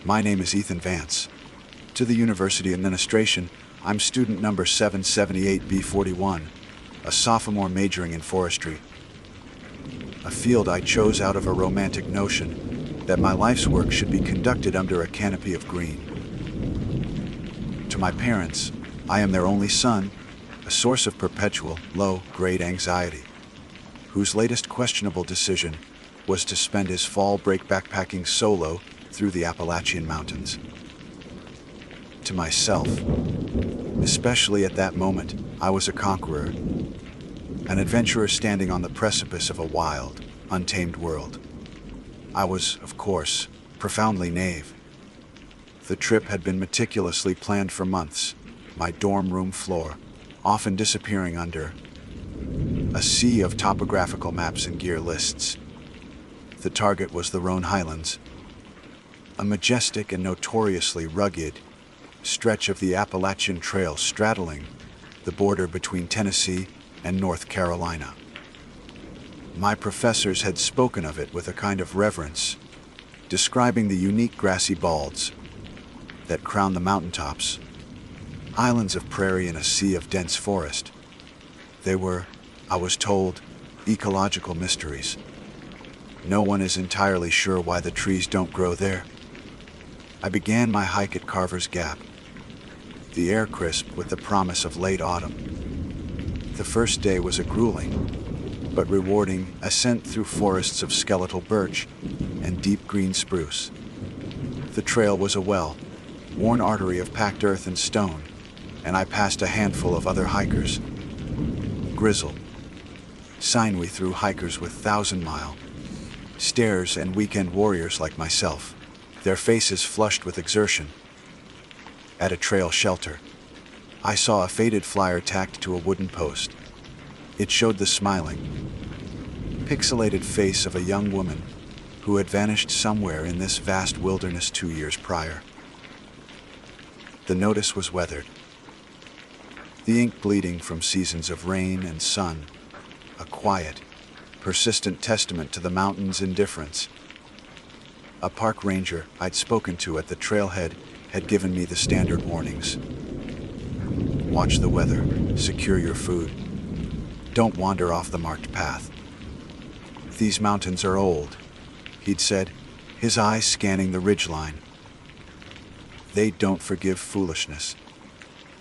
My name is Ethan Vance. To the University Administration, I'm student number 778B41, a sophomore majoring in forestry. A field I chose out of a romantic notion that my life's work should be conducted under a canopy of green. To my parents, I am their only son, a source of perpetual, low-grade anxiety, whose latest questionable decision was to spend his fall break backpacking solo through the Appalachian Mountains. To myself, especially at that moment, I was a conqueror, an adventurer standing on the precipice of a wild, untamed world. I was, of course, profoundly naive. The trip had been meticulously planned for months, my dorm room floor often disappearing under a sea of topographical maps and gear lists. The target was the Roan Highlands, a majestic and notoriously rugged stretch of the Appalachian Trail straddling the border between Tennessee and North Carolina. My professors had spoken of it with a kind of reverence, describing the unique grassy balds that crown the mountaintops, islands of prairie in a sea of dense forest. They were, I was told, ecological mysteries. No one is entirely sure why the trees don't grow there. I began my hike at Carver's Gap, the air crisp with the promise of late autumn. The first day was a grueling, but rewarding ascent through forests of skeletal birch and deep green spruce. The trail was a well-worn artery of packed earth and stone, and I passed a handful of other hikers. Grizzled, sinewy through hikers with thousand-mile stares and weekend warriors like myself, their faces flushed with exertion. At a trail shelter, I saw a faded flyer tacked to a wooden post. It showed the smiling, pixelated face of a young woman who had vanished somewhere in this vast wilderness 2 years prior. The notice was weathered, the ink bleeding from seasons of rain and sun, a quiet, persistent testament to the mountain's indifference. A park ranger I'd spoken to at the trailhead had given me the standard warnings. Watch the weather, secure your food. Don't wander off the marked path. These mountains are old, he'd said, his eyes scanning the ridgeline. They don't forgive foolishness.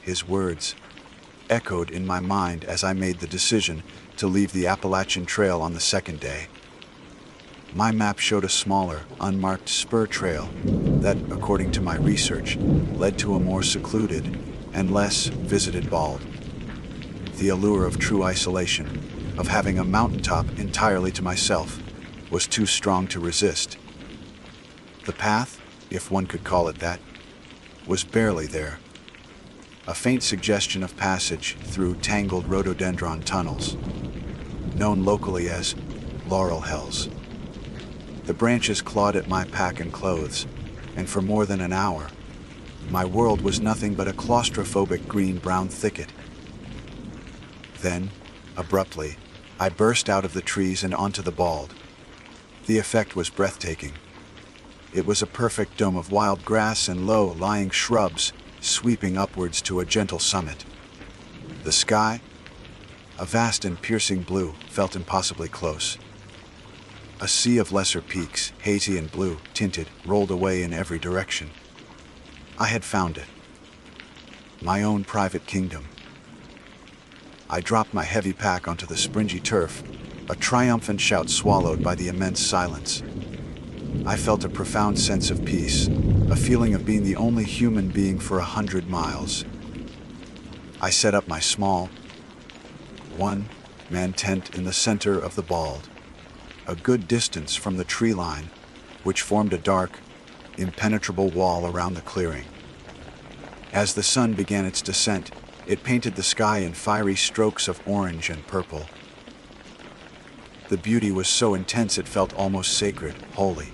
His words echoed in my mind as I made the decision to leave the Appalachian Trail on the second day. My map showed a smaller, unmarked spur trail that, according to my research, led to a more secluded and less visited bald. The allure of true isolation, of having a mountaintop entirely to myself, was too strong to resist. The path, if one could call it that, was barely there. A faint suggestion of passage through tangled rhododendron tunnels, known locally as laurel hells. The branches clawed at my pack and clothes, and for more than an hour, my world was nothing but a claustrophobic green-brown thicket. Then, abruptly, I burst out of the trees and onto the bald. The effect was breathtaking. It was a perfect dome of wild grass and low-lying shrubs sweeping upwards to a gentle summit. The sky, a vast and piercing blue, felt impossibly close. A sea of lesser peaks, hazy and blue-tinted, rolled away in every direction. I had found it. My own private kingdom. I dropped my heavy pack onto the springy turf, a triumphant shout swallowed by the immense silence. I felt a profound sense of peace, a feeling of being the only human being for 100 miles. I set up my small, one-man tent in the center of the bald, a good distance from the tree line, which formed a dark, impenetrable wall around the clearing. As the sun began its descent, it painted the sky in fiery strokes of orange and purple. The beauty was so intense it felt almost sacred, holy.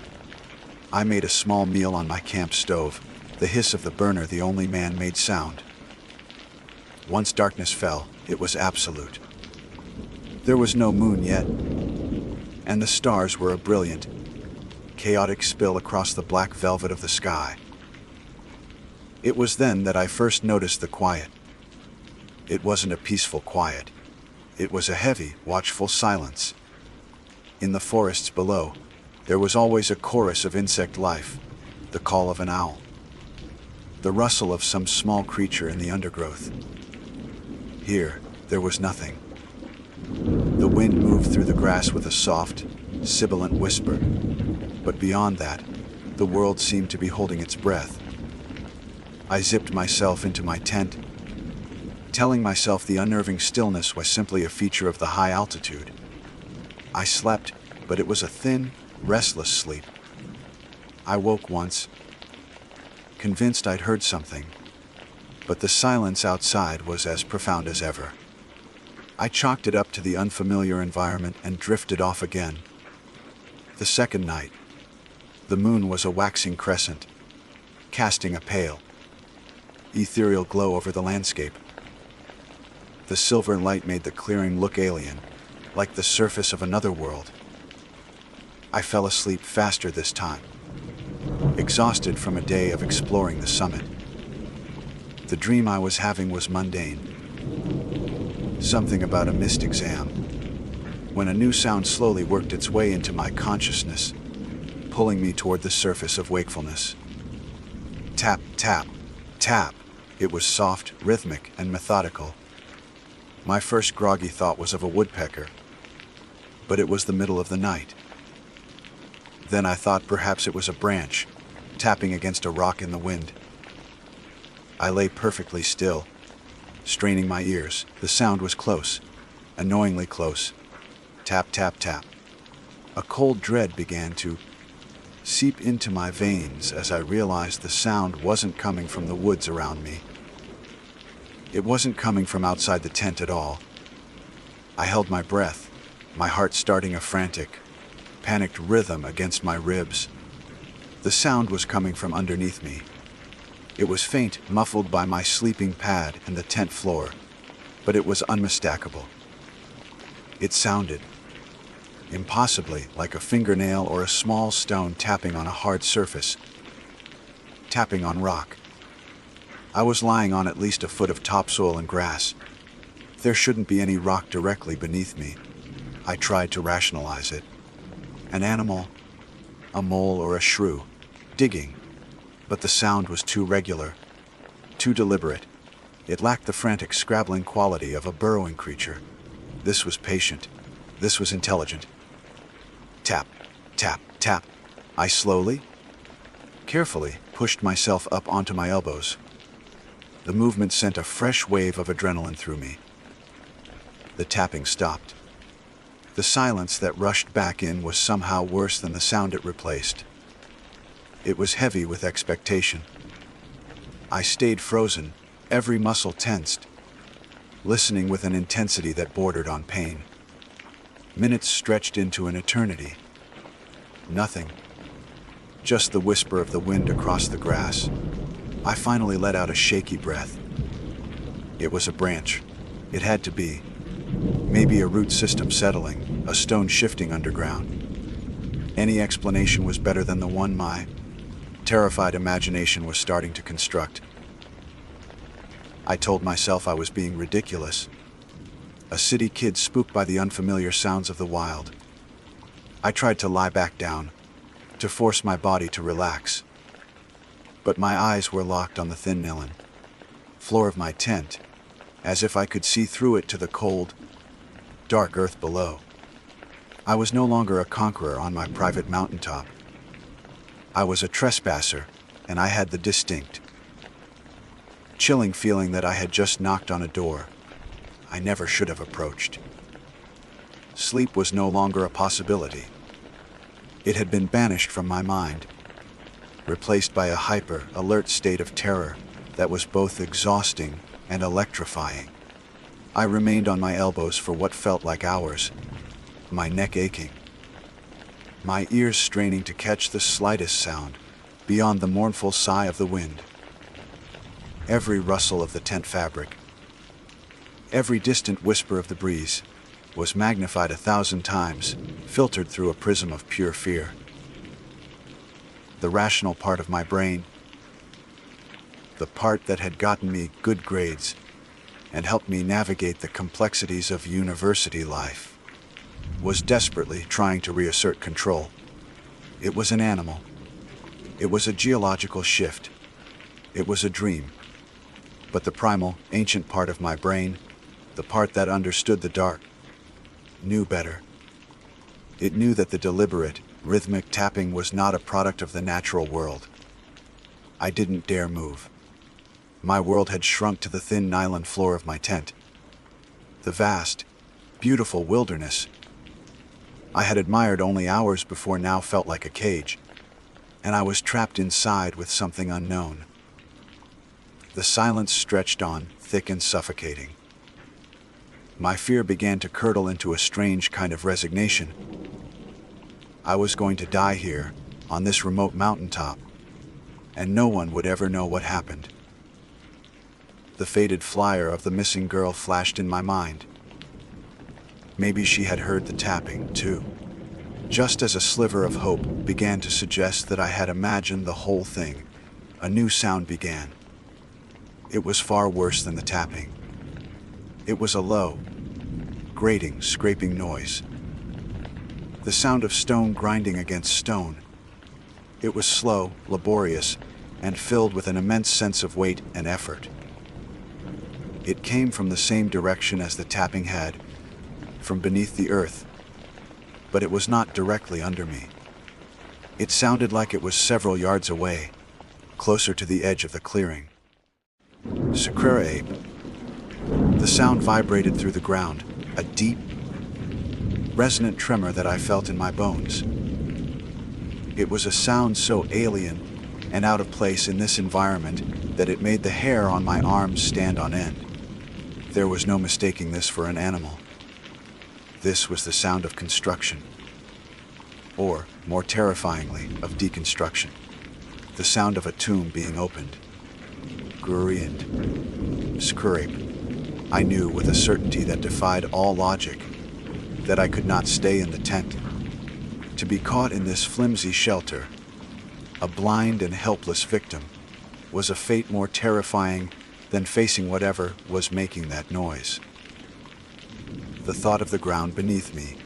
I made a small meal on my camp stove, the hiss of the burner the only man-made sound. Once darkness fell, it was absolute. There was no moon yet, and the stars were a brilliant, chaotic spill across the black velvet of the sky. It was then that I first noticed the quiet. It wasn't a peaceful quiet. It was a heavy, watchful silence. In the forests below, there was always a chorus of insect life, the call of an owl, the rustle of some small creature in the undergrowth. Here, there was nothing. The wind moved through the grass with a soft, sibilant whisper, but beyond that, the world seemed to be holding its breath. I zipped myself into my tent, telling myself the unnerving stillness was simply a feature of the high altitude. I slept, but it was a thin, restless sleep. I woke once, convinced I'd heard something, but the silence outside was as profound as ever. I chalked it up to the unfamiliar environment and drifted off again. The second night, the moon was a waxing crescent, casting a pale, ethereal glow over the landscape. The silver light made the clearing look alien, like the surface of another world. I fell asleep faster this time, exhausted from a day of exploring the summit. The dream I was having was mundane. Something about a missed exam, when a new sound slowly worked its way into my consciousness, pulling me toward the surface of wakefulness. Tap, tap, tap. It was soft, rhythmic, and methodical. My first groggy thought was of a woodpecker, but it was the middle of the night. Then I thought perhaps it was a branch, tapping against a rock in the wind. I lay perfectly still, straining my ears. The sound was close, annoyingly close. Tap, tap, tap. A cold dread began to seep into my veins as I realized the sound wasn't coming from the woods around me. It wasn't coming from outside the tent at all. I held my breath, my heart starting a frantic, panicked rhythm against my ribs. The sound was coming from underneath me. It was faint, muffled by my sleeping pad and the tent floor, but it was unmistakable. It sounded, impossibly, like a fingernail or a small stone tapping on a hard surface, tapping on rock. I was lying on at least a foot of topsoil and grass. There shouldn't be any rock directly beneath me. I tried to rationalize it. An animal, a mole or a shrew, digging. But the sound was too regular, too deliberate. It lacked the frantic, scrabbling quality of a burrowing creature. This was patient. This was intelligent. Tap, tap, tap. I slowly, carefully pushed myself up onto my elbows. The movement sent a fresh wave of adrenaline through me. The tapping stopped. The silence that rushed back in was somehow worse than the sound it replaced. It was heavy with expectation. I stayed frozen, every muscle tensed, listening with an intensity that bordered on pain. Minutes stretched into an eternity. Nothing. Just the whisper of the wind across the grass. I finally let out a shaky breath. It was a branch. It had to be. Maybe a root system settling, a stone shifting underground. Any explanation was better than the one my terrified imagination was starting to construct. I told myself I was being ridiculous. A city kid spooked by the unfamiliar sounds of the wild. I tried to lie back down, to force my body to relax. But my eyes were locked on the thin nylon floor of my tent, as if I could see through it to the cold, dark earth below. I was no longer a conqueror on my private mountaintop. I was a trespasser, and I had the distinct, chilling feeling that I had just knocked on a door I never should have approached. Sleep was no longer a possibility. It had been banished from my mind, replaced by a hyper-alert state of terror that was both exhausting and electrifying. I remained on my elbows for what felt like hours, my neck aching, my ears straining to catch the slightest sound beyond the mournful sigh of the wind. Every rustle of the tent fabric, every distant whisper of the breeze, was magnified 1,000 times, filtered through a prism of pure fear. the rational part of my brain, the part that had gotten me good grades and helped me navigate the complexities of university life, was desperately trying to reassert control. It was an animal. It was a geological shift. It was a dream. But the primal, ancient part of my brain, the part that understood the dark, knew better. It knew that the deliberate, rhythmic tapping was not a product of the natural world. I didn't dare move. My world had shrunk to the thin nylon floor of my tent. The vast, beautiful wilderness I had admired only hours before now felt like a cage, and I was trapped inside with something unknown. The silence stretched on, thick and suffocating. My fear began to curdle into a strange kind of resignation. I was going to die here, on this remote mountaintop, and no one would ever know what happened. The faded flyer of the missing girl flashed in my mind. Maybe she had heard the tapping, too. Just as a sliver of hope began to suggest that I had imagined the whole thing, a new sound began. It was far worse than the tapping. It was a low, grating, scraping noise. The sound of stone grinding against stone. It was slow, laborious, and filled with an immense sense of weight and effort. It came from the same direction as the tapping had, from beneath the earth, but it was not directly under me. It sounded like it was several yards away, closer to the edge of the clearing. Squatch. The sound vibrated through the ground, a deep, resonant tremor that I felt in my bones. It was a sound so alien and out of place in this environment that it made the hair on my arms stand on end. There was no mistaking this for an animal. This was the sound of construction, or, more terrifyingly, of deconstruction. The sound of a tomb being opened. Guri and scrape. I knew with a certainty that defied all logic that I could not stay in the tent. To be caught in this flimsy shelter, a blind and helpless victim, was a fate more terrifying than facing whatever was making that noise. The thought of the ground beneath me,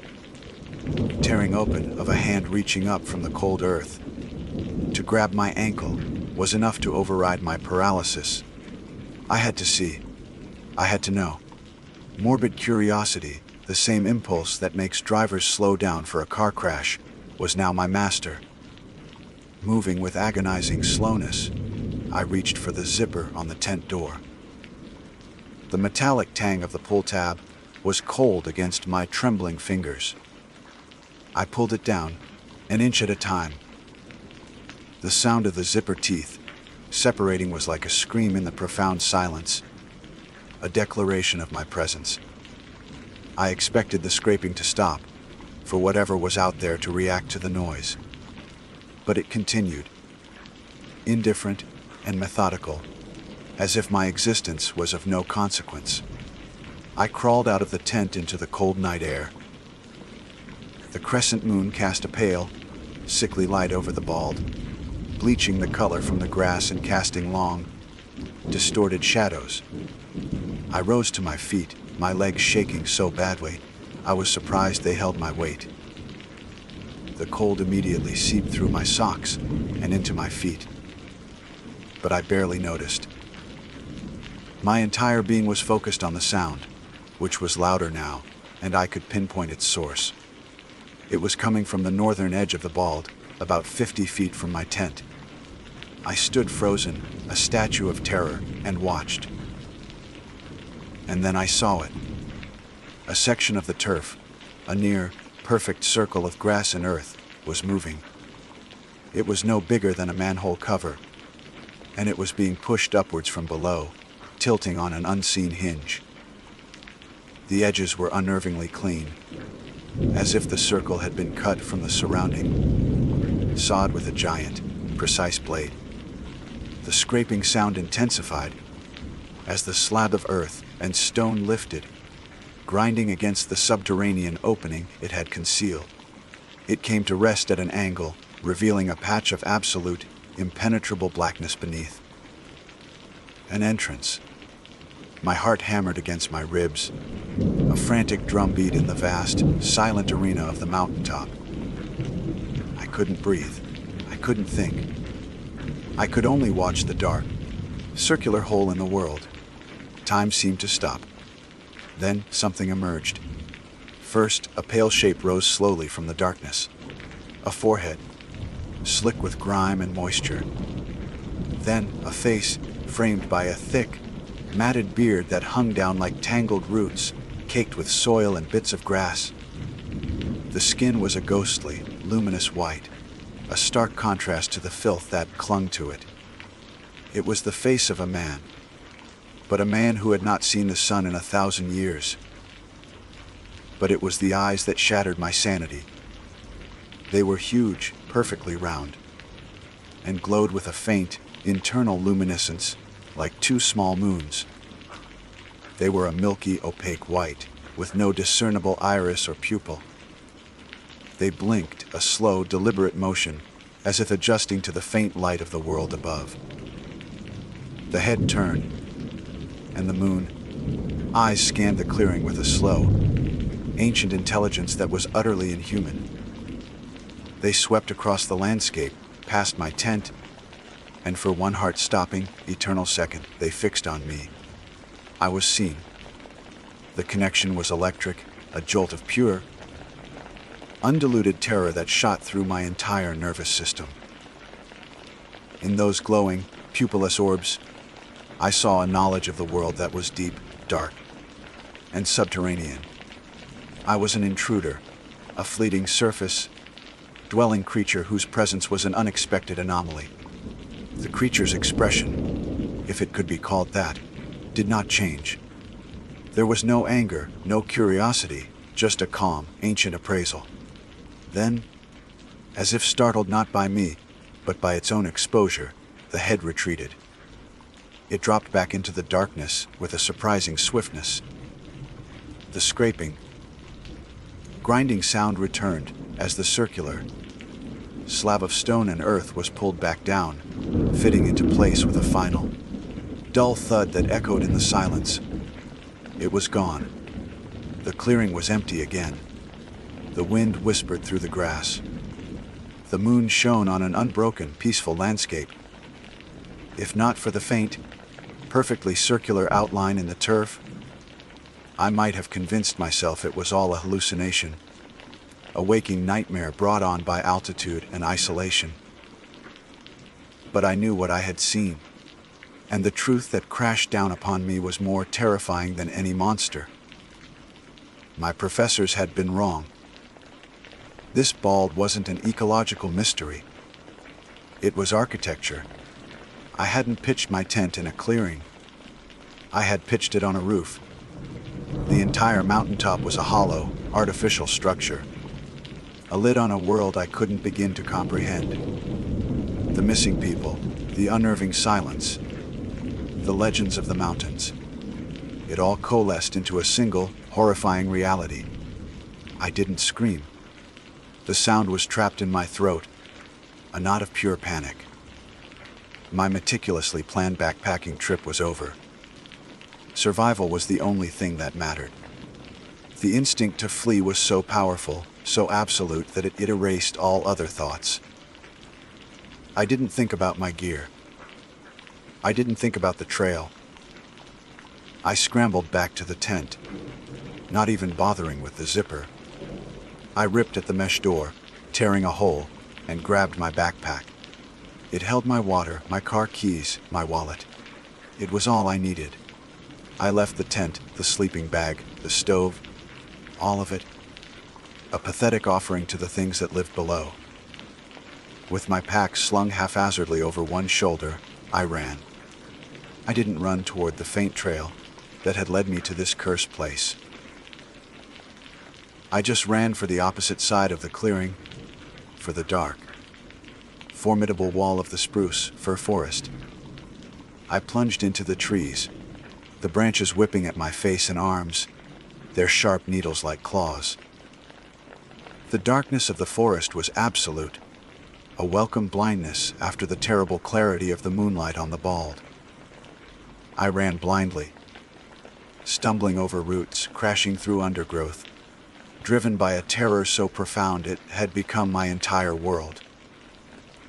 tearing open, of a hand reaching up from the cold earth to grab my ankle, was enough to override my paralysis. I had to see. I had to know. Morbid curiosity, the same impulse that makes drivers slow down for a car crash, was now my master. Moving with agonizing slowness, I reached for the zipper on the tent door. The metallic tang of the pull tab was cold against my trembling fingers. I pulled it down, an inch at a time. The sound of the zipper teeth separating was like a scream in the profound silence, a declaration of my presence. I expected the scraping to stop, for whatever was out there to react to the noise. But it continued, indifferent and methodical, as if my existence was of no consequence. I crawled out of the tent into the cold night air. The crescent moon cast a pale, sickly light over the bald, bleaching the color from the grass and casting long, distorted shadows. I rose to my feet, my legs shaking so badly, I was surprised they held my weight. The cold immediately seeped through my socks and into my feet, but I barely noticed. My entire being was focused on the sound, which was louder now, and I could pinpoint its source. It was coming from the northern edge of the bald, about 50 feet from my tent. I stood frozen, a statue of terror, and watched. And then I saw it. A section of the turf, a near perfect circle of grass and earth, was moving. It was no bigger than a manhole cover, and it was being pushed upwards from below, tilting on an unseen hinge. The edges were unnervingly clean, as if the circle had been cut from the surrounding, sawed with a giant, precise blade. The scraping sound intensified as the slab of earth and stone lifted, grinding against the subterranean opening it had concealed. It came to rest at an angle, revealing a patch of absolute, impenetrable blackness beneath. An entrance. My heart hammered against my ribs, a frantic drumbeat in the vast, silent arena of the mountaintop. I couldn't breathe. I couldn't think. I could only watch the dark, circular hole in the world. Time seemed to stop. Then something emerged. First, a pale shape rose slowly from the darkness. A forehead, slick with grime and moisture. Then a face framed by a thick, matted beard that hung down like tangled roots, caked with soil and bits of grass. The skin was a ghostly, luminous white, a stark contrast to the filth that clung to it. It was the face of a man, but a man who had not seen the sun in 1,000 years. But it was the eyes that shattered my sanity. They were huge, perfectly round, and glowed with a faint, internal luminescence, like 2 small moons. They were a milky, opaque white, with no discernible iris or pupil. They blinked, a slow, deliberate motion, as if adjusting to the faint light of the world above. The head turned, and the moon, eyes scanned the clearing with a slow, ancient intelligence that was utterly inhuman. They swept across the landscape, past my tent, and for one heart-stopping, eternal second, they fixed on me. I was seen. The connection was electric, a jolt of pure, undiluted terror that shot through my entire nervous system. In those glowing, pupilless orbs, I saw a knowledge of the world that was deep, dark, and subterranean. I was an intruder, a fleeting surface-dwelling creature whose presence was an unexpected anomaly. The creature's expression, if it could be called that, did not change. There was no anger, no curiosity, just a calm, ancient appraisal. Then, as if startled not by me, but by its own exposure, the head retreated. It dropped back into the darkness with a surprising swiftness. The scraping, grinding sound returned as the circular slab of stone and earth was pulled back down, fitting into place with a final, dull thud that echoed in the silence. It was gone. The clearing was empty again. The wind whispered through the grass. The moon shone on an unbroken, peaceful landscape. If not for the faint, perfectly circular outline in the turf, I might have convinced myself it was all a hallucination, a waking nightmare brought on by altitude and isolation. But I knew what I had seen, and the truth that crashed down upon me was more terrifying than any monster. My professors had been wrong. This bald wasn't an ecological mystery. It was architecture. I hadn't pitched my tent in a clearing. I had pitched it on a roof. The entire mountaintop was a hollow, artificial structure, a lid on a world I couldn't begin to comprehend. The missing people, the unnerving silence, the legends of the mountains. It all coalesced into a single, horrifying reality. I didn't scream. The sound was trapped in my throat, a knot of pure panic. My meticulously planned backpacking trip was over. Survival was the only thing that mattered. The instinct to flee was so powerful, so absolute that it erased all other thoughts. I didn't think about my gear. I didn't think about the trail. I scrambled back to the tent, not even bothering with the zipper. I ripped at the mesh door, tearing a hole, and grabbed my backpack. It held my water, my car keys, my wallet. It was all I needed. I left the tent, the sleeping bag, the stove, all of it, a pathetic offering to the things that lived below. With my pack slung haphazardly over one shoulder, I ran. I didn't run toward the faint trail that had led me to this cursed place. I just ran for the opposite side of the clearing, for the dark, formidable wall of the spruce fir forest. I plunged into the trees, the branches whipping at my face and arms, their sharp needles like claws. The darkness of the forest was absolute, a welcome blindness after the terrible clarity of the moonlight on the bald. I ran blindly, stumbling over roots, crashing through undergrowth, driven by a terror so profound it had become my entire world.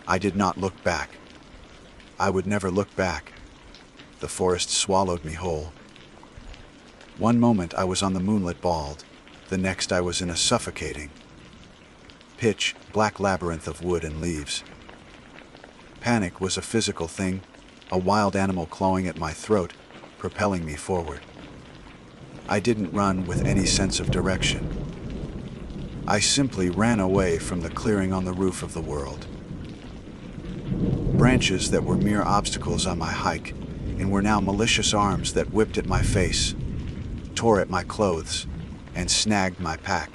I did not look back. I would never look back. The forest swallowed me whole. One moment I was on the moonlit bald, the next I was in a suffocating, pitch black labyrinth of wood and leaves. Panic was a physical thing, a wild animal clawing at my throat, propelling me forward. I didn't run with any sense of direction. I simply ran away from the clearing on the roof of the world. Branches that were mere obstacles on my hike, and were now malicious arms that whipped at my face, tore at my clothes, and snagged my pack.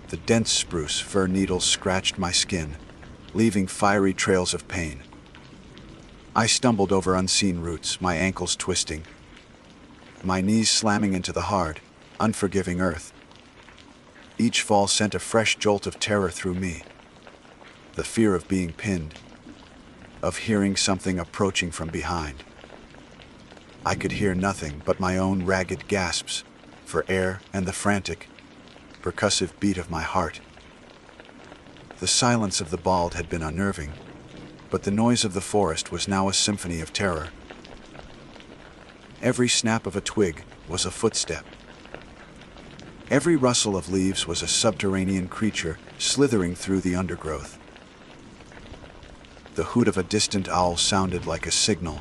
The dense spruce fir needles scratched my skin, leaving fiery trails of pain. I stumbled over unseen roots, my ankles twisting, my knees slamming into the hard, unforgiving earth. Each fall sent a fresh jolt of terror through me. The fear of being pinned, of hearing something approaching from behind. I could hear nothing but my own ragged gasps for air and the frantic, percussive beat of my heart. The silence of the bald had been unnerving, but the noise of the forest was now a symphony of terror. Every snap of a twig was a footstep. Every rustle of leaves was a subterranean creature slithering through the undergrowth. The hoot of a distant owl sounded like a signal,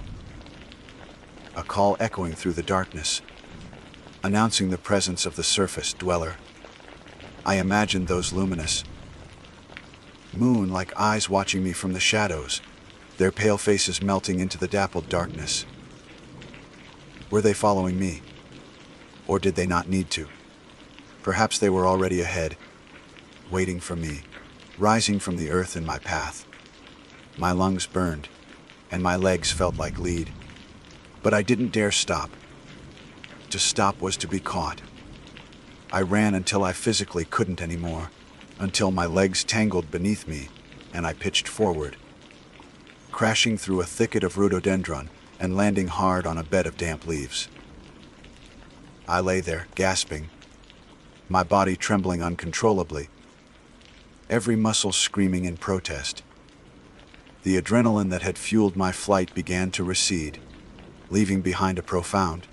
a call echoing through the darkness, announcing the presence of the surface dweller. I imagined those luminous, moon-like eyes watching me from the shadows, their pale faces melting into the dappled darkness. Were they following me? Or did they not need to? Perhaps they were already ahead, waiting for me, rising from the earth in my path. My lungs burned, and my legs felt like lead. But I didn't dare stop. To stop was to be caught. I ran until I physically couldn't anymore, until my legs tangled beneath me, and I pitched forward, crashing through a thicket of rhododendron and landing hard on a bed of damp leaves. I lay there, gasping, my body trembling uncontrollably, every muscle screaming in protest. The adrenaline that had fueled my flight began to recede, leaving behind a profound,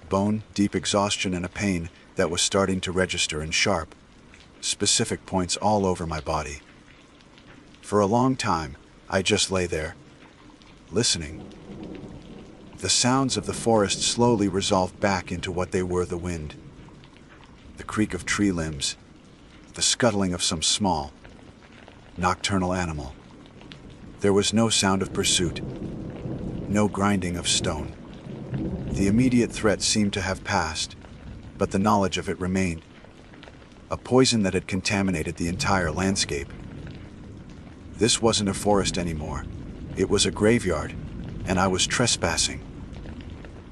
bone-deep exhaustion and a pain that was starting to register in sharp, specific points all over my body. For a long time, I just lay there, listening. The sounds of the forest slowly resolved back into what they were: the wind, the creak of tree limbs, the scuttling of some small, nocturnal animal. There was no sound of pursuit, no grinding of stone. The immediate threat seemed to have passed, but the knowledge of it remained, a poison that had contaminated the entire landscape. This wasn't a forest anymore. It was a graveyard, and I was trespassing.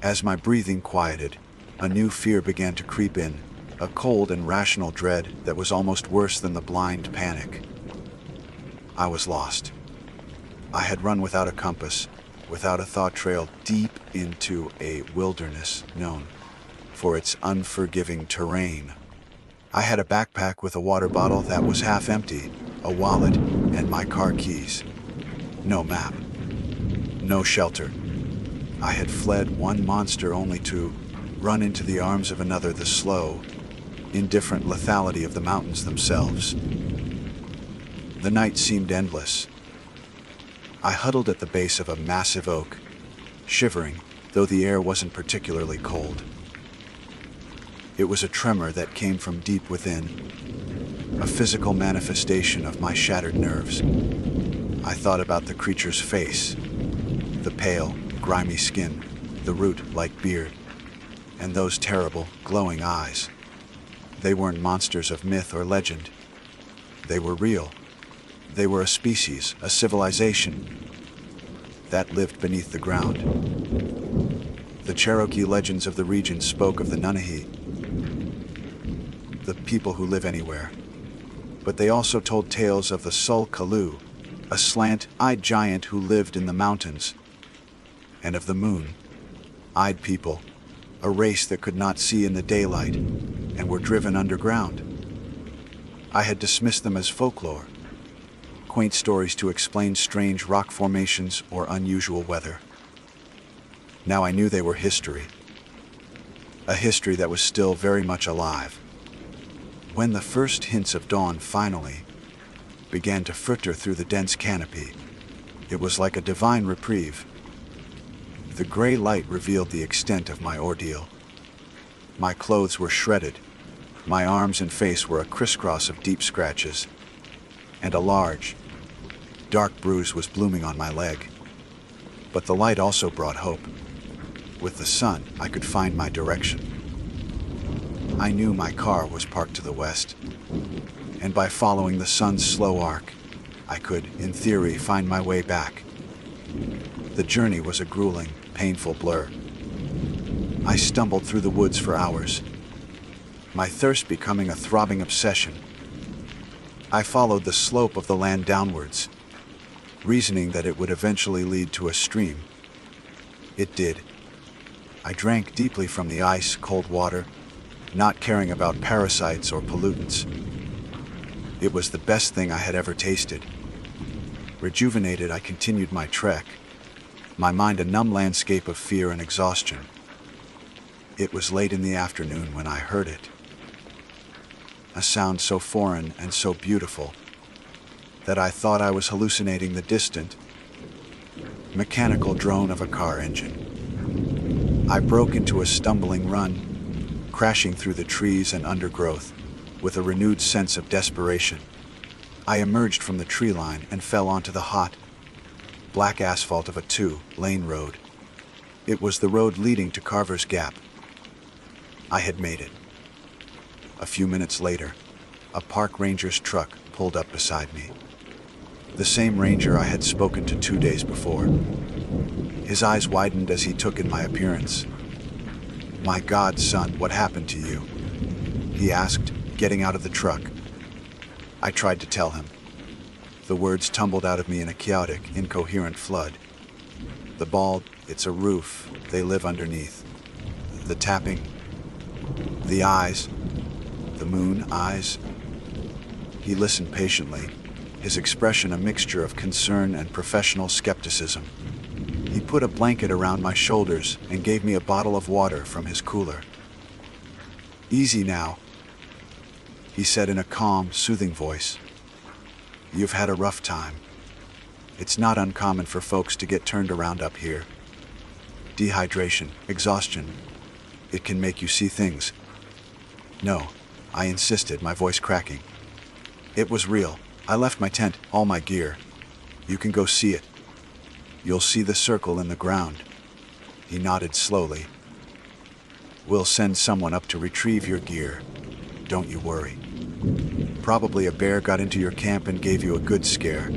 As my breathing quieted, a new fear began to creep in, a cold and rational dread that was almost worse than the blind panic. I was lost. I had run without a compass, without a thought trail, deep into a wilderness known for its unforgiving terrain. I had a backpack with a water bottle that was half empty, a wallet, and my car keys. No map. No shelter. I had fled one monster only to run into the arms of another, the slow, indifferent lethality of the mountains themselves. The night seemed endless. I huddled at the base of a massive oak, shivering, though the air wasn't particularly cold. It was a tremor that came from deep within, a physical manifestation of my shattered nerves. I thought about the creature's face, the pale, grimy skin, the root-like beard, and those terrible, glowing eyes. They weren't monsters of myth or legend. They were real. They were a species, a civilization, that lived beneath the ground. The Cherokee legends of the region spoke of the Nunahi, the people who live anywhere. but they also told tales of the Sul Kalu, a slant-eyed giant who lived in the mountains, and of the moon-eyed people, a race that could not see in the daylight and were driven underground. I had dismissed them as folklore, quaint stories to explain strange rock formations or unusual weather. Now I knew they were history, a history that was still very much alive. When the first hints of dawn finally began to filter through the dense canopy, it was like a divine reprieve. The gray light revealed the extent of my ordeal. My clothes were shredded, my arms and face were a crisscross of deep scratches, and a large, dark bruise was blooming on my leg. But the light also brought hope. With the sun, I could find my direction. I knew my car was parked to the west, and by following the sun's slow arc, I could, in theory, find my way back. The journey was a grueling, painful blur. I stumbled through the woods for hours, my thirst becoming a throbbing obsession. I followed the slope of the land downwards, reasoning that it would eventually lead to a stream. It did. I drank deeply from the ice-cold water, not caring about parasites or pollutants. It was the best thing I had ever tasted. Rejuvenated, I continued my trek, my mind a numb landscape of fear and exhaustion. It was late in the afternoon when I heard it. A sound so foreign and so beautiful that I thought I was hallucinating the distant, mechanical drone of a car engine. I broke into a stumbling run, crashing through the trees and undergrowth with a renewed sense of desperation. I emerged from the tree line and fell onto the hot, black asphalt of a 2-lane road. It was the road leading to Carver's Gap. I had made it. A few minutes later, a park ranger's truck pulled up beside me. The same ranger I had spoken to 2 days before. His eyes widened as he took in my appearance. "My God, son, what happened to you?" he asked, getting out of the truck. I tried to tell him. The words tumbled out of me in a chaotic, incoherent flood. The bald, it's a roof, they live underneath. The tapping, the eyes, the moon eyes. He listened patiently, his expression a mixture of concern and professional skepticism. He put a blanket around my shoulders and gave me a bottle of water from his cooler. "Easy now," he said in a calm, soothing voice. "You've had a rough time. It's not uncommon for folks to get turned around up here. Dehydration, exhaustion, it can make you see things." "No," I insisted, my voice cracking. "It was real. I left my tent, all my gear. You can go see it. You'll see the circle in the ground." He nodded slowly. "We'll send someone up to retrieve your gear. Don't you worry. Probably a bear got into your camp and gave you a good scare.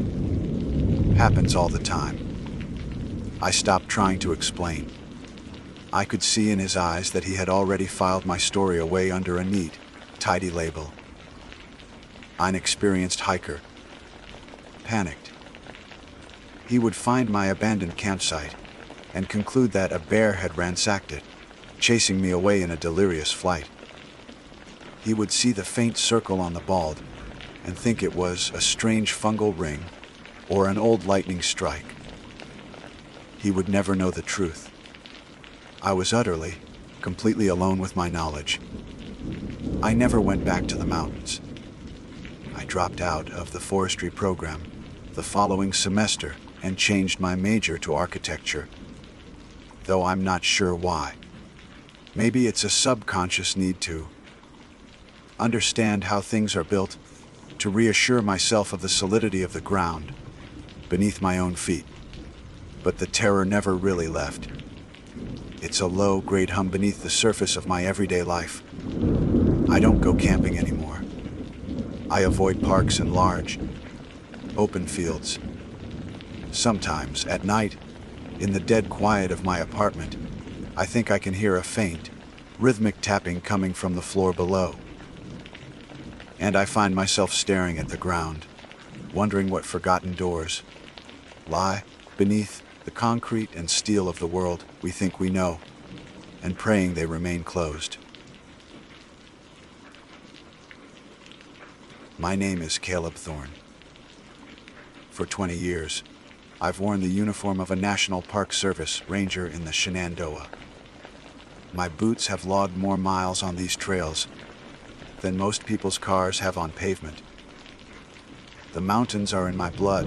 Happens all the time." I stopped trying to explain. I could see in his eyes that he had already filed my story away under a neat, tidy label. Inexperienced hiker. Panicked. He would find my abandoned campsite and conclude that a bear had ransacked it, chasing me away in a delirious flight. He would see the faint circle on the bald and think it was a strange fungal ring or an old lightning strike. He would never know the truth. I was utterly, completely alone with my knowledge. I never went back to the mountains. I dropped out of the forestry program the following semester and changed my major to architecture, though I'm not sure why. Maybe it's a subconscious need to understand how things are built, to reassure myself of the solidity of the ground beneath my own feet. But the terror never really left. It's a low-grade hum beneath the surface of my everyday life. I don't go camping anymore. I avoid parks and large, open fields. Sometimes, at night, in the dead quiet of my apartment, I think I can hear a faint, rhythmic tapping coming from the floor below. and I find myself staring at the ground, wondering what forgotten doors lie beneath the concrete and steel of the world we think we know, and praying they remain closed. My name is Caleb Thorne. For 20 years, I've worn the uniform of a National Park Service ranger in the Shenandoah. My boots have logged more miles on these trails than most people's cars have on pavement. The mountains are in my blood,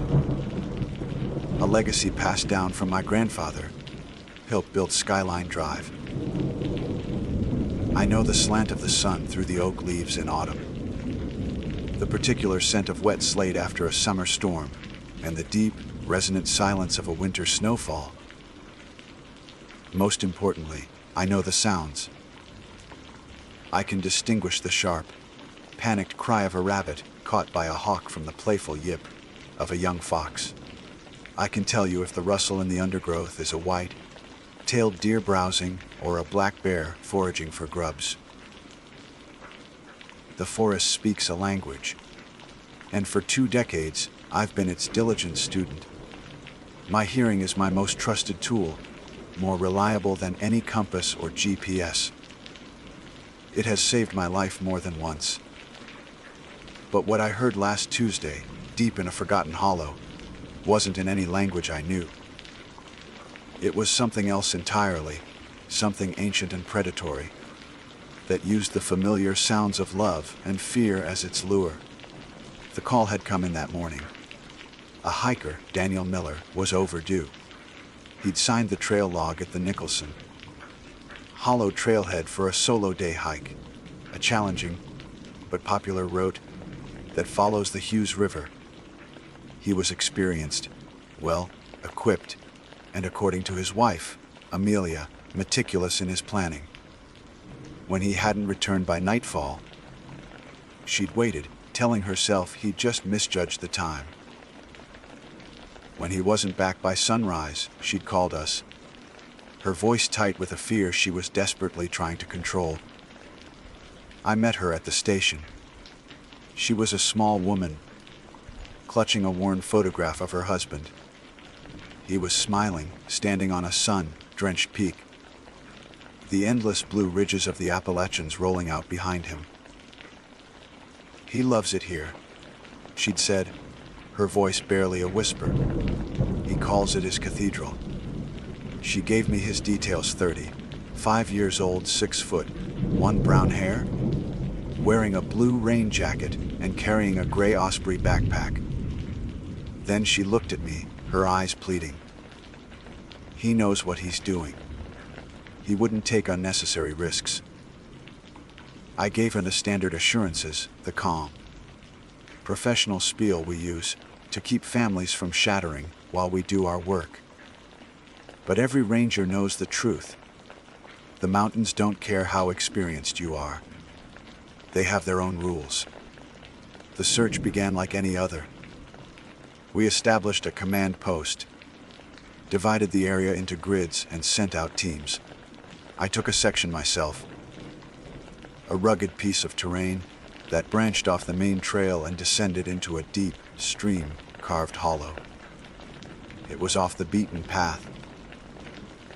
a legacy passed down from my grandfather, helped build Skyline Drive. I know the slant of the sun through the oak leaves in autumn, the particular scent of wet slate after a summer storm, and the deep, resonant silence of a winter snowfall. Most importantly, I know the sounds. I can distinguish the sharp, panicked cry of a rabbit caught by a hawk from the playful yip of a young fox. I can tell you if the rustle in the undergrowth is a white-tailed deer browsing or a black bear foraging for grubs. The forest speaks a language, and for 2 decades, I've been its diligent student. My hearing is my most trusted tool, more reliable than any compass or GPS. It has saved my life more than once. But what I heard last Tuesday, deep in a forgotten hollow, wasn't in any language I knew. It was something else entirely, something ancient and predatory, that used the familiar sounds of love and fear as its lure. The call had come in that morning. A hiker, Daniel Miller, was overdue. He'd signed the trail log at the Nicholson Hollow trailhead for a solo day hike, a challenging but popular route that follows the Hughes River. He was experienced, well equipped, and according to his wife, Amelia, meticulous in his planning. When he hadn't returned by nightfall, she'd waited, telling herself he'd just misjudged the time. When he wasn't back by sunrise, she'd called us, her voice tight with a fear she was desperately trying to control. I met her at the station. She was a small woman, clutching a worn photograph of her husband. He was smiling, standing on a sun-drenched peak, the endless blue ridges of the Appalachians rolling out behind him. "He loves it here," she'd said, her voice barely a whisper. "He calls it his cathedral." She gave me his details. 35 years old, 6 foot, 1 brown hair, wearing a blue rain jacket and carrying a gray Osprey backpack. Then she looked at me, her eyes pleading. He knows what he's doing. He wouldn't take unnecessary risks. I gave her the standard assurances, the calm, professional spiel we use to keep families from shattering while we do our work. But every ranger knows the truth. The mountains don't care how experienced you are. They have their own rules. The search began like any other. We established a command post, divided the area into grids, and sent out teams. I took a section myself, a rugged piece of terrain that branched off the main trail and descended into a deep, stream-carved hollow. It was off the beaten path,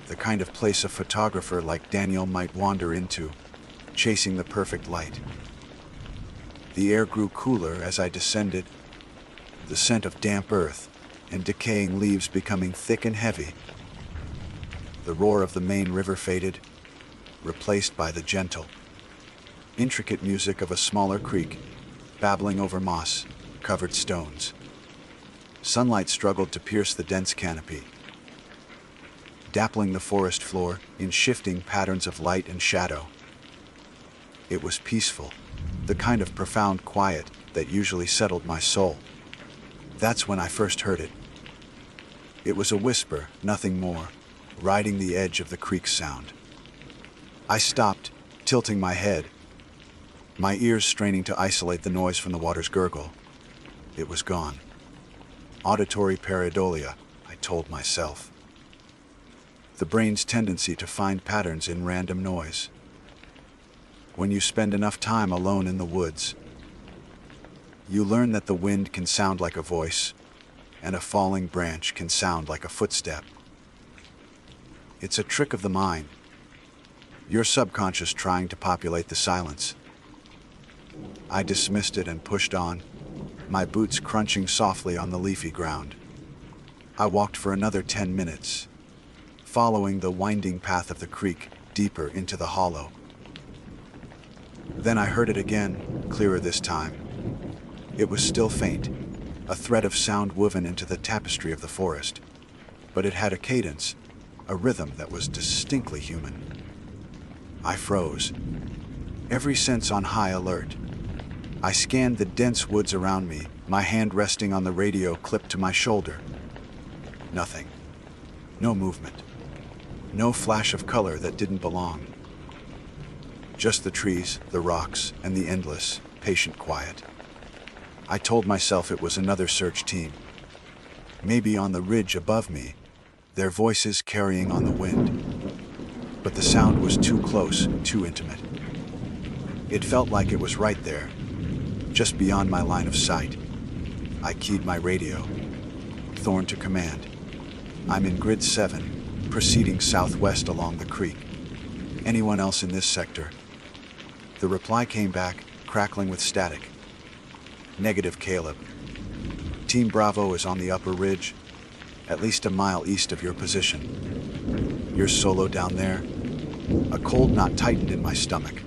the kind of place a photographer like Daniel might wander into, chasing the perfect light. The air grew cooler as I descended, the scent of damp earth and decaying leaves becoming thick and heavy. The roar of the main river faded, replaced by the gentle, intricate music of a smaller creek, babbling over moss-covered stones. Sunlight struggled to pierce the dense canopy, dappling the forest floor in shifting patterns of light and shadow. It was peaceful, the kind of profound quiet that usually settled my soul. That's when I first heard it. It was a whisper, nothing more, riding the edge of the creek's sound. I stopped, tilting my head, my ears straining to isolate the noise from the water's gurgle. It was gone. Auditory pareidolia, I told myself. The brain's tendency to find patterns in random noise. When you spend enough time alone in the woods, You learn that the wind can sound like a voice, and a falling branch can sound like a footstep. It's a trick of the mind, your subconscious trying to populate the silence. I dismissed it and pushed on, my boots crunching softly on the leafy ground. I walked for another 10 minutes, following the winding path of the creek deeper into the hollow. Then I heard it again, clearer this time. It was still faint, a thread of sound woven into the tapestry of the forest, but it had a cadence, a rhythm that was distinctly human. I froze, every sense on high alert. I scanned the dense woods around me, my hand resting on the radio clipped to my shoulder. Nothing. No movement. No flash of color that didn't belong. Just the trees, the rocks, and the endless, patient quiet. I told myself it was another search team. Maybe on the ridge above me, their voices carrying on the wind. But the sound was too close, too intimate. It felt like it was right there, just beyond my line of sight. I keyed my radio. Thorn to command. I'm in grid 7, proceeding southwest along the creek. Anyone else in this sector? The reply came back, crackling with static. Negative, Caleb. Team Bravo is on the upper ridge, at least a mile east of your position. You're solo down there? A cold knot tightened in my stomach.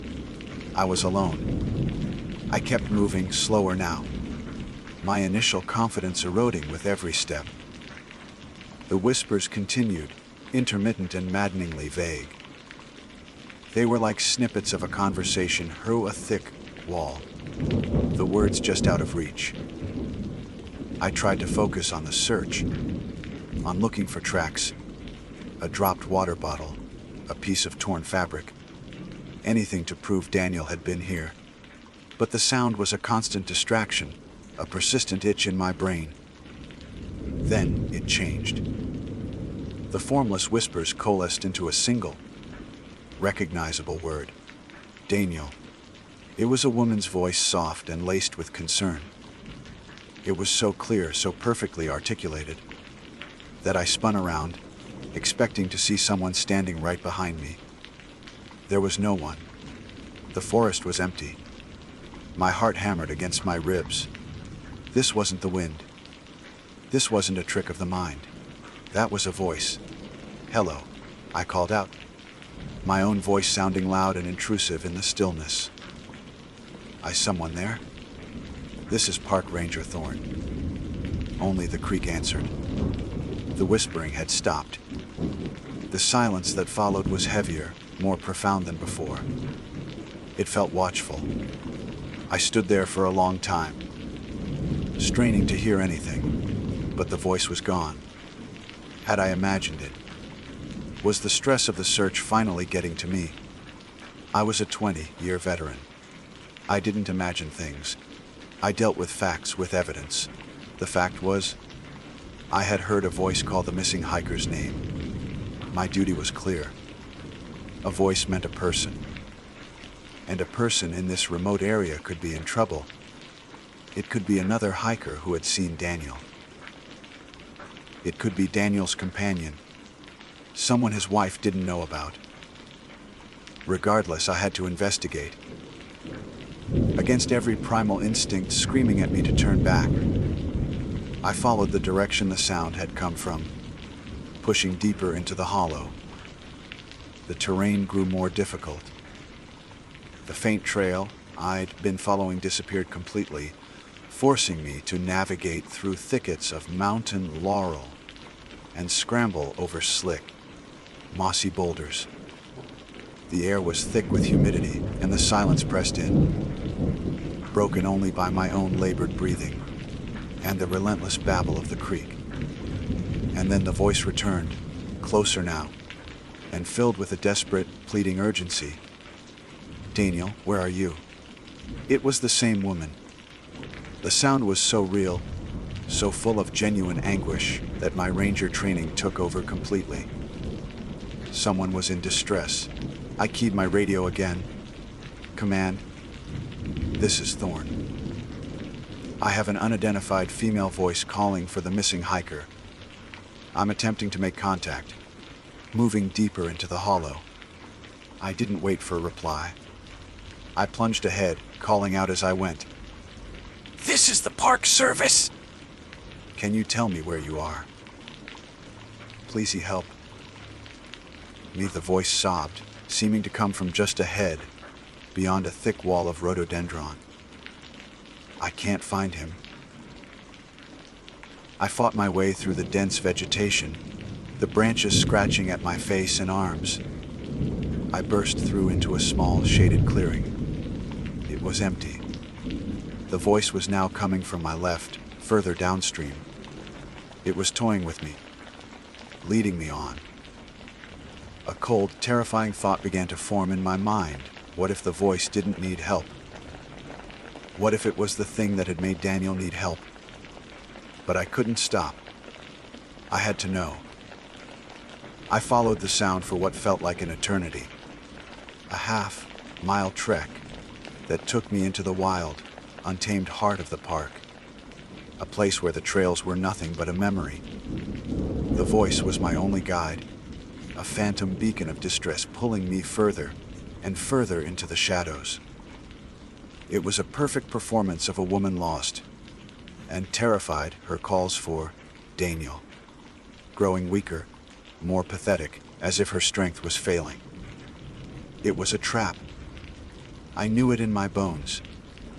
I was alone. I kept moving, slower now, my initial confidence eroding with every step. The whispers continued, intermittent and maddeningly vague. They were like snippets of a conversation through a thick wall, the words just out of reach. I tried to focus on the search, on looking for tracks, a dropped water bottle, a piece of torn fabric, anything to prove Daniel had been here. But the sound was a constant distraction, a persistent itch in my brain. Then it changed. The formless whispers coalesced into a single, recognizable word. Daniel. It was a woman's voice, soft and laced with concern. It was so clear, so perfectly articulated, that I spun around, expecting to see someone standing right behind me. There was no one. The forest was empty. My heart hammered against my ribs. This wasn't the wind. This wasn't a trick of the mind. That was a voice. Hello, I called out, my own voice sounding loud and intrusive in the stillness. Is someone there? This is Park Ranger Thorne. Only the creek answered. The whispering had stopped. The silence that followed was heavier, more profound than before. It felt watchful. I stood there for a long time, straining to hear anything, but the voice was gone. Had I imagined it? Was the stress of the search finally getting to me? I was a 20-year veteran. I didn't imagine things. I dealt with facts, with evidence. The fact was, I had heard a voice call the missing hiker's name. My duty was clear. A voice meant a person. And a person in this remote area could be in trouble. It could be another hiker who had seen Daniel. It could be Daniel's companion, someone his wife didn't know about. Regardless, I had to investigate. Against every primal instinct screaming at me to turn back, I followed the direction the sound had come from, pushing deeper into the hollow. The terrain grew more difficult. The faint trail I'd been following disappeared completely, forcing me to navigate through thickets of mountain laurel and scramble over slick, mossy boulders. The air was thick with humidity, and the silence pressed in, broken only by my own labored breathing and the relentless babble of the creek. And then the voice returned, closer now, and filled with a desperate, pleading urgency. Daniel, where are you? It was the same woman. The sound was so real, so full of genuine anguish, that my ranger training took over completely. Someone was in distress. I keyed my radio again. Command, this is Thorne. I have an unidentified female voice calling for the missing hiker. I'm attempting to make contact, moving deeper into the hollow. I didn't wait for a reply. I plunged ahead, calling out as I went. "This is the Park Service! Can you tell me where you are? Please help me," the voice sobbed, seeming to come from just ahead, beyond a thick wall of rhododendron. "I can't find him." I fought my way through the dense vegetation, the branches scratching at my face and arms. I burst through into a small, shaded clearing. It was empty. The voice was now coming from my left, further downstream. It was toying with me, leading me on. A cold, terrifying thought began to form in my mind. What if the voice didn't need help? What if it was the thing that had made Daniel need help? But I couldn't stop. I had to know. I followed the sound for what felt like an eternity. A half-mile trek that took me into the wild, untamed heart of the park. A place where the trails were nothing but a memory. The voice was my only guide, a phantom beacon of distress pulling me further and further into the shadows. It was a perfect performance of a woman lost and terrified, her calls for Daniel, growing weaker, more pathetic, as if her strength was failing. It was a trap. I knew it in my bones,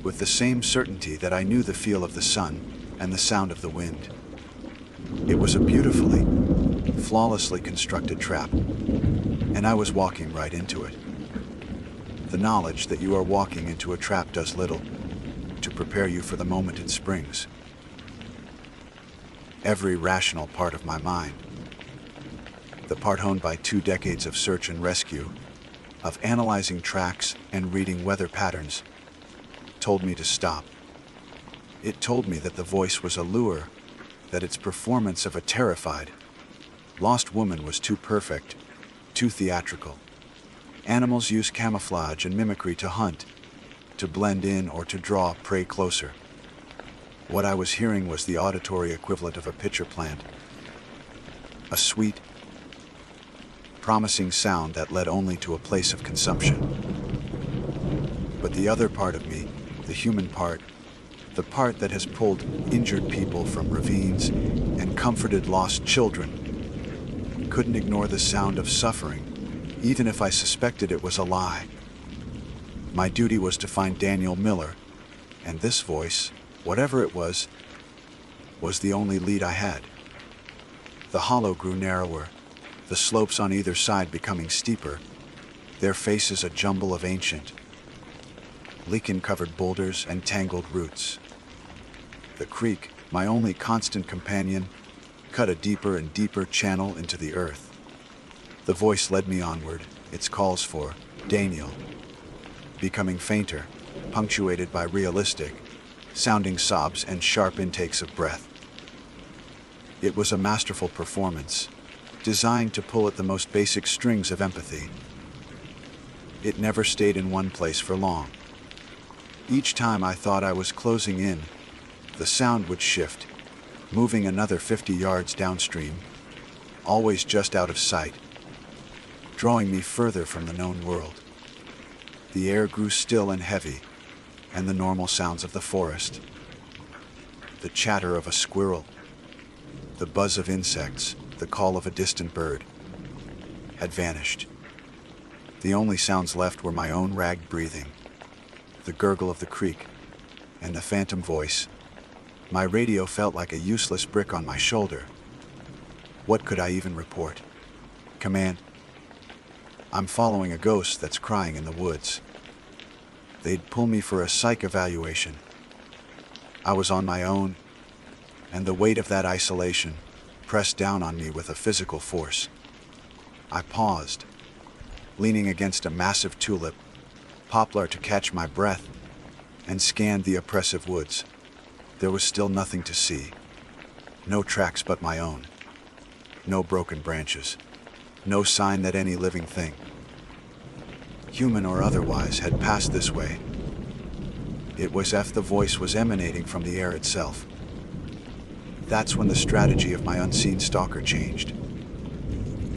with the same certainty that I knew the feel of the sun and the sound of the wind. It was a beautifully, flawlessly constructed trap, and I was walking right into it. The knowledge that you are walking into a trap does little to prepare you for the moment it springs. Every rational part of my mind, the part honed by 2 decades of search and rescue, of analyzing tracks and reading weather patterns, told me to stop. It told me that the voice was a lure, that its performance of a terrified, lost woman was too perfect, too theatrical. Animals use camouflage and mimicry to hunt, to blend in or to draw prey closer. What I was hearing was the auditory equivalent of a pitcher plant, a sweet, promising sound that led only to a place of consumption. But the other part of me, the human part, the part that has pulled injured people from ravines and comforted lost children, couldn't ignore the sound of suffering, even if I suspected it was a lie. My duty was to find Daniel Miller, and this voice, whatever it was the only lead I had. The hollow grew narrower, the slopes on either side becoming steeper, their faces a jumble of ancient, lichen-covered boulders and tangled roots. The creek, my only constant companion, cut a deeper and deeper channel into the earth. The voice led me onward, its calls for Daniel, becoming fainter, punctuated by realistic, sounding sobs and sharp intakes of breath. It was a masterful performance, designed to pull at the most basic strings of empathy. It never stayed in one place for long. Each time I thought I was closing in, the sound would shift, moving another 50 yards downstream, always just out of sight, drawing me further from the known world. The air grew still and heavy, and the normal sounds of the forest, the chatter of a squirrel, the buzz of insects, the call of a distant bird, had vanished. The only sounds left were my own ragged breathing, the gurgle of the creek, and the phantom voice. My radio felt like a useless brick on my shoulder. What could I even report? Command, I'm following a ghost that's crying in the woods. They'd pull me for a psych evaluation. I was on my own, and the weight of that isolation pressed down on me with a physical force. I paused, leaning against a massive tulip, poplar to catch my breath, and scanned the oppressive woods. There was still nothing to see. No tracks but my own. No broken branches. No sign that any living thing, human or otherwise, had passed this way. It was as if the voice was emanating from the air itself. That's when the strategy of my unseen stalker changed.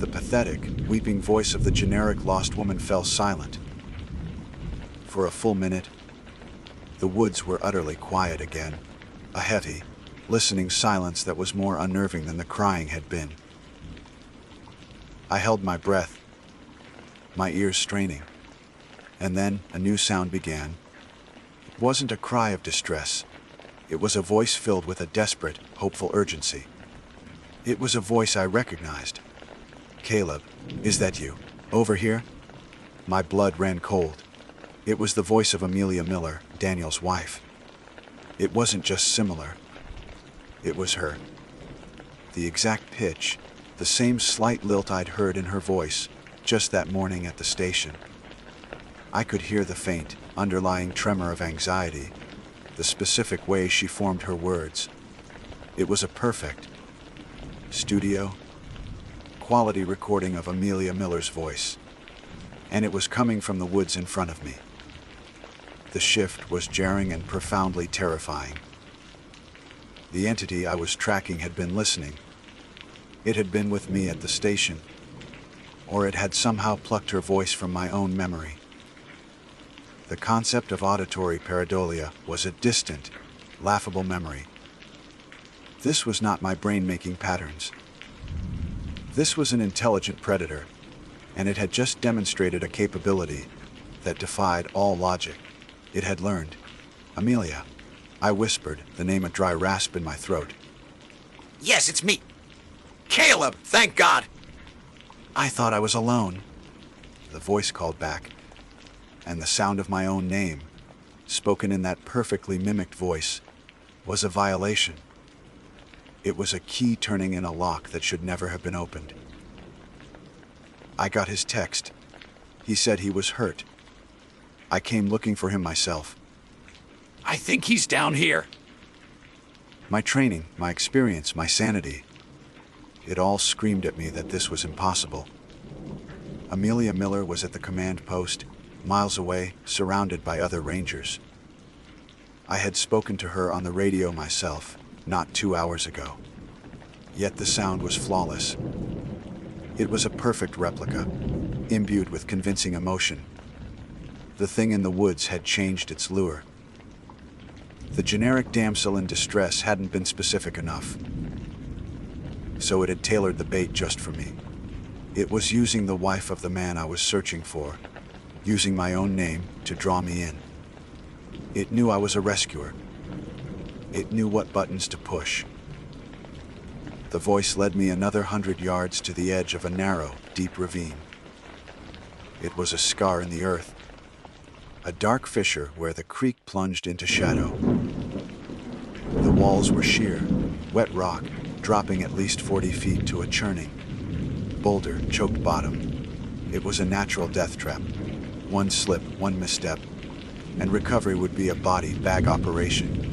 The pathetic, weeping voice of the generic lost woman fell silent. For a full minute, the woods were utterly quiet again, a heavy, listening silence that was more unnerving than the crying had been. I held my breath, my ears straining, and then a new sound began. It wasn't a cry of distress. It was a voice filled with a desperate, hopeful urgency. It was a voice I recognized. "Caleb, is that you? Over here?" My blood ran cold. It was the voice of Amelia Miller, Daniel's wife. It wasn't just similar. It was her. The exact pitch, the same slight lilt I'd heard in her voice just that morning at the station. I could hear the faint, underlying tremor of anxiety, the specific way she formed her words. It was a perfect, studio, quality recording of Amelia Miller's voice, and it was coming from the woods in front of me. The shift was jarring and profoundly terrifying. The entity I was tracking had been listening. It had been with me at the station, or it had somehow plucked her voice from my own memory. The concept of auditory pareidolia was a distant, laughable memory. This was not my brain making patterns. This was an intelligent predator, and it had just demonstrated a capability that defied all logic. It had learned. "Amelia," I whispered, the name a dry rasp in my throat. "Yes, it's me. Caleb, thank God." "I thought I was alone," the voice called back, and the sound of my own name, spoken in that perfectly mimicked voice, was a violation. It was a key turning in a lock that should never have been opened. I got his text. He said he was hurt. I came looking for him myself. "I think he's down here." My training, my experience, my sanity, it all screamed at me that this was impossible. Amelia Miller was at the command post, miles away, surrounded by other rangers. I had spoken to her on the radio myself, not 2 hours ago. Yet the sound was flawless. It was a perfect replica, imbued with convincing emotion. The thing in the woods had changed its lure. The generic damsel in distress hadn't been specific enough, so it had tailored the bait just for me. It was using the wife of the man I was searching for, using my own name to draw me in. It knew I was a rescuer. It knew what buttons to push. The voice led me another 100 yards to the edge of a narrow, deep ravine. It was a scar in the earth, a dark fissure where the creek plunged into shadow. The walls were sheer, wet rock, dropping at least 40 feet to a churning, boulder-choked bottom. It was a natural death trap. One slip, one misstep, and recovery would be a body bag operation.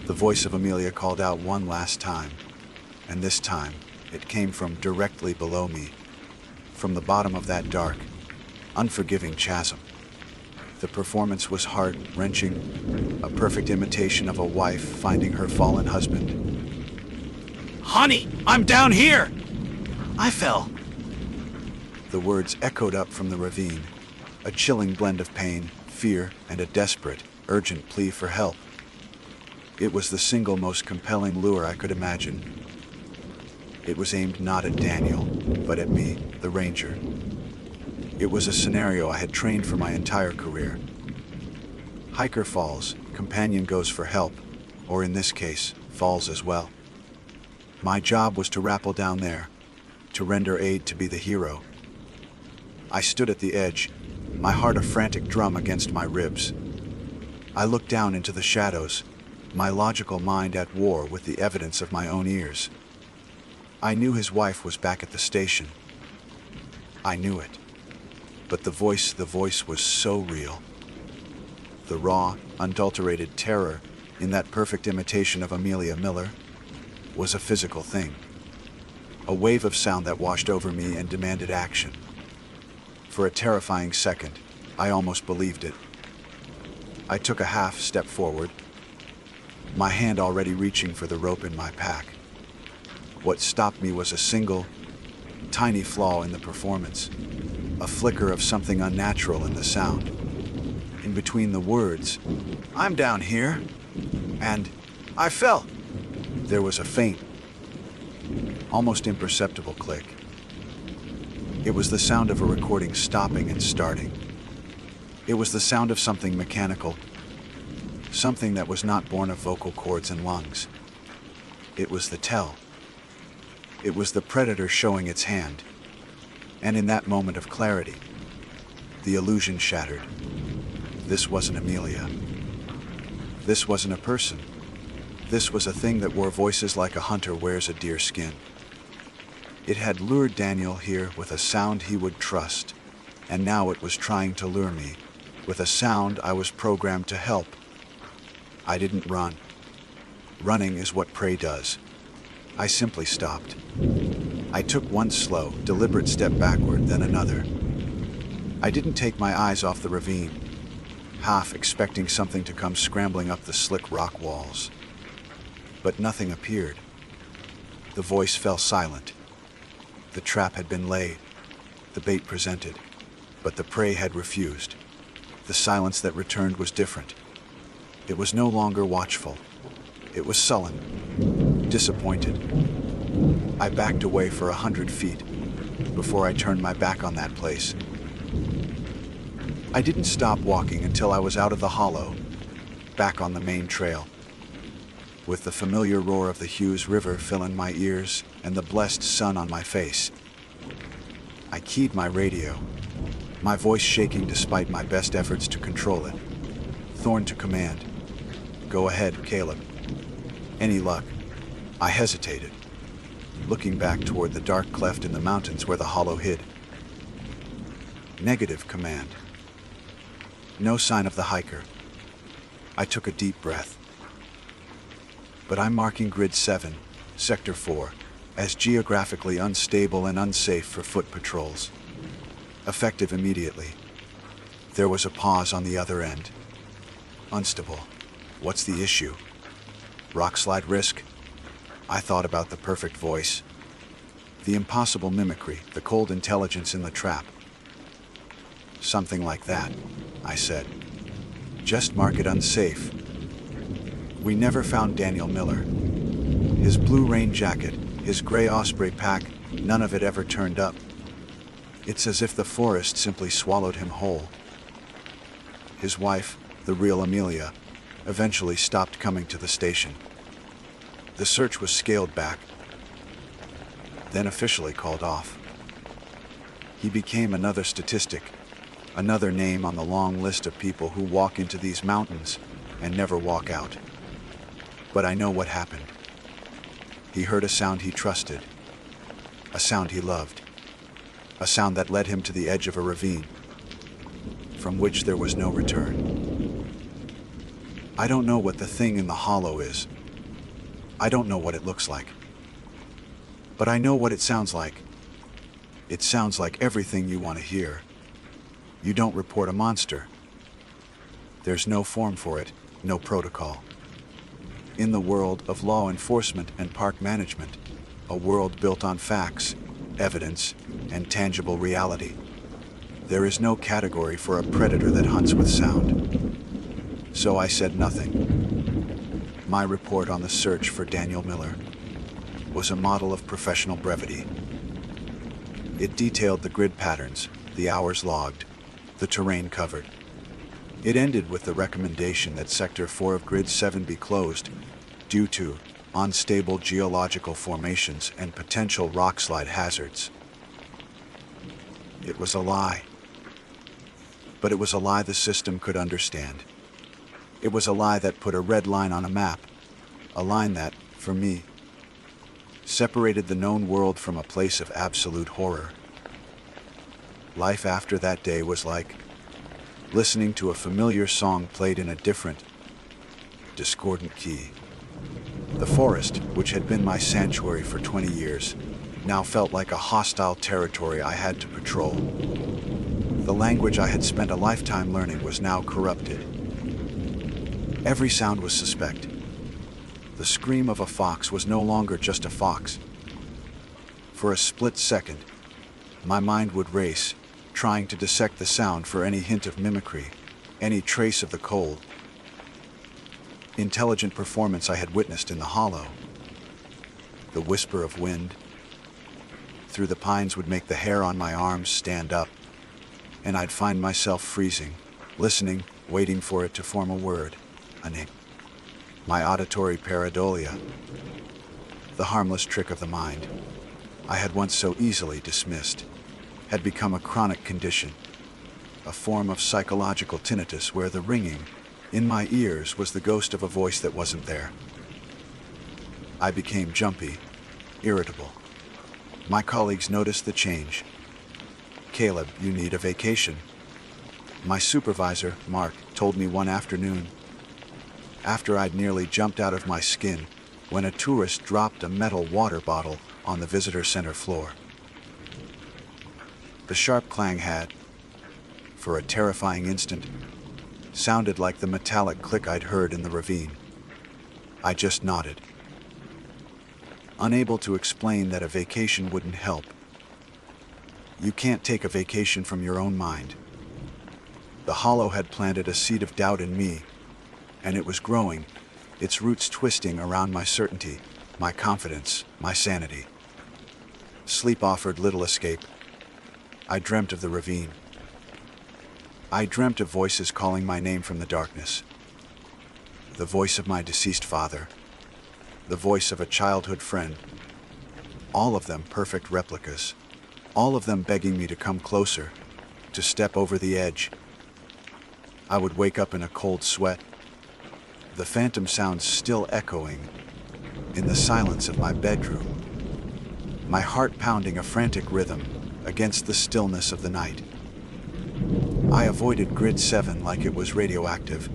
The voice of Amelia called out one last time, and this time it came from directly below me, from the bottom of that dark, unforgiving chasm. The performance was heart-wrenching, a perfect imitation of a wife finding her fallen husband. "Honey, I'm down here!" "I fell." The words echoed up from the ravine, a chilling blend of pain, fear, and a desperate, urgent plea for help. It was the single most compelling lure I could imagine. It was aimed not at Daniel, but at me, the ranger. It was a scenario I had trained for my entire career. Hiker falls, companion goes for help, or in this case, falls as well. My job was to rappel down there, to render aid, to be the hero. I stood at the edge, my heart a frantic drum against my ribs. I looked down into the shadows, my logical mind at war with the evidence of my own ears. I knew his wife was back at the station. I knew it. But the voice was so real. The raw, unadulterated terror in that perfect imitation of Amelia Miller was a physical thing. A wave of sound that washed over me and demanded action. For a terrifying second, I almost believed it. I took a half step forward, my hand already reaching for the rope in my pack. What stopped me was a single, tiny flaw in the performance, a flicker of something unnatural in the sound. In between the words, "I'm down here," and "I fell," there was a faint, almost imperceptible click. It was the sound of a recording stopping and starting. It was the sound of something mechanical, something that was not born of vocal cords and lungs. It was the tell. It was the predator showing its hand. And in that moment of clarity, the illusion shattered. This wasn't Amelia. This wasn't a person. This was a thing that wore voices like a hunter wears a deer skin. It had lured Daniel here with a sound he would trust, and now it was trying to lure me with a sound I was programmed to help. I didn't run. Running is what prey does. I simply stopped. I took one slow, deliberate step backward, then another. I didn't take my eyes off the ravine, half expecting something to come scrambling up the slick rock walls. But nothing appeared. The voice fell silent. The trap had been laid, the bait presented, but the prey had refused. The silence that returned was different. It was no longer watchful. It was sullen, disappointed. I backed away for 100 feet before I turned my back on that place. I didn't stop walking until I was out of the hollow, back on the main trail, with the familiar roar of the Hughes River filling my ears and the blessed sun on my face. I keyed my radio, my voice shaking despite my best efforts to control it. Thorn to command. "Go ahead, Caleb." Any luck? I hesitated, looking back toward the dark cleft in the mountains where the hollow hid. Negative, command. No sign of the hiker. I took a deep breath. But I'm marking Grid 7, Sector 4, as geographically unstable and unsafe for foot patrols. Effective immediately. There was a pause on the other end. Unstable. What's the issue? Rockslide risk? I thought about the perfect voice. The impossible mimicry, the cold intelligence in the trap. Something like that, I said. Just mark it unsafe. We never found Daniel Miller. His blue rain jacket, his gray osprey pack, none of it ever turned up. It's as if the forest simply swallowed him whole. His wife, the real Amelia, eventually stopped coming to the station. The search was scaled back, then officially called off. He became another statistic, another name on the long list of people who walk into these mountains and never walk out. But I know what happened. He heard a sound he trusted, a sound he loved, a sound that led him to the edge of a ravine, from which there was no return. I don't know what the thing in the hollow is. I don't know what it looks like. But I know what it sounds like. It sounds like everything you want to hear. You don't report a monster. There's no form for it, no protocol. In the world of law enforcement and park management, a world built on facts, evidence, and tangible reality, there is no category for a predator that hunts with sound. So I said nothing. My report on the search for Daniel Miller was a model of professional brevity. It detailed the grid patterns, the hours logged, the terrain covered. It ended with the recommendation that Sector 4 of Grid 7 be closed due to unstable geological formations and potential rockslide hazards. It was a lie. But it was a lie the system could understand. It was a lie that put a red line on a map, a line that, for me, separated the known world from a place of absolute horror. Life after that day was like listening to a familiar song played in a different, discordant key. The forest, which had been my sanctuary for 20 years, now felt like a hostile territory I had to patrol. The language I had spent a lifetime learning was now corrupted. Every sound was suspect. The scream of a fox was no longer just a fox. For a split second, my mind would race, trying to dissect the sound for any hint of mimicry, any trace of the cold, intelligent performance I had witnessed in the hollow. The whisper of wind through the pines would make the hair on my arms stand up, and I'd find myself freezing, listening, waiting for it to form a word, a name. My auditory pareidolia, the harmless trick of the mind I had once so easily dismissed, had become a chronic condition, a form of psychological tinnitus where the ringing in my ears was the ghost of a voice that wasn't there. I became jumpy, irritable. My colleagues noticed the change. "Caleb, you need a vacation," my supervisor, Mark, told me one afternoon, after I'd nearly jumped out of my skin when a tourist dropped a metal water bottle on the visitor center floor. The sharp clang had, for a terrifying instant, sounded like the metallic click I'd heard in the ravine. I just nodded, unable to explain that a vacation wouldn't help. You can't take a vacation from your own mind. The hollow had planted a seed of doubt in me, and it was growing, its roots twisting around my certainty, my confidence, my sanity. Sleep offered little escape. I dreamt of the ravine. I dreamt of voices calling my name from the darkness. The voice of my deceased father, the voice of a childhood friend, all of them perfect replicas, all of them begging me to come closer, to step over the edge. I would wake up in a cold sweat, the phantom sounds still echoing in the silence of my bedroom, my heart pounding a frantic rhythm against the stillness of the night. I avoided Grid 7 like it was radioactive,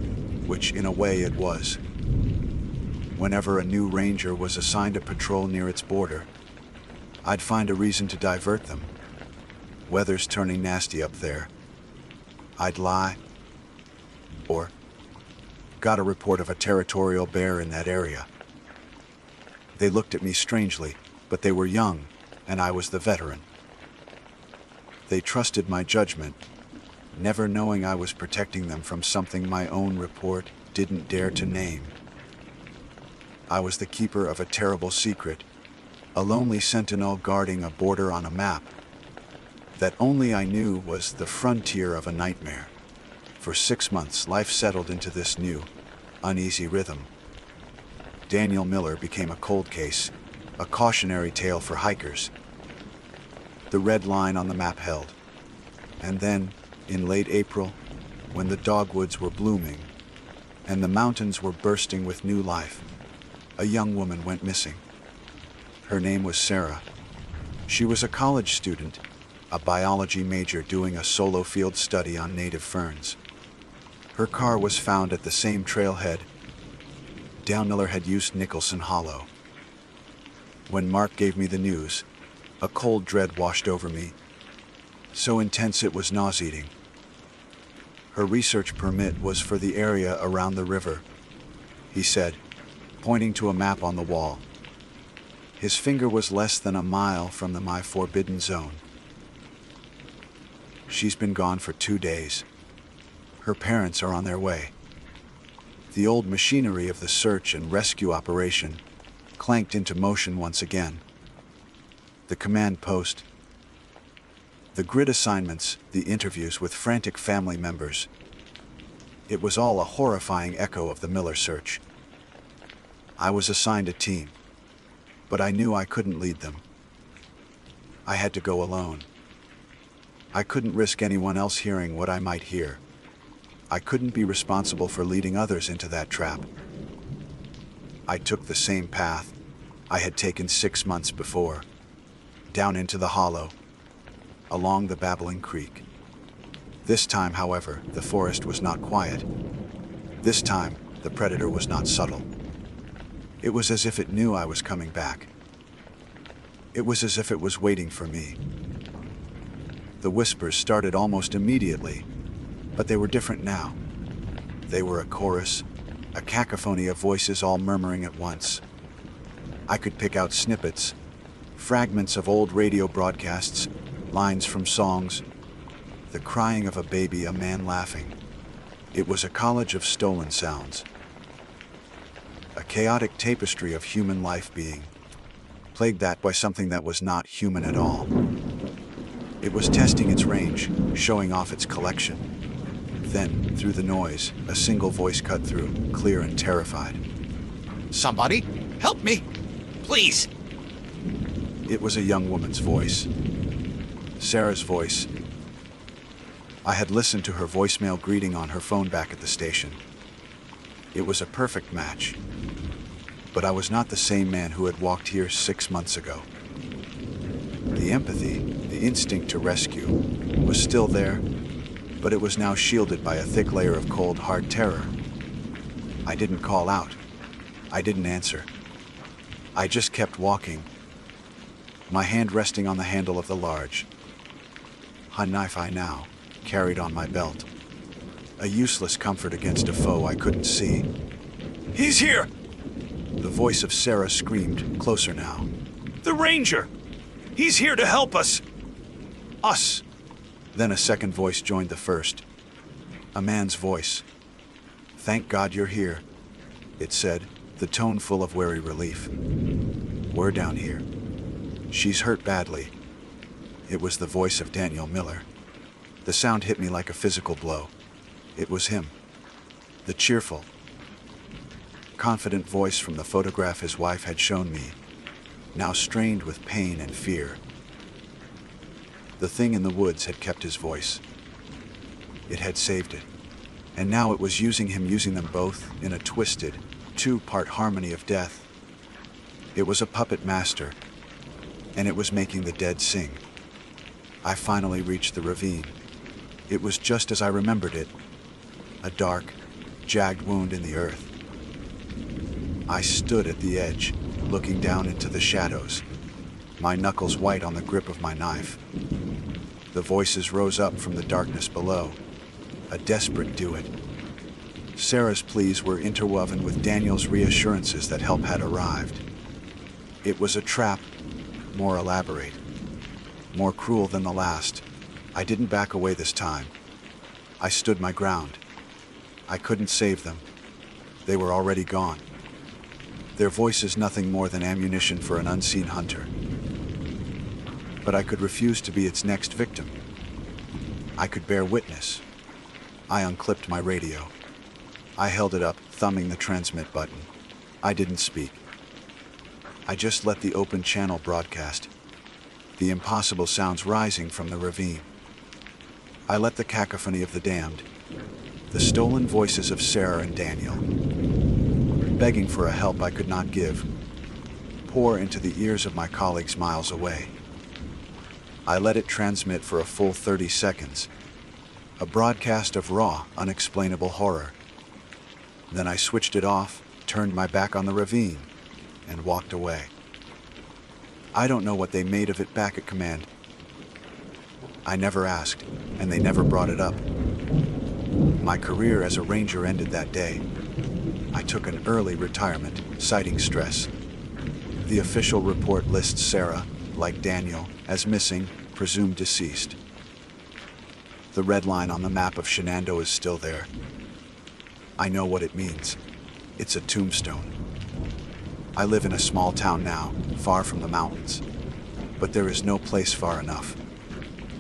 which in a way it was. Whenever a new ranger was assigned a patrol near its border, I'd find a reason to divert them. Weather's turning nasty up there. I'd lie, or got a report of a territorial bear in that area. They looked at me strangely, but they were young, and I was the veteran. They trusted my judgment, never knowing I was protecting them from something my own report didn't dare to name. I was the keeper of a terrible secret, a lonely sentinel guarding a border on a map that only I knew was the frontier of a nightmare. For 6 months, life settled into this new, uneasy rhythm. Daniel Miller became a cold case, a cautionary tale for hikers. The red line on the map held. And then, in late April, when the dogwoods were blooming and the mountains were bursting with new life, a young woman went missing. Her name was Sarah. She was a college student, a biology major doing a solo field study on native ferns. Her car was found at the same trailhead Dale Miller had used Nicholson Hollow. When Mark gave me the news, a cold dread washed over me, so intense it was nauseating. Her research permit was for the area around the river, he said, pointing to a map on the wall. His finger was less than a mile from my forbidden zone. She's been gone for 2 days. Her parents are on their way. The old machinery of the search and rescue operation clanked into motion once again. The command post, the grid assignments, the interviews with frantic family members. It was all a horrifying echo of the Miller search. I was assigned a team, but I knew I couldn't lead them. I had to go alone. I couldn't risk anyone else hearing what I might hear. I couldn't be responsible for leading others into that trap. I took the same path I had taken 6 months before, down into the hollow, along the babbling creek. This time, however, the forest was not quiet. This time, the predator was not subtle. It was as if it knew I was coming back. It was as if it was waiting for me. The whispers started almost immediately, but they were different now. They were a chorus, a cacophony of voices all murmuring at once. I could pick out snippets, fragments of old radio broadcasts, lines from songs, the crying of a baby, a man laughing. It was a college of stolen sounds, a chaotic tapestry of human life being plagued that by something that was not human at all. It was testing its range, showing off its collection. Then, through the noise, a single voice cut through, clear and terrified. Somebody, help me, please. It was a young woman's voice. Sarah's voice. I had listened to her voicemail greeting on her phone back at the station. It was a perfect match. But I was not the same man who had walked here 6 months ago. The empathy, the instinct to rescue, was still there, but it was now shielded by a thick layer of cold, hard terror. I didn't call out. I didn't answer. I just kept walking, my hand resting on the handle of the large knife I now carried on my belt. A useless comfort against a foe I couldn't see. He's here! The voice of Sarah screamed, closer now. The ranger! He's here to help us! Us! Then a second voice joined the first. A man's voice. Thank God you're here, it said, the tone full of wary relief. We're down here. She's hurt badly. It was the voice of Daniel Miller. The sound hit me like a physical blow. It was him. The cheerful, confident voice from the photograph his wife had shown me, now strained with pain and fear. The thing in the woods had kept his voice. It had saved it. And now it was using them both in a twisted, two-part harmony of death. It was a puppet master, and it was making the dead sing. I finally reached the ravine. It was just as I remembered it, a dark, jagged wound in the earth. I stood at the edge, looking down into the shadows, my knuckles white on the grip of my knife. The voices rose up from the darkness below, a desperate duet. Sarah's pleas were interwoven with Daniel's reassurances that help had arrived. It was a trap, more elaborate, more cruel than the last. I didn't back away this time. I stood my ground. I couldn't save them. They were already gone. Their voices nothing more than ammunition for an unseen hunter. But I could refuse to be its next victim. I could bear witness. I unclipped my radio. I held it up, thumbing the transmit button. I didn't speak. I just let the open channel broadcast, the impossible sounds rising from the ravine. I let the cacophony of the damned, the stolen voices of Sarah and Daniel, begging for a help I could not give, pour into the ears of my colleagues miles away. I let it transmit for a full 30 seconds, a broadcast of raw, unexplainable horror. Then I switched it off, turned my back on the ravine, and walked away. I don't know what they made of it back at command. I never asked, and they never brought it up. My career as a ranger ended that day. I took an early retirement, citing stress. The official report lists Sarah, like Daniel, as missing, presumed deceased. The red line on the map of Shenandoah is still there. I know what it means. It's a tombstone. I live in a small town now, far from the mountains. But there is no place far enough.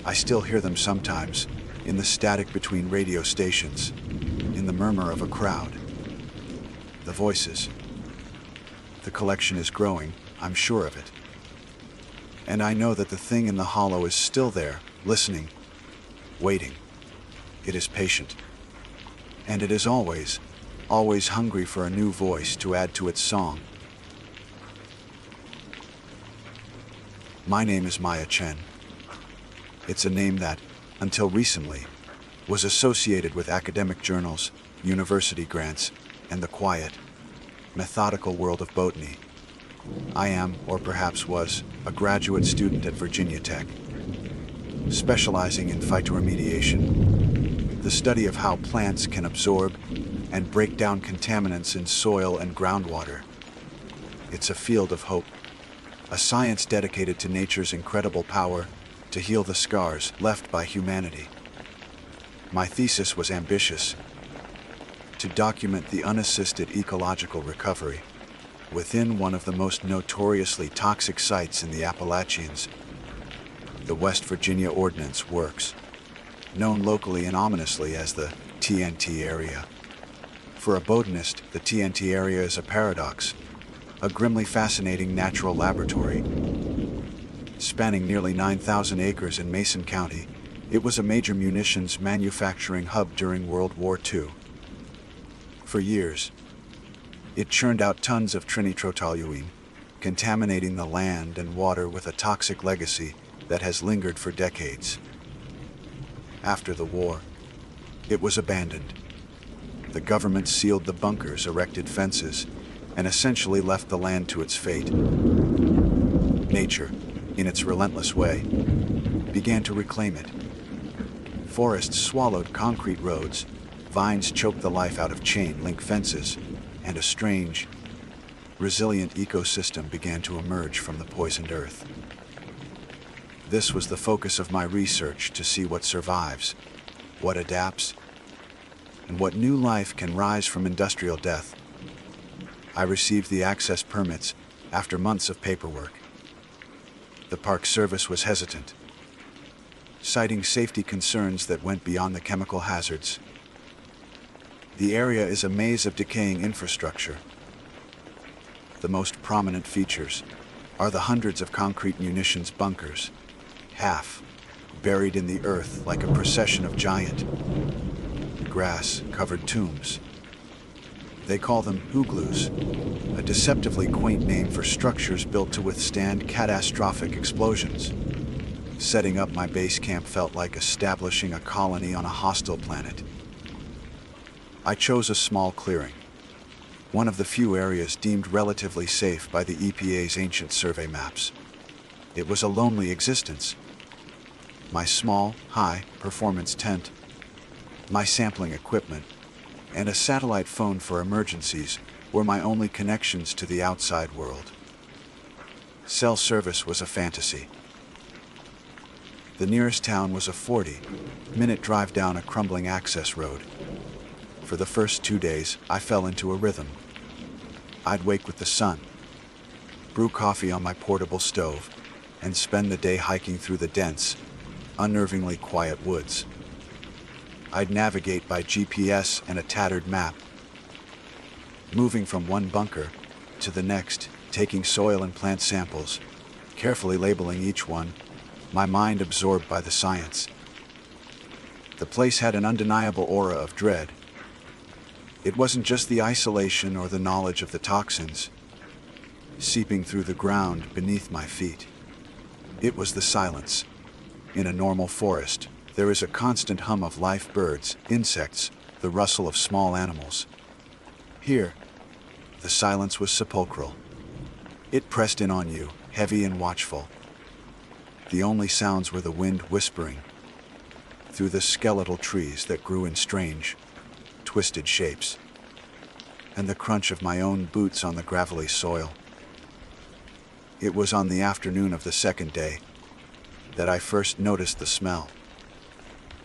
I still hear them sometimes, in the static between radio stations, in the murmur of a crowd. The voices. The collection is growing, I'm sure of it. And I know that the thing in the hollow is still there, listening, waiting. It is patient. And it is always hungry for a new voice to add to its song. My name is Maya Chen. It's a name that, until recently, was associated with academic journals, university grants, and the quiet, methodical world of botany. I am, or perhaps was, a graduate student at Virginia Tech, specializing in phytoremediation, the study of how plants can absorb and break down contaminants in soil and groundwater. It's a field of hope, a science dedicated to nature's incredible power to heal the scars left by humanity. My thesis was ambitious: to document the unassisted ecological recovery within one of the most notoriously toxic sites in the Appalachians, the West Virginia Ordnance Works, known locally and ominously as the TNT area. For a botanist, the TNT area is a paradox, a grimly fascinating natural laboratory. Spanning nearly 9,000 acres in Mason County, it was a major munitions manufacturing hub during World War II. For years, it churned out tons of trinitrotoluene, contaminating the land and water with a toxic legacy that has lingered for decades. After the war, it was abandoned. The government sealed the bunkers, erected fences, and essentially left the land to its fate. Nature, in its relentless way, began to reclaim it. Forests swallowed concrete roads, vines choked the life out of chain-link fences, and a strange, resilient ecosystem began to emerge from the poisoned earth. This was the focus of my research, to see what survives, what adapts, and what new life can rise from industrial death. I received the access permits after months of paperwork. The Park Service was hesitant, citing safety concerns that went beyond the chemical hazards. The area is a maze of decaying infrastructure. The most prominent features are the hundreds of concrete munitions bunkers, half buried in the earth like a procession of giant, grass-covered tombs. They call them hugloos, a deceptively quaint name for structures built to withstand catastrophic explosions. Setting up my base camp felt like establishing a colony on a hostile planet. I chose a small clearing, one of the few areas deemed relatively safe by the EPA's ancient survey maps. It was a lonely existence. My small, high-performance tent, my sampling equipment, and a satellite phone for emergencies were my only connections to the outside world. Cell service was a fantasy. The nearest town was a 40-minute drive down a crumbling access road. For the first 2 days, I fell into a rhythm. I'd wake with the sun, brew coffee on my portable stove, and spend the day hiking through the dense, unnervingly quiet woods. I'd navigate by GPS and a tattered map, moving from one bunker to the next, taking soil and plant samples, carefully labeling each one, my mind absorbed by the science. The place had an undeniable aura of dread. It wasn't just the isolation or the knowledge of the toxins seeping through the ground beneath my feet. It was the silence. In a normal forest, there is a constant hum of live birds, insects, the rustle of small animals. Here, the silence was sepulchral. It pressed in on you, heavy and watchful. The only sounds were the wind whispering through the skeletal trees that grew in strange, twisted shapes, and the crunch of my own boots on the gravelly soil. It was on the afternoon of the second day that I first noticed the smell.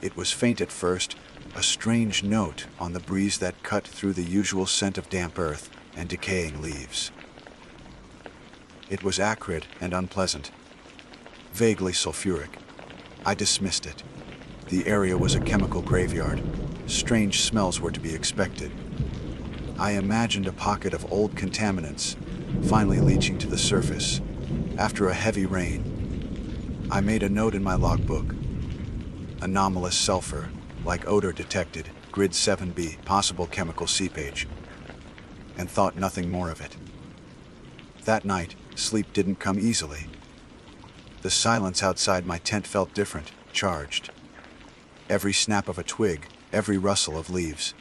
It was faint at first, a strange note on the breeze that cut through the usual scent of damp earth and decaying leaves. It was acrid and unpleasant, vaguely sulfuric. I dismissed it. The area was a chemical graveyard. Strange smells were to be expected. I imagined a pocket of old contaminants finally leaching to the surface after a heavy rain. I made a note in my logbook. Anomalous sulfur, like odor detected, grid 7B, possible chemical seepage, and thought nothing more of it. That night, sleep didn't come easily. The silence outside my tent felt different, charged. Every snap of a twig, every rustle of leaves,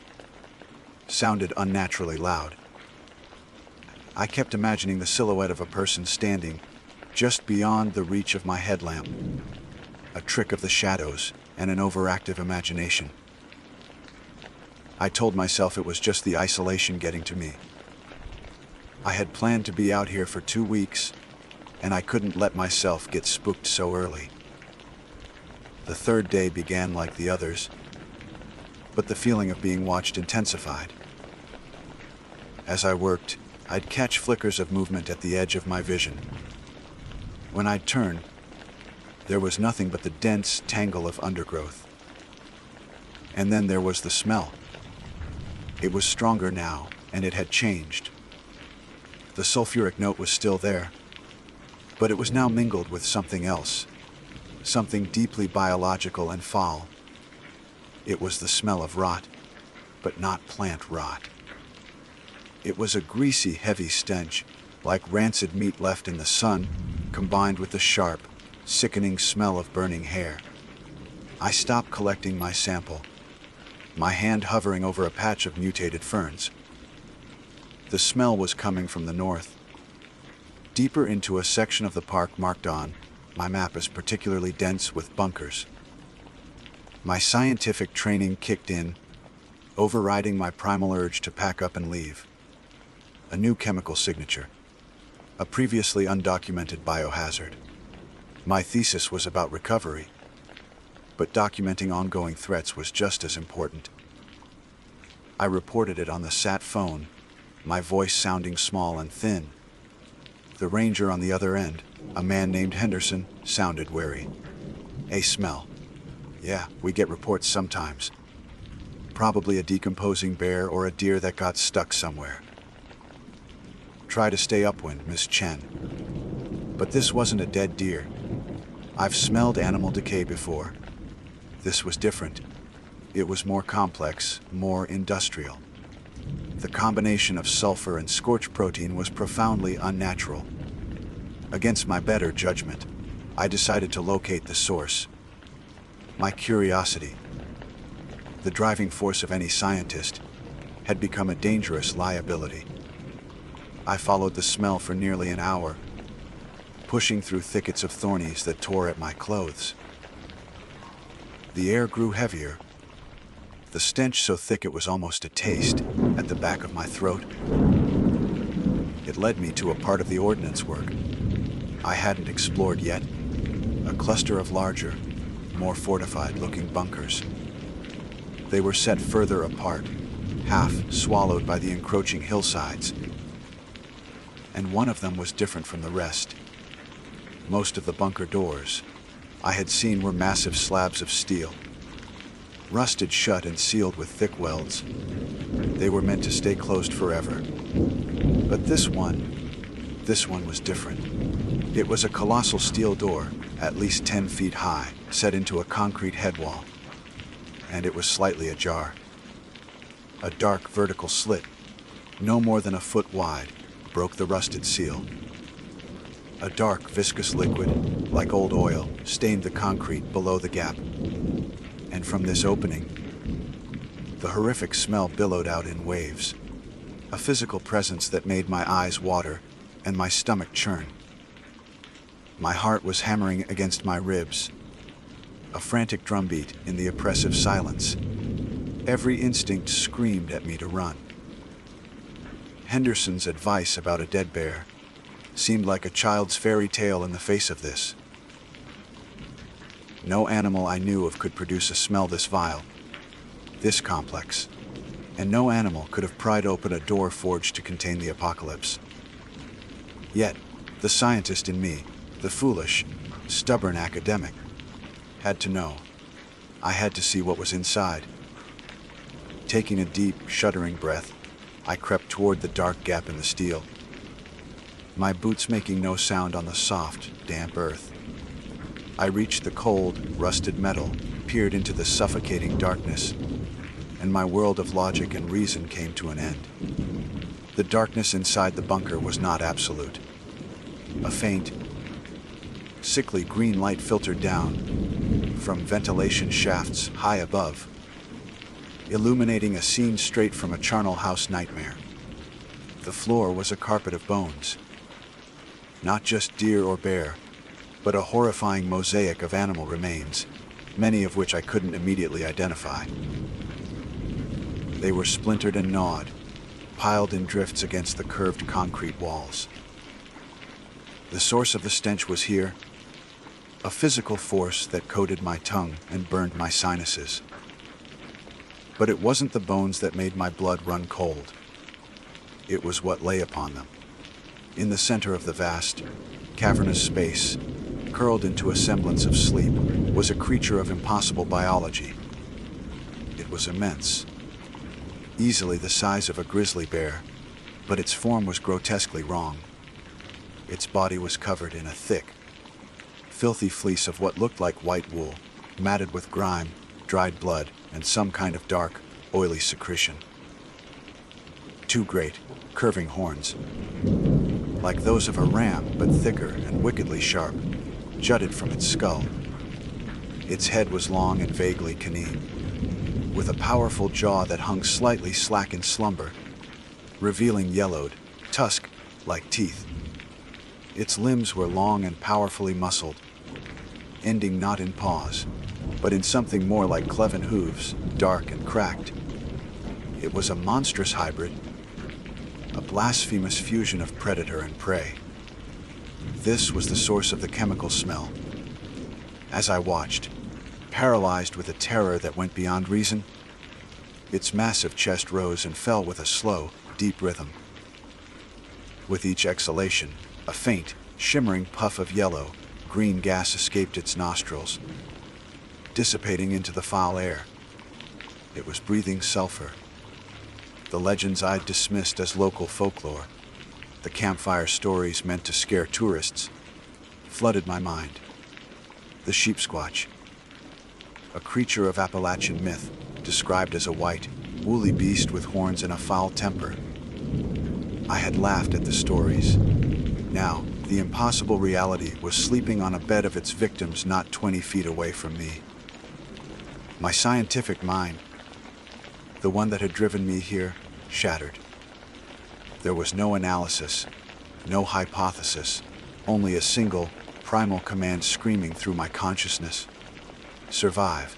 sounded unnaturally loud. I kept imagining the silhouette of a person standing just beyond the reach of my headlamp, a trick of the shadows and an overactive imagination. I told myself it was just the isolation getting to me. I had planned to be out here for 2 weeks, and I couldn't let myself get spooked so early. The third day began like the others, but the feeling of being watched intensified. As I worked, I'd catch flickers of movement at the edge of my vision. When I'd turn, there was nothing but the dense tangle of undergrowth. And then there was the smell. It was stronger now, and it had changed. The sulfuric note was still there, but it was now mingled with something else, something deeply biological and foul. It was the smell of rot, but not plant rot. It was a greasy, heavy stench, like rancid meat left in the sun, combined with the sharp, sickening smell of burning hair. I stopped collecting my sample, my hand hovering over a patch of mutated ferns. The smell was coming from the north, deeper into a section of the park marked on my map as particularly dense with bunkers. My scientific training kicked in, overriding my primal urge to pack up and leave. A new chemical signature, a previously undocumented biohazard. My thesis was about recovery, but documenting ongoing threats was just as important. I reported it on the sat phone, my voice sounding small and thin. The ranger on the other end, a man named Henderson, sounded wary. A smell. Yeah, we get reports sometimes. Probably a decomposing bear or a deer that got stuck somewhere. Try to stay upwind, Miss Chen. But this wasn't a dead deer. I've smelled animal decay before. This was different. It was more complex, more industrial. The combination of sulfur and scorch protein was profoundly unnatural. Against my better judgment, I decided to locate the source. My curiosity, the driving force of any scientist, had become a dangerous liability. I followed the smell for nearly an hour, pushing through thickets of thornies that tore at my clothes. The air grew heavier, the stench so thick it was almost a taste at the back of my throat. It led me to a part of the ordnance work I hadn't explored yet, a cluster of larger, more fortified-looking bunkers. They were set further apart, half swallowed by the encroaching hillsides, and one of them was different from the rest. Most of the bunker doors I had seen were massive slabs of steel, rusted shut and sealed with thick welds. They were meant to stay closed forever. But this one was different. It was a colossal steel door, at least 10 feet high, set into a concrete headwall, and it was slightly ajar. A dark vertical slit, no more than a foot wide, broke the rusted seal. A dark, viscous liquid, like old oil, stained the concrete below the gap. And from this opening, the horrific smell billowed out in waves, a physical presence that made my eyes water and my stomach churn. My heart was hammering against my ribs, a frantic drumbeat in the oppressive silence. Every instinct screamed at me to run. Henderson's advice about a dead bear seemed like a child's fairy tale in the face of this. No animal I knew of could produce a smell this vile, this complex, and no animal could have pried open a door forged to contain the apocalypse. Yet, the scientist in me, the foolish, stubborn academic, had to know. I had to see what was inside. Taking a deep, shuddering breath, I crept toward the dark gap in the steel, my boots making no sound on the soft, damp earth. I reached the cold, rusted metal, peered into the suffocating darkness, and my world of logic and reason came to an end. The darkness inside the bunker was not absolute. A faint, sickly green light filtered down from ventilation shafts high above, illuminating a scene straight from a charnel house nightmare. The floor was a carpet of bones. Not just deer or bear, but a horrifying mosaic of animal remains, many of which I couldn't immediately identify. They were splintered and gnawed, piled in drifts against the curved concrete walls. The source of the stench was here, a physical force that coated my tongue and burned my sinuses. But it wasn't the bones that made my blood run cold. It was what lay upon them. In the center of the vast, cavernous space, curled into a semblance of sleep, was a creature of impossible biology. It was immense, easily the size of a grizzly bear, but its form was grotesquely wrong. Its body was covered in a thick, filthy fleece of what looked like white wool, matted with grime, dried blood, and some kind of dark, oily secretion. Two great, curving horns, like those of a ram but thicker and wickedly sharp, jutted from its skull. Its head was long and vaguely canine, with a powerful jaw that hung slightly slack in slumber, revealing yellowed, tusk-like teeth. Its limbs were long and powerfully muscled, ending not in paws, but in something more like cleven hooves, dark and cracked. It was a monstrous hybrid, a blasphemous fusion of predator and prey. This was the source of the chemical smell. As I watched, paralyzed with a terror that went beyond reason, its massive chest rose and fell with a slow, deep rhythm. With each exhalation, a faint, shimmering puff of yellow, green gas escaped its nostrils, dissipating into the foul air. It was breathing sulfur. The legends I'd dismissed as local folklore, the campfire stories meant to scare tourists, flooded my mind. The sheep squatch, a creature of Appalachian myth, described as a white, woolly beast with horns and a foul temper. I had laughed at the stories. Now, the impossible reality was sleeping on a bed of its victims not 20 feet away from me. My scientific mind, the one that had driven me here, shattered. There was no analysis, no hypothesis, only a single, primal command screaming through my consciousness. Survive.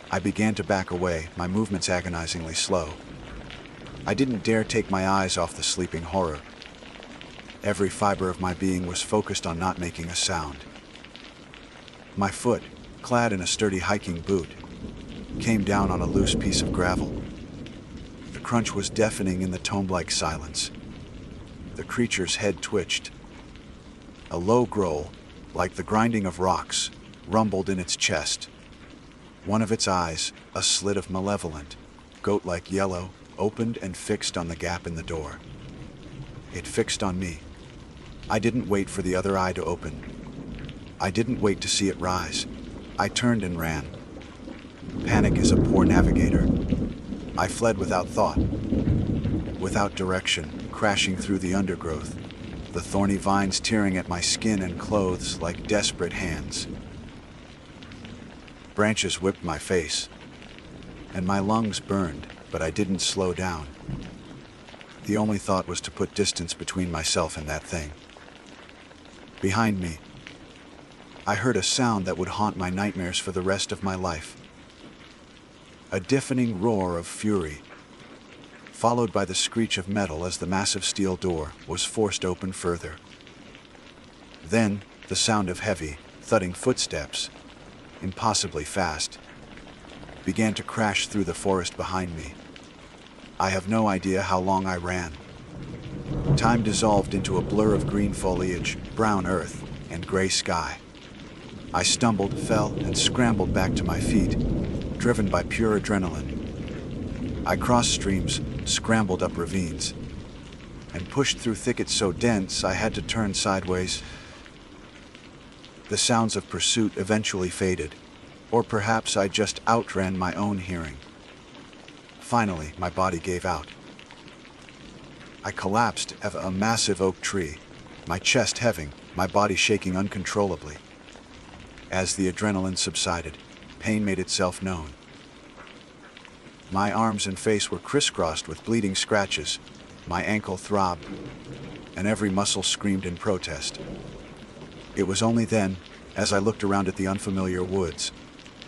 I began to back away, my movements agonizingly slow. I didn't dare take my eyes off the sleeping horror. Every fiber of my being was focused on not making a sound. My foot, clad in a sturdy hiking boot, came down on a loose piece of gravel. The crunch was deafening in the tomb-like silence. The creature's head twitched. A low growl, like the grinding of rocks, rumbled in its chest. One of its eyes, a slit of malevolent, goat-like yellow, opened and fixed on the gap in the door. It fixed on me. I didn't wait for the other eye to open. I didn't wait to see it rise. I turned and ran. Panic is a poor navigator. I fled without thought, without direction, crashing through the undergrowth, the thorny vines tearing at my skin and clothes like desperate hands. Branches whipped my face, and my lungs burned, but I didn't slow down. The only thought was to put distance between myself and that thing. Behind me, I heard a sound that would haunt my nightmares for the rest of my life. A deafening roar of fury, followed by the screech of metal as the massive steel door was forced open further. Then, the sound of heavy, thudding footsteps, impossibly fast, began to crash through the forest behind me. I have no idea how long I ran. Time dissolved into a blur of green foliage, brown earth, and gray sky. I stumbled, fell, and scrambled back to my feet, driven by pure adrenaline. I crossed streams, scrambled up ravines, and pushed through thickets so dense I had to turn sideways. The sounds of pursuit eventually faded, or perhaps I just outran my own hearing. Finally, my body gave out. I collapsed at a massive oak tree, my chest heaving, my body shaking uncontrollably. As the adrenaline subsided, pain made itself known. My arms and face were crisscrossed with bleeding scratches, my ankle throbbed, and every muscle screamed in protest. It was only then, as I looked around at the unfamiliar woods,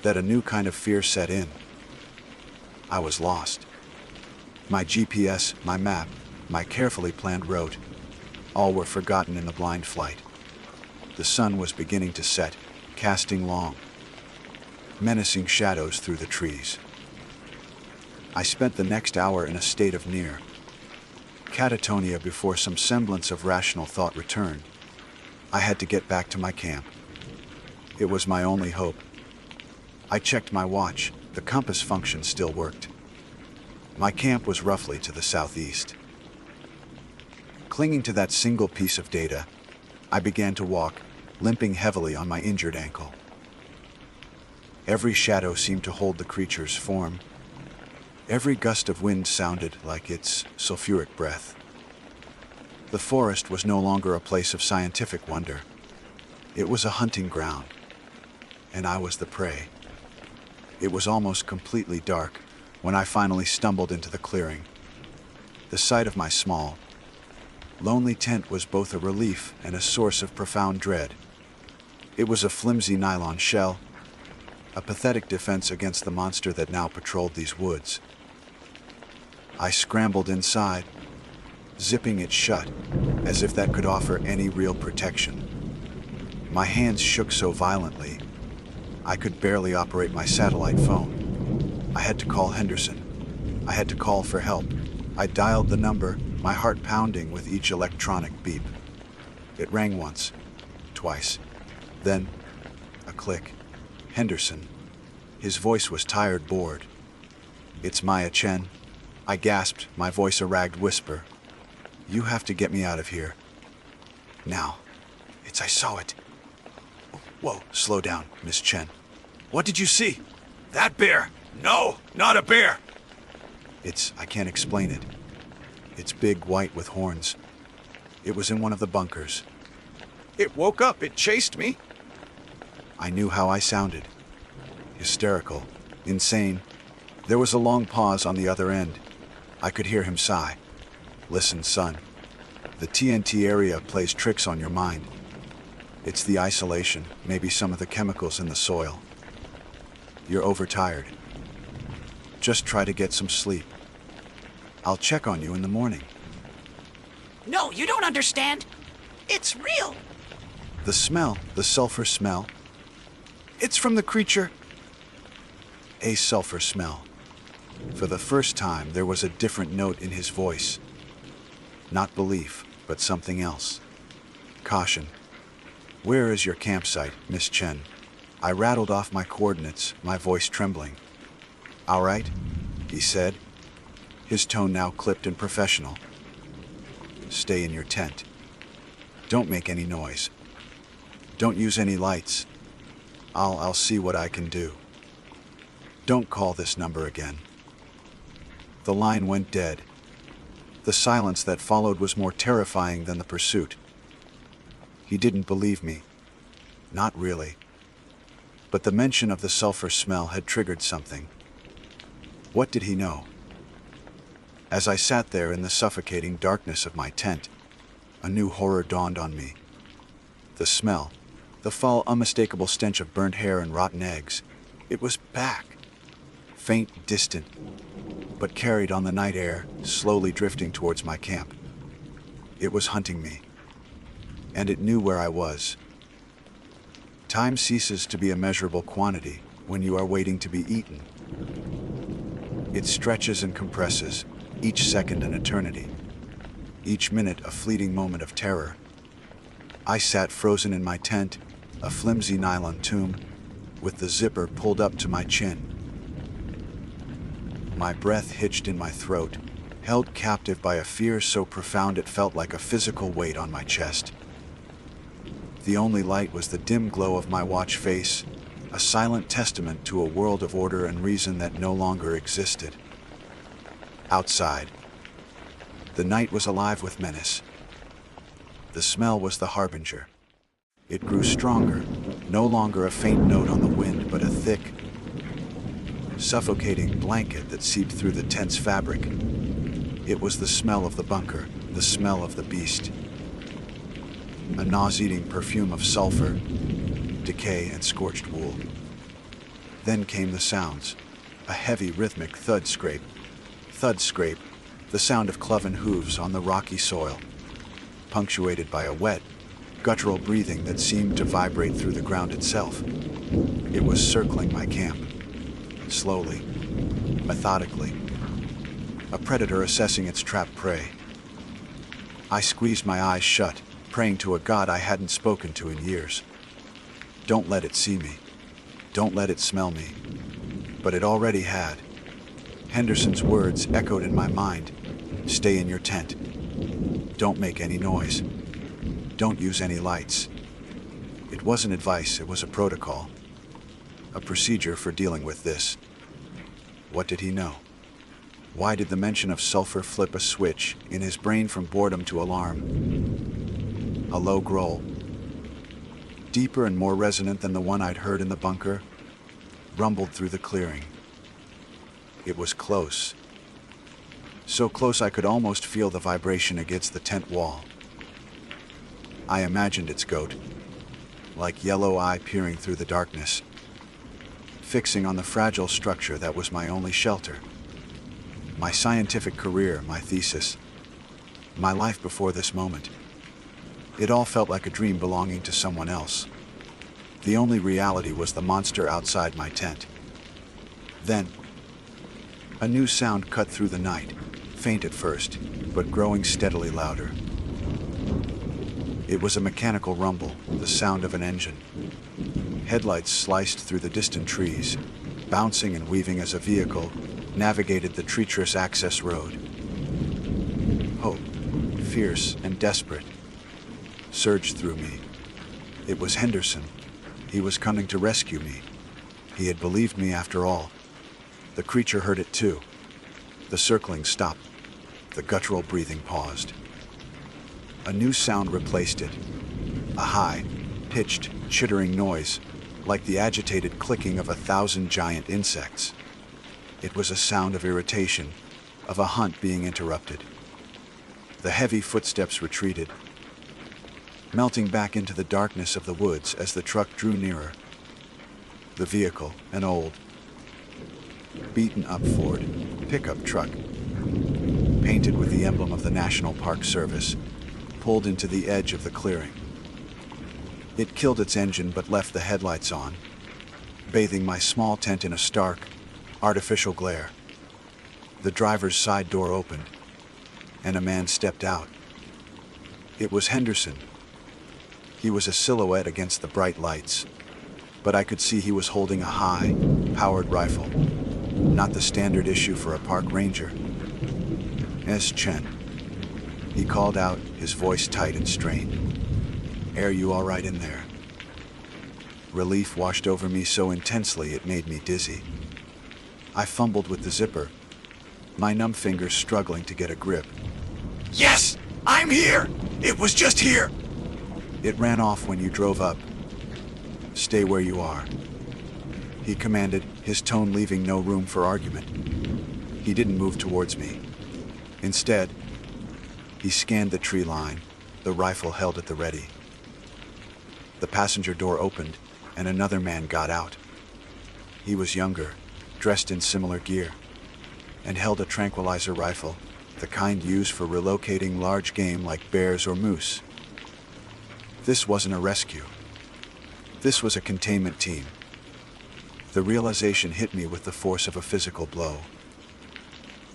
that a new kind of fear set in. I was lost. My GPS, my map, my carefully planned route, all were forgotten in the blind flight. The sun was beginning to set, casting long, menacing shadows through the trees. I spent the next hour in a state of near catatonia before some semblance of rational thought returned. I had to get back to my camp. It was my only hope. I checked my watch. The compass function still worked. My camp was roughly to the southeast. Clinging to that single piece of data, I began to walk, limping heavily on my injured ankle. Every shadow seemed to hold the creature's form. Every gust of wind sounded like its sulfuric breath. The forest was no longer a place of scientific wonder. It was a hunting ground, and I was the prey. It was almost completely dark when I finally stumbled into the clearing. The sight of my small, lonely tent was both a relief and a source of profound dread. It was a flimsy nylon shell, a pathetic defense against the monster that now patrolled these woods. I scrambled inside, zipping it shut, as if that could offer any real protection. My hands shook so violently, I could barely operate my satellite phone. I had to call Henderson. I had to call for help. I dialed the number, my heart pounding with each electronic beep. It rang once, twice, then a click. Henderson. His voice was tired, bored. "It's Maya Chen." I gasped, my voice a ragged whisper. "You have to get me out of here. Now." I saw it. "Whoa, slow down, Miss Chen." What did you see? That bear! No, not a bear! I can't explain it. It's big, white with horns. It was in one of the bunkers. It woke up, it chased me. I knew how I sounded. Hysterical, insane. There was a long pause on the other end. I could hear him sigh. "Listen, son. The TNT area plays tricks on your mind. It's the isolation, maybe some of the chemicals in the soil. You're overtired. Just try to get some sleep. I'll check on you in the morning." No, you don't understand. It's real. The smell, the sulfur smell. It's from the creature. A sulfur smell. For the first time, there was a different note in his voice. Not belief, but something else. Caution. "Where is your campsite, Miss Chen?" I rattled off my coordinates, my voice trembling. "All right," he said, his tone now clipped and professional. "Stay in your tent. Don't make any noise. Don't use any lights. I'll see what I can do. Don't call this number again." The line went dead. The silence that followed was more terrifying than the pursuit. He didn't believe me. Not really. But the mention of the sulfur smell had triggered something. What did he know? As I sat there in the suffocating darkness of my tent, a new horror dawned on me. The smell, the foul, unmistakable stench of burnt hair and rotten eggs, it was back. Faint, distant, but carried on the night air, slowly drifting towards my camp. It was hunting me, and it knew where I was. Time ceases to be a measurable quantity when you are waiting to be eaten. It stretches and compresses, each second an eternity, each minute a fleeting moment of terror. I sat frozen in my tent, a flimsy nylon tomb, with the zipper pulled up to my chin. My breath hitched in my throat, held captive by a fear so profound it felt like a physical weight on my chest. The only light was the dim glow of my watch face, a silent testament to a world of order and reason that no longer existed. Outside, the night was alive with menace. The smell was the harbinger. It grew stronger, no longer a faint note on the wind, but a thick, suffocating blanket that seeped through the tent's fabric. It was the smell of the bunker, the smell of the beast. A nauseating perfume of sulfur, decay, and scorched wool. Then came the sounds, a heavy rhythmic thud scrape, the sound of cloven hooves on the rocky soil, punctuated by a wet, guttural breathing that seemed to vibrate through the ground itself. It was circling my camp, slowly, methodically, a predator assessing its trapped prey. I squeezed my eyes shut, praying to a god I hadn't spoken to in years. Don't let it see me. Don't let it smell me. But it already had. Henderson's words echoed in my mind. Stay in your tent. Don't make any noise. Don't use any lights. It wasn't advice, it was a protocol. A procedure for dealing with this. What did he know? Why did the mention of sulfur flip a switch in his brain from boredom to alarm? A low growl, deeper and more resonant than the one I'd heard in the bunker, rumbled through the clearing. It was close. So close I could almost feel the vibration against the tent wall. I imagined its goat, like yellow eye peering through the darkness, fixing on the fragile structure that was my only shelter. My scientific career, my thesis, my life before this moment. It all felt like a dream belonging to someone else. The only reality was the monster outside my tent. Then, a new sound cut through the night, faint at first, but growing steadily louder. It was a mechanical rumble, the sound of an engine. Headlights sliced through the distant trees, bouncing and weaving as a vehicle navigated the treacherous access road. Hope, fierce and desperate, surged through me. It was Henderson. He was coming to rescue me. He had believed me after all. The creature heard it too. The circling stopped. The guttural breathing paused. A new sound replaced it. A high, pitched, chittering noise, like the agitated clicking of 1,000 giant insects. It was a sound of irritation, of a hunt being interrupted. The heavy footsteps retreated, melting back into the darkness of the woods as the truck drew nearer. The vehicle, an old, beaten-up Ford pickup truck, painted with the emblem of the National Park Service, pulled into the edge of the clearing. It killed its engine but left the headlights on, bathing my small tent in a stark, artificial glare. The driver's side door opened, and a man stepped out. It was Henderson. He was a silhouette against the bright lights, but I could see he was holding a high, powered rifle, not the standard issue for a park ranger. "S. Chen," he called out, his voice tight and strained. "Are you all right in there?" Relief washed over me so intensely it made me dizzy. I fumbled with the zipper, my numb fingers struggling to get a grip. Yes! I'm here! It was just here! "It ran off when you drove up. Stay where you are," he commanded, his tone leaving no room for argument. He didn't move towards me. Instead, he scanned the tree line, the rifle held at the ready. The passenger door opened, and another man got out. He was younger, dressed in similar gear, and held a tranquilizer rifle, the kind used for relocating large game like bears or moose. This wasn't a rescue. This was a containment team. The realization hit me with the force of a physical blow.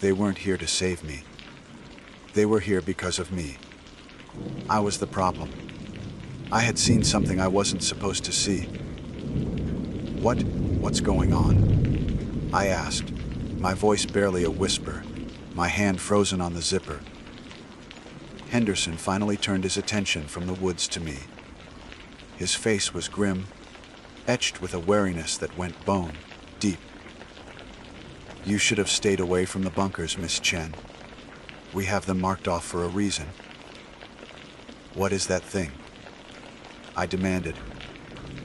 They weren't here to save me. They were here because of me. I was the problem. I had seen something I wasn't supposed to see. What's going on?" I asked, my voice barely a whisper, my hand frozen on the zipper. Henderson finally turned his attention from the woods to me. His face was grim, etched with a wariness that went bone deep. "You should have stayed away from the bunkers, Miss Chen. We have them marked off for a reason." "What is that thing?" I demanded,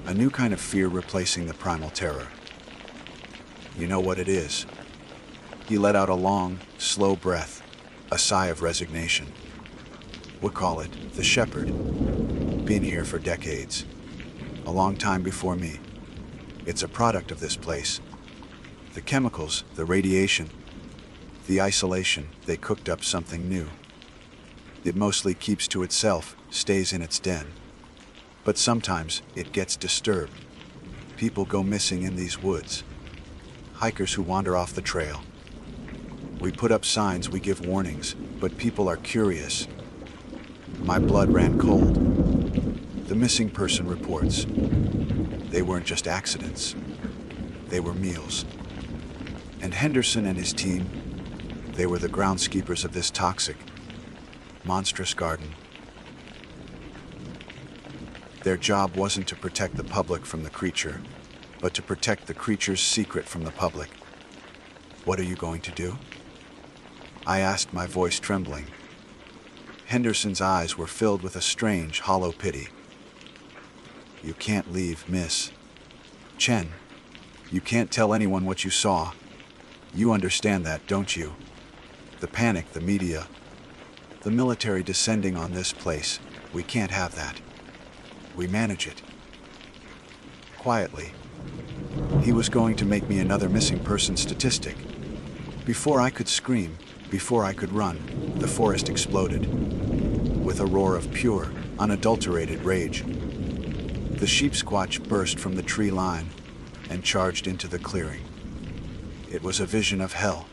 a new kind of fear replacing the primal terror. "You know what it is." He let out a long, slow breath, a sigh of resignation. "We'll call it the Shepherd. Been here for decades. A long time before me. It's a product of this place. The chemicals, the radiation, The isolation, they cooked up something new. It mostly keeps to itself, stays in its den. But sometimes it gets disturbed. People go missing in these woods. Hikers who wander off the trail. We put up signs, we give warnings, but people are curious. My blood ran cold. The missing person reports. They weren't just accidents. They were meals. And Henderson and his team, they were the groundskeepers of this toxic, monstrous garden. Their job wasn't to protect the public from the creature, but to protect the creature's secret from the public. What are you going to do? I asked, my voice trembling. Henderson's eyes were filled with a strange, hollow pity. You can't leave, miss. Chen, you can't tell anyone what you saw. You understand that, don't you? The panic, the media, the military descending on this place, we can't have that. We manage it. Quietly. He was going to make me another missing person statistic. Before I could scream, before I could run, the forest exploded. With a roar of pure, unadulterated rage. The sheep squatch burst from the tree line and charged into the clearing. It was a vision of hell.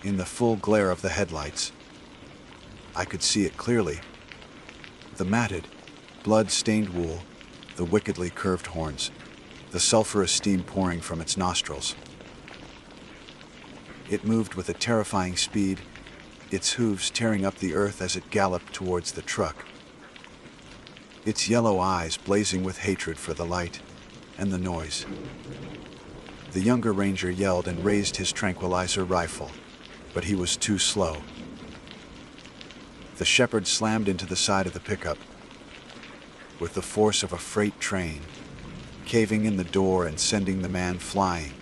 In the full glare of the headlights, I could see it clearly. The matted, blood-stained wool, the wickedly curved horns, the sulfurous steam pouring from its nostrils. It moved with a terrifying speed, its hooves tearing up the earth as it galloped towards the truck. Its yellow eyes blazing with hatred for the light and the noise. The younger ranger yelled and raised his tranquilizer rifle, but he was too slow. The shepherd slammed into the side of the pickup with the force of a freight train, caving in the door and sending the man flying.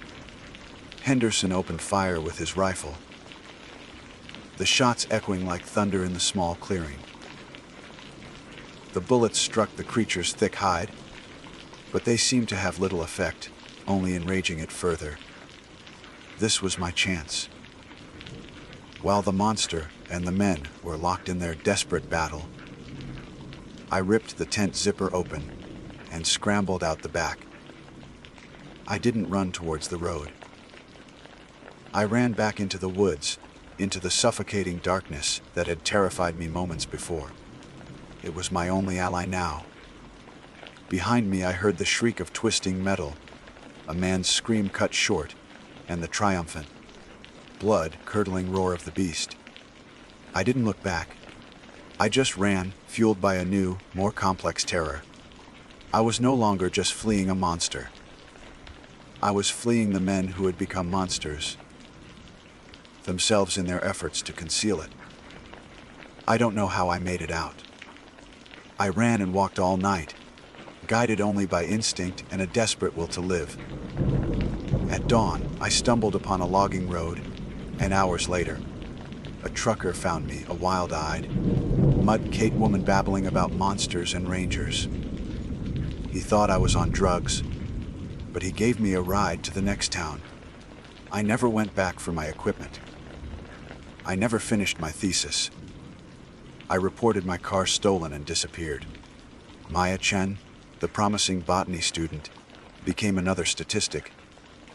Henderson opened fire with his rifle, the shots echoing like thunder in the small clearing. The bullets struck the creature's thick hide, but they seemed to have little effect, only enraging it further. This was my chance. While the monster and the men were locked in their desperate battle, I ripped the tent zipper open and scrambled out the back. I didn't run towards the road. I ran back into the woods, into the suffocating darkness that had terrified me moments before. It was my only ally now. Behind me I heard the shriek of twisting metal, a man's scream cut short, and the triumphant, blood-curdling roar of the beast. I didn't look back. I just ran, fueled by a new, more complex terror. I was no longer just fleeing a monster. I was fleeing the men who had become monsters, themselves in their efforts to conceal it. I don't know how I made it out. I ran and walked all night, guided only by instinct and a desperate will to live. At dawn, I stumbled upon a logging road, and hours later, a trucker found me, a wild-eyed, mud-caked woman babbling about monsters and rangers. He thought I was on drugs, but he gave me a ride to the next town. I never went back for my equipment. I never finished my thesis. I reported my car stolen and disappeared. Maya Chen, the promising botany student, became another statistic,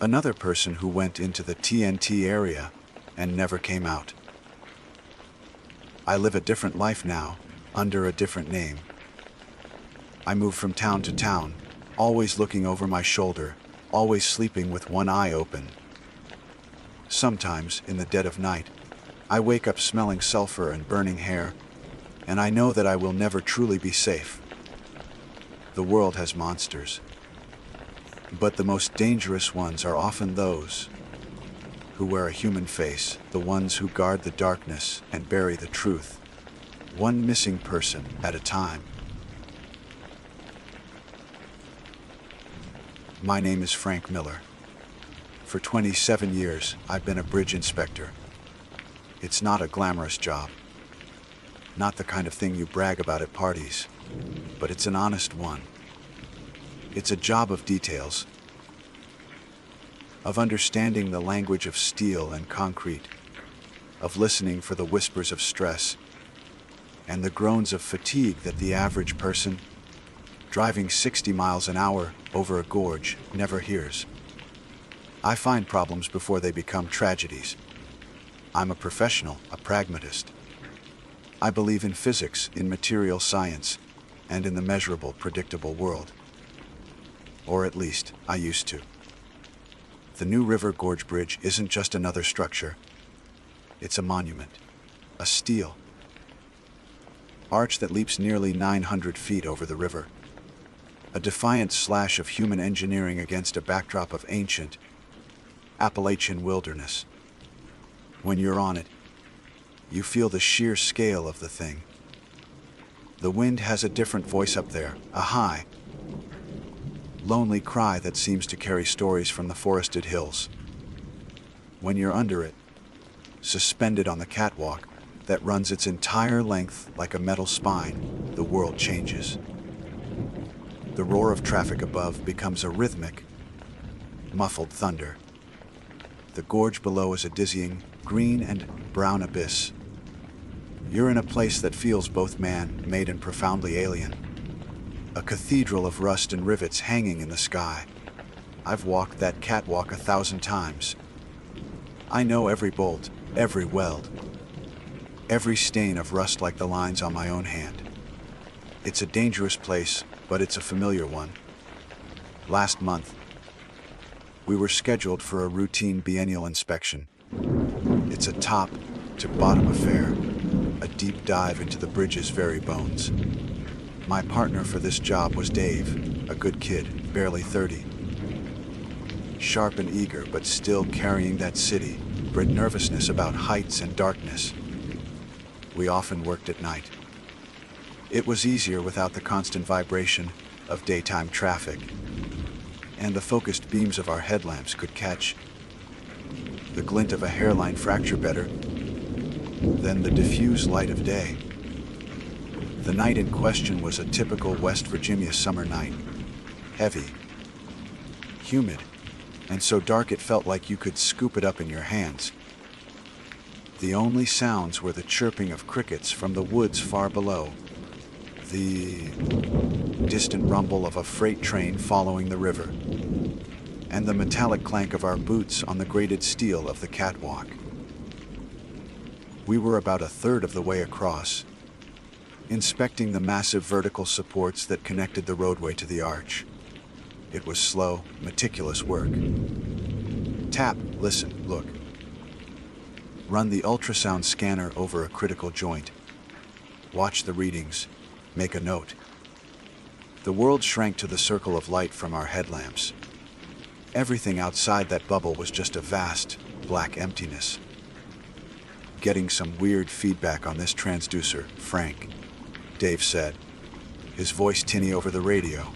another person who went into the TNT area and never came out. I live a different life now, under a different name. I move from town to town, always looking over my shoulder, always sleeping with one eye open. Sometimes, in the dead of night, I wake up smelling sulfur and burning hair, and I know that I will never truly be safe. The world has monsters, but the most dangerous ones are often those who wear a human face, the ones who guard the darkness and bury the truth, one missing person at a time. My name is Frank Miller. For 27 years, I've been a bridge inspector. It's not a glamorous job, not the kind of thing you brag about at parties, but it's an honest one. It's a job of details. of understanding the language of steel and concrete, of listening for the whispers of stress and the groans of fatigue that the average person driving 60 miles an hour over a gorge never hears. I find problems before they become tragedies. I'm a professional, a pragmatist. I believe in physics, in material science, and in the measurable, predictable world. Or at least, I used to. The New River Gorge Bridge isn't just another structure. It's a monument, a steel arch that leaps nearly 900 feet over the river. A defiant slash of human engineering against a backdrop of ancient Appalachian wilderness. When you're on it, you feel the sheer scale of the thing. The wind has a different voice up there, a high, lonely cry that seems to carry stories from the forested hills. When you're under it, suspended on the catwalk that runs its entire length like a metal spine, the world changes. The roar of traffic above becomes a rhythmic, muffled thunder. The gorge below is a dizzying green and brown abyss. You're in a place that feels both man-made and profoundly alien. A cathedral of rust and rivets hanging in the sky. I've walked that catwalk 1,000 times. I know every bolt, every weld, every stain of rust like the lines on my own hand. It's a dangerous place, but it's a familiar one. Last month, we were scheduled for a routine biennial inspection. It's a top-to-bottom affair, a deep dive into the bridge's very bones. My partner for this job was Dave, a good kid, barely 30. Sharp and eager, but still carrying that city-bred nervousness about heights and darkness. We often worked at night. It was easier without the constant vibration of daytime traffic, and the focused beams of our headlamps could catch the glint of a hairline fracture better than the diffuse light of day. The night in question was a typical West Virginia summer night. Heavy, humid, and so dark it felt like you could scoop it up in your hands. The only sounds were the chirping of crickets from the woods far below, the distant rumble of a freight train following the river, and the metallic clank of our boots on the grated steel of the catwalk. We were about a third of the way across, inspecting the massive vertical supports that connected the roadway to the arch. It was slow, meticulous work. Tap, listen, look. Run the ultrasound scanner over a critical joint. Watch the readings. Make a note. The world shrank to the circle of light from our headlamps. Everything outside that bubble was just a vast, black emptiness. Getting some weird feedback on this transducer, Frank, Dave said, his voice tinny over the radio.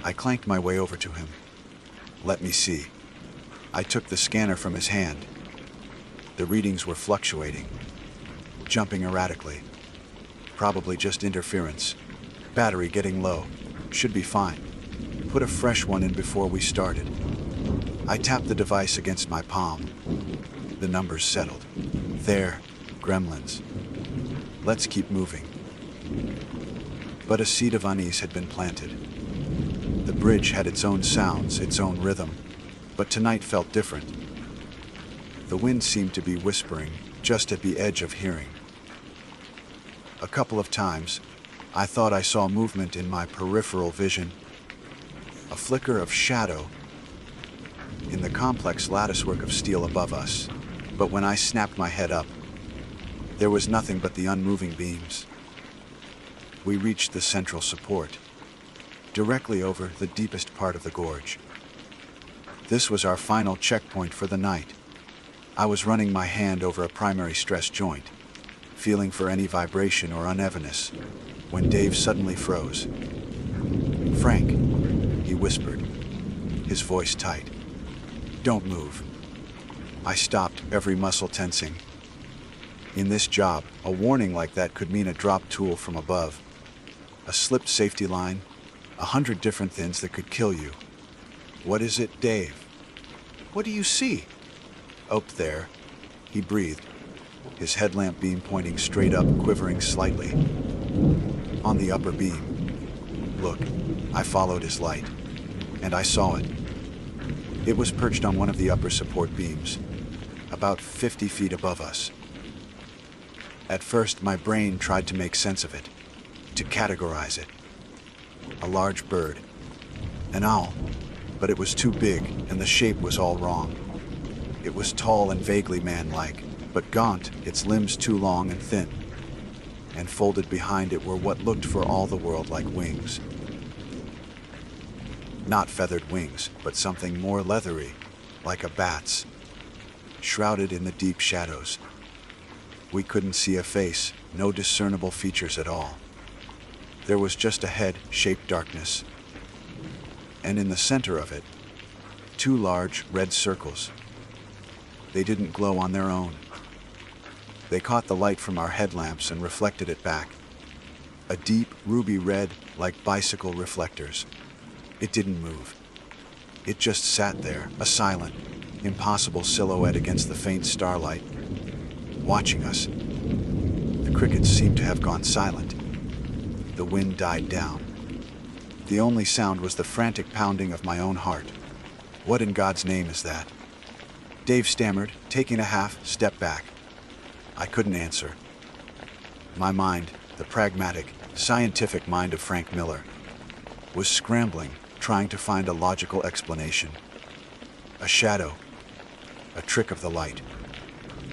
I clanked my way over to him. Let me see. I took the scanner from his hand. The readings were fluctuating, jumping erratically. Probably just interference. Battery getting low. Should be fine. Put a fresh one in before we started. I tapped the device against my palm. The numbers settled. There, gremlins. Let's keep moving. But a seed of unease had been planted. The bridge had its own sounds, its own rhythm, but tonight felt different. The wind seemed to be whispering, just at the edge of hearing. A couple of times, I thought I saw movement in my peripheral vision, a flicker of shadow in the complex latticework of steel above us. But when I snapped my head up, there was nothing but the unmoving beams. We reached the central support, directly over the deepest part of the gorge. This was our final checkpoint for the night. I was running my hand over a primary stress joint, feeling for any vibration or unevenness, when Dave suddenly froze. "Frank," he whispered, his voice tight. "Don't move." I stopped, every muscle tensing. In this job, a warning like that could mean a dropped tool from above, a slipped safety line, 100 different things that could kill you. "What is it, Dave?" What do you see? Up there, he breathed, his headlamp beam pointing straight up, quivering slightly. On the upper beam. Look, I followed his light, and I saw it. It was perched on one of the upper support beams, about 50 feet above us. At first, my brain tried to make sense of it, to categorize it. A large bird, an owl, but it was too big and the shape was all wrong. It was tall and vaguely man-like, but gaunt, its limbs too long and thin. And folded behind it were what looked for all the world like wings. Not feathered wings, but something more leathery, like a bat's, shrouded in the deep shadows. We couldn't see a face, no discernible features at all. There was just a head-shaped darkness. And in the center of it, 2 large red circles. They didn't glow on their own. They caught the light from our headlamps and reflected it back. A deep ruby red, like bicycle reflectors. It didn't move. It just sat there, a silent, impossible silhouette against the faint starlight, watching us. The crickets seemed to have gone silent. The wind died down. The only sound was the frantic pounding of my own heart. What in God's name is that? Dave stammered, taking a half step back. I couldn't answer. My mind, the pragmatic, scientific mind of Frank Miller, was scrambling, trying to find a logical explanation. A shadow, a trick of the light,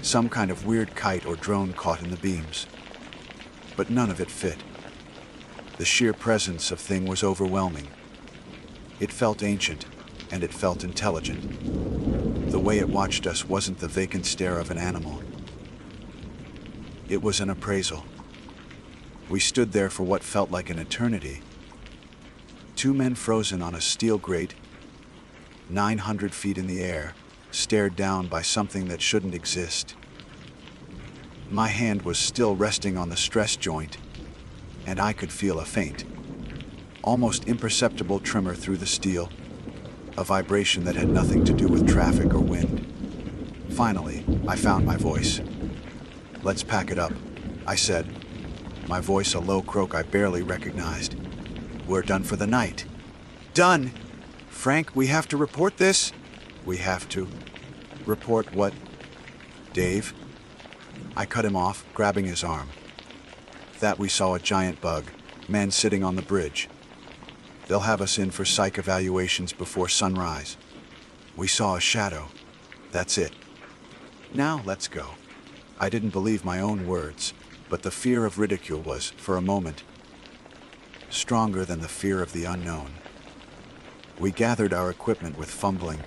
some kind of weird kite or drone caught in the beams. But none of it fit. The sheer presence of thing was overwhelming. It felt ancient, and it felt intelligent. The way it watched us wasn't the vacant stare of an animal. It was an appraisal. We stood there for what felt like an eternity. 2 men frozen on a steel grate, 900 feet in the air, stared down by something that shouldn't exist. My hand was still resting on the stress joint, and I could feel a faint, almost imperceptible tremor through the steel, a vibration that had nothing to do with traffic or wind. Finally, I found my voice. "Let's pack it up," I said, my voice a low croak I barely recognized. "We're done for the night." "Done? Frank, we have to report this?" "We have to." "Report what?" "Dave?" I cut him off, grabbing his arm. "That we saw a giant bug, man sitting on the bridge. They'll have us in for psych evaluations before sunrise. We saw a shadow. That's it. Now let's go." I didn't believe my own words, but the fear of ridicule was, for a moment, stronger than the fear of the unknown. We gathered our equipment with fumbling,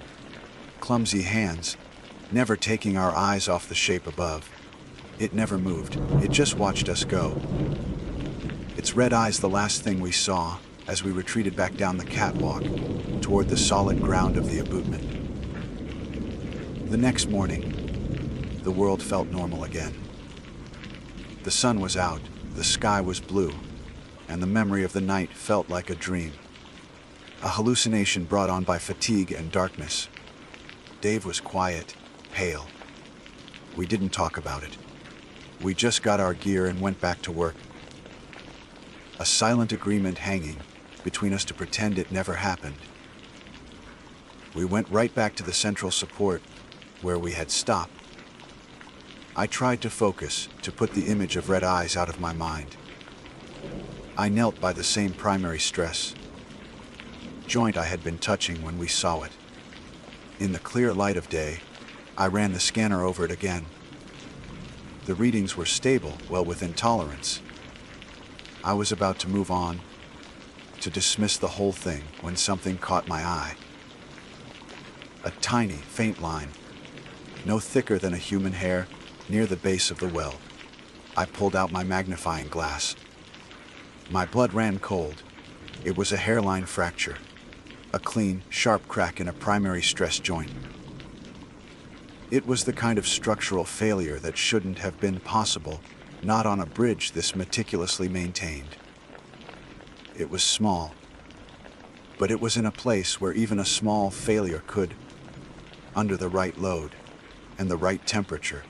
clumsy hands, never taking our eyes off the shape above. It never moved. It just watched us go. Its red eyes the last thing we saw as we retreated back down the catwalk toward the solid ground of the abutment. The next morning, the world felt normal again. The sun was out, the sky was blue, and the memory of the night felt like a dream. A hallucination brought on by fatigue and darkness. Dave was quiet, pale. We didn't talk about it. We just got our gear and went back to work. A silent agreement hanging between us to pretend it never happened. We went right back to the central support where we had stopped. I tried to focus, to put the image of red eyes out of my mind. I knelt by the same primary stress joint I had been touching when we saw it. In the clear light of day, I ran the scanner over it again. The readings were stable, well within tolerance. I was about to move on, to dismiss the whole thing, when something caught my eye. A tiny, faint line, no thicker than a human hair, near the base of the well. I pulled out my magnifying glass. My blood ran cold. It was a hairline fracture, a clean, sharp crack in a primary stress joint. It was the kind of structural failure that shouldn't have been possible, not on a bridge this meticulously maintained. It was small, but it was in a place where even a small failure could under the right load and the right temperature,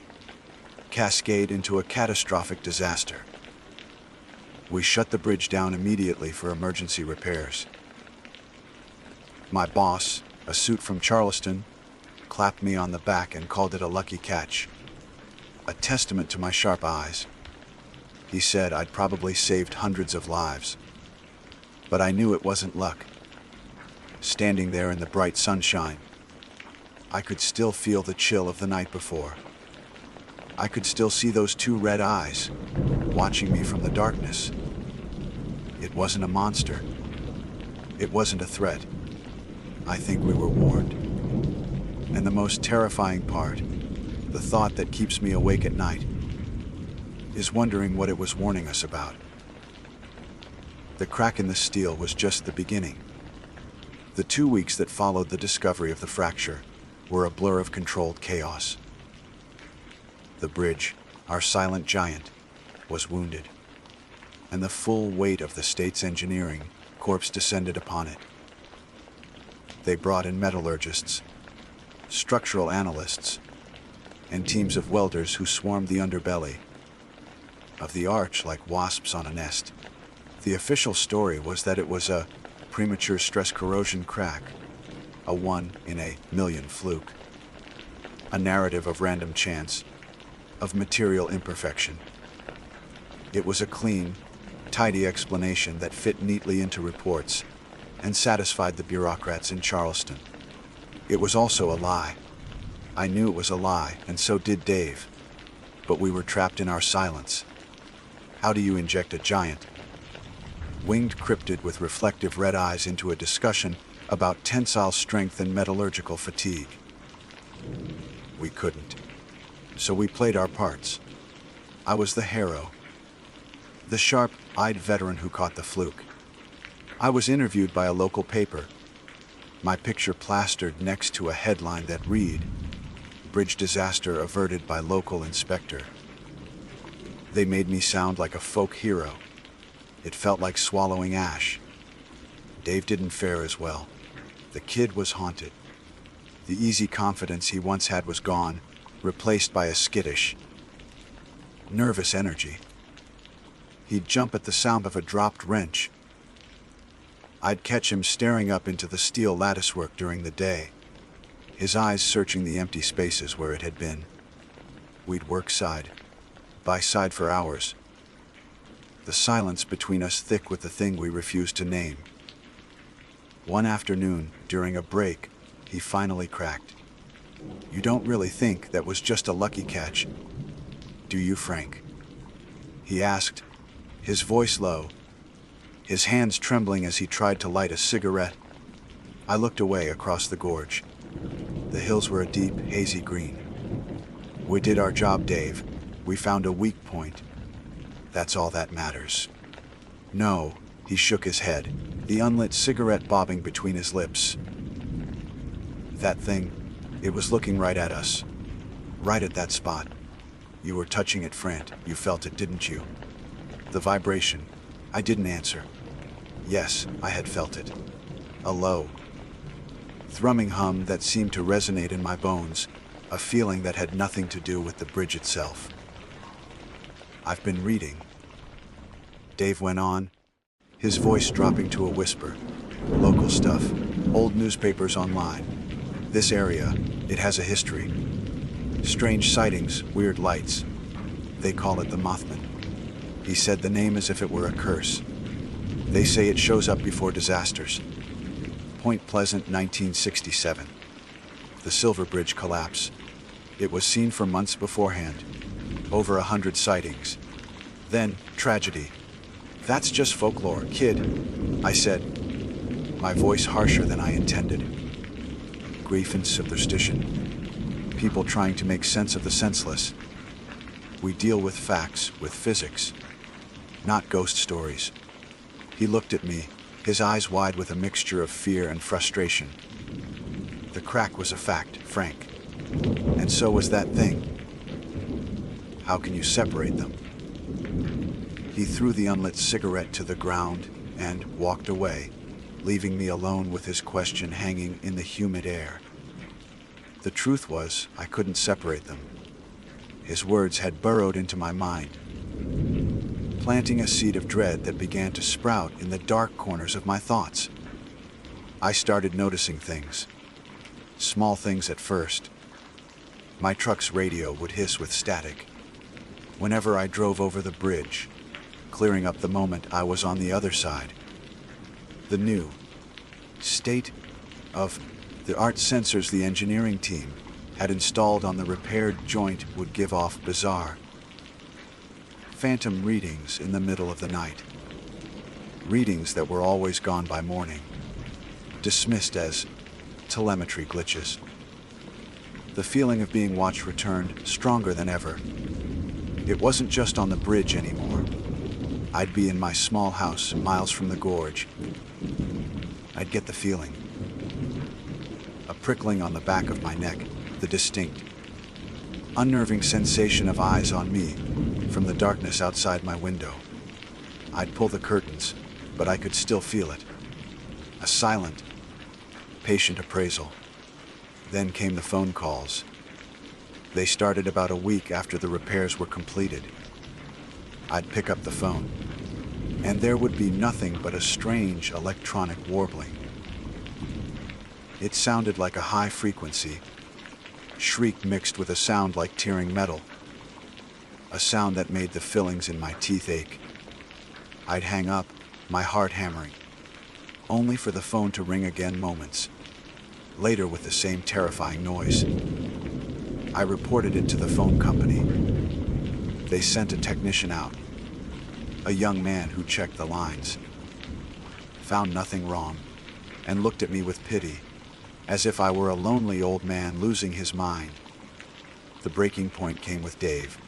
cascade into a catastrophic disaster. We shut the bridge down immediately for emergency repairs. My boss, a suit from Charleston, clapped me on the back and called it a lucky catch, a testament to my sharp eyes. He said I'd probably saved hundreds of lives, but I knew it wasn't luck. Standing there in the bright sunshine, I could still feel the chill of the night before. I could still see those two red eyes watching me from the darkness. It wasn't a monster. It wasn't a threat. I think we were warned. And the most terrifying part, the thought that keeps me awake at night, is wondering what it was warning us about. The crack in the steel was just the beginning. The 2 weeks that followed the discovery of the fracture were a blur of controlled chaos. The bridge, our silent giant, was wounded, and the full weight of the state's engineering corps descended upon it. They brought in metallurgists, structural analysts, and teams of welders who swarmed the underbelly of the arch like wasps on a nest. The official story was that it was a premature stress corrosion crack, a 1 in a million fluke, a narrative of random chance, of material imperfection. It was a clean, tidy explanation that fit neatly into reports and satisfied the bureaucrats in Charleston. It was also a lie. I knew it was a lie, and so did Dave. But we were trapped in our silence. How do you inject a giant, winged cryptid with reflective red eyes into a discussion about tensile strength and metallurgical fatigue? We couldn't. So we played our parts. I was the hero, the sharp-eyed veteran who caught the fluke. I was interviewed by a local paper, my picture plastered next to a headline that read, "Bridge disaster averted by local inspector." They made me sound like a folk hero. It felt like swallowing ash. Dave didn't fare as well. The kid was haunted. The easy confidence he once had was gone, replaced by a skittish, nervous energy. He'd jump at the sound of a dropped wrench. I'd catch him staring up into the steel latticework during the day, his eyes searching the empty spaces where it had been. We'd work side by side for hours, the silence between us thick with the thing we refused to name. One afternoon, during a break, he finally cracked. "You don't really think that was just a lucky catch, do you, Frank?" he asked, his voice low, his hands trembling as he tried to light a cigarette. I looked away across the gorge. The hills were a deep, hazy green. "We did our job, Dave. We found a weak point. That's all that matters." "No," he shook his head, the unlit cigarette bobbing between his lips. "That thing, it was looking right at us. Right at that spot. You were touching it, Frant. You felt it, didn't you?" The vibration. I didn't answer. Yes, I had felt it. A low, thrumming hum that seemed to resonate in my bones, a feeling that had nothing to do with the bridge itself. "I've been reading," Dave went on, his voice dropping to a whisper. "Local stuff, old newspapers online. This area, it has a history. Strange sightings, weird lights. They call it the Mothman." He said the name as if it were a curse. "They say it shows up before disasters. Point Pleasant, 1967. The Silver Bridge collapse. It was seen for months beforehand. Over 100 sightings. Then, tragedy. That's just folklore, kid," I said, my voice harsher than I intended. Grief and superstition. People trying to make sense of the senseless. We deal with facts, with physics, not ghost stories. He looked at me, his eyes wide with a mixture of fear and frustration. "The crack was a fact, Frank. And so was that thing. How can you separate them?" He threw the unlit cigarette to the ground and walked away, leaving me alone with his question hanging in the humid air. The truth was, I couldn't separate them. His words had burrowed into my mind, planting a seed of dread that began to sprout in the dark corners of my thoughts. I started noticing things. Small things at first. My truck's radio would hiss with static whenever I drove over the bridge, clearing up the moment I was on the other side. The new state of the art sensors the engineering team had installed on the repaired joint would give off bizarre, phantom readings in the middle of the night. Readings that were always gone by morning, dismissed as telemetry glitches. The feeling of being watched returned, stronger than ever. It wasn't just on the bridge anymore. I'd be in my small house, miles from the gorge. I'd get the feeling. A prickling on the back of my neck, the distinct, unnerving sensation of eyes on me from the darkness outside my window. I'd pull the curtains, but I could still feel it. A silent, patient appraisal. Then came the phone calls. They started about a week after the repairs were completed. I'd pick up the phone, and there would be nothing but a strange electronic warbling. It sounded like a high frequency shriek mixed with a sound like tearing metal, a sound that made the fillings in my teeth ache. I'd hang up, my heart hammering, only for the phone to ring again moments later with the same terrifying noise. I reported it to the phone company. They sent a technician out, a young man who checked the lines, found nothing wrong, and looked at me with pity, as if I were a lonely old man losing his mind. The breaking point came with Dave.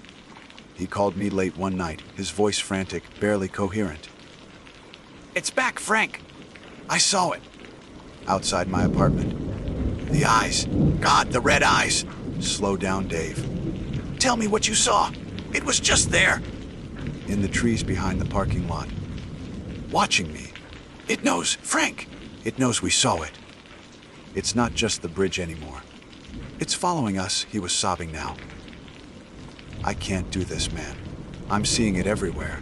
He called me late one night, his voice frantic, barely coherent. It's back, Frank. I saw it. Outside my apartment. The eyes. God, the red eyes. Slow down, Dave. Tell me what you saw. It was just there. In the trees behind the parking lot. Watching me. It knows, Frank. It knows we saw it. It's not just the bridge anymore. It's following us, he was sobbing now. I can't do this, man. I'm seeing it everywhere.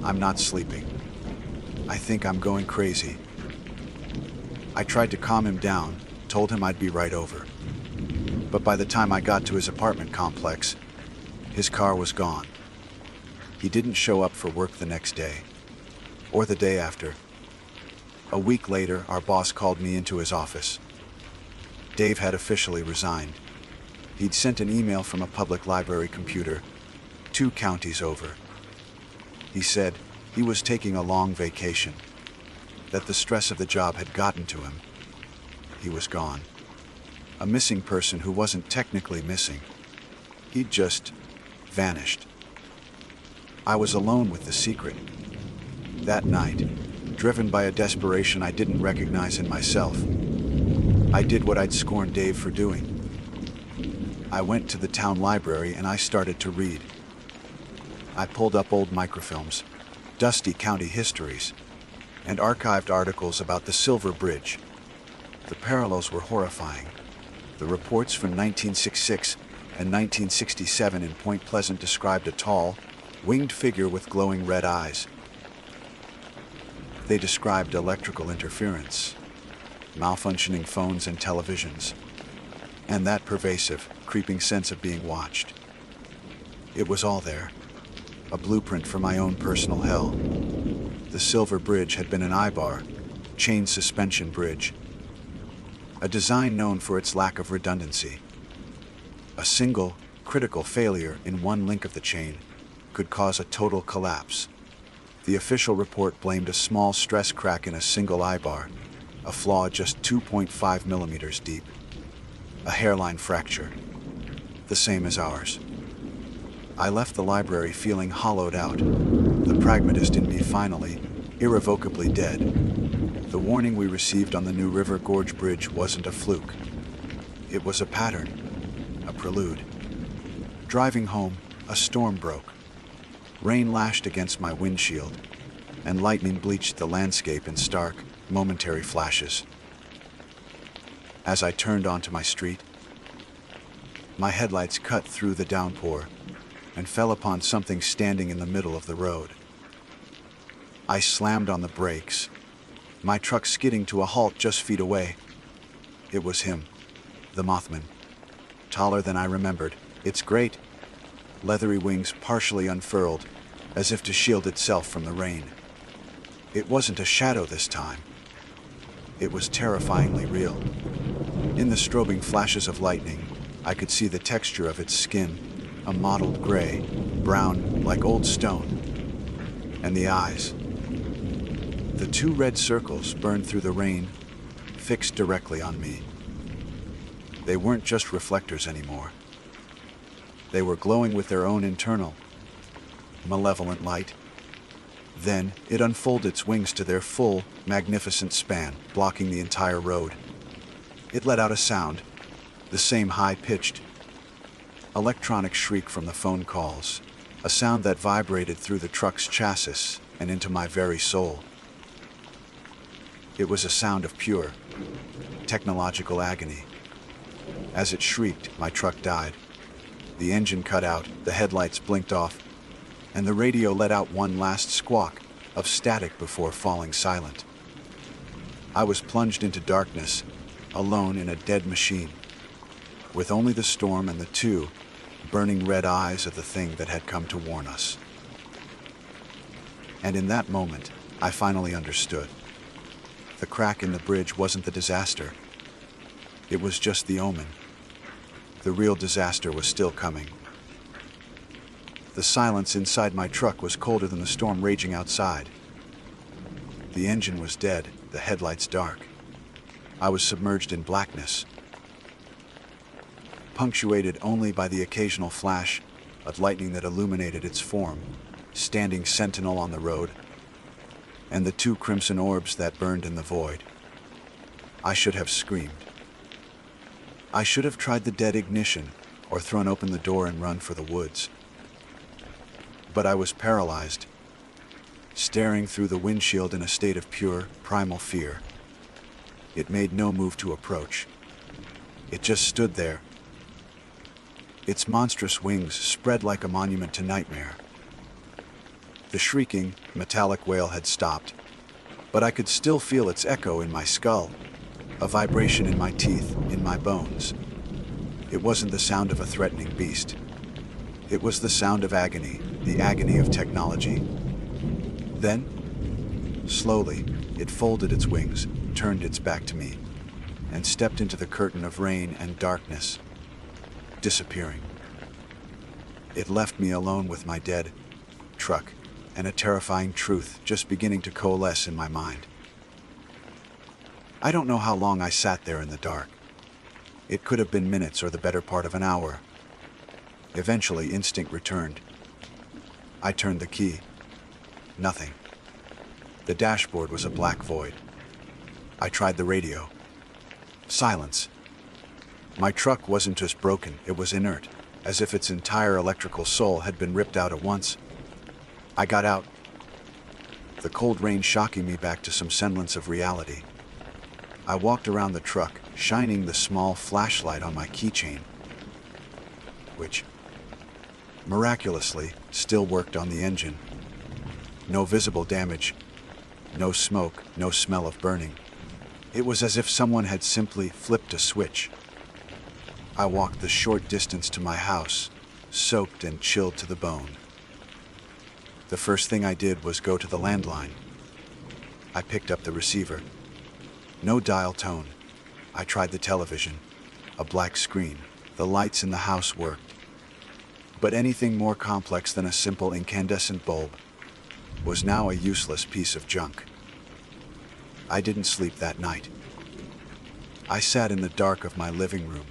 I'm not sleeping. I think I'm going crazy. I tried to calm him down, told him I'd be right over. But by the time I got to his apartment complex, his car was gone. He didn't show up for work the next day, or the day after. A week later, our boss called me into his office. Dave had officially resigned. He'd sent an email from a public library computer, 2 counties over. He said he was taking a long vacation, that the stress of the job had gotten to him. He was gone. A missing person who wasn't technically missing. He'd just vanished. I was alone with the secret. That night, driven by a desperation I didn't recognize in myself, I did what I'd scorned Dave for doing. I went to the town library and I started to read. I pulled up old microfilms, dusty county histories, and archived articles about the Silver Bridge. The parallels were horrifying. The reports from 1966 and 1967 in Point Pleasant described a tall, winged figure with glowing red eyes. They described electrical interference, malfunctioning phones and televisions, and that pervasive, creeping sense of being watched. It was all there, a blueprint for my own personal hell. The Silver Bridge had been an I-bar, chain suspension bridge, a design known for its lack of redundancy. A single, critical failure in one link of the chain could cause a total collapse. The official report blamed a small stress crack in a single I-bar, a flaw just 2.5 millimeters deep. A hairline fracture, the same as ours. I left the library feeling hollowed out, the pragmatist in me finally, irrevocably dead. The warning we received on the New River Gorge Bridge wasn't a fluke. It was a pattern, a prelude. Driving home, a storm broke. Rain lashed against my windshield, and lightning bleached the landscape in stark, momentary flashes. As I turned onto my street, My headlights cut through the downpour and fell upon something standing in the middle of the road. I slammed on the brakes, my truck skidding to a halt just feet away. It was him, the Mothman, taller than I remembered. Its great, leathery wings partially unfurled, as if to shield itself from the rain. It wasn't a shadow this time. It was terrifyingly real. In the strobing flashes of lightning, I could see the texture of its skin, a mottled gray, brown like old stone. And the eyes. The two red circles burned through the rain, fixed directly on me. They weren't just reflectors anymore. They were glowing with their own internal, malevolent light. Then it unfolded its wings to their full, magnificent span, blocking the entire road. It let out a sound, the same high-pitched, electronic shriek from the phone calls, a sound that vibrated through the truck's chassis and into my very soul. It was a sound of pure, technological agony. As it shrieked, my truck died. The engine cut out, the headlights blinked off, and the radio let out one last squawk of static before falling silent. I was plunged into darkness, alone in a dead machine, with only the storm and the two burning red eyes of the thing that had come to warn us. And in that moment, I finally understood. The crack in the bridge wasn't the disaster. It was just the omen. The real disaster was still coming. The silence inside my truck was colder than the storm raging outside. The engine was dead, the headlights dark. I was submerged in blackness, punctuated only by the occasional flash of lightning that illuminated its form, standing sentinel on the road, and the two crimson orbs that burned in the void. I should have screamed. I should have tried the dead ignition or thrown open the door and run for the woods. But I was paralyzed, staring through the windshield in a state of pure, primal fear. It made no move to approach. It just stood there, its monstrous wings spread like a monument to nightmare. The shrieking, metallic wail had stopped, but I could still feel its echo in my skull, a vibration in my teeth, in my bones. It wasn't the sound of a threatening beast. It was the sound of agony, the agony of technology. Then, slowly, it folded its wings, turned its back to me, and stepped into the curtain of rain and darkness, disappearing. It left me alone with my dead truck and a terrifying truth just beginning to coalesce in my mind. I don't know how long I sat there in the dark. It could have been minutes or the better part of an hour. Eventually, instinct returned. I turned the key. Nothing. The dashboard was a black void. I tried the radio. Silence. My truck wasn't just broken, it was inert, as if its entire electrical soul had been ripped out at once. I got out, the cold rain shocking me back to some semblance of reality. I walked around the truck, shining the small flashlight on my keychain, which, miraculously, still worked on the engine. No visible damage, no smoke, no smell of burning. It was as if someone had simply flipped a switch. I walked the short distance to my house, soaked and chilled to the bone. The first thing I did was go to the landline. I picked up the receiver. No dial tone. I tried the television. A black screen. The lights in the house worked. But anything more complex than a simple incandescent bulb was now a useless piece of junk. I didn't sleep that night. I sat in the dark of my living room,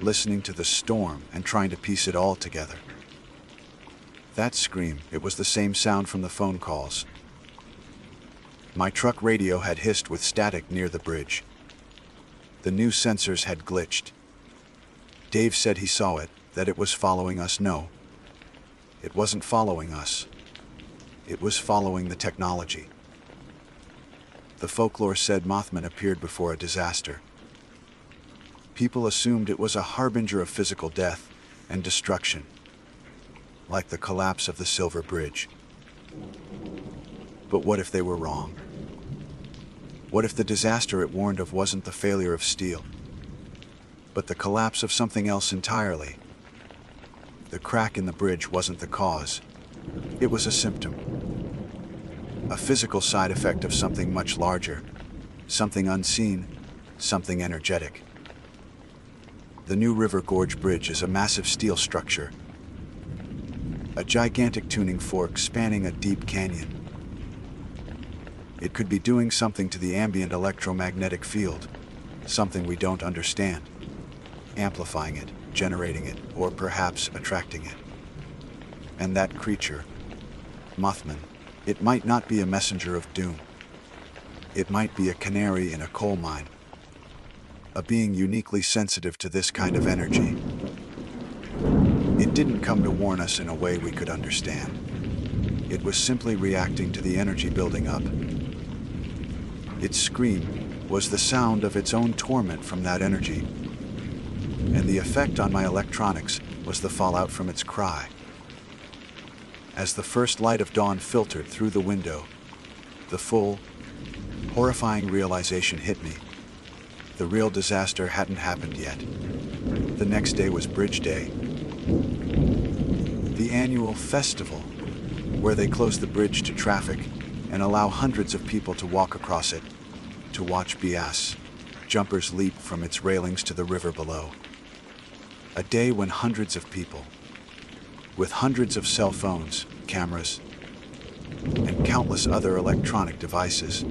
listening to the storm and trying to piece it all together. That scream, it was the same sound from the phone calls. My truck radio had hissed with static near the bridge. The new sensors had glitched. Dave said he saw it, that it was following us. No, it wasn't following us. It was following the technology. The folklore said Mothman appeared before a disaster. People assumed it was a harbinger of physical death and destruction, like the collapse of the Silver Bridge. But what if they were wrong? What if the disaster it warned of wasn't the failure of steel, but the collapse of something else entirely? The crack in the bridge wasn't the cause. It was a symptom. A physical side effect of something much larger, something unseen, something energetic. The New River Gorge Bridge is a massive steel structure, a gigantic tuning fork spanning a deep canyon. It could be doing something to the ambient electromagnetic field, something we don't understand, amplifying it, generating it, or perhaps attracting it. And that creature, Mothman, it might not be a messenger of doom. It might be a canary in a coal mine, a being uniquely sensitive to this kind of energy. It didn't come to warn us in a way we could understand. It was simply reacting to the energy building up. Its scream was the sound of its own torment from that energy, and the effect on my electronics was the fallout from its cry. As the first light of dawn filtered through the window, the full, horrifying realization hit me. The real disaster hadn't happened yet. The next day was Bridge Day, the annual festival where they close the bridge to traffic and allow hundreds of people to walk across it, to watch BS jumpers leap from its railings to the river below. A day when hundreds of people, with hundreds of cell phones, cameras, and countless other electronic devices,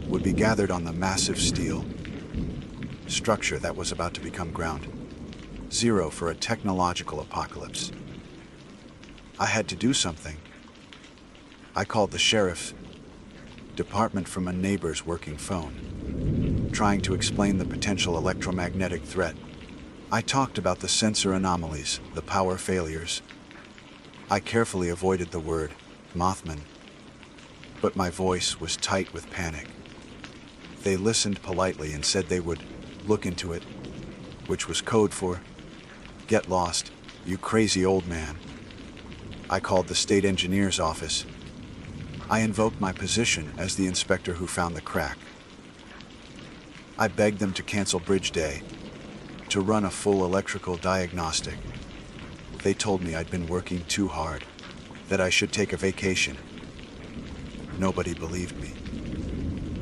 would be gathered on the massive steel structure that was about to become ground zero for a technological apocalypse. I had to do something. I called the sheriff's department from a neighbor's working phone, trying to explain the potential electromagnetic threat. I talked about the sensor anomalies, the power failures. I carefully avoided the word Mothman, but my voice was tight with panic. They listened politely and said they would look into it, which was code for, "Get lost, you crazy old man." I called the state engineer's office. I invoked my position as the inspector who found the crack. I begged them to cancel Bridge Day, to run a full electrical diagnostic. They told me I'd been working too hard, that I should take a vacation. Nobody believed me.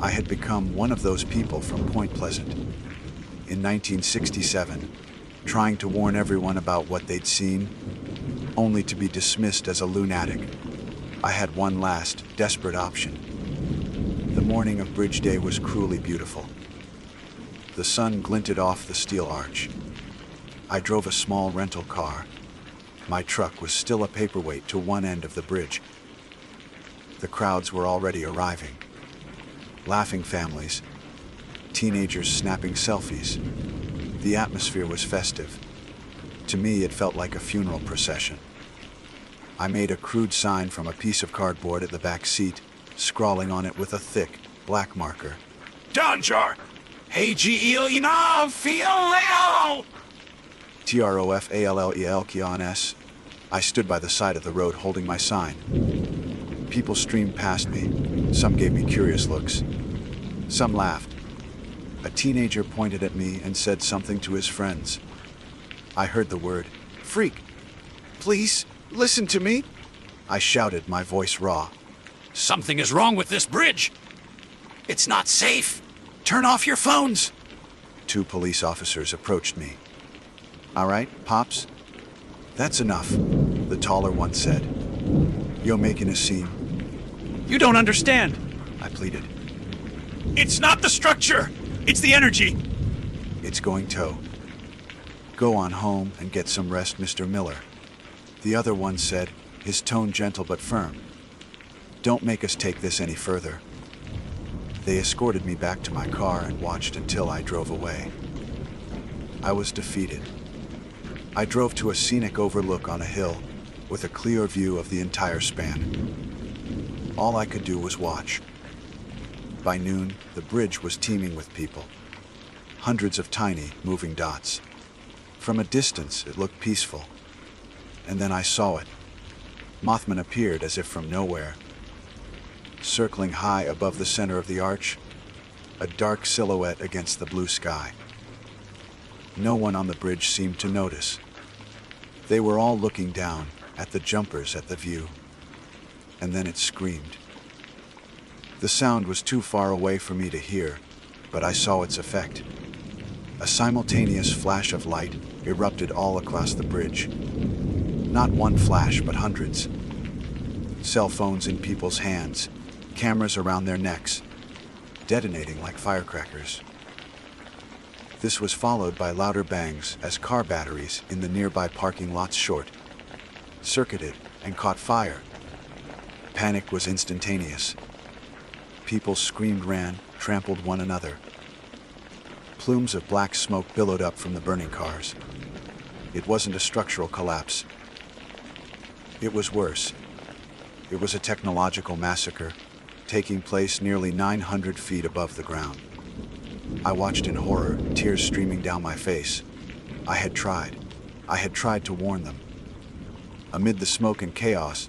I had become one of those people from Point Pleasant in 1967, trying to warn everyone about what they'd seen, only to be dismissed as a lunatic. I had one last, desperate option. The morning of Bridge Day was cruelly beautiful. The sun glinted off the steel arch. I drove a small rental car. My truck was still a paperweight to one end of the bridge. The crowds were already arriving. Laughing families, teenagers snapping selfies. The atmosphere was festive. To me, it felt like a funeral procession. I made a crude sign from a piece of cardboard at the back seat, scrawling on it with a thick, black marker. Donjar! Hey-G-E-L-E-N-A, feel TROFALLEL-KION-S. I stood by the side of the road holding my sign. People streamed past me. Some gave me curious looks. Some laughed. A teenager pointed at me and said something to his friends. I heard the word, "Freak! Please, listen to me!" I shouted, my voice raw. Something is wrong with this bridge. It's not safe. Turn off your phones. 2 police officers approached me. "All right, Pops? That's enough," the taller one said. "You're making a scene." You don't understand. I pleaded. It's not the structure. It's the energy. "It's going to. Go on home and get some rest, Mr. Miller," the other one said, his tone gentle but firm. "Don't make us take this any further." They escorted me back to my car and watched until I drove away. I was defeated. I drove to a scenic overlook on a hill with a clear view of the entire span. All I could do was watch. By noon, the bridge was teeming with people. hundreds of tiny, moving dots. From a distance, it looked peaceful. And then I saw it. Mothman appeared as if from nowhere. Circling high above the center of the arch, a dark silhouette against the blue sky. No one on the bridge seemed to notice. They were all looking down at the jumpers at the view. And then it screamed. The sound was too far away for me to hear, but I saw its effect. A simultaneous flash of light erupted all across the bridge. Not one flash, but hundreds. Cell phones in people's hands, cameras around their necks, detonating like firecrackers. This was followed by louder bangs as car batteries in the nearby parking lots circuited and caught fire. Panic was instantaneous. People screamed, ran, trampled one another. Plumes of black smoke billowed up from the burning cars. It wasn't a structural collapse. It was worse. It was a technological massacre, taking place nearly 900 feet above the ground. I watched in horror, tears streaming down my face. I had tried to warn them. Amid the smoke and chaos,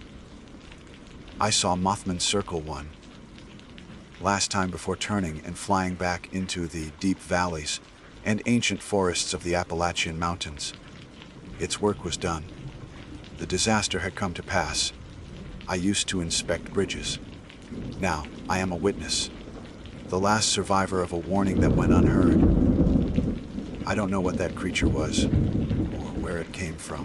I saw Mothman circle one. Last time before turning and flying back into the deep valleys and ancient forests of the Appalachian Mountains. Its work was done. The disaster had come to pass. I used to inspect bridges. Now I am a witness, the last survivor of a warning that went unheard. I don't know what that creature was, or where it came from.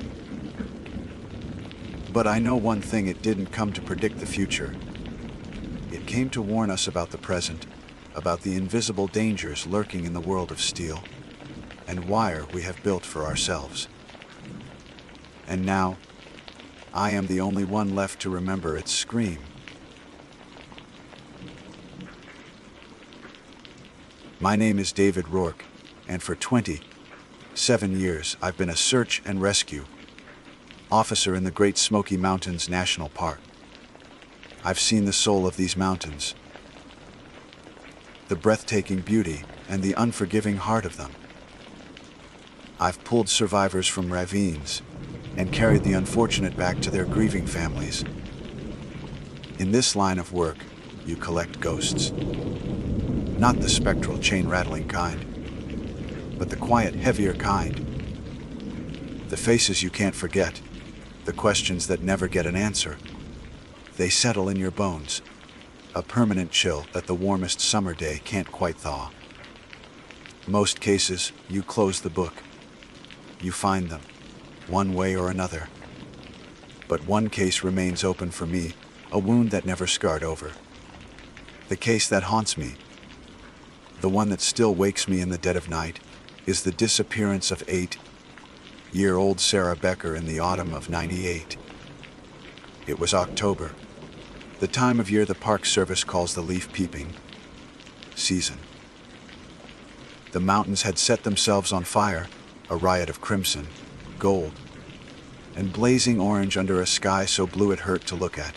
But I know one thing: it didn't come to predict the future. It came to warn us about the present, about the invisible dangers lurking in the world of steel and wire we have built for ourselves. And now, I am the only one left to remember its scream. My name is David Rourke, and for 27 years I've been a search and rescue officer in the Great Smoky Mountains National Park. I've seen the soul of these mountains, the breathtaking beauty and the unforgiving heart of them. I've pulled survivors from ravines and carried the unfortunate back to their grieving families. In this line of work, you collect ghosts. Not the spectral, chain-rattling kind, but the quiet, heavier kind. The faces you can't forget, the questions that never get an answer. They settle in your bones, a permanent chill that the warmest summer day can't quite thaw. Most cases, you close the book. You find them, one way or another. But one case remains open for me, a wound that never scarred over. The case that haunts me, the one that still wakes me in the dead of night, is the disappearance of 8-year-old Sarah Becker in the autumn of '98. It was October, the time of year the Park Service calls the leaf peeping season. The mountains had set themselves on fire, a riot of crimson, gold, and blazing orange under a sky so blue it hurt to look at.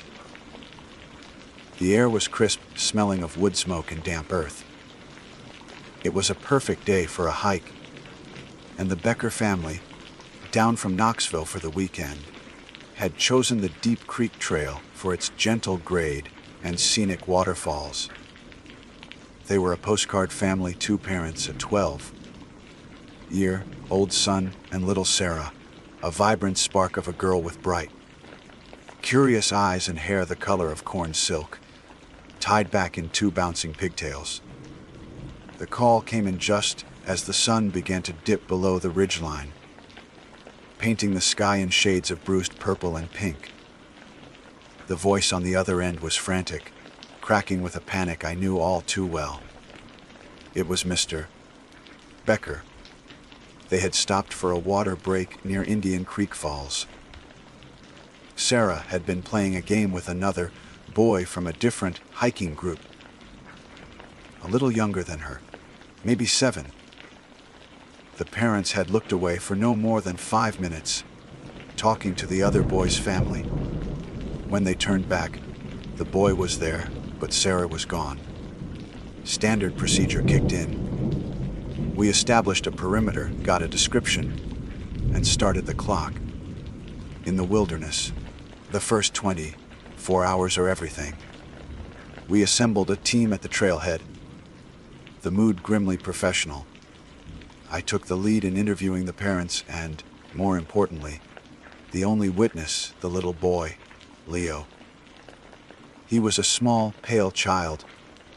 The air was crisp, smelling of wood smoke and damp earth. It was a perfect day for a hike, and the Becker family, down from Knoxville for the weekend, had chosen the Deep Creek Trail for its gentle grade and scenic waterfalls. They were a postcard family, 2 parents, a 12-year-old son, and little Sarah, a vibrant spark of a girl with bright, curious eyes and hair the color of corn silk, tied back in 2 bouncing pigtails. The call came in just as the sun began to dip below the ridgeline, painting the sky in shades of bruised purple and pink. The voice on the other end was frantic, cracking with a panic I knew all too well. It was Mr. Becker. They had stopped for a water break near Indian Creek Falls. Sarah had been playing a game with another boy from a different hiking group, a little younger than her, maybe 7. The parents had looked away for no more than 5 minutes, talking to the other boy's family. When they turned back, the boy was there, but Sarah was gone. Standard procedure kicked in. We established a perimeter, got a description, and started the clock. In the wilderness, the first 24 hours are everything. We assembled a team at the trailhead, the mood grimly professional. I took the lead in interviewing the parents and, more importantly, the only witness, the little boy, Leo. He was a small, pale child,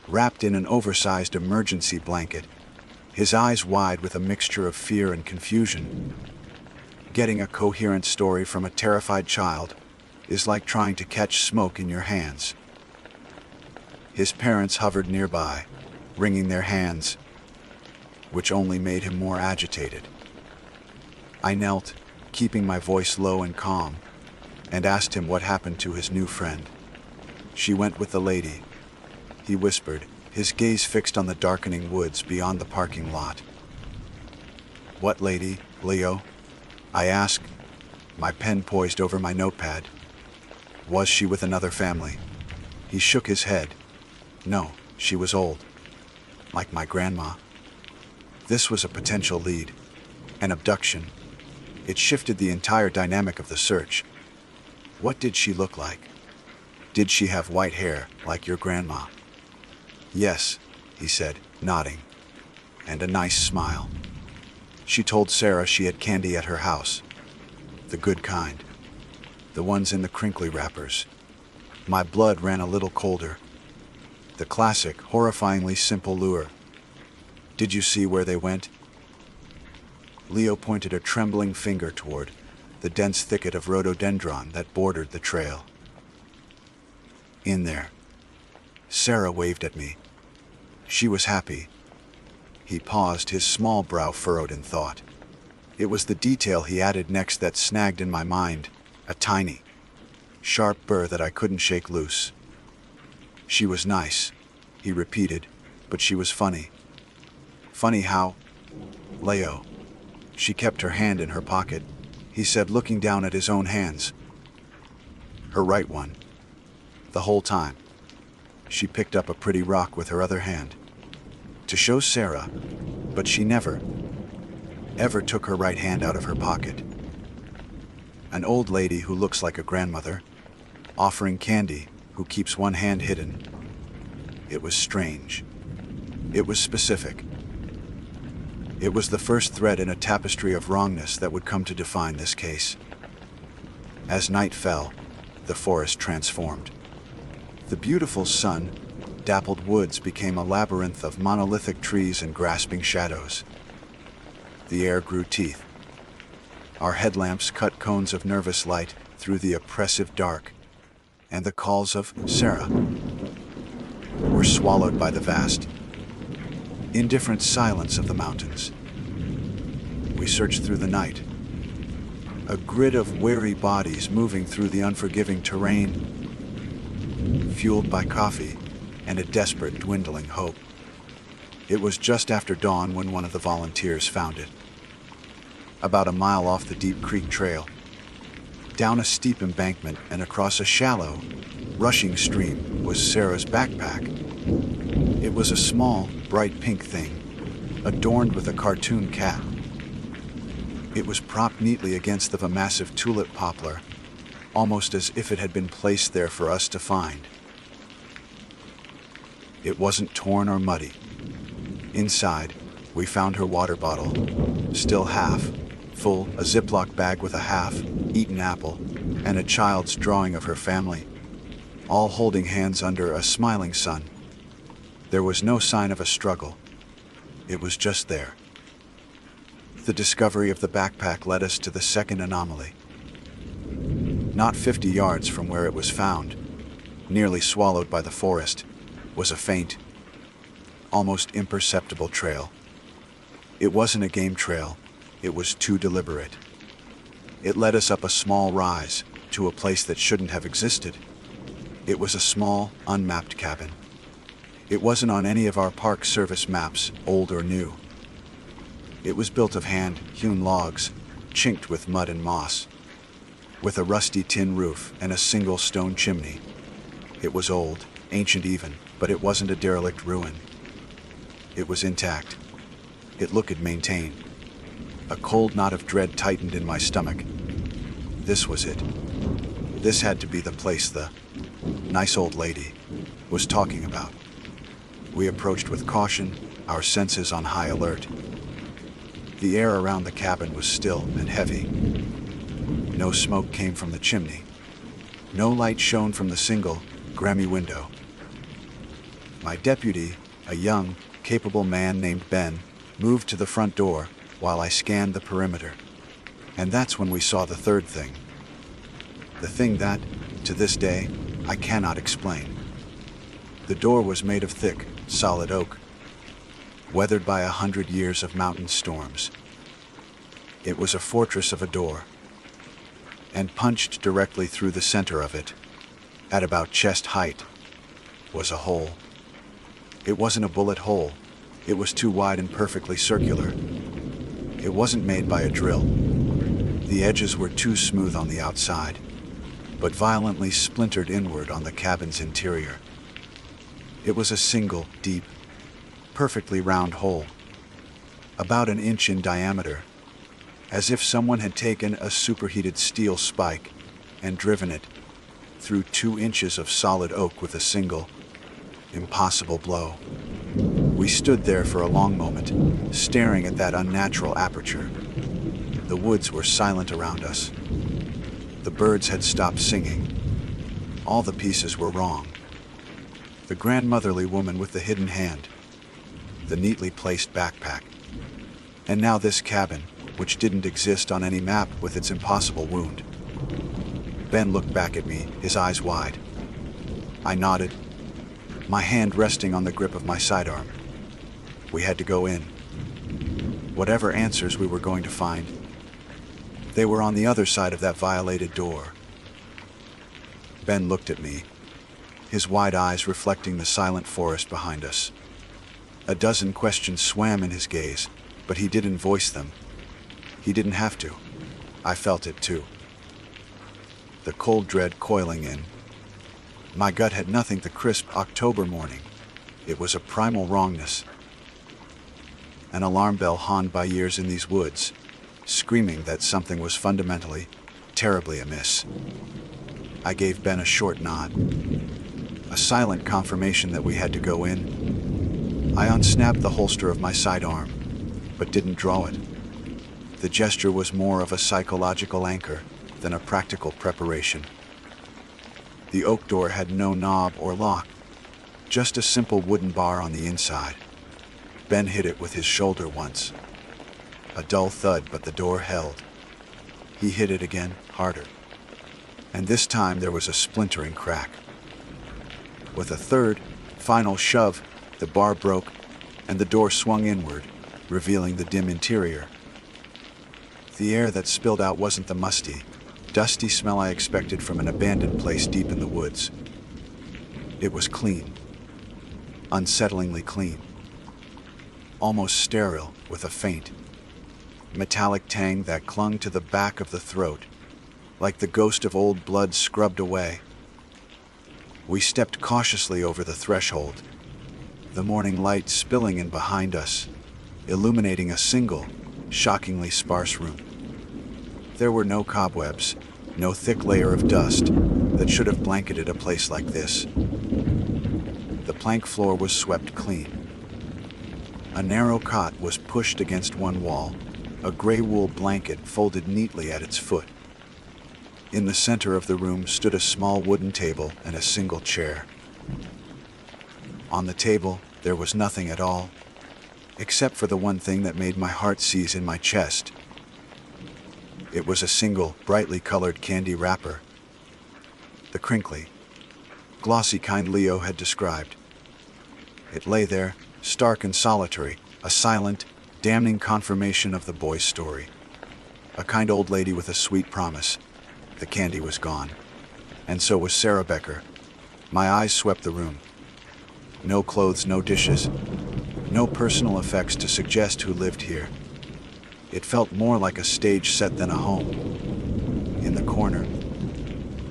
wrapped in an oversized emergency blanket, his eyes wide with a mixture of fear and confusion. Getting a coherent story from a terrified child is like trying to catch smoke in your hands. His parents hovered nearby, wringing their hands, which only made him more agitated. I knelt, keeping my voice low and calm, and asked him what happened to his new friend. She went with the lady, he whispered, his gaze fixed on the darkening woods beyond the parking lot. What lady, Leo? I asked, my pen poised over my notepad. Was she with another family? He shook his head. No, she was old. Like my grandma. This was a potential lead. An abduction. It shifted the entire dynamic of the search. What did she look like? Did she have white hair, like your grandma? Yes, he said, nodding, and a nice smile. She told Sarah she had candy at her house. The good kind. The ones in the crinkly wrappers. My blood ran a little colder. The classic, horrifyingly simple lure. Did you see where they went? Leo pointed a trembling finger toward the dense thicket of rhododendron that bordered the trail. In there. Sarah waved at me. She was happy. He paused, his small brow furrowed in thought. It was the detail he added next that snagged in my mind, a tiny, sharp burr that I couldn't shake loose. She was nice, he repeated, but she was funny. Funny how? Leo. She kept her hand in her pocket, he said, looking down at his own hands. Her right one. The whole time. She picked up a pretty rock with her other hand. To show Sarah, but she never, ever took her right hand out of her pocket. An old lady who looks like a grandmother, offering candy, who keeps one hand hidden. It was strange. It was specific. It was the first thread in a tapestry of wrongness that would come to define this case. As night fell, the forest transformed. The beautiful sun-dappled woods became a labyrinth of monolithic trees and grasping shadows. The air grew teeth. Our headlamps cut cones of nervous light through the oppressive dark, and the calls of Sarah were swallowed by the vast, indifferent silence of the mountains. We searched through the night, a grid of weary bodies moving through the unforgiving terrain, fueled by coffee and a desperate, dwindling hope. It was just after dawn when one of the volunteers found it. About a mile off the Deep Creek Trail, down a steep embankment and across a shallow, rushing stream was Sarah's backpack. It was a small, bright pink thing, adorned with a cartoon cat. It was propped neatly against a massive tulip poplar, almost as if it had been placed there for us to find. It wasn't torn or muddy. Inside, we found her water bottle, still half full, a Ziploc bag with a half-eaten apple, and a child's drawing of her family, all holding hands under a smiling sun. There was no sign of a struggle. It was just there. The discovery of the backpack led us to the second anomaly. Not 50 yards from where it was found, nearly swallowed by the forest, was a faint, almost imperceptible trail. It wasn't a game trail, it was too deliberate. It led us up a small rise to a place that shouldn't have existed. It was a small, unmapped cabin. It wasn't on any of our Park Service maps, old or new. It was built of hand-hewn logs, chinked with mud and moss, with a rusty tin roof and a single stone chimney. It was old, ancient even, but it wasn't a derelict ruin. It was intact. it looked maintained. A cold knot of dread tightened in my stomach. This was it. This had to be the place the nice old lady was talking about. We approached with caution, our senses on high alert. The air around the cabin was still and heavy. No smoke came from the chimney. No light shone from the single, grimy window. My deputy, a young, capable man named Ben, moved to the front door while I scanned the perimeter. And that's when we saw the third thing. The thing that, to this day, I cannot explain. The door was made of thick, solid oak, weathered by 100 years of mountain storms. It was a fortress of a door, and punched directly through the center of it, at about chest height, was a hole. It wasn't a bullet hole. It was too wide and perfectly circular. It wasn't made by a drill. The edges were too smooth on the outside, but violently splintered inward on the cabin's interior. It was a single, deep, perfectly round hole, about an inch in diameter, as if someone had taken a superheated steel spike and driven it through 2 inches of solid oak with a single, impossible blow. We stood there for a long moment, staring at that unnatural aperture. The woods were silent around us. The birds had stopped singing. All the pieces were wrong. The grandmotherly woman with the hidden hand, the neatly placed backpack, and now this cabin, which didn't exist on any map with its impossible wound. Ben looked back at me, his eyes wide. I nodded, my hand resting on the grip of my sidearm. We had to go in. Whatever answers we were going to find, they were on the other side of that violated door. Ben looked at me, his wide eyes reflecting the silent forest behind us. A dozen questions swam in his gaze, but he didn't voice them. He didn't have to. I felt it too. The cold dread coiling in. My gut had nothing the crisp October morning. It was a primal wrongness. An alarm bell honned by years in these woods, screaming that something was fundamentally, terribly amiss. I gave Ben a short nod, a silent confirmation that we had to go in. I unsnapped the holster of my sidearm, but didn't draw it. The gesture was more of a psychological anchor than a practical preparation. The oak door had no knob or lock, just a simple wooden bar on the inside. Ben hit it with his shoulder once. A dull thud, but the door held. He hit it again, harder. And this time there was a splintering crack. With a third, final shove, the bar broke, and the door swung inward, revealing the dim interior. The air that spilled out wasn't the musty, dusty smell I expected from an abandoned place deep in the woods. It was clean, unsettlingly clean, almost sterile with a faint, metallic tang that clung to the back of the throat, like the ghost of old blood scrubbed away. We stepped cautiously over the threshold, the morning light spilling in behind us, illuminating a single, shockingly sparse room. There were no cobwebs, no thick layer of dust that should have blanketed a place like this. The plank floor was swept clean. A narrow cot was pushed against one wall, a gray wool blanket folded neatly at its foot. In the center of the room stood a small wooden table and a single chair. On the table, there was nothing at all, except for the one thing that made my heart seize in my chest. It was a single, brightly colored candy wrapper. The crinkly, glossy kind Leo had described. It lay there, stark and solitary, a silent, damning confirmation of the boy's story. A kind old lady with a sweet promise. The candy was gone. And so was Sarah Becker. My eyes swept the room. No clothes, no dishes, no personal effects to suggest who lived here. It felt more like a stage set than a home. In the corner,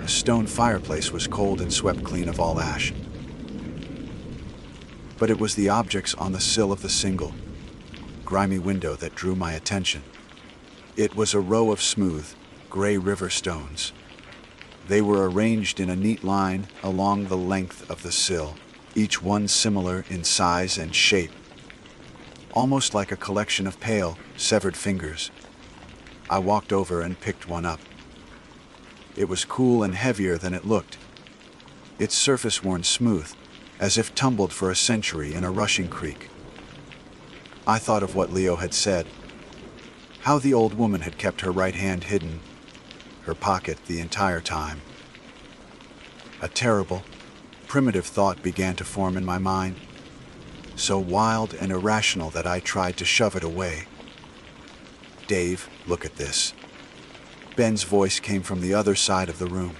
a stone fireplace was cold and swept clean of all ash. But it was the objects on the sill of the single, grimy window that drew my attention. It was a row of smooth, gray river stones. They were arranged in a neat line along the length of the sill, each one similar in size and shape, almost like a collection of pale, severed fingers. I walked over and picked one up. It was cool and heavier than it looked, its surface worn smooth, as if tumbled for a century in a rushing creek. I thought of what Leo had said, how the old woman had kept her right hand hidden, her pocket the entire time. A terrible, primitive thought began to form in my mind, so wild and irrational that I tried to shove it away. "Dave, look at this." Ben's voice came from the other side of the room.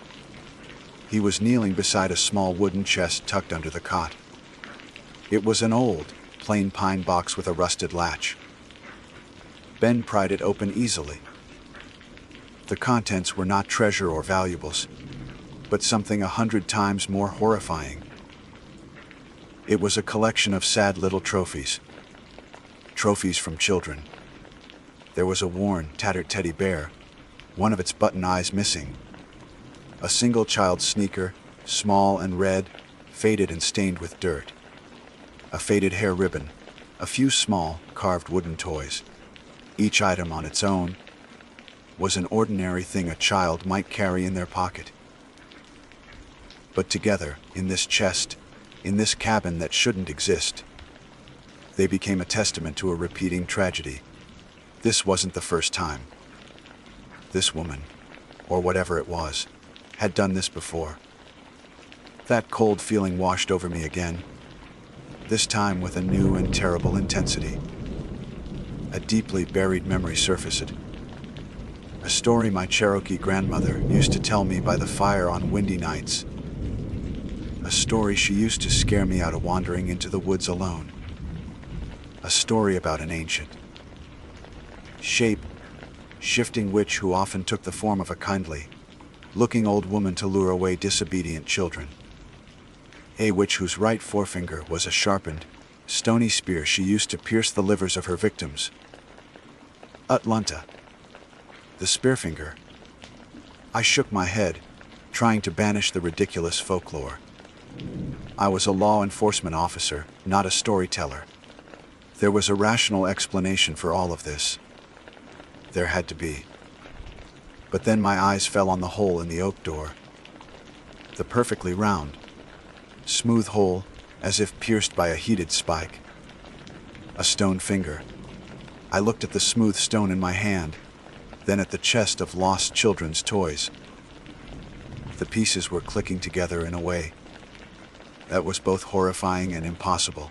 He was kneeling beside a small wooden chest tucked under the cot. It was an old, plain pine box with a rusted latch. Ben pried it open easily. The contents were not treasure or valuables, but something 100 times more horrifying. It was a collection of sad little trophies. Trophies from children. There was a worn, tattered teddy bear, one of its button eyes missing. A single child's sneaker, small and red, faded and stained with dirt. A faded hair ribbon, a few small, carved wooden toys. Each item on its own was an ordinary thing a child might carry in their pocket. But together, in this chest, in this cabin that shouldn't exist, they became a testament to a repeating tragedy. This wasn't the first time. This woman, or whatever it was, had done this before. That cold feeling washed over me again, this time with a new and terrible intensity. A deeply buried memory surfaced. A story my Cherokee grandmother used to tell me by the fire on windy nights. A story she used to scare me out of wandering into the woods alone. A story about an ancient, shifting witch who often took the form of a kindly, looking old woman to lure away disobedient children. A witch whose right forefinger was a sharpened, stony spear she used to pierce the livers of her victims. Atlanta. The Spearfinger. I shook my head, trying to banish the ridiculous folklore. I was a law enforcement officer, not a storyteller. There was a rational explanation for all of this. There had to be. But then my eyes fell on the hole in the oak door. The perfectly round, smooth hole, as if pierced by a heated spike. A stone finger. I looked at the smooth stone in my hand, then at the chest of lost children's toys. The pieces were clicking together in a way that was both horrifying and impossible.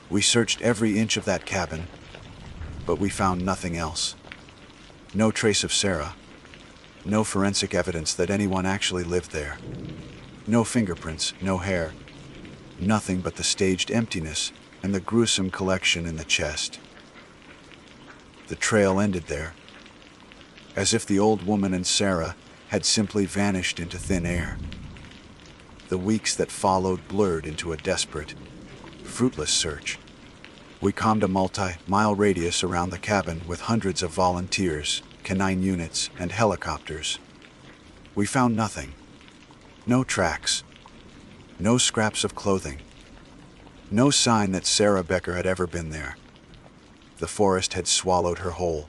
We searched every inch of that cabin, but we found nothing else. No trace of Sarah. No forensic evidence that anyone actually lived there. No fingerprints, no hair. Nothing but the staged emptiness and the gruesome collection in the chest. The trail ended there, as if the old woman and Sarah had simply vanished into thin air. The weeks that followed blurred into a desperate, fruitless search. We combed a multi-mile radius around the cabin with hundreds of volunteers, canine units, and helicopters. We found nothing. No tracks. No scraps of clothing. No sign that Sarah Becker had ever been there. The forest had swallowed her whole.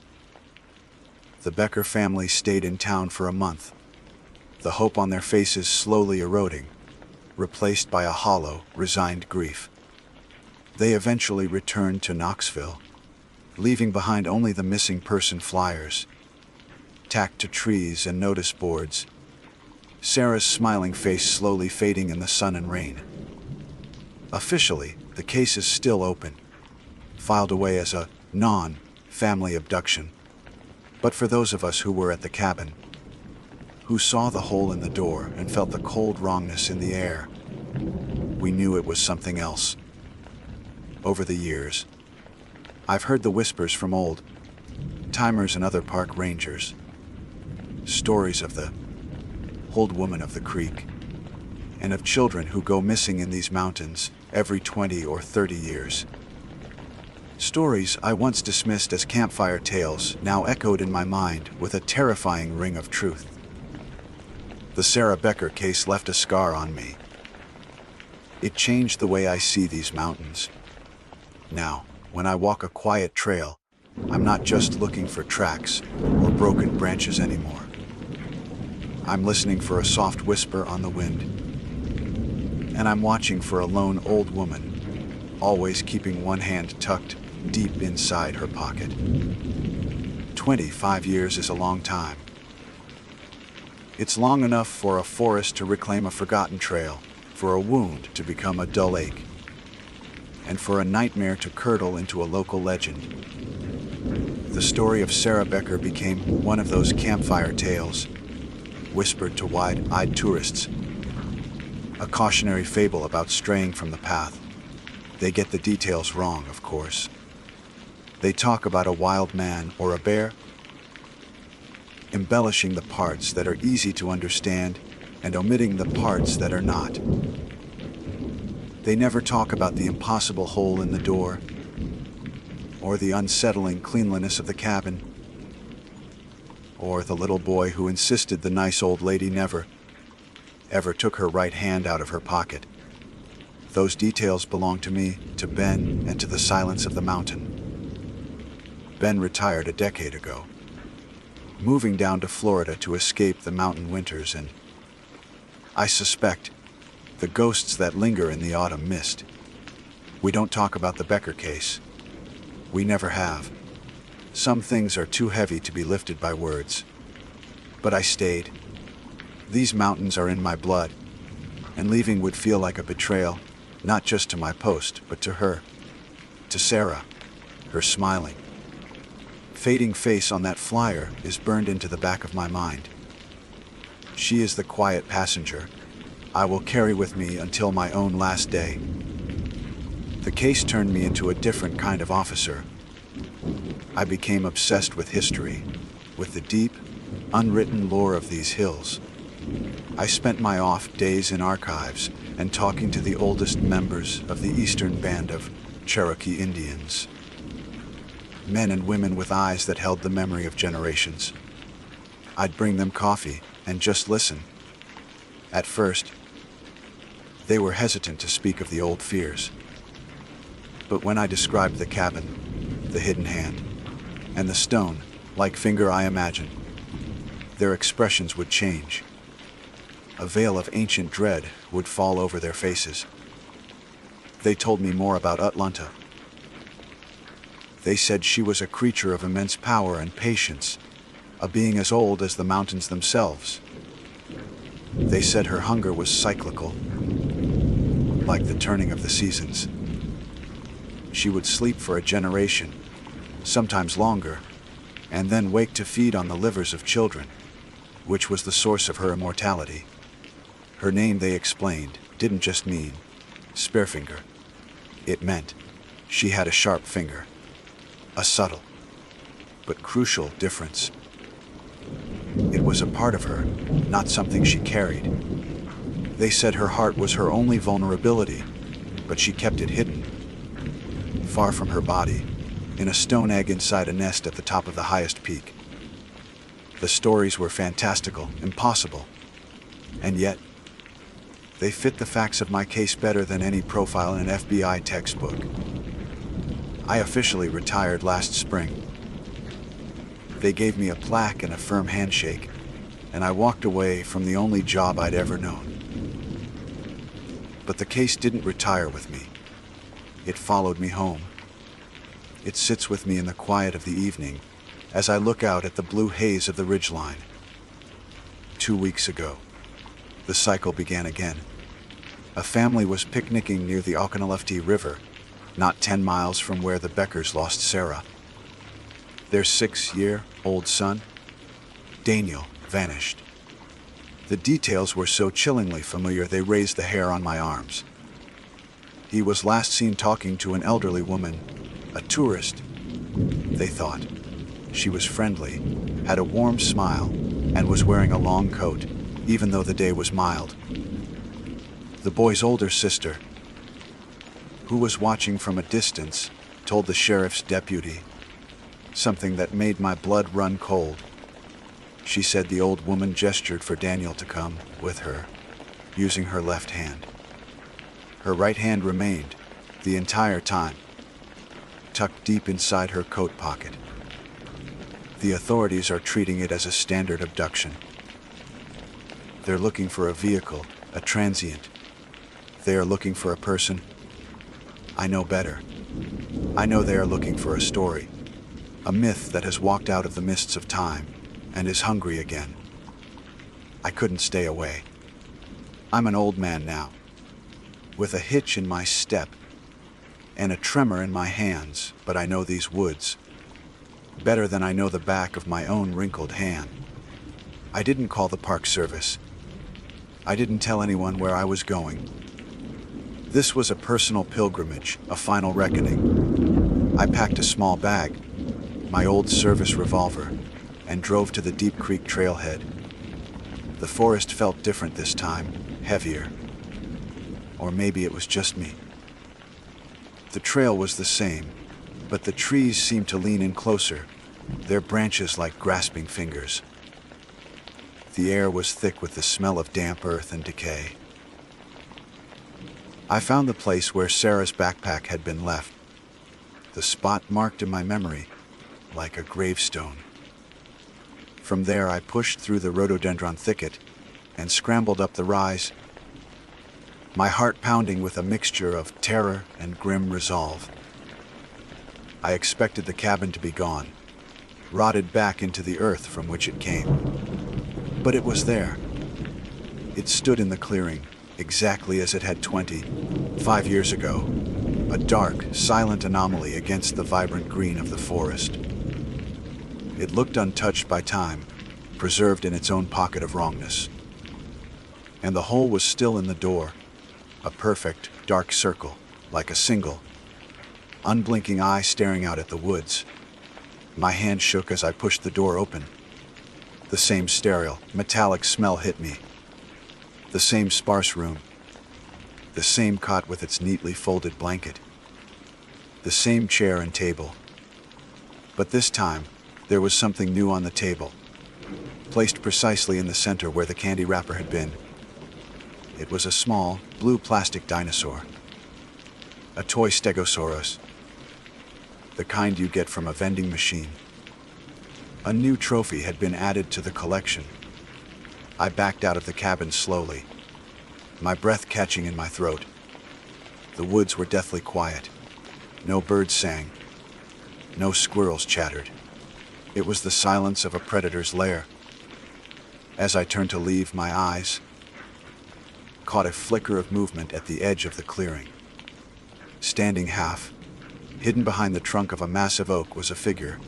The Becker family stayed in town for a month, the hope on their faces slowly eroding, replaced by a hollow, resigned grief. They eventually returned to Knoxville, leaving behind only the missing person flyers, tacked to trees and notice boards, Sarah's smiling face slowly fading in the sun and rain. Officially, the case is still open, filed away as a non-family abduction. But for those of us who were at the cabin, who saw the hole in the door and felt the cold wrongness in the air, we knew it was something else. Over the years, I've heard the whispers from old timers and other park rangers, stories of the old woman of the creek, and of children who go missing in these mountains every 20 or 30 years. Stories I once dismissed as campfire tales now echoed in my mind with a terrifying ring of truth. The Sarah Becker case left a scar on me. It changed the way I see these mountains. Now, when I walk a quiet trail, I'm not just looking for tracks or broken branches anymore. I'm listening for a soft whisper on the wind. And I'm watching for a lone old woman, always keeping one hand tucked deep inside her pocket. 25 years is a long time. It's long enough for a forest to reclaim a forgotten trail, for a wound to become a dull ache, and for a nightmare to curdle into a local legend. The story of Sarah Becker became one of those campfire tales, whispered to wide-eyed tourists. A cautionary fable about straying from the path. They get the details wrong, of course. They talk about a wild man or a bear, embellishing the parts that are easy to understand and omitting the parts that are not. They never talk about the impossible hole in the door, or the unsettling cleanliness of the cabin, or the little boy who insisted the nice old lady never, ever took her right hand out of her pocket. Those details belong to me, to Ben, and to the silence of the mountain. Ben retired a decade ago, moving down to Florida to escape the mountain winters, and I suspect the ghosts that linger in the autumn mist. We don't talk about the Becker case. We never have. Some things are too heavy to be lifted by words. But I stayed. These mountains are in my blood, and leaving would feel like a betrayal, not just to my post, but to her, to Sarah, her smiling, fading face on that flyer is burned into the back of my mind. She is the quiet passenger I will carry with me until my own last day. The case turned me into a different kind of officer. I became obsessed with history, with the deep, unwritten lore of these hills. I spent my off days in archives and talking to the oldest members of the eastern band of Cherokee Indians. Men and women with eyes that held the memory of generations. I'd bring them coffee and just listen. At first, they were hesitant to speak of the old fears. But when I described the cabin, the hidden hand, and the stone-like finger I imagined, their expressions would change. A veil of ancient dread would fall over their faces. They told me more about Atlanta. They said she was a creature of immense power and patience, a being as old as the mountains themselves. They said her hunger was cyclical, like the turning of the seasons. She would sleep for a generation, sometimes longer, and then wake to feed on the livers of children, which was the source of her immortality. Her name, they explained, didn't just mean Spearfinger. It meant she had a sharp finger, a subtle but crucial difference. It was a part of her, not something she carried. They said her heart was her only vulnerability, but she kept it hidden, far from her body, in a stone egg inside a nest at the top of the highest peak. The stories were fantastical, impossible, and yet they fit the facts of my case better than any profile in an FBI textbook. I officially retired last spring. They gave me a plaque and a firm handshake, and I walked away from the only job I'd ever known. But the case didn't retire with me. It followed me home. It sits with me in the quiet of the evening as I look out at the blue haze of the ridgeline. 2 weeks ago, the cycle began again. A family was picnicking near the Oconaluftee River, not 10 miles from where the Beckers lost Sarah. Their 6-year-old son, Daniel, vanished. The details were so chillingly familiar they raised the hair on my arms. He was last seen talking to an elderly woman, a tourist. They thought. She was friendly, had a warm smile, and was wearing a long coat, even though the day was mild. The boy's older sister, who was watching from a distance, told the sheriff's deputy, something that made my blood run cold. She said the old woman gestured for Daniel to come with her, using her left hand. Her right hand remained, the entire time, tucked deep inside her coat pocket. The authorities are treating it as a standard abduction. They're looking for a vehicle, a transient. They are looking for a person. I know better. I know they are looking for a story, a myth that has walked out of the mists of time and is hungry again. I couldn't stay away. I'm an old man now, with a hitch in my step and a tremor in my hands, but I know these woods better than I know the back of my own wrinkled hand. I didn't call the Park Service. I didn't tell anyone where I was going. This was a personal pilgrimage, a final reckoning. I packed a small bag, my old service revolver, and drove to the Deep Creek trailhead. The forest felt different this time, heavier. Or maybe it was just me. The trail was the same, but the trees seemed to lean in closer, their branches like grasping fingers. The air was thick with the smell of damp earth and decay. I found the place where Sarah's backpack had been left, the spot marked in my memory like a gravestone. From there I pushed through the rhododendron thicket and scrambled up the rise, my heart pounding with a mixture of terror and grim resolve. I expected the cabin to be gone, rotted back into the earth from which it came. But it was there. It stood in the clearing, exactly as it had 25 years ago, a dark, silent anomaly against the vibrant green of the forest. It looked untouched by time, preserved in its own pocket of wrongness. And the hole was still in the door, a perfect, dark circle, like a single, unblinking eye staring out at the woods. My hand shook as I pushed the door open. The same sterile, metallic smell hit me. The same sparse room. The same cot with its neatly folded blanket. The same chair and table. But this time, there was something new on the table, placed precisely in the center where the candy wrapper had been. It was a small, blue plastic dinosaur. A toy stegosaurus. The kind you get from a vending machine. A new trophy had been added to the collection. I backed out of the cabin slowly, my breath catching in my throat. The woods were deathly quiet. No birds sang. No squirrels chattered. It was the silence of a predator's lair. As I turned to leave, my eyes caught a flicker of movement at the edge of the clearing. Standing half, hidden behind the trunk of a massive oak, was a figure.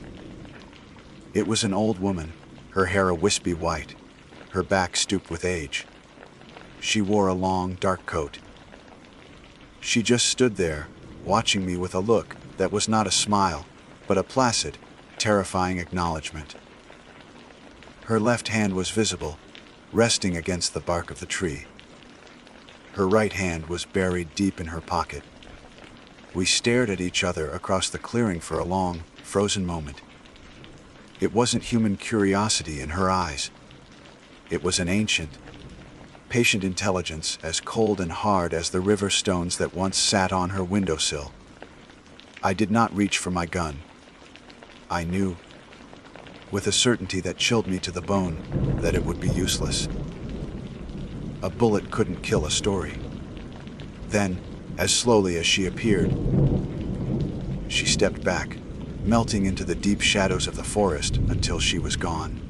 It was an old woman, her hair a wispy white, her back stooped with age. She wore a long, dark coat. She just stood there, watching me with a look that was not a smile, but a placid, terrifying acknowledgement. Her left hand was visible, resting against the bark of the tree. Her right hand was buried deep in her pocket. We stared at each other across the clearing for a long, frozen moment. It wasn't human curiosity in her eyes. It was an ancient, patient intelligence as cold and hard as the river stones that once sat on her windowsill. I did not reach for my gun. I knew, with a certainty that chilled me to the bone, that it would be useless. A bullet couldn't kill a story. Then, as slowly as she appeared, she stepped back, melting into the deep shadows of the forest until she was gone.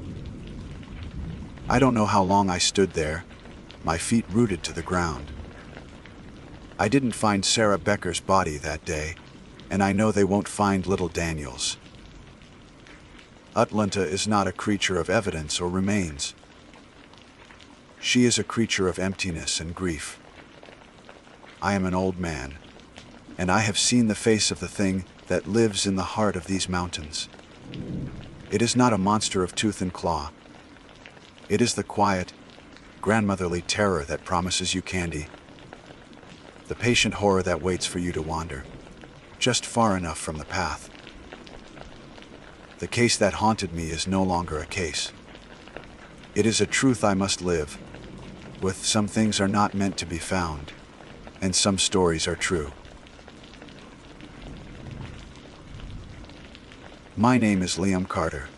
I don't know how long I stood there, my feet rooted to the ground. I didn't find Sarah Becker's body that day, and I know they won't find little Daniel's. Atlanta is not a creature of evidence or remains. She is a creature of emptiness and grief. I am an old man, and I have seen the face of the thing that lives in the heart of these mountains. It is not a monster of tooth and claw. It is the quiet, grandmotherly terror that promises you candy. The patient horror that waits for you to wander, just far enough from the path. The case that haunted me is no longer a case. It is a truth I must live, with some things are not meant to be found, and some stories are true. My name is Liam Carter.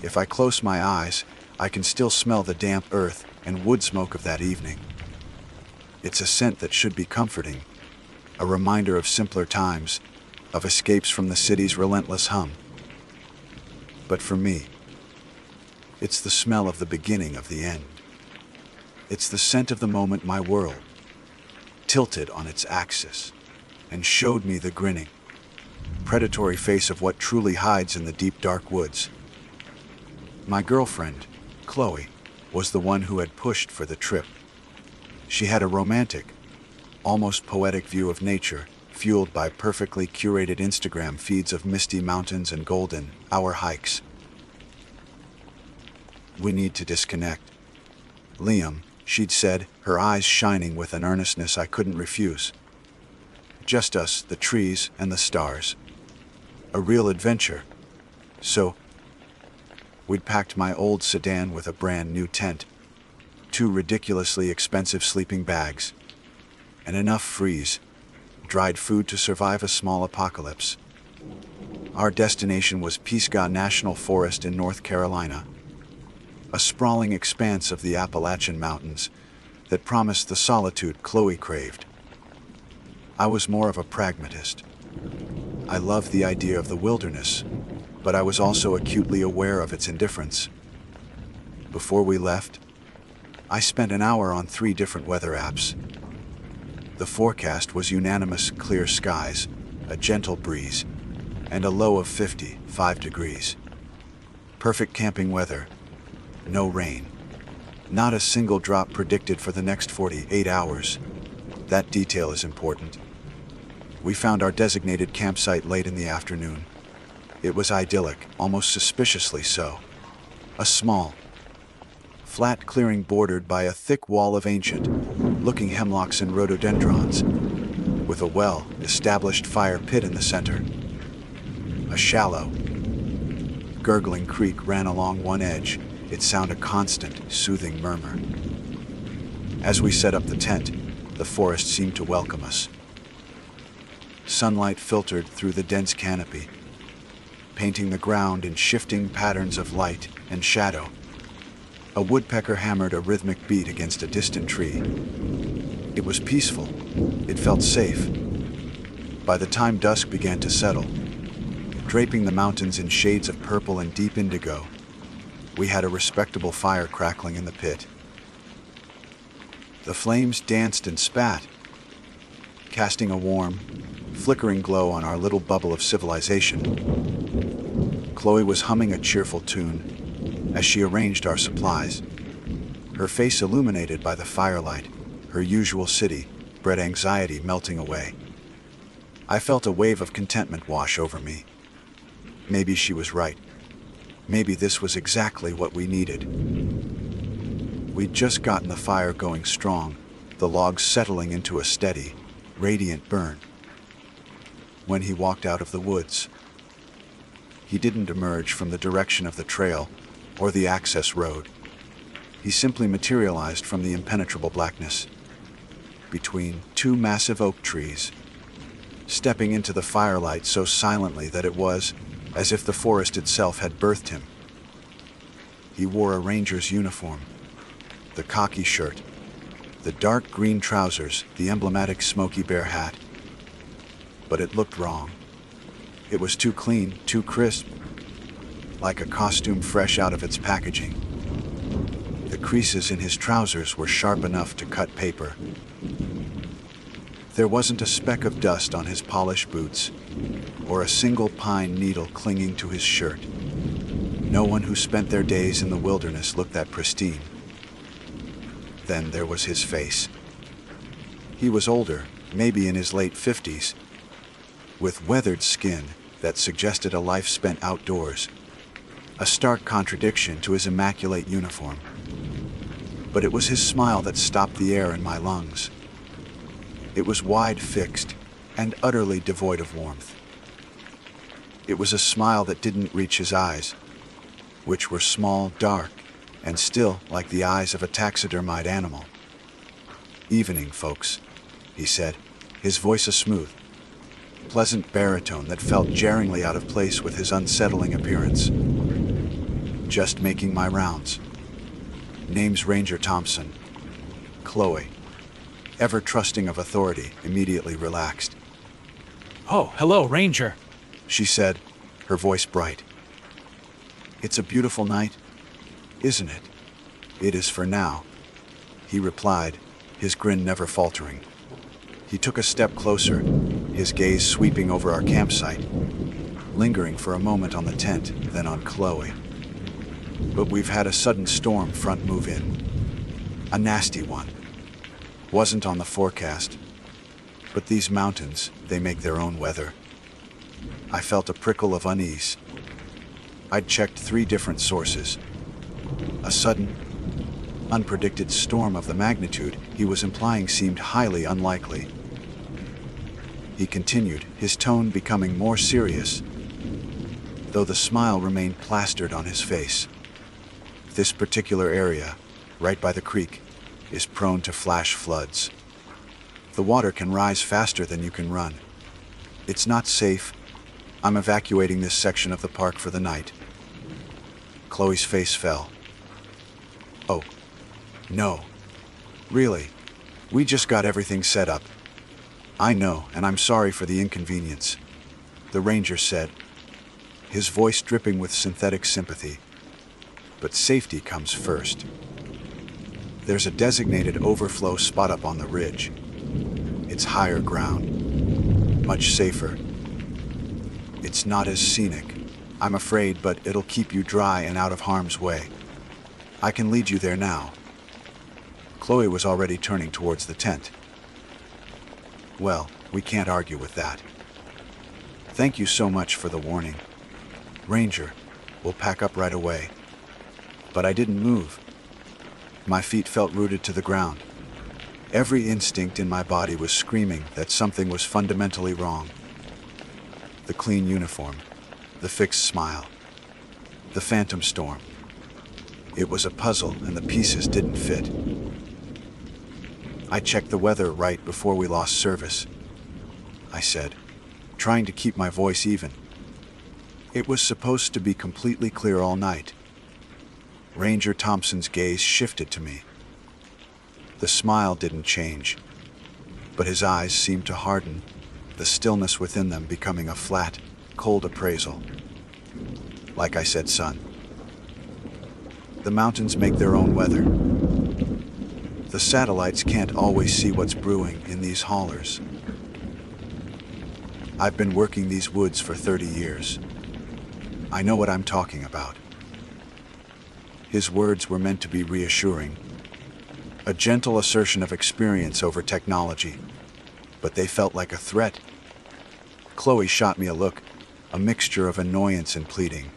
If I close my eyes, I can still smell the damp earth and wood smoke of that evening. It's a scent that should be comforting, a reminder of simpler times, of escapes from the city's relentless hum. But for me, it's the smell of the beginning of the end. It's the scent of the moment my world tilted on its axis and showed me the grinning, predatory face of what truly hides in the deep, dark woods. My girlfriend, Chloe, was the one who had pushed for the trip. She had a romantic, almost poetic view of nature, fueled by perfectly curated Instagram feeds of misty mountains and golden hour hikes. We need to disconnect. Liam, she'd said, her eyes shining with an earnestness I couldn't refuse. Just us, the trees, and the stars. A real adventure. So, we'd packed my old sedan with a brand new tent, 2 ridiculously expensive sleeping bags, and enough dried food to survive a small apocalypse. Our destination was Pisgah National Forest in North Carolina, a sprawling expanse of the Appalachian Mountains that promised the solitude Chloe craved. I was more of a pragmatist. I loved the idea of the wilderness, but I was also acutely aware of its indifference. Before we left, I spent an hour on 3 different weather apps. The forecast was unanimous clear skies, a gentle breeze, and a low of 55 degrees. Perfect camping weather, no rain. Not a single drop predicted for the next 48 hours. That detail is important. We found our designated campsite late in the afternoon. It was idyllic, almost suspiciously so. A small, flat clearing bordered by a thick wall of ancient-looking hemlocks and rhododendrons, with a well-established fire pit in the center. A shallow, gurgling creek ran along one edge, its sound a constant, soothing murmur. As we set up the tent, the forest seemed to welcome us. Sunlight filtered through the dense canopy, painting the ground in shifting patterns of light and shadow. A woodpecker hammered a rhythmic beat against a distant tree. It was peaceful. It felt safe. By the time dusk began to settle, draping the mountains in shades of purple and deep indigo, we had a respectable fire crackling in the pit. The flames danced and spat, casting a warm, flickering glow on our little bubble of civilization. Chloe was humming a cheerful tune as she arranged our supplies, her face illuminated by the firelight, her usual city-bred anxiety melting away. I felt a wave of contentment wash over me. Maybe she was right. Maybe this was exactly what we needed. We'd just gotten the fire going strong, the logs settling into a steady, radiant burn, when he walked out of the woods. He didn't emerge from the direction of the trail or the access road. He simply materialized from the impenetrable blackness, between 2 massive oak trees, stepping into the firelight so silently that it was as if the forest itself had birthed him. He wore a ranger's uniform, the khaki shirt, the dark green trousers, the emblematic Smokey Bear hat. But it looked wrong. It was too clean, too crisp, like a costume fresh out of its packaging. The creases in his trousers were sharp enough to cut paper. There wasn't a speck of dust on his polished boots, or a single pine needle clinging to his shirt. No one who spent their days in the wilderness looked that pristine. Then there was his face. He was older, maybe in his late 50s, with weathered skin that suggested a life spent outdoors, a stark contradiction to his immaculate uniform. But it was his smile that stopped the air in my lungs. It was wide, fixed, and utterly devoid of warmth. It was a smile that didn't reach his eyes, which were small, dark, and still like the eyes of a taxidermied animal. "Evening, folks," he said, his voice a smooth, pleasant baritone that felt jarringly out of place with his unsettling appearance. "Just making my rounds. Name's Ranger Thompson." Chloe, ever trusting of authority, immediately relaxed. Oh, hello, Ranger. She said, her voice bright. "It's a beautiful night, isn't it?" "It is for now," he replied, his grin never faltering. He took a step closer, his gaze sweeping over our campsite, lingering for a moment on the tent, then on Chloe. "But we've had a sudden storm front move in. A nasty one. Wasn't on the forecast. But these mountains, they make their own weather." I felt a prickle of unease. I'd checked 3 different sources. A sudden, unpredicted storm of the magnitude he was implying seemed highly unlikely. He continued, his tone becoming more serious, though the smile remained plastered on his face. "This particular area, right by the creek, is prone to flash floods. The water can rise faster than you can run. It's not safe. I'm evacuating this section of the park for the night." Chloe's face fell. "Oh, no. Really? We just got everything set up." "I know, and I'm sorry for the inconvenience," the ranger said, his voice dripping with synthetic sympathy. "But safety comes first. There's a designated overflow spot up on the ridge. It's higher ground, much safer. It's not as scenic, I'm afraid, but it'll keep you dry and out of harm's way. I can lead you there now." Chloe was already turning towards the tent. "Well, we can't argue with that. Thank you so much for the warning. Ranger, we'll pack up right away." But I didn't move. My feet felt rooted to the ground. Every instinct in my body was screaming that something was fundamentally wrong. The clean uniform, the fixed smile, the phantom storm. It was a puzzle and the pieces didn't fit. "I checked the weather right before we lost service," I said, trying to keep my voice even. "It was supposed to be completely clear all night." Ranger Thompson's gaze shifted to me. The smile didn't change, but his eyes seemed to harden, the stillness within them becoming a flat, cold appraisal. "Like I said, son, the mountains make their own weather. The satellites can't always see what's brewing in these hollers. I've been working these woods for 30 years. I know what I'm talking about." His words were meant to be reassuring, a gentle assertion of experience over technology, but they felt like a threat. Chloe shot me a look, a mixture of annoyance and pleading.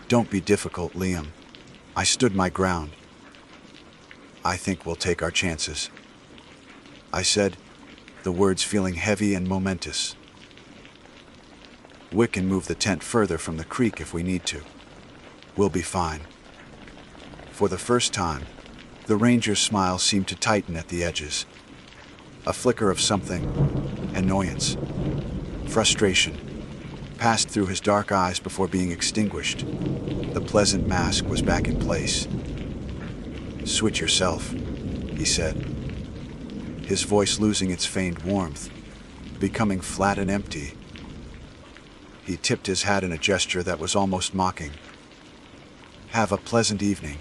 "Don't be difficult, Liam." I stood my ground. "I think we'll take our chances," I said, the words feeling heavy and momentous. "We can move the tent further from the creek if we need to. We'll be fine." For the first time, the ranger's smile seemed to tighten at the edges. A flicker of something, annoyance, frustration, passed through his dark eyes before being extinguished. The pleasant mask was back in place. "Switch yourself," he said, his voice losing its feigned warmth, becoming flat and empty. He tipped his hat in a gesture that was almost mocking. "Have a pleasant evening."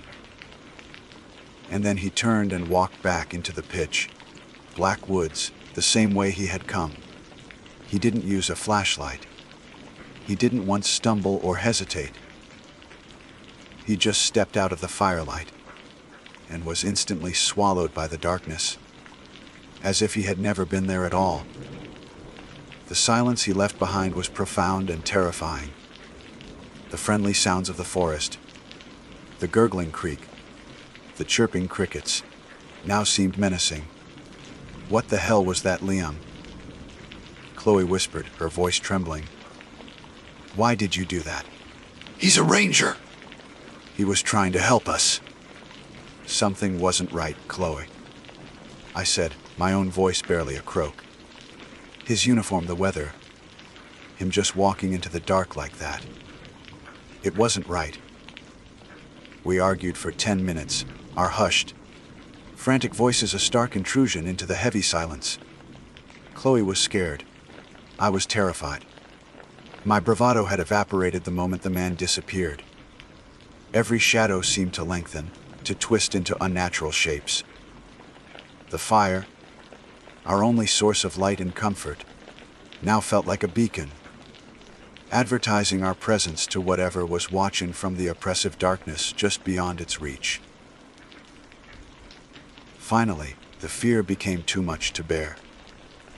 And then he turned and walked back into the pitch black woods, the same way he had come. He didn't use a flashlight. He didn't once stumble or hesitate. He just stepped out of the firelight and was instantly swallowed by the darkness, as if he had never been there at all. The silence he left behind was profound and terrifying. The friendly sounds of the forest, the gurgling creek, the chirping crickets, now seemed menacing. What the hell was that, Liam? Chloe whispered, her voice trembling. Why did you do that? He's a ranger. He was trying to help us. Something wasn't right, Chloe, I said, my own voice barely a croak. His uniform, the weather, him just walking into the dark like that. It wasn't right. We argued for 10 minutes, our hushed, frantic voices a stark intrusion into the heavy silence. Chloe was scared. I was terrified. My bravado had evaporated the moment the man disappeared. Every shadow seemed to lengthen, to twist into unnatural shapes. The fire, our only source of light and comfort, now felt like a beacon, advertising our presence to whatever was watching from the oppressive darkness just beyond its reach. Finally, the fear became too much to bear.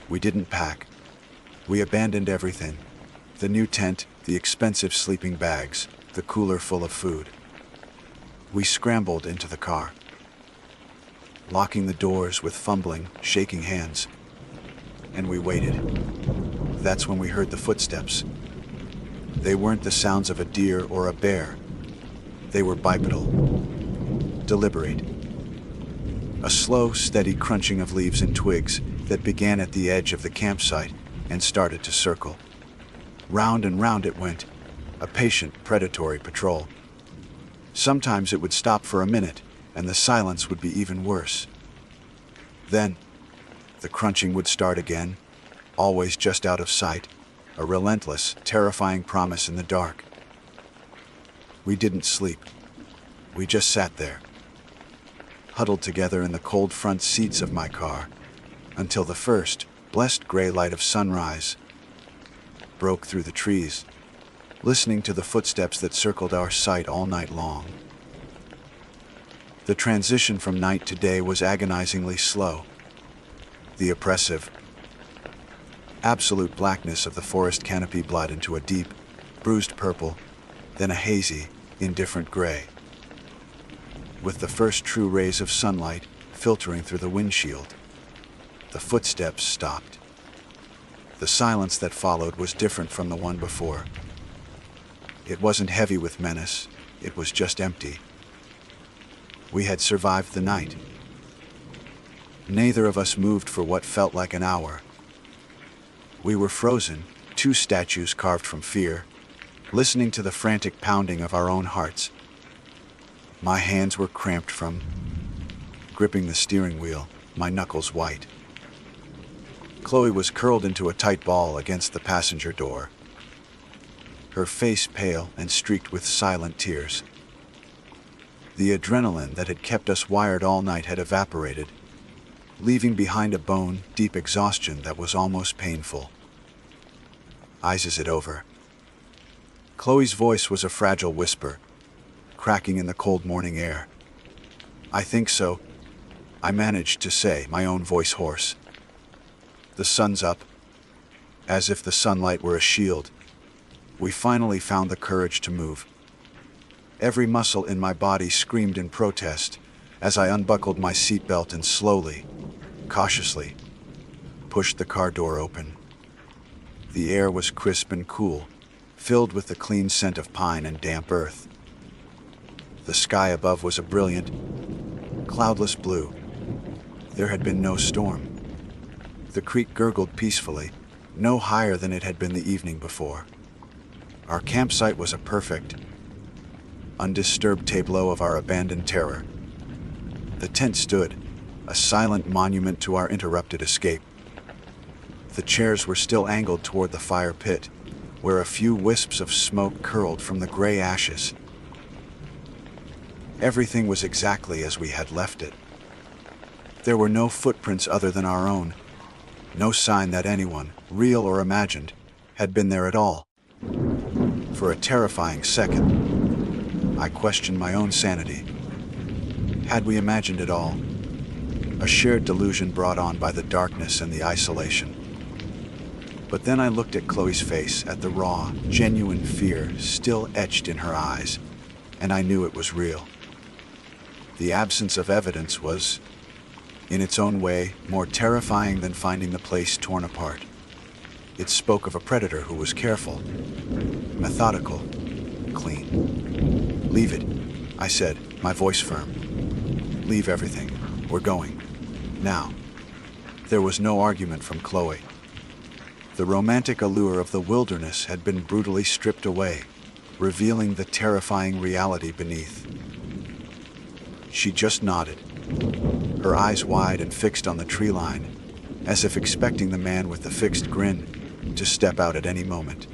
We didn't pack. We abandoned everything. The new tent, the expensive sleeping bags, the cooler full of food. We scrambled into the car, locking the doors with fumbling, shaking hands. And we waited. That's when we heard the footsteps. They weren't the sounds of a deer or a bear. They were bipedal, deliberate. A slow, steady crunching of leaves and twigs that began at the edge of the campsite and started to circle. Round and round it went, a patient, predatory patrol. Sometimes it would stop for a minute, and the silence would be even worse. Then, the crunching would start again, always just out of sight, a relentless, terrifying promise in the dark. We didn't sleep. We just sat there, huddled together in the cold front seats of my car, until the first, blessed gray light of sunrise broke through the trees, listening to the footsteps that circled our sight all night long. The transition from night to day was agonizingly slow. The oppressive, absolute blackness of the forest canopy bled into a deep, bruised purple, then a hazy, indifferent gray. With the first true rays of sunlight filtering through the windshield, the footsteps stopped. The silence that followed was different from the one before. It wasn't heavy with menace, it was just empty. We had survived the night. Neither of us moved for what felt like an hour. We were frozen, two statues carved from fear, listening to the frantic pounding of our own hearts. My hands were cramped from gripping the steering wheel, my knuckles white. Chloe was curled into a tight ball against the passenger door, her face pale and streaked with silent tears. The adrenaline that had kept us wired all night had evaporated, leaving behind a bone-deep exhaustion that was almost painful. Is it over? Chloe's voice was a fragile whisper, cracking in the cold morning air. I think so, I managed to say, my own voice hoarse. The sun's up, as if the sunlight were a shield. We finally found the courage to move. Every muscle in my body screamed in protest as I unbuckled my seatbelt and slowly, cautiously, pushed the car door open. The air was crisp and cool, filled with the clean scent of pine and damp earth. The sky above was a brilliant, cloudless blue. There had been no storm. The creek gurgled peacefully, no higher than it had been the evening before. Our campsite was a perfect, undisturbed tableau of our abandoned terror. The tent stood, a silent monument to our interrupted escape. The chairs were still angled toward the fire pit, where a few wisps of smoke curled from the gray ashes. Everything was exactly as we had left it. There were no footprints other than our own, no sign that anyone, real or imagined, had been there at all. For a terrifying second, I questioned my own sanity. Had we imagined it all? A shared delusion brought on by the darkness and the isolation. But then I looked at Chloe's face, at the raw, genuine fear still etched in her eyes, and I knew it was real. The absence of evidence was, in its own way, more terrifying than finding the place torn apart. It spoke of a predator who was careful, methodical, clean. "Leave it," I said, my voice firm. "Leave everything. We're going. Now." There was no argument from Chloe. The romantic allure of the wilderness had been brutally stripped away, revealing the terrifying reality beneath. She just nodded, her eyes wide and fixed on the tree line, as if expecting the man with the fixed grin to step out at any moment.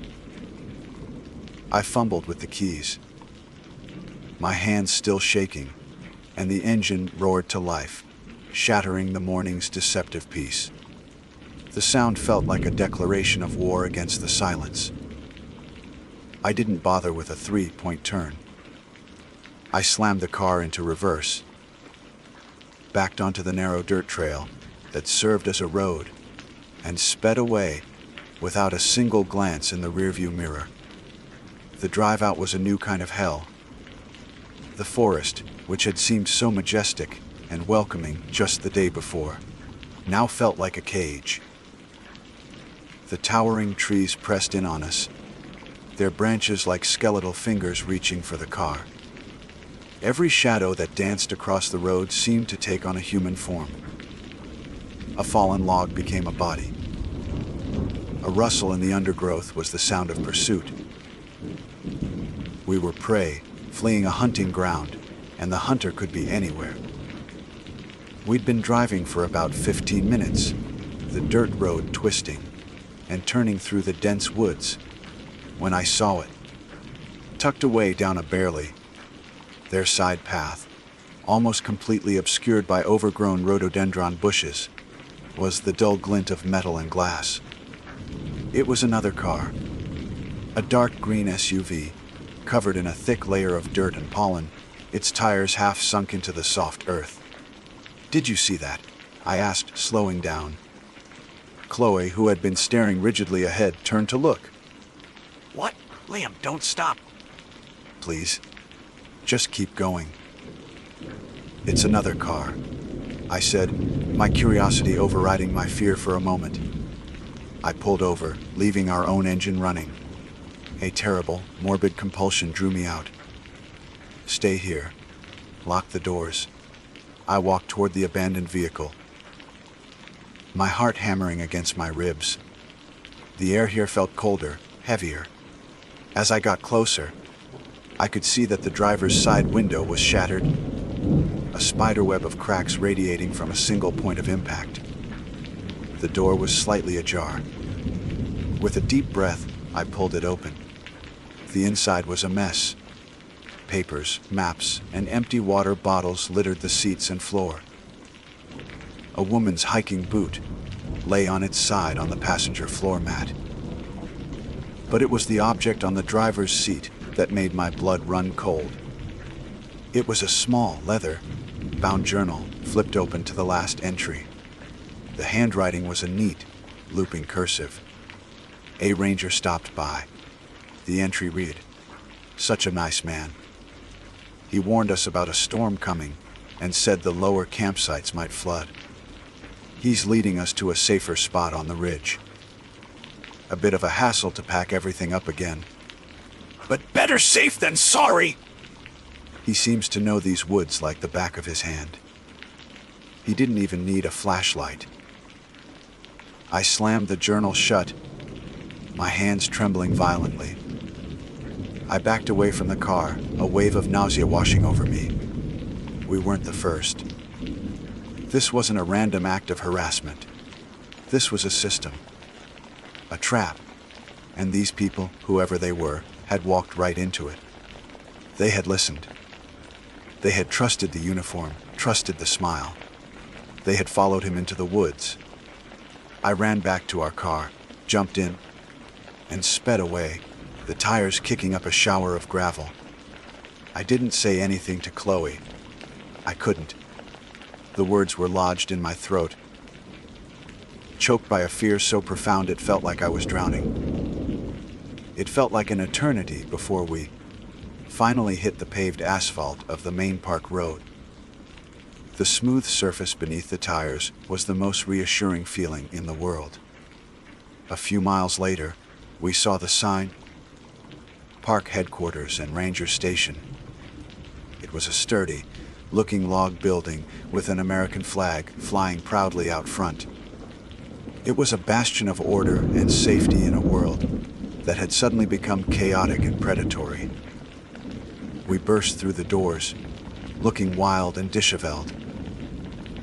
I fumbled with the keys, my hands still shaking, and the engine roared to life, shattering the morning's deceptive peace. The sound felt like a declaration of war against the silence. I didn't bother with a 3-point turn. I slammed the car into reverse, backed onto the narrow dirt trail that served as a road, and sped away without a single glance in the rearview mirror. The drive out was a new kind of hell. The forest, which had seemed so majestic and welcoming just the day before, now felt like a cage. The towering trees pressed in on us, their branches like skeletal fingers reaching for the car. Every shadow that danced across the road seemed to take on a human form. A fallen log became a body. A rustle in the undergrowth was the sound of pursuit. We were prey, fleeing a hunting ground, and the hunter could be anywhere. We'd been driving for about 15 minutes, the dirt road twisting and turning through the dense woods, when I saw it. Tucked away down a barely, their side path, almost completely obscured by overgrown rhododendron bushes, was the dull glint of metal and glass. It was another car, a dark green SUV, covered in a thick layer of dirt and pollen, its tires half sunk into the soft earth. "Did you see that?" I asked, slowing down. Chloe, who had been staring rigidly ahead, turned to look. What? Liam, don't stop. "Please, just keep going." "It's another car," I said, my curiosity overriding my fear for a moment. I pulled over, leaving our own engine running. A terrible, morbid compulsion drew me out. "Stay here. Lock the doors." I walked toward the abandoned vehicle, my heart hammering against my ribs. The air here felt colder, heavier. As I got closer, I could see that the driver's side window was shattered, a spiderweb of cracks radiating from a single point of impact. The door was slightly ajar. With a deep breath, I pulled it open. The inside was a mess. Papers, maps, and empty water bottles littered the seats and floor. A woman's hiking boot lay on its side on the passenger floor mat. But it was the object on the driver's seat that made my blood run cold. It was a small, leather-bound journal flipped open to the last entry. The handwriting was a neat, looping cursive. "A ranger stopped by." The entry read, "Such a nice man. He warned us about a storm coming and said the lower campsites might flood. He's leading us to a safer spot on the ridge. A bit of a hassle to pack everything up again, But better safe than sorry. He seems to know these woods like the back of his hand. He didn't even need a flashlight." I slammed the journal shut, my hands trembling violently. I backed away from the car, a wave of nausea washing over me. We weren't the first. This wasn't a random act of harassment. This was a system, a trap, and these people, whoever they were, had walked right into it. They had listened. They had trusted the uniform, trusted the smile. They had followed him into the woods. I ran back to our car, jumped in, and sped away, the tires kicking up a shower of gravel. I didn't say anything to Chloe. I couldn't. The words were lodged in my throat, choked by a fear so profound it felt like I was drowning. It felt like an eternity before we finally hit the paved asphalt of the main park road. The smooth surface beneath the tires was the most reassuring feeling in the world. A few miles later, we saw the sign, Park Headquarters and Ranger Station. It was a sturdy-looking log building with an American flag flying proudly out front. It was a bastion of order and safety in a world that had suddenly become chaotic and predatory. We burst through the doors, looking wild and disheveled.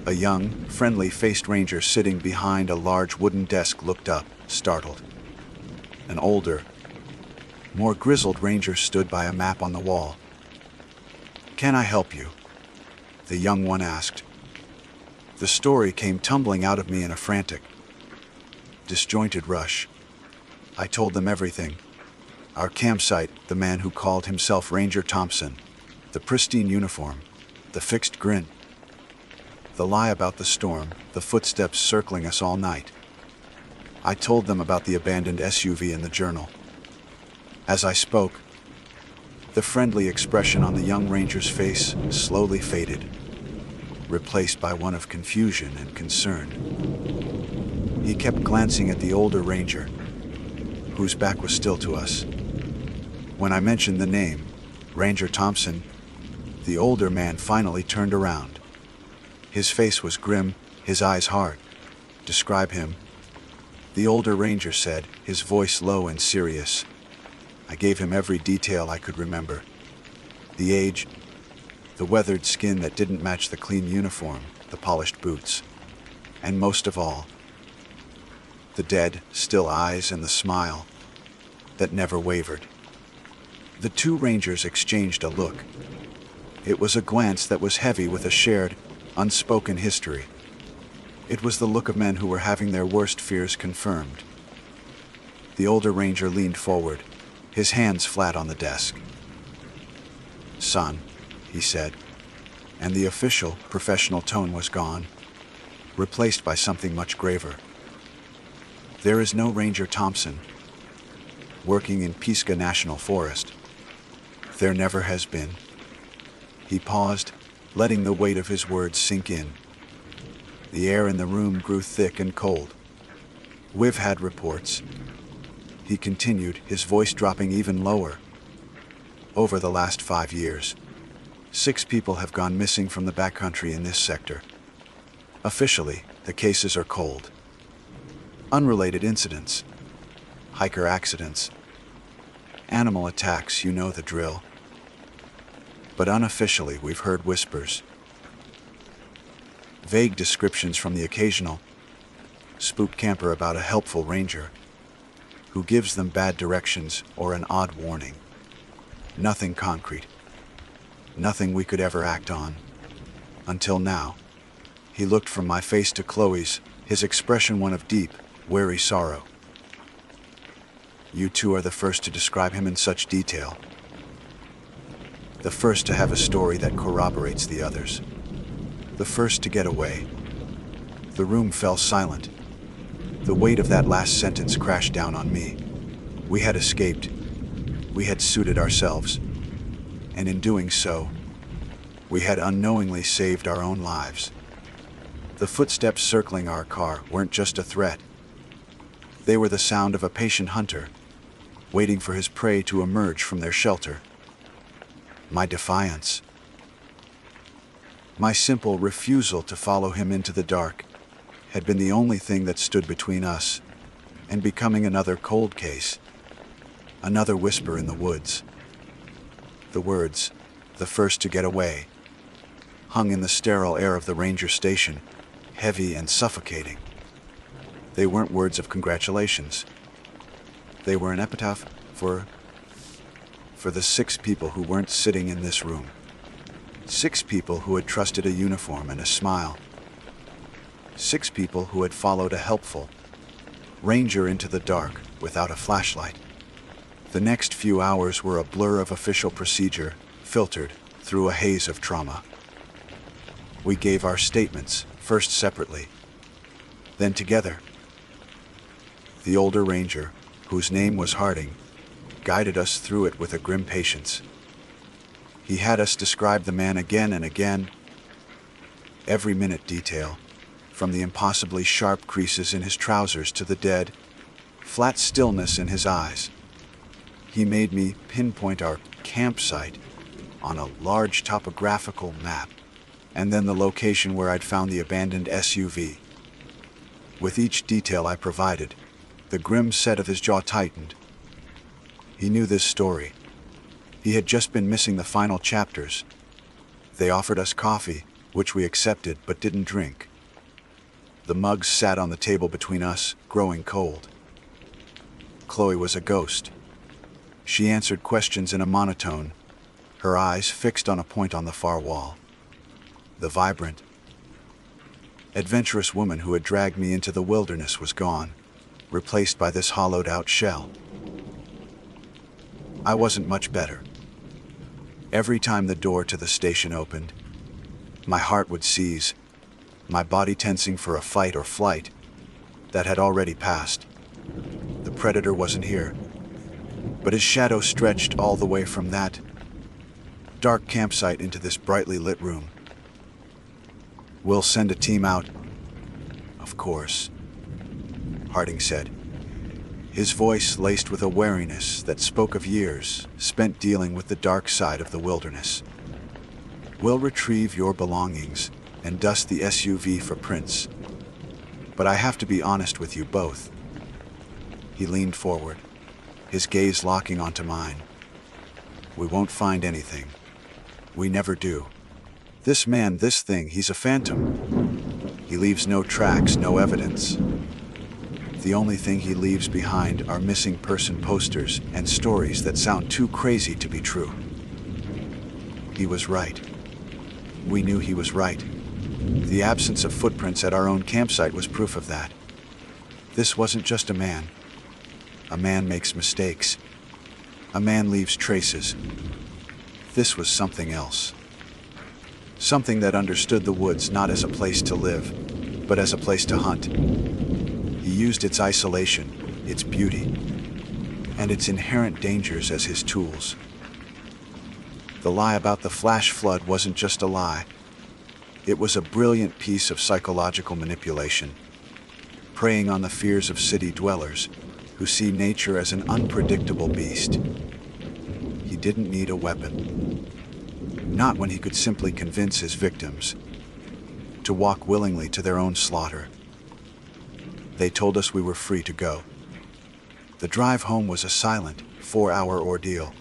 A young, friendly-faced ranger sitting behind a large wooden desk looked up, startled. An older, more grizzled ranger stood by a map on the wall. "Can I help you?" the young one asked. The story came tumbling out of me in a frantic, disjointed rush. I told them everything. Our campsite, the man who called himself Ranger Thompson, the pristine uniform, the fixed grin, the lie about the storm, the footsteps circling us all night. I told them about the abandoned SUV in the journal. As I spoke, the friendly expression on the young ranger's face slowly faded, replaced by one of confusion and concern. He kept glancing at the older ranger, whose back was still to us. When I mentioned the name, Ranger Thompson, the older man finally turned around. His face was grim, his eyes hard. "Describe him," the older ranger said, his voice low and serious. I gave him every detail I could remember. The age, the weathered skin that didn't match the clean uniform, the polished boots, and most of all, the dead, still eyes and the smile that never wavered. The two rangers exchanged a look. It was a glance that was heavy with a shared, unspoken history. It was the look of men who were having their worst fears confirmed. The older ranger leaned forward, his hands flat on the desk. "Son," he said, and the official, professional tone was gone, replaced by something much graver. "There is no Ranger Thompson working in Pisgah National Forest. There never has been." He paused, letting the weight of his words sink in. The air in the room grew thick and cold. "We've had reports," he continued, his voice dropping even lower. "Over the last 5 years, 6 people have gone missing from the backcountry in this sector. Officially, the cases are cold. Unrelated incidents, hiker accidents, animal attacks, you know the drill. But unofficially, we've heard whispers. Vague descriptions from the occasional spooked camper about a helpful ranger who gives them bad directions or an odd warning. Nothing concrete. Nothing we could ever act on. Until now." He looked from my face to Chloe's, his expression one of deep, wary sorrow. "You two are the first to describe him in such detail. The first to have a story that corroborates the others. The first to get away." The room fell silent. The weight of that last sentence crashed down on me. We had escaped. We had suited ourselves. And in doing so, we had unknowingly saved our own lives. The footsteps circling our car weren't just a threat. They were the sound of a patient hunter, waiting for his prey to emerge from their shelter. My defiance, my simple refusal to follow him into the dark, had been the only thing that stood between us and becoming another cold case, another whisper in the woods. The words, "the first to get away," hung in the sterile air of the ranger station, heavy and suffocating. They weren't words of congratulations. They were an epitaph for the 6 people who weren't sitting in this room. 6 people who had trusted a uniform and a smile. 6 people who had followed a helpful ranger into the dark without a flashlight. The next few hours were a blur of official procedure, filtered through a haze of trauma. We gave our statements, first separately, then together. The older ranger, whose name was Harding, guided us through it with a grim patience. He had us describe the man again and again, every minute detail, from the impossibly sharp creases in his trousers to the dead, flat stillness in his eyes. He made me pinpoint our campsite on a large topographical map, and then the location where I'd found the abandoned SUV. With each detail I provided, the grim set of his jaw tightened. He knew this story. He had just been missing the final chapters. They offered us coffee, which we accepted but didn't drink. The mugs sat on the table between us, growing cold. Chloe was a ghost. She answered questions in a monotone, her eyes fixed on a point on the far wall. The vibrant, adventurous woman who had dragged me into the wilderness was gone, replaced by this hollowed-out shell. I wasn't much better. Every time the door to the station opened, my heart would seize, my body tensing for a fight or flight that had already passed. The predator wasn't here, but his shadow stretched all the way from that dark campsite into this brightly lit room. "We'll send a team out." "Of course," Harding said, his voice laced with a wariness that spoke of years spent dealing with the dark side of the wilderness. "We'll retrieve your belongings and dust the SUV for prints. But I have to be honest with you both." He leaned forward, his gaze locking onto mine. "We won't find anything. We never do. This man, this thing, he's a phantom. He leaves no tracks, no evidence. The only thing he leaves behind are missing person posters and stories that sound too crazy to be true." He was right. We knew he was right. The absence of footprints at our own campsite was proof of that. This wasn't just a man. A man makes mistakes. A man leaves traces. This was something else. Something that understood the woods not as a place to live, but as a place to hunt. He used its isolation, its beauty, and its inherent dangers as his tools. The lie about the flash flood wasn't just a lie. It was a brilliant piece of psychological manipulation, preying on the fears of city dwellers who see nature as an unpredictable beast. He didn't need a weapon. Not when he could simply convince his victims to walk willingly to their own slaughter. They told us we were free to go. The drive home was a silent, 4-hour ordeal.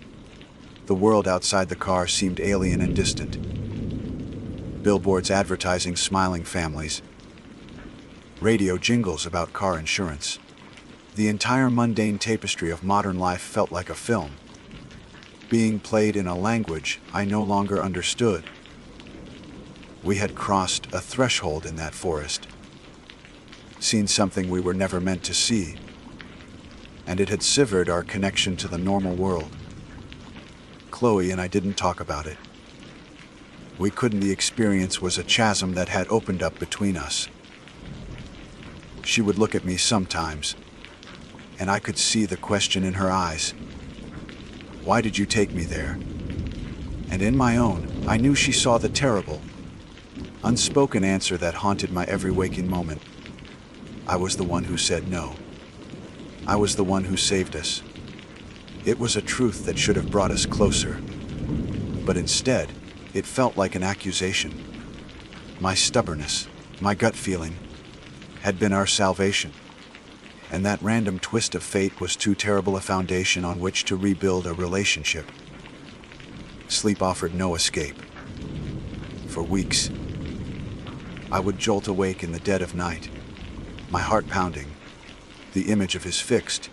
The world outside the car seemed alien and distant. Billboards advertising smiling families. Radio jingles about car insurance. The entire mundane tapestry of modern life felt like a film, being played in a language I no longer understood. We had crossed a threshold in that forest, seen something we were never meant to see, and it had severed our connection to the normal world. Chloe and I didn't talk about it. We couldn't. The experience was a chasm that had opened up between us. She would look at me sometimes, and I could see the question in her eyes. Why did you take me there? And in my own, I knew she saw the terrible, unspoken answer that haunted my every waking moment. I was the one who said no. I was the one who saved us. It was a truth that should have brought us closer. But instead, it felt like an accusation. My stubbornness, my gut feeling, had been our salvation. And that random twist of fate was too terrible a foundation on which to rebuild a relationship. Sleep offered no escape. For weeks, I would jolt awake in the dead of night, my heart pounding. The image of his fixed,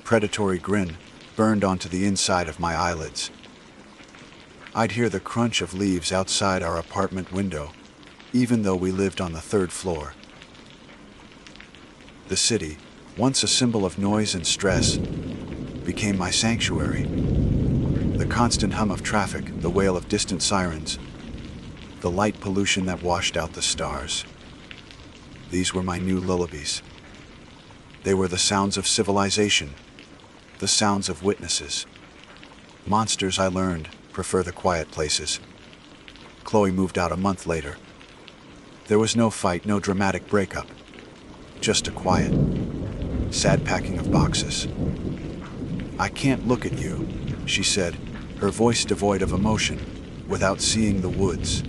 predatory grin burned onto the inside of my eyelids. I'd hear the crunch of leaves outside our apartment window, even though we lived on the 3rd floor. The city, once a symbol of noise and stress, became my sanctuary. The constant hum of traffic, the wail of distant sirens, the light pollution that washed out the stars. These were my new lullabies. They were the sounds of civilization, the sounds of witnesses. Monsters, I learned, prefer the quiet places. Chloe moved out a month later. There was no fight, no dramatic breakup. Just a quiet, sad packing of boxes. "I can't look at you," she said, her voice devoid of emotion, "without seeing the woods,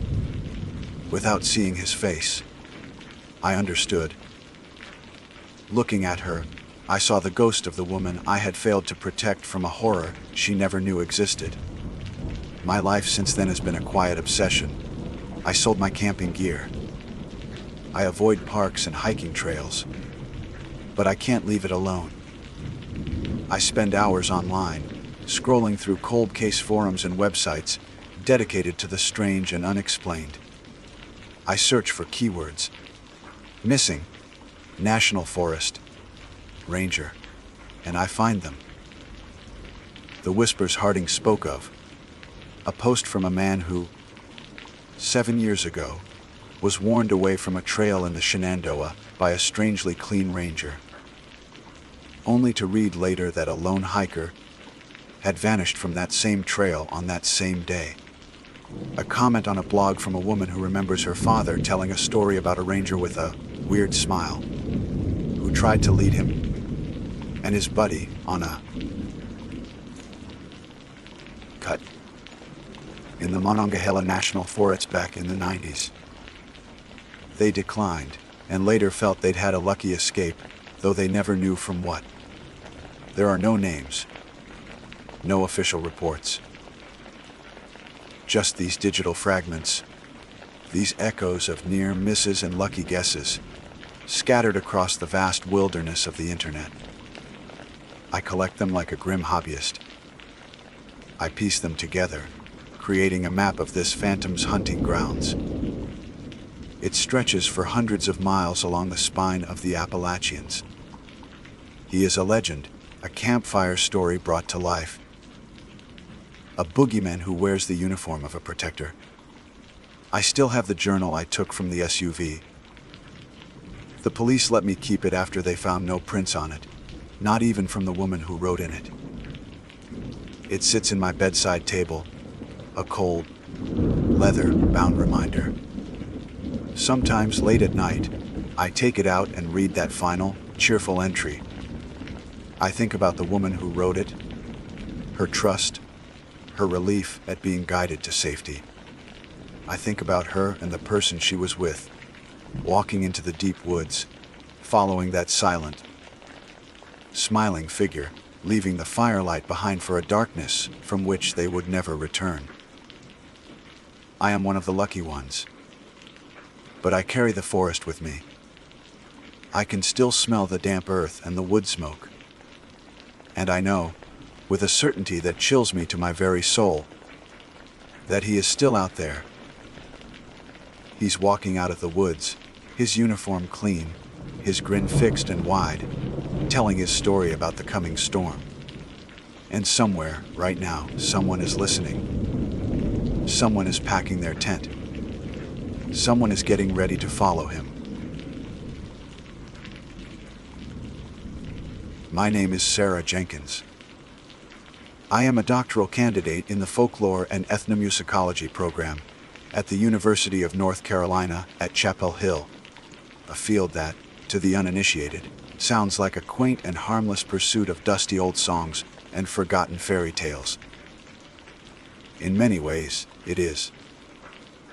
without seeing his face." I understood. Looking at her, I saw the ghost of the woman I had failed to protect from a horror she never knew existed. My life since then has been a quiet obsession. I sold my camping gear. I avoid parks and hiking trails, but I can't leave it alone. I spend hours online, scrolling through cold case forums and websites dedicated to the strange and unexplained. I search for keywords: missing, national forest, ranger, and I find them. The whispers Harding spoke of, a post from a man who, 7 years ago, was warned away from a trail in the Shenandoah by a strangely clean ranger, only to read later that a lone hiker had vanished from that same trail on that same day. A comment on a blog from a woman who remembers her father telling a story about a ranger with a weird smile, who tried to lead him and his buddy on a cut in the Monongahela National Forest back in the 90s. They declined, and later felt they'd had a lucky escape, though they never knew from what. There are no names, no official reports. Just these digital fragments, these echoes of near misses and lucky guesses, scattered across the vast wilderness of the internet. I collect them like a grim hobbyist. I piece them together, creating a map of this phantom's hunting grounds. It stretches for hundreds of miles along the spine of the Appalachians. He is a legend, a campfire story brought to life. A boogeyman who wears the uniform of a protector. I still have the journal I took from the SUV. The police let me keep it after they found no prints on it, not even from the woman who wrote in it. It sits in my bedside table, a cold, leather-bound reminder. Sometimes late at night, I take it out and read that final, cheerful entry. I think about the woman who wrote it, her trust, her relief at being guided to safety. I think about her and the person she was with, walking into the deep woods, following that silent, smiling figure, leaving the firelight behind for a darkness from which they would never return. I am one of the lucky ones, but I carry the forest with me. I can still smell the damp earth and the wood smoke. And I know, with a certainty that chills me to my very soul, that he is still out there. He's walking out of the woods, his uniform clean, his grin fixed and wide, telling his story about the coming storm. And somewhere, right now, someone is listening. Someone is packing their tent. Someone is getting ready to follow him. My name is Sarah Jenkins. I am a doctoral candidate in the Folklore and Ethnomusicology program at the University of North Carolina at Chapel Hill, a field that, to the uninitiated, sounds like a quaint and harmless pursuit of dusty old songs and forgotten fairy tales. In many ways, it is.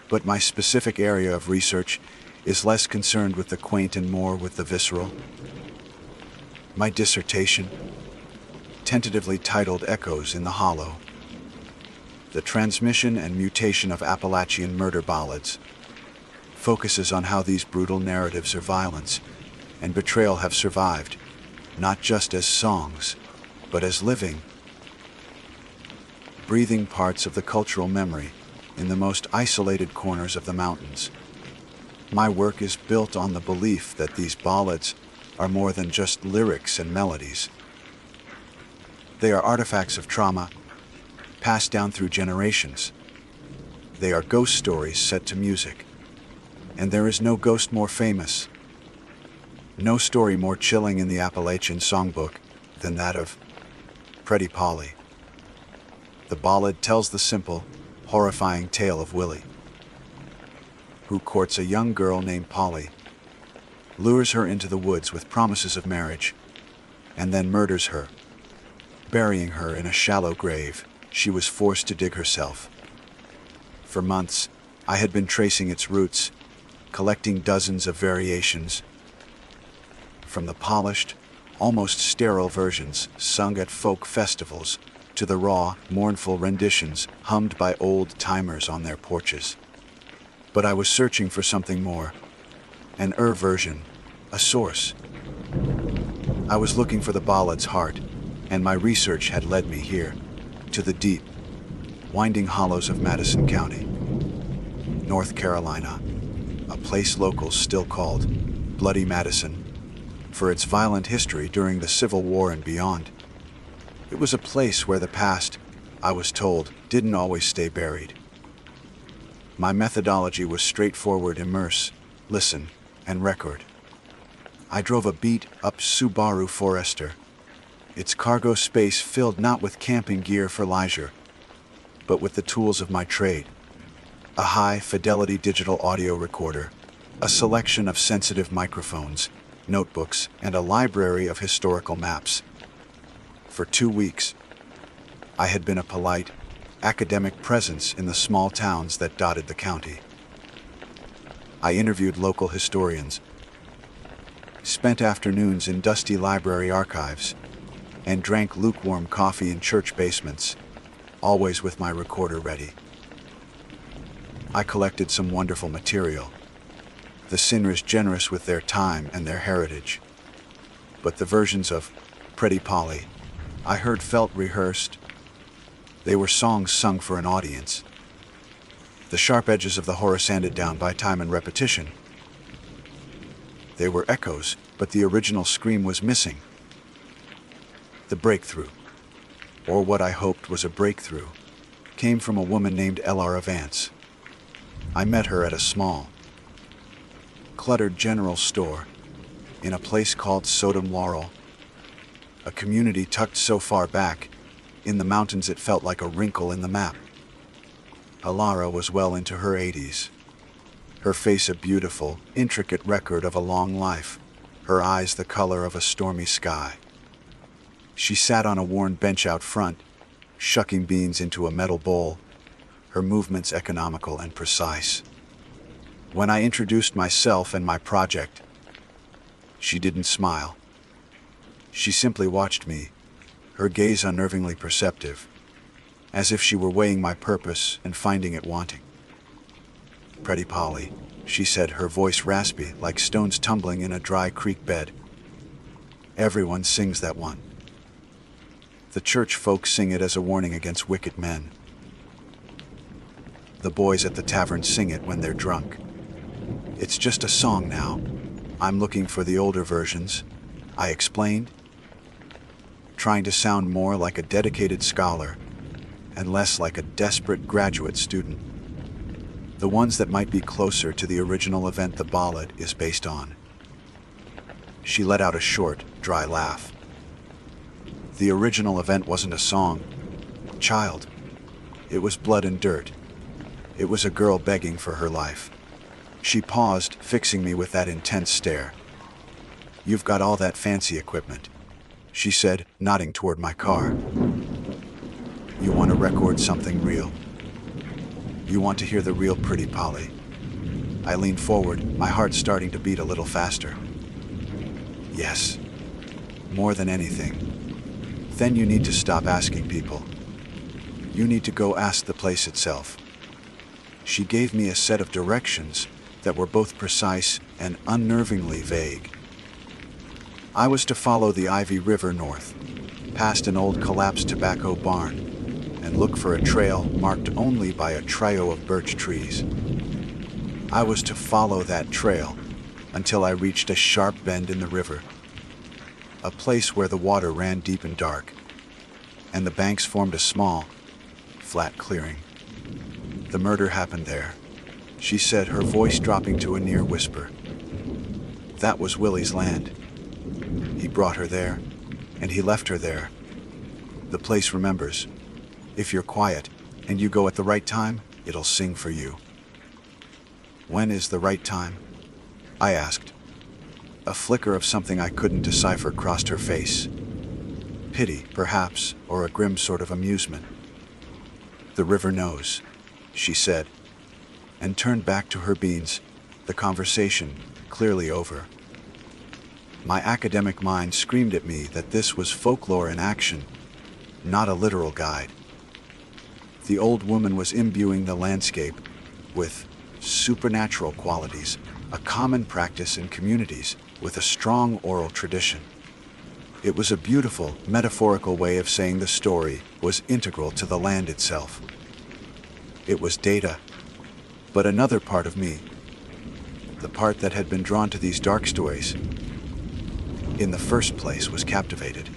But my specific area of research is less concerned with the quaint and more with the visceral. My dissertation, tentatively titled Echoes in the Hollow, The Transmission and Mutation of Appalachian Murder Ballads, focuses on how these brutal narratives of violence and betrayal have survived, not just as songs, but as living, breathing parts of the cultural memory in the most isolated corners of the mountains. My work is built on the belief that these ballads are more than just lyrics and melodies. They are artifacts of trauma, passed down through generations. They are ghost stories set to music. And there is no ghost more famous, no story more chilling in the Appalachian songbook than that of Pretty Polly. The ballad tells the simple, horrifying tale of Willie, who courts a young girl named Polly, lures her into the woods with promises of marriage, and then murders her, burying her in a shallow grave she was forced to dig herself. For months, I had been tracing its roots, collecting dozens of variations, from the polished, almost sterile versions sung at folk festivals to the raw, mournful renditions hummed by old-timers on their porches. But I was searching for something more, an version, a source. I was looking for the ballad's heart, and my research had led me here, to the deep, winding hollows of Madison County, North Carolina, a place locals still called Bloody Madison, for its violent history during the Civil War and beyond. It was a place where the past, I was told, didn't always stay buried. My methodology was straightforward: immerse, listen, and record. I drove a beat-up Subaru Forester, its cargo space filled not with camping gear for leisure, but with the tools of my trade: a high-fidelity digital audio recorder, a selection of sensitive microphones, notebooks, and a library of historical maps. For 2 weeks, I had been a polite, academic presence in the small towns that dotted the county. I interviewed local historians, spent afternoons in dusty library archives, and drank lukewarm coffee in church basements, always with my recorder ready. I collected some wonderful material. The sinners generous with their time and their heritage. But the versions of Pretty Polly I heard felt rehearsed. They were songs sung for an audience. The sharp edges of the horror sanded down by time and repetition. They were echoes, but the original scream was missing. The breakthrough, or what I hoped was a breakthrough, came from a woman named L.R. Vance. I met her at a small, cluttered general store in a place called Sodom Laurel, a community tucked so far back in the mountains it felt like a wrinkle in the map. Alara was well into her 80s, her face a beautiful, intricate record of a long life, her eyes the color of a stormy sky. She sat on a worn bench out front, shucking beans into a metal bowl, her movements economical and precise. When I introduced myself and my project, she didn't smile. She simply watched me, her gaze unnervingly perceptive, as if she were weighing my purpose and finding it wanting. "Pretty Polly," she said, her voice raspy like stones tumbling in a dry creek bed. "Everyone sings that one. The church folks sing it as a warning against wicked men. The boys at the tavern sing it when they're drunk. It's just a song now. I'm looking for the older versions," I explained, trying to sound more like a dedicated scholar and less like a desperate graduate student. The ones that might be closer to the original event the ballad is based on. She let out a short, dry laugh. "The original event wasn't a song, child. It was blood and dirt. It was a girl begging for her life." She paused, fixing me with that intense stare. "You've got all that fancy equipment," she said, nodding toward my car. "You want to record something real? You want to hear the real Pretty Polly?" I leaned forward, my heart starting to beat a little faster. "Yes, more than anything. Then you need to stop asking people. You need to go ask the place itself." She gave me a set of directions that were both precise and unnervingly vague. I was to follow the Ivy River north, past an old collapsed tobacco barn, and look for a trail marked only by a trio of birch trees. I was to follow that trail until I reached a sharp bend in the river, a place where the water ran deep and dark, and the banks formed a small, flat clearing. "The murder happened there," she said, her voice dropping to a near whisper. "That was Willie's land. He brought her there, and he left her there. The place remembers. If you're quiet, and you go at the right time, it'll sing for you." "When is the right time?" I asked. A flicker of something I couldn't decipher crossed her face, Pity, perhaps, or a grim sort of amusement. "The river knows," she said, and turned back to her beans, the conversation clearly over. My academic mind screamed at me that this was folklore in action, not a literal guide. The old woman was imbuing the landscape with supernatural qualities, a common practice in communities with a strong oral tradition. It was a beautiful, metaphorical way of saying the story was integral to the land itself. It was data, but another part of me, the part that had been drawn to these dark stories, in the first place, was captivated.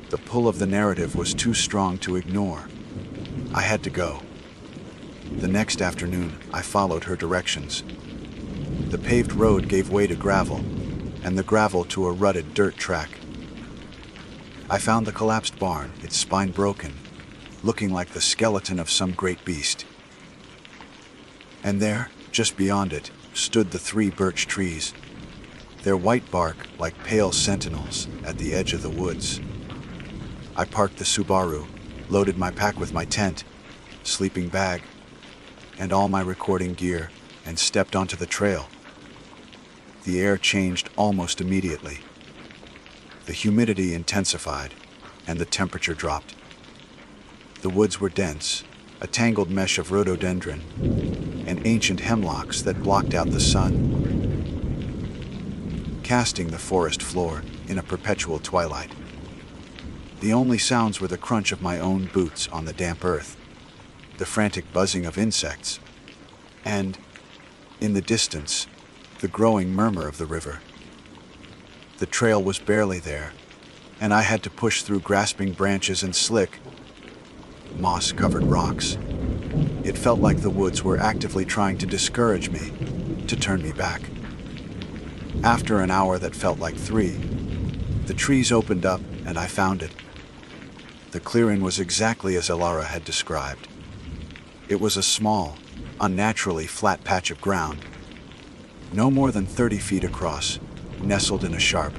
The pull of the narrative was too strong to ignore. I had to go. The next afternoon, I followed her directions. The paved road gave way to gravel, and the gravel to a rutted dirt track. I found the collapsed barn, its spine broken, looking like the skeleton of some great beast. And there, just beyond it, stood the 3 birch trees, their white bark like pale sentinels at the edge of the woods. I parked the Subaru, loaded my pack with my tent, sleeping bag, and all my recording gear, and stepped onto the trail. The air changed almost immediately. The humidity intensified, and the temperature dropped. The woods were dense, a tangled mesh of rhododendron and ancient hemlocks that blocked out the sun, casting the forest floor in a perpetual twilight. The only sounds were the crunch of my own boots on the damp earth, the frantic buzzing of insects, and, in the distance, the growing murmur of the river. The trail was barely there, and I had to push through grasping branches and slick, moss-covered rocks. It felt like the woods were actively trying to discourage me, to turn me back. After an hour that felt like 3, the trees opened up and I found it. The clearing was exactly as Elara had described. It was a small, unnaturally flat patch of ground, no more than 30 feet across, nestled in a sharp,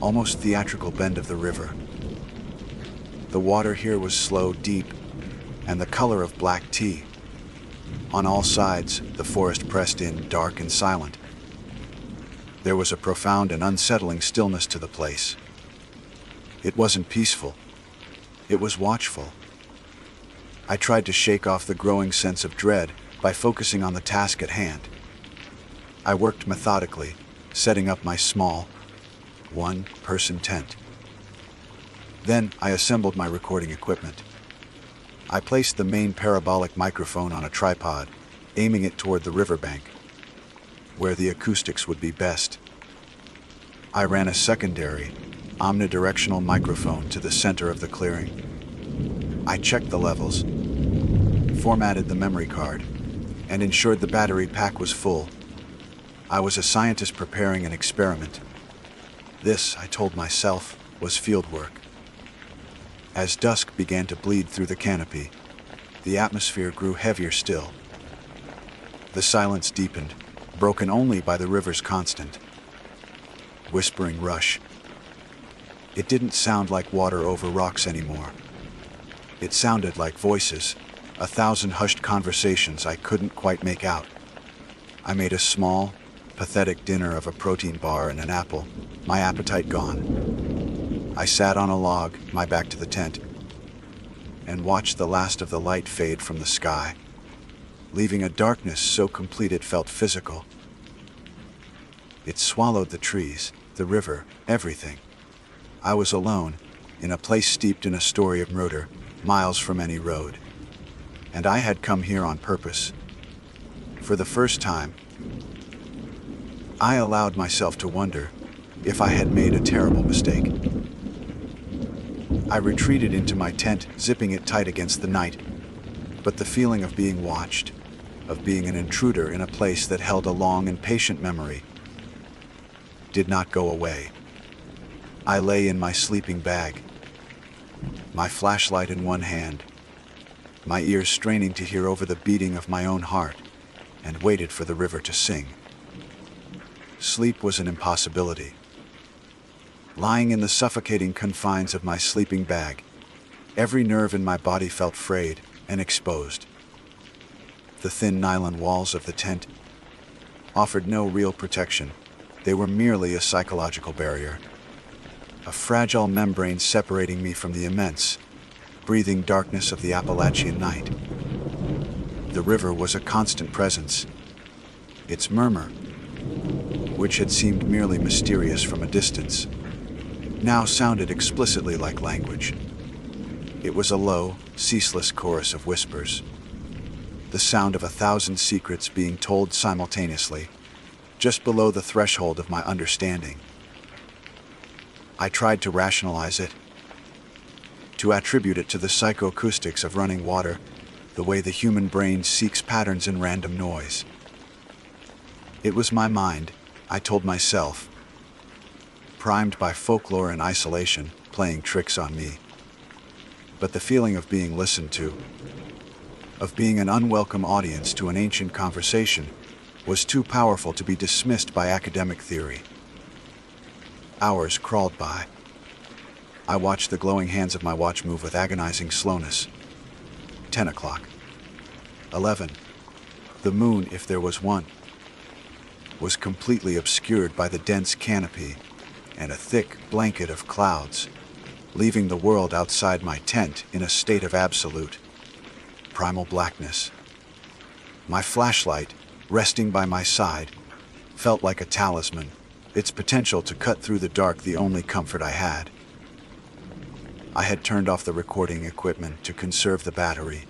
almost theatrical bend of the river. The water here was slow, deep, and the color of black tea. On all sides, the forest pressed in, dark and silent. There was a profound and unsettling stillness to the place. It wasn't peaceful. It was watchful. I tried to shake off the growing sense of dread by focusing on the task at hand. I worked methodically, setting up my small, 1-person tent. Then I assembled my recording equipment. I placed the main parabolic microphone on a tripod, aiming it toward the riverbank, where the acoustics would be best. I ran a secondary, omnidirectional microphone to the center of the clearing. I checked the levels, formatted the memory card, and ensured the battery pack was full. I was a scientist preparing an experiment. This, I told myself, was fieldwork. As dusk began to bleed through the canopy, the atmosphere grew heavier still. The silence deepened, broken only by the river's constant, whispering rush. It didn't sound like water over rocks anymore. It sounded like voices, 1,000 hushed conversations I couldn't quite make out. I made a small, pathetic dinner of a protein bar and an apple, my appetite gone. I sat on a log, my back to the tent, and watched the last of the light fade from the sky, leaving a darkness so complete it felt physical. It swallowed the trees, the river, everything. I was alone, in a place steeped in a story of murder, miles from any road. And I had come here on purpose. For the first time, I allowed myself to wonder if I had made a terrible mistake. I retreated into my tent, zipping it tight against the night, but the feeling of being watched, of being an intruder in a place that held a long and patient memory, did not go away. I lay in my sleeping bag, my flashlight in one hand, my ears straining to hear over the beating of my own heart, and waited for the river to sing. Sleep was an impossibility. lying in the suffocating confines of my sleeping bag. Every nerve in my body felt frayed and exposed. The thin nylon walls of the tent offered no real protection. They were merely a psychological barrier, a fragile membrane separating me from the immense, breathing darkness of the Appalachian night. The river was a constant presence. Its murmur, which had seemed merely mysterious from a distance, now sounded explicitly like language. It was a low, ceaseless chorus of whispers, the sound of 1,000 secrets being told simultaneously, just below the threshold of my understanding. I tried to rationalize it, to attribute it to the psychoacoustics of running water, the way the human brain seeks patterns in random noise. It was my mind, I told myself, primed by folklore and isolation, playing tricks on me. But the feeling of being listened to, of being an unwelcome audience to an ancient conversation, was too powerful to be dismissed by academic theory. Hours crawled by. I watched the glowing hands of my watch move with agonizing slowness. 10 o'clock. 11. The moon, if there was one, was completely obscured by the dense canopy and a thick blanket of clouds, leaving the world outside my tent in a state of absolute, primal blackness. My flashlight, resting by my side, felt like a talisman, its potential to cut through the dark the only comfort I had. I had turned off the recording equipment to conserve the battery,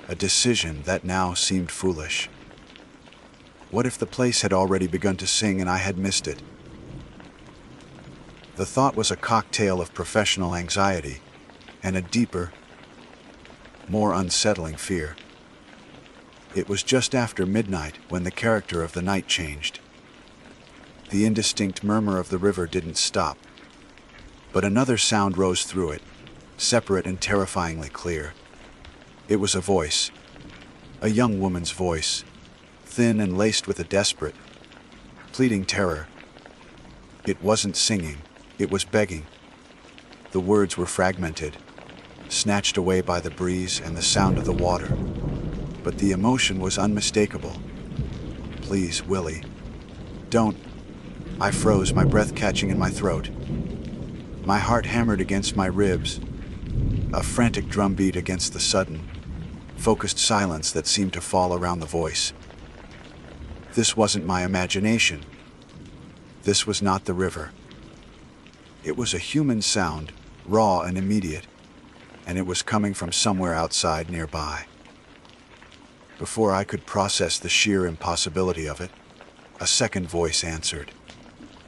a decision that now seemed foolish. What if the place had already begun to sing and I had missed it? The thought was a cocktail of professional anxiety and a deeper, more unsettling fear. It was just after midnight when the character of the night changed. The indistinct murmur of the river didn't stop, but another sound rose through it, separate and terrifyingly clear. It was a voice, a young woman's voice, thin and laced with a desperate, pleading terror. It wasn't singing, it was begging. The words were fragmented, snatched away by the breeze and the sound of the water, but the emotion was unmistakable. Please, Willie, don't. I froze, my breath catching in my throat. My heart hammered against my ribs, a frantic drumbeat against the sudden, focused silence that seemed to fall around the voice. This wasn't my imagination. This was not the river. It was a human sound, raw and immediate, and it was coming from somewhere outside nearby. Before I could process the sheer impossibility of it, a second voice answered.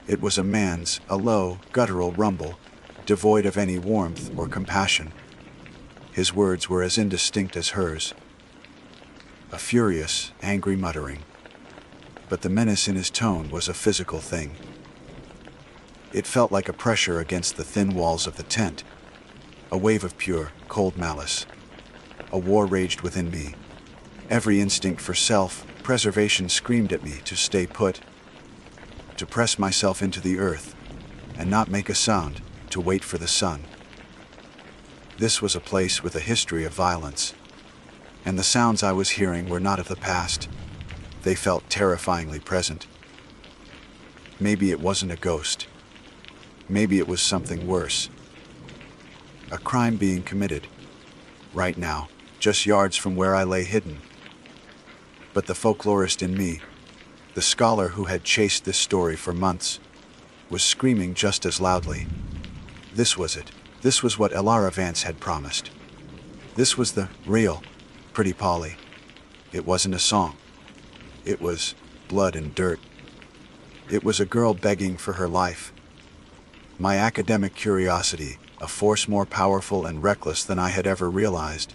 It was a man's, a low, guttural rumble, devoid of any warmth or compassion. His words were as indistinct as hers. A furious, angry muttering. But the menace in his tone was a physical thing. It felt like a pressure against the thin walls of the tent, a wave of pure, cold malice. A war raged within me. Every instinct for self-preservation screamed at me to stay put, to press myself into the earth, and not make a sound, to wait for the sun. This was a place with a history of violence, and the sounds I was hearing were not of the past. They felt terrifyingly present. Maybe it wasn't a ghost. Maybe it was something worse. A crime being committed, right now, just yards from where I lay hidden. But the folklorist in me, the scholar who had chased this story for months, was screaming just as loudly. This was it. This was what Elara Vance had promised. This was the real Pretty Polly. It wasn't a song. It was blood and dirt. It was a girl begging for her life. My academic curiosity, a force more powerful and reckless than I had ever realized,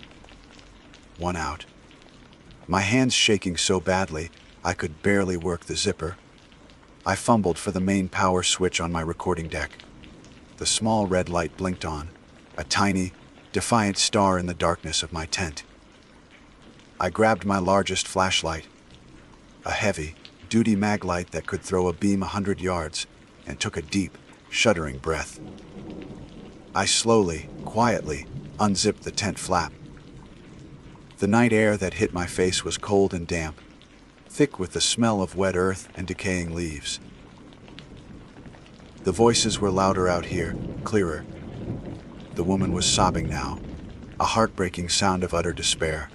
won out. My hands shaking so badly, I could barely work the zipper. I fumbled for the main power switch on my recording deck. The small red light blinked on, a tiny, defiant star in the darkness of my tent. I grabbed my largest flashlight, a heavy, duty mag light that could throw a beam 100 yards, and took a deep, shuddering breath. I slowly, quietly, unzipped the tent flap. The night air that hit my face was cold and damp, thick with the smell of wet earth and decaying leaves. The voices were louder out here, clearer. The woman was sobbing now, a heartbreaking sound of utter despair.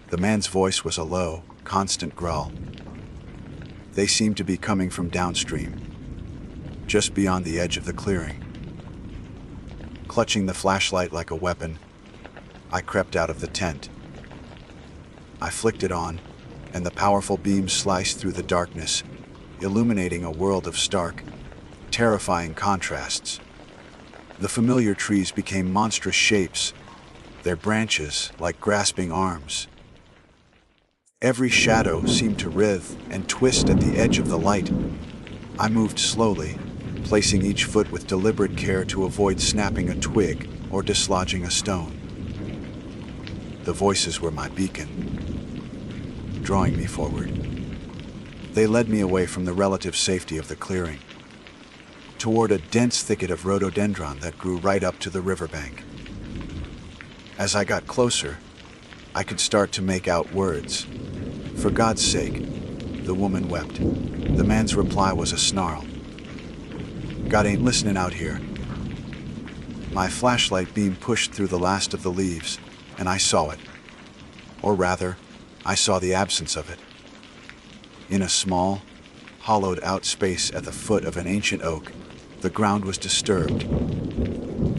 The man's voice was a low, constant growl. They seemed to be coming from downstream, just beyond the edge of the clearing. Clutching the flashlight like a weapon, I crept out of the tent. I flicked it on, and the powerful beam sliced through the darkness, illuminating a world of stark, terrifying contrasts. The familiar trees became monstrous shapes, their branches like grasping arms. Every shadow seemed to writhe and twist at the edge of the light. I moved slowly, placing each foot with deliberate care to avoid snapping a twig or dislodging a stone. The voices were my beacon, drawing me forward. They led me away from the relative safety of the clearing, toward a dense thicket of rhododendron that grew right up to the riverbank. As I got closer, I could start to make out words. "For God's sake," the woman wept. The man's reply was a snarl. "God ain't listening out here." My flashlight beam pushed through the last of the leaves, and I saw it. Or rather, I saw the absence of it. In a small, hollowed-out space at the foot of an ancient oak, the ground was disturbed.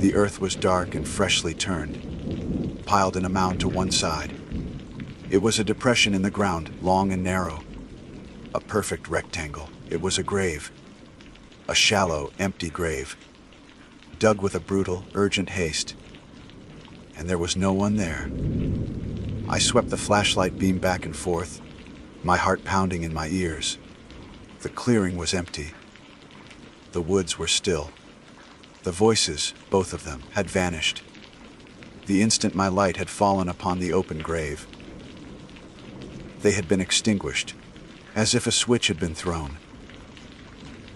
The earth was dark and freshly turned, piled in a mound to one side. It was a depression in the ground, long and narrow. A perfect rectangle. It was a grave. A shallow, empty grave, dug with a brutal, urgent haste. And there was no one there. I swept the flashlight beam back and forth, my heart pounding in my ears. The clearing was empty. The woods were still. The voices, both of them, had vanished. The instant my light had fallen upon the open grave, they had been extinguished, as if a switch had been thrown.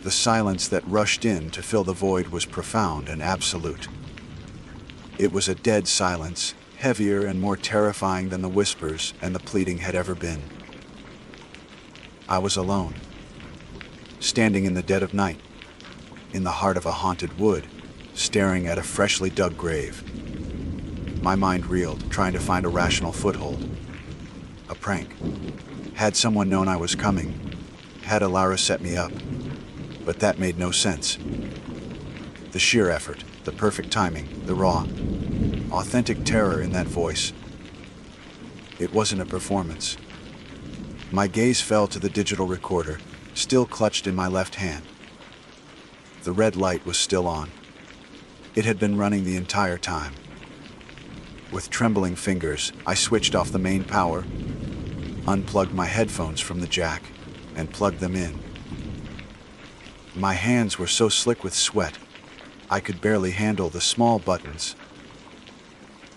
The silence that rushed in to fill the void was profound and absolute. It was a dead silence, heavier and more terrifying than the whispers and the pleading had ever been. I was alone, standing in the dead of night, in the heart of a haunted wood, staring at a freshly dug grave. My mind reeled, trying to find a rational foothold. A prank. Had someone known I was coming? Had Alara set me up? But that made no sense. The sheer effort, the perfect timing, the raw, authentic terror in that voice. It wasn't a performance. My gaze fell to the digital recorder, still clutched in my left hand. The red light was still on. It had been running the entire time. With trembling fingers, I switched off the main power, unplugged my headphones from the jack, and plugged them in. My hands were so slick with sweat, I could barely handle the small buttons.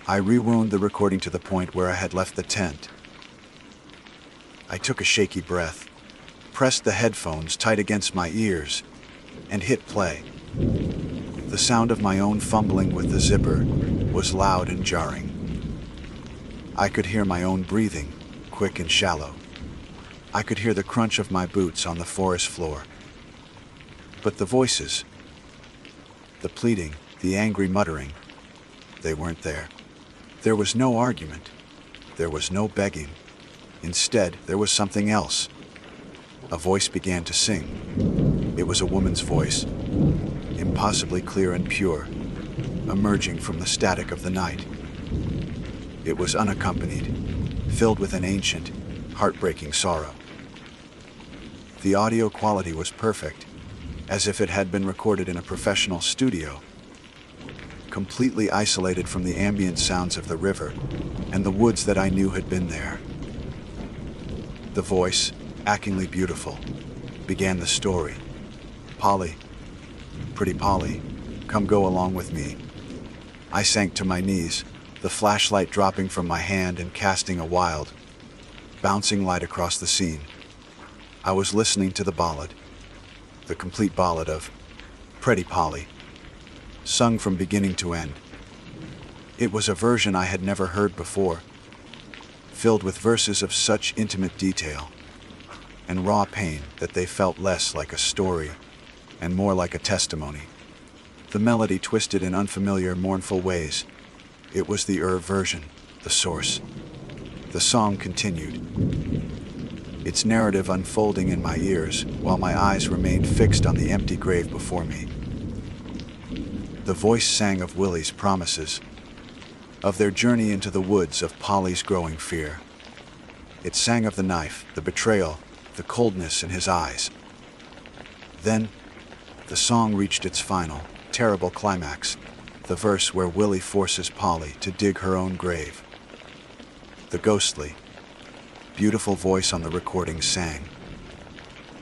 I rewound the recording to the point where I had left the tent. I took a shaky breath, pressed the headphones tight against my ears, and hit play. The sound of my own fumbling with the zipper was loud and jarring. I could hear my own breathing, quick and shallow. I could hear the crunch of my boots on the forest floor. But the voices, the pleading, the angry muttering, they weren't there. There was no argument. There was no begging. Instead, there was something else. A voice began to sing. It was a woman's voice, impossibly clear and pure, emerging from the static of the night. It was unaccompanied, filled with an ancient, heartbreaking sorrow. The audio quality was perfect, as if it had been recorded in a professional studio, completely isolated from the ambient sounds of the river and the woods that I knew had been there. The voice, achingly beautiful, began the story. "Polly, pretty Polly, come go along with me." I sank to my knees, the flashlight dropping from my hand and casting a wild, bouncing light across the scene. I was listening to the ballad, the complete ballad of Pretty Polly, sung from beginning to end. It was a version I had never heard before, filled with verses of such intimate detail and raw pain that they felt less like a story and more like a testimony. The melody twisted in unfamiliar, mournful ways. It was the version, the source. The song continued, its narrative unfolding in my ears while my eyes remained fixed on the empty grave before me. The voice sang of Willie's promises, of their journey into the woods, of Polly's growing fear. It sang of the knife, the betrayal, the coldness in his eyes. Then, the song reached its final, terrible climax, the verse where Willie forces Polly to dig her own grave. The ghostly, beautiful voice on the recording sang.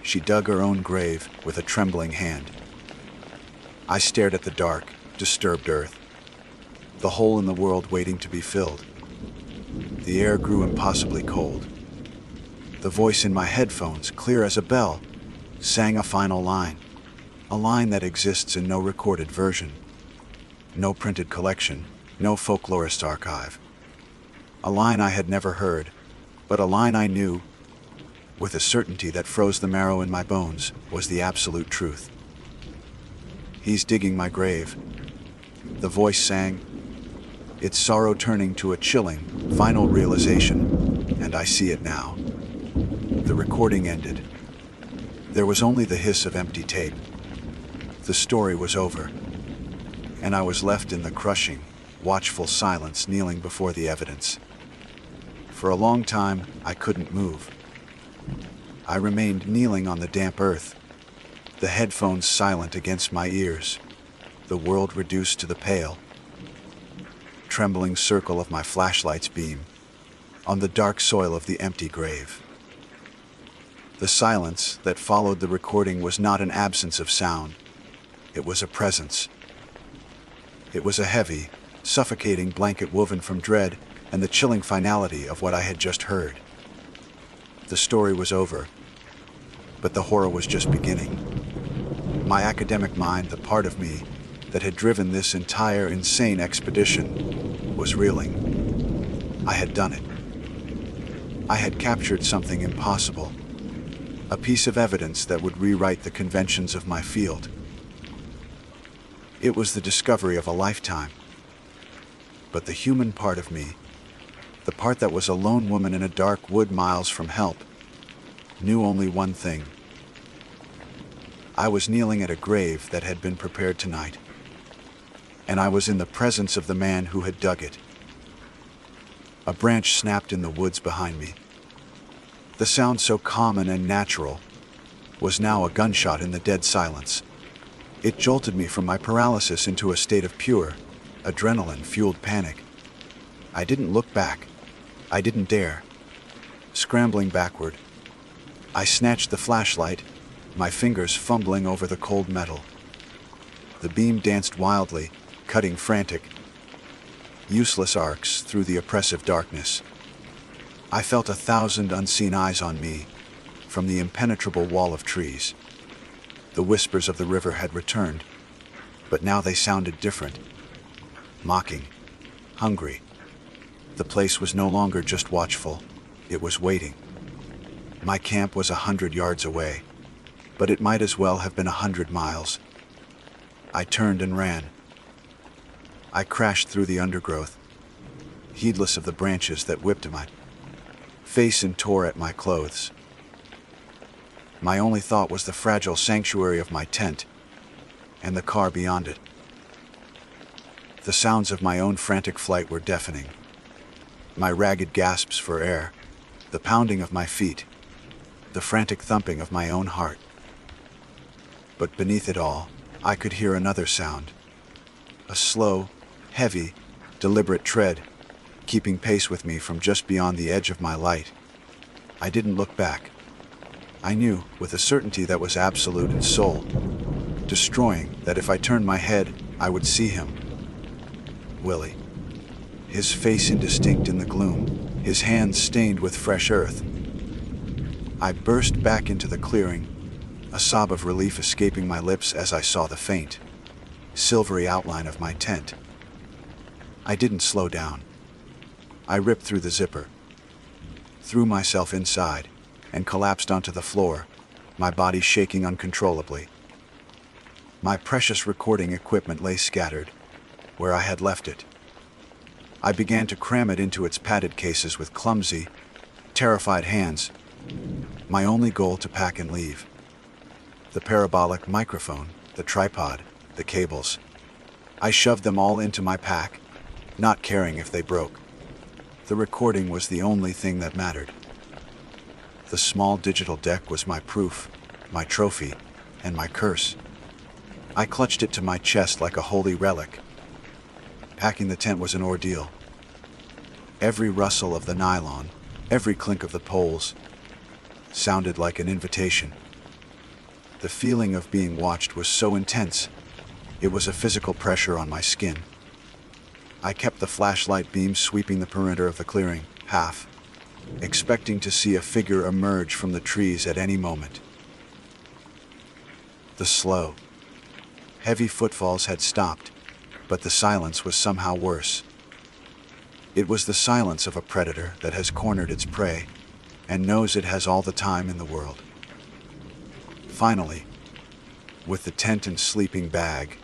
She dug her own grave with a trembling hand. I stared at the dark, disturbed earth, the hole in the world waiting to be filled. The air grew impossibly cold. The voice in my headphones, clear as a bell, sang a final line, a line that exists in no recorded version, no printed collection, no folklorist's archive. A line I had never heard, but a line I knew, with a certainty that froze the marrow in my bones, was the absolute truth. He's digging my grave, the voice sang, its sorrow turning to a chilling, final realization, and I see it now. The recording ended. There was only the hiss of empty tape. The story was over, and I was left in the crushing, watchful silence, kneeling before the evidence. For a long time, I couldn't move. I remained kneeling on the damp earth, the headphones silent against my ears, the world reduced to the pale, trembling circle of my flashlight's beam on the dark soil of the empty grave. The silence that followed the recording was not an absence of sound. It was a presence. It was a heavy, suffocating blanket woven from dread and the chilling finality of what I had just heard. The story was over, but the horror was just beginning. My academic mind, the part of me that had driven this entire insane expedition, was reeling. I had done it. I had captured something impossible, a piece of evidence that would rewrite the conventions of my field. It was the discovery of a lifetime. But the human part of me, the part that was a lone woman in a dark wood miles from help, knew only one thing. I was kneeling at a grave that had been prepared tonight, and I was in the presence of the man who had dug it. A branch snapped in the woods behind me. The sound, so common and natural, was now a gunshot in the dead silence. It jolted me from my paralysis into a state of pure, adrenaline-fueled panic. I didn't look back. I didn't dare. Scrambling backward, I snatched the flashlight, my fingers fumbling over the cold metal. The beam danced wildly, cutting frantic, useless arcs through the oppressive darkness. I felt 1,000 unseen eyes on me from the impenetrable wall of trees. The whispers of the river had returned, but now they sounded different. Mocking, hungry. The place was no longer just watchful, it was waiting. My camp was 100 yards away, but it might as well have been 100 miles. I turned and ran. I crashed through the undergrowth, heedless of the branches that whipped my face and tore at my clothes. My only thought was the fragile sanctuary of my tent and the car beyond it. The sounds of my own frantic flight were deafening. My ragged gasps for air, the pounding of my feet, the frantic thumping of my own heart. But beneath it all, I could hear another sound. A slow, heavy, deliberate tread, keeping pace with me from just beyond the edge of my light. I didn't look back. I knew, with a certainty that was absolute and soul-destroying, that if I turned my head, I would see him. Willie. His face indistinct in the gloom, his hands stained with fresh earth. I burst back into the clearing, a sob of relief escaping my lips as I saw the faint, silvery outline of my tent. I didn't slow down. I ripped through the zipper, threw myself inside, and collapsed onto the floor, my body shaking uncontrollably. My precious recording equipment lay scattered, where I had left it. I began to cram it into its padded cases with clumsy, terrified hands, my only goal to pack and leave. The parabolic microphone, the tripod, the cables. I shoved them all into my pack, not caring if they broke. The recording was the only thing that mattered. The small digital deck was my proof, my trophy, and my curse. I clutched it to my chest like a holy relic. Packing the tent was an ordeal. Every rustle of the nylon, every clink of the poles, sounded like an invitation. The feeling of being watched was so intense, it was a physical pressure on my skin. I kept the flashlight beam sweeping the perimeter of the clearing, half, expecting to see a figure emerge from the trees at any moment. The slow, heavy footfalls had stopped, but the silence was somehow worse. It was the silence of a predator that has cornered its prey and knows it has all the time in the world. Finally, with the tent and sleeping bag,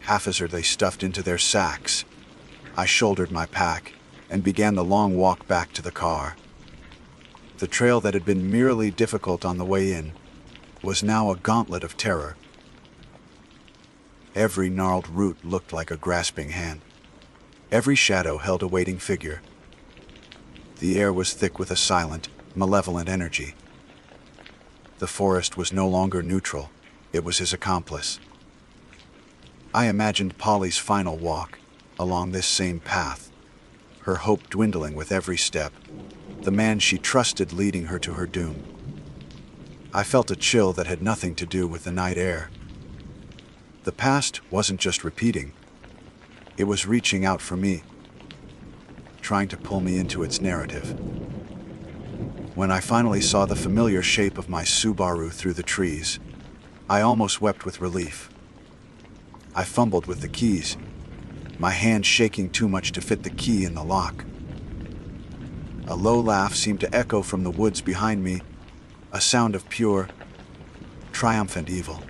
haphazardly stuffed into their sacks, I shouldered my pack and began the long walk back to the car. The trail that had been merely difficult on the way in was now a gauntlet of terror. Every gnarled root looked like a grasping hand. Every shadow held a waiting figure. The air was thick with a silent, malevolent energy. The forest was no longer neutral, it was his accomplice. I imagined Polly's final walk along this same path, her hope dwindling with every step, the man she trusted leading her to her doom. I felt a chill that had nothing to do with the night air. The past wasn't just repeating, it was reaching out for me, trying to pull me into its narrative. When I finally saw the familiar shape of my Subaru through the trees, I almost wept with relief. I fumbled with the keys, my hand shaking too much to fit the key in the lock. A low laugh seemed to echo from the woods behind me, a sound of pure, triumphant evil.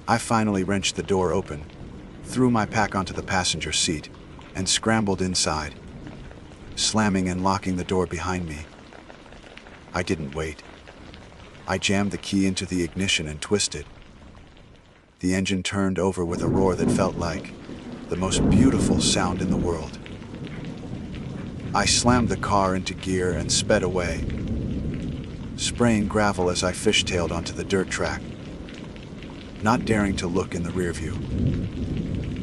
I finally wrenched the door open, threw my pack onto the passenger seat, and scrambled inside, slamming and locking the door behind me. I didn't wait. I jammed the key into the ignition and twisted. The engine turned over with a roar that felt like the most beautiful sound in the world. I slammed the car into gear and sped away, spraying gravel as I fishtailed onto the dirt track, not daring to look in the rearview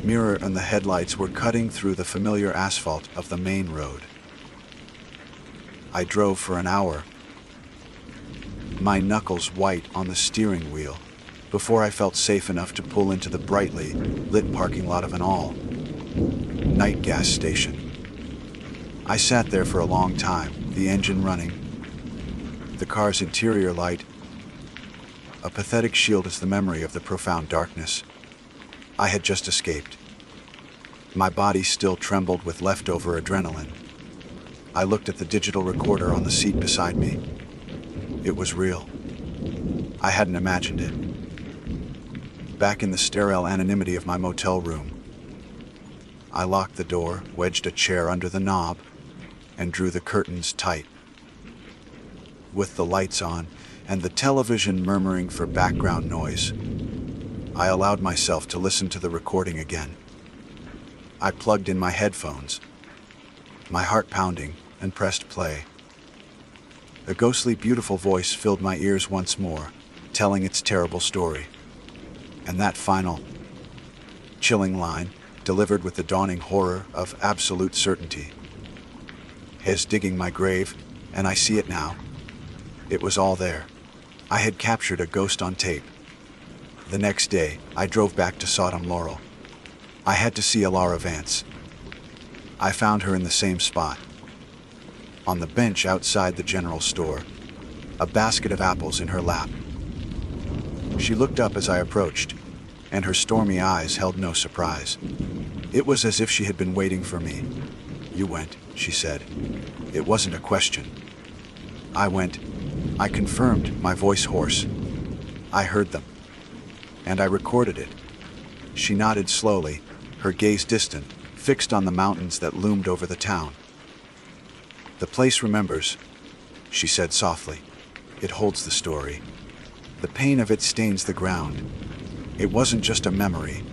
mirror, and the headlights were cutting through the familiar asphalt of the main road. I drove for an hour, my knuckles white on the steering wheel, before I felt safe enough to pull into the brightly lit parking lot of an all-night gas station. I sat there for a long time, the engine running, the car's interior light, a pathetic shield as the memory of the profound darkness I had just escaped. My body still trembled with leftover adrenaline. I looked at the digital recorder on the seat beside me. It was real. I hadn't imagined it. Back in the sterile anonymity of my motel room, I locked the door, wedged a chair under the knob, and drew the curtains tight. With the lights on and the television murmuring for background noise, I allowed myself to listen to the recording again. I plugged in my headphones, my heart pounding, and pressed play. A ghostly, beautiful voice filled my ears once more, telling its terrible story. And that final, chilling line, delivered with the dawning horror of absolute certainty. His digging my grave, and I see it now. It was all there. I had captured a ghost on tape. The next day, I drove back to Sodom Laurel. I had to see Alara Vance. I found her in the same spot, on the bench outside the general store, a basket of apples in her lap. She looked up as I approached, and her stormy eyes held no surprise. It was as if she had been waiting for me. "You went," she said. It wasn't a question. "I went," I confirmed, my voice hoarse. "I heard them. And I recorded it." She nodded slowly, her gaze distant, fixed on the mountains that loomed over the town. "The place remembers," she said softly. "It holds the story. The pain of it stains the ground. It wasn't just a memory,"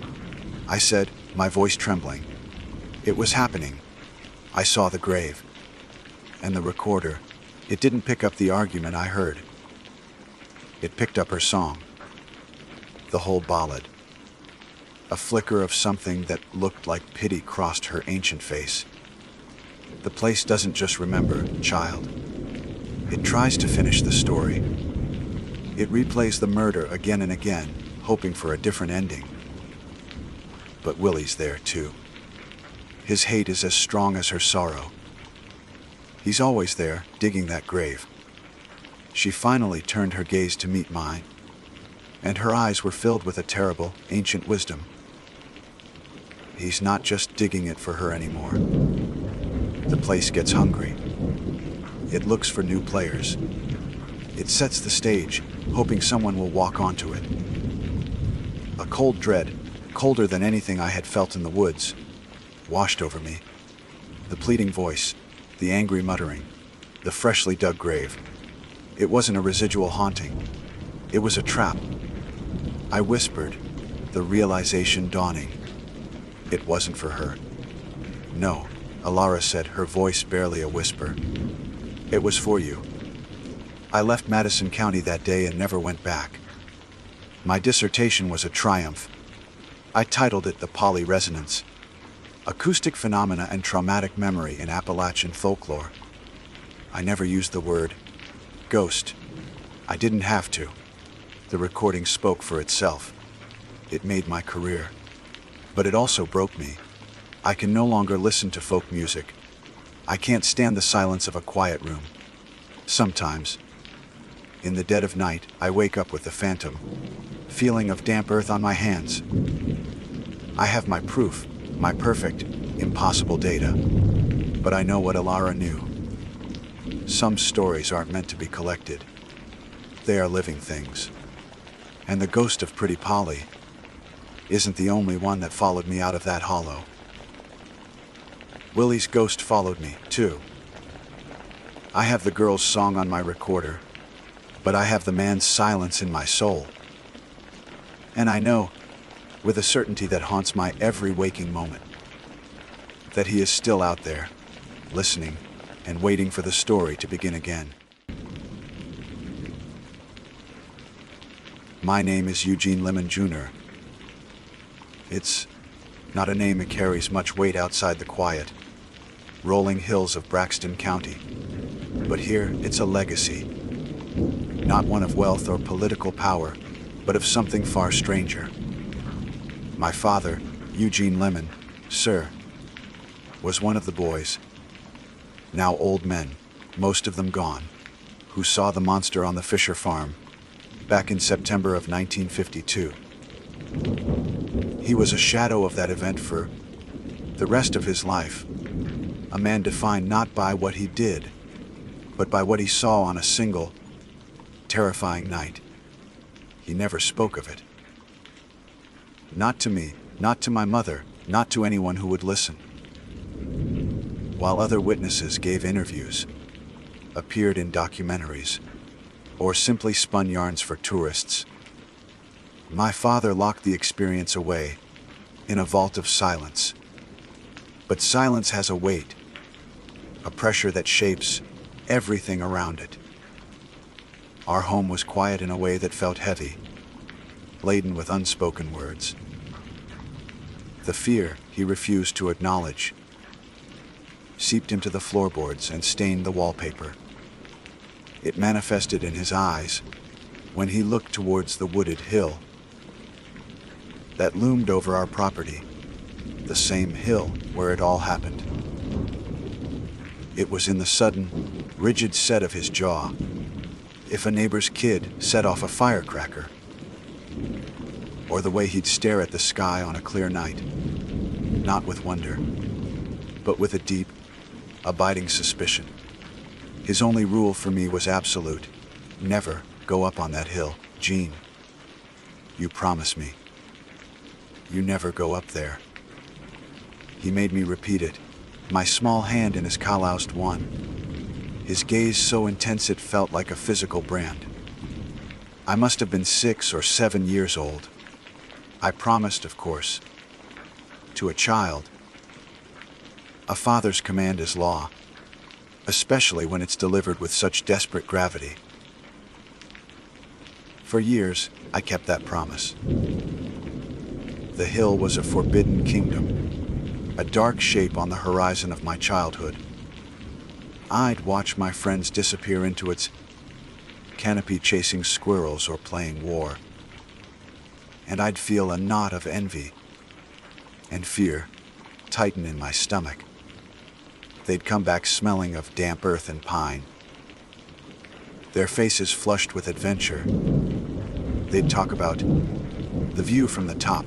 I said, my voice trembling. "It was happening. I saw the grave. And the recorder, it didn't pick up the argument I heard. It picked up her song. The whole ballad. A flicker of something that looked like pity crossed her ancient face. The place doesn't just remember, child. It tries to finish the story. It replays the murder again and again, hoping for a different ending. But Willie's there too. His hate is as strong as her sorrow. He's always there, digging that grave." She finally turned her gaze to meet mine, and her eyes were filled with a terrible, ancient wisdom. "He's not just digging it for her anymore. The place gets hungry. It looks for new players. It sets the stage, hoping someone will walk onto it." A cold dread, colder than anything I had felt in the woods, washed over me. The pleading voice, the angry muttering, the freshly dug grave. It wasn't a residual haunting. It was a trap. I whispered, the realization dawning. It wasn't for her. "No," Alara said, her voice barely a whisper. "It was for you." I left Madison County that day and never went back. My dissertation was a triumph. I titled it The Polyresonance: Acoustic Phenomena and Traumatic Memory in Appalachian Folklore. I never used the word ghost. I didn't have to. The recording spoke for itself. It made my career. But it also broke me. I can no longer listen to folk music. I can't stand the silence of a quiet room. Sometimes, in the dead of night, I wake up with the phantom feeling of damp earth on my hands. I have my proof, my perfect, impossible data. But I know what Alara knew. Some stories aren't meant to be collected. They are living things. And the ghost of Pretty Polly isn't the only one that followed me out of that hollow. Willie's ghost followed me, too. I have the girl's song on my recorder, but I have the man's silence in my soul. And I know, with a certainty that haunts my every waking moment, that he is still out there, listening and waiting for the story to begin again. My name is Eugene Lemon Jr. It's not a name that carries much weight outside the quiet, rolling hills of Braxton County. But here, it's a legacy. Not one of wealth or political power, but of something far stranger. My father, Eugene Lemon, sir, was one of the boys, now old men, most of them gone, who saw the monster on the Fisher farm back in September of 1952. He was a shadow of that event for the rest of his life, a man defined not by what he did, but by what he saw on a single, terrifying night. He never spoke of it. Not to me, not to my mother, not to anyone who would listen. While other witnesses gave interviews, appeared in documentaries, or simply spun yarns for tourists, my father locked the experience away in a vault of silence. But silence has a weight, a pressure that shapes everything around it. Our home was quiet in a way that felt heavy, laden with unspoken words. The fear he refused to acknowledge seeped into the floorboards and stained the wallpaper. It manifested in his eyes when he looked towards the wooded hill that loomed over our property, the same hill where it all happened. It was in the sudden, rigid set of his jaw. If a neighbor's kid set off a firecracker, or the way he'd stare at the sky on a clear night, not with wonder, but with a deep, abiding suspicion. His only rule for me was absolute. Never go up on that hill, Jean. You promise me. You never go up there. He made me repeat it, my small hand in his calloused one, his gaze so intense it felt like a physical brand. I must have been 6 or 7 years old. I promised, of course. To a child, a father's command is law, especially when it's delivered with such desperate gravity. For years, I kept that promise. The hill was a forbidden kingdom, a dark shape on the horizon of my childhood. I'd watch my friends disappear into its canopy chasing squirrels or playing war, and I'd feel a knot of envy and fear tighten in my stomach. They'd come back smelling of damp earth and pine, their faces flushed with adventure. They'd talk about the view from the top,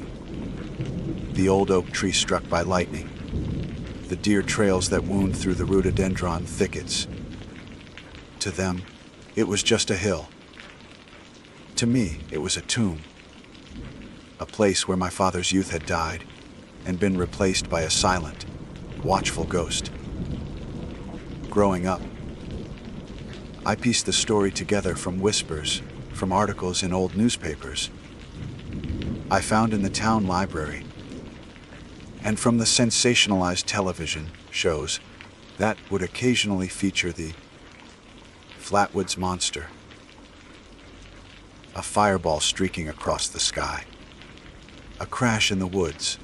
the old oak tree struck by lightning, the deer trails that wound through the rhododendron thickets. To them, it was just a hill. To me, it was a tomb, a place where my father's youth had died and been replaced by a silent, watchful ghost. Growing up, I pieced the story together from whispers, from articles in old newspapers I found in the town library, and from the sensationalized television shows that would occasionally feature the Flatwoods Monster, a fireball streaking across the sky, a crash in the woods,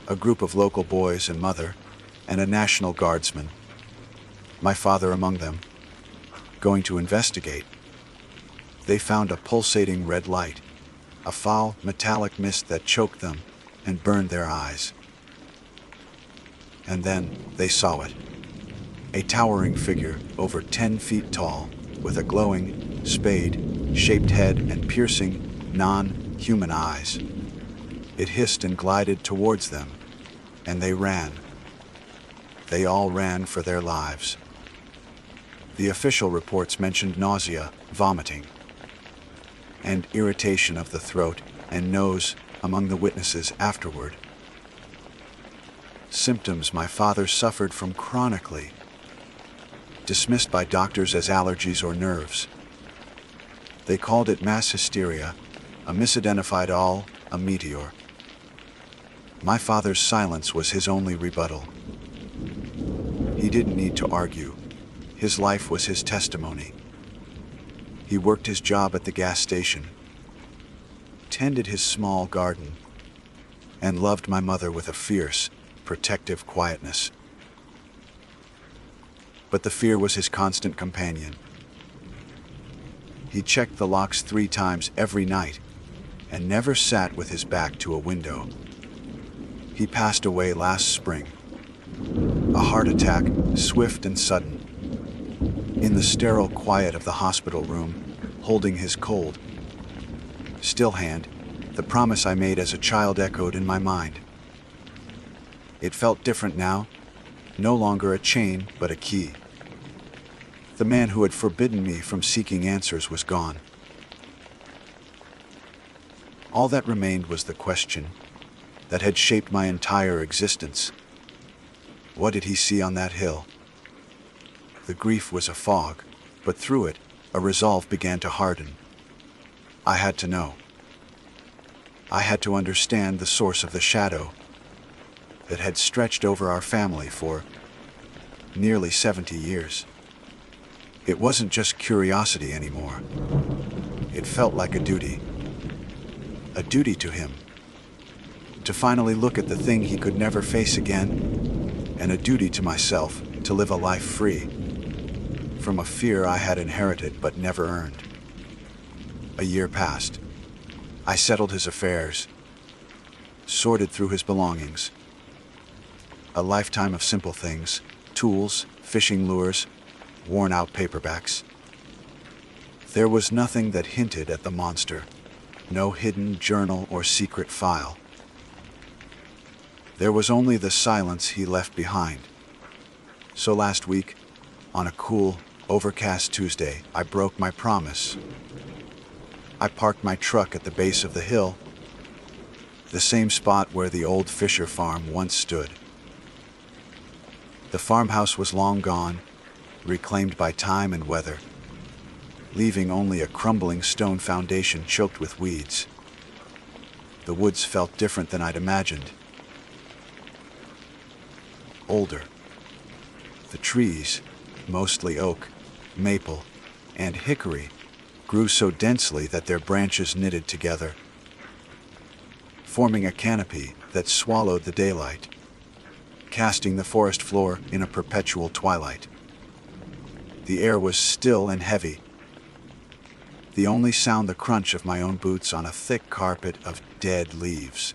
a group of local boys and mother, and a National Guardsman, my father among them, going to investigate. They found a pulsating red light, a foul metallic mist that choked them and burned their eyes. And then they saw it. A towering figure over 10 feet tall, with a glowing, spade-shaped head and piercing, non-human eyes. It hissed and glided towards them, and they ran. They all ran for their lives. The official reports mentioned nausea, vomiting, and irritation of the throat and nose among the witnesses afterward. Symptoms my father suffered from chronically, dismissed by doctors as allergies or nerves. They called it mass hysteria, a misidentified a meteor. My father's silence was his only rebuttal. He didn't need to argue. His life was his testimony. He worked his job at the gas station, tended his small garden, and loved my mother with a fierce, protective quietness. But the fear was his constant companion. He checked the locks 3 times every night and never sat with his back to a window. He passed away last spring. A heart attack, swift and sudden. In the sterile quiet of the hospital room, holding his cold, still hand, the promise I made as a child echoed in my mind. It felt different now, no longer a chain, but a key. The man who had forbidden me from seeking answers was gone. All that remained was the question that had shaped my entire existence. What did he see on that hill? The grief was a fog, but through it, a resolve began to harden. I had to know. I had to understand the source of the shadow that had stretched over our family for nearly 70 years. It wasn't just curiosity anymore. It felt like a duty to him, to finally look at the thing he could never face again, and a duty to myself to live a life free from a fear I had inherited but never earned. A year passed. I settled his affairs, sorted through his belongings. A lifetime of simple things, tools, fishing lures, worn-out paperbacks. There was nothing that hinted at the monster, No hidden journal or secret file. There was only the silence he left behind. So last week, on a cool, overcast Tuesday, I broke my promise. I parked my truck at the base of the hill, the same spot where the old Fisher farm once stood. The farmhouse was long gone, reclaimed by time and weather, leaving only a crumbling stone foundation choked with weeds. The woods felt different than I'd imagined. Older. The trees, mostly oak, maple, and hickory, grew so densely that their branches knitted together, forming a canopy that swallowed the daylight, casting the forest floor in a perpetual twilight. The air was still and heavy, the only sound the crunch of my own boots on a thick carpet of dead leaves.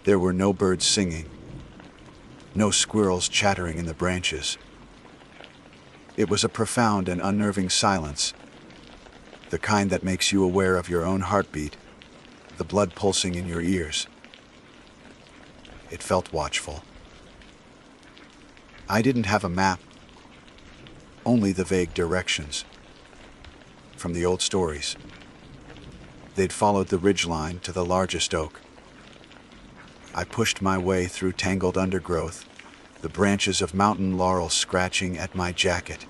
There were no birds singing, no squirrels chattering in the branches. It was a profound and unnerving silence, the kind that makes you aware of your own heartbeat, the blood pulsing in your ears. It felt watchful. I didn't have a map, only the vague directions from the old stories. They'd followed the ridgeline to the largest oak. I pushed my way through tangled undergrowth, the branches of mountain laurel scratching at my jacket.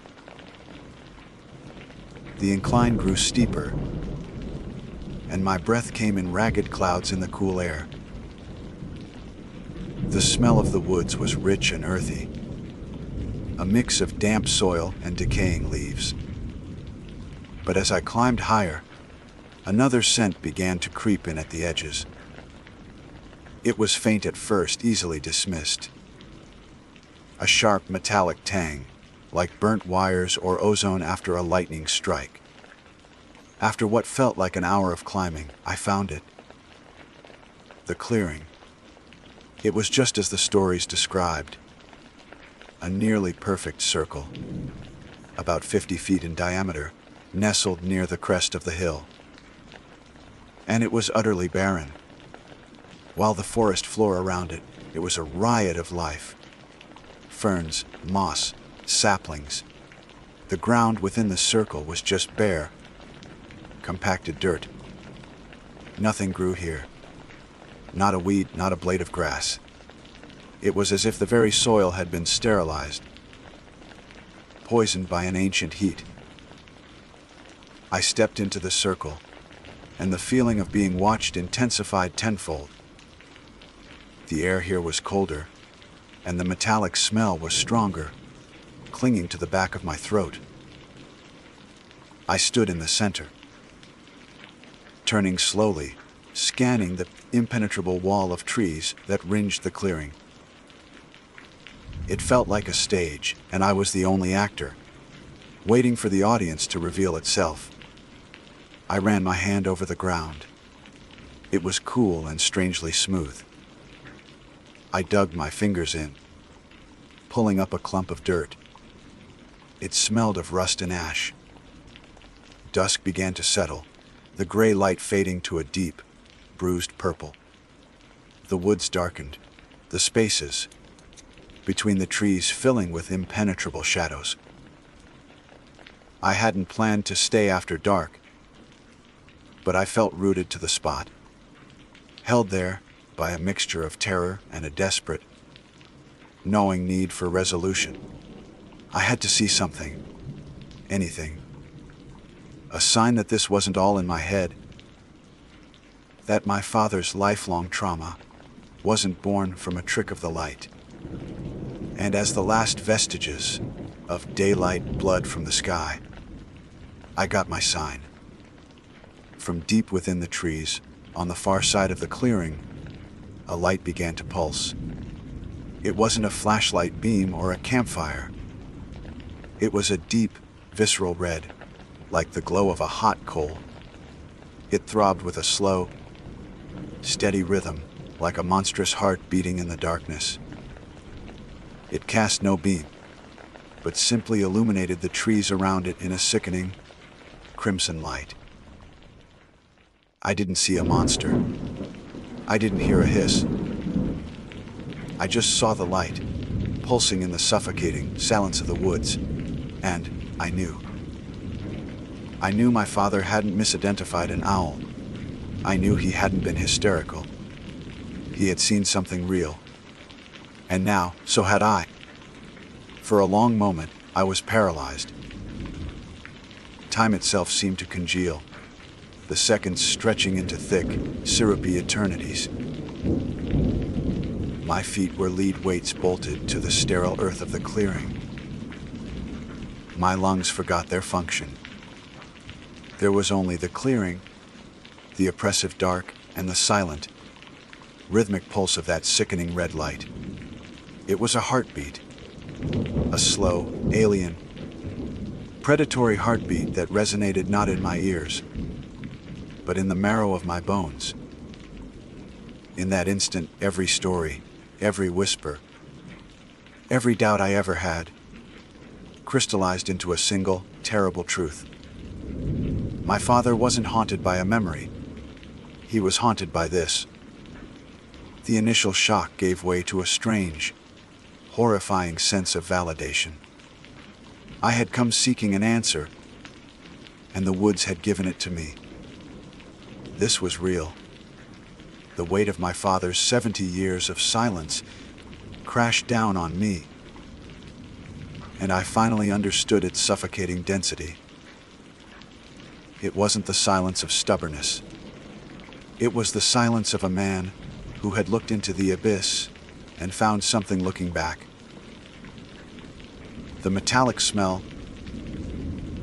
The incline grew steeper, and my breath came in ragged clouds in the cool air. The smell of the woods was rich and earthy, a mix of damp soil and decaying leaves. But as I climbed higher, another scent began to creep in at the edges. It was faint at first, easily dismissed. A sharp metallic tang, like burnt wires or ozone after a lightning strike. After what felt like an hour of climbing, I found it. The clearing. It was just as the stories described. A nearly perfect circle, about 50 feet in diameter, nestled near the crest of the hill. And it was utterly barren. While the forest floor around it, it was a riot of life. Ferns, moss, saplings. The ground within the circle was just bare, compacted dirt. Nothing grew here. Not a weed, not a blade of grass. It was as if the very soil had been sterilized, poisoned by an ancient heat. I stepped into the circle, and the feeling of being watched intensified tenfold. The air here was colder, and the metallic smell was stronger, clinging to the back of my throat. I stood in the center, turning slowly, scanning the impenetrable wall of trees that ringed the clearing. It felt like a stage, and I was the only actor, waiting for the audience to reveal itself. I ran my hand over the ground. It was cool and strangely smooth. I dug my fingers in, pulling up a clump of dirt. It smelled of rust and ash. Dusk began to settle, the gray light fading to a deep, bruised purple. The woods darkened, the spaces between the trees filling with impenetrable shadows. I hadn't planned to stay after dark, but I felt rooted to the spot, held there by a mixture of terror and a desperate, gnawing need for resolution. I had to see something, anything, a sign that this wasn't all in my head, that my father's lifelong trauma wasn't born from a trick of the light. And as the last vestiges of daylight bled from the sky, I got my sign. From deep within the trees, on the far side of the clearing, a light began to pulse. It wasn't a flashlight beam or a campfire. It was a deep, visceral red, like the glow of a hot coal. It throbbed with a slow, steady rhythm, like a monstrous heart beating in the darkness. It cast no beam, but simply illuminated the trees around it in a sickening, crimson light. I didn't see a monster. I didn't hear a hiss. I just saw the light, pulsing in the suffocating silence of the woods, and I knew. I knew my father hadn't misidentified an owl. I knew he hadn't been hysterical. He had seen something real. And now, so had I. For a long moment, I was paralyzed. Time itself seemed to congeal, the seconds stretching into thick, syrupy eternities. My feet were lead weights bolted to the sterile earth of the clearing. My lungs forgot their function. There was only the clearing, the oppressive dark, and the silent, rhythmic pulse of that sickening red light. It was a heartbeat, a slow, alien, predatory heartbeat that resonated not in my ears, but in the marrow of my bones. In that instant, every story, every whisper, every doubt I ever had, crystallized into a single, terrible truth. My father wasn't haunted by a memory. He was haunted by this. The initial shock gave way to a strange, horrifying sense of validation. I had come seeking an answer, and the woods had given it to me. This was real. The weight of my father's 70 years of silence crashed down on me, and I finally understood its suffocating density. It wasn't the silence of stubbornness. It was the silence of a man who had looked into the abyss and found something looking back. The metallic smell,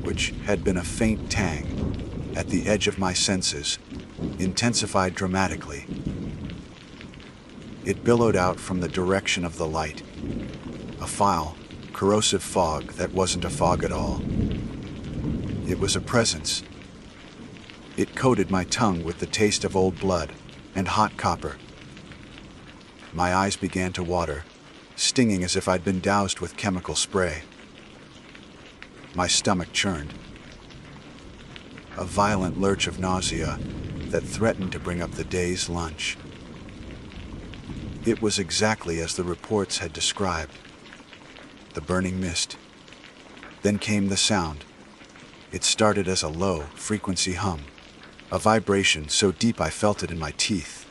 which had been a faint tang at the edge of my senses, intensified dramatically. It billowed out from the direction of the light, a foul, corrosive fog that wasn't a fog at all. It was a presence. It coated my tongue with the taste of old blood and hot copper. My eyes began to water, stinging as if I'd been doused with chemical spray. My stomach churned. A violent lurch of nausea that threatened to bring up the day's lunch. It was exactly as the reports had described. The burning mist. Then came the sound. It started as a low-frequency hum, a vibration so deep I felt it in my teeth.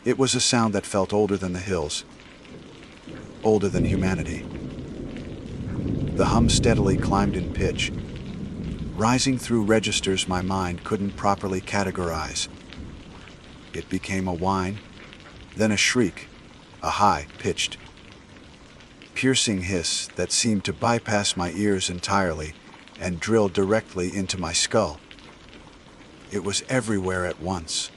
It was a sound that felt older than the hills, older than humanity. The hum steadily climbed in pitch, rising through registers my mind couldn't properly categorize. It became a whine, then a shriek, a high-pitched, piercing hiss that seemed to bypass my ears entirely and drill directly into my skull. It was everywhere at once.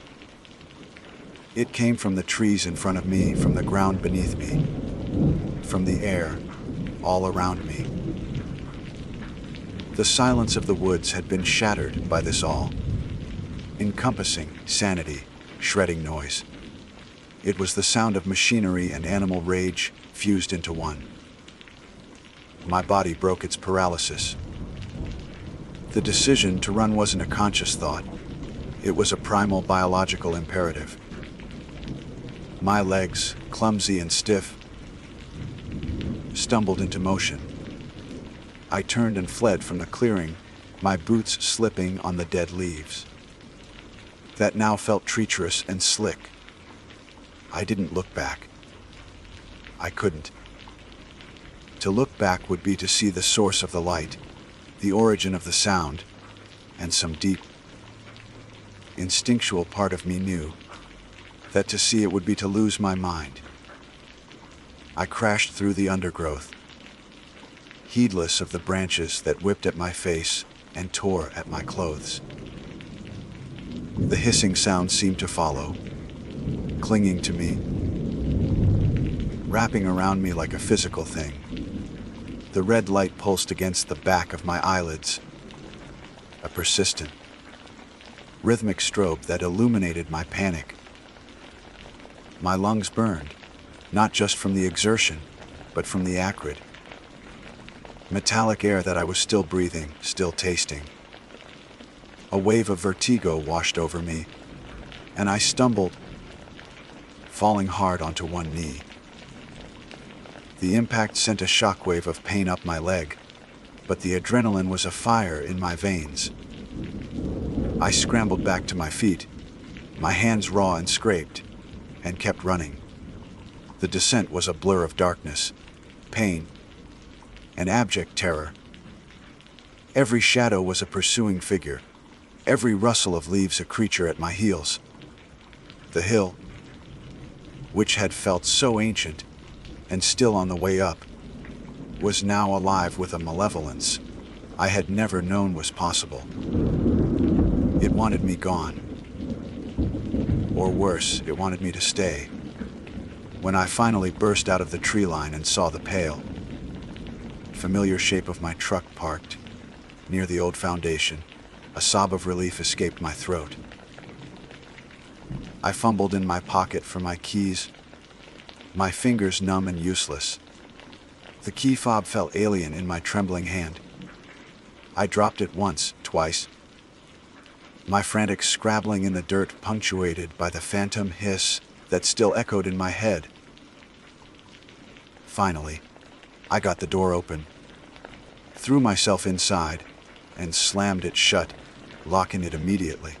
It came from the trees in front of me, from the ground beneath me, from the air all around me. The silence of the woods had been shattered by this all-encompassing sanity, shredding noise. It was the sound of machinery and animal rage fused into one. My body broke its paralysis. The decision to run wasn't a conscious thought. It was a primal biological imperative. My legs, clumsy and stiff, stumbled into motion. I turned and fled from the clearing, my boots slipping on the dead leaves that now felt treacherous and slick. I didn't look back. I couldn't. To look back would be to see the source of the light, the origin of the sound, and some deep, instinctual part of me knew that to see it would be to lose my mind. I crashed through the undergrowth, heedless of the branches that whipped at my face and tore at my clothes. The hissing sound seemed to follow, clinging to me, wrapping around me like a physical thing. The red light pulsed against the back of my eyelids, a persistent, rhythmic strobe that illuminated my panic. My lungs burned, not just from the exertion, but from the acrid, metallic air that I was still breathing, still tasting. A wave of vertigo washed over me, and I stumbled, falling hard onto one knee. The impact sent a shockwave of pain up my leg, but the adrenaline was afire in my veins. I scrambled back to my feet, my hands raw and scraped, and kept running. The descent was a blur of darkness, pain, and abject terror. Every shadow was a pursuing figure, every rustle of leaves a creature at my heels. The hill, which had felt so ancient and still on the way up, was now alive with a malevolence I had never known was possible. It wanted me gone. Or worse, it wanted me to stay. When I finally burst out of the tree line and saw the pale, familiar shape of my truck parked near the old foundation, a sob of relief escaped my throat. I fumbled in my pocket for my keys, my fingers numb and useless. The key fob felt alien in my trembling hand. I dropped it once, twice, my frantic scrabbling in the dirt punctuated by the phantom hiss that still echoed in my head. Finally, I got the door open, threw myself inside, and slammed it shut, locking it immediately.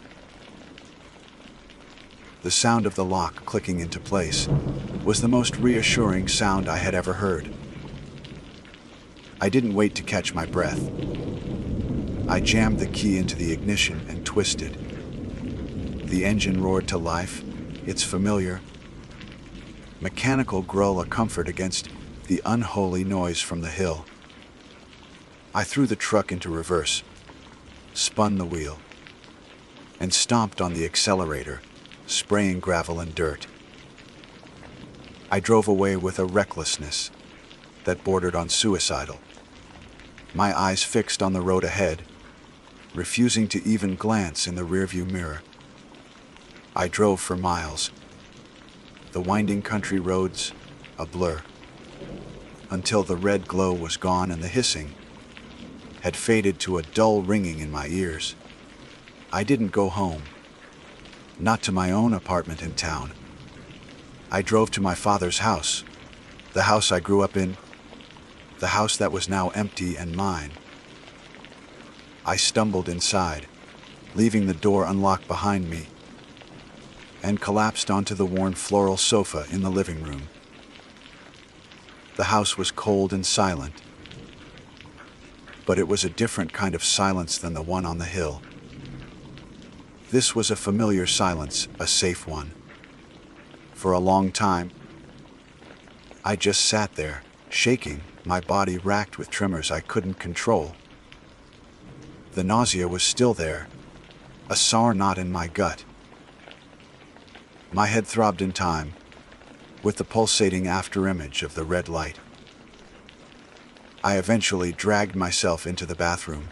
The sound of the lock clicking into place was the most reassuring sound I had ever heard. I didn't wait to catch my breath. I jammed the key into the ignition and twisted. The engine roared to life, its familiar, mechanical growl a comfort against the unholy noise from the hill. I threw the truck into reverse, spun the wheel, and stomped on the accelerator, spraying gravel and dirt. I drove away with a recklessness that bordered on suicidal, my eyes fixed on the road ahead, refusing to even glance in the rearview mirror. I drove for miles, the winding country roads a blur, until the red glow was gone and the hissing had faded to a dull ringing in my ears. I didn't go home, not to my own apartment in town. I drove to my father's house, the house I grew up in, the house that was now empty and mine. I stumbled inside, leaving the door unlocked behind me, and collapsed onto the worn floral sofa in the living room. The house was cold and silent, but it was a different kind of silence than the one on the hill. This was a familiar silence, a safe one. For a long time, I just sat there, shaking, my body racked with tremors I couldn't control. The nausea was still there, a sour knot in my gut. My head throbbed in time, with the pulsating afterimage of the red light. I eventually dragged myself into the bathroom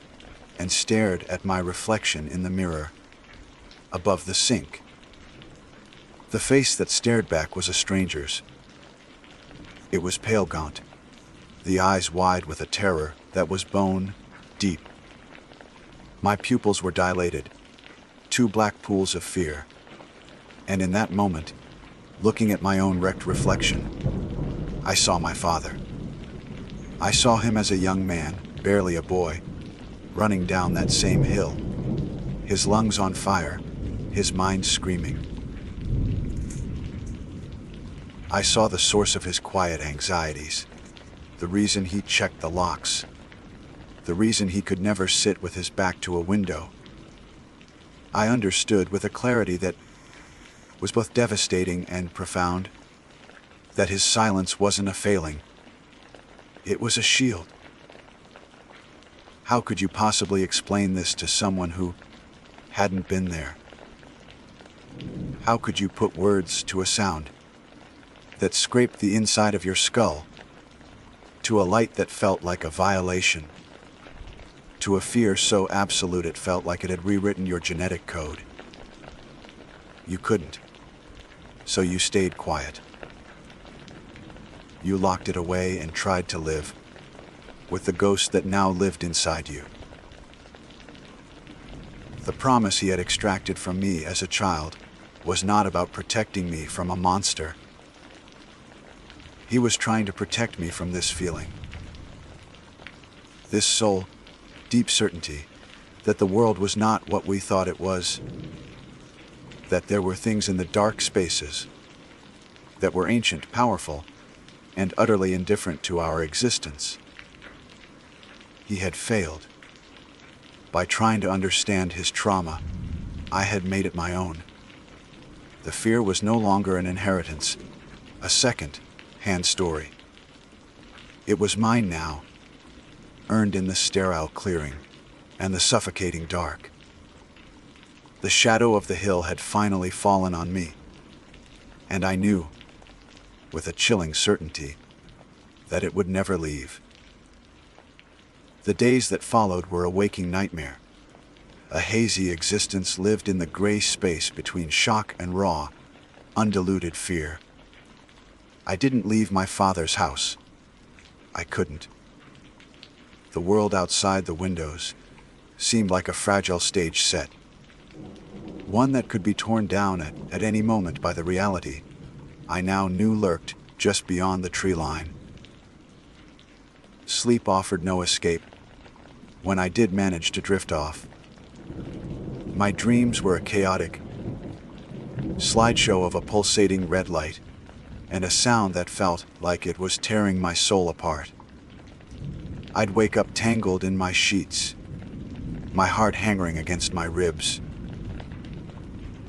and stared at my reflection in the mirror, above the sink. The face that stared back was a stranger's. It was pale gaunt, the eyes wide with a terror that was bone deep. My pupils were dilated, two black pools of fear. And in that moment, looking at my own wrecked reflection, I saw my father. I saw him as a young man, barely a boy, running down that same hill, his lungs on fire, his mind screaming. I saw the source of his quiet anxieties, the reason he checked the locks, the reason he could never sit with his back to a window. I understood with a clarity that was both devastating and profound, that his silence wasn't a failing. It was a shield. How could you possibly explain this to someone who hadn't been there? How could you put words to a sound that scraped the inside of your skull, to a light that felt like a violation, to a fear so absolute it felt like it had rewritten your genetic code? You couldn't. So you stayed quiet. You locked it away and tried to live with the ghost that now lived inside you. The promise he had extracted from me as a child was not about protecting me from a monster. He was trying to protect me from this feeling. This soul, deep certainty that the world was not what we thought it was, that there were things in the dark spaces that were ancient, powerful, and utterly indifferent to our existence. He had failed. By trying to understand his trauma, I had made it my own. The fear was no longer an inheritance, a second-hand story. It was mine now, earned in the sterile clearing and the suffocating dark. The shadow of the hill had finally fallen on me, and I knew, with a chilling certainty, that it would never leave. The days that followed were a waking nightmare. A hazy existence lived in the gray space between shock and raw, undiluted fear. I didn't leave my father's house. I couldn't. The world outside the windows seemed like a fragile stage set, one that could be torn down at any moment by the reality I now knew lurked just beyond the tree line. Sleep offered no escape when I did manage to drift off. My dreams were a chaotic slideshow of a pulsating red light and a sound that felt like it was tearing my soul apart. I'd wake up tangled in my sheets, my heart hammering against my ribs,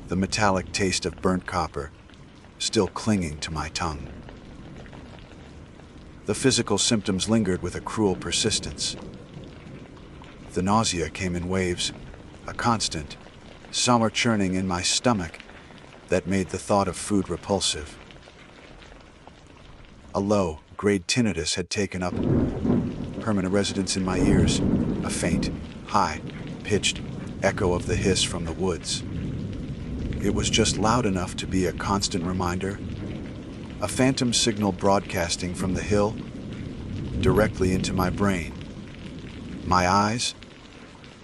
the metallic taste of burnt copper still clinging to my tongue. The physical symptoms lingered with a cruel persistence. The nausea came in waves, a constant, summer churning in my stomach that made the thought of food repulsive. A low-grade tinnitus had taken up permanent residence in my ears, a faint, high-pitched echo of the hiss from the woods. It was just loud enough to be a constant reminder, a phantom signal broadcasting from the hill directly into my brain. My eyes,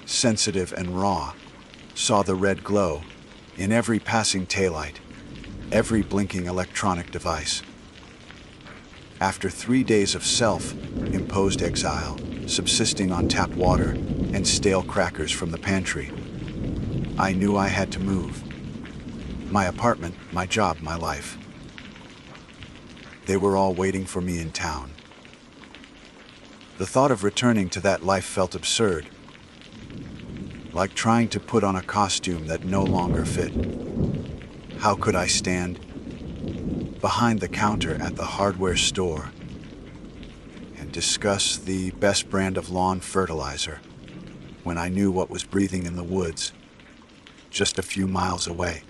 sensitive and raw, saw the red glow in every passing taillight, every blinking electronic device. After 3 days of self-imposed exile, subsisting on tap water and stale crackers from the pantry, I knew I had to move. My apartment, my job, my life. They were all waiting for me in town. The thought of returning to that life felt absurd, like trying to put on a costume that no longer fit. How could I stand behind the counter at the hardware store and discuss the best brand of lawn fertilizer when I knew what was breathing in the woods just a few miles away?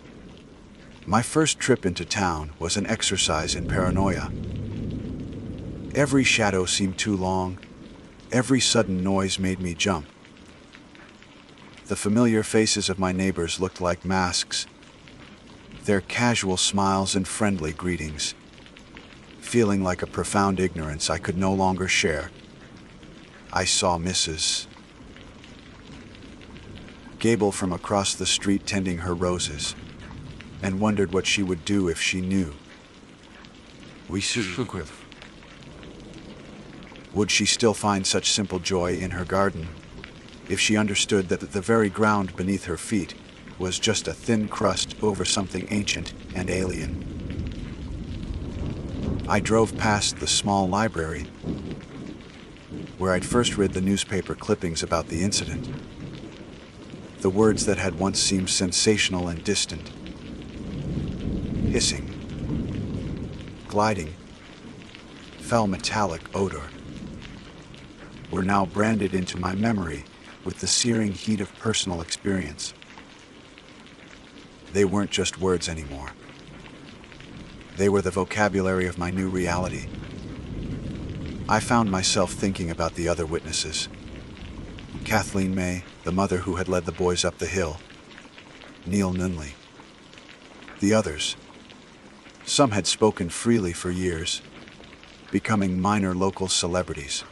My first trip into town was an exercise in paranoia. Every shadow seemed too long. Every sudden noise made me jump. The familiar faces of my neighbors looked like masks, their casual smiles and friendly greetings, feeling like a profound ignorance I could no longer share. I saw Mrs. Gable from across the street tending her roses, and wondered what she would do if she knew. Would she still find such simple joy in her garden if she understood that the very ground beneath her feet was just a thin crust over something ancient and alien? I drove past the small library where I'd first read the newspaper clippings about the incident. The words that had once seemed sensational and distant, hissing, gliding, foul metallic odor, were now branded into my memory with the searing heat of personal experience. They weren't just words anymore. They were the vocabulary of my new reality. I found myself thinking about the other witnesses. Kathleen May, the mother who had led the boys up the hill. Neil Nunley. The others. Some had spoken freely for years, becoming minor local celebrities.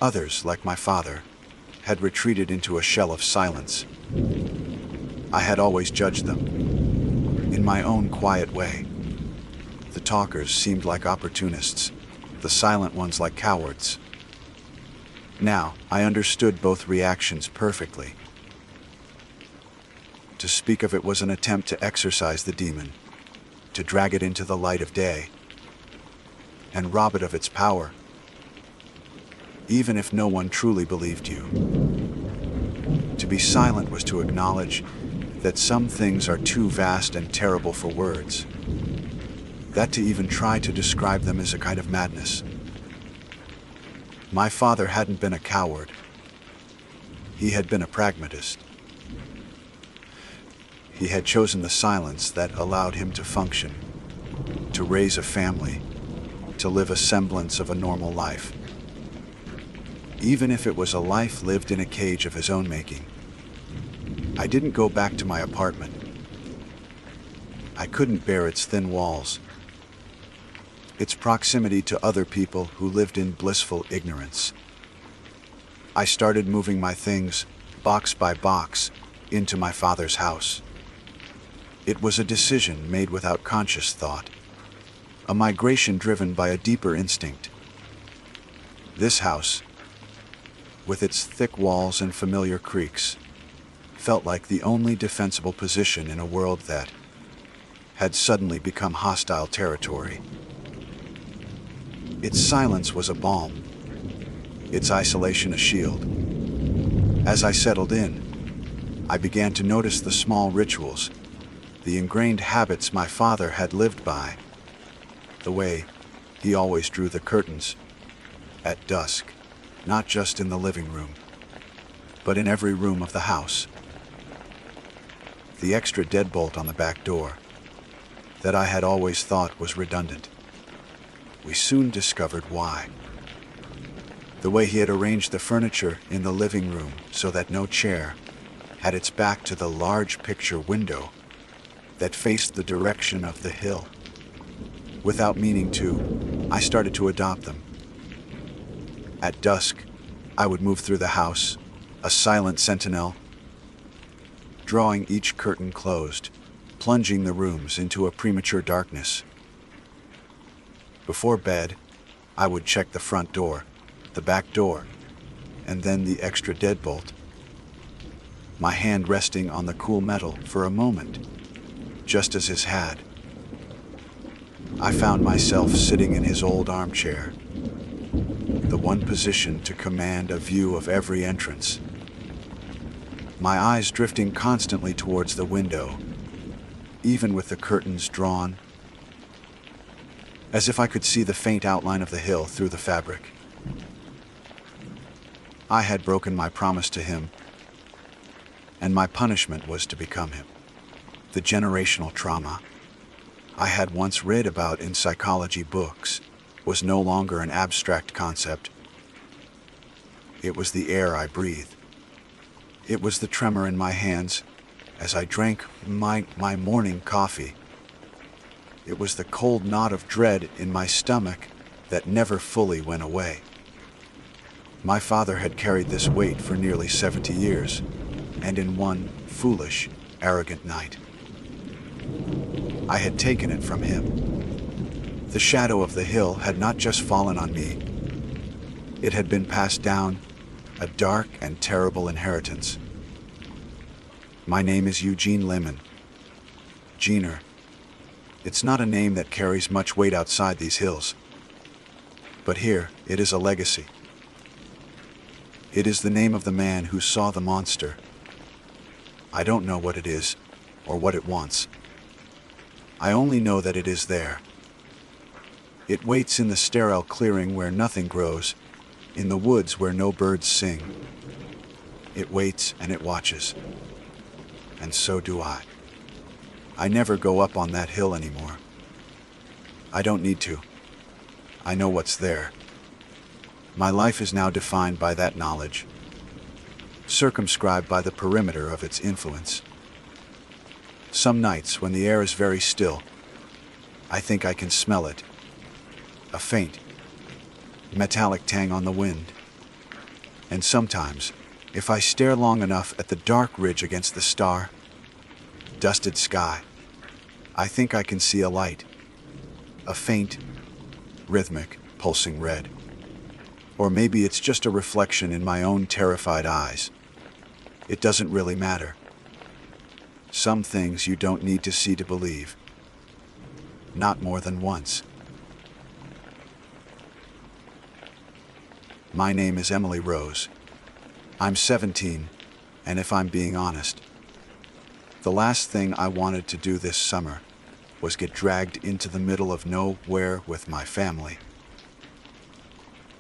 Others, like my father, had retreated into a shell of silence. I had always judged them, in my own quiet way. The talkers seemed like opportunists, the silent ones like cowards. Now, I understood both reactions perfectly. To speak of it was an attempt to exorcise the demon, to drag it into the light of day, and rob it of its power, even if no one truly believed you. To be silent was to acknowledge that some things are too vast and terrible for words, that to even try to describe them is a kind of madness. My father hadn't been a coward. He had been a pragmatist. He had chosen the silence that allowed him to function, to raise a family, to live a semblance of a normal life. Even if it was a life lived in a cage of his own making. I didn't go back to my apartment. I couldn't bear its thin walls, its proximity to other people who lived in blissful ignorance. I started moving my things, box by box, into my father's house. It was a decision made without conscious thought, a migration driven by a deeper instinct. This house, with its thick walls and familiar creaks, felt like the only defensible position in a world that had suddenly become hostile territory. Its silence was a balm, its isolation a shield. As I settled in, I began to notice the small rituals, the ingrained habits my father had lived by, the way he always drew the curtains at dusk, not just in the living room, but in every room of the house. The extra deadbolt on the back door that I had always thought was redundant. We soon discovered why. The way he had arranged the furniture in the living room so that no chair had its back to the large picture window that faced the direction of the hill. Without meaning to, I started to adopt them. At dusk, I would move through the house, a silent sentinel, drawing each curtain closed, plunging the rooms into a premature darkness. Before bed, I would check the front door, the back door, and then the extra deadbolt, my hand resting on the cool metal for a moment, just as his had. I found myself sitting in his old armchair, the one position to command a view of every entrance. My eyes drifting constantly towards the window, even with the curtains drawn, as if I could see the faint outline of the hill through the fabric. I had broken my promise to him, and my punishment was to become him. The generational trauma I had once read about in psychology books was no longer an abstract concept. It was the air I breathed. It was the tremor in my hands as I drank my morning coffee. It was the cold knot of dread in my stomach that never fully went away. My father had carried this weight for nearly 70 years, and in one foolish, arrogant night, I had taken it from him. The shadow of the hill had not just fallen on me. It had been passed down, a dark and terrible inheritance. My name is Eugene Lemon. Jeaner. It's not a name that carries much weight outside these hills. But here, it is a legacy. It is the name of the man who saw the monster. I don't know what it is, or what it wants. I only know that it is there. It waits in the sterile clearing where nothing grows, in the woods where no birds sing. It waits and it watches. And so do I. I never go up on that hill anymore. I don't need to. I know what's there. My life is now defined by that knowledge, circumscribed by the perimeter of its influence. Some nights, when the air is very still, I think I can smell it. A faint, metallic tang on the wind. And sometimes, If I stare long enough at the dark ridge against the star-dusted sky, I think I can see a light. A faint, rhythmic, pulsing red. Or maybe it's just a reflection in my own terrified eyes. It doesn't really matter. Some things you don't need to see to believe. Not more than once. My name is Emily Rose. I'm 17, and if I'm being honest, the last thing I wanted to do this summer was get dragged into the middle of nowhere with my family.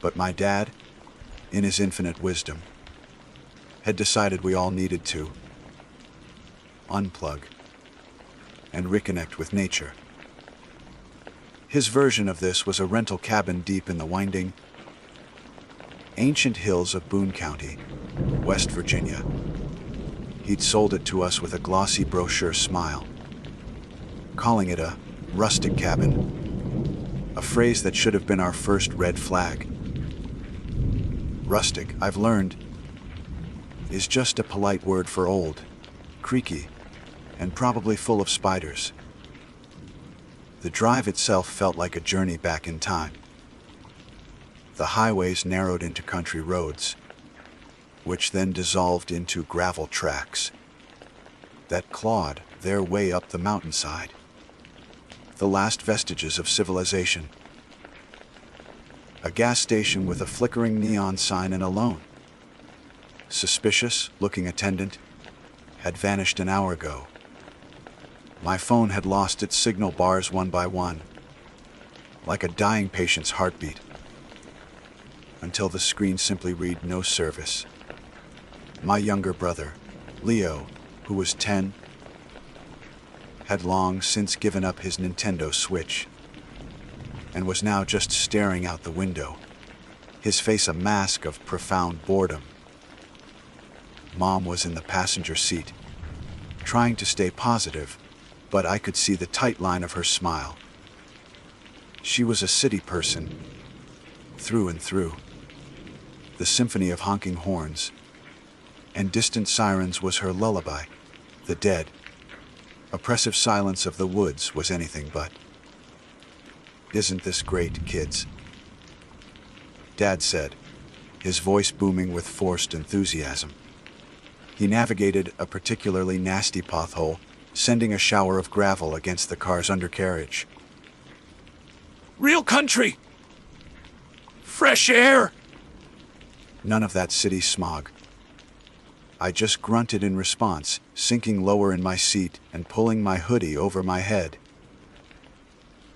But my dad, in his infinite wisdom, had decided we all needed to unplug and reconnect with nature. His version of this was a rental cabin deep in the winding, ancient hills of Boone County, West Virginia. He'd sold it to us with a glossy brochure smile, calling it a rustic cabin, a phrase that should have been our first red flag. Rustic, I've learned, is just a polite word for old, creaky, and probably full of spiders. The drive itself felt like a journey back in time. The highways narrowed into country roads, which then dissolved into gravel tracks that clawed their way up the mountainside. The last vestiges of civilization. A gas station with a flickering neon sign and a lone, suspicious-looking attendant had vanished an hour ago. My phone had lost its signal bars one by one, like a dying patient's heartbeat, until the screen simply read "no service." My younger brother, Leo, who was 10, had long since given up his Nintendo Switch and was now just staring out the window, his face a mask of profound boredom. Mom was in the passenger seat, trying to stay positive, but I could see the tight line of her smile. She was a city person, through and through. The symphony of honking horns and distant sirens was her lullaby. The dead, oppressive silence of the woods was anything but. "Isn't this great, kids?" Dad said, his voice booming with forced enthusiasm. He navigated a particularly nasty pothole, sending a shower of gravel against the car's undercarriage. Real country! Fresh air! None of that city smog. I just grunted in response, sinking lower in my seat and pulling my hoodie over my head.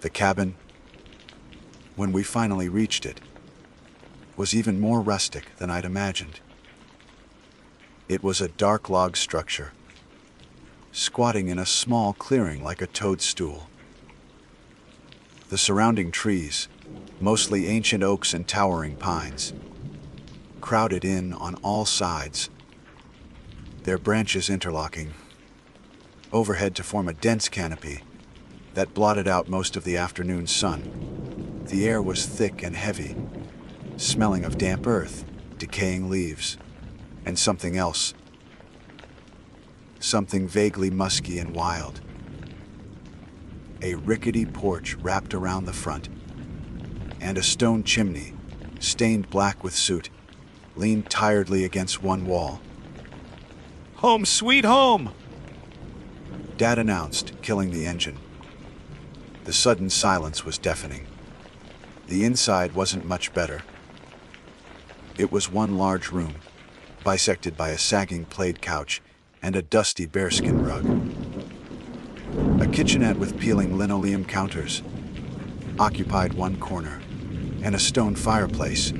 The cabin, when we finally reached it, was even more rustic than I'd imagined. It was a dark log structure, squatting in a small clearing like a toadstool. The surrounding trees, mostly ancient oaks and towering pines, crowded in on all sides, their branches interlocking overhead to form a dense canopy that blotted out most of the afternoon sun. The air was thick and heavy, smelling of damp earth, decaying leaves, and something else. Something vaguely musky and wild. A rickety porch wrapped around the front, and a stone chimney, stained black with soot, leaned tiredly against one wall. "Home sweet home!" Dad announced, killing the engine. The sudden silence was deafening. The inside wasn't much better. It was one large room, bisected by a sagging plaid couch and a dusty bearskin rug. A kitchenette with peeling linoleum counters occupied one corner, and a stone fireplace,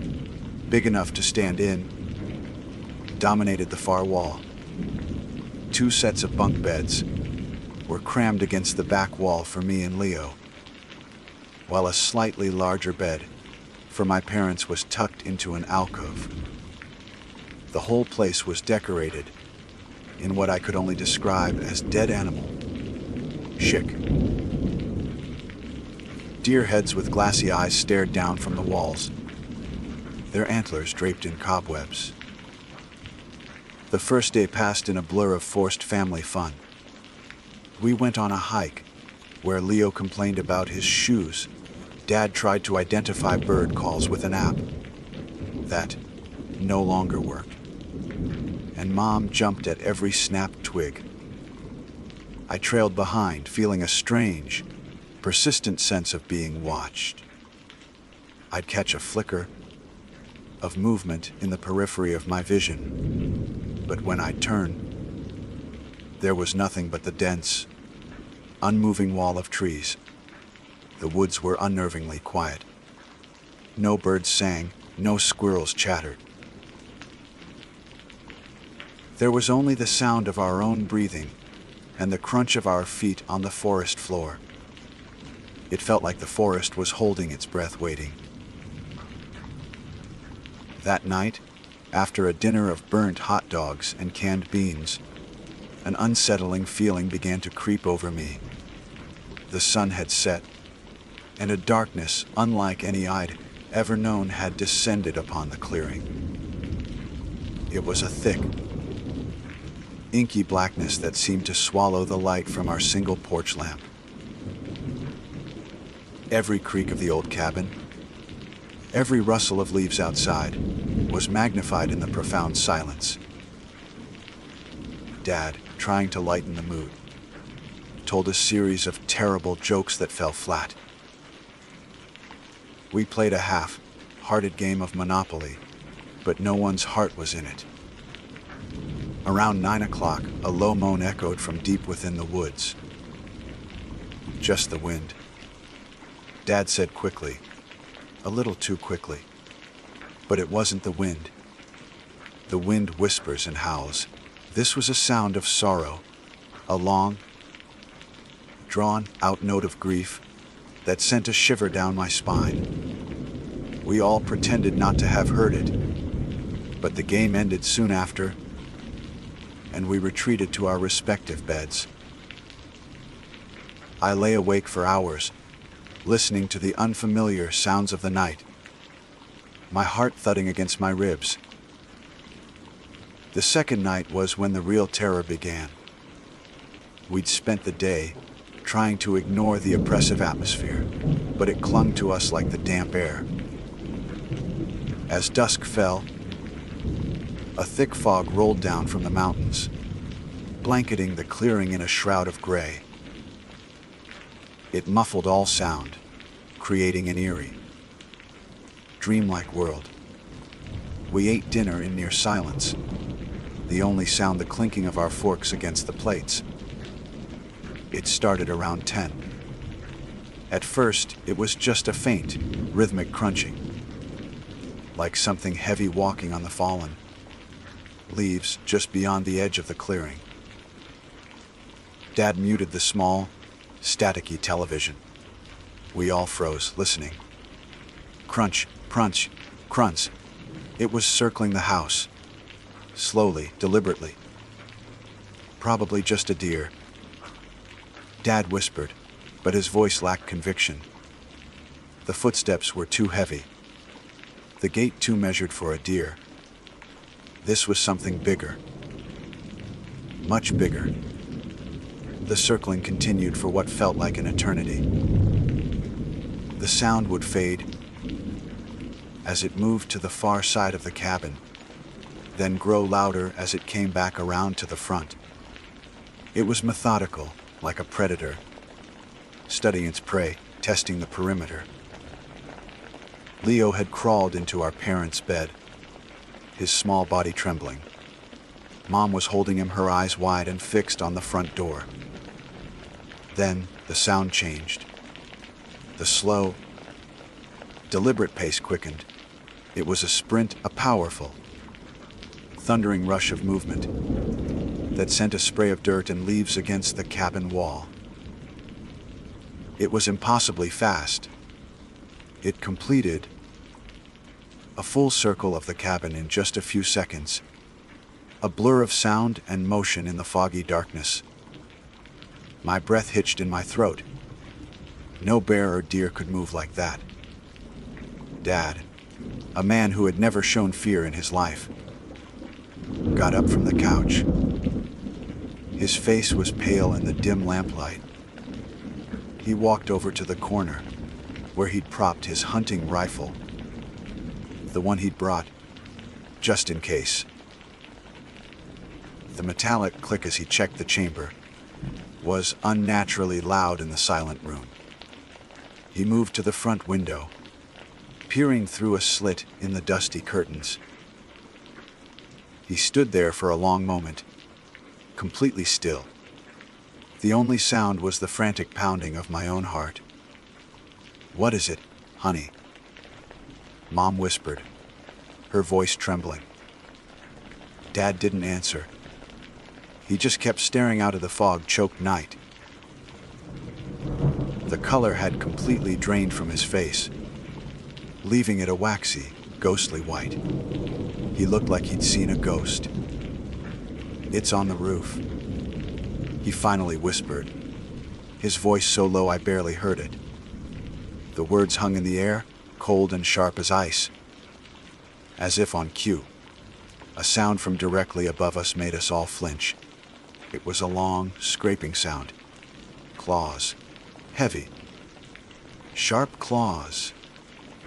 big enough to stand in, dominated the far wall. 2 sets of bunk beds were crammed against the back wall for me and Leo, while a slightly larger bed for my parents was tucked into an alcove. The whole place was decorated in what I could only describe as dead animal chic. Deer heads with glassy eyes stared down from the walls, their antlers draped in cobwebs. The first day passed in a blur of forced family fun. We went on a hike, where Leo complained about his shoes. Dad tried to identify bird calls with an app. That no longer worked. And Mom jumped at every snapped twig. I trailed behind, feeling a strange, persistent sense of being watched. I'd catch a flicker of movement in the periphery of my vision, but when I'd turn, there was nothing but the dense, unmoving wall of trees. The woods were unnervingly quiet. No birds sang, no squirrels chattered. There was only the sound of our own breathing and the crunch of our feet on the forest floor. It felt like the forest was holding its breath, waiting. That night, after a dinner of burnt hot dogs and canned beans, an unsettling feeling began to creep over me. The sun had set, and a darkness unlike any I'd ever known had descended upon the clearing. It was a thick, inky blackness that seemed to swallow the light from our single porch lamp. Every creak of the old cabin, every rustle of leaves outside, was magnified in the profound silence. Dad, trying to lighten the mood, told a series of terrible jokes that fell flat. We played a half-hearted game of Monopoly, but no one's heart was in it. Around 9 o'clock, a low moan echoed from deep within the woods. Just the wind. Dad said quickly, a little too quickly. But it wasn't the wind. The wind whispers and howls. This was a sound of sorrow, a long, drawn-out note of grief that sent a shiver down my spine. We all pretended not to have heard it, but the game ended soon after, and we retreated to our respective beds. I lay awake for hours, listening to the unfamiliar sounds of the night, my heart thudding against my ribs. The second night was when the real terror began. We'd spent the day trying to ignore the oppressive atmosphere, but it clung to us like the damp air. As dusk fell, a thick fog rolled down from the mountains, blanketing the clearing in a shroud of gray. It muffled all sound, creating an eerie, dreamlike world. We ate dinner in near silence, the only sound the clinking of our forks against the plates. It started around 10. At first, it was just a faint, rhythmic crunching, like something heavy walking on the fallen leaves just beyond the edge of the clearing. Dad muted the small, staticky television. We all froze, listening. Crunch, crunch, crunch. It was circling the house, slowly, deliberately. Probably just a deer. Dad whispered, but his voice lacked conviction. The footsteps were too heavy, the gait too measured for a deer. This was something bigger, much bigger. The circling continued for what felt like an eternity. The sound would fade as it moved to the far side of the cabin, then grow louder as it came back around to the front. It was methodical, like a predator, studying its prey, testing the perimeter. Leo had crawled into our parents' bed, his small body trembling. Mom was holding him, her eyes wide and fixed on the front door. Then the sound changed. The slow, deliberate pace quickened. It was a sprint, a powerful, thundering rush of movement that sent a spray of dirt and leaves against the cabin wall. It was impossibly fast. It completed a full circle of the cabin in just a few seconds, a blur of sound and motion in the foggy darkness. My breath hitched in my throat. No bear or deer could move like that. Dad, a man who had never shown fear in his life, got up from the couch. His face was pale in the dim lamplight. He walked over to the corner, where he'd propped his hunting rifle, the one he'd brought, just in case. The metallic click as he checked the chamber was unnaturally loud in the silent room. He moved to the front window, peering through a slit in the dusty curtains. He stood there for a long moment, completely still. The only sound was the frantic pounding of my own heart. "What is it, honey?" Mom whispered, her voice trembling. Dad didn't answer. He just kept staring out of the fog-choked night. The color had completely drained from his face, leaving it a waxy, ghostly white. He looked like he'd seen a ghost. "It's on the roof," he finally whispered, his voice so low I barely heard it. The words hung in the air, cold and sharp as ice. As if on cue, a sound from directly above us made us all flinch. It was a long, scraping sound. Claws. Heavy. Sharp claws,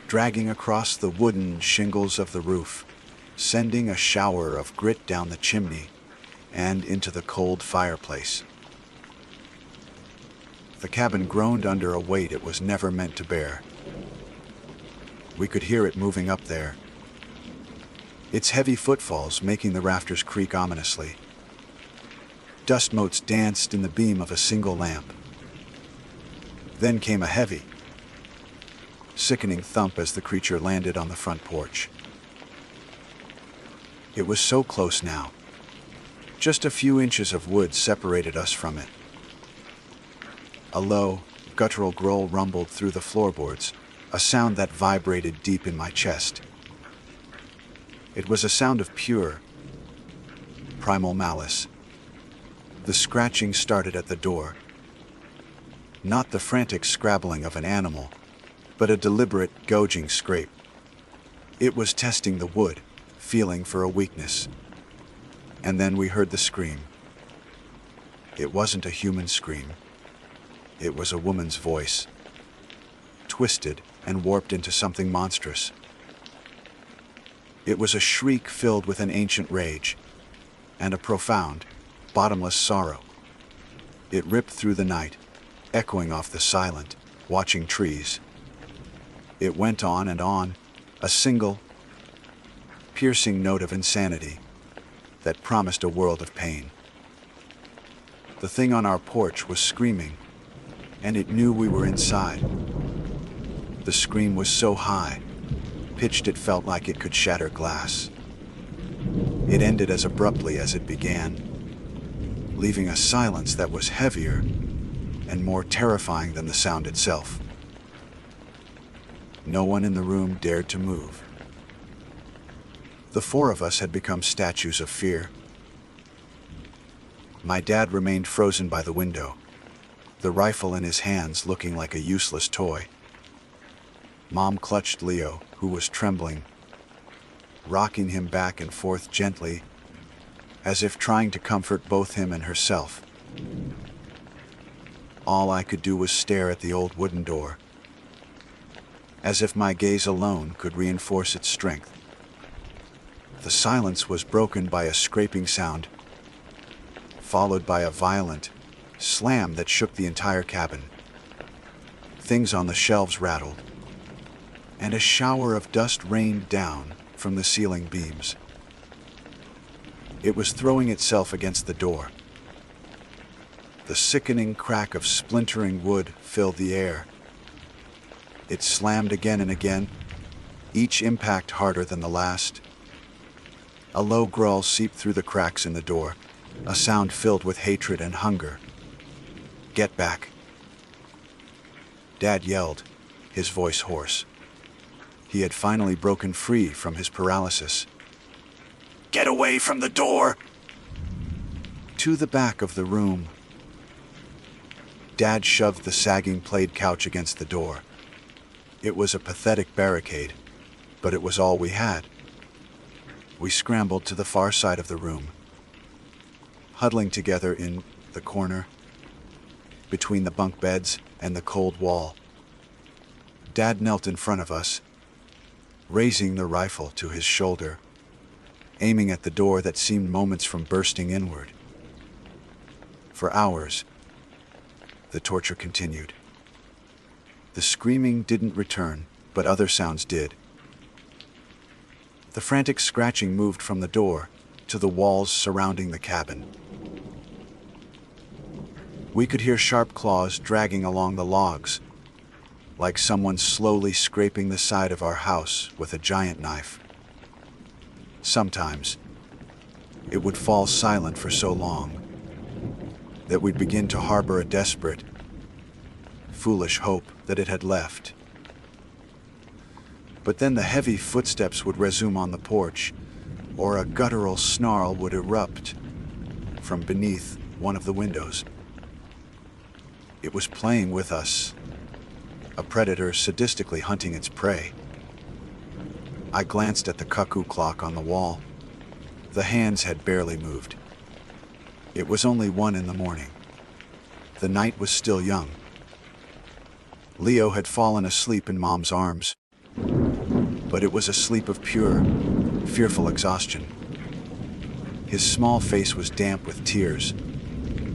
dragging across the wooden shingles of the roof, sending a shower of grit down the chimney and into the cold fireplace. The cabin groaned under a weight it was never meant to bear. We could hear it moving up there, its heavy footfalls making the rafters creak ominously. Dust motes danced in the beam of a single lamp. Then came a heavy, sickening thump as the creature landed on the front porch. It was so close now. Just a few inches of wood separated us from it. A low, guttural growl rumbled through the floorboards, a sound that vibrated deep in my chest. It was a sound of pure, primal malice. The scratching started at the door. Not the frantic scrabbling of an animal, but a deliberate, gouging scrape. It was testing the wood, feeling for a weakness. And then we heard the scream. It wasn't a human scream. It was a woman's voice, twisted and warped into something monstrous. It was a shriek filled with an ancient rage and a profound, bottomless sorrow. It ripped through the night, echoing off the silent, watching trees. It went on and on, a single, piercing note of insanity that promised a world of pain. The thing on our porch was screaming, and it knew we were inside. The scream was so high, pitched it felt like it could shatter glass. It ended as abruptly as it began, leaving a silence that was heavier and more terrifying than the sound itself. No one in the room dared to move. The four of us had become statues of fear. My dad remained frozen by the window, the rifle in his hands looking like a useless toy. Mom clutched Leo, who was trembling, rocking him back and forth gently, as if trying to comfort both him and herself. All I could do was stare at the old wooden door, as if my gaze alone could reinforce its strength. The silence was broken by a scraping sound, followed by a violent slam that shook the entire cabin. Things on the shelves rattled, and a shower of dust rained down from the ceiling beams. It was throwing itself against the door. The sickening crack of splintering wood filled the air. It slammed again and again, each impact harder than the last. A low growl seeped through the cracks in the door, a sound filled with hatred and hunger. "Get back!" Dad yelled, his voice hoarse. He had finally broken free from his paralysis. "Get away from the door!" To the back of the room. Dad shoved the sagging plaid couch against the door. It was a pathetic barricade, but it was all we had. We scrambled to the far side of the room, huddling together in the corner, between the bunk beds and the cold wall. Dad knelt in front of us, raising the rifle to his shoulder, aiming at the door that seemed moments from bursting inward. For hours, the torture continued. The screaming didn't return, but other sounds did. The frantic scratching moved from the door to the walls surrounding the cabin. We could hear sharp claws dragging along the logs, like someone slowly scraping the side of our house with a giant knife. Sometimes, it would fall silent for so long that we'd begin to harbor a desperate, foolish hope that it had left. But then the heavy footsteps would resume on the porch, or a guttural snarl would erupt from beneath one of the windows. It was playing with us, a predator sadistically hunting its prey. I glanced at the cuckoo clock on the wall. The hands had barely moved. It was only 1 a.m. The night was still young. Leo had fallen asleep in Mom's arms, but it was a sleep of pure, fearful exhaustion. His small face was damp with tears,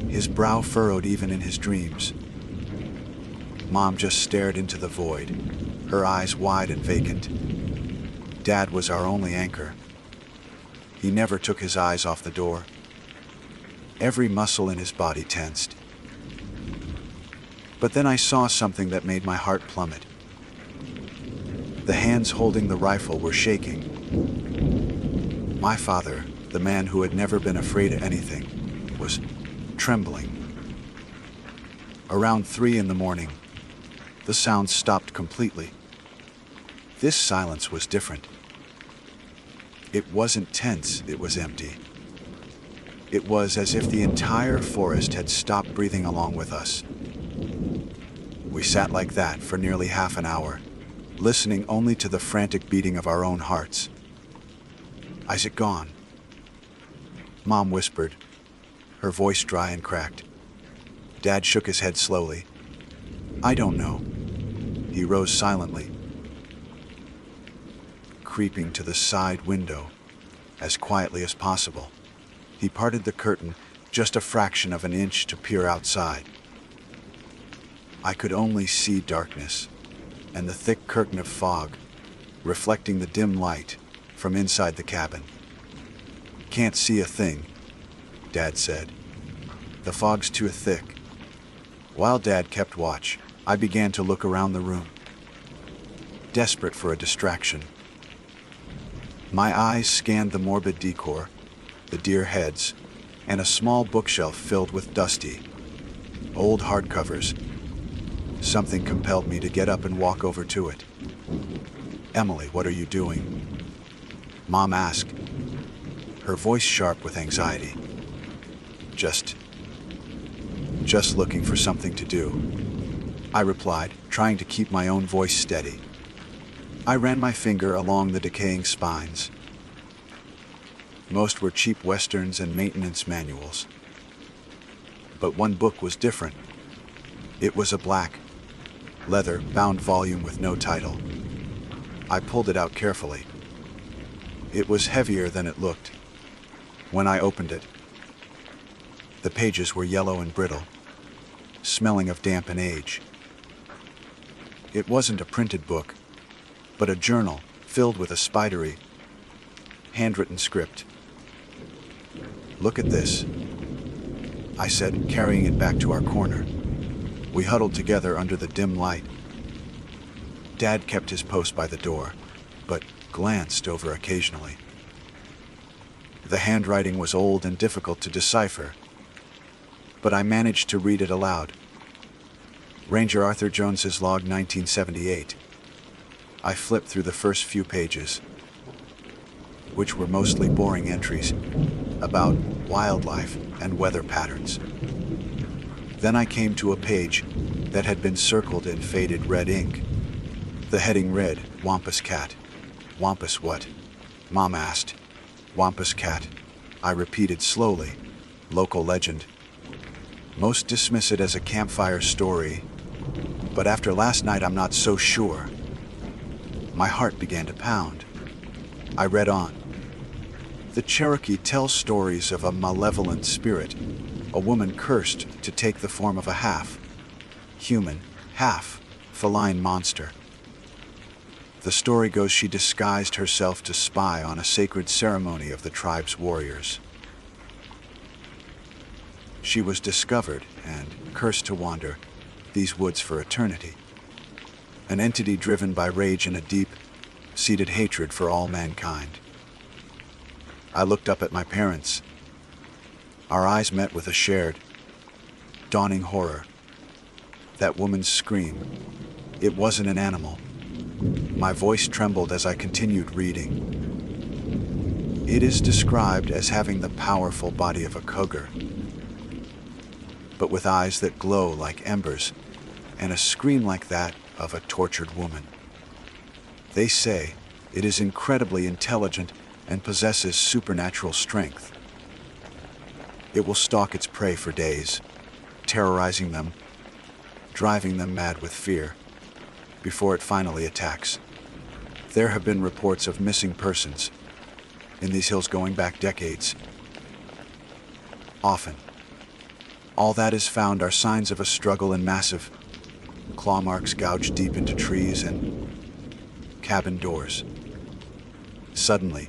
his brow furrowed even in his dreams. Mom just stared into the void, her eyes wide and vacant. Dad was our only anchor. He never took his eyes off the door. Every muscle in his body tensed. But then I saw something that made my heart plummet. The hands holding the rifle were shaking. My father, the man who had never been afraid of anything, was trembling. Around 3 a.m, the sound stopped completely. This silence was different. It wasn't tense, it was empty. It was as if the entire forest had stopped breathing along with us. We sat like that for nearly half an hour, listening only to the frantic beating of our own hearts. "Is it gone?" Mom whispered, her voice dry and cracked. Dad shook his head slowly. "I don't know." He rose silently, creeping to the side window as quietly as possible. He parted the curtain just a fraction of an inch to peer outside. I could only see darkness and the thick curtain of fog reflecting the dim light from inside the cabin. "Can't see a thing," Dad said. "The fog's too thick." While Dad kept watch, I began to look around the room, desperate for a distraction. My eyes scanned the morbid decor, the deer heads, and a small bookshelf filled with dusty, old hardcovers. Something compelled me to get up and walk over to it. "Emily, what are you doing?" Mom asked, her voice sharp with anxiety. Just looking for something to do," I replied, trying to keep my own voice steady. I ran my finger along the decaying spines. Most were cheap westerns and maintenance manuals. But one book was different. It was a black, leather-bound volume with no title. I pulled it out carefully. It was heavier than it looked. When I opened it, the pages were yellow and brittle, smelling of damp and age. It wasn't a printed book, but a journal filled with a spidery, handwritten script. "Look at this," I said, carrying it back to our corner. We huddled together under the dim light. Dad kept his post by the door, but glanced over occasionally. The handwriting was old and difficult to decipher, but I managed to read it aloud. "Ranger Arthur Jones's log 1978. I flipped through the first few pages, which were mostly boring entries about wildlife and weather patterns. Then I came to a page that had been circled in faded red ink. The heading read, "Wampus Cat." "Wampus what?" Mom asked. Wampus cat, I repeated slowly. Local legend. Most dismiss it as a campfire story, but after last night I'm not so sure. My heart began to pound. I read on. The Cherokee tells stories of a malevolent spirit, a woman cursed to take the form of a half-human, half-feline monster. The story goes she disguised herself to spy on a sacred ceremony of the tribe's warriors. She was discovered and cursed to wander these woods for eternity. An entity driven by rage and a deep-seated hatred for all mankind. I looked up at my parents. Our eyes met with a shared, dawning horror. That woman's scream. It wasn't an animal. My voice trembled as I continued reading. It is described as having the powerful body of a cougar, but with eyes that glow like embers and a scream like that of a tortured woman. They say it is incredibly intelligent and possesses supernatural strength. It will stalk its prey for days, terrorizing them, driving them mad with fear, before it finally attacks. There have been reports of missing persons in these hills going back decades. Often, all that is found are signs of a struggle in massive claw marks gouged deep into trees and cabin doors. Suddenly,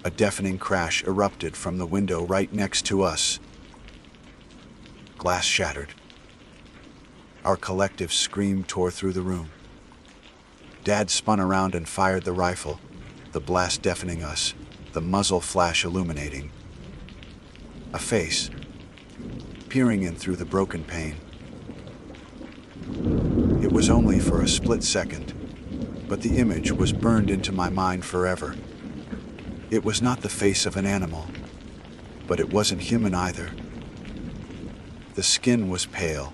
a deafening crash erupted from the window right next to us. Glass shattered. Our collective scream tore through the room. Dad spun around and fired the rifle, the blast deafening us, the muzzle flash illuminating. A face, peering in through the broken pane. It was only for a split second, but the image was burned into my mind forever. It was not the face of an animal, but it wasn't human either. The skin was pale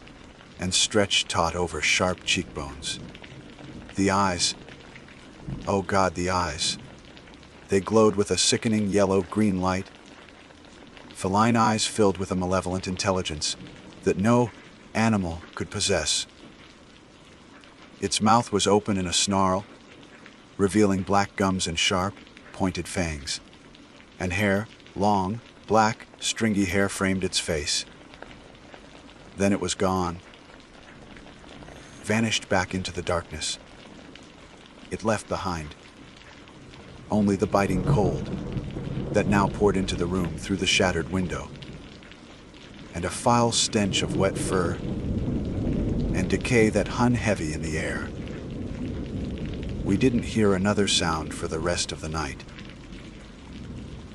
and stretched taut over sharp cheekbones. The eyes, oh God, the eyes. They glowed with a sickening yellow-green light. Feline eyes filled with a malevolent intelligence that no animal could possess. Its mouth was open in a snarl, revealing black gums and sharp, pointed fangs. And hair, long, black, stringy hair framed its face. Then it was gone, vanished back into the darkness. It left behind only the biting cold that now poured into the room through the shattered window, and a foul stench of wet fur and decay that hung heavy in the air. We didn't hear another sound for the rest of the night.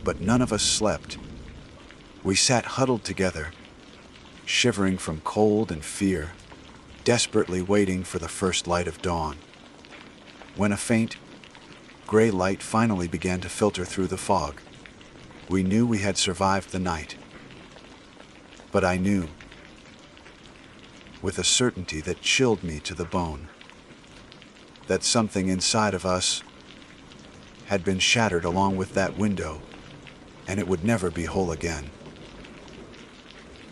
But none of us slept. We sat huddled together, shivering from cold and fear, desperately waiting for the first light of dawn. When a faint, gray light finally began to filter through the fog, we knew we had survived the night. But I knew, with a certainty that chilled me to the bone, that something inside of us had been shattered along with that window, and it would never be whole again.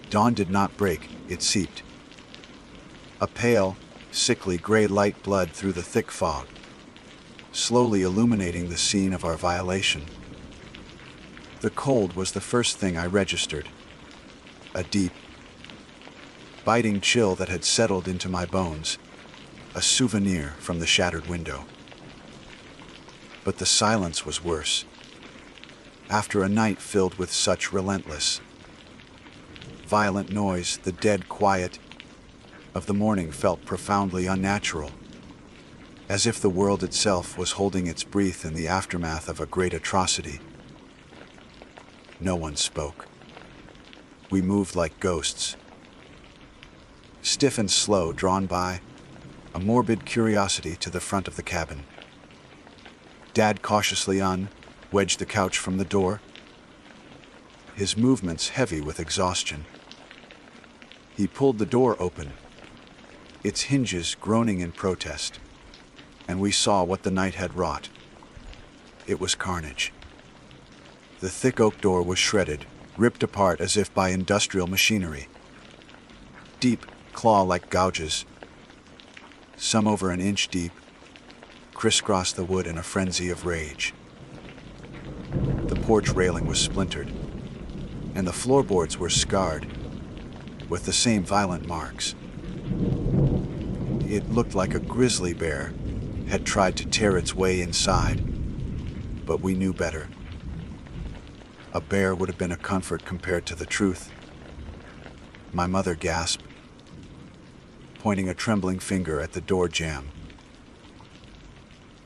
Dawn did not break, it seeped. A pale, sickly gray light bled through the thick fog, slowly illuminating the scene of our violation. The cold was the first thing I registered, a deep, biting chill that had settled into my bones, a souvenir from the shattered window. But the silence was worse. After a night filled with such relentless, violent noise, the dead quiet of the morning felt profoundly unnatural, as if the world itself was holding its breath in the aftermath of a great atrocity. No one spoke. We moved like ghosts, stiff and slow, drawn by a morbid curiosity to the front of the cabin. Dad cautiously wedged the couch from the door, his movements heavy with exhaustion. He pulled the door open, its hinges groaning in protest, and we saw what the night had wrought. It was carnage. The thick oak door was shredded, ripped apart as if by industrial machinery. Deep, claw-like gouges, some over an inch deep, crisscrossed the wood in a frenzy of rage. The porch railing was splintered, and the floorboards were scarred with the same violent marks. It looked like a grizzly bear had tried to tear its way inside, but we knew better. A bear would have been a comfort compared to the truth. My mother gasped, pointing a trembling finger at the door jamb.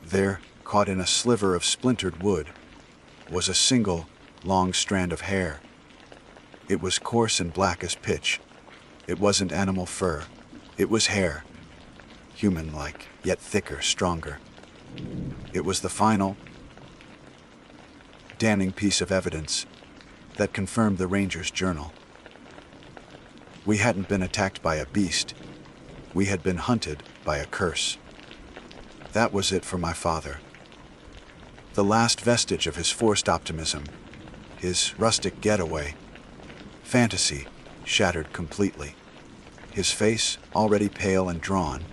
There, caught in a sliver of splintered wood, was a single, long strand of hair. It was coarse and black as pitch. It wasn't animal fur. It was hair. Human-like, yet thicker, stronger. It was the final, damning piece of evidence that confirmed the ranger's journal. We hadn't been attacked by a beast. We had been hunted by a curse. That was it for my father. The last vestige of his forced optimism, his rustic getaway, fantasy, shattered completely. His face, already pale and drawn,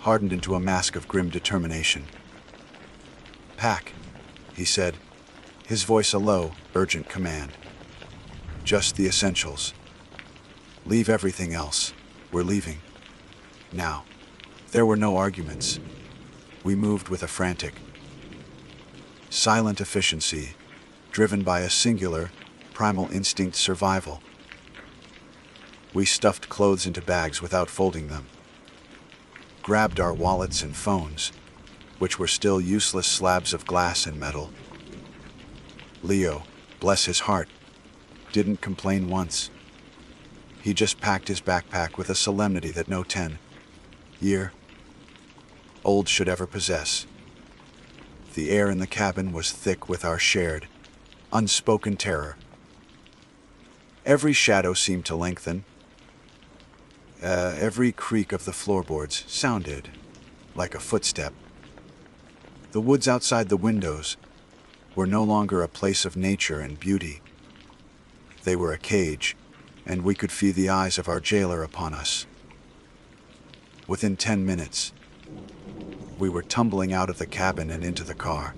hardened into a mask of grim determination. "Pack," he said, his voice a low, urgent command. "Just the essentials. Leave everything else. We're leaving. Now." There were no arguments. We moved with a frantic, silent efficiency, driven by a singular, primal instinct survival. We stuffed clothes into bags without folding them, grabbed our wallets and phones, which were still useless slabs of glass and metal. Leo, bless his heart, didn't complain once. He just packed his backpack with a solemnity that no 10-year-old should ever possess. The air in the cabin was thick with our shared, unspoken terror. Every shadow seemed to lengthen. Every creak of the floorboards sounded like a footstep. The woods outside the windows were no longer a place of nature and beauty. They were a cage, and we could feel the eyes of our jailer upon us. Within 10 minutes, we were tumbling out of the cabin and into the car.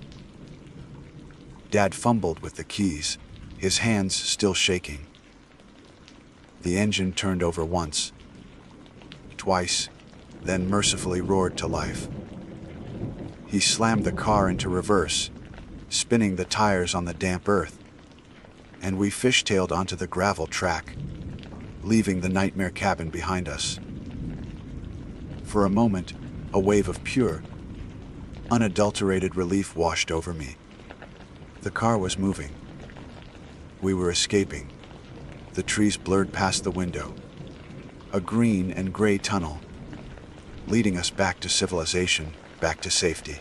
Dad fumbled with the keys, his hands still shaking. The engine turned over once, twice, then mercifully roared to life. He slammed the car into reverse, spinning the tires on the damp earth, and we fishtailed onto the gravel track, leaving the nightmare cabin behind us. For a moment, a wave of pure, unadulterated relief washed over me. The car was moving. We were escaping. The trees blurred past the window. A green and gray tunnel, leading us back to civilization, back to safety.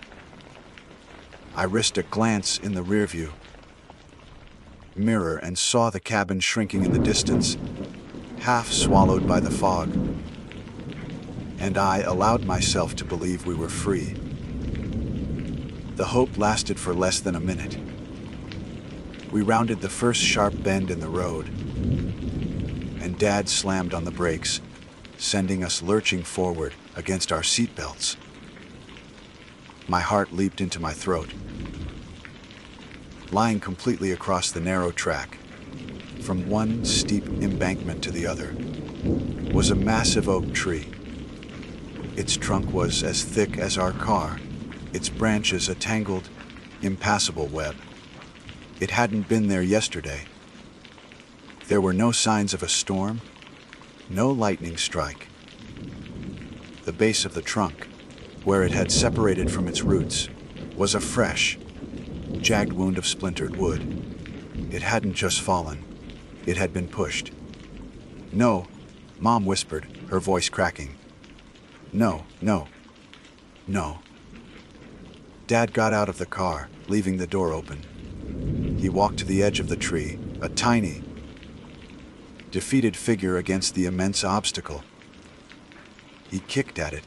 I risked a glance in the rearview mirror and saw the cabin shrinking in the distance, half swallowed by the fog. And I allowed myself to believe we were free. The hope lasted for less than a minute. We rounded the first sharp bend in the road, and Dad slammed on the brakes, sending us lurching forward against our seatbelts. My heart leaped into my throat. Lying completely across the narrow track, from one steep embankment to the other, was a massive oak tree. Its trunk was as thick as our car, its branches a tangled, impassable web. It hadn't been there yesterday. There were no signs of a storm, no lightning strike. The base of the trunk, where it had separated from its roots, was a fresh, jagged wound of splintered wood. It hadn't just fallen, it had been pushed. "No," Mom whispered, her voice cracking. "No, no, no." Dad got out of the car, leaving the door open. He walked to the edge of the tree, a tiny, defeated figure against the immense obstacle. He kicked at it,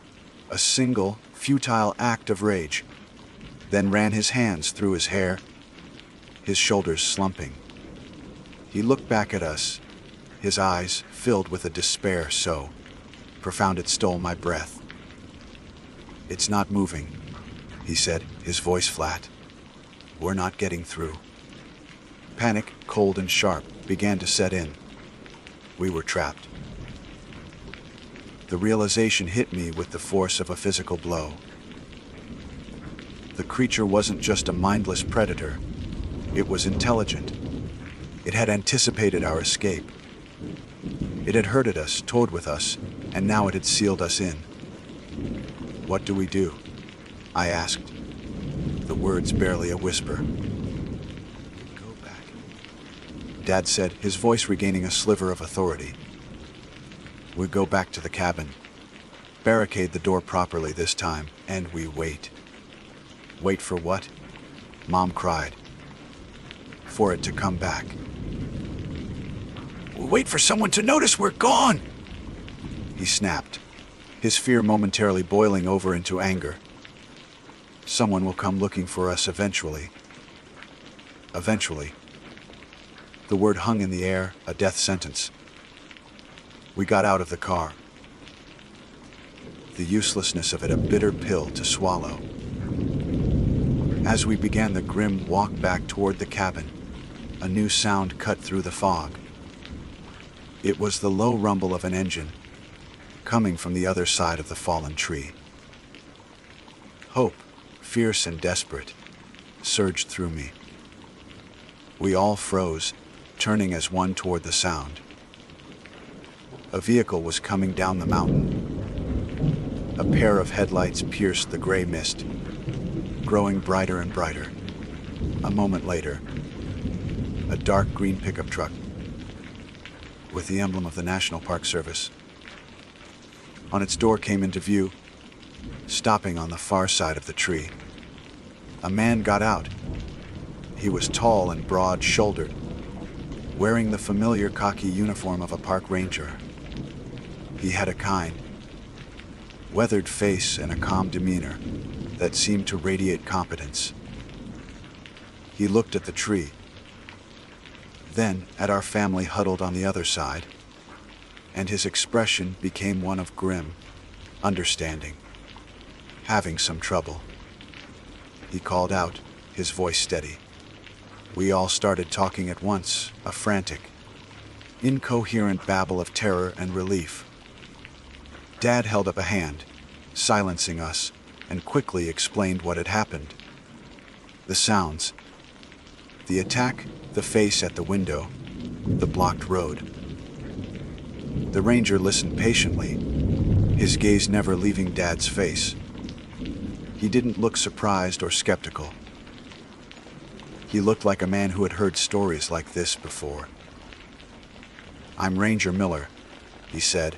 a single, futile act of rage, then ran his hands through his hair, his shoulders slumping. He looked back at us, his eyes filled with a despair so profound it stole my breath. "It's not moving," he said, his voice flat. "We're not getting through." Panic, cold and sharp, began to set in. We were trapped. The realization hit me with the force of a physical blow. The creature wasn't just a mindless predator. It was intelligent. It had anticipated our escape. It had herded us, toyed with us, and now it had sealed us in. "What do we do?" I asked, the words barely a whisper. "Go back," Dad said, his voice regaining a sliver of authority. "We go back to the cabin, barricade the door properly this time, and we wait." "Wait for what?" Mom cried. "For it to come back." Wait for someone to notice we're gone! He snapped, his fear momentarily boiling over into anger. "Someone will come looking for us eventually." Eventually. The word hung in the air, a death sentence. We got out of the car. The uselessness of it a bitter pill to swallow. As we began the grim walk back toward the cabin, a new sound cut through the fog. It was the low rumble of an engine, coming from the other side of the fallen tree. Hope, fierce and desperate, surged through me. We all froze, turning as one toward the sound. A vehicle was coming down the mountain. A pair of headlights pierced the gray mist, growing brighter and brighter. A moment later, a dark green pickup truck with the emblem of the National Park Service on its door came into view, stopping on the far side of the tree. A man got out. He was tall and broad-shouldered, wearing the familiar khaki uniform of a park ranger. He had a kind, weathered face and a calm demeanor that seemed to radiate competence. He looked at the tree, then at our family huddled on the other side, and his expression became one of grim understanding, having some trouble. He called out, his voice steady. We all started talking at once, a frantic, incoherent babble of terror and relief. Dad held up a hand, silencing us, and quickly explained what had happened. The sounds, the attack, the face at the window, the blocked road. The ranger listened patiently, his gaze never leaving Dad's face. He didn't look surprised or skeptical. He looked like a man who had heard stories like this before. "I'm Ranger Miller," he said,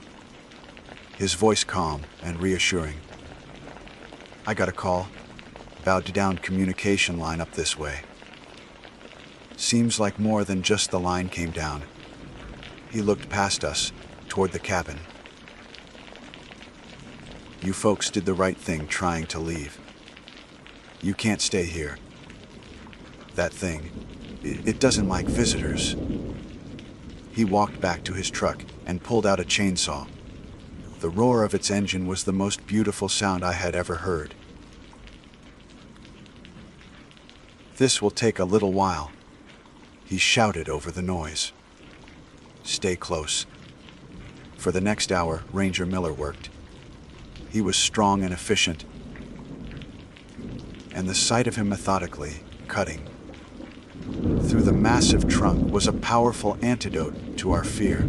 his voice calm and reassuring. "I got a call, bowed down communication line up this way. Seems like more than just the line came down." He looked past us, toward the cabin. "You folks did the right thing trying to leave. You can't stay here. That thing, it doesn't like visitors." He walked back to his truck and pulled out a chainsaw. The roar of its engine was the most beautiful sound I had ever heard. "This will take a little while," he shouted over the noise. "Stay close." For the next hour, Ranger Miller worked. He was strong and efficient, and the sight of him methodically cutting through the massive trunk was a powerful antidote to our fear.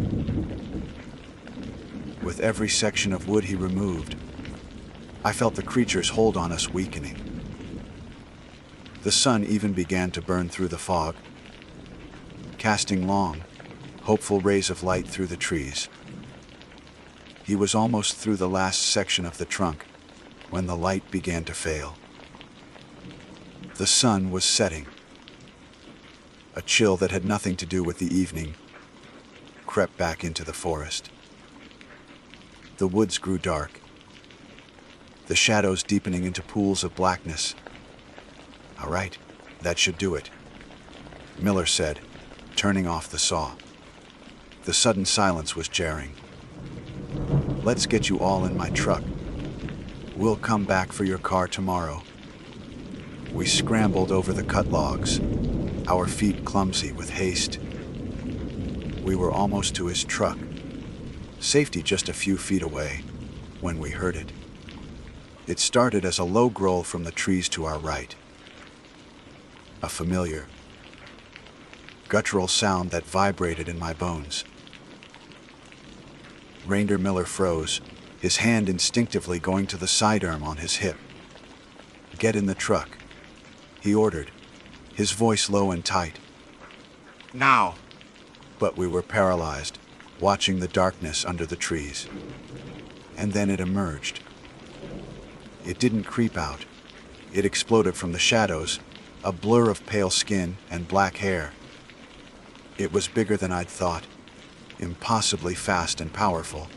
With every section of wood he removed, I felt the creature's hold on us weakening. The sun even began to burn through the fog, casting long, hopeful rays of light through the trees. He was almost through the last section of the trunk when the light began to fail. The sun was setting. A chill that had nothing to do with the evening crept back into the forest. The woods grew dark, the shadows deepening into pools of blackness. "All right, that should do it," Miller said, turning off the saw. The sudden silence was jarring. "Let's get you all in my truck. We'll come back for your car tomorrow." We scrambled over the cut logs, our feet clumsy with haste. We were almost to his truck, safety just a few feet away, when we heard it. It started as a low growl from the trees to our right. A familiar, guttural sound that vibrated in my bones. Ranger Miller froze, his hand instinctively going to the sidearm on his hip. "Get in the truck," he ordered, his voice low and tight. Now. But we were paralyzed, watching the darkness under the trees. And then it emerged. It didn't creep out. It exploded from the shadows, a blur of pale skin and black hair. It was bigger than I'd thought, impossibly fast and powerful.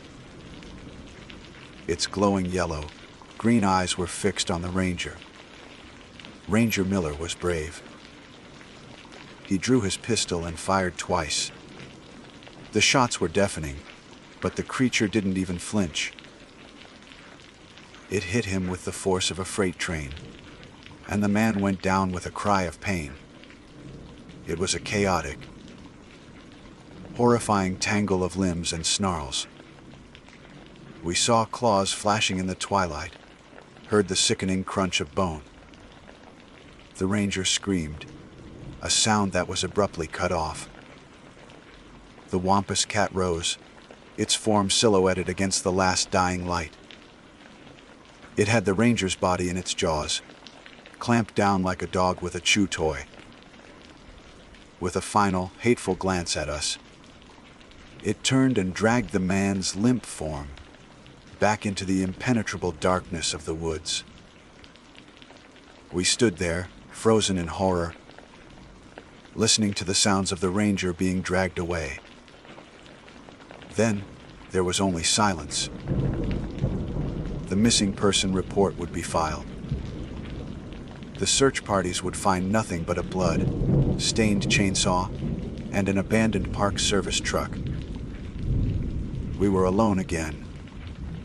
Its glowing yellow, green eyes were fixed on the Ranger. Ranger Miller was brave. He drew his pistol and fired twice. The shots were deafening, but the creature didn't even flinch. It hit him with the force of a freight train, and the man went down with a cry of pain. It was a chaotic, horrifying tangle of limbs and snarls. We saw claws flashing in the twilight, heard the sickening crunch of bone. The Ranger screamed, a sound that was abruptly cut off. The wampus cat rose, its form silhouetted against the last dying light. It had the Ranger's body in its jaws, clamped down like a dog with a chew toy. With a final, hateful glance at us, it turned and dragged the man's limp form back into the impenetrable darkness of the woods. We stood there, frozen in horror, listening to the sounds of the Ranger being dragged away. Then, there was only silence. The missing person report would be filed. The search parties would find nothing but a blood-stained chainsaw and an abandoned Park Service truck. We were alone again.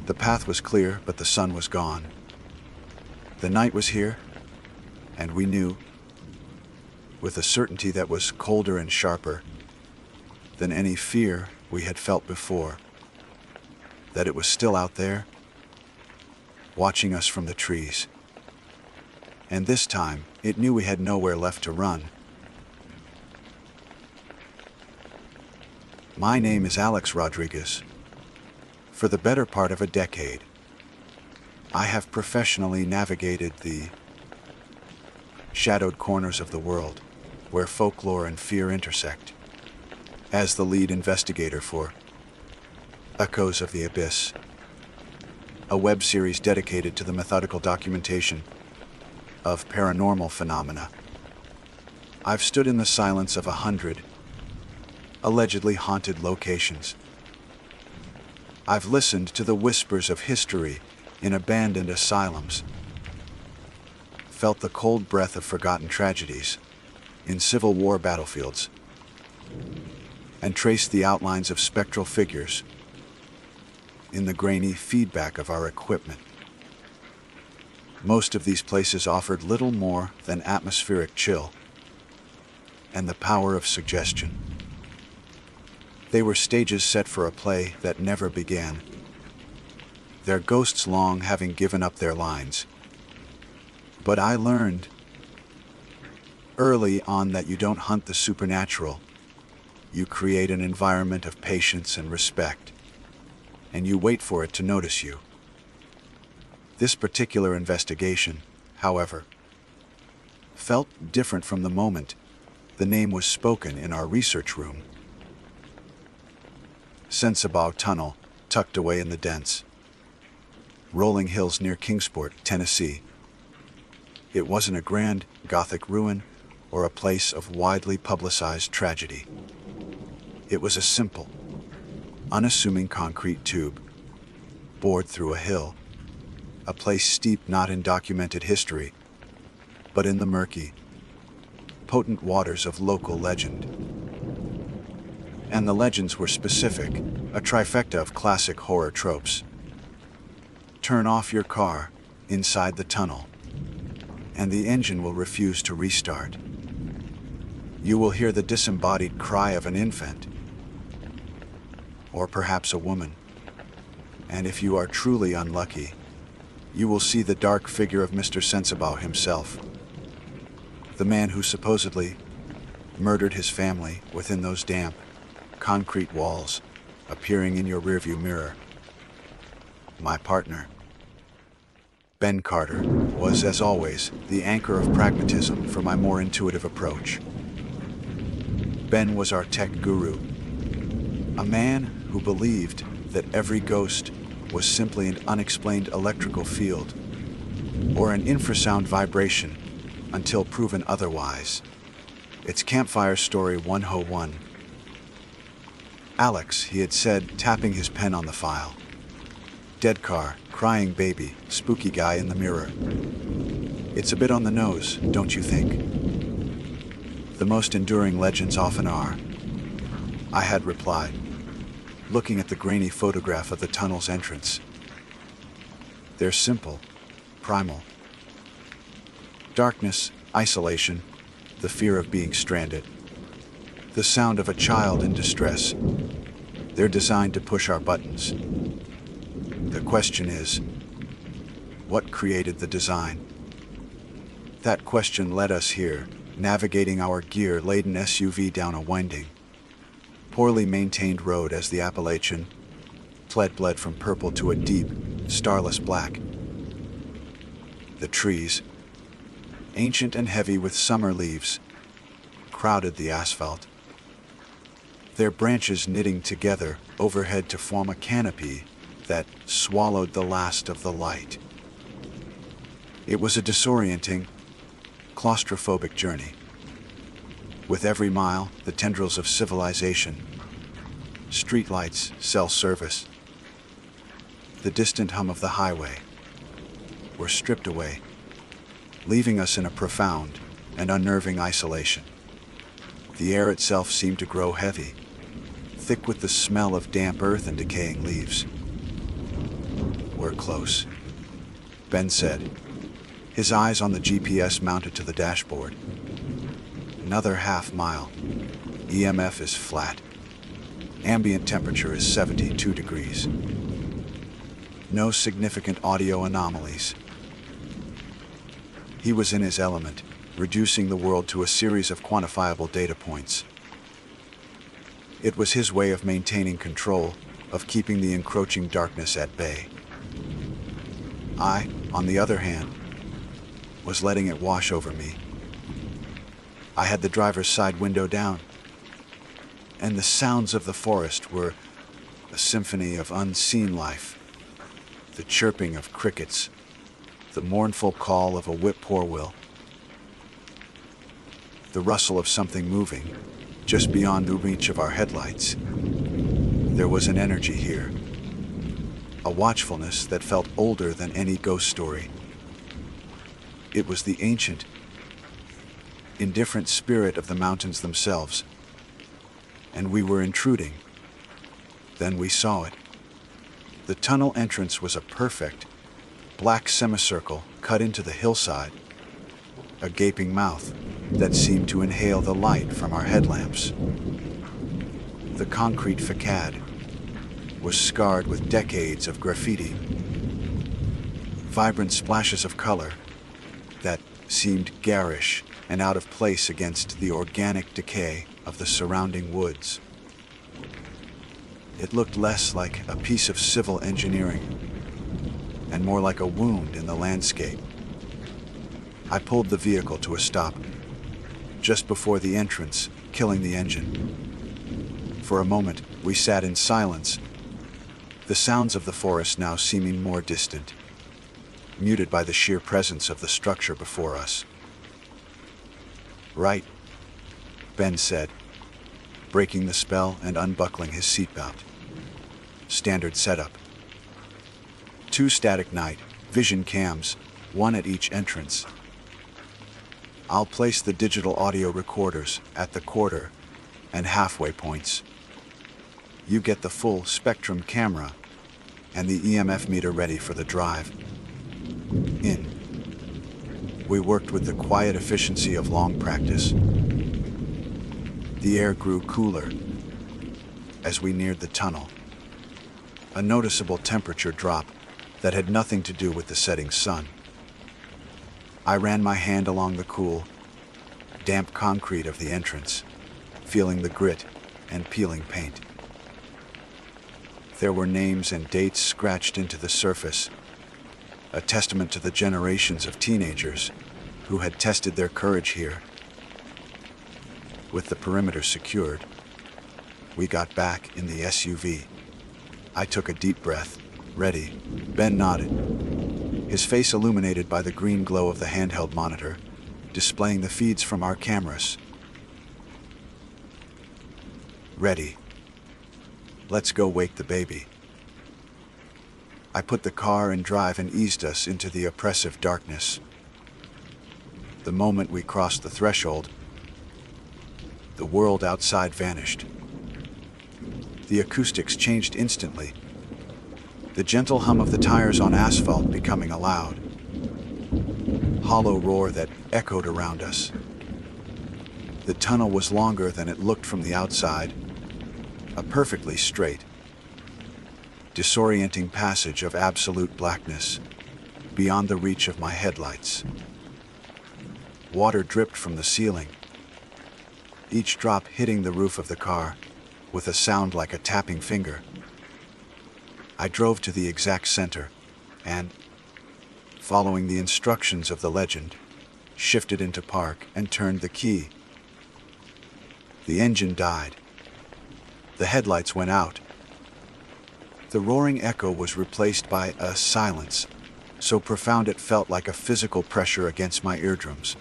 The path was clear, but the sun was gone. The night was here, and we knew, with a certainty that was colder and sharper than any fear we had felt before, that it was still out there, watching us from the trees. And this time, it knew we had nowhere left to run. My name is Alex Rodriguez. For the better part of a decade, I have professionally navigated the shadowed corners of the world where folklore and fear intersect, as the lead investigator for Echoes of the Abyss, a web series dedicated to the methodical documentation of paranormal phenomena. I've stood in the silence of 100 allegedly haunted locations. I've listened to the whispers of history in abandoned asylums, felt the cold breath of forgotten tragedies in Civil War battlefields, and traced the outlines of spectral figures in the grainy feedback of our equipment. Most of these places offered little more than atmospheric chill and the power of suggestion. They were stages set for a play that never began, their ghosts long having given up their lines. But I learned early on that you don't hunt the supernatural. You create an environment of patience and respect, and you wait for it to notice you. This particular investigation, however, felt different from the moment the name was spoken in our research room. Sensabaugh Tunnel, tucked away in the dense rolling hills near Kingsport, Tennessee. It wasn't a grand Gothic ruin or a place of widely publicized tragedy. It was a simple, unassuming concrete tube, bored through a hill, a place steeped not in documented history, but in the murky, potent waters of local legend. And the legends were specific, a trifecta of classic horror tropes. Turn off your car inside the tunnel, and the engine will refuse to restart. You will hear the disembodied cry of an infant, or perhaps a woman. And if you are truly unlucky, you will see the dark figure of Mr. Sensabaugh himself, the man who supposedly murdered his family within those damp, concrete walls, appearing in your rearview mirror. My partner, Ben Carter, was, as always, the anchor of pragmatism for my more intuitive approach. Ben was our tech guru, a man who believed that every ghost was simply an unexplained electrical field or an infrasound vibration until proven otherwise. It's Campfire Story 101. Alex, he had said, tapping his pen on the file. Dead car, crying baby, spooky guy in the mirror. It's a bit on the nose, don't you think? The most enduring legends often are, I had replied, looking at the grainy photograph of the tunnel's entrance. They're simple, primal. Darkness, isolation, the fear of being stranded. The sound of a child in distress. They're designed to push our buttons. The question is, what created the design? That question led us here, navigating our gear-laden SUV down a winding, poorly maintained road as the Appalachian bled from purple to a deep, starless black. The trees, ancient and heavy with summer leaves, crowded the asphalt, their branches knitting together overhead to form a canopy that swallowed the last of the light. It was a disorienting, claustrophobic journey. With every mile, the tendrils of civilization, streetlights, cell service, the distant hum of the highway, were stripped away, leaving us in a profound and unnerving isolation. The air itself seemed to grow heavy, thick with the smell of damp earth and decaying leaves. We're close, Ben said, his eyes on the GPS mounted to the dashboard. Another half mile. EMF is flat. Ambient temperature is 72 degrees. No significant audio anomalies. He was in his element, reducing the world to a series of quantifiable data points. It was his way of maintaining control, of keeping the encroaching darkness at bay. I, on the other hand, was letting it wash over me. I had the driver's side window down, and the sounds of the forest were a symphony of unseen life. The chirping of crickets, the mournful call of a whippoorwill, the rustle of something moving just beyond the reach of our headlights. There was an energy here, a watchfulness that felt older than any ghost story. It was the ancient, indifferent spirit of the mountains themselves, and we were intruding. Then we saw it. The tunnel entrance was a perfect, black semicircle cut into the hillside, a gaping mouth that seemed to inhale the light from our headlamps. The concrete facade was scarred with decades of graffiti, vibrant splashes of color that seemed garish and out of place against the organic decay of the surrounding woods. It looked less like a piece of civil engineering and more like a wound in the landscape. I pulled the vehicle to a stop just before the entrance, killing the engine. For a moment, we sat in silence, the sounds of the forest now seeming more distant, muted by the sheer presence of the structure before us. Right, Ben said, breaking the spell and unbuckling his seatbelt. Standard setup. 2 static night vision cams, one at each entrance. I'll place the digital audio recorders at the quarter and halfway points. You get the full spectrum camera and the EMF meter ready for the drive. In. We worked with the quiet efficiency of long practice. The air grew cooler as we neared the tunnel. A noticeable temperature drop that had nothing to do with the setting sun. I ran my hand along the cool, damp concrete of the entrance, feeling the grit and peeling paint. There were names and dates scratched into the surface, a testament to the generations of teenagers who had tested their courage here. With the perimeter secured, we got back in the SUV. I took a deep breath. Ready. Ben nodded, his face illuminated by the green glow of the handheld monitor, displaying the feeds from our cameras. Ready. Let's go wake the baby. I put the car in drive and eased us into the oppressive darkness. The moment we crossed the threshold, the world outside vanished. The acoustics changed instantly, the gentle hum of the tires on asphalt becoming a loud, hollow roar that echoed around us. The tunnel was longer than it looked from the outside, a perfectly straight, disorienting passage of absolute blackness, beyond the reach of my headlights. Water dripped from the ceiling, each drop hitting the roof of the car with a sound like a tapping finger. I drove to the exact center and, following the instructions of the legend, shifted into park and turned the key. The engine died. The headlights went out. The roaring echo was replaced by a silence, so profound it felt like a physical pressure against my eardrums.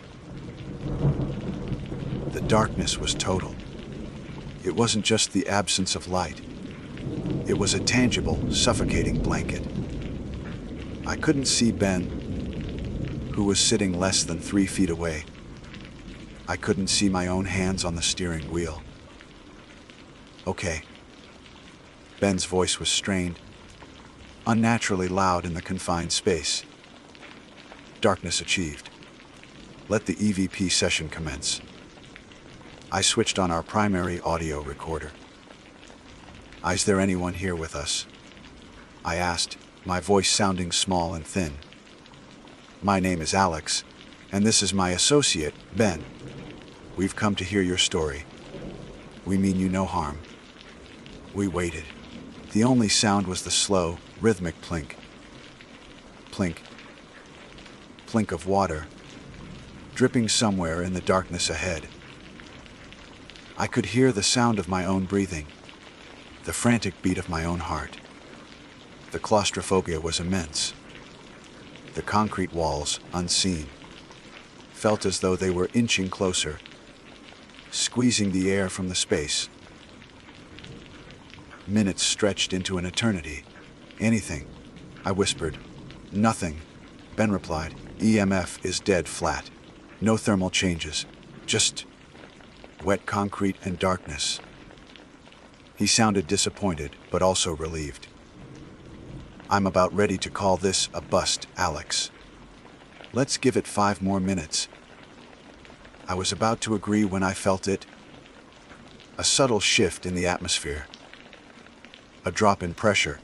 The darkness was total. It wasn't just the absence of light. It was a tangible, suffocating blanket. I couldn't see Ben, who was sitting less than 3 feet away. I couldn't see my own hands on the steering wheel. Okay. Ben's voice was strained, unnaturally loud in the confined space. Darkness achieved. Let the EVP session commence. I switched on our primary audio recorder. Is there anyone here with us? I asked, my voice sounding small and thin. My name is Alex, and this is my associate, Ben. We've come to hear your story. We mean you no harm. We waited. The only sound was the slow, rhythmic plink. Plink. Plink of water, dripping somewhere in the darkness ahead. I could hear the sound of my own breathing, the frantic beat of my own heart. The claustrophobia was immense. The concrete walls, unseen, felt as though they were inching closer, squeezing the air from the space. Minutes stretched into an eternity. Anything, I whispered. Nothing, Ben replied. EMF is dead flat. No thermal changes. Just wet concrete and darkness. He sounded disappointed, but also relieved. I'm about ready to call this a bust, Alex. Let's give it 5 more minutes. I was about to agree when I felt it. A subtle shift in the atmosphere. A drop in pressure.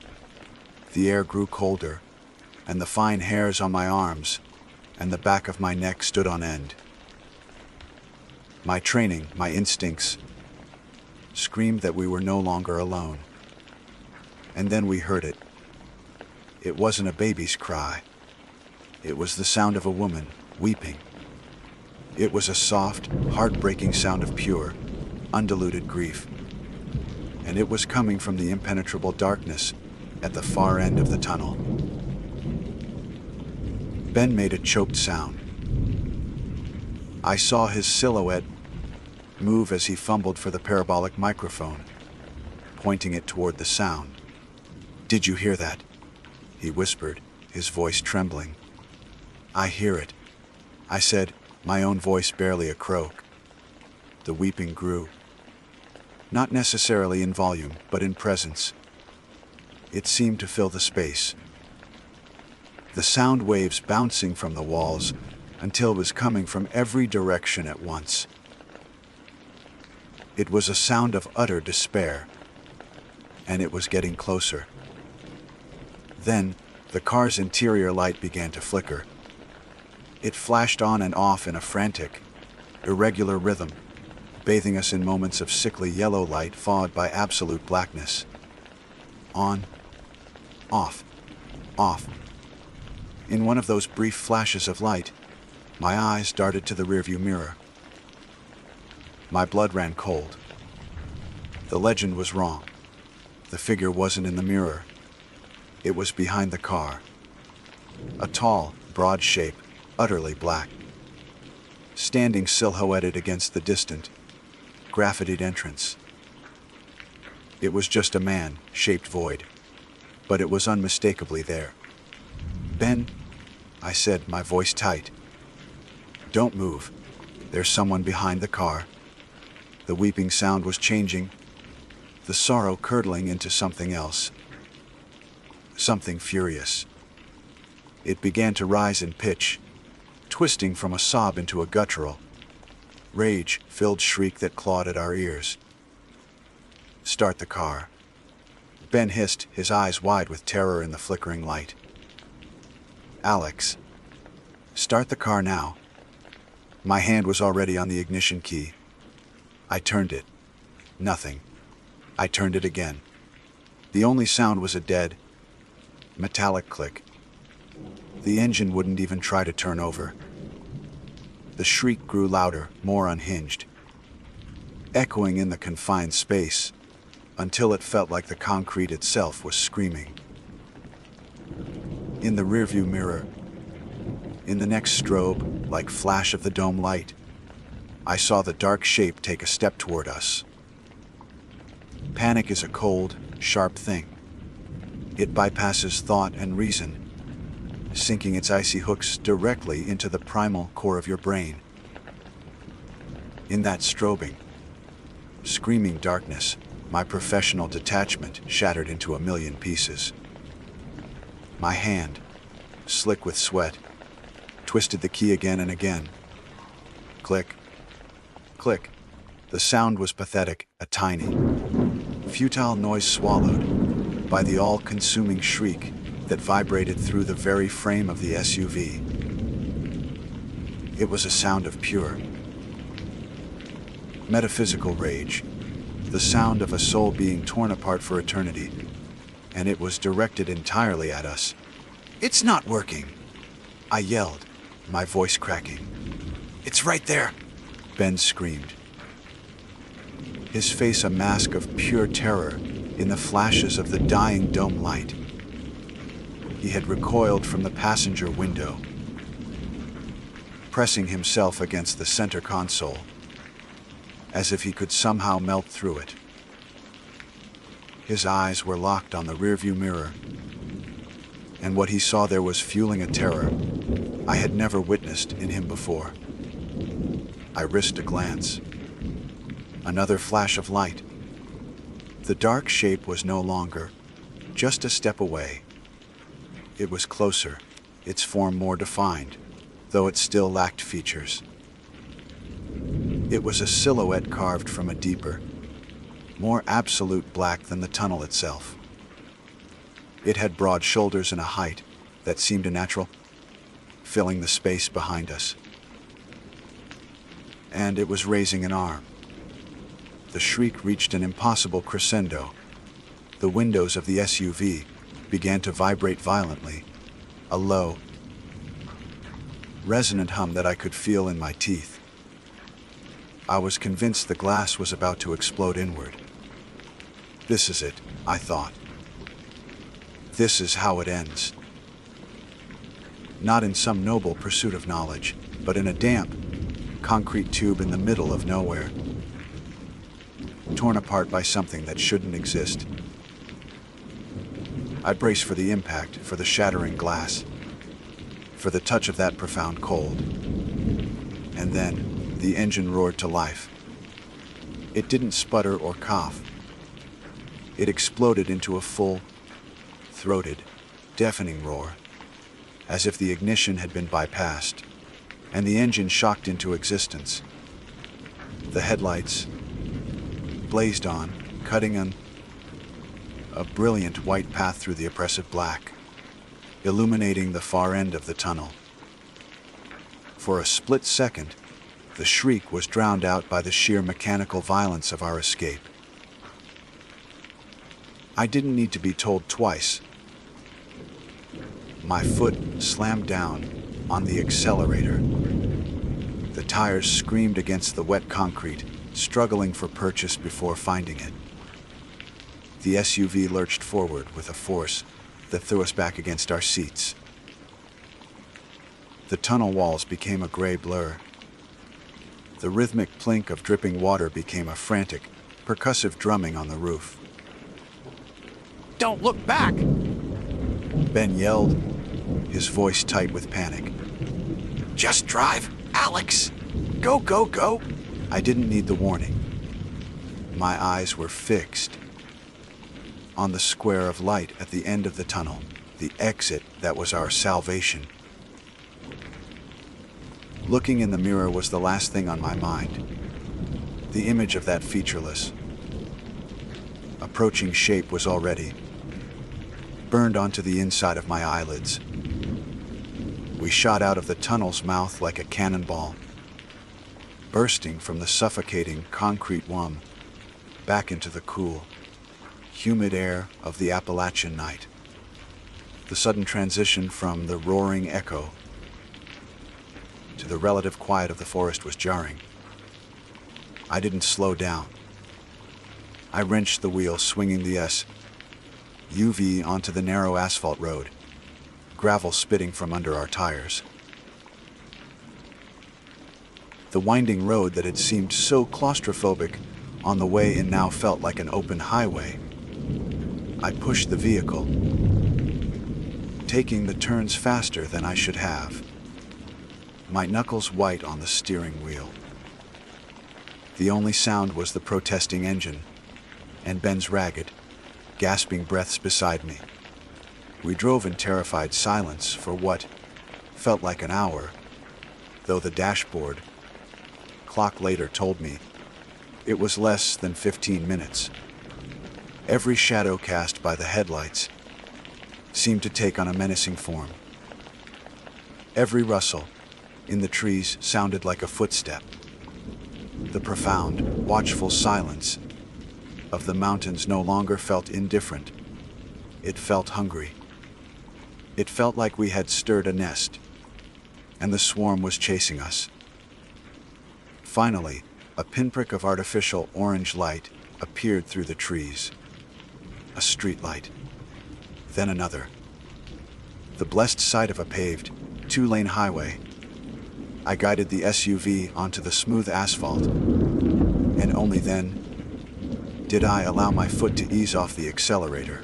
The air grew colder, and the fine hairs on my arms and the back of my neck stood on end. My training, my instincts, screamed that we were no longer alone. And then we heard it. It wasn't a baby's cry. It was the sound of a woman weeping. It was a soft, heartbreaking sound of pure, undiluted grief. And it was coming from the impenetrable darkness at the far end of the tunnel. Ben made a choked sound. I saw his silhouette move as he fumbled for the parabolic microphone, pointing it toward the sound. Did you hear that? He whispered, his voice trembling. I hear it, I said, my own voice barely a croak. The weeping grew. Not necessarily in volume, but in presence. It seemed to fill the space. The sound waves bouncing from the walls until it was coming from every direction at once. It was a sound of utter despair, and it was getting closer. Then, the car's interior light began to flicker. It flashed on and off in a frantic, irregular rhythm, bathing us in moments of sickly yellow light followed by absolute blackness. On, off, off. In one of those brief flashes of light, my eyes darted to the rearview mirror. My blood ran cold. The legend was wrong. The figure wasn't in the mirror. It was behind the car. A tall, broad shape, utterly black, standing silhouetted against the distant, graffitied entrance. It was just a man-shaped void, but it was unmistakably there. "Ben," I said, my voice tight. "Don't move. There's someone behind the car." The weeping sound was changing, the sorrow curdling into something else. Something furious. It began to rise in pitch, twisting from a sob into a guttural, rage-filled shriek that clawed at our ears. "Start the car," Ben hissed, his eyes wide with terror in the flickering light. "Alex, start the car now." My hand was already on the ignition key. I turned it. Nothing. I turned it again. The only sound was a dead, metallic click. The engine wouldn't even try to turn over. The shriek grew louder, more unhinged, echoing in the confined space, until it felt like the concrete itself was screaming. In the rearview mirror, in the next strobe, like flash of the dome light, I saw the dark shape take a step toward us. Panic is a cold, sharp thing. It bypasses thought and reason, sinking its icy hooks directly into the primal core of your brain. In that strobing, screaming darkness, my professional detachment shattered into a million pieces. My hand, slick with sweat, twisted the key again and again. Click, click. The sound was pathetic, a tiny, futile noise swallowed by the all-consuming shriek that vibrated through the very frame of the SUV. It was a sound of pure, metaphysical rage, the sound of a soul being torn apart for eternity, and it was directed entirely at us. "It's not working," I yelled, my voice cracking. "It's right there," Ben screamed, his face a mask of pure terror in the flashes of the dying dome light. He had recoiled from the passenger window, pressing himself against the center console, as if he could somehow melt through it. His eyes were locked on the rearview mirror, and what he saw there was fueling a terror I had never witnessed in him before. I risked a glance. Another flash of light. The dark shape was no longer just a step away. It was closer, its form more defined, though it still lacked features. It was a silhouette carved from a deeper, more absolute black than the tunnel itself. It had broad shoulders and a height that seemed a natural, filling the space behind us. And it was raising an arm. The shriek reached an impossible crescendo. The windows of the SUV began to vibrate violently, a low, resonant hum that I could feel in my teeth. I was convinced the glass was about to explode inward. This is it, I thought. This is how it ends. Not in some noble pursuit of knowledge, but in a damp, concrete tube in the middle of nowhere, torn apart by something that shouldn't exist. I braced for the impact, for the shattering glass, for the touch of that profound cold. and then the engine roared to life. It didn't sputter or cough. It exploded into a full, throated, deafening roar, as if the ignition had been bypassed, and the engine shocked into existence. The headlights blazed on, cutting a brilliant white path through the oppressive black, illuminating the far end of the tunnel. For a split second, the shriek was drowned out by the sheer mechanical violence of our escape. I didn't need to be told twice. My foot slammed down on the accelerator. The tires screamed against the wet concrete, struggling for purchase before finding it. The SUV lurched forward with a force that threw us back against our seats. The tunnel walls became a gray blur. The rhythmic plink of dripping water became a frantic, percussive drumming on the roof. Don't look back! Ben yelled, his voice tight with panic. Just drive, Alex! Go, go, go! I didn't need the warning. My eyes were fixed on the square of light at the end of the tunnel, the exit that was our salvation. Looking in the mirror was the last thing on my mind. The image of that featureless, approaching shape was already burned onto the inside of my eyelids. We shot out of the tunnel's mouth like a cannonball, bursting from the suffocating concrete womb back into the cool, humid air of the Appalachian night. The sudden transition from the roaring echo to the relative quiet of the forest was jarring. I didn't slow down. I wrenched the wheel, swinging the SUV onto the narrow asphalt road, gravel spitting from under our tires. The winding road that had seemed so claustrophobic on the way in now felt like an open highway. I pushed the vehicle, taking the turns faster than I should have, my knuckles white on the steering wheel. The only sound was the protesting engine and Ben's ragged, gasping breaths beside me. We drove in terrified silence for what felt like an hour, though the dashboard clock later told me it was less than 15 minutes. Every shadow cast by the headlights seemed to take on a menacing form. Every rustle in the trees sounded like a footstep. The profound, watchful silence of the mountains no longer felt indifferent. It felt hungry. It felt like we had stirred a nest, and the swarm was chasing us. Finally, a pinprick of artificial orange light appeared through the trees. A street light. Then another. The blessed sight of a paved, two-lane highway. I guided the SUV onto the smooth asphalt, and only then did I allow my foot to ease off the accelerator.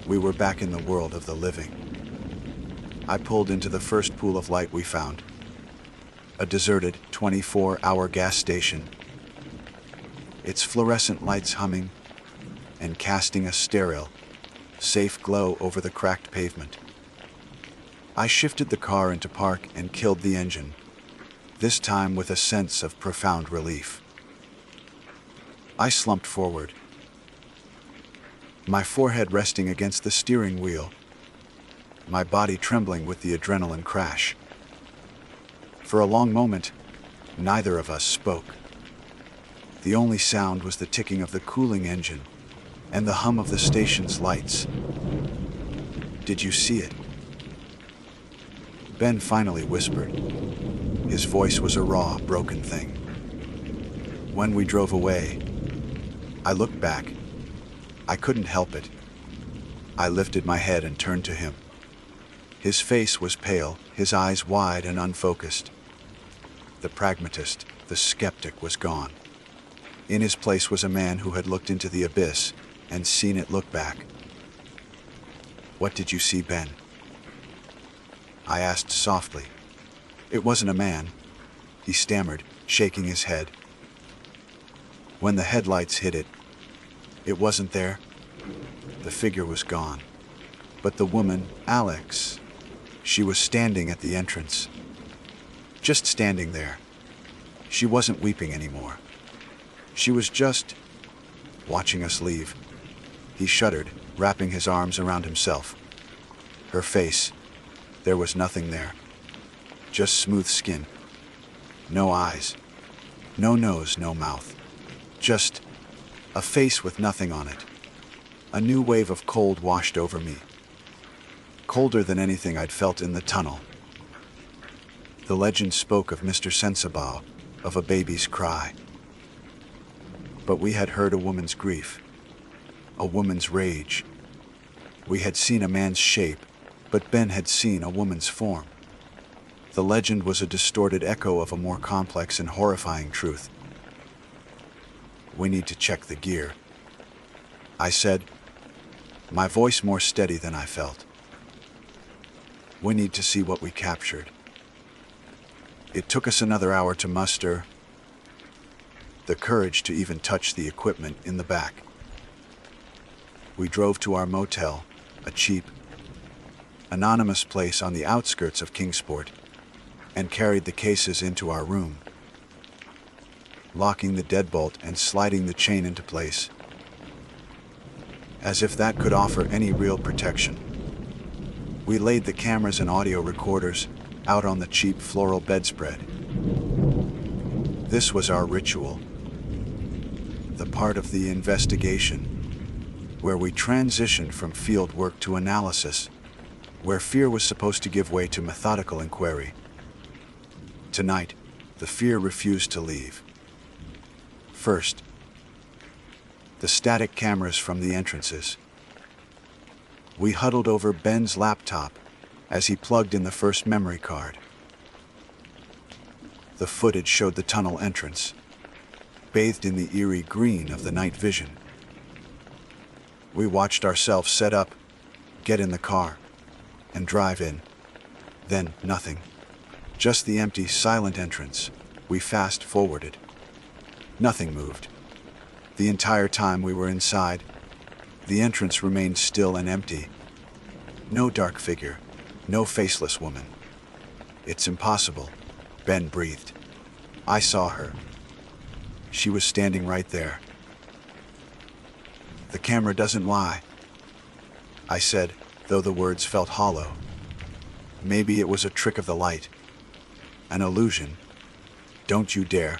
We were back in the world of the living. I pulled into the first pool of light we found, a deserted 24-hour gas station, its fluorescent lights humming and casting a sterile, safe glow over the cracked pavement. I shifted the car into park and killed the engine, this time with a sense of profound relief. I slumped forward, my forehead resting against the steering wheel, my body trembling with the adrenaline crash. For a long moment, neither of us spoke. The only sound was the ticking of the cooling engine and the hum of the station's lights. Did you see it? Ben finally whispered. His voice was a raw, broken thing. When we drove away, I looked back. I couldn't help it. I lifted my head and turned to him. His face was pale, his eyes wide and unfocused. The pragmatist, the skeptic, was gone. In his place was a man who had looked into the abyss and seen it look back. What did you see, Ben? I asked softly, It wasn't a man, he stammered, shaking his head. When the headlights hit it, it wasn't there. The figure was gone. But the woman, Alex, she was standing at the entrance. Just standing there. She wasn't weeping anymore. She was just watching us leave. He shuddered, wrapping his arms around himself. Her face, there was nothing there. Just smooth skin. No eyes. No nose, no mouth. Just a face with nothing on it. A new wave of cold washed over me. Colder than anything I'd felt in the tunnel. The legend spoke of Mr. Sensabaugh, of a baby's cry. But we had heard a woman's grief, a woman's rage. We had seen a man's shape, but Ben had seen a woman's form. The legend was a distorted echo of a more complex and horrifying truth. We need to check the gear, I said, my voice more steady than I felt. We need to see what we captured. It took us another hour to muster the courage to even touch the equipment in the back. We drove to our motel, a cheap, anonymous place on the outskirts of Kingsport, and carried the cases into our room, locking the deadbolt and sliding the chain into place, as if that could offer any real protection. We laid the cameras and audio recorders out on the cheap floral bedspread. This was our ritual, the part of the investigation, where we transitioned from field work to analysis, where fear was supposed to give way to methodical inquiry. Tonight, the fear refused to leave. First, the static cameras from the entrances. We huddled over Ben's laptop as he plugged in the first memory card. The footage showed the tunnel entrance, bathed in the eerie green of the night vision. We watched ourselves set up, get in the car, and drive in. Then nothing. Just the empty, silent entrance. We fast-forwarded. Nothing moved. The entire time we were inside, the entrance remained still and empty. No dark figure, no faceless woman. It's impossible, Ben breathed. I saw her. She was standing right there. The camera doesn't lie, I said, though the words felt hollow. Maybe it was a trick of the light, an illusion. Don't you dare,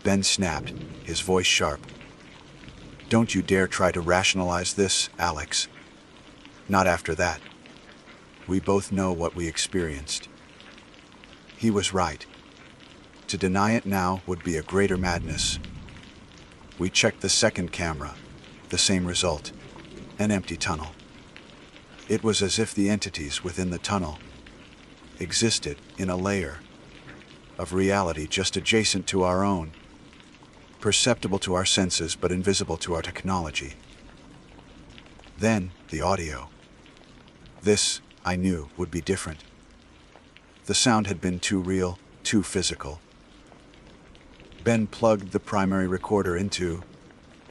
Ben snapped, his voice sharp. Don't you dare try to rationalize this, Alex. Not after that. We both know what we experienced. He was right. To deny it now would be a greater madness. We checked the second camera. The same result. An empty tunnel. It was as if the entities within the tunnel existed in a layer of reality just adjacent to our own, perceptible to our senses but invisible to our technology. Then, the audio. This, I knew, would be different. The sound had been too real, too physical. Ben plugged the primary recorder into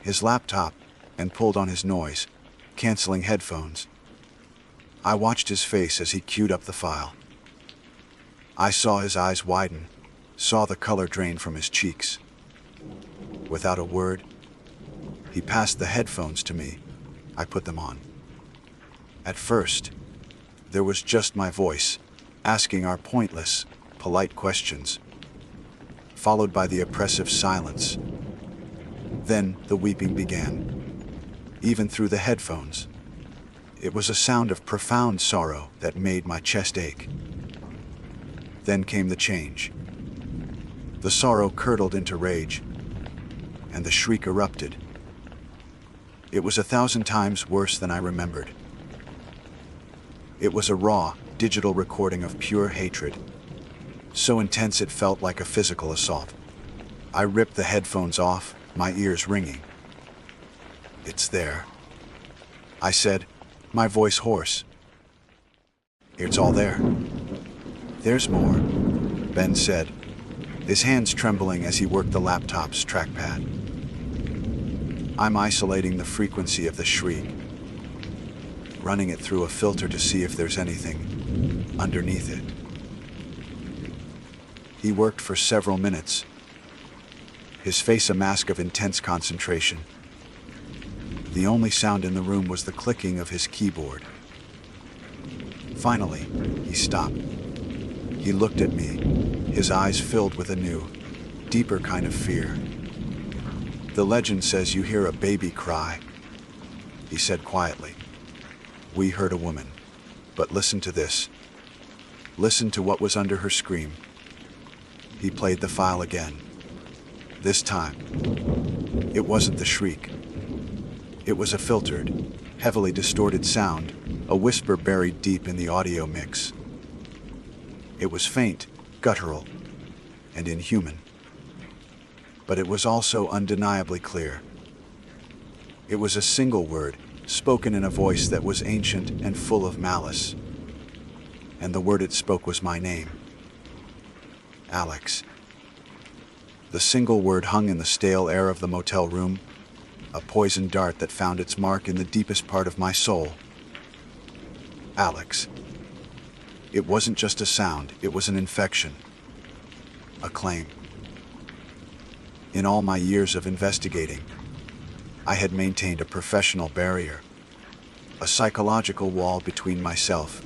his laptop and pulled on his noise, canceling headphones. I watched his face as he queued up the file. I saw his eyes widen, saw the color drain from his cheeks. Without a word, he passed the headphones to me. I put them on. At first, there was just my voice, asking our pointless, polite questions, followed by the oppressive silence. Then the weeping began, even through the headphones. It was a sound of profound sorrow that made my chest ache. Then came the change. The sorrow curdled into rage, and the shriek erupted. It was 1,000 times worse than I remembered. It was a raw, digital recording of pure hatred, so intense it felt like a physical assault. I ripped the headphones off, my ears ringing. It's there, I said, my voice hoarse. It's all there. There's more. Ben said, his hands trembling as he worked the laptop's trackpad. I'm isolating the frequency of the shriek, running it through a filter to see if there's anything underneath it. He worked for several minutes, his face a mask of intense concentration. The only sound in the room was the clicking of his keyboard. Finally, he stopped. He looked at me, his eyes filled with a new, deeper kind of fear. The legend says you hear a baby cry, he said quietly. We heard a woman, but listen to this. Listen to what was under her scream. He played the file again. This time, it wasn't the shriek. It was a filtered, heavily distorted sound, a whisper buried deep in the audio mix. It was faint, guttural, and inhuman. But it was also undeniably clear. It was a single word, spoken in a voice that was ancient and full of malice. And the word it spoke was my name. Alex. The single word hung in the stale air of the motel room, a poisoned dart that found its mark in the deepest part of my soul. Alex. It wasn't just a sound, it was an infection. A claim. In all my years of investigating, I had maintained a professional barrier, a psychological wall between myself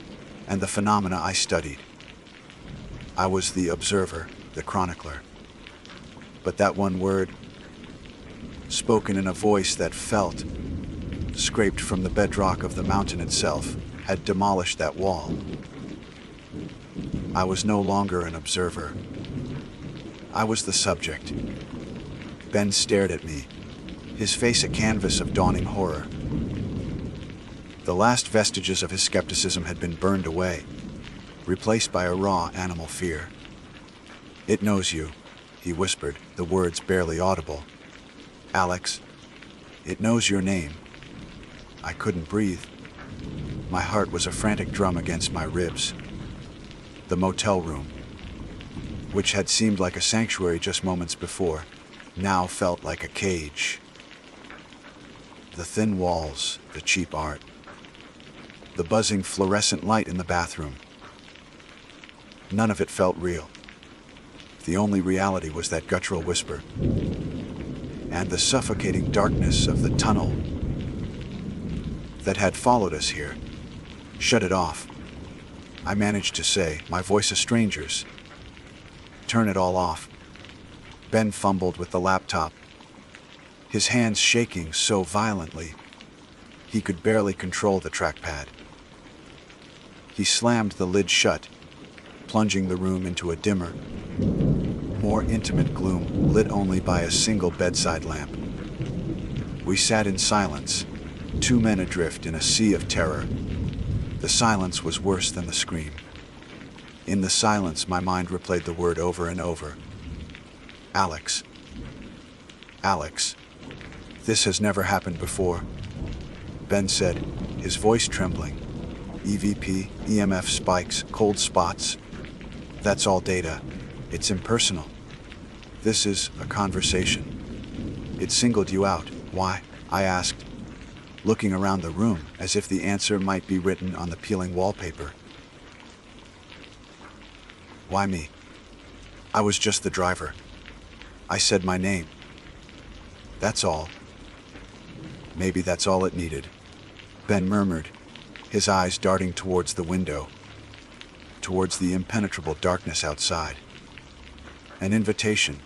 and the phenomena I studied. I was the observer, the chronicler. But that one word, spoken in a voice that felt, scraped from the bedrock of the mountain itself, had demolished that wall. I was no longer an observer. I was the subject. Ben stared at me, his face a canvas of dawning horror. The last vestiges of his skepticism had been burned away, replaced by a raw animal fear. It knows you, he whispered, the words barely audible. Alex, it knows your name. I couldn't breathe. My heart was a frantic drum against my ribs. The motel room, which had seemed like a sanctuary just moments before, now felt like a cage. The thin walls, the cheap art, the buzzing fluorescent light in the bathroom. None of it felt real. The only reality was that guttural whisper, and the suffocating darkness of the tunnel that had followed us here. Shut it off, I managed to say, my voice a stranger's. Turn it all off. Ben fumbled with the laptop, his hands shaking so violently he could barely control the trackpad. He slammed the lid shut, plunging the room into a dimmer, more intimate gloom lit only by a single bedside lamp. We sat in silence, two men adrift in a sea of terror. The silence was worse than the scream. In the silence, my mind replayed the word over and over. Alex. Alex. This has never happened before, Ben said, his voice trembling. EVP, EMF spikes, cold spots. That's all data. It's impersonal. This is a conversation. It singled you out. Why? I asked, looking around the room as if the answer might be written on the peeling wallpaper. Why me? I was just the driver. I said my name. That's all. Maybe that's all it needed, Ben murmured, his eyes darting towards the window, towards the impenetrable darkness outside. An invitation.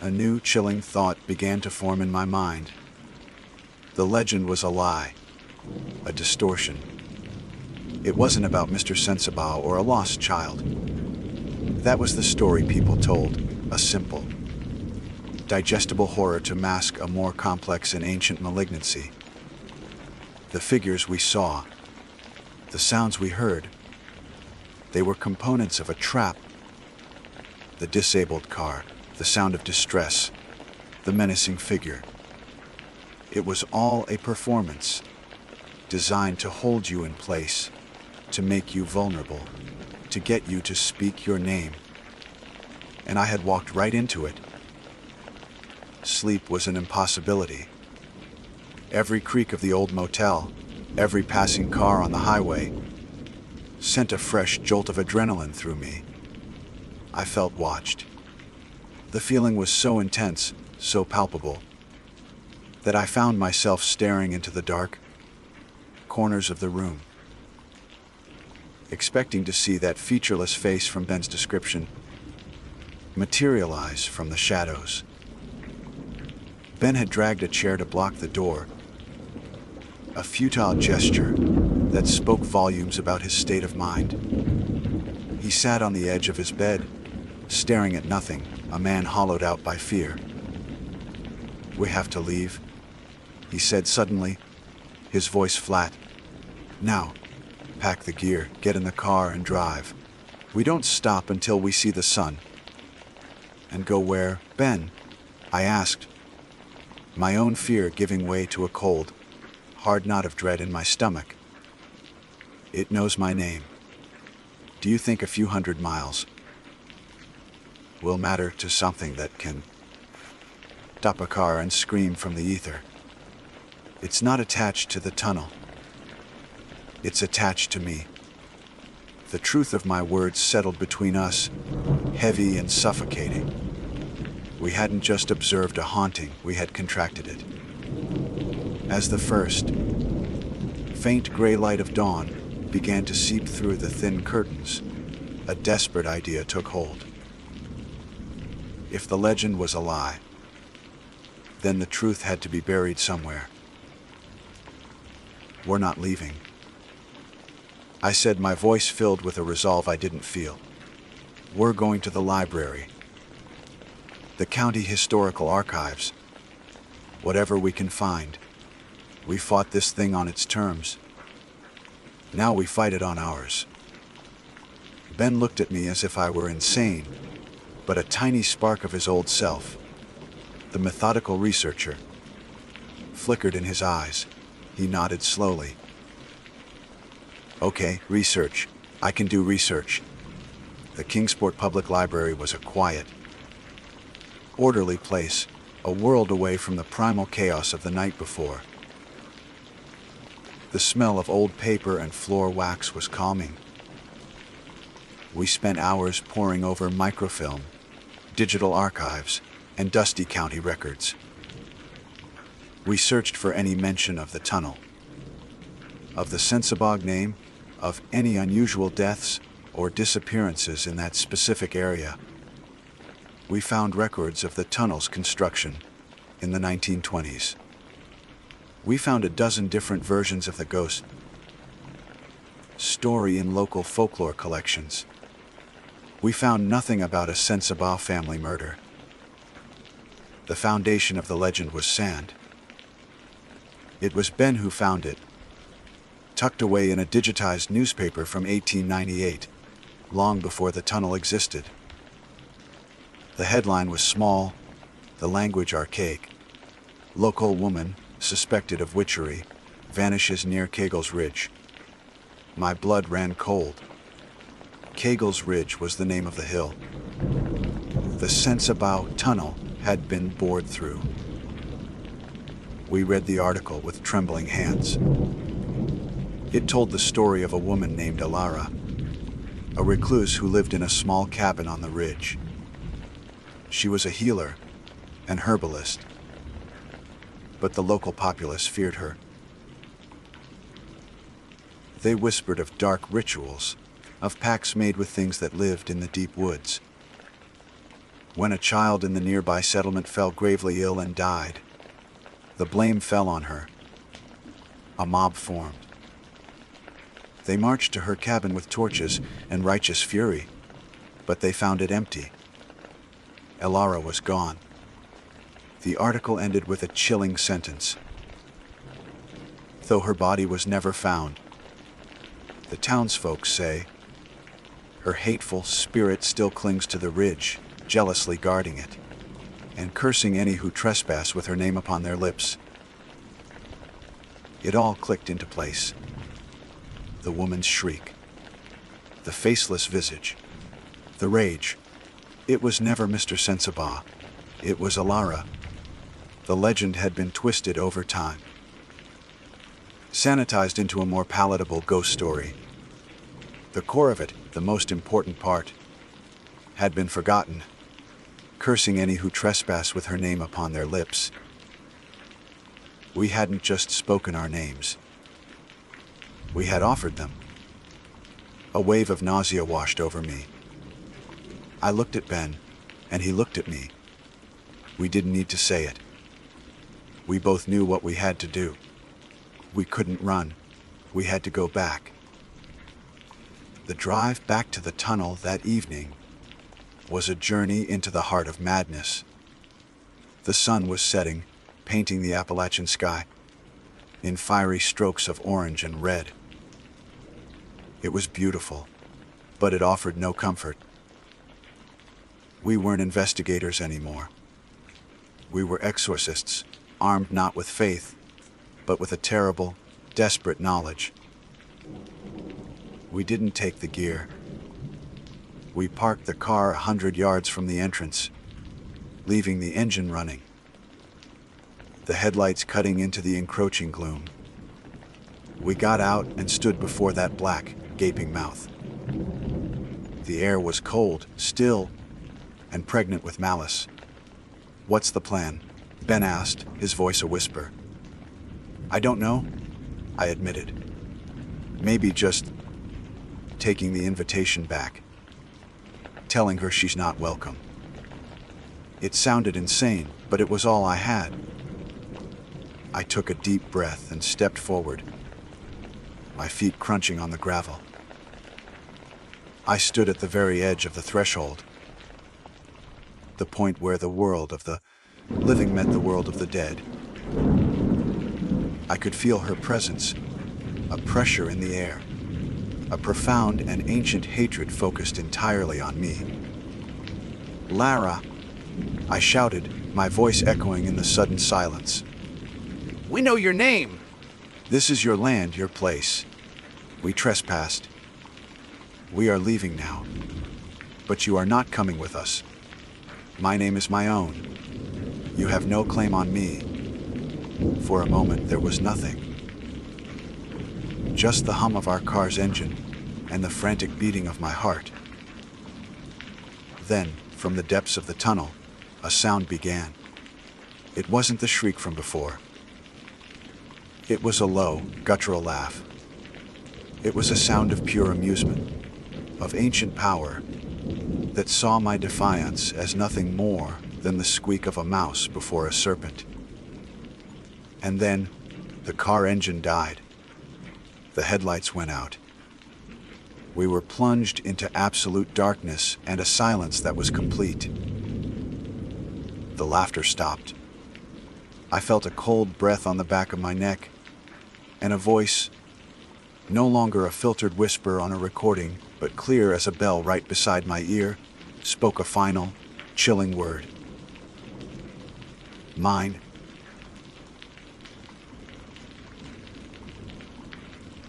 A new, chilling thought began to form in my mind. The legend was a lie, a distortion. It wasn't about Mr. Sensabaugh or a lost child. That was the story people told, a simple, digestible horror to mask a more complex and ancient malignancy. The figures we saw, the sounds we heard, they were components of a trap. The disabled car, the sound of distress, the menacing figure. It was all a performance, designed to hold you in place, to make you vulnerable, to get you to speak your name. and I had walked right into it. Sleep was an impossibility. Every creak of the old motel, every passing car on the highway, sent a fresh jolt of adrenaline through me. I felt watched. The feeling was so intense, so palpable, that I found myself staring into the dark corners of the room, expecting to see that featureless face from Ben's description materialize from the shadows. Ben had dragged a chair to block the door, a futile gesture that spoke volumes about his state of mind. He sat on the edge of his bed, staring at nothing, a man hollowed out by fear. "We have to leave," he said suddenly, his voice flat. "Now, pack the gear, get in the car and drive. We don't stop until we see the sun." "And go where, Ben?" I asked, my own fear giving way to a cold, hard knot of dread in my stomach. "It knows my name. Do you think a few hundred miles will matter to something that can stop a car and scream from the ether? It's not attached to the tunnel. It's attached to me." The truth of my words settled between us, heavy and suffocating. We hadn't just observed a haunting, we had contracted it. As the first faint gray light of dawn began to seep through the thin curtains, a desperate idea took hold. If the legend was a lie, then the truth had to be buried somewhere. "We're not leaving," I said, my voice filled with a resolve I didn't feel. "We're going to the library, the county historical archives, whatever we can find. We fought this thing on its terms. Now we fight it on ours." Ben looked at me as if I were insane, but a tiny spark of his old self, the methodical researcher, flickered in his eyes. He nodded slowly. "Okay, research. I can do research." The Kingsport Public Library was a quiet, orderly place, a world away from the primal chaos of the night before. The smell of old paper and floor wax was calming. We spent hours poring over microfilm, digital archives, and dusty county records. We searched for any mention of the tunnel, of the Sensabog name, of any unusual deaths or disappearances in that specific area. We found records of the tunnel's construction in the 1920s. We found a dozen different versions of the ghost story in local folklore collections. We found nothing about a Sensabog family murder. The foundation of the legend was sand. It was Ben who found it, tucked away in a digitized newspaper from 1898, long before the tunnel existed. The headline was small, the language archaic. "Local woman, suspected of witchery, vanishes near Kegel's Ridge." My blood ran cold. Kegel's Ridge was the name of the hill. The Sensabog tunnel had been bored through. We read the article with trembling hands. It told the story of a woman named Alara, a recluse who lived in a small cabin on the ridge. She was a healer, an herbalist, but the local populace feared her. They whispered of dark rituals, of pacts made with things that lived in the deep woods. When a child in the nearby settlement fell gravely ill and died, the blame fell on her. A mob formed. They marched to her cabin with torches and righteous fury, but they found it empty. Alara was gone. The article ended with a chilling sentence. Though her body was never found, the townsfolk say, her hateful spirit still clings to the ridge, jealously guarding it, and cursing any who trespass with her name upon their lips. It all clicked into place. The woman's shriek, the faceless visage, the rage, It was never Mr. Sensabaugh. It was Alara. The legend had been twisted over time, sanitized into a more palatable ghost story. The core of it, the most important part, had been forgotten, cursing any who trespass with her name upon their lips. We hadn't just spoken our names. We had offered them. A wave of nausea washed over me. I looked at Ben, and he looked at me. We didn't need to say it. We both knew what we had to do. We couldn't run. We had to go back. The drive back to the tunnel that evening was a journey into the heart of madness. The sun was setting, painting the Appalachian sky in fiery strokes of orange and red. It was beautiful, but it offered no comfort. We weren't investigators anymore. We were exorcists, armed not with faith, but with a terrible, desperate knowledge. We didn't take the gear. We parked the car 100 yards from the entrance, leaving the engine running, the headlights cutting into the encroaching gloom. We got out and stood before that black, gaping mouth. The air was cold, still, and pregnant with malice. "What's the plan?" Ben asked, his voice a whisper. "I don't know," I admitted. "Maybe just taking the invitation back, telling her she's not welcome." It sounded insane, but it was all I had. I took a deep breath and stepped forward, my feet crunching on the gravel. I stood at the very edge of the threshold, the point where the world of the living met the world of the dead. I could feel her presence, a pressure in the air, a profound and ancient hatred focused entirely on me. "Lara," I shouted, my voice echoing in the sudden silence. We know your name. "This is your land, your place. We trespassed. We are leaving now. But you are not coming with us. My name is my own. You have no claim on me." For a moment, there was nothing. Just the hum of our car's engine and the frantic beating of my heart. Then, from the depths of the tunnel, a sound began. It wasn't the shriek from before. It was a low, guttural laugh. It was a sound of pure amusement, of ancient power, that saw my defiance as nothing more than the squeak of a mouse before a serpent. And then, the car engine died. The headlights went out. We were plunged into absolute darkness and a silence that was complete. The laughter stopped. I felt a cold breath on the back of my neck, and a voice, no longer a filtered whisper on a recording, but clear as a bell right beside my ear, spoke a final, chilling word. "Mine."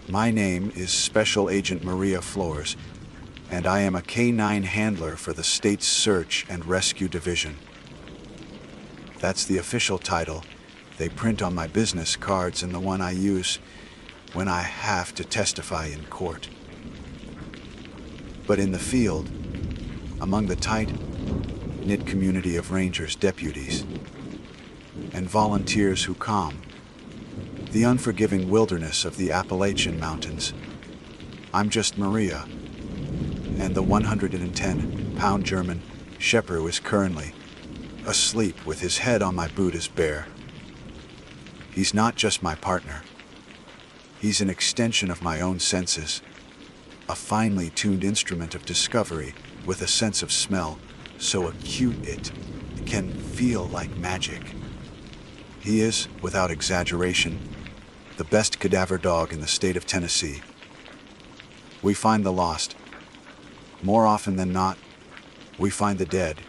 "My name is Special Agent Maria Flores, and I am a K-9 handler for the state's Search and Rescue Division. That's the official title they print on my business cards and the one I use when I have to testify in court. But in the field, among the tight-knit community of rangers, deputies, and volunteers who calm the unforgiving wilderness of the Appalachian Mountains, I'm just Maria, and the 110-pound German shepherd who is currently asleep with his head on my boot is bare. He's not just my partner. He's an extension of my own senses, a finely tuned instrument of discovery with a sense of smell so acute it can feel like magic. He is, without exaggeration, the best cadaver dog in the state of Tennessee. We find the lost. More often than not, we find the dead.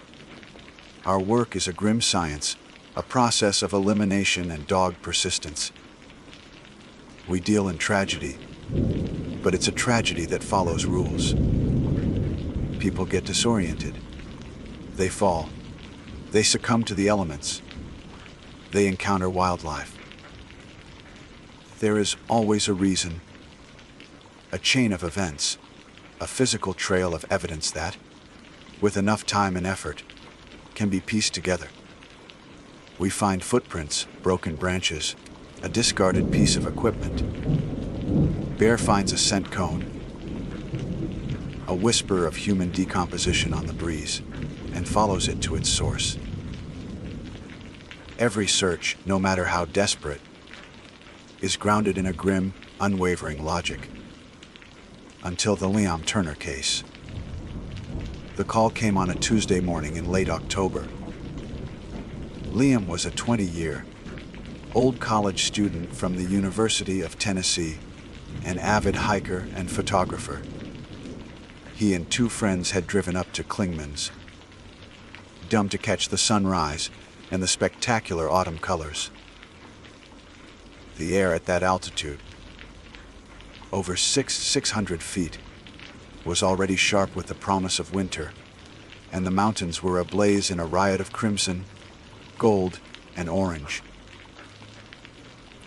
Our work is a grim science, a process of elimination and dogged persistence. We deal in tragedy, but it's a tragedy that follows rules. People get disoriented. They fall. They succumb to the elements. They encounter wildlife. There is always a reason, a chain of events, a physical trail of evidence that, with enough time and effort, can be pieced together. We find footprints, broken branches, a discarded piece of equipment. Bear finds a scent cone, a whisper of human decomposition on the breeze, and follows it to its source. Every search, no matter how desperate, is grounded in a grim, unwavering logic. Until the Liam Turner case. The call came on a Tuesday morning in late October. Liam was a 20-year, old college student from the University of Tennessee, an avid hiker and photographer. He and two friends had driven up to Klingman's, dum to catch the sunrise and the spectacular autumn colors. The air at that altitude, over 600 feet, was already sharp with the promise of winter, and the mountains were ablaze in a riot of crimson, gold, and orange.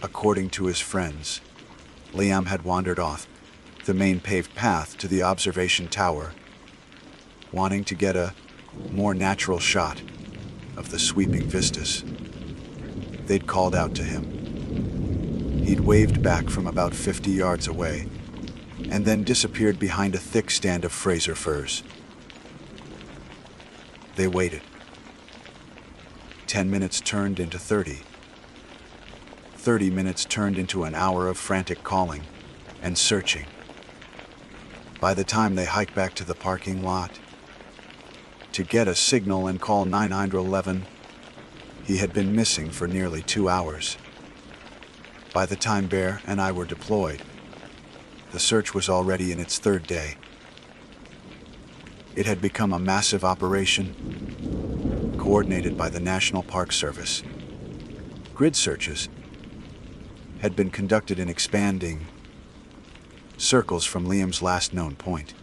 According to his friends, Liam had wandered off the main paved path to the observation tower, wanting to get a more natural shot of the sweeping vistas. They'd called out to him. He'd waved back from about 50 yards away, and then disappeared behind a thick stand of Fraser firs. They waited. 10 minutes turned into 30. 30 minutes turned into an hour of frantic calling and searching. By the time they hiked back to the parking lot to get a signal and call 911, he had been missing for nearly 2 hours. By the time Bear and I were deployed, the search was already in its third day. It had become a massive operation, coordinated by the National Park Service. Grid searches had been conducted in expanding circles from Liam's last known point.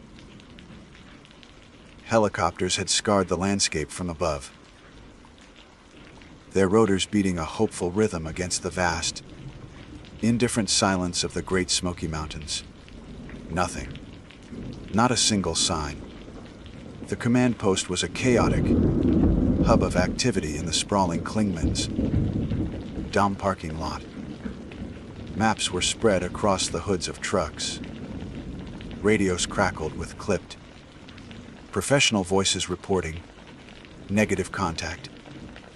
Helicopters had scoured the landscape from above, their rotors beating a hopeful rhythm against the vast, indifferent silence of the Great Smoky Mountains. Nothing. Not a single sign. The command post was a chaotic hub of activity in the sprawling Klingman's Dom parking lot. Maps were spread across the hoods of trucks. Radios crackled with clipped, professional voices reporting negative contact,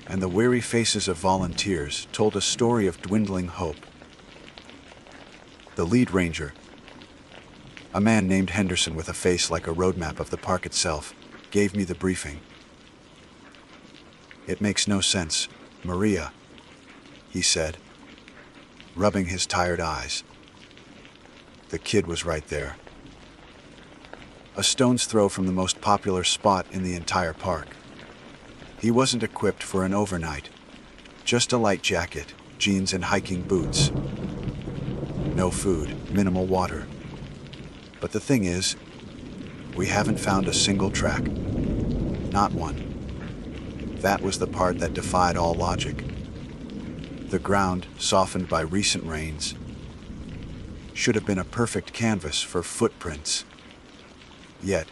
and the weary faces of volunteers told a story of dwindling hope. The lead ranger, a man named Henderson with a face like a roadmap of the park itself, gave me the briefing. "It makes no sense, Maria," he said, rubbing his tired eyes. The kid was right there. A stone's throw from the most popular spot in the entire park. He wasn't equipped for an overnight, just a light jacket, jeans, and hiking boots. No food, minimal water. But the thing is, we haven't found a single track. Not one. That was the part that defied all logic. The ground, softened by recent rains, should have been a perfect canvas for footprints. Yet,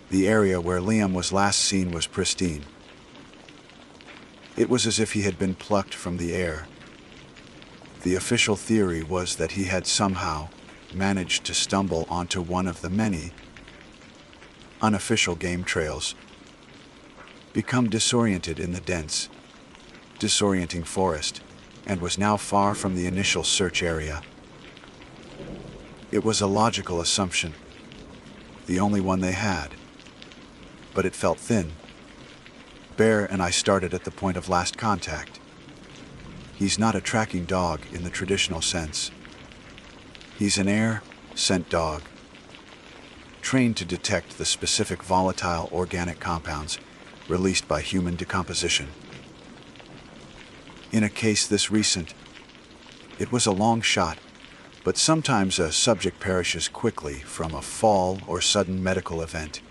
the area where Liam was last seen was pristine. It was as if he had been plucked from the air. The official theory was that he had somehow managed to stumble onto one of the many unofficial game trails, become disoriented in the dense, disorienting forest, and was now far from the initial search area. It was a logical assumption, the only one they had, but it felt thin. Bear and I started at the point of last contact. He's not a tracking dog in the traditional sense. He's an air scent dog, trained to detect the specific volatile organic compounds released by human decomposition. In a case this recent, it was a long shot, but sometimes a subject perishes quickly from a fall or sudden medical event.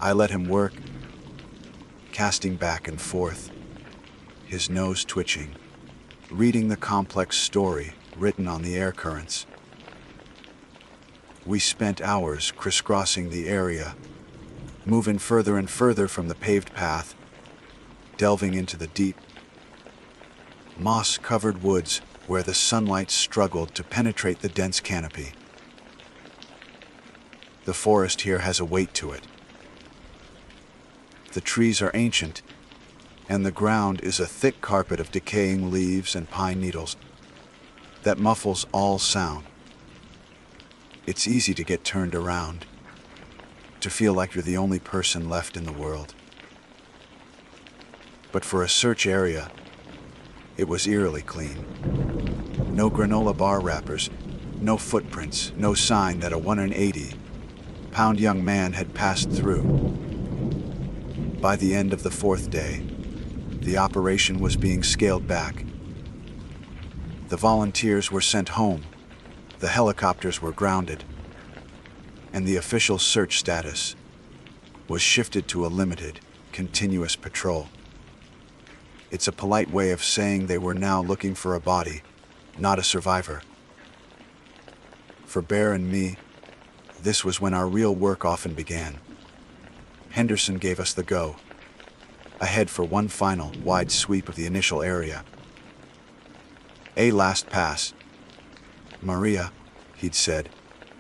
I let him work, casting back and forth, his nose twitching, reading the complex story written on the air currents. We spent hours crisscrossing the area, moving further and further from the paved path, delving into the deep, moss-covered woods where the sunlight struggled to penetrate the dense canopy. The forest here has a weight to it. The trees are ancient, and the ground is a thick carpet of decaying leaves and pine needles that muffles all sound. It's easy to get turned around, to feel like you're the only person left in the world. But for a search area, it was eerily clean. No granola bar wrappers, no footprints, no sign that a 180-pound young man had passed through. By the end of the fourth day, the operation was being scaled back. The volunteers were sent home, the helicopters were grounded, and the official search status was shifted to a limited, continuous patrol. It's a polite way of saying they were now looking for a body, not a survivor. For Bear and me, this was when our real work often began. Henderson gave us the go, ahead for one final, wide sweep of the initial area. A last pass. Maria, he'd said,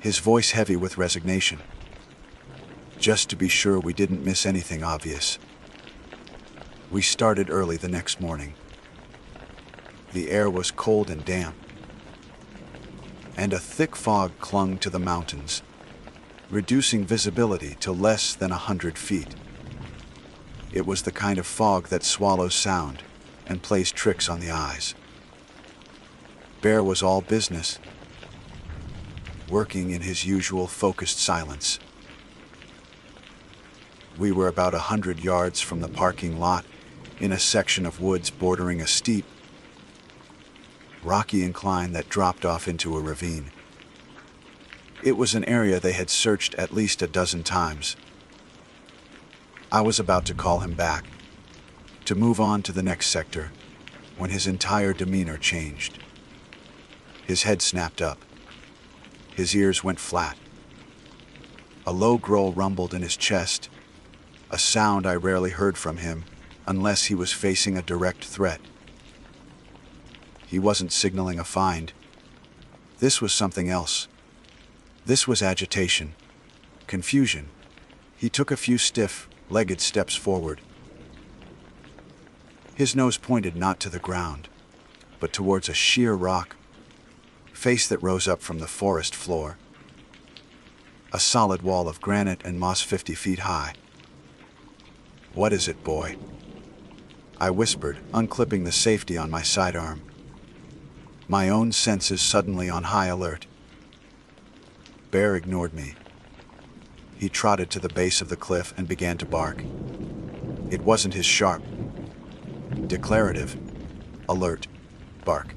his voice heavy with resignation. Just to be sure we didn't miss anything obvious. We started early the next morning. The air was cold and damp, and a thick fog clung to the mountains, reducing visibility to less than 100 feet. It was the kind of fog that swallows sound and plays tricks on the eyes. Bear was all business, working in his usual focused silence. We were about 100 yards from the parking lot in a section of woods bordering a steep, rocky incline that dropped off into a ravine. It was an area they had searched at least a dozen times. I was about to call him back, to move on to the next sector, when his entire demeanor changed. His head snapped up. His ears went flat. A low growl rumbled in his chest, a sound I rarely heard from him unless he was facing a direct threat. He wasn't signaling a find. This was something else. This was agitation, confusion. He took a few stiff, legged steps forward. His nose pointed not to the ground, but towards a sheer rock face that rose up from the forest floor. A solid wall of granite and moss 50 feet high. "What is it, boy?" I whispered, unclipping the safety on my sidearm. My own senses suddenly on high alert. Bear ignored me. He trotted to the base of the cliff and began to bark. It wasn't his sharp, declarative, alert bark.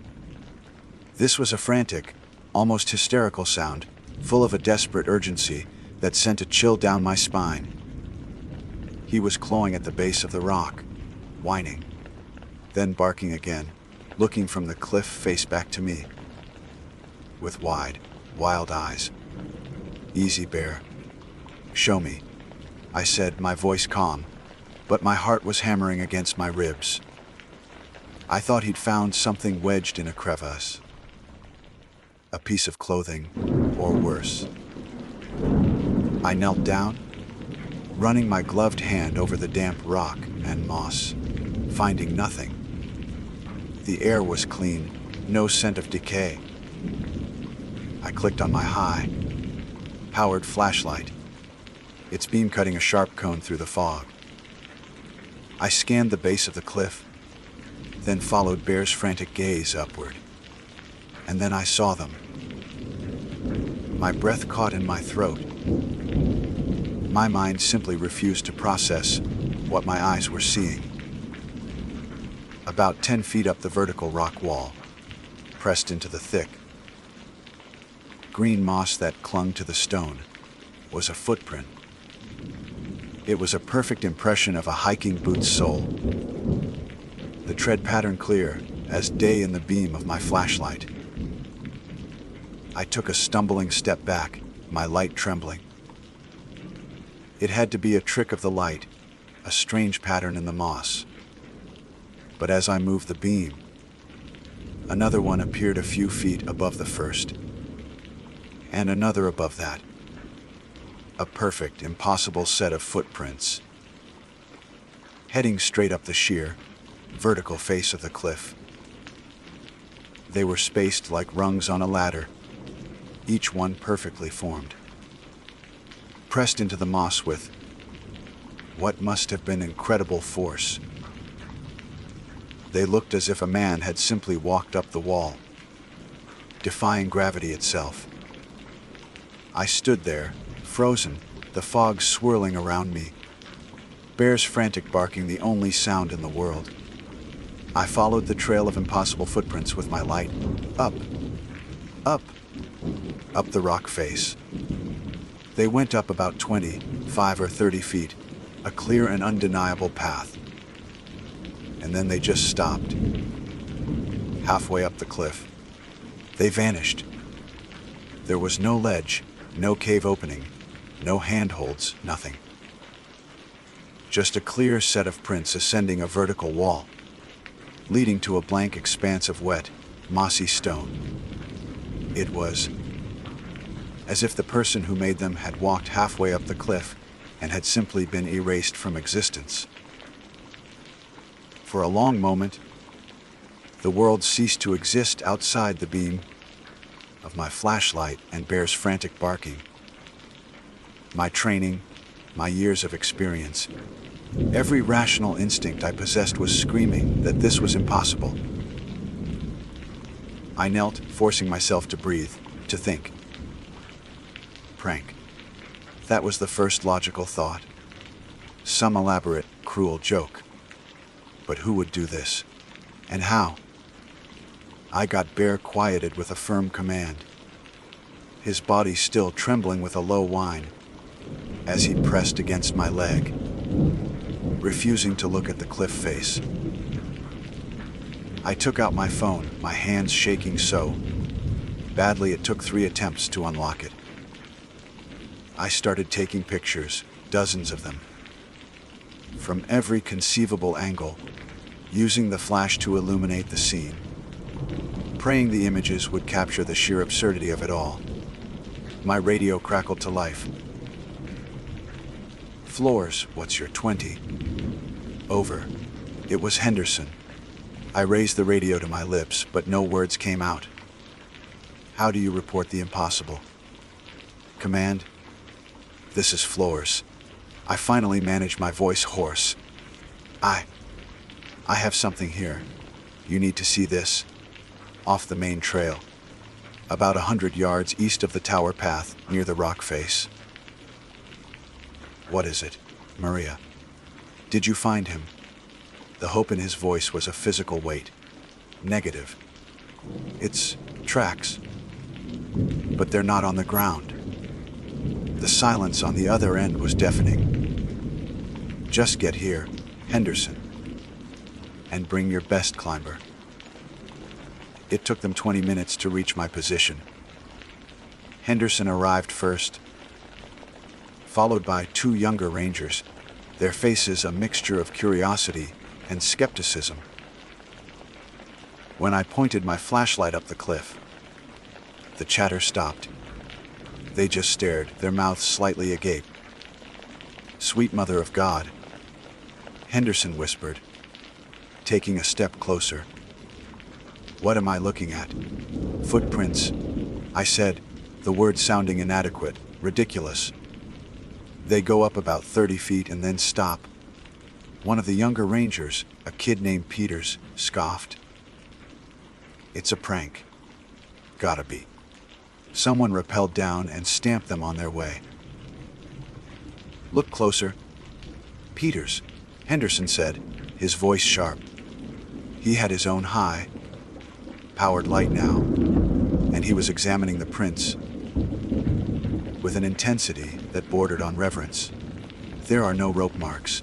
This was a frantic, almost hysterical sound, full of a desperate urgency that sent a chill down my spine. He was clawing at the base of the rock, whining, then barking again, looking from the cliff face back to me, with wide, wild eyes. "Easy, Bear. Show me," I said, my voice calm, but my heart was hammering against my ribs. I thought he'd found something wedged in a crevice. A piece of clothing, or worse. I knelt down, running my gloved hand over the damp rock and moss, finding nothing. The air was clean, no scent of decay. I clicked on my high-powered flashlight, its beam cutting a sharp cone through the fog. I scanned the base of the cliff, then followed Bear's frantic gaze upward. And then I saw them. My breath caught in my throat. My mind simply refused to process what my eyes were seeing. About 10 feet up the vertical rock wall, pressed into the thick green moss that clung to the stone, was a footprint. It was a perfect impression of a hiking boot's sole. The tread pattern clear as day in the beam of my flashlight. I took a stumbling step back, my light trembling. It had to be a trick of the light, a strange pattern in the moss. But as I moved the beam, another one appeared a few feet above the first, and another above that. A perfect, impossible set of footprints, heading straight up the sheer, vertical face of the cliff. They were spaced like rungs on a ladder, each one perfectly formed, pressed into the moss with what must have been incredible force. They looked as if a man had simply walked up the wall, defying gravity itself. I stood there, frozen, the fog swirling around me, bears frantic barking the only sound in the world. I followed the trail of impossible footprints with my light, up, up the rock face. They went up about 25 or 30 feet, a clear and undeniable path. And then they just stopped. Halfway up the cliff, they vanished. There was no ledge, no cave opening, no handholds, nothing. Just a clear set of prints ascending a vertical wall, leading to a blank expanse of wet, mossy stone. It was as if the person who made them had walked halfway up the cliff and had simply been erased from existence. For a long moment, the world ceased to exist outside the beam of my flashlight and bear's frantic barking. My training, my years of experience, every rational instinct I possessed was screaming that this was impossible. I knelt, forcing myself to breathe, to think. Prank. That was the first logical thought. Some elaborate, cruel joke. But who would do this? And how? I got Bear quieted with a firm command, his body still trembling with a low whine, as he pressed against my leg, refusing to look at the cliff face. I took out my phone, my hands shaking so badly it took 3 attempts to unlock it. I started taking pictures, dozens of them, from every conceivable angle, using the flash to illuminate the scene, praying the images would capture the sheer absurdity of it all. My radio crackled to life. Floors, what's your 20? Over. It was Henderson. I raised the radio to my lips, but no words came out. How do you report the impossible? Command, this is Floors. I finally managed my voice hoarse. I have something here. You need to see this. Off the main trail. About 100 yards east of the tower path, near the rock face. What is it, Maria? Did you find him? The hope in his voice was a physical weight. Negative. It's tracks. But they're not on the ground. The silence on the other end was deafening. Just get here, Henderson. And bring your best climber. It took them 20 minutes to reach my position. Henderson arrived first, followed by 2 younger rangers, their faces a mixture of curiosity and skepticism. When I pointed my flashlight up the cliff, the chatter stopped. They just stared, their mouths slightly agape. Sweet Mother of God, Henderson whispered, taking a step closer. What am I looking at? Footprints, I said, the word sounding inadequate, ridiculous. They go up about 30 feet and then stop. One of the younger rangers, a kid named Peters, scoffed. It's a prank. Gotta be. Someone rappelled down and stamped them on their way. Look closer. Peters, Henderson said, his voice sharp. He had his own high, powered light now, and he was examining the prints with an intensity that bordered on reverence. There are no rope marks.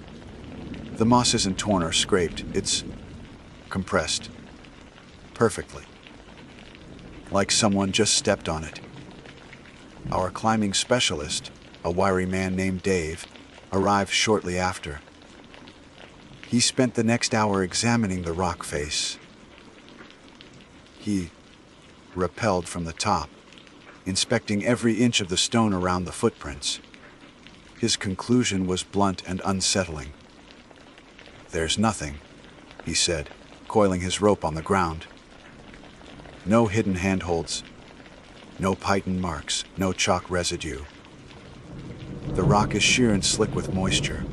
The moss isn't torn or scraped, it's compressed. Perfectly. Like someone just stepped on it. Our climbing specialist, a wiry man named Dave, arrived shortly after. He spent the next hour examining the rock face. He rappelled from the top, inspecting every inch of the stone around the footprints. His conclusion was blunt and unsettling. "There's nothing," he said, coiling his rope on the ground. "No hidden handholds, no python marks, no chalk residue. The rock is sheer and slick with moisture.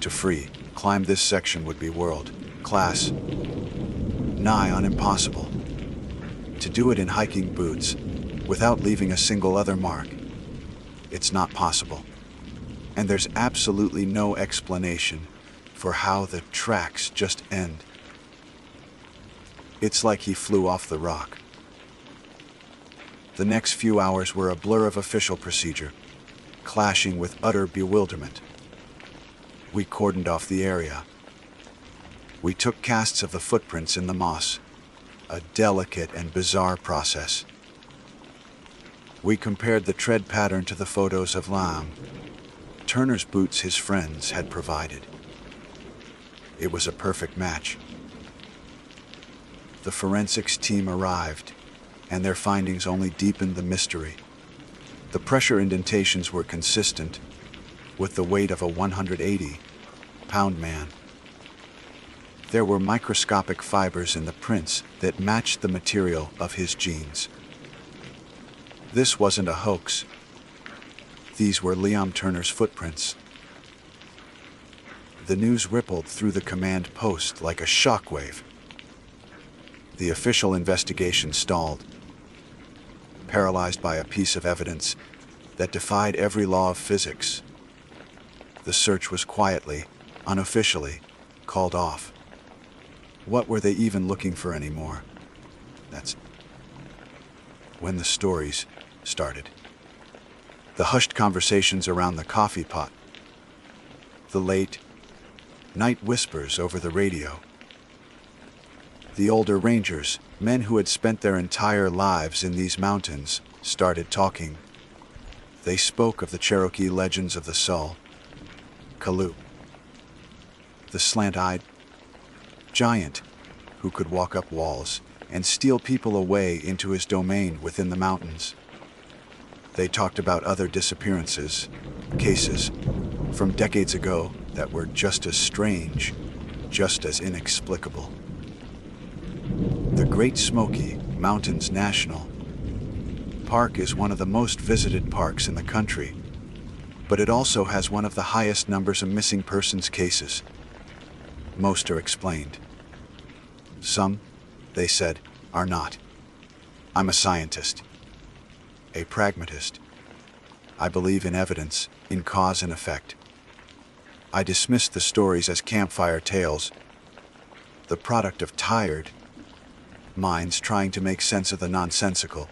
To climb this section would be world-class, nigh on impossible. To do it in hiking boots, without leaving a single other mark, it's not possible. And there's absolutely no explanation for how the tracks just end. It's like he flew off the rock." The next few hours were a blur of official procedure, clashing with utter bewilderment. We cordoned off the area. We took casts of the footprints in the moss, a delicate and bizarre process. We compared the tread pattern to the photos of Turner's boots his friends had provided. It was a perfect match. The forensics team arrived, and their findings only deepened the mystery. The pressure indentations were consistent with the weight of a 180-pound man. There were microscopic fibers in the prints that matched the material of his jeans. This wasn't a hoax. These were Liam Turner's footprints. The news rippled through the command post like a shockwave. The official investigation stalled, paralyzed by a piece of evidence that defied every law of physics. The search was quietly, unofficially, called off. What were they even looking for anymore? That's when the stories started. The hushed conversations around the coffee pot. The late night whispers over the radio. The older rangers, men who had spent their entire lives in these mountains, started talking. They spoke of the Cherokee legends of the Sul, Kalu, the slant-eyed giant who could walk up walls and steal people away into his domain within the mountains. They talked about other disappearances, cases from decades ago that were just as strange, just as inexplicable. The Great Smoky Mountains National Park is one of the most visited parks in the country, but it also has one of the highest numbers of missing persons cases. Most are explained. Some, they said, are not. I'm a scientist, a pragmatist. I believe in evidence, in cause and effect. I dismissed the stories as campfire tales, the product of tired minds trying to make sense of the nonsensical.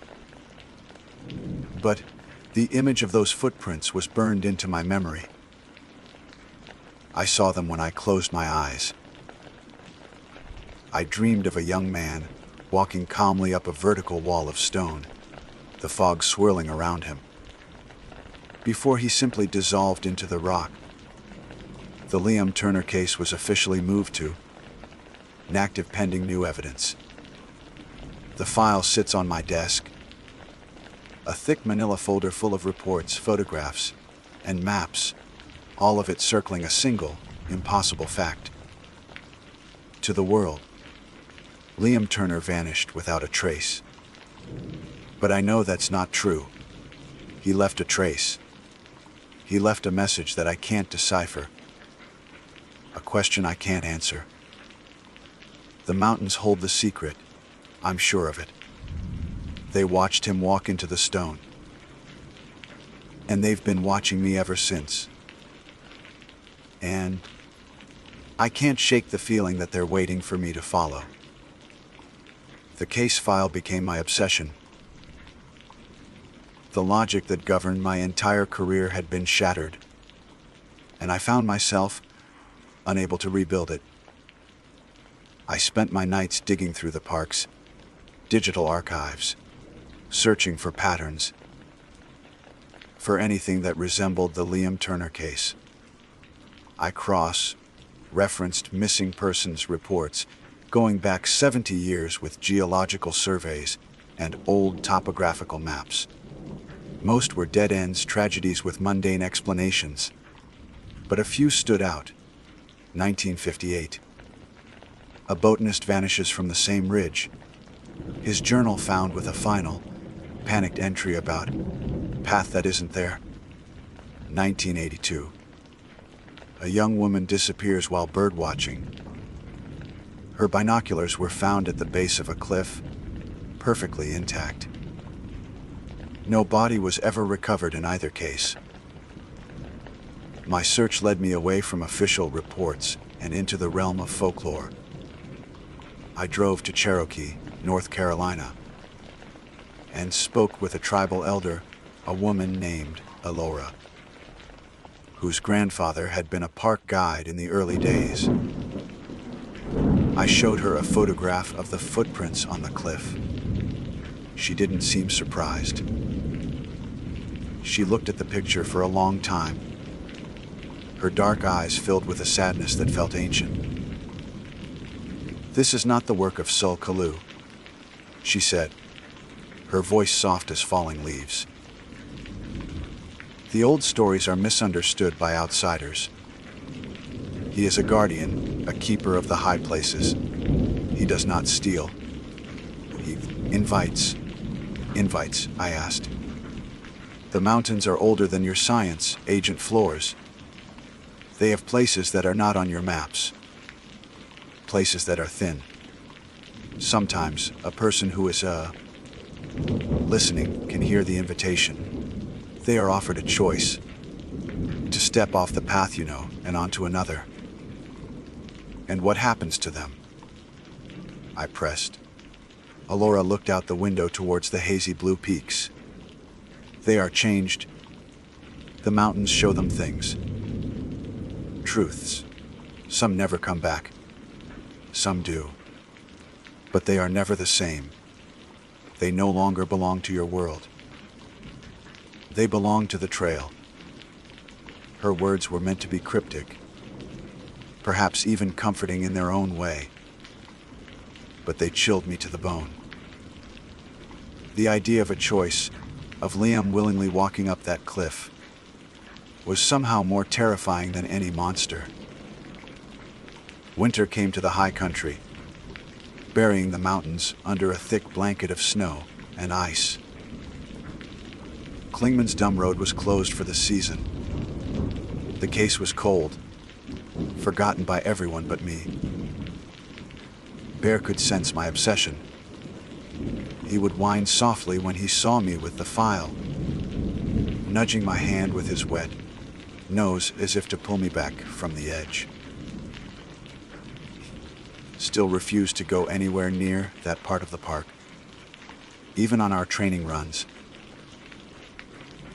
But the image of those footprints was burned into my memory. I saw them when I closed my eyes. I dreamed of a young man walking calmly up a vertical wall of stone, the fog swirling around him. Before he simply dissolved into the rock, the Liam Turner case was officially moved to inactive pending new evidence. The file sits on my desk, a thick manila folder full of reports, photographs, and maps, all of it circling a single, impossible fact. To the world, Liam Turner vanished without a trace. But I know that's not true. He left a trace. He left a message that I can't decipher, a question I can't answer. The mountains hold the secret, I'm sure of it. They watched him walk into the stone, and they've been watching me ever since. And I can't shake the feeling that they're waiting for me to follow. The case file became my obsession. The logic that governed my entire career had been shattered. and I found myself unable to rebuild it. I spent my nights digging through the park's digital archives, searching for patterns, for anything that resembled the Liam Turner case. I cross-referenced missing persons reports going back 70 years with geological surveys and old topographical maps. Most were dead ends, tragedies with mundane explanations, but a few stood out. 1958. A botanist vanishes from the same ridge. His journal found with a final, panicked entry about path that isn't there. 1982. A young woman disappears while birdwatching. Her binoculars were found at the base of a cliff, perfectly intact. No body was ever recovered in either case. My search led me away from official reports and into the realm of folklore. I drove to Cherokee, North Carolina, and spoke with a tribal elder, a woman named Elora, whose grandfather had been a park guide in the early days. I showed her a photograph of the footprints on the cliff. She didn't seem surprised. She looked at the picture for a long time, her dark eyes filled with a sadness that felt ancient. "This is not the work of Sol Kalu," she said, her voice soft as falling leaves. "The old stories are misunderstood by outsiders. He is a guardian, a keeper of the high places. He does not steal. He invites." "Invites?" I asked. "The mountains are older than your science, Agent Floors. They have places that are not on your maps. Places that are thin. Sometimes a person who is listening can hear the invitation. They are offered a choice, to step off the path you know and onto another. And what happens to them?" I pressed. Elora looked out the window towards the hazy blue peaks. "They are changed. The mountains show them things. Truths. Some never come back. Some do. But they are never the same. They no longer belong to your world. They belong to the trail." Her words were meant to be cryptic, perhaps even comforting in their own way, but they chilled me to the bone. The idea of a choice, of Liam willingly walking up that cliff, was somehow more terrifying than any monster. Winter came to the high country, burying the mountains under a thick blanket of snow and ice. Klingman's Dumb Road was closed for the season. The case was cold, forgotten by everyone but me. Bear could sense my obsession. He would whine softly when he saw me with the file, nudging my hand with his wet nose as if to pull me back from the edge. Still refused to go anywhere near that part of the park, even on our training runs.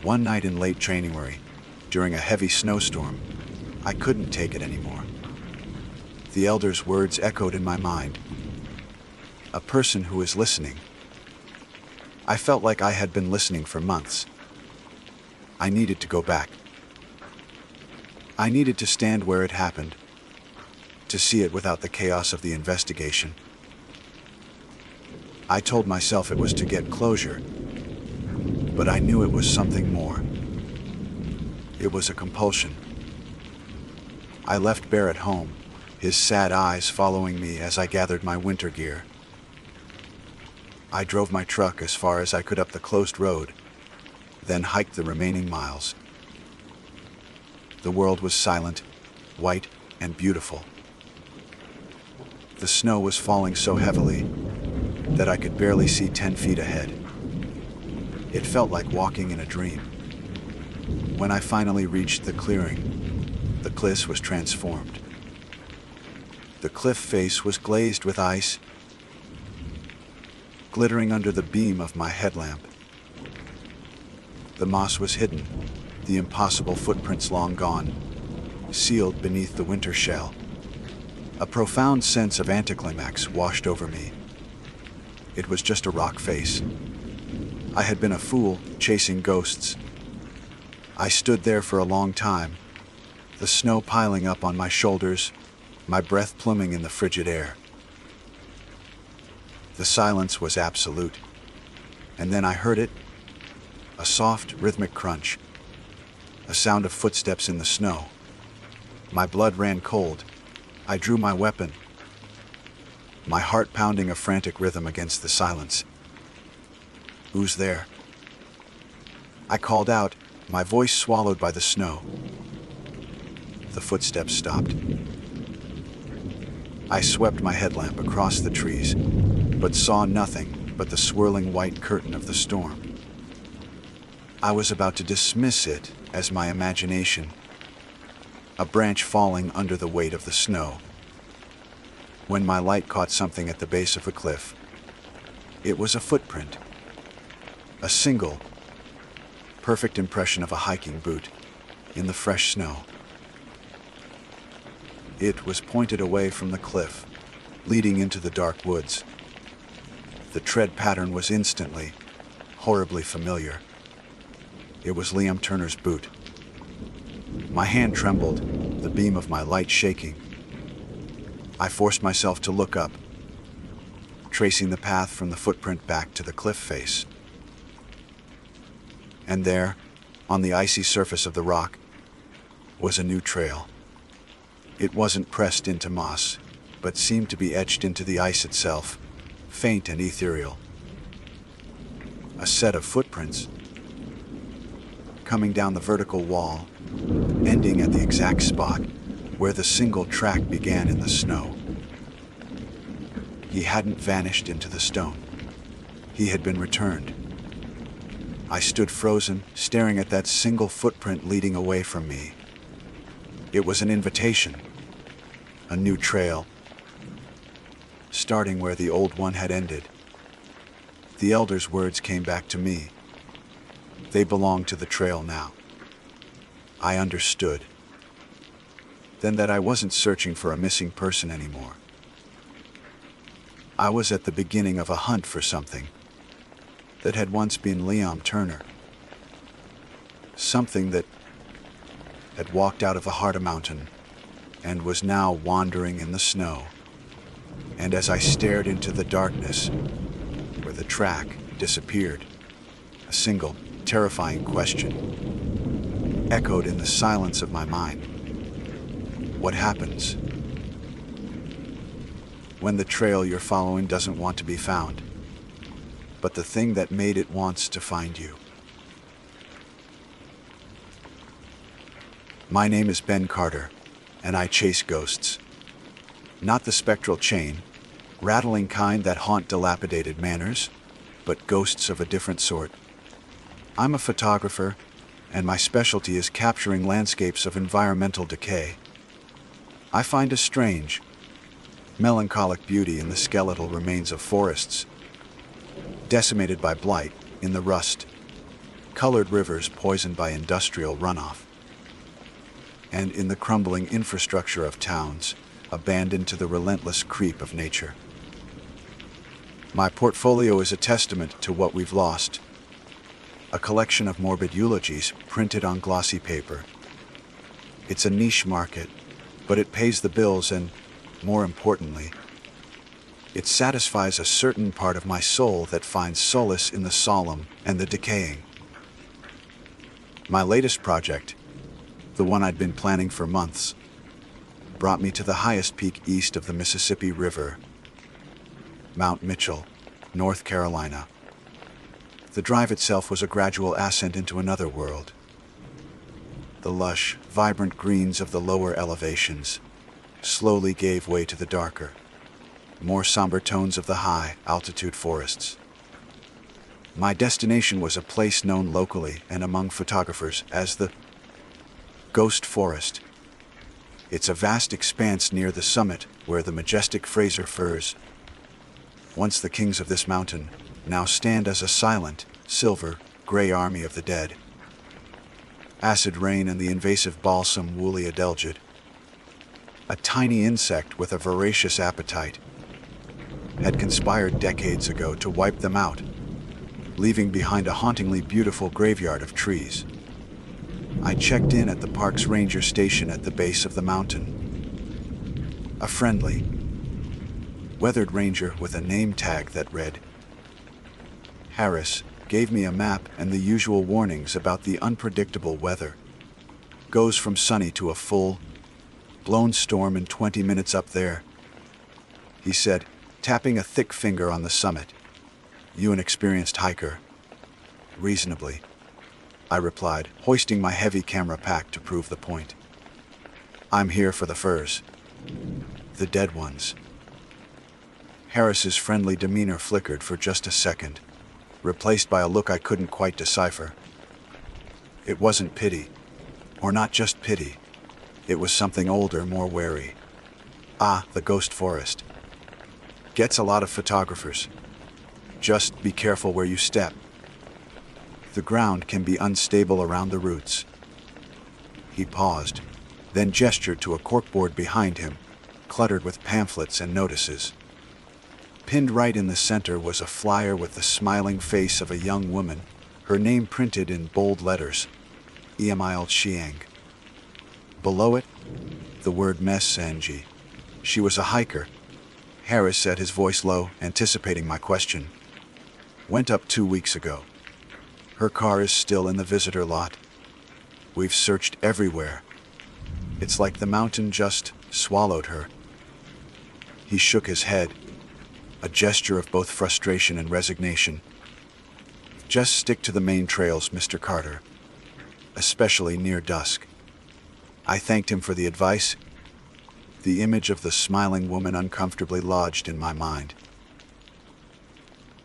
One night in late January, during a heavy snowstorm, I couldn't take it anymore. The elder's words echoed in my mind. A person who is listening. I felt like I had been listening for months. I needed to go back. I needed to stand where it happened, to see it without the chaos of the investigation. I told myself it was to get closure, but I knew it was something more. It was a compulsion. I left Bear at home, his sad eyes following me as I gathered my winter gear. I drove my truck as far as I could up the closed road, then hiked the remaining miles. The world was silent, white, and beautiful. The snow was falling so heavily that I could barely see 10 feet ahead. It felt like walking in a dream. When I finally reached the clearing, the cliff was transformed. The cliff face was glazed with ice, glittering under the beam of my headlamp. The moss was hidden, the impossible footprints long gone, sealed beneath the winter shell. A profound sense of anticlimax washed over me. It was just a rock face. I had been a fool, chasing ghosts. I stood there for a long time, the snow piling up on my shoulders, my breath pluming in the frigid air. The silence was absolute. And then I heard it, a soft, rhythmic crunch, a sound of footsteps in the snow. My blood ran cold. I drew my weapon, my heart pounding a frantic rhythm against the silence. "Who's there?" I called out, my voice swallowed by the snow. The footsteps stopped. I swept my headlamp across the trees, but saw nothing but the swirling white curtain of the storm. I was about to dismiss it as my imagination, a branch falling under the weight of the snow, when my light caught something at the base of a cliff. It was a footprint, a single, perfect impression of a hiking boot in the fresh snow. It was pointed away from the cliff, leading into the dark woods. The tread pattern was instantly, horribly familiar. It was Liam Turner's boot. My hand trembled, the beam of my light shaking. I forced myself to look up, tracing the path from the footprint back to the cliff face. And there, on the icy surface of the rock, was a new trail. It wasn't pressed into moss, but seemed to be etched into the ice itself, faint and ethereal. A set of footprints, coming down the vertical wall, ending at the exact spot where the single track began in the snow. He hadn't vanished into the stone. He had been returned. I stood frozen, staring at that single footprint leading away from me. It was an invitation, a new trail, starting where the old one had ended. The elder's words came back to me. They belonged to the trail now. I understood. Then that I wasn't searching for a missing person anymore. I was at the beginning of a hunt for something that had once been Liam Turner. Something that had walked out of the heart of mountain and was now wandering in the snow. And as I stared into the darkness, where the track disappeared, a single, terrifying question echoed in the silence of my mind. What happens when the trail you're following doesn't want to be found, but the thing that made it wants to find you? My name is Ben Carter, and I chase ghosts. Not the spectral chain, rattling kind that haunt dilapidated manors, but ghosts of a different sort. I'm a photographer, and my specialty is capturing landscapes of environmental decay. I find a strange, melancholic beauty in the skeletal remains of forests, decimated by blight in the rust, colored rivers poisoned by industrial runoff, and in the crumbling infrastructure of towns, abandoned to the relentless creep of nature. My portfolio is a testament to what we've lost, a collection of morbid eulogies printed on glossy paper. It's a niche market, but it pays the bills and, more importantly, it satisfies a certain part of my soul that finds solace in the solemn and the decaying. My latest project, the one I'd been planning for months, brought me to the highest peak east of the Mississippi River, Mount Mitchell, North Carolina. The drive itself was a gradual ascent into another world. The lush, vibrant greens of the lower elevations slowly gave way to the darker, more somber tones of the high-altitude forests. My destination was a place known locally and among photographers as the Ghost Forest. It's a vast expanse near the summit where the majestic Fraser firs, once the kings of this mountain, now stand as a silent, silver, gray army of the dead. Acid rain and the invasive balsam woolly adelgid A tiny insect with a voracious appetite had conspired decades ago to wipe them out, leaving behind a hauntingly beautiful graveyard of trees. I checked in at the park's ranger station at the base of the mountain. A friendly, weathered ranger with a name tag that read Harris gave me a map and the usual warnings about the unpredictable weather. Goes from sunny to a full, blown storm in 20 minutes up there, he said, tapping a thick finger on the summit. You an experienced hiker? Reasonably, I replied, hoisting my heavy camera pack to prove the point. I'm here for the furs. The dead ones. Harris's friendly demeanor flickered for just a second, replaced by a look I couldn't quite decipher. It wasn't pity, or not just pity. It was something older, more wary. Ah, the ghost forest. Gets a lot of photographers. Just be careful where you step. The ground can be unstable around the roots. He paused, then gestured to a corkboard behind him, cluttered with pamphlets and notices. Pinned right in the center was a flyer with the smiling face of a young woman, her name printed in bold letters, Emil Chiang. Below it, the word Messengi. She was a hiker. Harris said, his voice low, anticipating my question. Went up 2 weeks ago. Her car is still in the visitor lot. We've searched everywhere. It's like the mountain just swallowed her. He shook his head, a gesture of both frustration and resignation. Just stick to the main trails, Mr. Carter, especially near dusk. I thanked him for the advice. The image of the smiling woman uncomfortably lodged in my mind.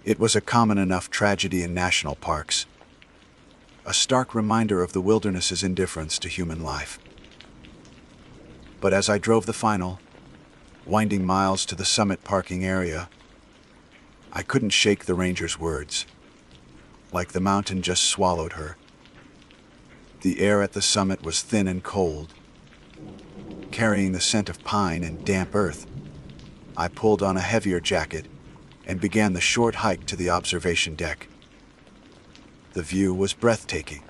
It was a common enough tragedy in national parks, a stark reminder of the wilderness's indifference to human life. But as I drove the final, winding miles to the summit parking area, I couldn't shake the ranger's words. Like the mountain just swallowed her. The air at the summit was thin and cold, carrying the scent of pine and damp earth. I pulled on a heavier jacket and began the short hike to the observation deck. The view was breathtaking.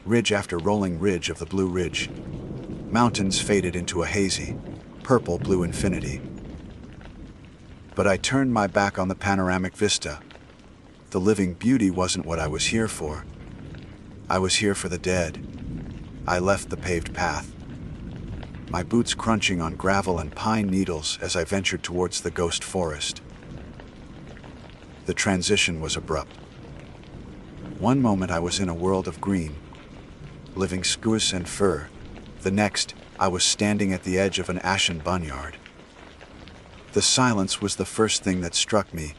Ridge after rolling ridge of the Blue Ridge. Mountains faded into a hazy, purple-blue infinity. But I turned my back on the panoramic vista. The living beauty wasn't what I was here for. I was here for the dead. I left the paved path, my boots crunching on gravel and pine needles as I ventured towards the ghost forest. The transition was abrupt. One moment I was in a world of green, living spruce and fir. The next, I was standing at the edge of an ashen barnyard. The silence was the first thing that struck me.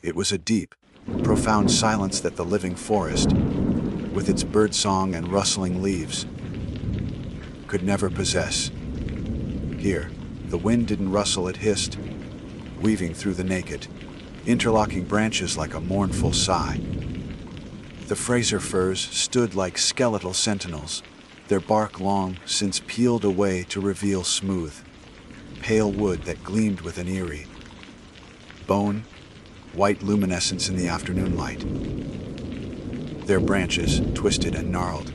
It was a deep, profound silence that the living forest, with its birdsong and rustling leaves, could never possess. Here, the wind didn't rustle, it hissed, weaving through the naked, interlocking branches like a mournful sigh. The Fraser firs stood like skeletal sentinels, their bark long since peeled away to reveal smooth, pale wood that gleamed with an eerie bone, white luminescence in the afternoon light. Their branches, twisted and gnarled,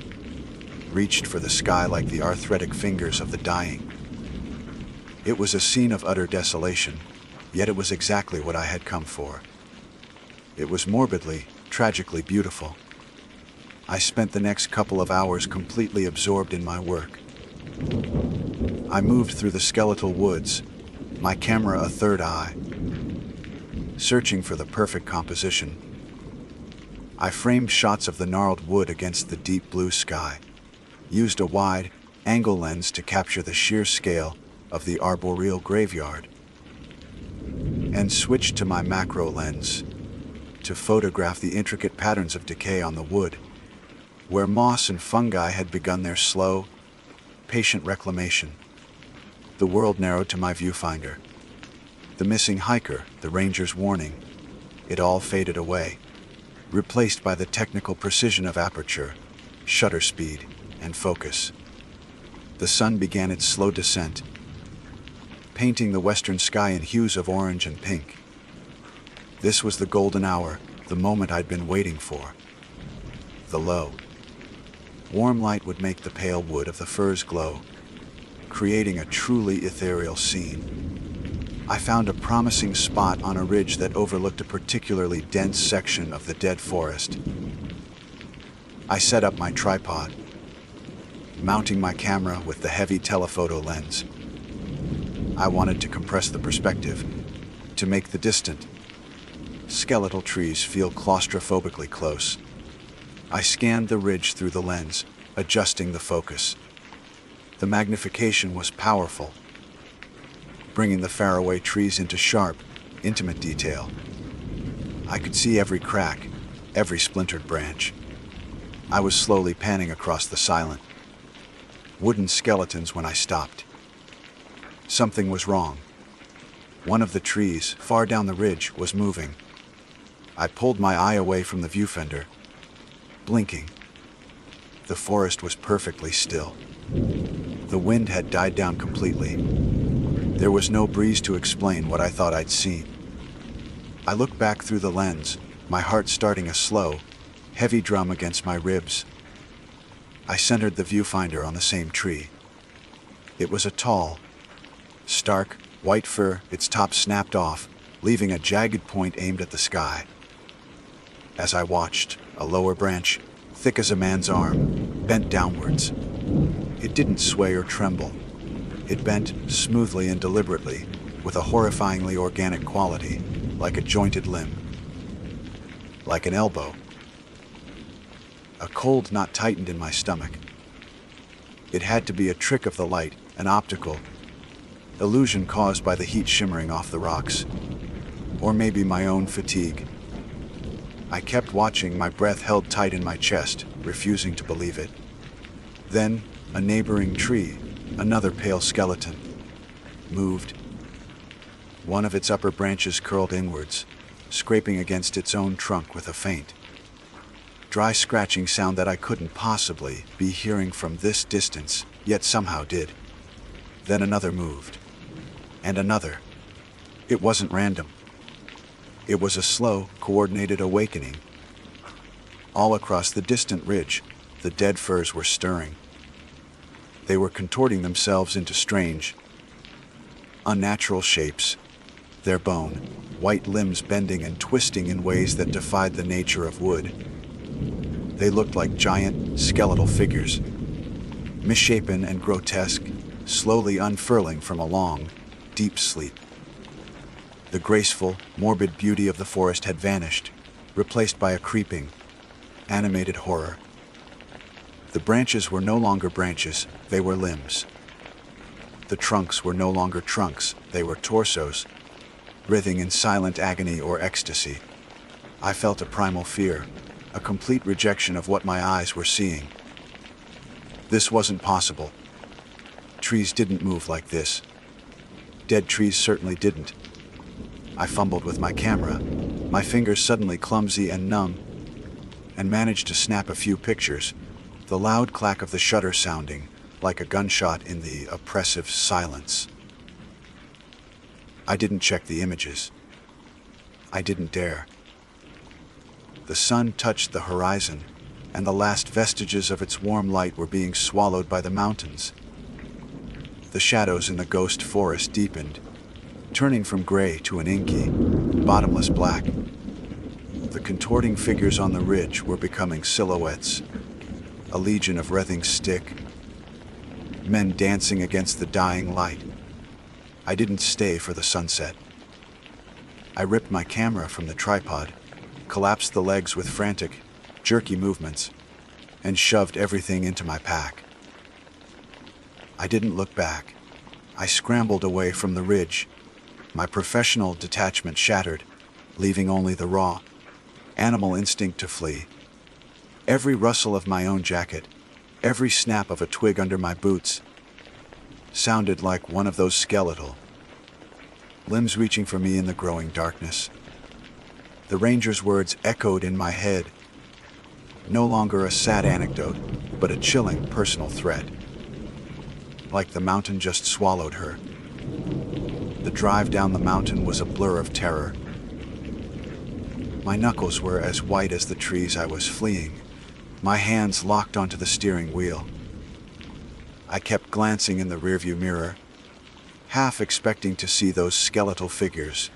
reached for the sky like the arthritic fingers of the dying. It was a scene of utter desolation, yet it was exactly what I had come for. It was morbidly, tragically beautiful. I spent the next couple of hours completely absorbed in my work. I moved through the skeletal woods, my camera a third eye, searching for the perfect composition. I framed shots of the gnarled wood against the deep blue sky, used a wide, angle lens to capture the sheer scale of the arboreal graveyard, and switched to my macro lens to photograph the intricate patterns of decay on the wood, where moss and fungi had begun their slow, patient reclamation. The world narrowed to my viewfinder. The missing hiker, the ranger's warning, it all faded away, replaced by the technical precision of aperture, shutter speed, and focus. The sun began its slow descent, painting the western sky in hues of orange and pink. This was the golden hour, the moment I'd been waiting for. The low, warm light would make the pale wood of the firs glow, creating a truly ethereal scene. I found a promising spot on a ridge that overlooked a particularly dense section of the dead forest. I set up my tripod, mounting my camera with the heavy telephoto lens. I wanted to compress the perspective, to make the distant, skeletal trees feel claustrophobically close. I scanned the ridge through the lens, adjusting the focus. The magnification was powerful, bringing the faraway trees into sharp, intimate detail. I could see every crack, every splintered branch. I was slowly panning across the silent, wooden skeletons when I stopped. Something was wrong. One of the trees, far down the ridge, was moving. I pulled my eye away from the viewfinder, blinking. The forest was perfectly still. The wind had died down completely. There was no breeze to explain what I thought I'd seen. I looked back through the lens, my heart starting a slow, heavy drum against my ribs. I centered the viewfinder on the same tree. It was a tall, stark, white fir, its top snapped off, leaving a jagged point aimed at the sky. As I watched, a lower branch, thick as a man's arm, bent downwards. It didn't sway or tremble. It bent smoothly and deliberately, with a horrifyingly organic quality, like a jointed limb, like an elbow. A cold knot tightened in my stomach. It had to be a trick of the light, an optical illusion caused by the heat shimmering off the rocks, or maybe my own fatigue. I kept watching, my breath held tight in my chest, refusing to believe it. Then, a neighboring tree, another pale skeleton, moved. One of its upper branches curled inwards, scraping against its own trunk with a faint, dry scratching sound that I couldn't possibly be hearing from this distance, yet somehow did. Then another moved. And another. It wasn't random. It was a slow, coordinated awakening. All across the distant ridge, the dead firs were stirring. They were contorting themselves into strange, unnatural shapes, their bone, white limbs bending and twisting in ways that defied the nature of wood. They looked like giant, skeletal figures, misshapen and grotesque, slowly unfurling from a long, deep sleep. The graceful, morbid beauty of the forest had vanished, replaced by a creeping, animated horror. The branches were no longer branches, they were limbs. The trunks were no longer trunks, they were torsos, writhing in silent agony or ecstasy. I felt a primal fear, a complete rejection of what my eyes were seeing. This wasn't possible. Trees didn't move like this. Dead trees certainly didn't. I fumbled with my camera, my fingers suddenly clumsy and numb, and managed to snap a few pictures, the loud clack of the shutter sounding like a gunshot in the oppressive silence. I didn't check the images. I didn't dare. The sun touched the horizon, and the last vestiges of its warm light were being swallowed by the mountains. The shadows in the ghost forest deepened, turning from gray to an inky, bottomless black. The contorting figures on the ridge were becoming silhouettes, a legion of writhing stick, men dancing against the dying light. I didn't stay for the sunset. I ripped my camera from the tripod, collapsed the legs with frantic, jerky movements, and shoved everything into my pack. I didn't look back. I scrambled away from the ridge, my professional detachment shattered, leaving only the raw, animal instinct to flee. Every rustle of my own jacket, every snap of a twig under my boots, sounded like one of those skeletal limbs reaching for me in the growing darkness. The ranger's words echoed in my head, no longer a sad anecdote, but a chilling personal threat. like the mountain just swallowed her. The drive down the mountain was a blur of terror. My knuckles were as white as the trees I was fleeing, my hands locked onto the steering wheel. I kept glancing in the rearview mirror, half expecting to see those skeletal figures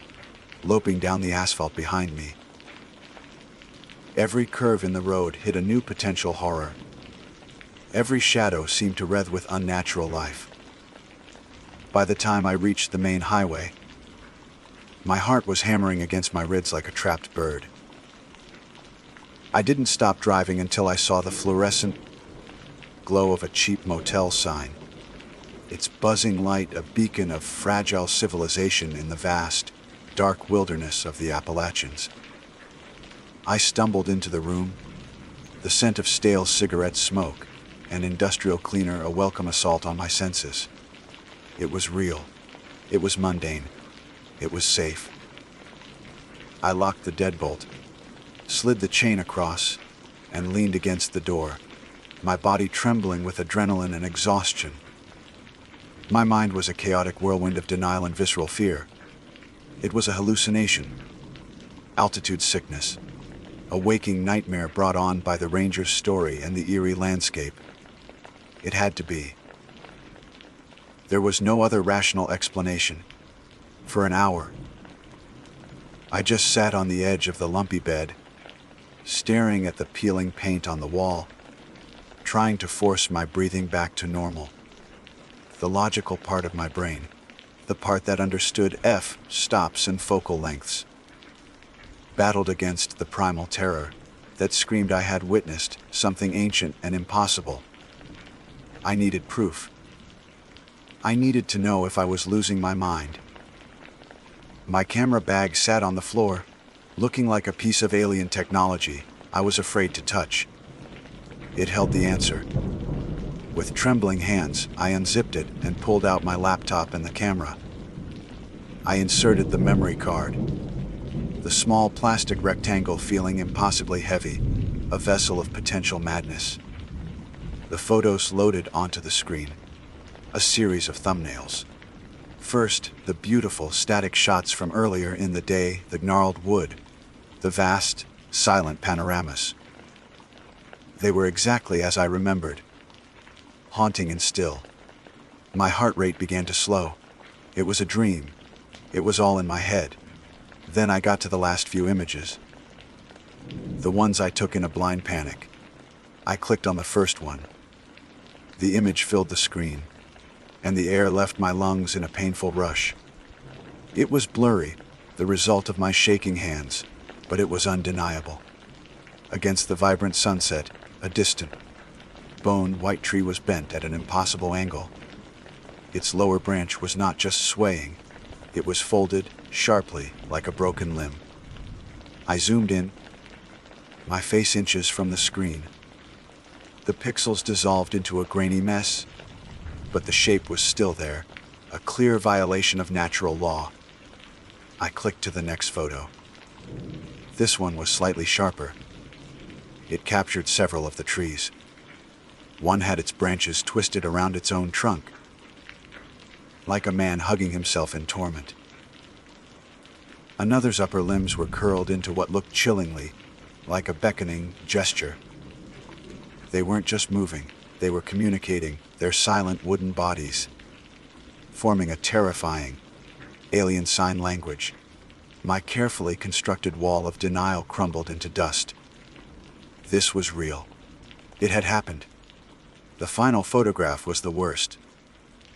loping down the asphalt behind me. Every curve in the road hid a new potential horror. Every shadow seemed to wreathe with unnatural life. By the time I reached the main highway, my heart was hammering against my ribs like a trapped bird. I didn't stop driving until I saw the fluorescent glow of a cheap motel sign, its buzzing light a beacon of fragile civilization in the vast, dark wilderness of the Appalachians. I stumbled into the room, the scent of stale cigarette smoke and industrial cleaner a welcome assault on my senses. It was real. It was mundane. It was safe. I locked the deadbolt, slid the chain across, and leaned against the door, my body trembling with adrenaline and exhaustion. My mind was a chaotic whirlwind of denial and visceral fear. It was a hallucination, altitude sickness, a waking nightmare brought on by the ranger's story and the eerie landscape. It had to be. There was no other rational explanation. For an hour, I just sat on the edge of the lumpy bed, staring at the peeling paint on the wall, trying to force my breathing back to normal. The logical part of my brain, the part that understood f-stops and focal lengths, battled against the primal terror that screamed I had witnessed something ancient and impossible. I needed proof. I needed to know if I was losing my mind. My camera bag sat on the floor, looking like a piece of alien technology I was afraid to touch. It held the answer. With trembling hands, I unzipped it and pulled out my laptop and the camera. I inserted the memory card, the small plastic rectangle feeling impossibly heavy, a vessel of potential madness. The photos loaded onto the screen, a series of thumbnails. First, the beautiful static shots from earlier in the day, the gnarled wood, the vast, silent panoramas. They were exactly as I remembered, haunting and still. My heart rate began to slow. It was a dream. It was all in my head. Then I got to the last few images, the ones I took in a blind panic. I clicked on the first one. The image filled the screen, and the air left my lungs in a painful rush. It was blurry, the result of my shaking hands, but it was undeniable. Against the vibrant sunset, a distant, bone-white tree was bent at an impossible angle. Its lower branch was not just swaying, it was folded sharply like a broken limb. I zoomed in, my face inches from the screen. The pixels dissolved into a grainy mess, but the shape was still there, a clear violation of natural law. I clicked to the next photo. This one was slightly sharper. It captured several of the trees. One had its branches twisted around its own trunk, like a man hugging himself in torment. Another's upper limbs were curled into what looked chillingly like a beckoning gesture. They weren't just moving, they were communicating, their silent wooden bodies, forming a terrifying, alien sign language. My carefully constructed wall of denial crumbled into dust. This was real. It had happened. The final photograph was the worst.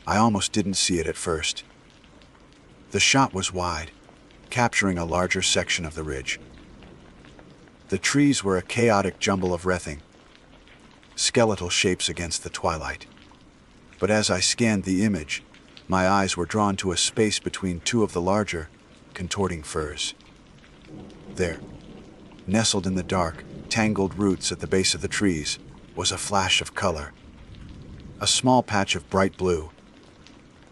I almost didn't see it at first. The shot was wide, capturing a larger section of the ridge. The trees were a chaotic jumble of wreathing, skeletal shapes against the twilight. But as I scanned the image, my eyes were drawn to a space between two of the larger, contorting firs. There, nestled in the dark, tangled roots at the base of the trees, was a flash of color. A small patch of bright blue.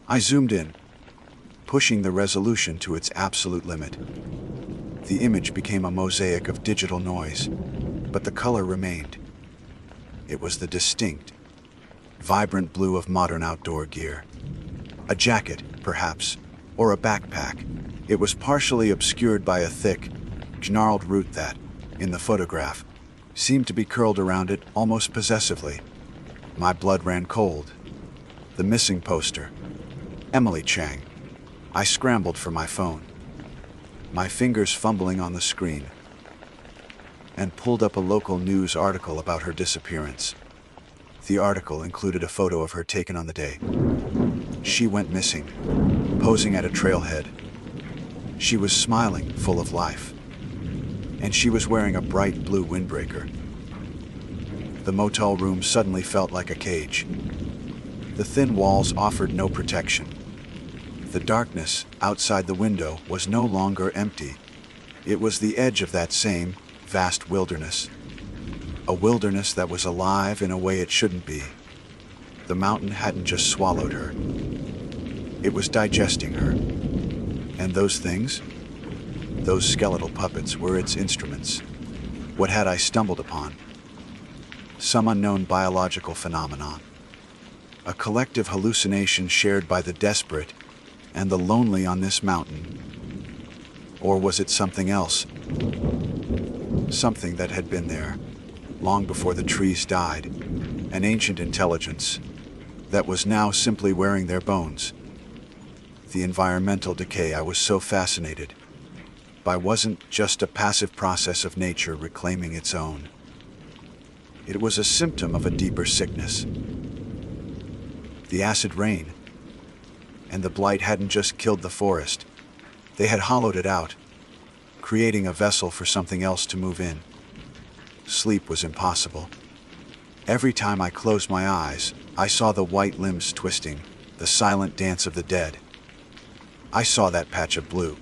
I zoomed in, pushing the resolution to its absolute limit. The image became a mosaic of digital noise, but the color remained. It was the distinct, vibrant blue of modern outdoor gear. A jacket, perhaps, or a backpack. It was partially obscured by a thick, gnarled root that, in the photograph, seemed to be curled around it almost possessively. My blood ran cold. The missing poster. Emily Chang. I scrambled for my phone, my fingers fumbling on the screen, and pulled up a local news article about her disappearance. The article included a photo of her taken on the day she went missing, posing at a trailhead. She was smiling, full of life, and she was wearing a bright blue windbreaker. The motel room suddenly felt like a cage. The thin walls offered no protection. The darkness outside the window was no longer empty. It was the edge of that same vast wilderness. A wilderness that was alive in a way it shouldn't be. The mountain hadn't just swallowed her. It was digesting her. And those things? Those skeletal puppets were its instruments. What had I stumbled upon? Some unknown biological phenomenon. A collective hallucination shared by the desperate and the lonely on this mountain. Or was it something else? Something that had been there, long before the trees died. An ancient intelligence that was now simply wearing their bones. The environmental decay I was so fascinated by wasn't just a passive process of nature reclaiming its own. It was a symptom of a deeper sickness. The acid rain and the blight hadn't just killed the forest. They had hollowed it out, creating a vessel for something else to move in. Sleep was impossible. Every time I closed my eyes, I saw the white limbs twisting, the silent dance of the dead. I saw that patch of blue,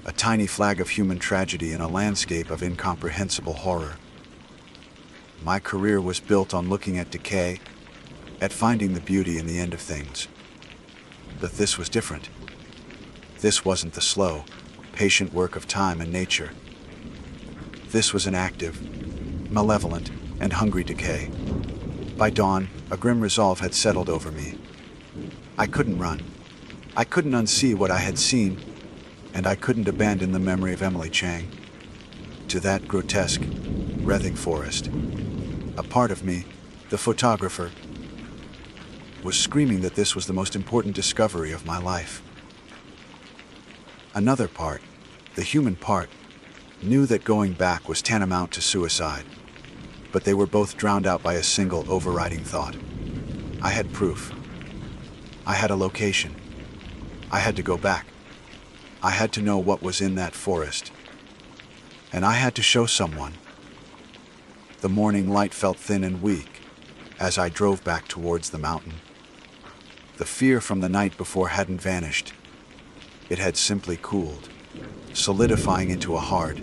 a tiny flag of human tragedy in a landscape of incomprehensible horror. My career was built on looking at decay, at finding the beauty in the end of things. But this was different. This wasn't the slow, patient work of time and nature. This was an active, malevolent, and hungry decay. By dawn, a grim resolve had settled over me. I couldn't run. I couldn't unsee what I had seen, and I couldn't abandon the memory of Emily Chang to that grotesque, writhing forest. A part of me, the photographer, was screaming that this was the most important discovery of my life. Another part, the human part, knew that going back was tantamount to suicide, but they were both drowned out by a single overriding thought. I had proof. I had a location. I had to go back. I had to know what was in that forest. And I had to show someone. The morning light felt thin and weak as I drove back towards the mountain. The fear from the night before hadn't vanished. It had simply cooled, solidifying into a hard,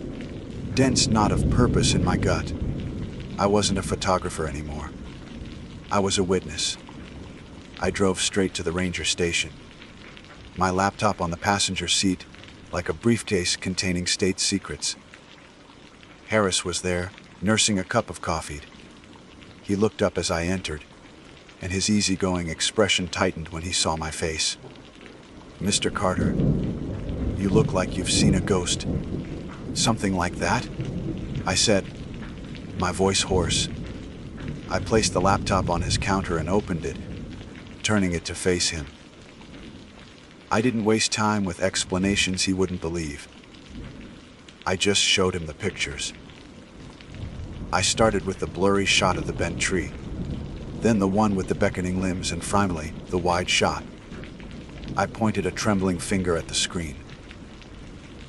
dense knot of purpose in my gut. I wasn't a photographer anymore. I was a witness. I drove straight to the ranger station, my laptop on the passenger seat, like a briefcase containing state secrets. Harris was there, nursing a cup of coffee. He looked up as I entered, and his easygoing expression tightened when he saw my face. "Mr. Carter, you look like you've seen a ghost." "Something like that?" I said, my voice hoarse. I placed the laptop on his counter and opened it, turning it to face him. I didn't waste time with explanations he wouldn't believe. I just showed him the pictures. I started with the blurry shot of the bent tree, then the one with the beckoning limbs, and finally, the wide shot. I pointed a trembling finger at the screen.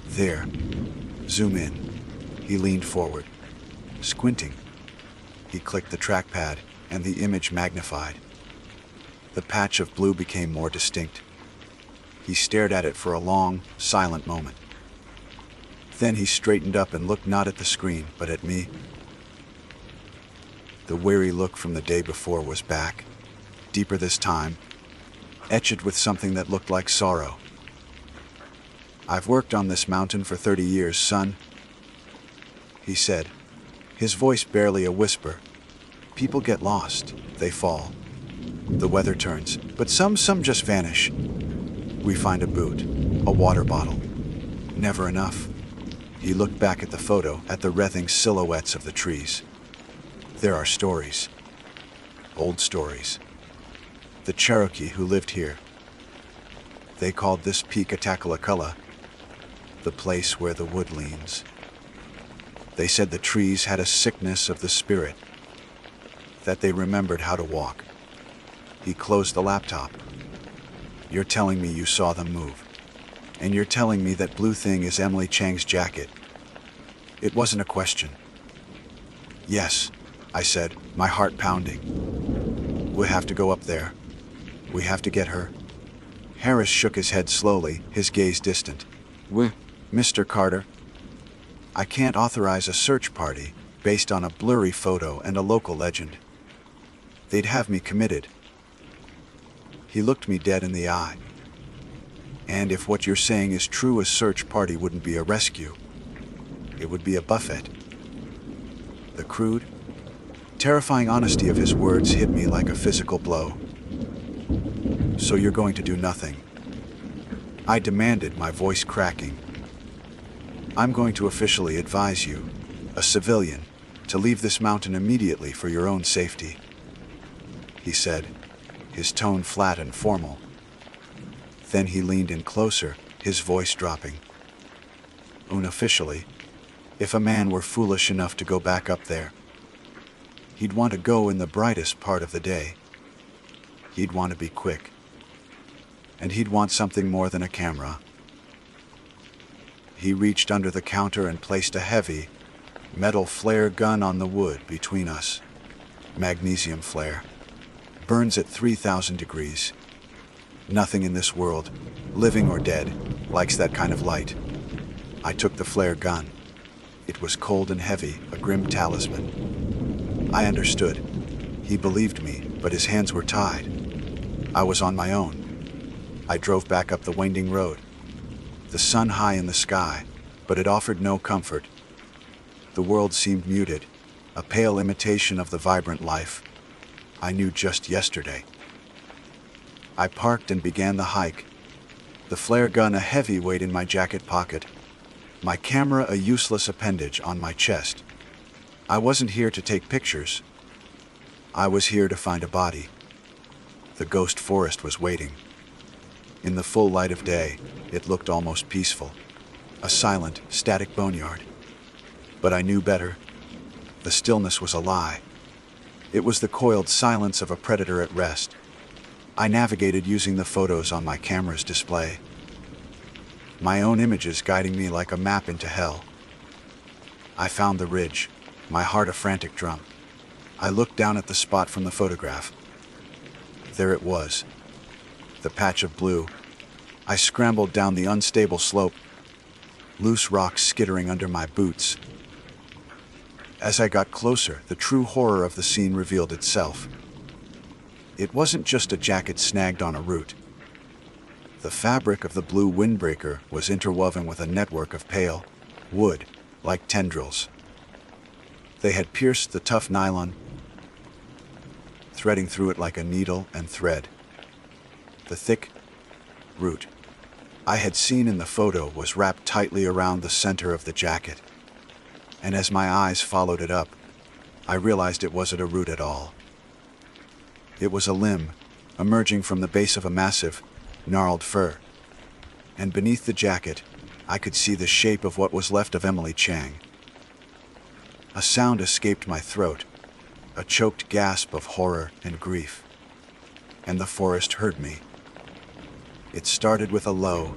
"There. Zoom in." He leaned forward, squinting. He clicked the trackpad, and the image magnified. The patch of blue became more distinct. He stared at it for a long, silent moment. Then he straightened up and looked not at the screen, but at me. The weary look from the day before was back, deeper this time, etched with something that looked like sorrow. "I've worked on this mountain for 30 years, son," he said, his voice barely a whisper. "People get lost, they fall, The weather turns, but some just vanish. We find a boot, a water bottle. Never enough. He looked back at the photo, at the writhing silhouettes of the trees. There are stories. Old stories. The Cherokee who lived here. They called this peak Atakalakala, the place where the wood leans. They said the trees had a sickness of the spirit, that they remembered how to walk. He closed the laptop. You're telling me you saw them move. And you're telling me that blue thing is Emily Chang's jacket. It wasn't a question. Yes, I said, my heart pounding. We have to go up there. We have to get her. Harris shook his head slowly, his gaze distant. Mr. Carter, I can't authorize a search party based on a blurry photo and a local legend. They'd have me committed. He looked me dead in the eye. And if what you're saying is true, a search party wouldn't be a rescue. It would be a buffet. The crude, terrifying honesty of his words hit me like a physical blow. So you're going to do nothing? I demanded, my voice cracking. I'm going to officially advise you, a civilian, to leave this mountain immediately for your own safety, he said, his tone flat and formal. Then he leaned in closer, his voice dropping. Unofficially, if a man were foolish enough to go back up there, he'd want to go in the brightest part of the day. He'd want to be quick. And he'd want something more than a camera. He reached under the counter and placed a heavy, metal flare gun on the wood between us. Magnesium flare. Burns at 3,000 degrees. Nothing in this world, living or dead, likes that kind of light. I took the flare gun. It was cold and heavy, a grim talisman. I understood. He believed me, but his hands were tied. I was on my own. I drove back up the winding road. The sun high in the sky, but it offered no comfort. The world seemed muted, a pale imitation of the vibrant life I knew just yesterday. I parked and began the hike, the flare gun a heavy weight in my jacket pocket, my camera a useless appendage on my chest. I wasn't here to take pictures. I was here to find a body. The ghost forest was waiting. In the full light of day, it looked almost peaceful, a silent, static boneyard. But I knew better. The stillness was a lie. It was the coiled silence of a predator at rest. I navigated using the photos on my camera's display, my own images guiding me like a map into hell. I found the ridge, my heart a frantic drum. I looked down at the spot from the photograph. There it was, the patch of blue. I scrambled down the unstable slope, loose rocks skittering under my boots. As I got closer, the true horror of the scene revealed itself. It wasn't just a jacket snagged on a root. The fabric of the blue windbreaker was interwoven with a network of pale wood, like tendrils. They had pierced the tough nylon, threading through it like a needle and thread. The thick root I had seen in the photo was wrapped tightly around the center of the jacket. And as my eyes followed it up, I realized it wasn't a root at all. It was a limb, emerging from the base of a massive, gnarled fir. And beneath the jacket, I could see the shape of what was left of Emily Chang. A sound escaped my throat, a choked gasp of horror and grief. And the forest heard me. It started with a low,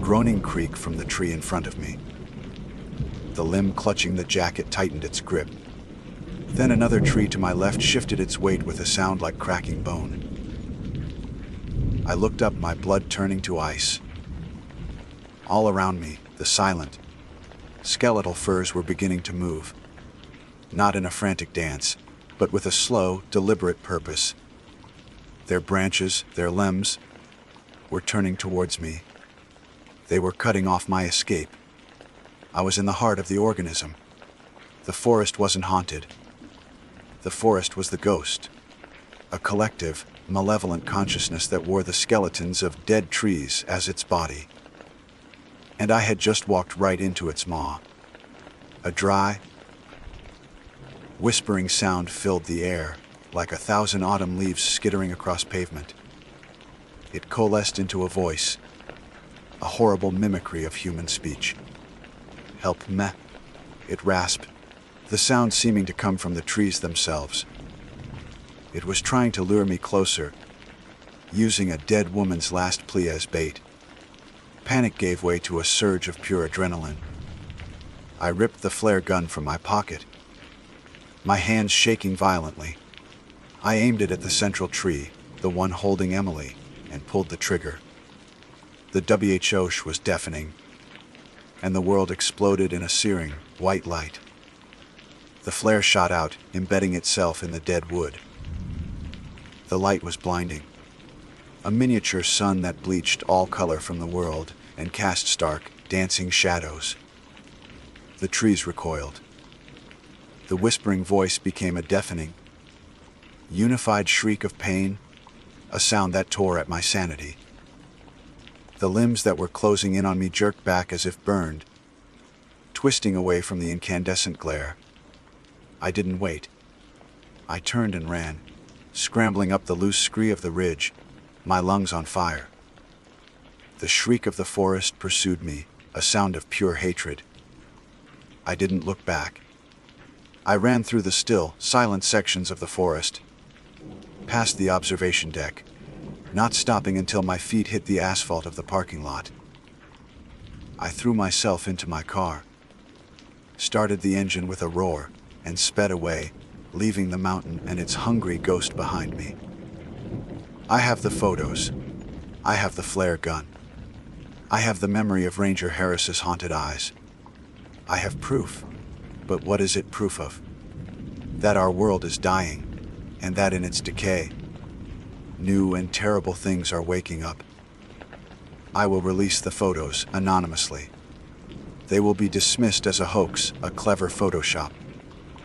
groaning creak from the tree in front of me. The limb clutching the jacket tightened its grip. Then another tree to my left shifted its weight with a sound like cracking bone. I looked up, my blood turning to ice. All around me, the silent, skeletal firs were beginning to move. Not in a frantic dance, but with a slow, deliberate purpose. Their branches, their limbs, were turning towards me. They were cutting off my escape. I was in the heart of the organism. The forest wasn't haunted. The forest was the ghost. a collective, malevolent consciousness that wore the skeletons of dead trees as its body. And I had just walked right into its maw. A dry, whispering sound filled the air, like 1,000 autumn leaves skittering across pavement. It coalesced into a voice, a horrible mimicry of human speech. "Help me," it rasped, the sound seeming to come from the trees themselves. It was trying to lure me closer, using a dead woman's last plea as bait. Panic gave way to a surge of pure adrenaline. I ripped the flare gun from my pocket, my hands shaking violently. I aimed it at the central tree, the one holding Emily, and pulled the trigger. The whoosh was deafening, and the world exploded in a searing, white light. The flare shot out, embedding itself in the dead wood. The light was blinding, a miniature sun that bleached all color from the world and cast stark, dancing shadows. The trees recoiled. The whispering voice became a deafening, unified shriek of pain, a sound that tore at my sanity. The limbs that were closing in on me jerked back as if burned, twisting away from the incandescent glare. I didn't wait. I turned and ran, scrambling up the loose scree of the ridge, my lungs on fire. The shriek of the forest pursued me, a sound of pure hatred. I didn't look back. I ran through the still, silent sections of the forest, past the observation deck, not stopping until my feet hit the asphalt of the parking lot. I threw myself into my car, started the engine with a roar, and sped away, leaving the mountain and its hungry ghost behind me. I have the photos. I have the flare gun. I have the memory of Ranger Harris's haunted eyes. I have proof. But what is it proof of? That our world is dying, and that in its decay, new and terrible things are waking up. I will release the photos anonymously. They will be dismissed as a hoax, a clever Photoshop.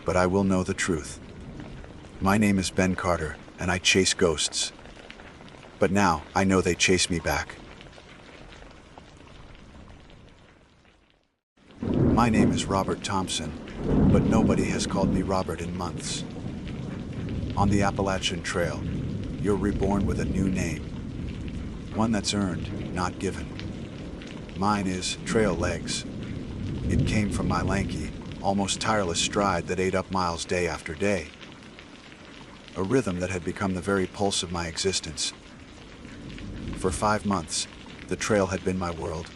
But I will know the truth. My name is Ben Carter, and I chase ghosts. But now I know they chase me back. My name is Robert Thompson, but nobody has called me Robert in months. On the Appalachian Trail, you're reborn with a new name. One that's earned, not given. Mine is Trail Legs. It came from my lanky, almost tireless stride that ate up miles day after day. A rhythm that had become the very pulse of my existence. For 5 months, the trail had been my world.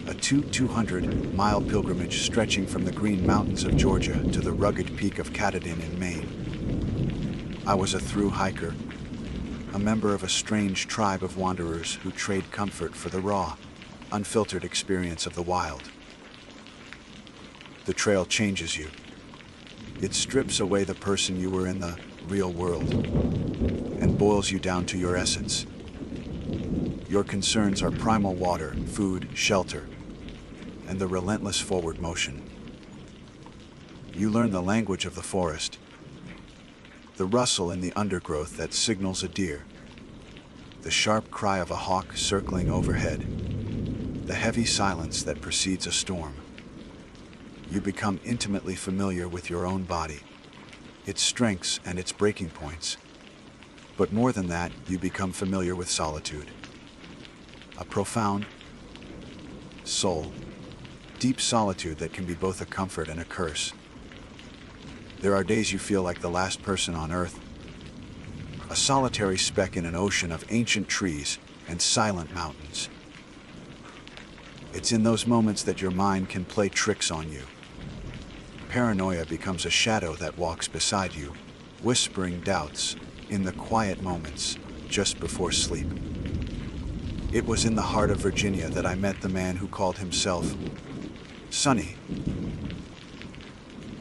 A 200-mile pilgrimage stretching from the green mountains of Georgia to the rugged peak of Katahdin in Maine. I was a through hiker, a member of a strange tribe of wanderers who trade comfort for the raw, unfiltered experience of the wild. The trail changes you. It strips away the person you were in the real world and boils you down to your essence. Your concerns are primal water, food, shelter, and the relentless forward motion. You learn the language of the forest, the rustle in the undergrowth that signals a deer, the sharp cry of a hawk circling overhead, the heavy silence that precedes a storm. You become intimately familiar with your own body, its strengths and its breaking points. But more than that, you become familiar with solitude. A profound, soul, deep solitude that can be both a comfort and a curse. There are days you feel like the last person on earth, a solitary speck in an ocean of ancient trees and silent mountains. It's in those moments that your mind can play tricks on you. Paranoia becomes a shadow that walks beside you, whispering doubts in the quiet moments just before sleep. It was in the heart of Virginia that I met the man who called himself Sonny.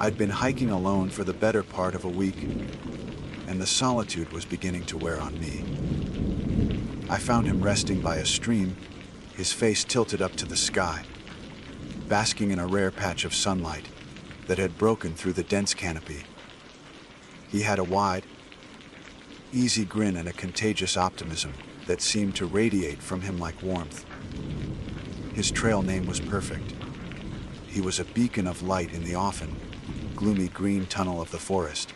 I'd been hiking alone for the better part of a week, and the solitude was beginning to wear on me. I found him resting by a stream, his face tilted up to the sky, basking in a rare patch of sunlight that had broken through the dense canopy. He had a wide, easy grin and a contagious optimism that seemed to radiate from him like warmth. His trail name was perfect. He was a beacon of light in the often gloomy green tunnel of the forest.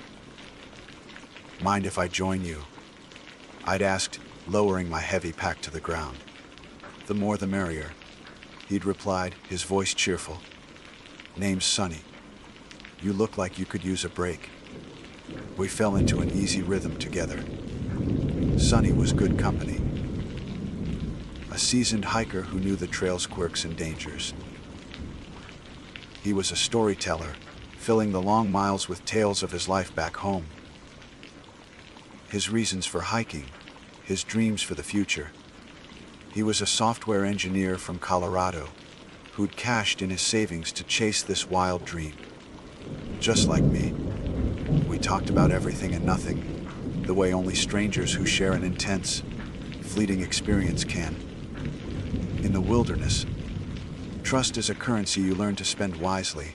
"Mind if I join you?" I'd asked, lowering my heavy pack to the ground. "The more the merrier," he'd replied, his voice cheerful. "Name's Sonny. You look like you could use a break." We fell into an easy rhythm together. Sonny was good company. A seasoned hiker who knew the trail's quirks and dangers. He was a storyteller, filling the long miles with tales of his life back home. His reasons for hiking, his dreams for the future. He was a software engineer from Colorado who'd cashed in his savings to chase this wild dream. Just like me, we talked about everything and nothing, the way only strangers who share an intense, fleeting experience can. In the wilderness, trust is a currency you learn to spend wisely,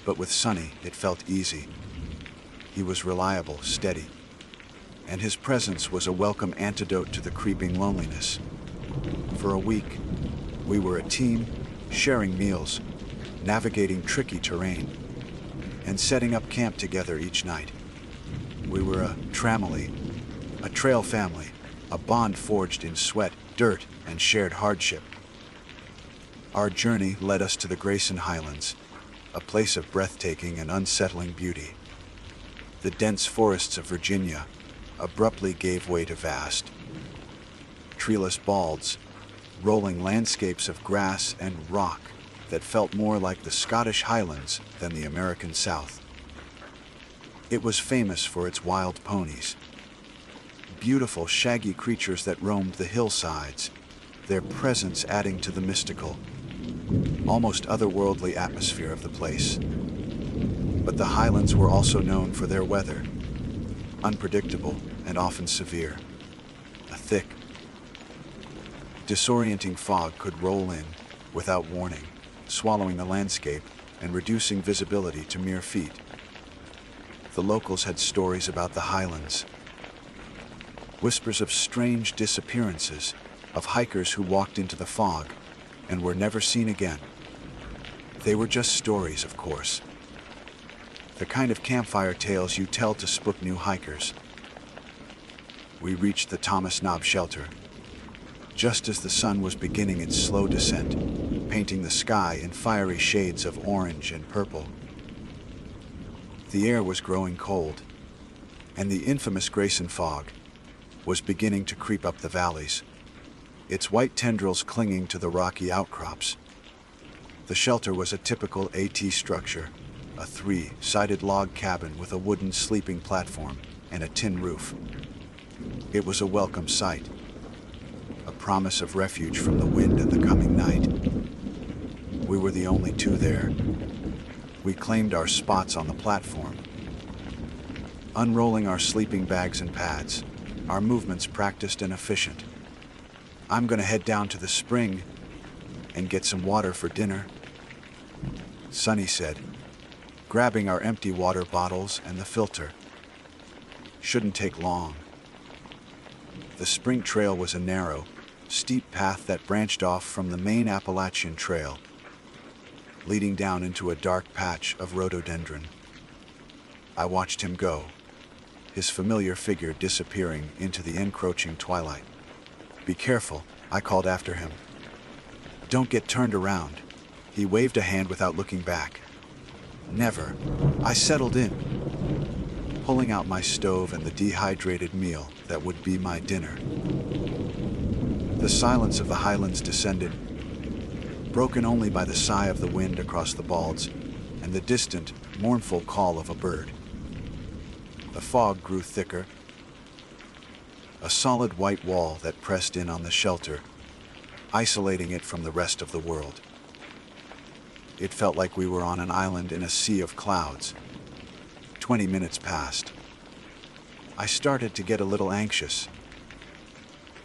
but with Sonny, it felt easy. He was reliable, steady, and his presence was a welcome antidote to the creeping loneliness. For a week, we were a team, sharing meals, navigating tricky terrain, and setting up camp together each night. We were a tramily, a trail family, a bond forged in sweat, dirt, and shared hardship. Our journey led us to the Grayson Highlands, a place of breathtaking and unsettling beauty. The dense forests of Virginia abruptly gave way to vast, treeless balds, rolling landscapes of grass and rock that felt more like the Scottish Highlands than the American South. It was famous for its wild ponies, beautiful shaggy creatures that roamed the hillsides, their presence adding to the mystical, almost otherworldly atmosphere of the place. But the Highlands were also known for their weather, unpredictable and often severe. A thick, disorienting fog could roll in without warning, swallowing the landscape and reducing visibility to mere feet. The locals had stories about the Highlands, whispers of strange disappearances, of hikers who walked into the fog and were never seen again. They were just stories, of course. The kind of campfire tales you tell to spook new hikers. We reached the Thomas Knob shelter, just as the sun was beginning its slow descent, painting the sky in fiery shades of orange and purple. The air was growing cold, and the infamous Grayson fog was beginning to creep up the valleys, its white tendrils clinging to the rocky outcrops. The shelter was a typical AT structure, a 3-sided log cabin with a wooden sleeping platform and a tin roof. It was a welcome sight, a promise of refuge from the wind and the coming night. We were the only two there. We claimed our spots on the platform, unrolling our sleeping bags and pads, our movements practiced and efficient. "I'm gonna head down to the spring and get some water for dinner," Sonny said, grabbing our empty water bottles and the filter. "Shouldn't take long." The spring trail was a narrow, steep path that branched off from the main Appalachian Trail, leading down into a dark patch of rhododendron. I watched him go, his familiar figure disappearing into the encroaching twilight. "Be careful," I called after him. "Don't get turned around." He waved a hand without looking back. "Never." I settled in, pulling out my stove and the dehydrated meal that would be my dinner. The silence of the Highlands descended, broken only by the sigh of the wind across the balds and the distant, mournful call of a bird. The fog grew thicker, a solid white wall that pressed in on the shelter, isolating it from the rest of the world. It felt like we were on an island in a sea of clouds. 20 minutes passed. I started to get a little anxious.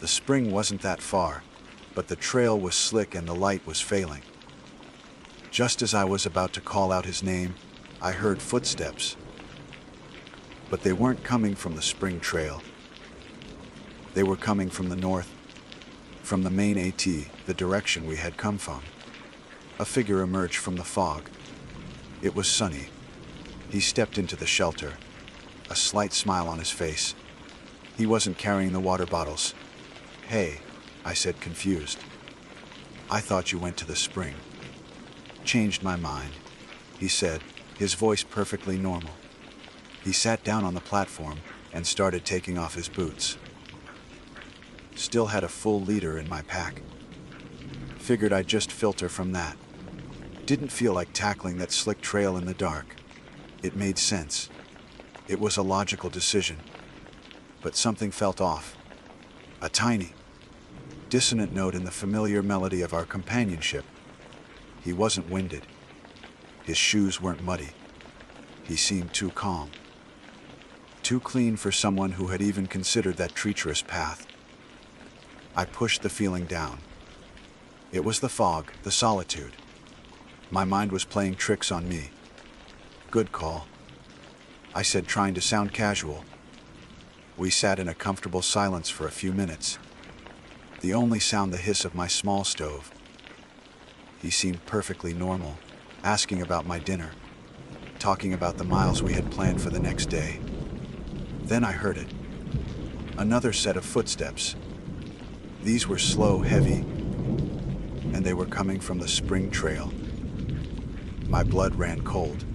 The spring wasn't that far, but the trail was slick and the light was failing. Just as I was about to call out his name, I heard footsteps. But they weren't coming from the spring trail. They were coming from the north, from the main AT, the direction we had come from. A figure emerged from the fog. It was Sonny. He stepped into the shelter, a slight smile on his face. He wasn't carrying the water bottles. "Hey," I said, confused. "I thought you went to the spring." "Changed my mind," he said, his voice perfectly normal. He sat down on the platform and started taking off his boots. Still had a full liter in my pack. Figured I'd just filter from that. Didn't feel like tackling that slick trail in the dark. It made sense. It was a logical decision. But something felt off. A tiny, dissonant note in the familiar melody of our companionship. He wasn't winded. His shoes weren't muddy. He seemed too calm. Too clean for someone who had even considered that treacherous path. I pushed the feeling down. It was the fog, the solitude. My mind was playing tricks on me. "Good call," I said, trying to sound casual. We sat in a comfortable silence for a few minutes. The only sound the hiss of my small stove. He seemed perfectly normal, asking about my dinner, talking about the miles we had planned for the next day. Then I heard it. Another set of footsteps. These were slow, heavy, and they were coming from the spring trail. My blood ran cold.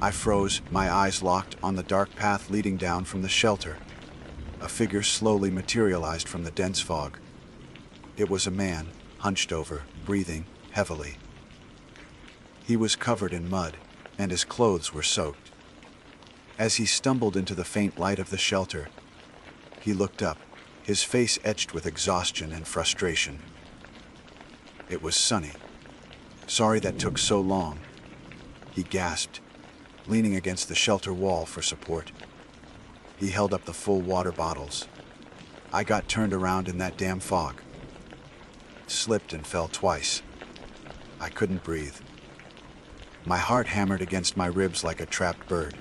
I froze, my eyes locked on the dark path leading down from the shelter. A figure slowly materialized from the dense fog. It was a man, hunched over, breathing heavily. He was covered in mud, and his clothes were soaked. As he stumbled into the faint light of the shelter, he looked up, his face etched with exhaustion and frustration. It was Sonny. "Sorry that took so long," he gasped, leaning against the shelter wall for support. He held up the full water bottles. I got turned around in that damn fog. Slipped and fell twice. I couldn't breathe. My heart hammered against my ribs like a trapped bird.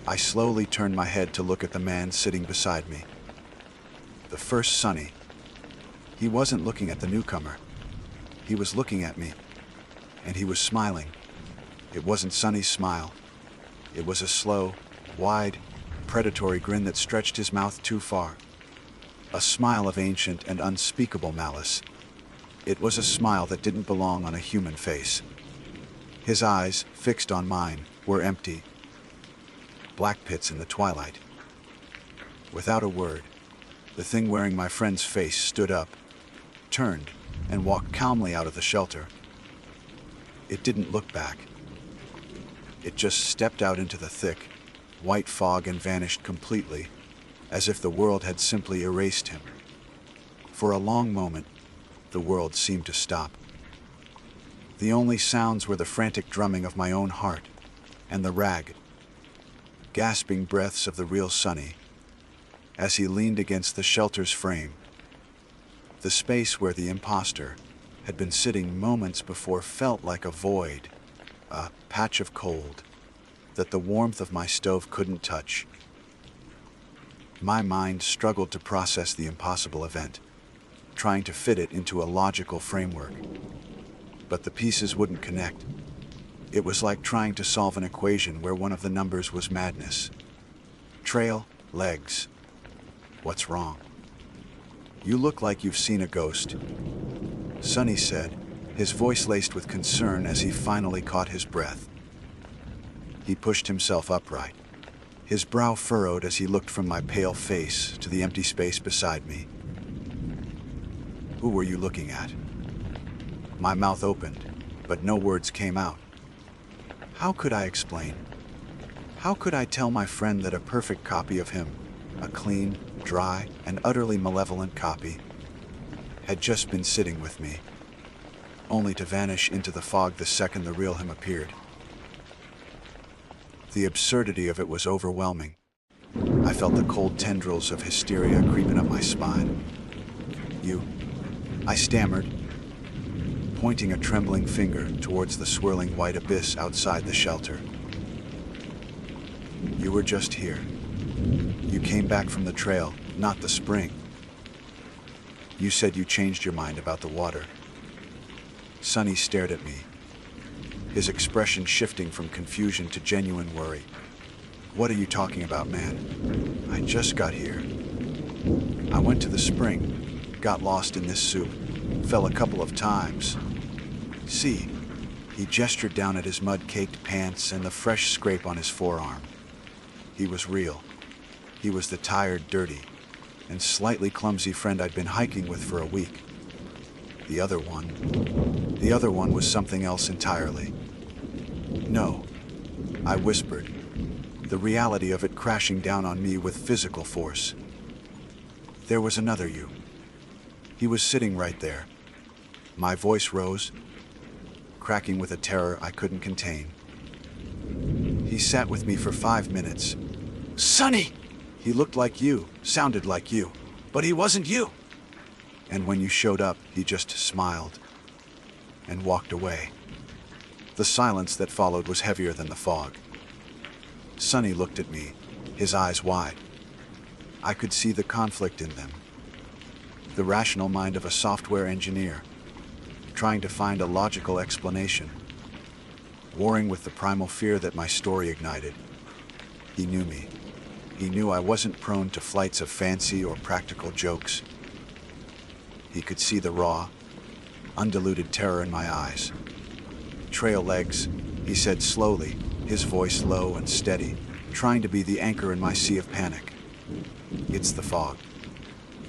I slowly turned my head to look at the man sitting beside me. The first Sonny. He wasn't looking at the newcomer. He was looking at me, and he was smiling. It wasn't Sonny's smile. It was a slow, wide, predatory grin that stretched his mouth too far. A smile of ancient and unspeakable malice. It was a smile that didn't belong on a human face. His eyes, fixed on mine, were empty. Black pits in the twilight. Without a word, the thing wearing my friend's face stood up, turned, and walked calmly out of the shelter. It didn't look back. It just stepped out into the thick, white fog and vanished completely, as if the world had simply erased him. For a long moment, the world seemed to stop. The only sounds were the frantic drumming of my own heart, and the ragged, gasping breaths of the real Sonny, as he leaned against the shelter's frame. The space where the impostor had been sitting moments before felt like a void, a patch of cold that the warmth of my stove couldn't touch. My mind struggled to process the impossible event, trying to fit it into a logical framework. But the pieces wouldn't connect. It was like trying to solve an equation where one of the numbers was madness. Trail, legs. What's wrong? "You look like you've seen a ghost," Sonny said, his voice laced with concern as he finally caught his breath. He pushed himself upright, his brow furrowed as he looked from my pale face to the empty space beside me. "Who were you looking at?" My mouth opened, but no words came out. How could I explain? How could I tell my friend that a perfect copy of him, a clean, dry, and utterly malevolent copy, had just been sitting with me, only to vanish into the fog the second the real him appeared? The absurdity of it was overwhelming. I felt the cold tendrils of hysteria creeping up my spine. "You," I stammered, pointing a trembling finger towards the swirling white abyss outside the shelter. "You were just here. You came back from the trail, not the spring. You said you changed your mind about the water. Sonny stared at me, his expression shifting from confusion to genuine worry. What are you talking about, man? I just got here. I went to the spring, got lost in this soup, fell a couple of times. See, he gestured down at his mud-caked pants and the fresh scrape on his forearm. He was real. He was the tired, dirty, and slightly clumsy friend I'd been hiking with for a week. The other one was something else entirely. No, I whispered, the reality of it crashing down on me with physical force. There was another you. He was sitting right there. My voice rose, cracking with a terror I couldn't contain. He sat with me for 5 minutes. Sonny! He looked like you, sounded like you, But he wasn't you. and when you showed up, he just smiled and walked away. The silence that followed was heavier than the fog. Sonny looked at me, his eyes wide. I could see the conflict in them. The rational mind of a software engineer, trying to find a logical explanation, warring with the primal fear that my story ignited. He knew me. He knew I wasn't prone to flights of fancy or practical jokes. He could see the raw, undiluted terror in my eyes. Trail legs, he said slowly, his voice low and steady, trying to be the anchor in my sea of panic. It's the fog.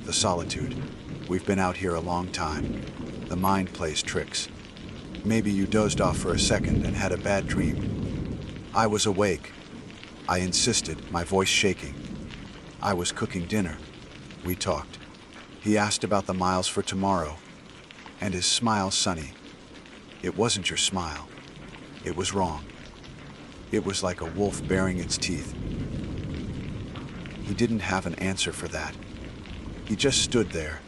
The solitude. We've been out here a long time. The mind plays tricks. Maybe you dozed off for a second and had a bad dream. I was awake. I insisted, my voice shaking. I was cooking dinner. We talked. He asked about the miles for tomorrow, and his smile, Sonny. It wasn't your smile. It was wrong. It was like a wolf baring its teeth. He didn't have an answer for that. He just stood there,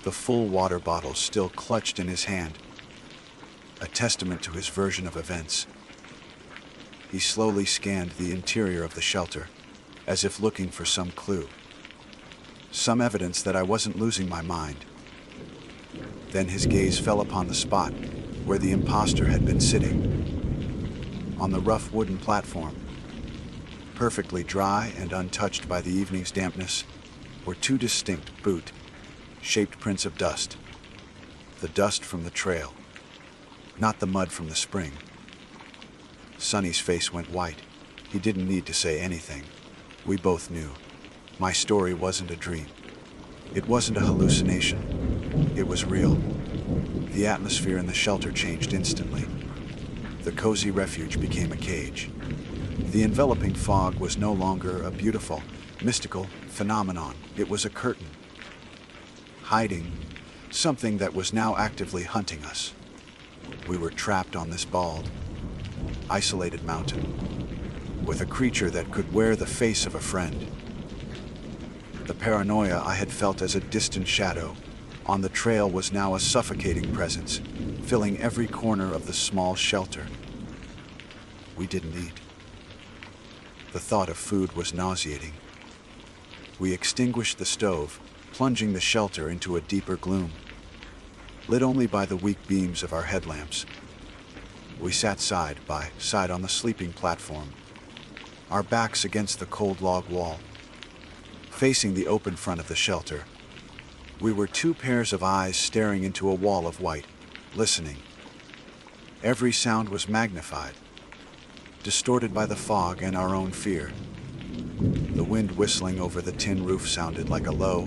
the full water bottle still clutched in his hand, a testament to his version of events. He slowly scanned the interior of the shelter, as if looking for some clue, some evidence that I wasn't losing my mind. Then his gaze fell upon the spot where the impostor had been sitting, on the rough wooden platform. Perfectly dry and untouched by the evening's dampness were two distinct boot-shaped prints of dust. The dust from the trail, not the mud from the spring. Sonny's face went white. He didn't need to say anything. We both knew. My story wasn't a dream. It wasn't a hallucination. It was real. The atmosphere in the shelter changed instantly. The cozy refuge became a cage. The enveloping fog was no longer a beautiful, mystical phenomenon. It was a curtain, hiding something that was now actively hunting us. We were trapped on this bald, isolated mountain, with a creature that could wear the face of a friend. The paranoia I had felt as a distant shadow on the trail was now a suffocating presence, filling every corner of the small shelter. We didn't eat. The thought of food was nauseating. We extinguished the stove, plunging the shelter into a deeper gloom, lit only by the weak beams of our headlamps. We sat side by side on the sleeping platform, our backs against the cold log wall, facing the open front of the shelter. We were two pairs of eyes staring into a wall of white, listening. Every sound was magnified, distorted by the fog and our own fear. The wind whistling over the tin roof sounded like a low,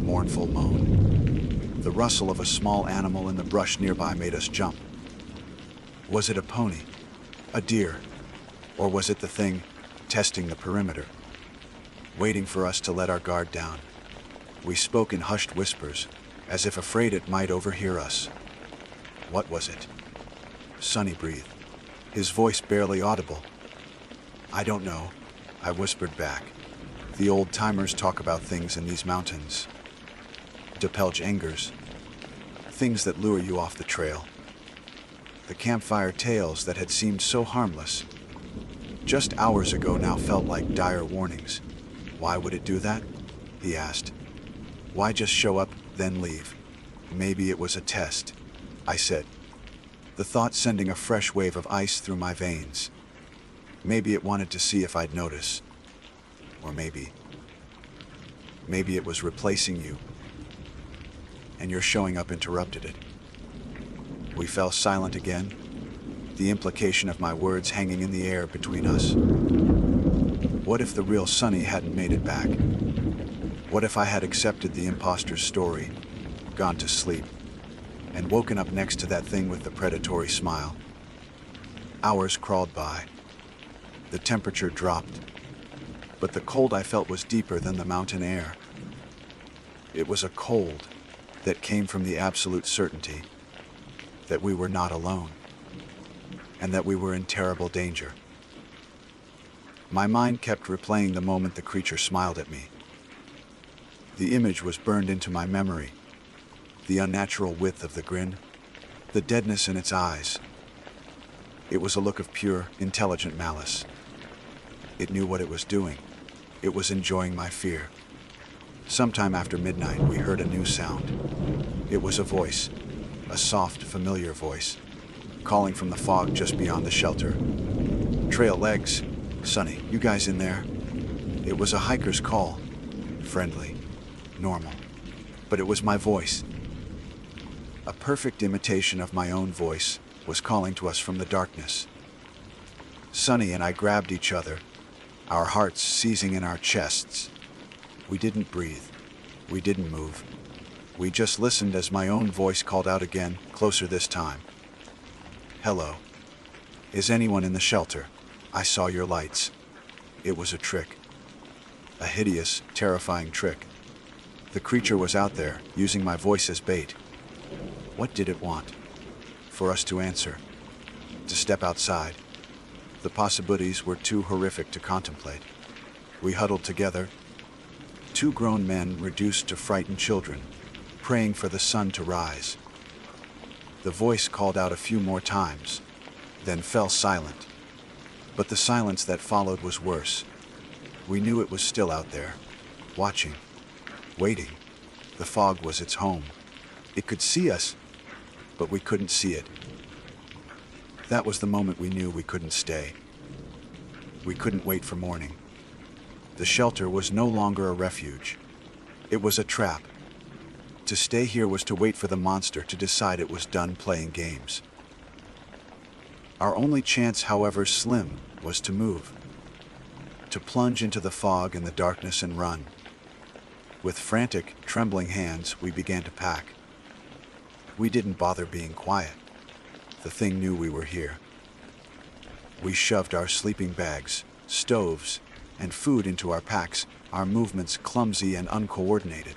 mournful moan. The rustle of a small animal in the brush nearby made us jump. Was it a pony, a deer, or was it the thing testing the perimeter, waiting for us to let our guard down? We spoke in hushed whispers, as if afraid it might overhear us. What was it? Sonny breathed, his voice barely audible. I don't know, I whispered back. The old-timers talk about things in these mountains. Depelge angers, things that lure you off the trail. The campfire tales that had seemed so harmless just hours ago now felt like dire warnings. Why would it do that? he asked. Why just show up, then leave? Maybe it was a test, I said, the thought sending a fresh wave of ice through my veins. Maybe it wanted to see if I'd notice. Or maybe it was replacing you, and your showing up interrupted it. We fell silent again, the implication of my words hanging in the air between us. What if the real Sonny hadn't made it back? What if I had accepted the impostor's story, gone to sleep, and woken up next to that thing with the predatory smile? Hours crawled by. The temperature dropped, but the cold I felt was deeper than the mountain air. It was a cold that came from the absolute certainty that we were not alone, and that we were in terrible danger. My mind kept replaying the moment the creature smiled at me. The image was burned into my memory, the unnatural width of the grin, the deadness in its eyes. It was a look of pure, intelligent malice. It knew what it was doing. It was enjoying my fear. Sometime after midnight, we heard a new sound. It was a voice, a soft, familiar voice, calling from the fog just beyond the shelter. Trail legs. Sonny, you guys in there? It was a hiker's call. Friendly, normal. But it was my voice. A perfect imitation of my own voice was calling to us from the darkness. Sonny and I grabbed each other, our hearts seizing in our chests. We didn't breathe. We didn't move. We just listened as my own voice called out again, closer this time. Hello. Is anyone in the shelter? I saw your lights. It was a trick. A hideous, terrifying trick. The creature was out there, using my voice as bait. What did it want? For us to answer. To step outside. The possibilities were too horrific to contemplate. We huddled together, two grown men reduced to frightened children, praying for the sun to rise. The voice called out a few more times, then fell silent. But the silence that followed was worse. We knew it was still out there, watching, waiting. The fog was its home. It could see us, but we couldn't see it. That was the moment we knew we couldn't stay. We couldn't wait for morning. The shelter was no longer a refuge. It was a trap. To stay here was to wait for the monster to decide it was done playing games. Our only chance, however slim, was to move. To plunge into the fog and the darkness and run. With frantic, trembling hands, we began to pack. We didn't bother being quiet. The thing knew we were here. We shoved our sleeping bags, stoves, and food into our packs, our movements clumsy and uncoordinated.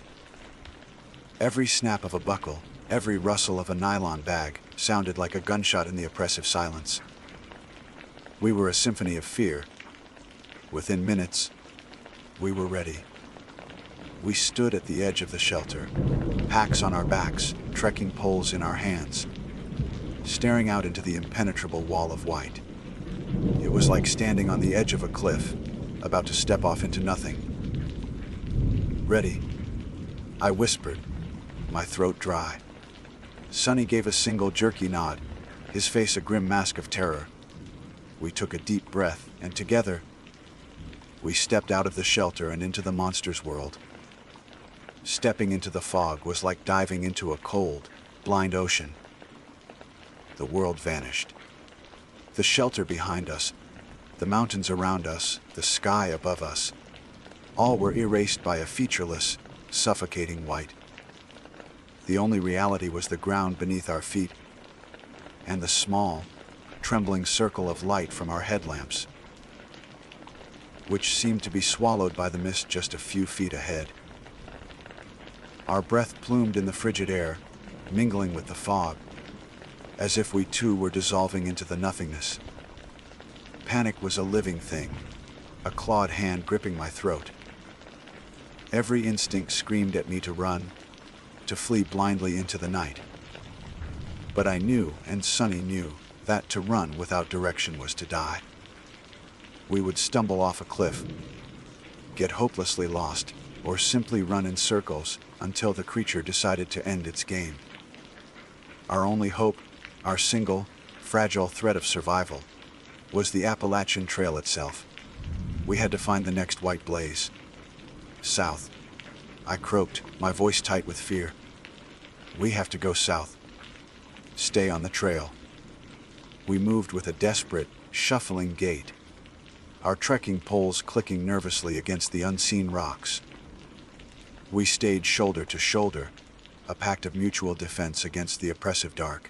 Every snap of a buckle, every rustle of a nylon bag sounded like a gunshot in the oppressive silence. We were a symphony of fear. Within minutes, we were ready. We stood at the edge of the shelter, packs on our backs, trekking poles in our hands, staring out into the impenetrable wall of white. It was like standing on the edge of a cliff, about to step off into nothing. Ready? I whispered, my throat dry. Sonny gave a single jerky nod, his face a grim mask of terror. We took a deep breath, and together, we stepped out of the shelter and into the monster's world. Stepping into the fog was like diving into a cold, blind ocean. The world vanished. The shelter behind us, the mountains around us, the sky above us, all were erased by a featureless, suffocating white. The only reality was the ground beneath our feet and the small, trembling circle of light from our headlamps, which seemed to be swallowed by the mist just a few feet ahead. Our breath plumed in the frigid air, mingling with the fog, as if we too were dissolving into the nothingness. Panic was a living thing, a clawed hand gripping my throat. Every instinct screamed at me to run, to flee blindly into the night. But I knew, and Sonny knew, that to run without direction was to die. We would stumble off a cliff, get hopelessly lost, or simply run in circles until the creature decided to end its game. Our only hope, our single, fragile thread of survival, was the Appalachian Trail itself. We had to find the next white blaze. South. I croaked, my voice tight with fear. We have to go south. Stay on the trail. We moved with a desperate, shuffling gait, our trekking poles clicking nervously against the unseen rocks. We stayed shoulder to shoulder, a pact of mutual defense against the oppressive dark.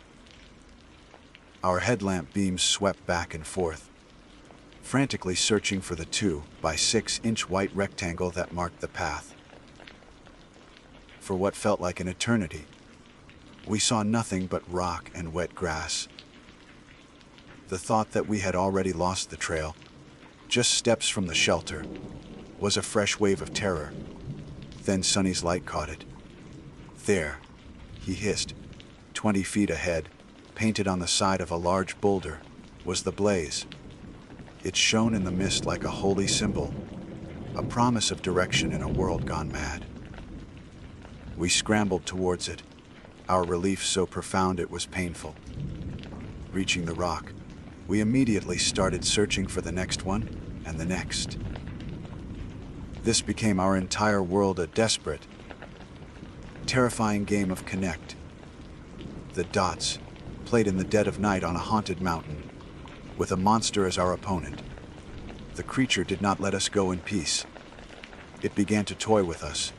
Our headlamp beams swept back and forth, frantically searching for the 2-by-6-inch white rectangle that marked the path. For what felt like an eternity, we saw nothing but rock and wet grass. The thought that we had already lost the trail, just steps from the shelter, was a fresh wave of terror. Then Sonny's light caught it. There, he hissed, 20 feet ahead, painted on the side of a large boulder, was the blaze. It shone in the mist like a holy symbol, a promise of direction in a world gone mad. We scrambled towards it, our relief so profound it was painful. Reaching the rock, we immediately started searching for the next one and the next. This became our entire world, a desperate, terrifying game of Connect. The dots, played in the dead of night on a haunted mountain, with a monster as our opponent. The creature did not let us go in peace. It began to toy with us.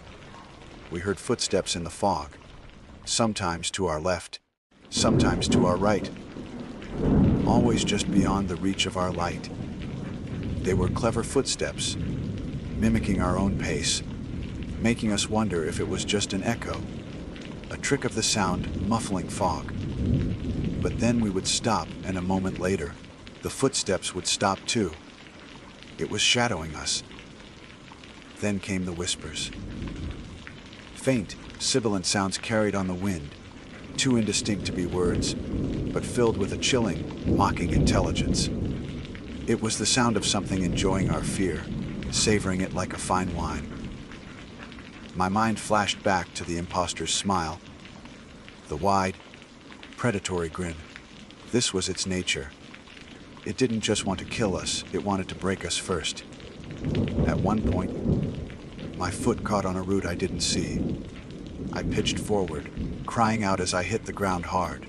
We heard footsteps in the fog, sometimes to our left, sometimes to our right, always just beyond the reach of our light. They were clever footsteps, mimicking our own pace, making us wonder if it was just an echo, a trick of the sound muffling fog. But then we would stop, and a moment later, the footsteps would stop too. It was shadowing us. Then came the whispers. Faint, sibilant sounds carried on the wind, too indistinct to be words, but filled with a chilling, mocking intelligence. It was the sound of something enjoying our fear, savoring it like a fine wine. My mind flashed back to the impostor's smile, the wide, predatory grin. This was its nature. It didn't just want to kill us, it wanted to break us first. At one point, my foot caught on a root I didn't see. I pitched forward, crying out as I hit the ground hard.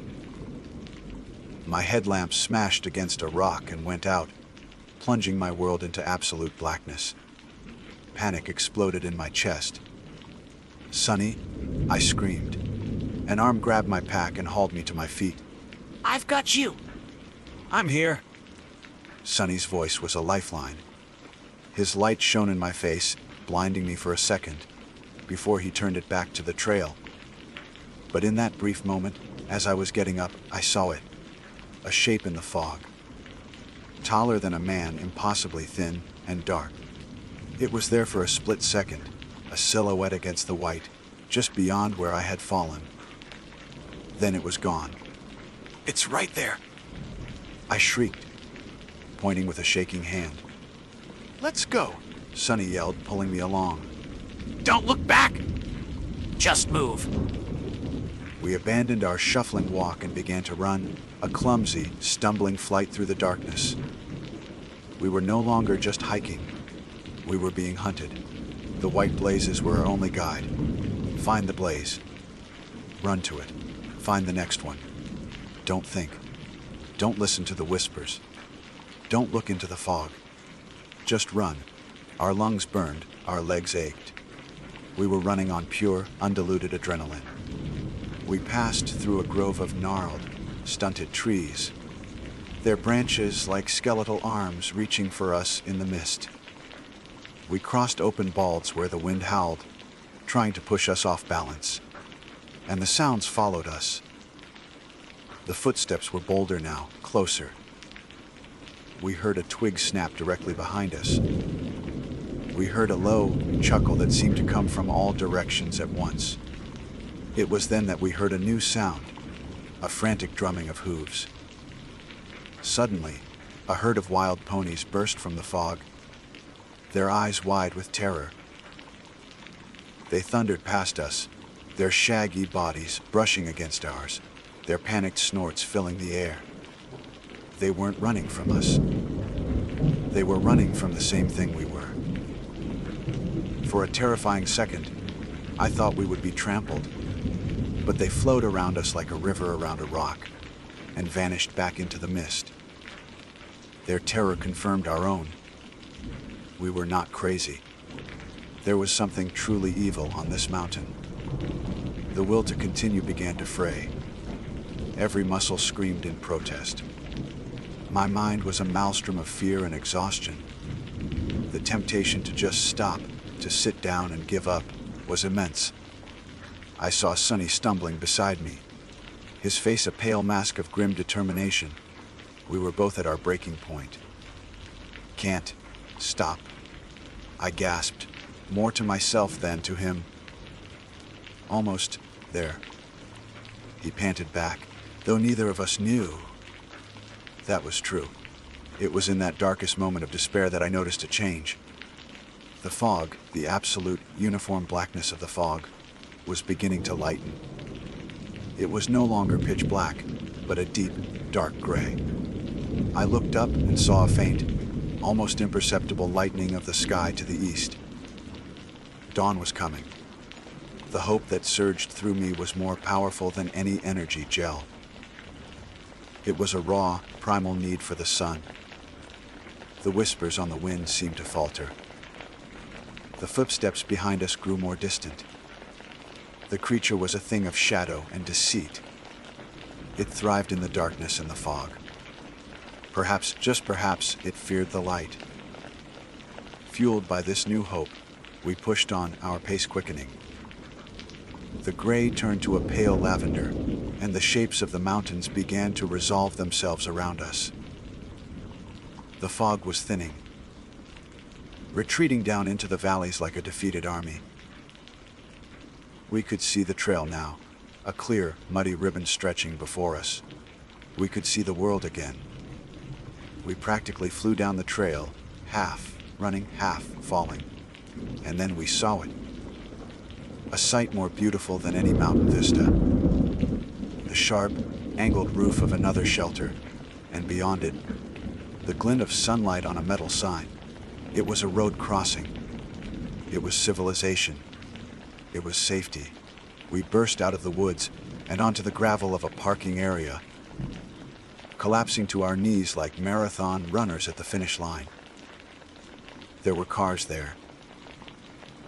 My headlamp smashed against a rock and went out, plunging my world into absolute blackness. Panic exploded in my chest. "Sonny," I screamed. An arm grabbed my pack and hauled me to my feet. I've got you. I'm here. Sonny's voice was a lifeline. His light shone in my face, blinding me for a second, before he turned it back to the trail. But in that brief moment, as I was getting up, I saw it. A shape in the fog. Taller than a man, impossibly thin and dark. It was there for a split second, a silhouette against the white, just beyond where I had fallen. Then it was gone. It's right there. I shrieked, pointing with a shaking hand. "Let's go," Sonny yelled, pulling me along. Don't look back. Just move. We abandoned our shuffling walk and began to run, a clumsy, stumbling flight through the darkness. We were no longer just hiking. We were being hunted. The white blazes were our only guide. Find the blaze. Run to it. Find the next one. Don't think. Don't listen to the whispers. Don't look into the fog. Just run. Our lungs burned, our legs ached. We were running on pure, undiluted adrenaline. We passed through a grove of gnarled, stunted trees, their branches like skeletal arms reaching for us in the mist. We crossed open balds where the wind howled, trying to push us off balance, and the sounds followed us. The footsteps were bolder now, closer. We heard a twig snap directly behind us. We heard a low chuckle that seemed to come from all directions at once. It was then that we heard a new sound, a frantic drumming of hooves. Suddenly, a herd of wild ponies burst from the fog, their eyes wide with terror. They thundered past us, their shaggy bodies brushing against ours, their panicked snorts filling the air. They weren't running from us. They were running from the same thing we were. For a terrifying second, I thought we would be trampled, but they flowed around us like a river around a rock and vanished back into the mist. Their terror confirmed our own. We were not crazy. There was something truly evil on this mountain. The will to continue began to fray. Every muscle screamed in protest. My mind was a maelstrom of fear and exhaustion. The temptation to just stop, to sit down and give up, was immense. I saw Sonny stumbling beside me, his face a pale mask of grim determination. We were both at our breaking point. Can't stop, I gasped, more to myself than to him. Almost there, he panted back, though neither of us knew. That was true. It was in that darkest moment of despair that I noticed a change. The fog, the absolute uniform blackness of the fog, was beginning to lighten. It was no longer pitch black, but a deep, dark gray. I looked up and saw a faint, almost imperceptible lightening of the sky to the east. Dawn was coming. The hope that surged through me was more powerful than any energy gel. It was a raw, primal need for the sun. The whispers on the wind seemed to falter. The footsteps behind us grew more distant. The creature was a thing of shadow and deceit. It thrived in the darkness and the fog. Perhaps, just perhaps, it feared the light. Fueled by this new hope, we pushed on, our pace quickening. The gray turned to a pale lavender, and the shapes of the mountains began to resolve themselves around us. The fog was thinning, retreating down into the valleys like a defeated army. We could see the trail now, a clear, muddy ribbon stretching before us. We could see the world again. We practically flew down the trail, half running, half falling. And then we saw it. A sight more beautiful than any mountain vista. The sharp, angled roof of another shelter, and beyond it, the glint of sunlight on a metal sign. It was a road crossing. It was civilization. It was safety. We burst out of the woods and onto the gravel of a parking area, collapsing to our knees like marathon runners at the finish line. There were cars there.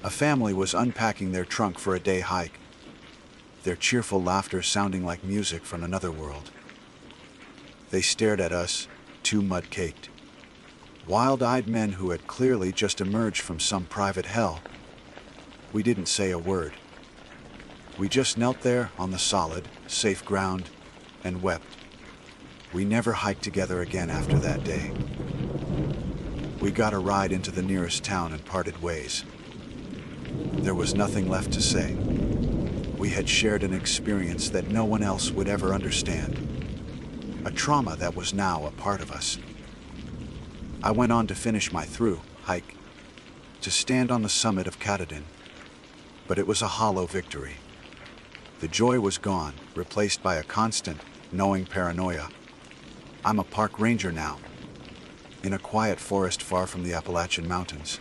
A family was unpacking their trunk for a day hike, their cheerful laughter sounding like music from another world. They stared at us, too mud-caked. Wild-eyed men who had clearly just emerged from some private hell. We didn't say a word. We just knelt there on the solid, safe ground and wept. We never hiked together again after that day. We got a ride into the nearest town and parted ways. There was nothing left to say. We had shared an experience that no one else would ever understand. A trauma that was now a part of us. I went on to finish my through hike, to stand on the summit of Katahdin. But it was a hollow victory. The joy was gone, replaced by a constant, knowing paranoia. I'm a park ranger now, in a quiet forest far from the Appalachian Mountains.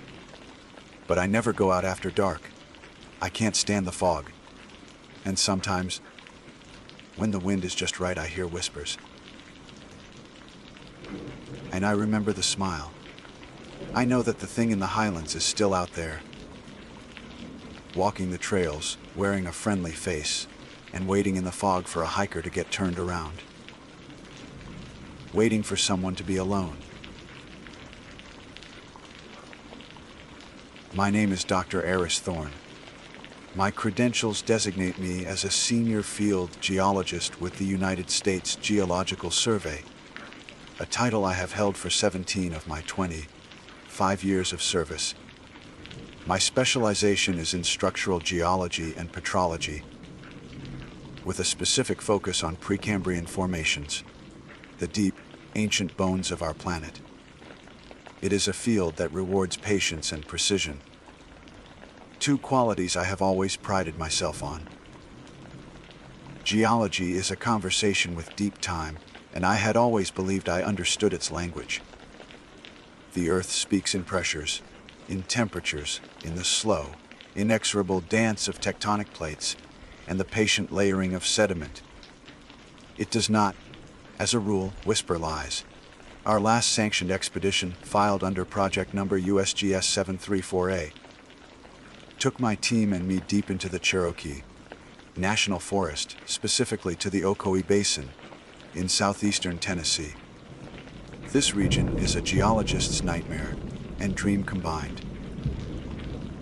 But I never go out after dark. I can't stand the fog. And sometimes, when the wind is just right, I hear whispers. And I remember the smile. I know that the thing in the highlands is still out there, walking the trails, wearing a friendly face, and waiting in the fog for a hiker to get turned around. Waiting for someone to be alone. My name is Dr. Eris Thorne. My credentials designate me as a senior field geologist with the United States Geological Survey, a title I have held for 17 of my 25 years of service. My specialization is in structural geology and petrology, with a specific focus on Precambrian formations, the deep, ancient bones of our planet. It is a field that rewards patience and precision. Two qualities I have always prided myself on. Geology is a conversation with deep time, and I had always believed I understood its language. The Earth speaks in pressures, in temperatures, in the slow, inexorable dance of tectonic plates, and the patient layering of sediment. It does not, as a rule, whisper lies. Our last sanctioned expedition, filed under project number USGS 734A, took my team and me deep into the Cherokee National Forest, specifically to the Ocoee Basin in southeastern Tennessee. This region is a geologist's nightmare and dream combined.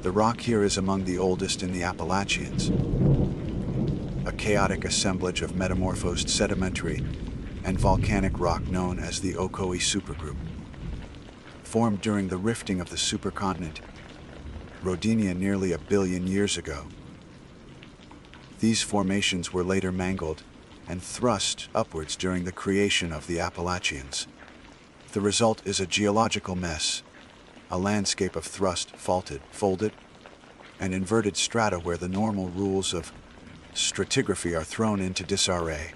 The rock here is among the oldest in the Appalachians, a chaotic assemblage of metamorphosed sedimentary and volcanic rock known as the Ocoee supergroup. Formed during the rifting of the supercontinent Rodinia nearly 1 billion years ago. These formations were later mangled and thrust upwards during the creation of the Appalachians. The result is a geological mess, a landscape of thrust, faulted, folded, and inverted strata where the normal rules of stratigraphy are thrown into disarray.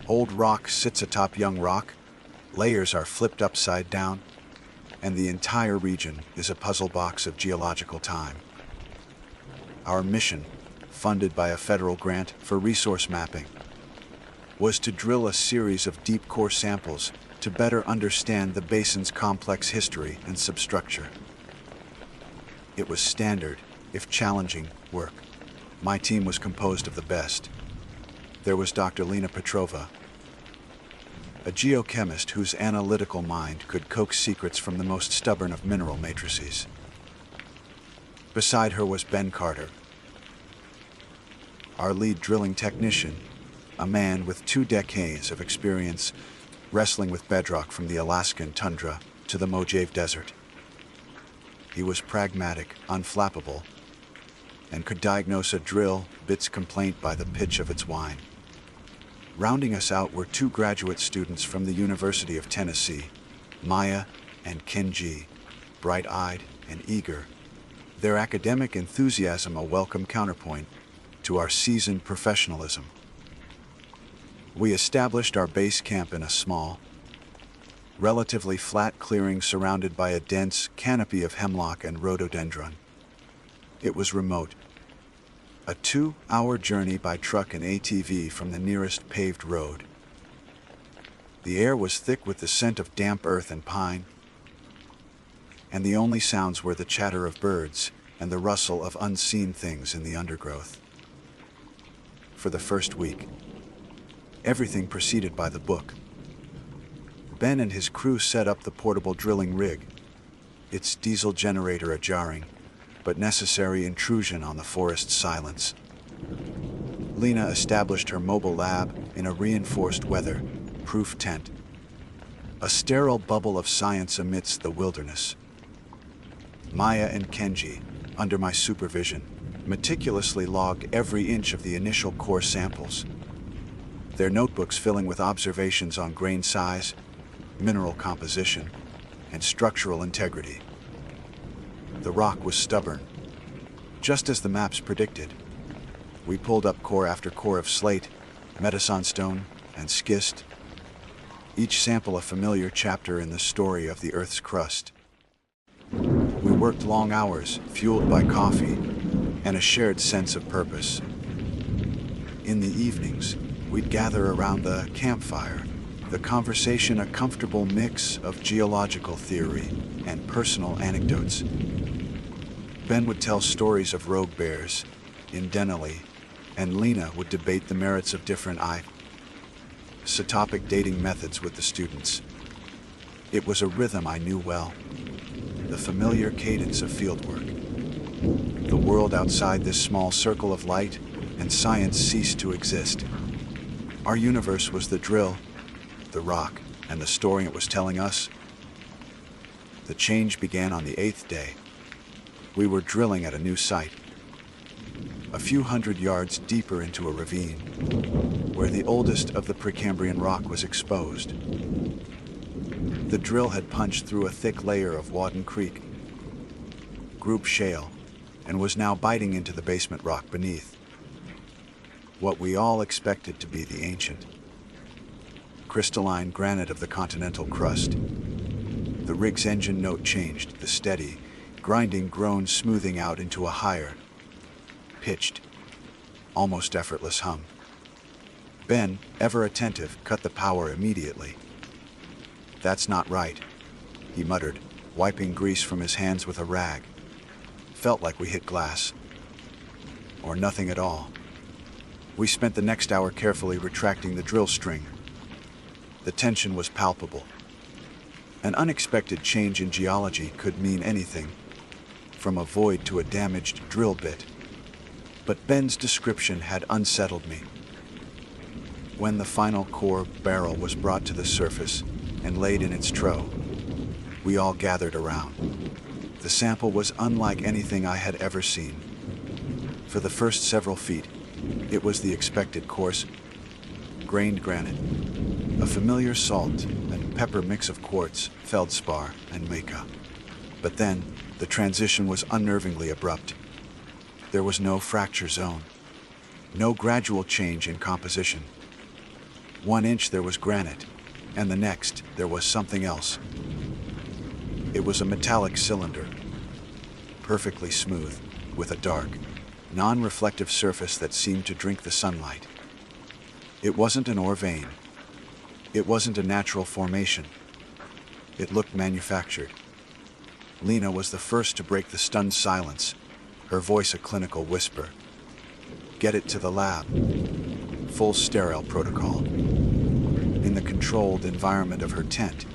Old rock sits atop young rock, layers are flipped upside down, and the entire region is a puzzle box of geological time. Our mission, funded by a federal grant for resource mapping, was to drill a series of deep core samples to better understand the basin's complex history and substructure. It was standard, if challenging, work. My team was composed of the best. There was Dr. Lena Petrova, a geochemist whose analytical mind could coax secrets from the most stubborn of mineral matrices. Beside her was Ben Carter, our lead drilling technician, a man with 2 decades of experience wrestling with bedrock from the Alaskan tundra to the Mojave Desert. He was pragmatic, unflappable, and could diagnose a drill bit's complaint by the pitch of its whine. Rounding us out were 2 graduate students from the University of Tennessee, Maya and Kenji, bright-eyed and eager, their academic enthusiasm a welcome counterpoint to our seasoned professionalism. We established our base camp in a small, relatively flat clearing surrounded by a dense canopy of hemlock and rhododendron. It was remote, a 2-hour journey by truck and ATV from the nearest paved road. The air was thick with the scent of damp earth and pine, and the only sounds were the chatter of birds and the rustle of unseen things in the undergrowth. For the first week, everything proceeded by the book. Ben and his crew set up the portable drilling rig, its diesel generator a jarring but necessary intrusion on the forest's silence. Lena established her mobile lab in a reinforced weather-proof tent, a sterile bubble of science amidst the wilderness. Maya and Kenji, under my supervision, meticulously logged every inch of the initial core samples, their notebooks filling with observations on grain size, mineral composition, and structural integrity. The rock was stubborn, just as the maps predicted. We pulled up core after core of slate, metasandstone, and schist, each sample a familiar chapter in the story of the Earth's crust. We worked long hours, fueled by coffee and a shared sense of purpose. In the evenings, we'd gather around the campfire, the conversation a comfortable mix of geological theory and personal anecdotes. Ben would tell stories of rogue bears in Denali, and Lena would debate the merits of different isotopic dating methods with the students. It was a rhythm I knew well, the familiar cadence of fieldwork. The world outside this small circle of light and science ceased to exist. Our universe was the drill, the rock, and the story it was telling us. The change began on the 8th day. We were drilling at a new site, a few hundred yards deeper into a ravine, where the oldest of the Precambrian rock was exposed. The drill had punched through a thick layer of Warden Creek, group shale, and was now biting into the basement rock beneath. What we all expected to be the ancient, crystalline granite of the continental crust. The rig's engine note changed, the steady, grinding groan smoothing out into a higher, pitched, almost effortless hum. Ben, ever attentive, cut the power immediately. "That's not right," he muttered, wiping grease from his hands with a rag. Felt like we hit glass. Or nothing at all. We spent the next hour carefully retracting the drill string. The tension was palpable. An unexpected change in geology could mean anything, from a void to a damaged drill bit. But Ben's description had unsettled me. When the final core barrel was brought to the surface and laid in its trough, we all gathered around. The sample was unlike anything I had ever seen. For the first several feet, it was the expected coarse, grained granite, a familiar salt and pepper mix of quartz, feldspar, and mica. But then, the transition was unnervingly abrupt. There was no fracture zone, no gradual change in composition. 1 inch there was granite, and the next there was something else. It was a metallic cylinder, perfectly smooth, with a dark, non-reflective surface that seemed to drink the sunlight. It wasn't an ore vein. It wasn't a natural formation. It looked manufactured. Lena was the first to break the stunned silence, her voice a clinical whisper. "Get it to the lab. Full sterile protocol." In the controlled environment of her tent,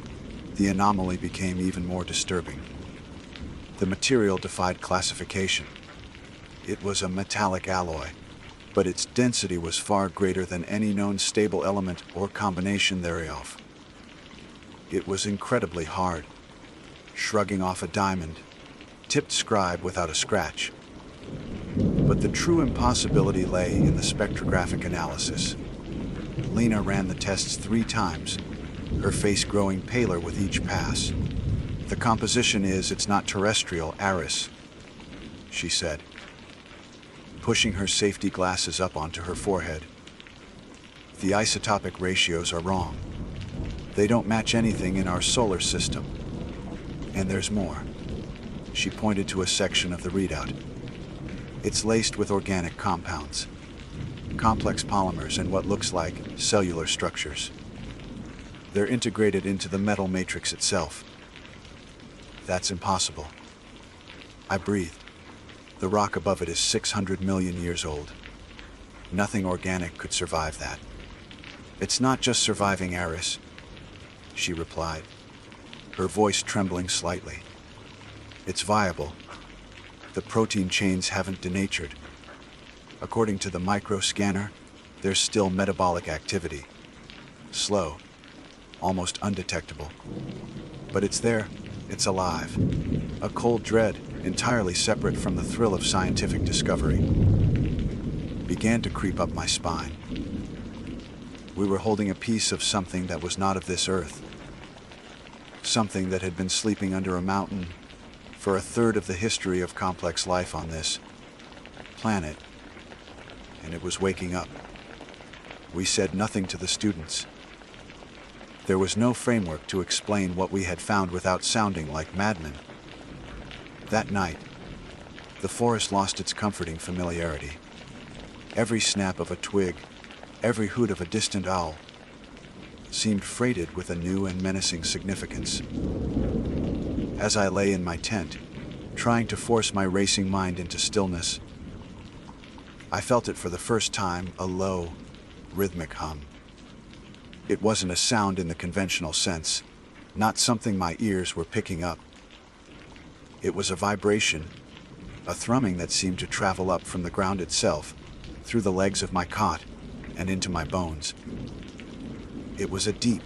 the anomaly became even more disturbing. The material defied classification. It was a metallic alloy, but its density was far greater than any known stable element or combination thereof. It was incredibly hard, shrugging off a diamond, tipped scribe without a scratch. But the true impossibility lay in the spectrographic analysis. Lena ran the tests 3 times, her face growing paler with each pass. "The composition it's not terrestrial, Aris," she said, pushing her safety glasses up onto her forehead. "The isotopic ratios are wrong. They don't match anything in our solar system. And there's more." She pointed to a section of the readout. "It's laced with organic compounds, complex polymers and what looks like cellular structures. They're integrated into the metal matrix itself." "That's impossible." I breathed. "The rock above it is 600 million years old. Nothing organic could survive that." "It's not just surviving, Aris," she replied, her voice trembling slightly. "It's viable. The protein chains haven't denatured. According to the microscanner, there's still metabolic activity. Slow, almost undetectable. But it's there, it's alive. A cold dread, entirely separate from the thrill of scientific discovery, began to creep up my spine. We were holding a piece of something that was not of this earth. Something that had been sleeping under a mountain for a third of the history of complex life on this planet, and it was waking up. We said nothing to the students. There was no framework to explain what we had found without sounding like madmen. That night, the forest lost its comforting familiarity. Every snap of a twig, every hoot of a distant owl, seemed freighted with a new and menacing significance. As I lay in my tent, trying to force my racing mind into stillness, I felt it for the first time, a low, rhythmic hum. It wasn't a sound in the conventional sense, not something my ears were picking up. It was a vibration, a thrumming that seemed to travel up from the ground itself, through the legs of my cot, and into my bones. It was a deep,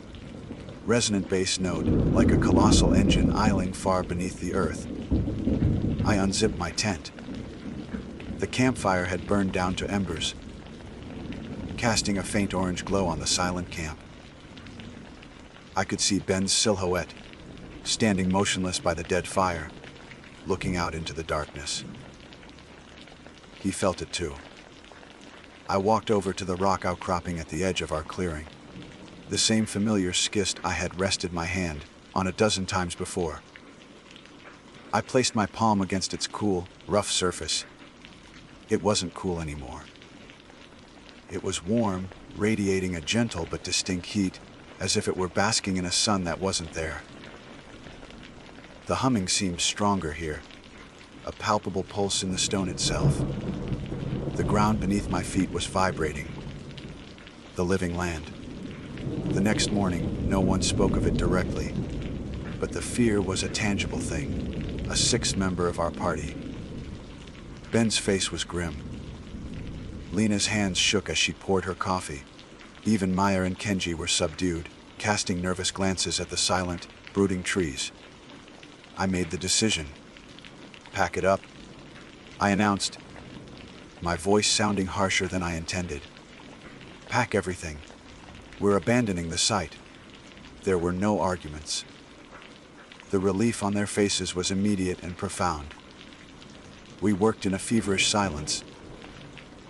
resonant bass note, like a colossal engine idling far beneath the earth. I unzipped my tent. The campfire had burned down to embers, casting a faint orange glow on the silent camp. I could see Ben's silhouette, standing motionless by the dead fire, looking out into the darkness. He felt it too. I walked over to the rock outcropping at the edge of our clearing. The same familiar schist I had rested my hand on a dozen times before. I placed my palm against its cool, rough surface. It wasn't cool anymore. It was warm, radiating a gentle but distinct heat, as if it were basking in a sun that wasn't there. The humming seemed stronger here, a palpable pulse in the stone itself. The ground beneath my feet was vibrating. The living land. The next morning, no one spoke of it directly, but the fear was a tangible thing, a sixth member of our party. Ben's face was grim. Lena's hands shook as she poured her coffee. Even Maya and Kenji were subdued, casting nervous glances at the silent, brooding trees. I made the decision. Pack it up, I announced, my voice sounding harsher than I intended. Pack everything. We're abandoning the site. There were no arguments. The relief on their faces was immediate and profound. We worked in a feverish silence,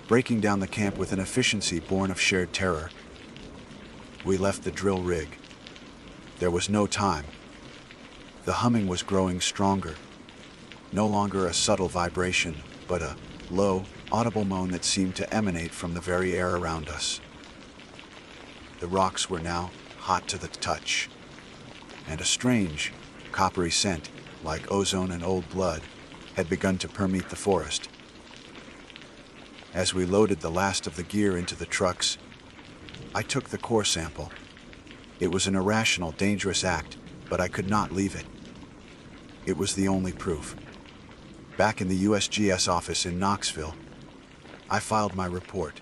breaking down the camp with an efficiency born of shared terror. We left the drill rig. There was no time. The humming was growing stronger, no longer a subtle vibration, but a low, audible moan that seemed to emanate from the very air around us. The rocks were now hot to the touch, and a strange, coppery scent, like ozone and old blood, had begun to permeate the forest. As we loaded the last of the gear into the trucks, I took the core sample. It was an irrational, dangerous act, but I could not leave it. It was the only proof. Back in the USGS office in Knoxville, I filed my report.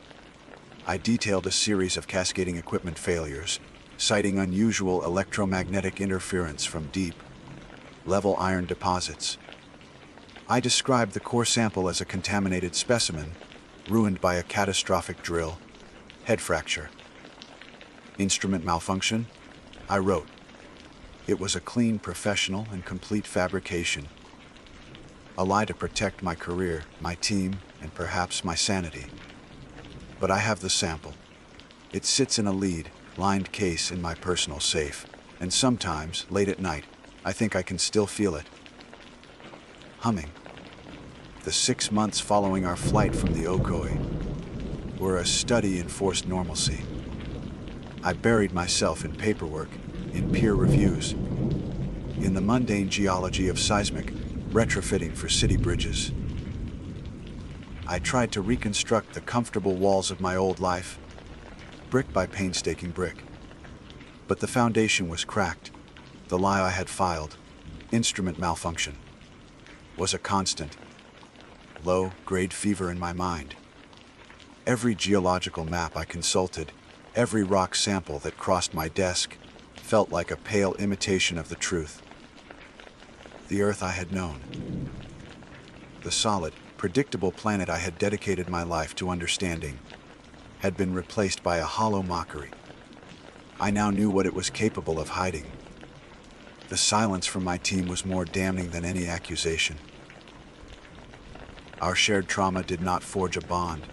I detailed a series of cascading equipment failures, citing unusual electromagnetic interference from deep, level iron deposits. I described the core sample as a contaminated specimen, ruined by a catastrophic drill, head fracture. Instrument malfunction? I wrote. It was a clean, professional, and complete fabrication. A lie to protect my career, my team, and perhaps my sanity. But I have the sample. It sits in a lead, lined case in my personal safe, and sometimes, late at night, I think I can still feel it. Humming. The 6 months following our flight from the Okoye were a study in forced normalcy. I buried myself in paperwork, in peer reviews, in the mundane geology of seismic retrofitting for city bridges. I tried to reconstruct the comfortable walls of my old life, brick by painstaking brick. But the foundation was cracked. The lie I had filed, instrument malfunction, was a constant, low-grade fever in my mind. Every geological map I consulted, every rock sample that crossed my desk, felt like a pale imitation of the truth. The Earth I had known, the solid, predictable planet I had dedicated my life to understanding, had been replaced by a hollow mockery. I now knew what it was capable of hiding. The silence from my team was more damning than any accusation. Our shared trauma did not forge a bond.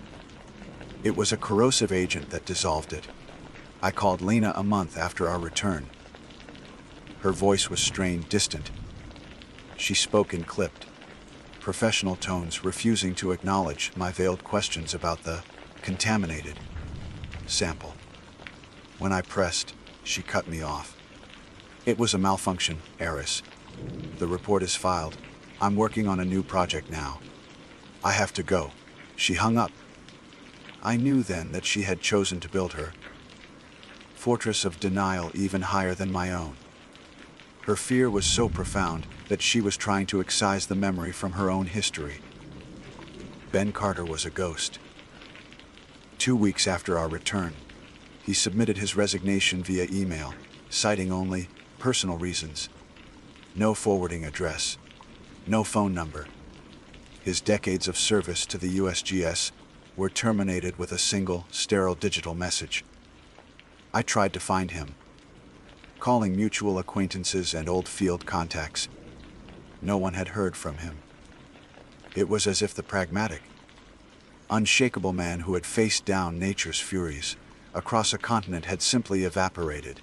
It was a corrosive agent that dissolved it. I called Lena a month after our return. Her voice was strained, distant. She spoke in clipped, professional tones, refusing to acknowledge my veiled questions about the contaminated sample. When I pressed, she cut me off. It was a malfunction, Eris. The report is filed. I'm working on a new project now. I have to go. She hung up. I knew then that she had chosen to build her fortress of denial even higher than my own. Her fear was so profound that she was trying to excise the memory from her own history. Ben Carter was a ghost. 2 weeks after our return, he submitted his resignation via email, citing only personal reasons. No forwarding address, no phone number. His decades of service to the USGS were terminated with a single, sterile digital message. I tried to find him, calling mutual acquaintances and old field contacts. No one had heard from him. It was as if the pragmatic, unshakable man who had faced down nature's furies across a continent had simply evaporated.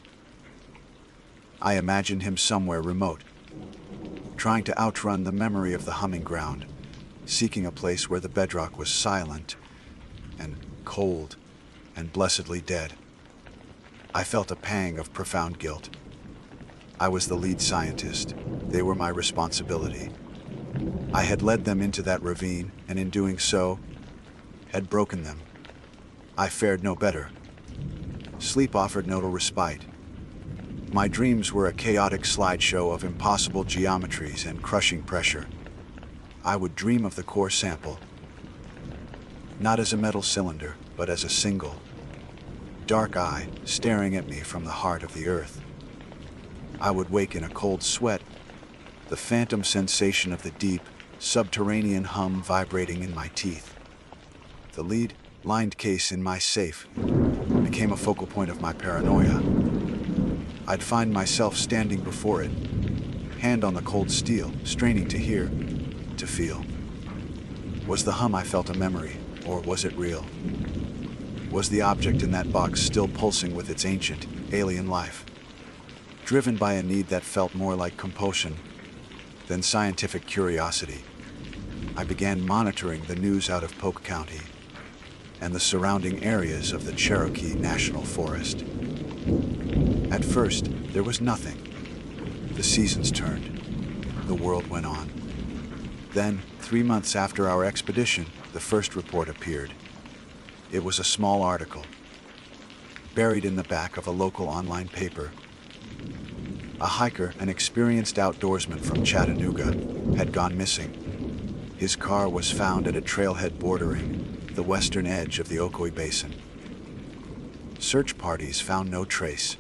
I imagined him somewhere remote, trying to outrun the memory of the humming ground, seeking a place where the bedrock was silent and cold and blessedly dead. I felt a pang of profound guilt. I was the lead scientist. They were my responsibility. I had led them into that ravine, and in doing so, had broken them. I fared no better. Sleep offered no respite. My dreams were a chaotic slideshow of impossible geometries and crushing pressure. I would dream of the core sample, not as a metal cylinder, but as a single, dark eye staring at me from the heart of the earth. I would wake in a cold sweat, the phantom sensation of the deep, subterranean hum vibrating in my teeth. The lead-lined case in my safe became a focal point of my paranoia. I'd find myself standing before it, hand on the cold steel, straining to hear, to feel. Was the hum I felt a memory, or was it real? Was the object in that box still pulsing with its ancient, alien life? Driven by a need that felt more like compulsion than scientific curiosity, I began monitoring the news out of Polk County and the surrounding areas of the Cherokee National Forest. At first, there was nothing. The seasons turned. The world went on. Then, 3 months after our expedition, the first report appeared. It was a small article, buried in the back of a local online paper. A hiker, an experienced outdoorsman from Chattanooga, had gone missing. His car was found at a trailhead bordering the western edge of the Ocoee Basin. Search parties found no trace.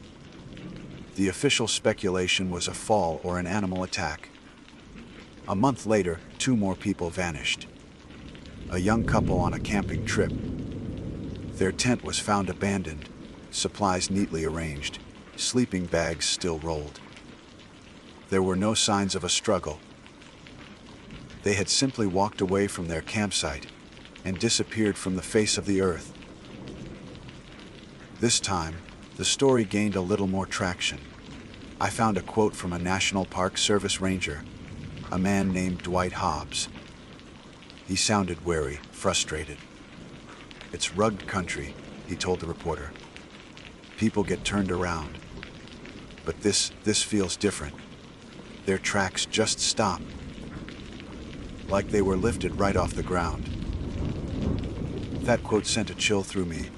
The official speculation was a fall or an animal attack. A month later, 2 more people vanished. A young couple on a camping trip. Their tent was found abandoned, supplies neatly arranged, sleeping bags still rolled. There were no signs of a struggle. They had simply walked away from their campsite and disappeared from the face of the earth. This time, the story gained a little more traction. I found a quote from a National Park Service ranger, a man named Dwight Hobbs. He sounded wary, frustrated. "It's rugged country," he told the reporter. "People get turned around. But this feels different. Their tracks just stop, like they were lifted right off the ground." That quote sent a chill through me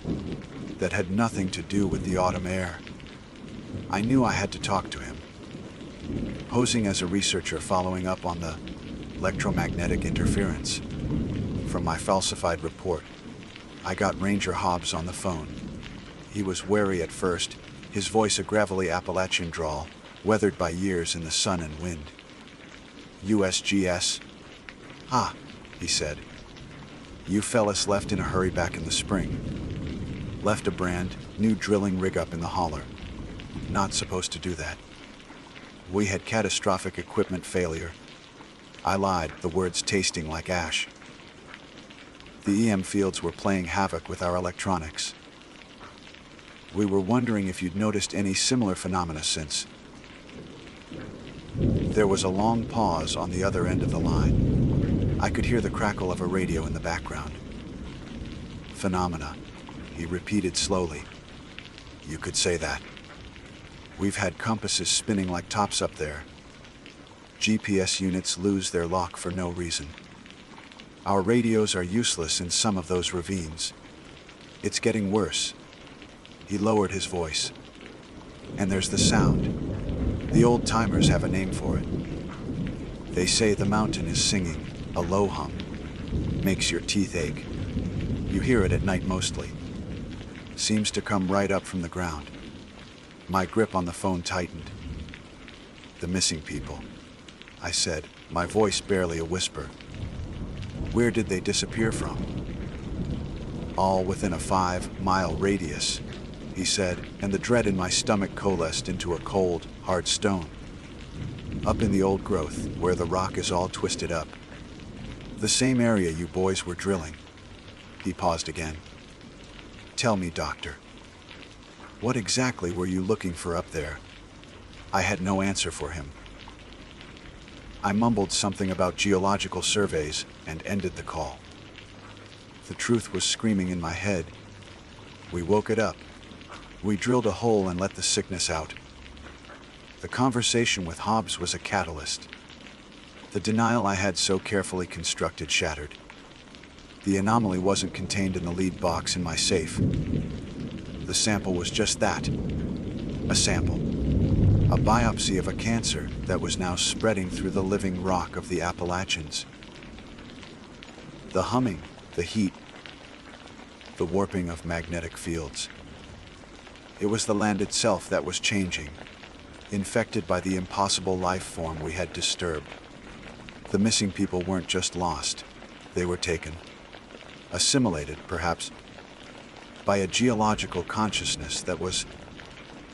that had nothing to do with the autumn air. I knew I had to talk to him. Posing as a researcher following up on the electromagnetic interference from my falsified report, I got Ranger Hobbs on the phone. He was wary at first, his voice a gravelly Appalachian drawl, weathered by years in the sun and wind. "USGS? Ah," he said. "You fellas left in a hurry back in the spring. Left a brand new drilling rig up in the holler. Not supposed to do that. We had catastrophic equipment failure." I lied, the words tasting like ash. "The EM fields were playing havoc with our electronics. We were wondering if you'd noticed any similar phenomena since." There was a long pause on the other end of the line. I could hear the crackle of a radio in the background. "Phenomena," he repeated slowly. "You could say that. We've had compasses spinning like tops up there. GPS units lose their lock for no reason. Our radios are useless in some of those ravines. It's getting worse." He lowered his voice. "And there's the sound. The old-timers have a name for it. They say the mountain is singing, a low hum. Makes your teeth ache. You hear it at night mostly. Seems to come right up from the ground." My grip on the phone tightened. "The missing people," I said, my voice barely a whisper. "Where did they disappear from?" "All within a 5-mile radius," he said, and the dread in my stomach coalesced into a cold, hard stone. "Up in the old growth, where the rock is all twisted up. The same area you boys were drilling." He paused again. Tell me, Doctor, what exactly were you looking for up there? I had no answer for him. I mumbled something about geological surveys and ended the call. The truth was screaming in my head. We woke it up. We drilled a hole and let the sickness out. The conversation with Hobbs was a catalyst. The denial I had so carefully constructed shattered. The anomaly wasn't contained in the lead box in my safe. The sample was just that, a sample. A biopsy of a cancer that was now spreading through the living rock of the Appalachians. The humming, the heat, the warping of magnetic fields. It was the land itself that was changing, infected by the impossible life form we had disturbed. The missing people weren't just lost, they were taken, assimilated, perhaps, by a geological consciousness that was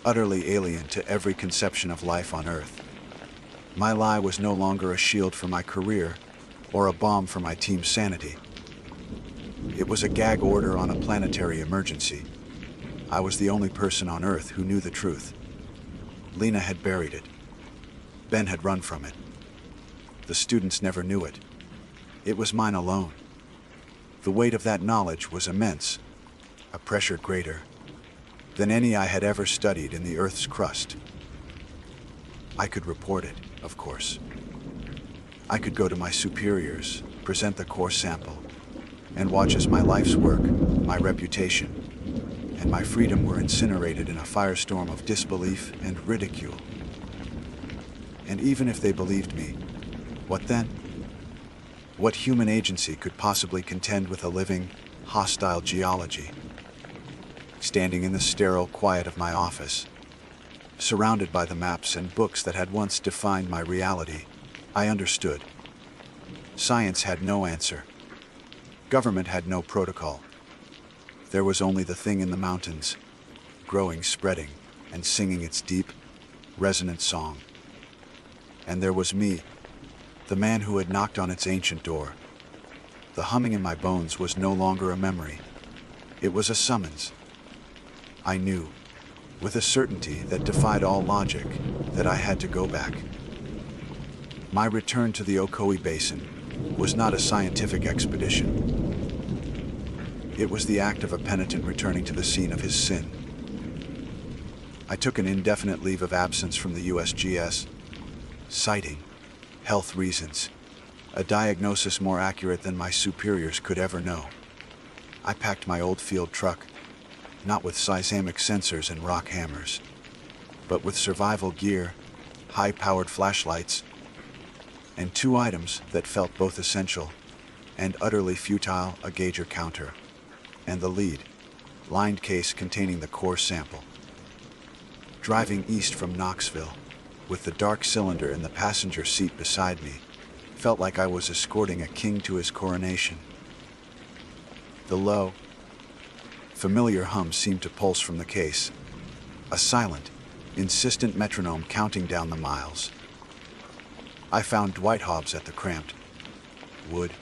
utterly alien to every conception of life on Earth. My lie was no longer a shield for my career or a bomb for my team's sanity. It was a gag order on a planetary emergency. I was the only person on Earth who knew the truth. Lena had buried it. Ben had run from it. The students never knew it. It was mine alone. The weight of that knowledge was immense, a pressure greater than any I had ever studied in the Earth's crust. I could report it, of course. I could go to my superiors, present the core sample, and watch as my life's work, my reputation, and my freedom were incinerated in a firestorm of disbelief and ridicule. And even if they believed me, what then? What human agency could possibly contend with a living, hostile geology? Standing in the sterile quiet of my office, surrounded by the maps and books that had once defined my reality, I understood. Science had no answer. Government had no protocol. There was only the thing in the mountains, growing, spreading, and singing its deep, resonant song. And there was me, the man who had knocked on its ancient door. The humming in my bones was no longer a memory. It was a summons. I knew, with a certainty that defied all logic, that I had to go back. My return to the Ocoee Basin was not a scientific expedition. It was the act of a penitent returning to the scene of his sin. I took an indefinite leave of absence from the USGS, citing health reasons, a diagnosis more accurate than my superiors could ever know. I packed my old field truck, not with seismic sensors and rock hammers, but with survival gear, high-powered flashlights, and two items that felt both essential and utterly futile: a gauger counter, and the lead, lined case containing the core sample. Driving east from Knoxville, with the dark cylinder in the passenger seat beside me, felt like I was escorting a king to his coronation. The low, familiar hum seemed to pulse from the case, a silent, insistent metronome counting down the miles. I found Dwight Hobbs at the cramped, wood,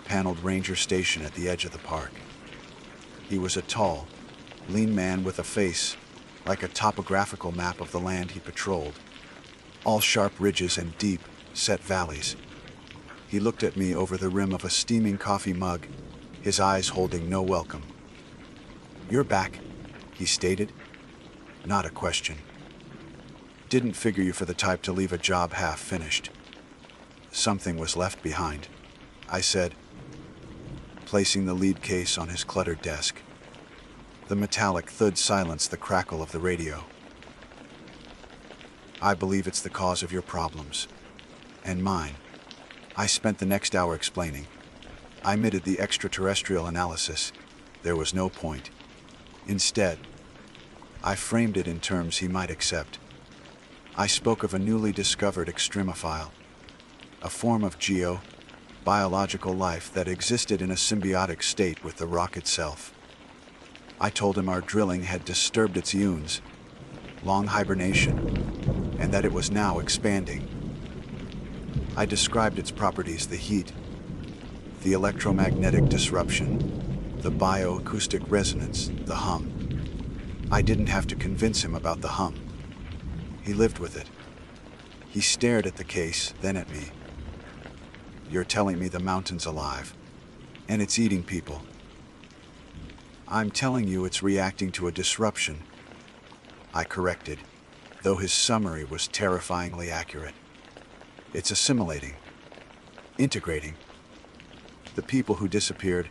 paneled ranger station at the edge of the park. He was a tall, lean man with a face like a topographical map of the land he patrolled, all sharp ridges and deep, set valleys. He looked at me over the rim of a steaming coffee mug, his eyes holding no welcome. "You're back," he stated. Not a question. Didn't figure you for the type to leave a job half finished. Something was left behind, I said, placing the lead case on his cluttered desk. The metallic thud silenced the crackle of the radio. "I believe it's the cause of your problems. And mine." I spent the next hour explaining. I omitted the extraterrestrial analysis. There was no point. Instead, I framed it in terms he might accept. I spoke of a newly discovered extremophile, a form of biological life that existed in a symbiotic state with the rock itself. I told him our drilling had disturbed its iones, long hibernation, and that it was now expanding. I described its properties: the heat, the electromagnetic disruption, the bioacoustic resonance, the hum. I didn't have to convince him about the hum. He lived with it. He stared at the case, then at me. "You're telling me the mountain's alive, and it's eating people." "I'm telling you it's reacting to a disruption," I corrected, though his summary was terrifyingly accurate. "It's assimilating, integrating. The people who disappeared,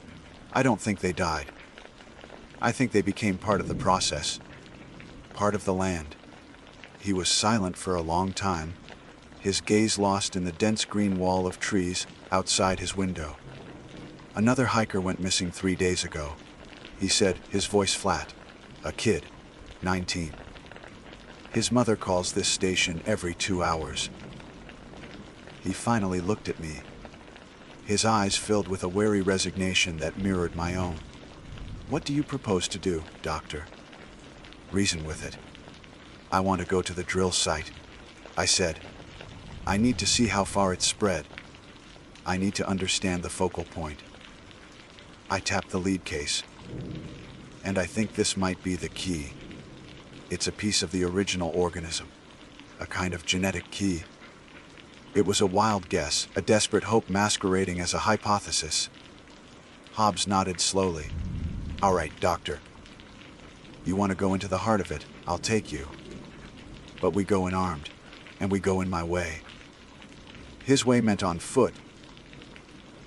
I don't think they died. I think they became part of the process, part of the land." He was silent for a long time, his gaze lost in the dense green wall of trees outside his window. "Another hiker went missing 3 days ago," he said, his voice flat. "A kid, 19. His mother calls this station every 2 hours." He finally looked at me, his eyes filled with a wary resignation that mirrored my own. "What do you propose to do, Doctor?" "Reason with it. I want to go to the drill site," I said. "I need to see how far it's spread. I need to understand the focal point." I tapped the lead case. "And I think this might be the key. It's a piece of the original organism, a kind of genetic key." It was a wild guess, a desperate hope masquerading as a hypothesis. Hobbs nodded slowly. "All right, Doctor. You want to go into the heart of it, I'll take you. But we go in armed, and we go in my way." His way meant on foot,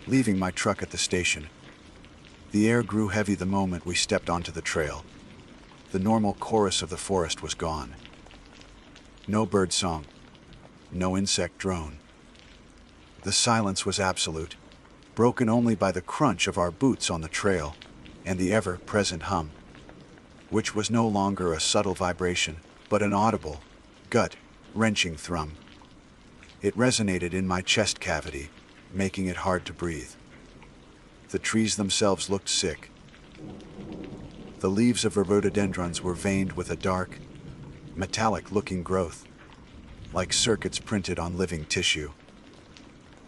leaving my truck at the station. The air grew heavy the moment we stepped onto the trail. The normal chorus of the forest was gone. No bird song, no insect drone. The silence was absolute, broken only by the crunch of our boots on the trail and the ever-present hum, which was no longer a subtle vibration, but an audible, gut-wrenching thrum. It resonated in my chest cavity, making it hard to breathe. The trees themselves looked sick. The leaves of rhododendrons were veined with a dark, metallic-looking growth, like circuits printed on living tissue.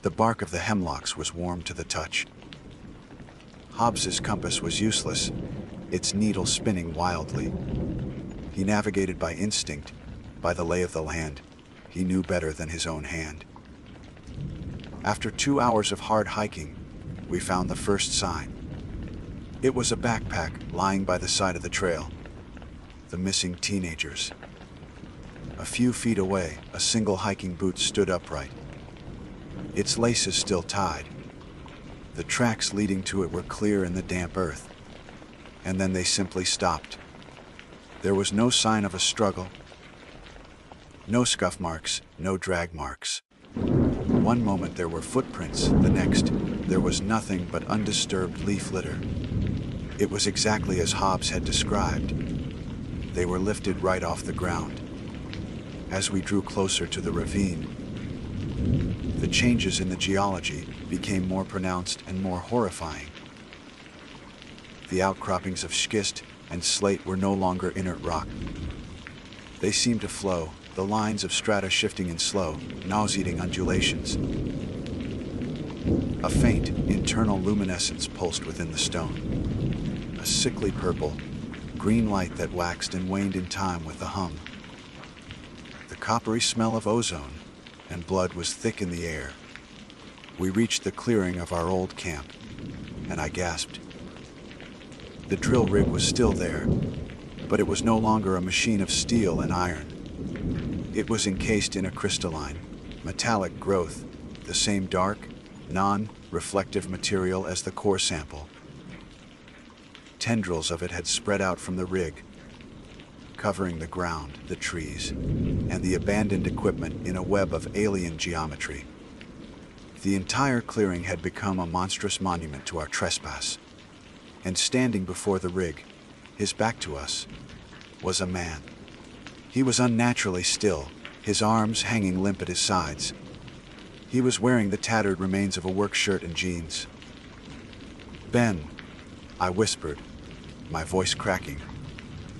The bark of the hemlocks was warm to the touch. Hobbs's compass was useless, its needle spinning wildly. He navigated by instinct, by the lay of the land. He knew better than his own hand. After 2 hours of hard hiking, we found the first sign. It was a backpack lying by the side of the trail. The missing teenagers. A few feet away, a single hiking boot stood upright, its laces still tied. The tracks leading to it were clear in the damp earth. And then they simply stopped. There was no sign of a struggle. No scuff marks, no drag marks. One moment there were footprints, the next, there was nothing but undisturbed leaf litter. It was exactly as Hobbs had described. They were lifted right off the ground. As we drew closer to the ravine, the changes in the geology became more pronounced and more horrifying. The outcroppings of schist and slate were no longer inert rock. They seemed to flow, the lines of strata shifting in slow, nauseating undulations. A faint, internal luminescence pulsed within the stone. A sickly purple, green light that waxed and waned in time with the hum. The coppery smell of ozone and blood was thick in the air. We reached the clearing of our old camp, and I gasped. The drill rig was still there, but it was no longer a machine of steel and iron. It was encased in a crystalline, metallic growth, the same dark, non-reflective material as the core sample. Tendrils of it had spread out from the rig, covering the ground, the trees, and the abandoned equipment in a web of alien geometry. The entire clearing had become a monstrous monument to our trespass. And standing before the rig, his back to us, was a man. He was unnaturally still, his arms hanging limp at his sides. He was wearing the tattered remains of a work shirt and jeans. "Ben," I whispered, my voice cracking.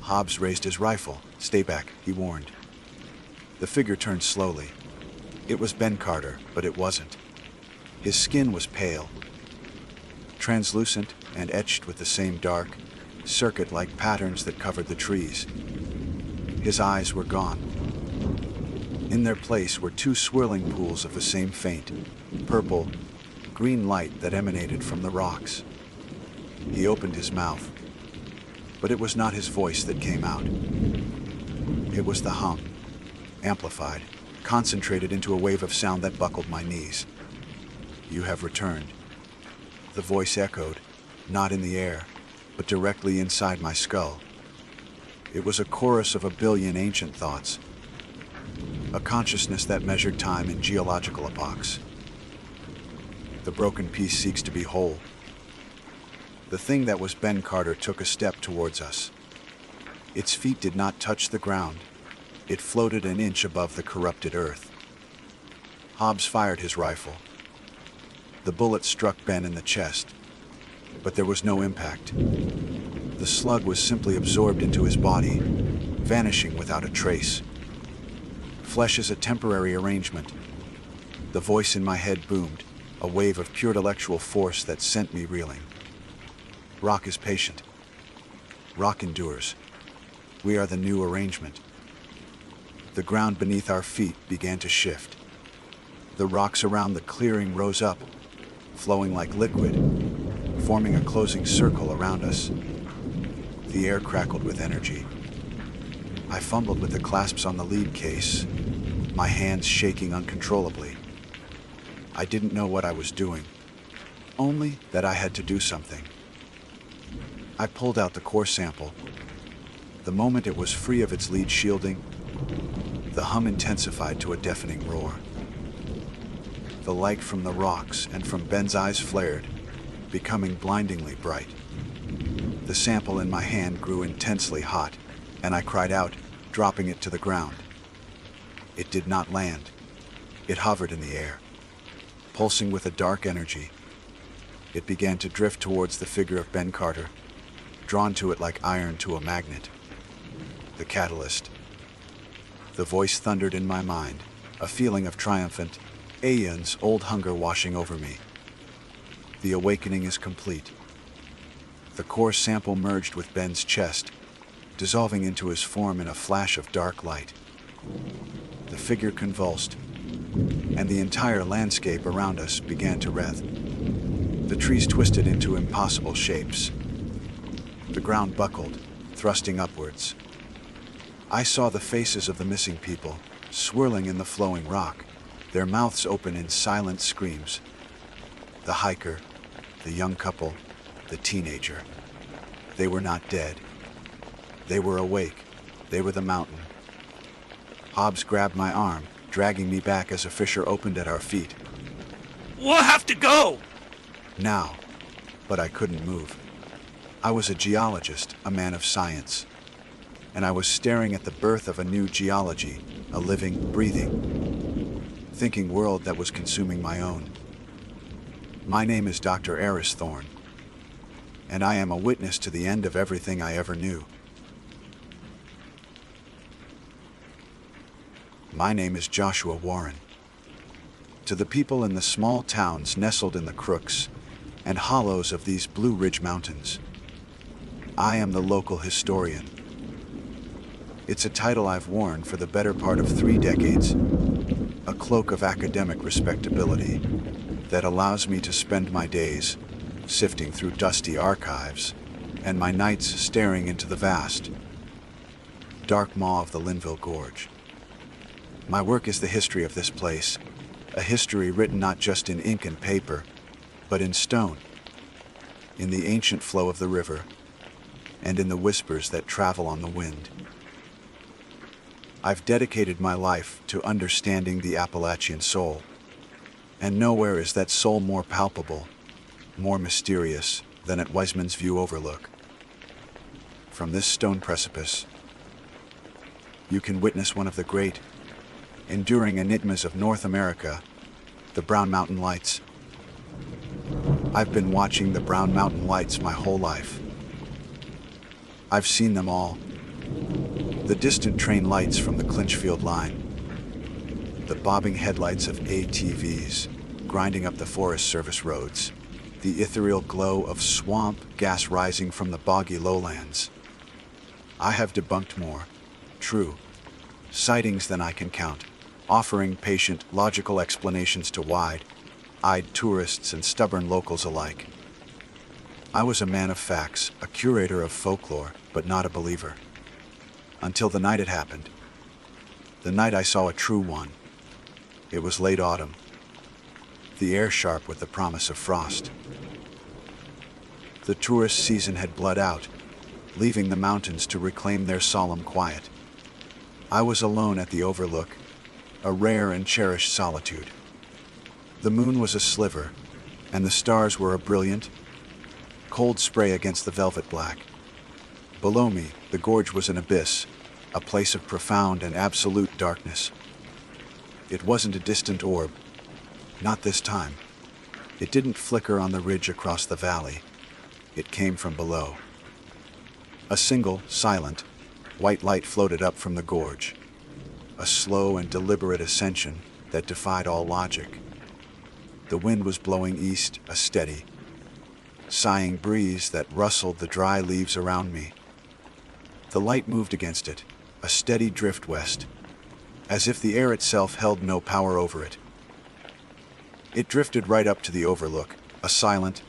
Hobbs raised his rifle. "Stay back," he warned. The figure turned slowly. It was Ben Carter, but it wasn't. His skin was pale, translucent, and etched with the same dark, circuit-like patterns that covered the trees. His eyes were gone. In their place were two swirling pools of the same faint, purple, green light that emanated from the rocks. He opened his mouth, but it was not his voice that came out. It was the hum, amplified, concentrated into a wave of sound that buckled my knees. "You have returned." The voice echoed, not in the air, but directly inside my skull. It was a chorus of a billion ancient thoughts, a consciousness that measured time in geological epochs. The broken piece seeks to be whole. The thing that was Ben Carter took a step towards us. Its feet did not touch the ground. It floated an inch above the corrupted earth. Hobbs fired his rifle. The bullet struck Ben in the chest, but there was no impact. The slug was simply absorbed into his body, vanishing without a trace. Flesh is a temporary arrangement. The voice in my head boomed, a wave of pure intellectual force that sent me reeling. Rock is patient. Rock endures. We are the new arrangement. The ground beneath our feet began to shift. The rocks around the clearing rose up, flowing like liquid, forming a closing circle around us. The air crackled with energy. I fumbled with the clasps on the lead case, my hands shaking uncontrollably. I didn't know what I was doing, only that I had to do something. I pulled out the core sample. The moment it was free of its lead shielding, the hum intensified to a deafening roar. The light from the rocks and from Ben's eyes flared, becoming blindingly bright. The sample in my hand grew intensely hot, and I cried out, dropping it to the ground. It did not land. It hovered in the air, pulsing with a dark energy. It began to drift towards the figure of Ben Carter, drawn to it like iron to a magnet. The catalyst. The voice thundered in my mind, a feeling of triumphant, aeon's old hunger washing over me. The awakening is complete. The core sample merged with Ben's chest, dissolving into his form in a flash of dark light. The figure convulsed, and the entire landscape around us began to writhe. The trees twisted into impossible shapes. The ground buckled, thrusting upwards. I saw the faces of the missing people, swirling in the flowing rock, their mouths open in silent screams. The hiker, the young couple, the teenager. They were not dead. They were awake. They were the mountain. Hobbs grabbed my arm, dragging me back as a fissure opened at our feet. "We'll have to go!" Now, but I couldn't move. I was a geologist, a man of science, and I was staring at the birth of a new geology, a living, breathing, thinking world that was consuming my own. My name is Dr. Eris Thorne, and I am a witness to the end of everything I ever knew. My name is Joshua Warren. To the people in the small towns nestled in the crooks and hollows of these Blue Ridge Mountains, I am the local historian. It's a title I've worn for the better part of 3 decades, a cloak of academic respectability that allows me to spend my days sifting through dusty archives and my nights staring into the vast, dark maw of the Linville Gorge. My work is the history of this place, a history written not just in ink and paper, but in stone, in the ancient flow of the river, and in the whispers that travel on the wind. I've dedicated my life to understanding the Appalachian soul, and nowhere is that soul more palpable, more mysterious than at Wiseman's View Overlook. From this stone precipice, you can witness one of the great, enduring enigmas of North America, the Brown Mountain Lights. I've been watching the Brown Mountain Lights my whole life. I've seen them all. The distant train lights from the Clinchfield line, the bobbing headlights of ATVs grinding up the Forest Service roads, the ethereal glow of swamp gas rising from the boggy lowlands. I have debunked more true sightings than I can count, offering patient, logical explanations to wide-eyed tourists and stubborn locals alike. I was a man of facts, a curator of folklore, but not a believer. Until the night it happened. The night I saw a true one. It was late autumn. The air sharp with the promise of frost. The tourist season had bled out, leaving the mountains to reclaim their solemn quiet. I was alone at the overlook, a rare and cherished solitude. The moon was a sliver, and the stars were a brilliant, cold spray against the velvet black. Below me, the gorge was an abyss, a place of profound and absolute darkness. It wasn't a distant orb. Not this time. It didn't flicker on the ridge across the valley. It came from below. A single, silent, white light floated up from the gorge. A slow and deliberate ascension that defied all logic. The wind was blowing east, a steady, sighing breeze that rustled the dry leaves around me. The light moved against it, a steady drift west, as if the air itself held no power over it. It drifted right up to the overlook, a silent,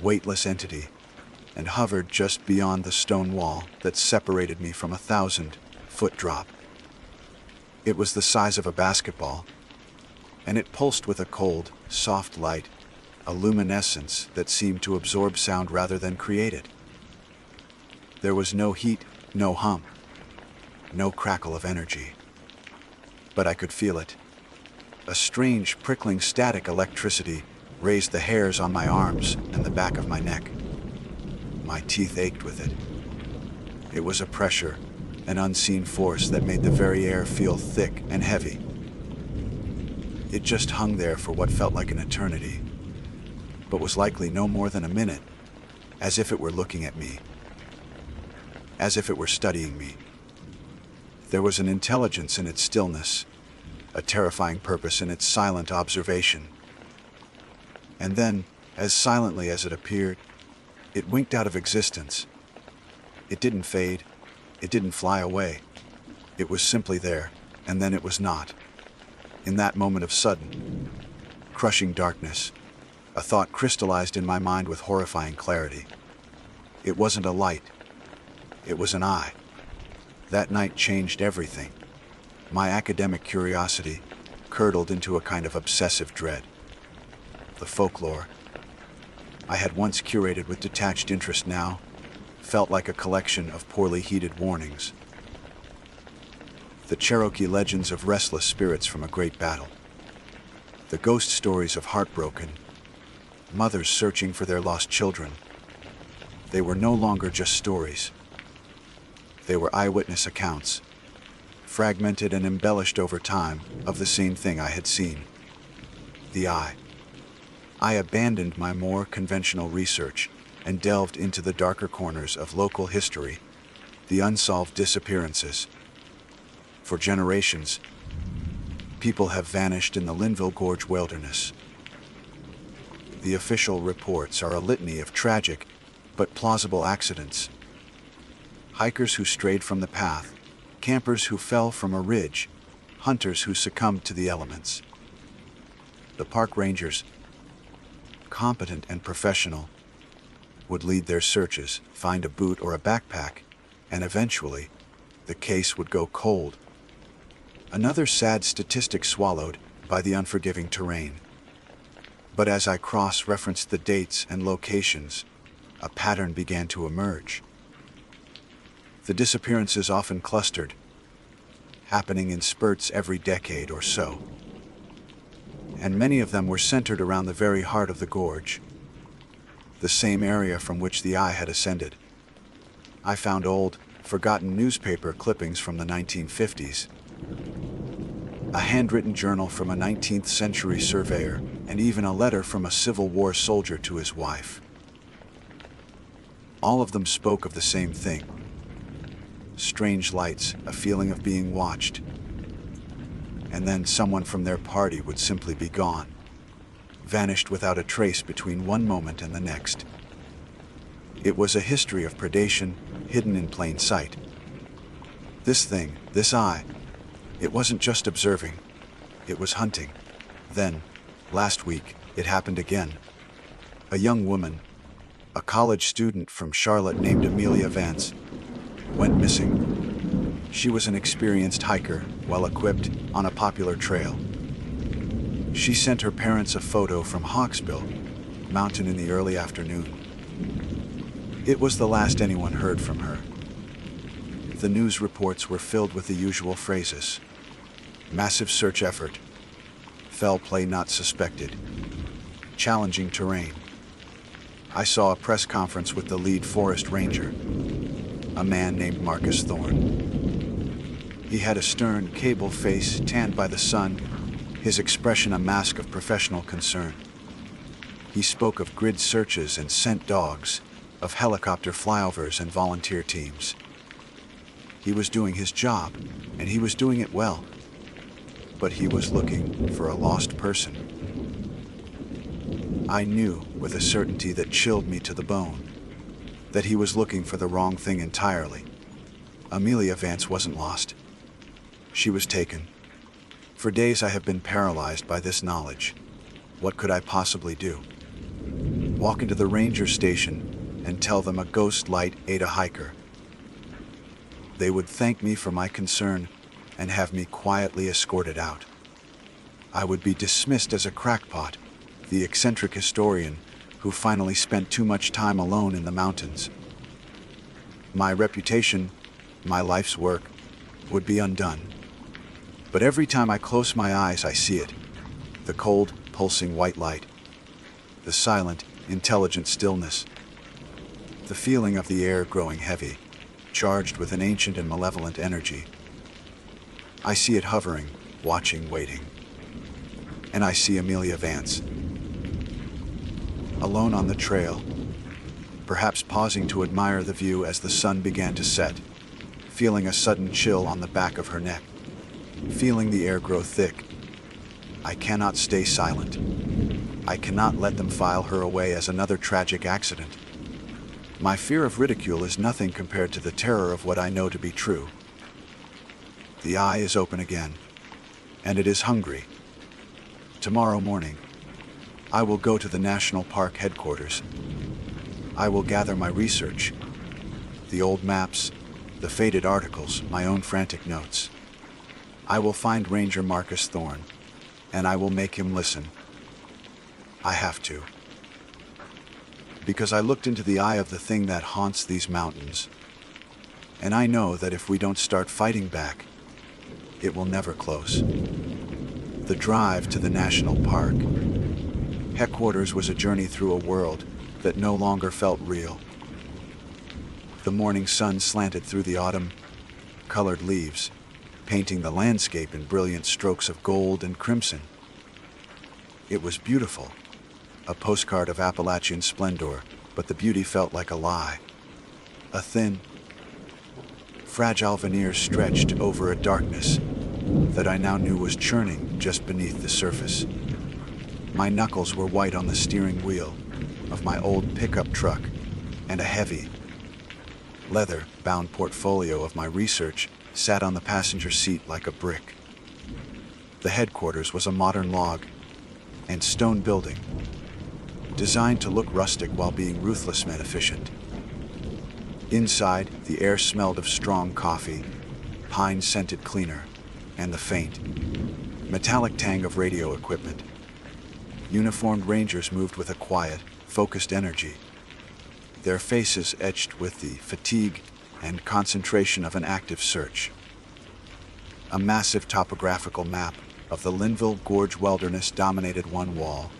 weightless entity, and hovered just beyond the stone wall that separated me from a 1,000-foot drop. It was the size of a basketball, and it pulsed with a cold, soft light, a luminescence that seemed to absorb sound rather than create it. There was no heat, no hum, no crackle of energy. But I could feel it. A strange, prickling static electricity raised the hairs on my arms and the back of my neck. My teeth ached with it. It was a pressure, an unseen force that made the very air feel thick and heavy. It just hung there for what felt like an eternity, but was likely no more than a minute, as if it were looking at me, as if it were studying me. There was an intelligence in its stillness, a terrifying purpose in its silent observation. And then, as silently as it appeared, it winked out of existence. It didn't fade, it didn't fly away. It was simply there, and then it was not. In that moment of sudden, crushing darkness, a thought crystallized in my mind with horrifying clarity. It wasn't a light. It was an eye. That night changed everything. My academic curiosity curdled into a kind of obsessive dread. The folklore I had once curated with detached interest now felt like a collection of poorly heeded warnings. The Cherokee legends of restless spirits from a great battle. The ghost stories of heartbroken mothers searching for their lost children. They were no longer just stories. They were eyewitness accounts, fragmented and embellished over time, of the same thing I had seen. The eye. I abandoned my more conventional research and delved into the darker corners of local history, the unsolved disappearances. For generations, people have vanished in the Linville Gorge wilderness. The official reports are a litany of tragic but plausible accidents. Hikers who strayed from the path, campers who fell from a ridge, hunters who succumbed to the elements. The park rangers, competent and professional, would lead their searches, find a boot or a backpack, and eventually, the case would go cold. Another sad statistic swallowed by the unforgiving terrain. But as I cross-referenced the dates and locations, a pattern began to emerge. The disappearances often clustered, happening in spurts every decade or so. And many of them were centered around the very heart of the gorge, the same area from which the eye had ascended. I found old, forgotten newspaper clippings from the 1950s, a handwritten journal from a 19th century surveyor, and even a letter from a Civil War soldier to his wife. All of them spoke of the same thing. Strange lights, a feeling of being watched. And then someone from their party would simply be gone. vanished without a trace between one moment and the next. It was a history of predation, hidden in plain sight. This thing, this eye, it wasn't just observing, it was hunting. Then, last week, it happened again. A young woman, a college student from Charlotte named Amelia Vance, went missing. She was an experienced hiker, well-equipped, on a popular trail. She sent her parents a photo from Hawksbill Mountain in the early afternoon. It was the last anyone heard from her. The news reports were filled with the usual phrases. Massive search effort. Foul play not suspected. Challenging terrain. I saw a press conference with the lead forest ranger, a man named Marcus Thorne. He had a stern, cable face tanned by the sun, his expression a mask of professional concern. He spoke of grid searches and scent dogs, of helicopter flyovers and volunteer teams. He was doing his job, and he was doing it well. But he was looking for a lost person. I knew with a certainty that chilled me to the bone that he was looking for the wrong thing entirely. Amelia Vance wasn't lost. She was taken. For days I have been paralyzed by this knowledge. What could I possibly do? Walk into the ranger station and tell them a ghost light ate a hiker. They would thank me for my concern and have me quietly escorted out. I would be dismissed as a crackpot, the eccentric historian who finally spent too much time alone in the mountains. My reputation, my life's work, would be undone. But every time I close my eyes, I see it. The cold, pulsing white light. The silent, intelligent stillness. The feeling of the air growing heavy, charged with an ancient and malevolent energy. I see it hovering, watching, waiting. And I see Amelia Vance. Alone on the trail, perhaps pausing to admire the view as the sun began to set, feeling a sudden chill on the back of her neck, feeling the air grow thick. I cannot stay silent. I cannot let them file her away as another tragic accident. My fear of ridicule is nothing compared to the terror of what I know to be true. The eye is open again, and it is hungry. Tomorrow morning, I will go to the National Park headquarters. I will gather my research, the old maps, the faded articles, my own frantic notes. I will find Ranger Marcus Thorne, and I will make him listen. I have to. Because I looked into the eye of the thing that haunts these mountains, and I know that if we don't start fighting back, it will never close. The drive to the national park headquarters was a journey through a world that no longer felt real. The morning sun slanted through the autumn-colored leaves, painting the landscape in brilliant strokes of gold and crimson. It was beautiful, a postcard of Appalachian splendor, but the beauty felt like a lie. A thin, fragile veneer stretched over a darkness that I now knew was churning just beneath the surface. My knuckles were white on the steering wheel of my old pickup truck, and a heavy, leather-bound portfolio of my research sat on the passenger seat like a brick. The headquarters was a modern log and stone building, designed to look rustic while being ruthless and efficient. Inside, the air smelled of strong coffee, pine-scented cleaner, and the faint, metallic tang of radio equipment. Uniformed rangers moved with a quiet, focused energy, their faces etched with the fatigue and concentration of an active search. A massive topographical map of the Linville Gorge wilderness dominated one wall,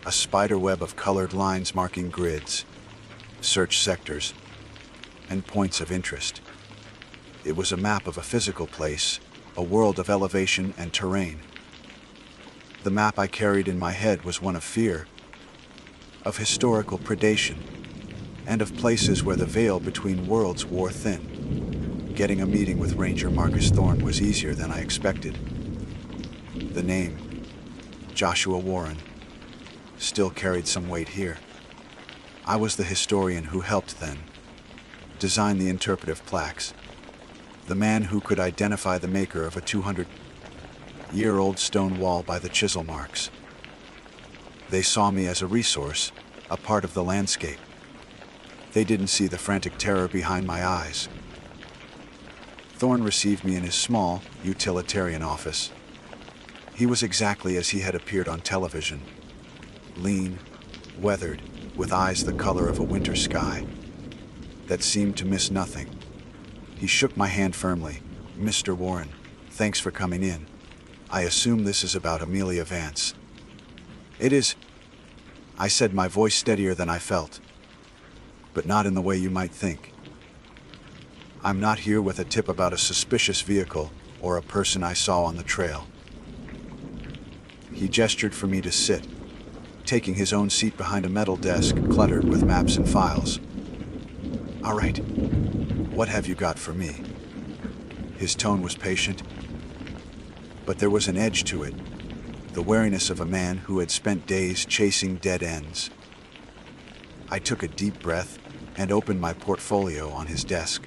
a spider web of colored lines marking grids, search sectors, and points of interest. It was a map of a physical place, a world of elevation and terrain. The map I carried in my head was one of fear, of historical predation, and of places where the veil between worlds wore thin. Getting a meeting with Ranger Marcus Thorne was easier than I expected. The name, Joshua Warren, still carried some weight here. I was the historian who helped then design the interpretive plaques, the man who could identify the maker of a 200-year-old stone wall by the chisel marks. They saw me as a resource, a part of the landscape. They didn't see the frantic terror behind my eyes. Thorne received me in his small, utilitarian office. He was exactly as he had appeared on television. Lean, weathered, with eyes the color of a winter sky that seemed to miss nothing. He shook my hand firmly. "Mr. Warren, thanks for coming in. I assume this is about Amelia Vance." "It is," I said, my voice steadier than I felt. "But not in the way you might think. I'm not here with a tip about a suspicious vehicle or a person I saw on the trail." He gestured for me to sit, taking his own seat behind a metal desk cluttered with maps and files. "All right, what have you got for me?" His tone was patient, but there was an edge to it, the wariness of a man who had spent days chasing dead ends. I took a deep breath and opened my portfolio on his desk.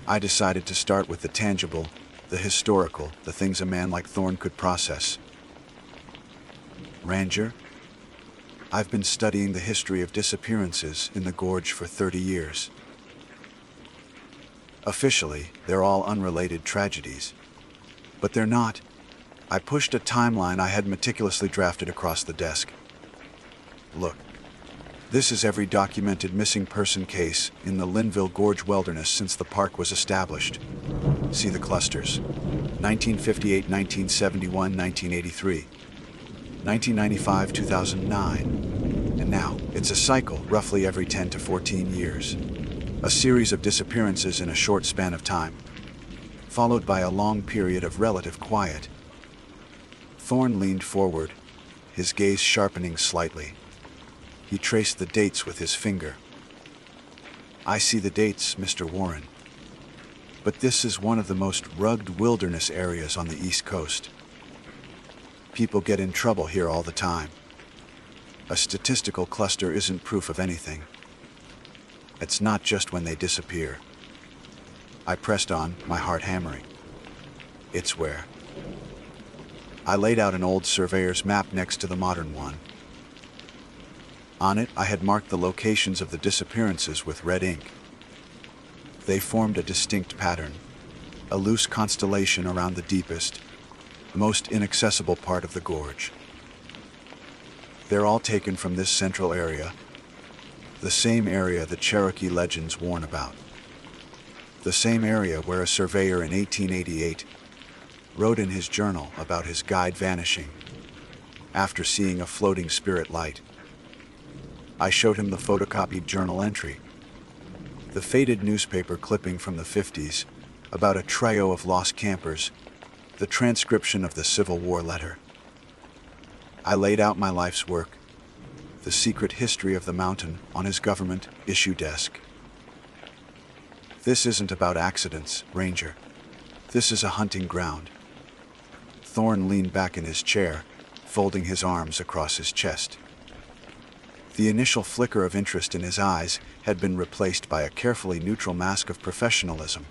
I decided to start with the tangible, the historical, the things a man like Thorne could process. "Ranger, I've been studying the history of disappearances in the gorge for 30 years. Officially, they're all unrelated tragedies. But they're not." I pushed a timeline I had meticulously drafted across the desk. "Look, this is every documented missing person case in the Linville Gorge Wilderness since the park was established. See the clusters: 1958, 1971, 1983, 1995, 2009. And now, it's a cycle roughly every 10 to 14 years. A series of disappearances in a short span of time, followed by a long period of relative quiet." Thorne leaned forward, his gaze sharpening slightly. He traced the dates with his finger. "I see the dates, Mr. Warren. But this is one of the most rugged wilderness areas on the East Coast. People get in trouble here all the time. A statistical cluster isn't proof of anything. It's not just when they disappear." I pressed on, my heart hammering. "It's where." I laid out an old surveyor's map next to the modern one. On it, I had marked the locations of the disappearances with red ink. They formed a distinct pattern, a loose constellation around the deepest, most inaccessible part of the gorge. They're all taken from this central area, the same area the Cherokee legends warn about. The same area where a surveyor in 1888 wrote in his journal about his guide vanishing after seeing a floating spirit light. I showed him the photocopied journal entry, the faded newspaper clipping from the 50s about a trio of lost campers, the transcription of the Civil War letter. I laid out my life's work, the secret history of the mountain, on his government issue desk. "This isn't about accidents, Ranger. This is a hunting ground." Thorne leaned back in his chair, folding his arms across his chest. The initial flicker of interest in his eyes had been replaced by a carefully neutral mask of professionalism.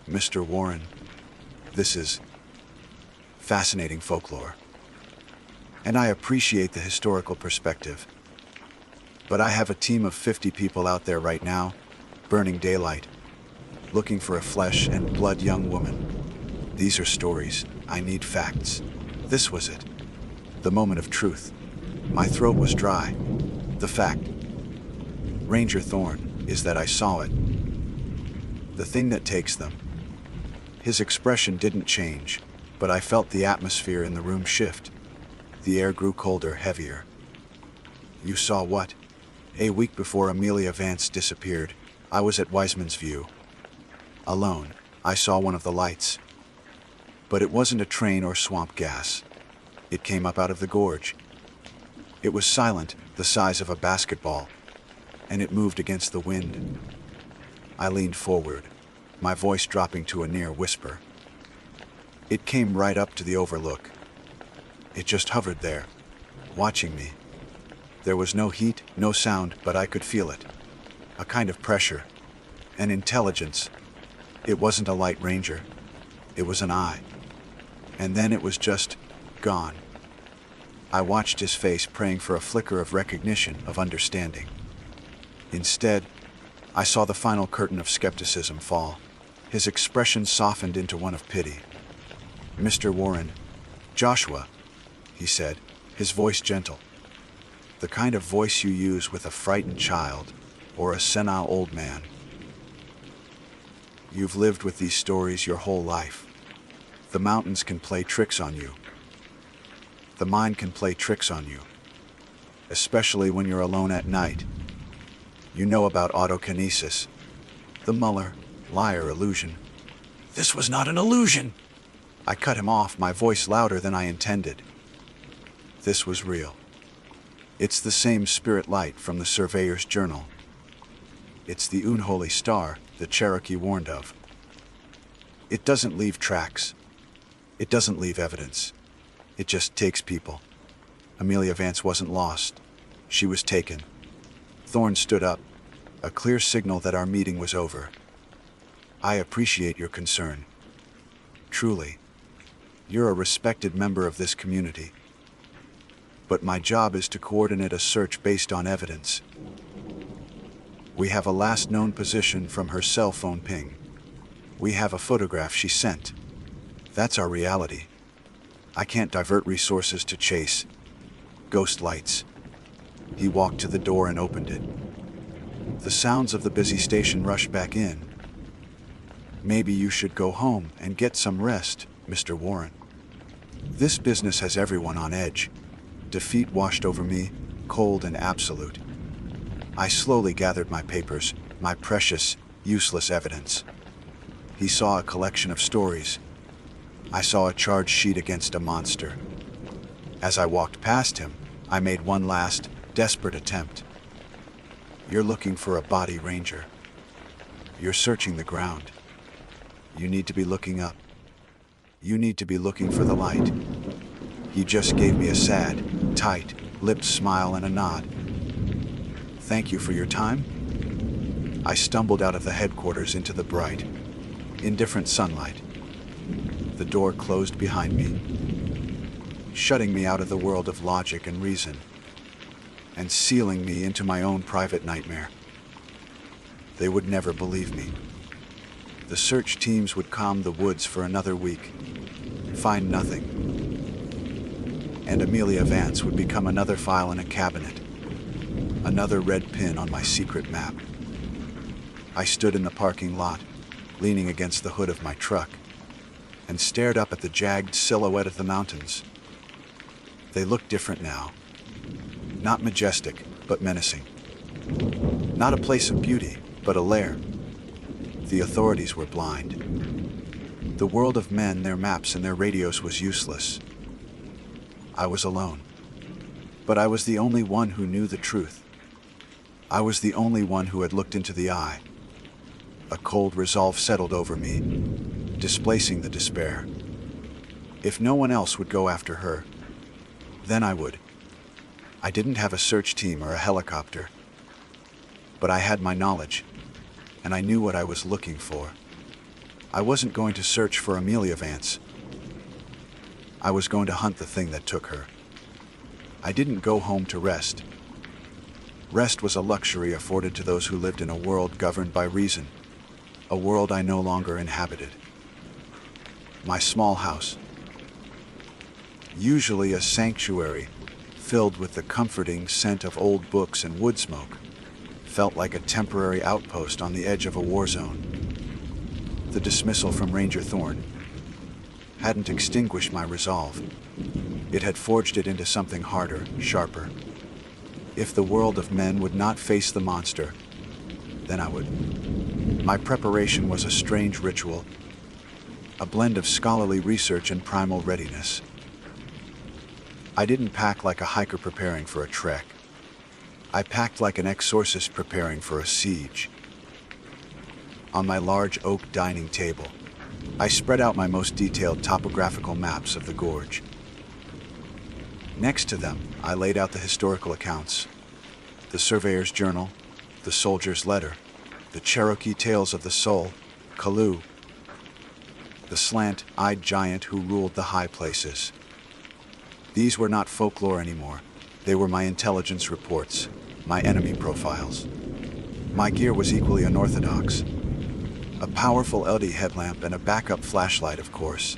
"Mr. Warren, this is fascinating folklore. And I appreciate the historical perspective. But I have a team of 50 people out there right now, burning daylight, looking for a flesh and blood young woman. These are stories. I need facts." This was it. The moment of truth. My throat was dry. The fact, Ranger Thorne, is that I saw it. The thing that takes them. His expression didn't change, but I felt the atmosphere in the room shift. The air grew colder, heavier. "You saw what?" "A week before Amelia Vance disappeared, I was at Wiseman's View. Alone, I saw one of the lights. But it wasn't a train or swamp gas. It came up out of the gorge. It was silent, the size of a basketball, and it moved against the wind." I leaned forward, my voice dropping to a near whisper. "It came right up to the overlook. It just hovered there, watching me. There was no heat, no sound, but I could feel it. A kind of pressure, an intelligence. It wasn't a light ranger. It was an eye. And then it was just gone. I watched his face, praying for a flicker of recognition, of understanding. Instead, I saw the final curtain of skepticism fall. His expression softened into one of pity. "Mr. Warren, Joshua," he said, his voice gentle. The kind of voice you use with a frightened child or a senile old man. You've lived with these stories your whole life. The mountains can play tricks on you. The mind can play tricks on you, especially when you're alone at night. You know about autokinesis, the Muller, liar illusion. This was not an illusion. I cut him off, my voice louder than I intended. This was real. It's the same spirit light from the Surveyor's Journal. It's the unholy star the Cherokee warned of. It doesn't leave tracks. It doesn't leave evidence. It just takes people. Amelia Vance wasn't lost. She was taken. Thorne stood up, a clear signal that our meeting was over. I appreciate your concern. Truly. You're a respected member of this community. But my job is to coordinate a search based on evidence. We have a last known position from her cell phone ping. We have a photograph she sent. That's our reality. I can't divert resources to chase ghost lights. He walked to the door and opened it. The sounds of the busy station rushed back in. Maybe you should go home and get some rest, Mr. Warren. This business has everyone on edge. Defeat washed over me, cold and absolute. I slowly gathered my papers, my precious, useless evidence. He saw a collection of stories. I saw a charge sheet against a monster. As I walked past him, I made one last, desperate attempt. You're looking for a body, Ranger. You're searching the ground. You need to be looking up. You need to be looking for the light. He just gave me a sad, tight, lipped smile and a nod. Thank you for your time. I stumbled out of the headquarters into the bright, indifferent sunlight. The door closed behind me, shutting me out of the world of logic and reason, and sealing me into my own private nightmare. They would never believe me. The search teams would comb the woods for another week, find nothing. And Amelia Vance would become another file in a cabinet, another red pin on my secret map. I stood in the parking lot, leaning against the hood of my truck, and stared up at the jagged silhouette of the mountains. They looked different now. Not majestic, but menacing. Not a place of beauty, but a lair. The authorities were blind. The world of men, their maps and their radios was useless. I was alone. But I was the only one who knew the truth. I was the only one who had looked into the eye. A cold resolve settled over me, displacing the despair. If no one else would go after her, then I would. I didn't have a search team or a helicopter, but I had my knowledge, and I knew what I was looking for. I wasn't going to search for Amelia Vance. I was going to hunt the thing that took her. I didn't go home to rest. Rest was a luxury afforded to those who lived in a world governed by reason, a world I no longer inhabited. My small house, usually a sanctuary filled with the comforting scent of old books and wood smoke, felt like a temporary outpost on the edge of a war zone. The dismissal from Ranger Thorne hadn't extinguished my resolve. It had forged it into something harder, sharper. If the world of men would not face the monster, then I would. My preparation was a strange ritual, a blend of scholarly research and primal readiness. I didn't pack like a hiker preparing for a trek. I packed like an exorcist preparing for a siege. On my large oak dining table, I spread out my most detailed topographical maps of the gorge. Next to them, I laid out the historical accounts, the surveyor's journal, the soldier's letter, the Cherokee tales of the soul, Kalu, the slant-eyed giant who ruled the high places. These were not folklore anymore. They were my intelligence reports, my enemy profiles. My gear was equally unorthodox. A powerful LED headlamp and a backup flashlight, of course.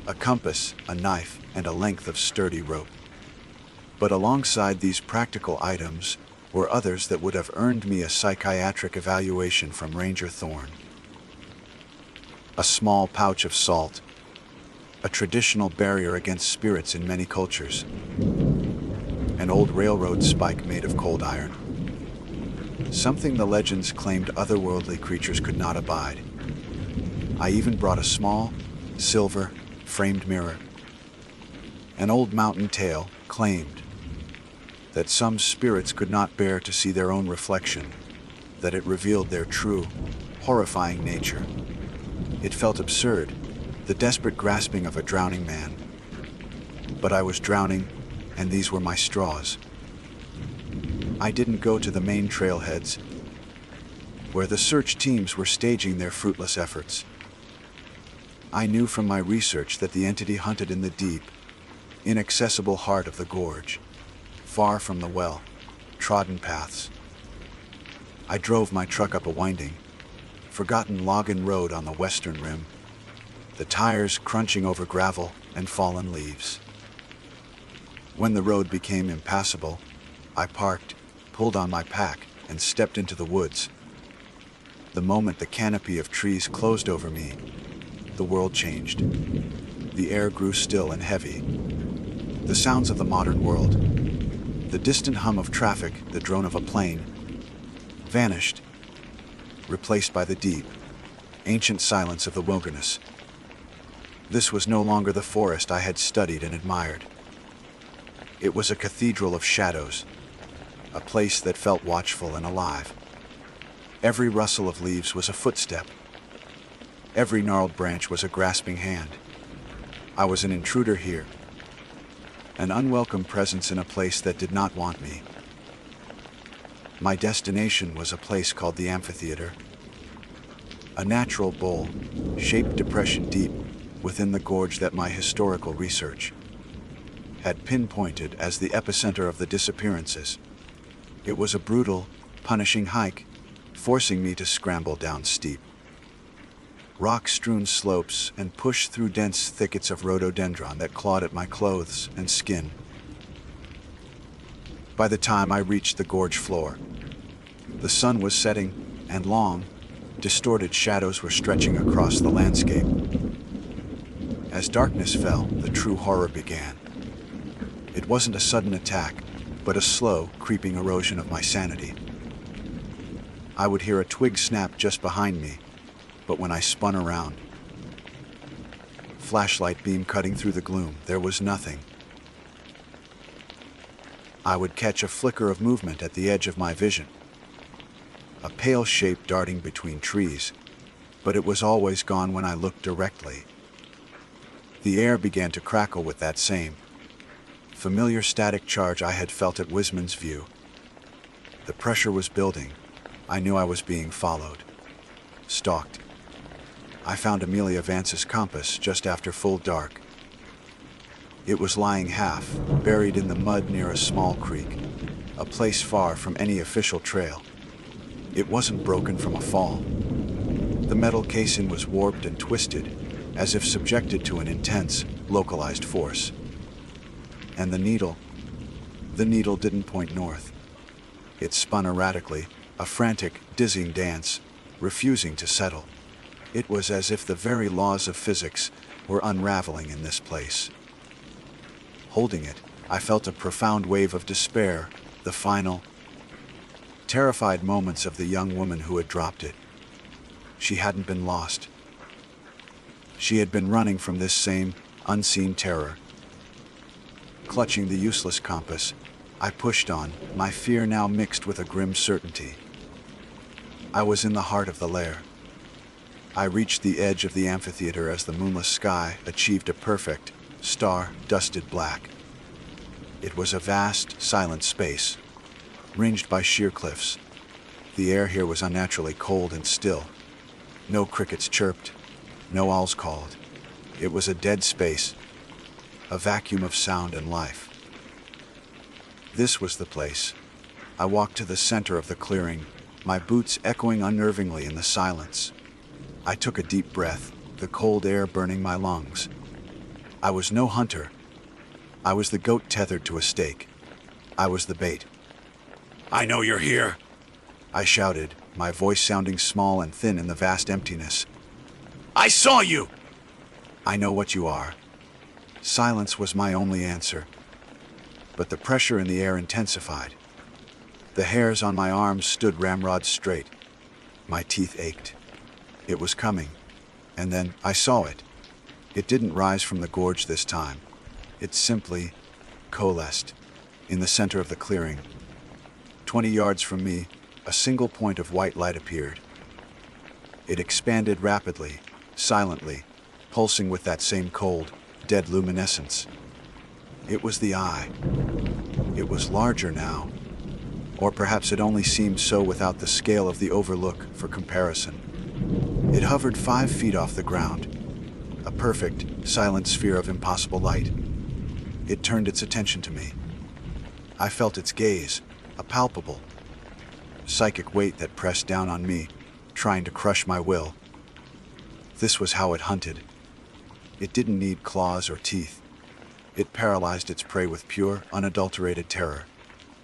A compass, a knife, and a length of sturdy rope. But alongside these practical items were others that would have earned me a psychiatric evaluation from Ranger Thorne. A small pouch of salt, a traditional barrier against spirits in many cultures, an old railroad spike made of cold iron, something the legends claimed otherworldly creatures could not abide. I even brought a small, silver, framed mirror. An old mountain tale claimed that some spirits could not bear to see their own reflection, that it revealed their true, horrifying nature. It felt absurd, the desperate grasping of a drowning man. But I was drowning, and these were my straws. I didn't go to the main trailheads, where the search teams were staging their fruitless efforts. I knew from my research that the entity hunted in the deep, inaccessible heart of the gorge, far from the well-trodden paths. I drove my truck up a winding, forgotten login road on the western rim, the tires crunching over gravel and fallen leaves. When the road became impassable, I parked, pulled on my pack, and stepped into the woods. The moment the canopy of trees closed over me, the world changed. The air grew still and heavy. The sounds of the modern world, the distant hum of traffic, the drone of a plane, vanished, replaced by the deep, ancient silence of the wilderness. This was no longer the forest I had studied and admired. It was a cathedral of shadows, a place that felt watchful and alive. Every rustle of leaves was a footstep. Every gnarled branch was a grasping hand. I was an intruder here, an unwelcome presence in a place that did not want me. My destination was a place called the amphitheater, a natural bowl, shaped depression deep within the gorge that my historical research had pinpointed as the epicenter of the disappearances. It was a brutal, punishing hike, forcing me to scramble down steep, rock-strewn slopes and push through dense thickets of rhododendron that clawed at my clothes and skin. By the time I reached the gorge floor, the sun was setting, and long, distorted shadows were stretching across the landscape. As darkness fell, the true horror began. It wasn't a sudden attack, but a slow, creeping erosion of my sanity. I would hear a twig snap just behind me, but when I spun around, flashlight beam cutting through the gloom, there was nothing. I would catch a flicker of movement at the edge of my vision, a pale shape darting between trees, but it was always gone when I looked directly. The air began to crackle with that same familiar static charge I had felt at Wisman's View. The pressure was building. I knew I was being followed, stalked. I found Amelia Vance's compass just after full dark. It was lying half, buried in the mud near a small creek, a place far from any official trail. It wasn't broken from a fall. The metal casing was warped and twisted, as if subjected to an intense, localized force. And the needle didn't point north. It spun erratically, a frantic, dizzying dance, refusing to settle. It was as if the very laws of physics were unraveling in this place. Holding it, I felt a profound wave of despair, the final, terrified moments of the young woman who had dropped it. She hadn't been lost. She had been running from this same unseen terror. Clutching the useless compass, I pushed on, my fear now mixed with a grim certainty. I was in the heart of the lair. I reached the edge of the amphitheater as the moonless sky achieved a perfect, star-dusted black. It was a vast, silent space, ringed by sheer cliffs. The air here was unnaturally cold and still. No crickets chirped, no owls called. It was a dead space, a vacuum of sound and life. This was the place. I walked to the center of the clearing, my boots echoing unnervingly in the silence. I took a deep breath, the cold air burning my lungs. I was no hunter. I was the goat tethered to a stake. I was the bait. I know you're here. I shouted, my voice sounding small and thin in the vast emptiness. I saw you! I know what you are. Silence was my only answer. But the pressure in the air intensified. The hairs on my arms stood ramrod straight. My teeth ached. It was coming. And then I saw it. It didn't rise from the gorge this time. It simply coalesced in the center of the clearing. 20 yards from me, a single point of white light appeared. It expanded rapidly, silently, pulsing with that same cold, dead luminescence. It was the eye. It was larger now. Or perhaps it only seemed so without the scale of the overlook for comparison. It hovered 5 feet off the ground, a perfect, silent sphere of impossible light. It turned its attention to me. I felt its gaze, a palpable, psychic weight that pressed down on me, trying to crush my will. This was how it hunted. It didn't need claws or teeth. It paralyzed its prey with pure, unadulterated terror.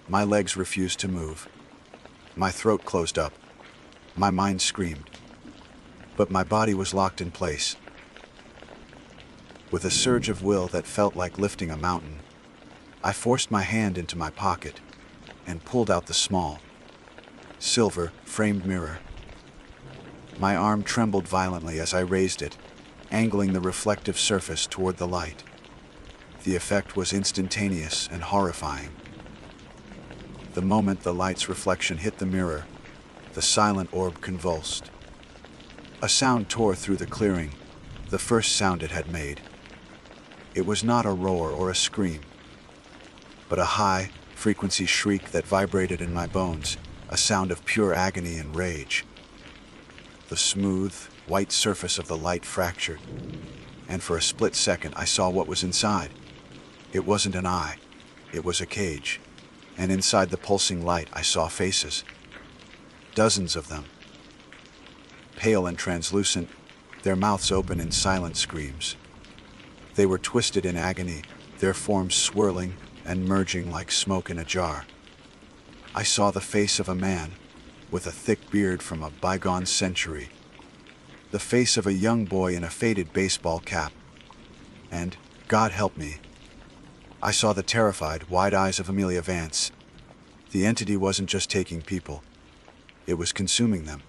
My legs refused to move. My throat closed up. My mind screamed. But my body was locked in place. With a surge of will that felt like lifting a mountain, I forced my hand into my pocket and pulled out the small, silver, framed mirror. My arm trembled violently as I raised it, angling the reflective surface toward the light. The effect was instantaneous and horrifying. The moment the light's reflection hit the mirror, the silent orb convulsed. A sound tore through the clearing, the first sound it had made. It was not a roar or a scream, but a high-frequency shriek that vibrated in my bones, a sound of pure agony and rage. The smooth, white surface of the light fractured, and for a split second I saw what was inside. It wasn't an eye, it was a cage, and inside the pulsing light I saw faces. Dozens of them. Pale and translucent, their mouths open in silent screams. They were twisted in agony, their forms swirling and merging like smoke in a jar. I saw the face of a man with a thick beard from a bygone century, the face of a young boy in a faded baseball cap, and, God help me, I saw the terrified, wide eyes of Amelia Vance. The entity wasn't just taking people, it was consuming them,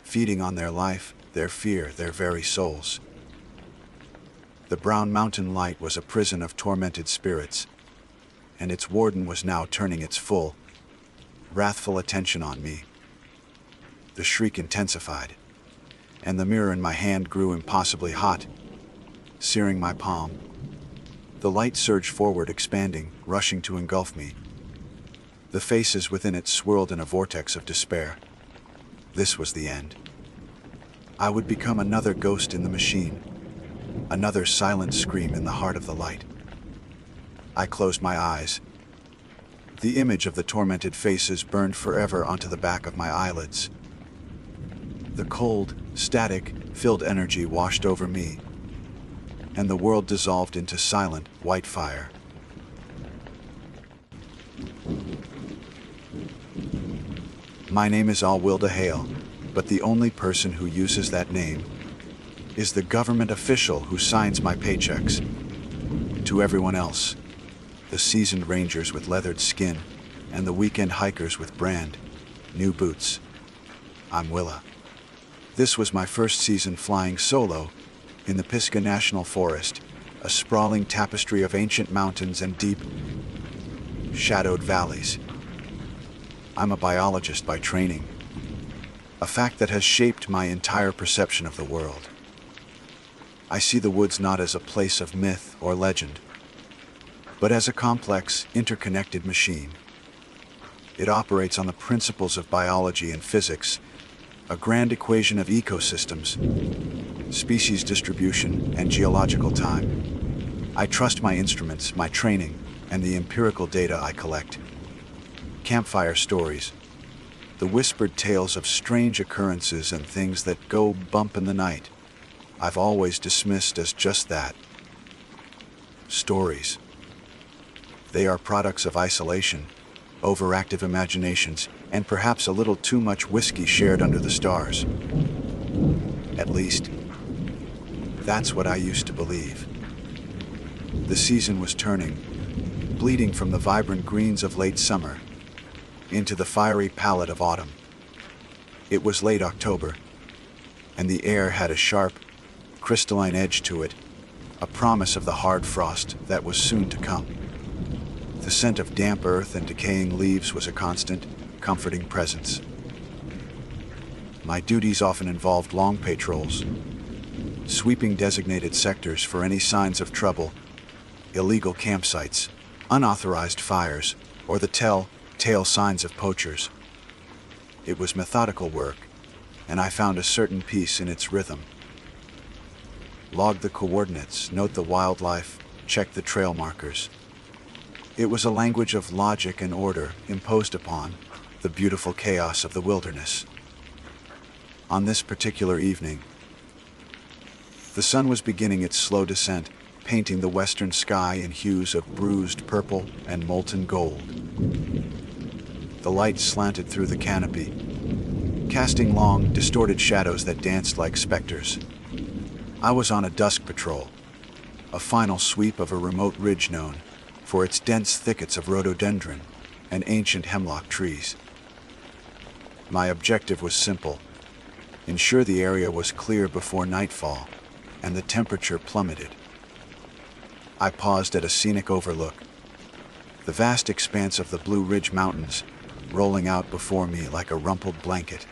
feeding on their life, their fear, their very souls. The brown mountain light was a prison of tormented spirits, and its warden was now turning its full, wrathful attention on me. The shriek intensified, and the mirror in my hand grew impossibly hot, searing my palm. The light surged forward, expanding, rushing to engulf me. The faces within it swirled in a vortex of despair. This was the end. I would become another ghost in the machine, another silent scream in the heart of the light. I closed my eyes. The image of the tormented faces burned forever onto the back of my eyelids. The cold, static, filled energy washed over me, and the world dissolved into silent, white fire. My name is Alwilda Hale, but the only person who uses that name is the government official who signs my paychecks. To everyone else, the seasoned rangers with leathered skin and the weekend hikers with brand new boots, I'm Willa. This was my first season flying solo in the Pisgah National Forest, a sprawling tapestry of ancient mountains and deep, shadowed valleys. I'm a biologist by training, a fact that has shaped my entire perception of the world. I see the woods not as a place of myth or legend, but as a complex, interconnected machine. It operates on the principles of biology and physics, a grand equation of ecosystems, species distribution, and geological time. I trust my instruments, my training, and the empirical data I collect. Campfire stories, the whispered tales of strange occurrences and things that go bump in the night, I've always dismissed as just that. Stories. They are products of isolation, overactive imaginations, and perhaps a little too much whiskey shared under the stars. At least, that's what I used to believe. The season was turning, bleeding from the vibrant greens of late summer into the fiery palette of autumn. It was late October, and the air had a sharp, crystalline edge to it, a promise of the hard frost that was soon to come. The scent of damp earth and decaying leaves was a constant, comforting presence. My duties often involved long patrols, sweeping designated sectors for any signs of trouble, illegal campsites, unauthorized fires, or the telltale signs of poachers. It was methodical work, and I found a certain peace in its rhythm. Log the coordinates, note the wildlife, check the trail markers. It was a language of logic and order imposed upon the beautiful chaos of the wilderness. On this particular evening, the sun was beginning its slow descent, painting the western sky in hues of bruised purple and molten gold. The light slanted through the canopy, casting long, distorted shadows that danced like specters. I was on a dusk patrol, a final sweep of a remote ridge known for its dense thickets of rhododendron and ancient hemlock trees. My objective was simple: ensure the area was clear before nightfall and the temperature plummeted. I paused at a scenic overlook, the vast expanse of the Blue Ridge Mountains rolling out before me like a rumpled blanket.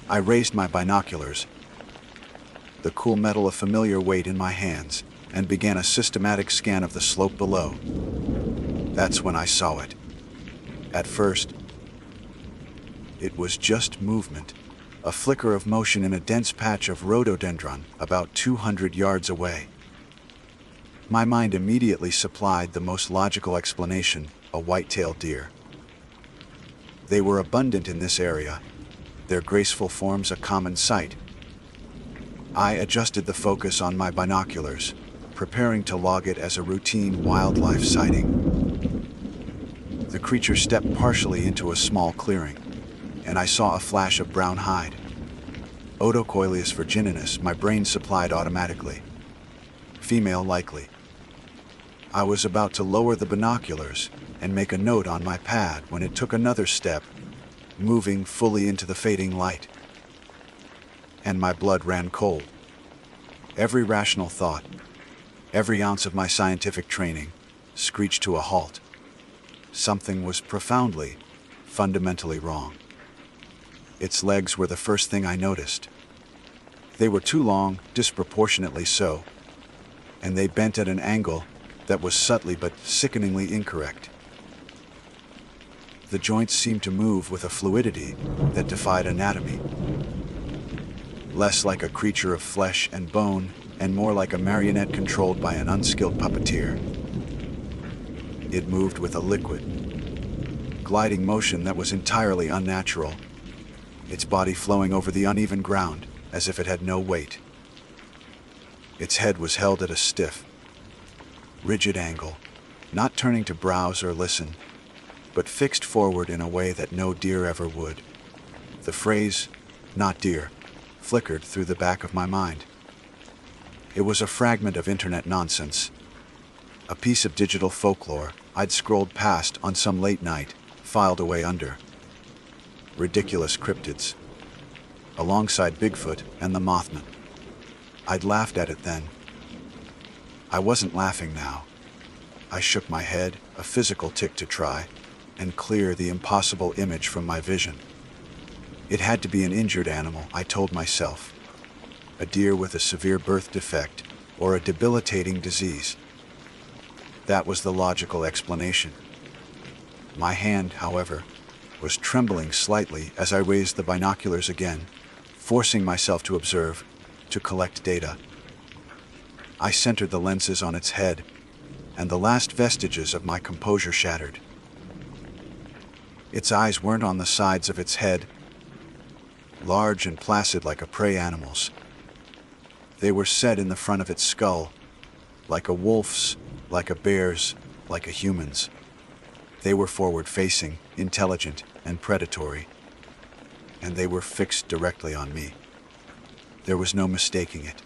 I raised my binoculars, the cool metal of familiar weight in my hands, and began a systematic scan of the slope below. That's when I saw it. At first, it was just movement, a flicker of motion in a dense patch of rhododendron about 200 yards away. My mind immediately supplied the most logical explanation: a white-tailed deer. They were abundant in this area, their graceful forms a common sight. I adjusted the focus on my binoculars, preparing to log it as a routine wildlife sighting. The creature stepped partially into a small clearing, and I saw a flash of brown hide. Odocoileus virgininus, my brain supplied automatically. Female likely. I was about to lower the binoculars and make a note on my pad when it took another step, moving fully into the fading light. And my blood ran cold. Every rational thought, every ounce of my scientific training, screeched to a halt. Something was profoundly, fundamentally wrong. Its legs were the first thing I noticed. They were too long, disproportionately so, and they bent at an angle that was subtly but sickeningly incorrect. The joints seemed to move with a fluidity that defied anatomy. Less like a creature of flesh and bone, and more like a marionette controlled by an unskilled puppeteer. It moved with a liquid, gliding motion that was entirely unnatural, its body flowing over the uneven ground as if it had no weight. Its head was held at a stiff, rigid angle, not turning to browse or listen, but fixed forward in a way that no deer ever would. The phrase, "not deer," flickered through the back of my mind. It was a fragment of internet nonsense, a piece of digital folklore I'd scrolled past on some late night, filed away under. Ridiculous cryptids, alongside Bigfoot and the Mothman. I'd laughed at it then. I wasn't laughing now. I shook my head, a physical tick to try and clear the impossible image from my vision. It had to be an injured animal, I told myself. A deer with a severe birth defect or a debilitating disease. That was the logical explanation. My hand, however, was trembling slightly as I raised the binoculars again, forcing myself to observe, to collect data. I centered the lenses on its head, and the last vestiges of my composure shattered. Its eyes weren't on the sides of its head, large and placid like a prey animal's. They were set in the front of its skull, like a wolf's, like a bear's, like a human's. They were forward-facing, intelligent, and predatory, and they were fixed directly on me. There was no mistaking it.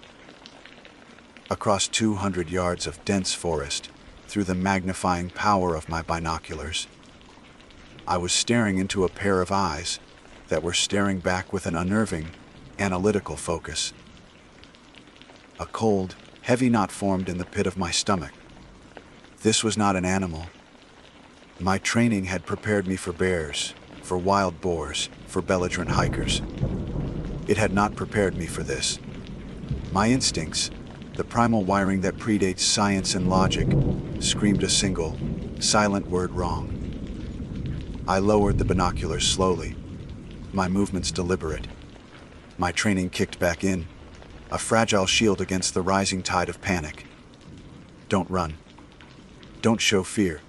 Across 200 yards of dense forest, through the magnifying power of my binoculars, I was staring into a pair of eyes that were staring back with an unnerving, analytical focus. A cold, heavy knot formed in the pit of my stomach. This was not an animal. My training had prepared me for bears, for wild boars, for belligerent hikers. It had not prepared me for this. My instincts, the primal wiring that predates science and logic, screamed a single, silent word wrong. I lowered the binoculars slowly, my movements deliberate. My training kicked back in, a fragile shield against the rising tide of panic. Don't run. Don't show fear.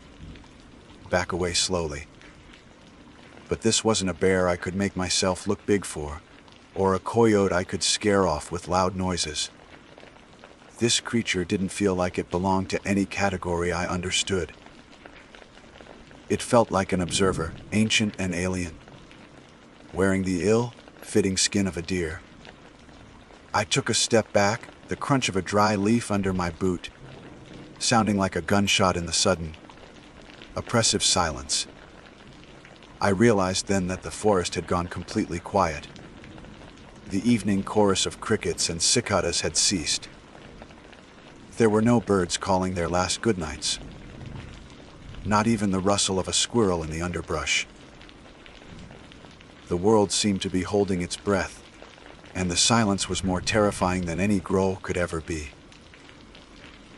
Back away slowly. But this wasn't a bear I could make myself look big for, or a coyote I could scare off with loud noises. This creature didn't feel like it belonged to any category I understood. It felt like an observer, ancient and alien, wearing the ill-fitting skin of a deer. I took a step back, the crunch of a dry leaf under my boot, sounding like a gunshot in the sudden, oppressive silence. I realized then that the forest had gone completely quiet. The evening chorus of crickets and cicadas had ceased. There were no birds calling their last goodnights. Not even the rustle of a squirrel in the underbrush. The world seemed to be holding its breath, and the silence was more terrifying than any growl could ever be.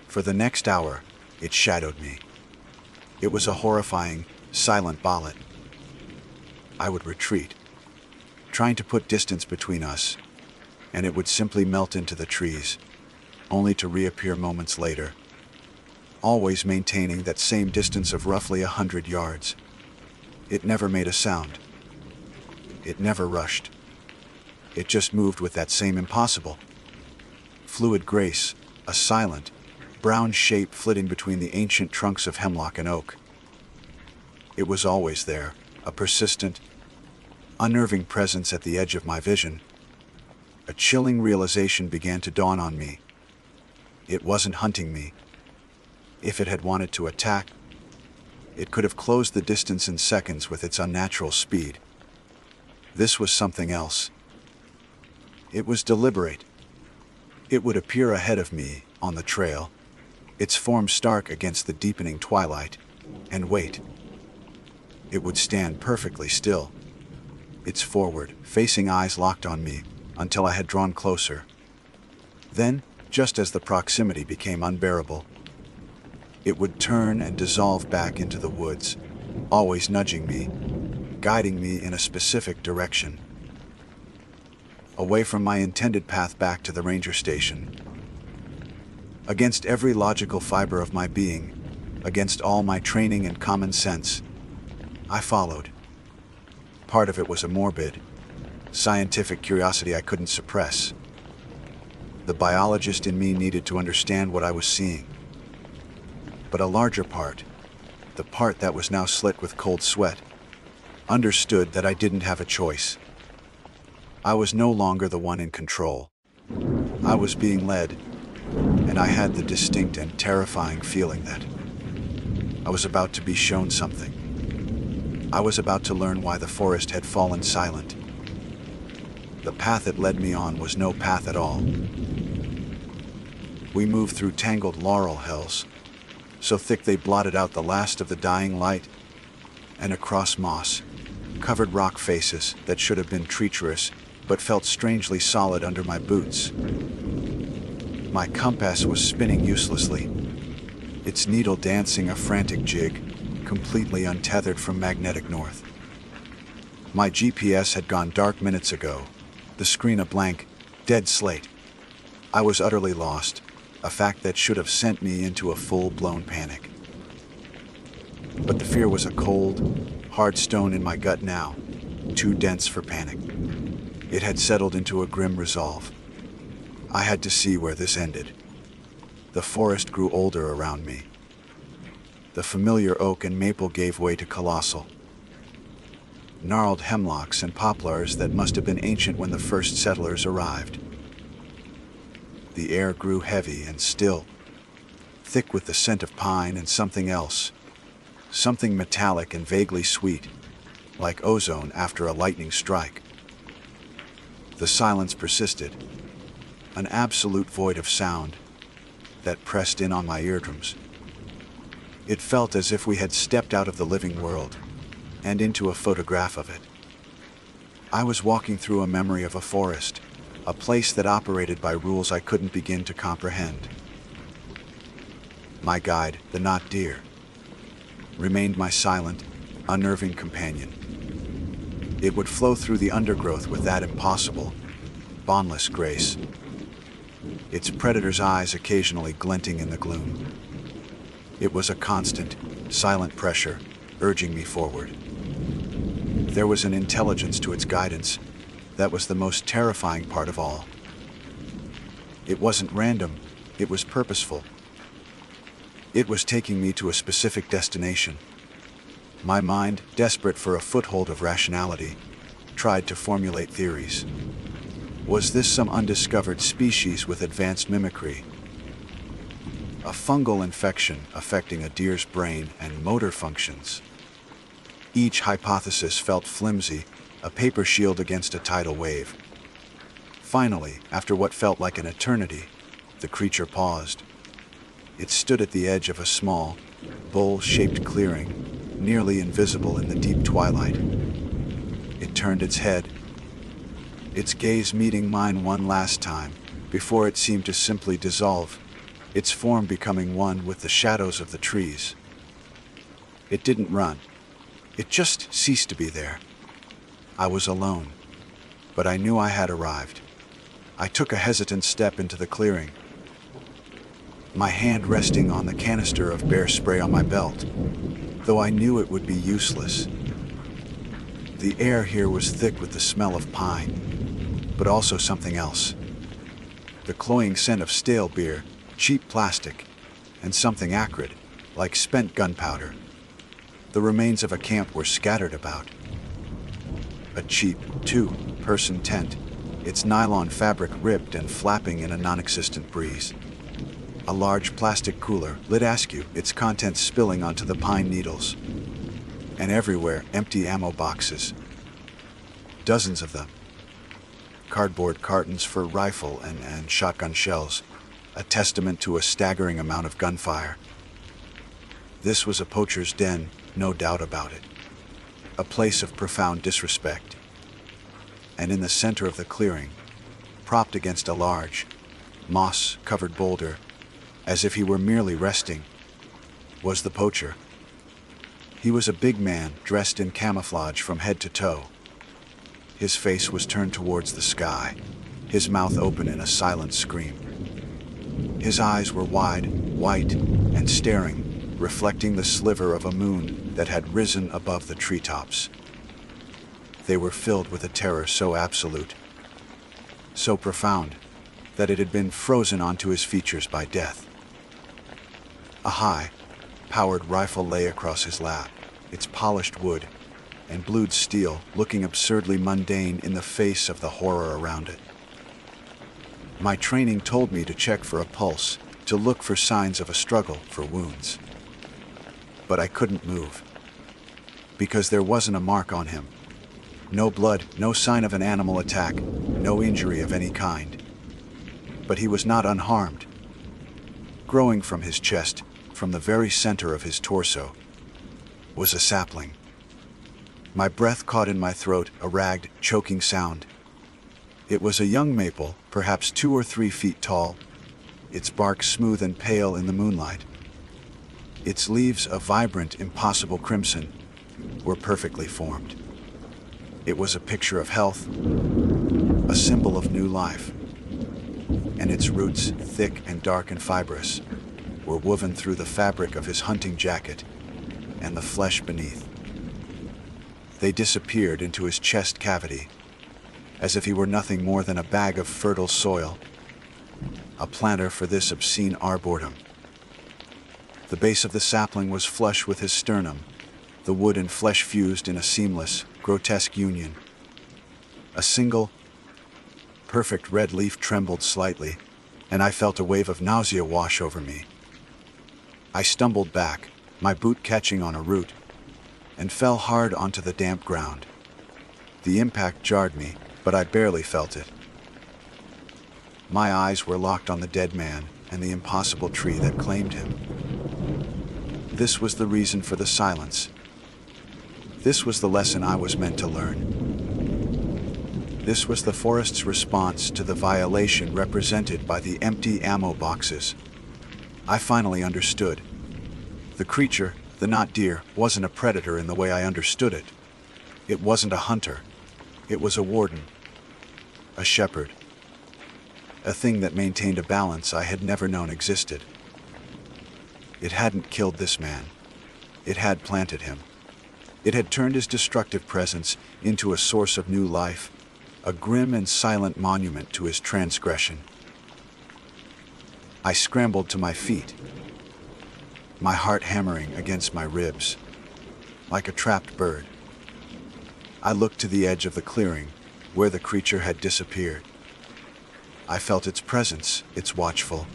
For the next hour, it shadowed me. It was a horrifying, silent ballet. I would retreat, trying to put distance between us, and it would simply melt into the trees, only to reappear moments later, always maintaining that same distance of roughly 100 yards. It never made a sound. It never rushed. It just moved with that same impossible, fluid grace, a silent, brown shape flitting between the ancient trunks of hemlock and oak. It was always there, a persistent, unnerving presence at the edge of my vision. A chilling realization began to dawn on me. It wasn't hunting me. If it had wanted to attack, it could have closed the distance in seconds with its unnatural speed. This was something else. It was deliberate. It would appear ahead of me, on the trail, its form stark against the deepening twilight, and wait. It would stand perfectly still, its forward-facing eyes locked on me, until I had drawn closer. Then, just as the proximity became unbearable, it would turn and dissolve back into the woods, always nudging me, guiding me in a specific direction. Away from my intended path back to the ranger station. Against every logical fiber of my being, against all my training and common sense, I followed. Part of it was a morbid, scientific curiosity I couldn't suppress. The biologist in me needed to understand what I was seeing. But a larger part, the part that was now slit with cold sweat, understood that I didn't have a choice. I was no longer the one in control. I was being led, and I had the distinct and terrifying feeling that I was about to be shown something. I was about to learn why the forest had fallen silent. The path it led me on was no path at all. We moved through tangled laurel hills, so thick they blotted out the last of the dying light, and across moss-covered rock faces that should have been treacherous but felt strangely solid under my boots. My compass was spinning uselessly, its needle dancing a frantic jig, completely untethered from magnetic north. My GPS had gone dark minutes ago, the screen a blank, dead slate. I was utterly lost, a fact that should have sent me into a full-blown panic. But the fear was a cold, hard stone in my gut now, too dense for panic. It had settled into a grim resolve. I had to see where this ended. The forest grew older around me. The familiar oak and maple gave way to colossal, gnarled hemlocks and poplars that must have been ancient when the first settlers arrived. The air grew heavy and still, thick with the scent of pine and something else, something metallic and vaguely sweet, like ozone after a lightning strike. The silence persisted, an absolute void of sound that pressed in on my eardrums. It felt as if we had stepped out of the living world and into a photograph of it. I was walking through a memory of a forest, a place that operated by rules I couldn't begin to comprehend. My guide, the not deer, remained my silent, unnerving companion. It would flow through the undergrowth with that impossible, boundless grace, its predator's eyes occasionally glinting in the gloom. It was a constant, silent pressure, urging me forward. There was an intelligence to its guidance that was the most terrifying part of all. It wasn't random, it was purposeful. It was taking me to a specific destination. My mind, desperate for a foothold of rationality, tried to formulate theories. Was this some undiscovered species with advanced mimicry? A fungal infection affecting a deer's brain and motor functions? Each hypothesis felt flimsy, a paper shield against a tidal wave. Finally, after what felt like an eternity, the creature paused. It stood at the edge of a small, bowl-shaped clearing, nearly invisible in the deep twilight. It turned its head, its gaze meeting mine one last time, before it seemed to simply dissolve, its form becoming one with the shadows of the trees. It didn't run. It just ceased to be there. I was alone, but I knew I had arrived. I took a hesitant step into the clearing, my hand resting on the canister of bear spray on my belt, though I knew it would be useless. The air here was thick with the smell of pine, but also something else. The cloying scent of stale beer, cheap plastic, and something acrid, like spent gunpowder. The remains of a camp were scattered about. A cheap, two-person tent, its nylon fabric ripped and flapping in a non-existent breeze. A large plastic cooler, lit askew, its contents spilling onto the pine needles. And everywhere, empty ammo boxes. Dozens of them. Cardboard cartons for rifle and shotgun shells, a testament to a staggering amount of gunfire. This was a poacher's den, no doubt about it. A place of profound disrespect. And in the center of the clearing, propped against a large, moss-covered boulder, as if he were merely resting, was the poacher. He was a big man dressed in camouflage from head to toe. His face was turned towards the sky, his mouth open in a silent scream. His eyes were wide, white, and staring, reflecting the sliver of a moon that had risen above the treetops. They were filled with a terror so absolute, so profound, that it had been frozen onto his features by death. A high-powered rifle lay across his lap, its polished wood and blued steel looking absurdly mundane in the face of the horror around it. My training told me to check for a pulse, to look for signs of a struggle, for wounds. But I couldn't move, because there wasn't a mark on him. No blood, no sign of an animal attack, no injury of any kind. But he was not unharmed. Growing from his chest, from the very center of his torso, was a sapling. My breath caught in my throat, a ragged, choking sound. It was a young maple, perhaps 2 or 3 feet tall, its bark smooth and pale in the moonlight. Its leaves, a vibrant, impossible crimson, were perfectly formed. It was a picture of health, a symbol of new life, and its roots, thick and dark and fibrous, were woven through the fabric of his hunting jacket and the flesh beneath. They disappeared into his chest cavity, as if he were nothing more than a bag of fertile soil, a planter for this obscene arboretum. The base of the sapling was flush with his sternum, the wood and flesh fused in a seamless, grotesque union. A single, perfect red leaf trembled slightly, and I felt a wave of nausea wash over me. I stumbled back, my boot catching on a root, and fell hard onto the damp ground. The impact jarred me, but I barely felt it. My eyes were locked on the dead man and the impossible tree that claimed him. This was the reason for the silence. This was the lesson I was meant to learn. This was the forest's response to the violation represented by the empty ammo boxes. I finally understood. The creature, the not deer, wasn't a predator in the way I understood it. It wasn't a hunter. It was a warden. A shepherd. A thing that maintained a balance I had never known existed. It hadn't killed this man. It had planted him. It had turned his destructive presence into a source of new life, a grim and silent monument to his transgression. I scrambled to my feet, my heart hammering against my ribs, like a trapped bird. I looked to the edge of the clearing, where the creature had disappeared. I felt its presence, its watchful,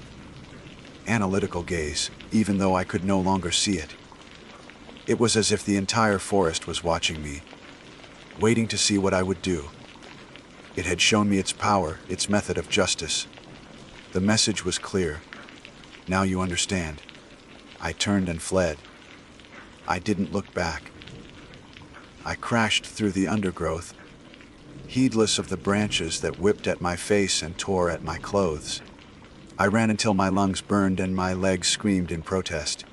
analytical gaze, even though I could no longer see it. It was as if the entire forest was watching me, waiting to see what I would do. It had shown me its power, its method of justice. The message was clear. Now you understand. I turned and fled. I didn't look back. I crashed through the undergrowth, heedless of the branches that whipped at my face and tore at my clothes. I ran until my lungs burned and my legs screamed in protest.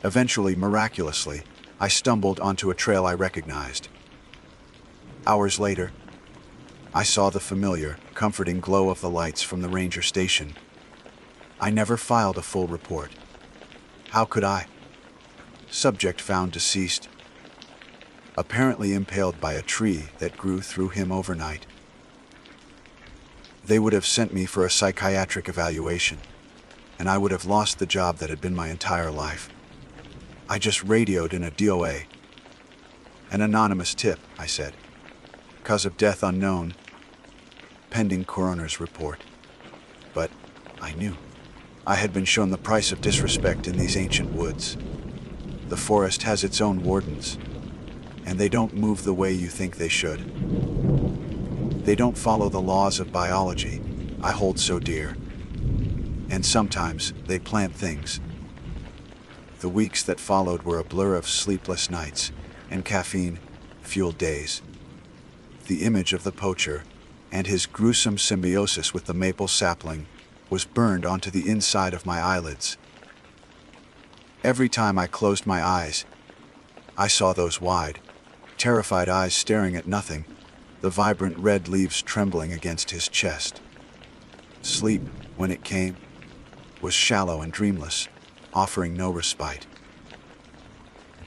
Eventually, miraculously, I stumbled onto a trail I recognized. Hours later, I saw the familiar, comforting glow of the lights from the ranger station. I never filed a full report. How could I? Subject found deceased, apparently impaled by a tree that grew through him overnight. They would have sent me for a psychiatric evaluation, and I would have lost the job that had been my entire life. I just radioed in a DOA. An anonymous tip, I said. Cause of death unknown. Pending coroner's report. But I knew. I had been shown the price of disrespect in these ancient woods. The forest has its own wardens, and they don't move the way you think they should. They don't follow the laws of biology I hold so dear. And sometimes they plant things. The weeks that followed were a blur of sleepless nights and caffeine-fueled days. The image of the poacher and his gruesome symbiosis with the maple sapling was burned onto the inside of my eyelids. Every time I closed my eyes, I saw those wide, terrified eyes staring at nothing, the vibrant red leaves trembling against his chest. Sleep, when it came, was shallow and dreamless, offering no respite.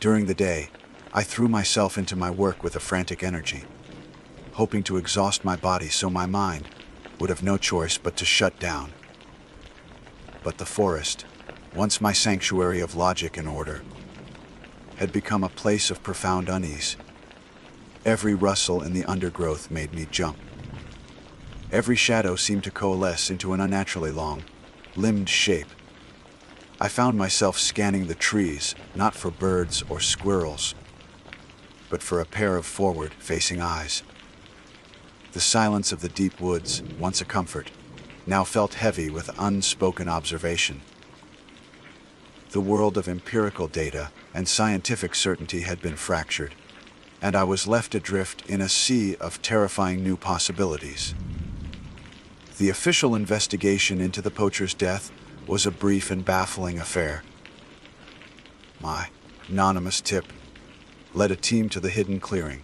During the day, I threw myself into my work with a frantic energy, hoping to exhaust my body so my mind would have no choice but to shut down. But the forest, once my sanctuary of logic and order, had become a place of profound unease. Every rustle in the undergrowth made me jump. Every shadow seemed to coalesce into an unnaturally long, limbed shape. I found myself scanning the trees, not for birds or squirrels, but for a pair of forward-facing eyes. The silence of the deep woods, once a comfort, now felt heavy with unspoken observation. The world of empirical data and scientific certainty had been fractured, and I was left adrift in a sea of terrifying new possibilities. The official investigation into the poacher's death was a brief and baffling affair. My anonymous tip led a team to the hidden clearing.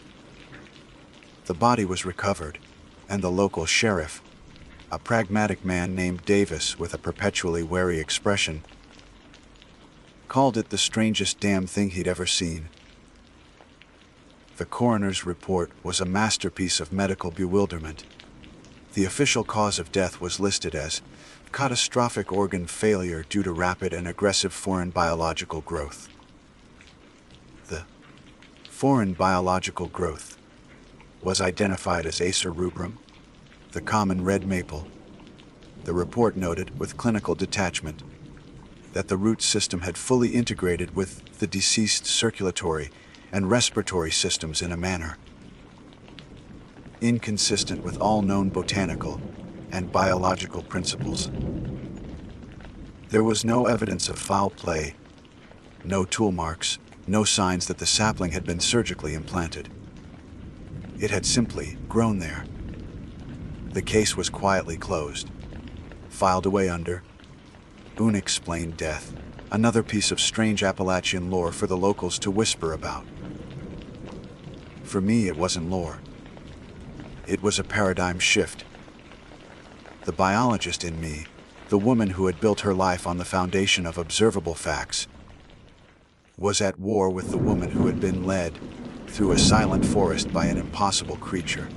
The body was recovered, and the local sheriff, a pragmatic man named Davis with a perpetually wary expression, called it the strangest damn thing he'd ever seen. The coroner's report was a masterpiece of medical bewilderment. The official cause of death was listed as catastrophic organ failure due to rapid and aggressive foreign biological growth. The foreign biological growth was identified as Acer rubrum, the common red maple. The report noted with clinical detachment that the root system had fully integrated with the deceased's circulatory and respiratory systems in a manner inconsistent with all known botanical and biological principles. There was no evidence of foul play, no tool marks, no signs that the sapling had been surgically implanted. It had simply grown there. The case was quietly closed, filed away under unexplained death, another piece of strange Appalachian lore for the locals to whisper about. For me, it wasn't lore. It was a paradigm shift. The biologist in me, the woman who had built her life on the foundation of observable facts, was at war with the woman who had been led through a silent forest by an impossible creature.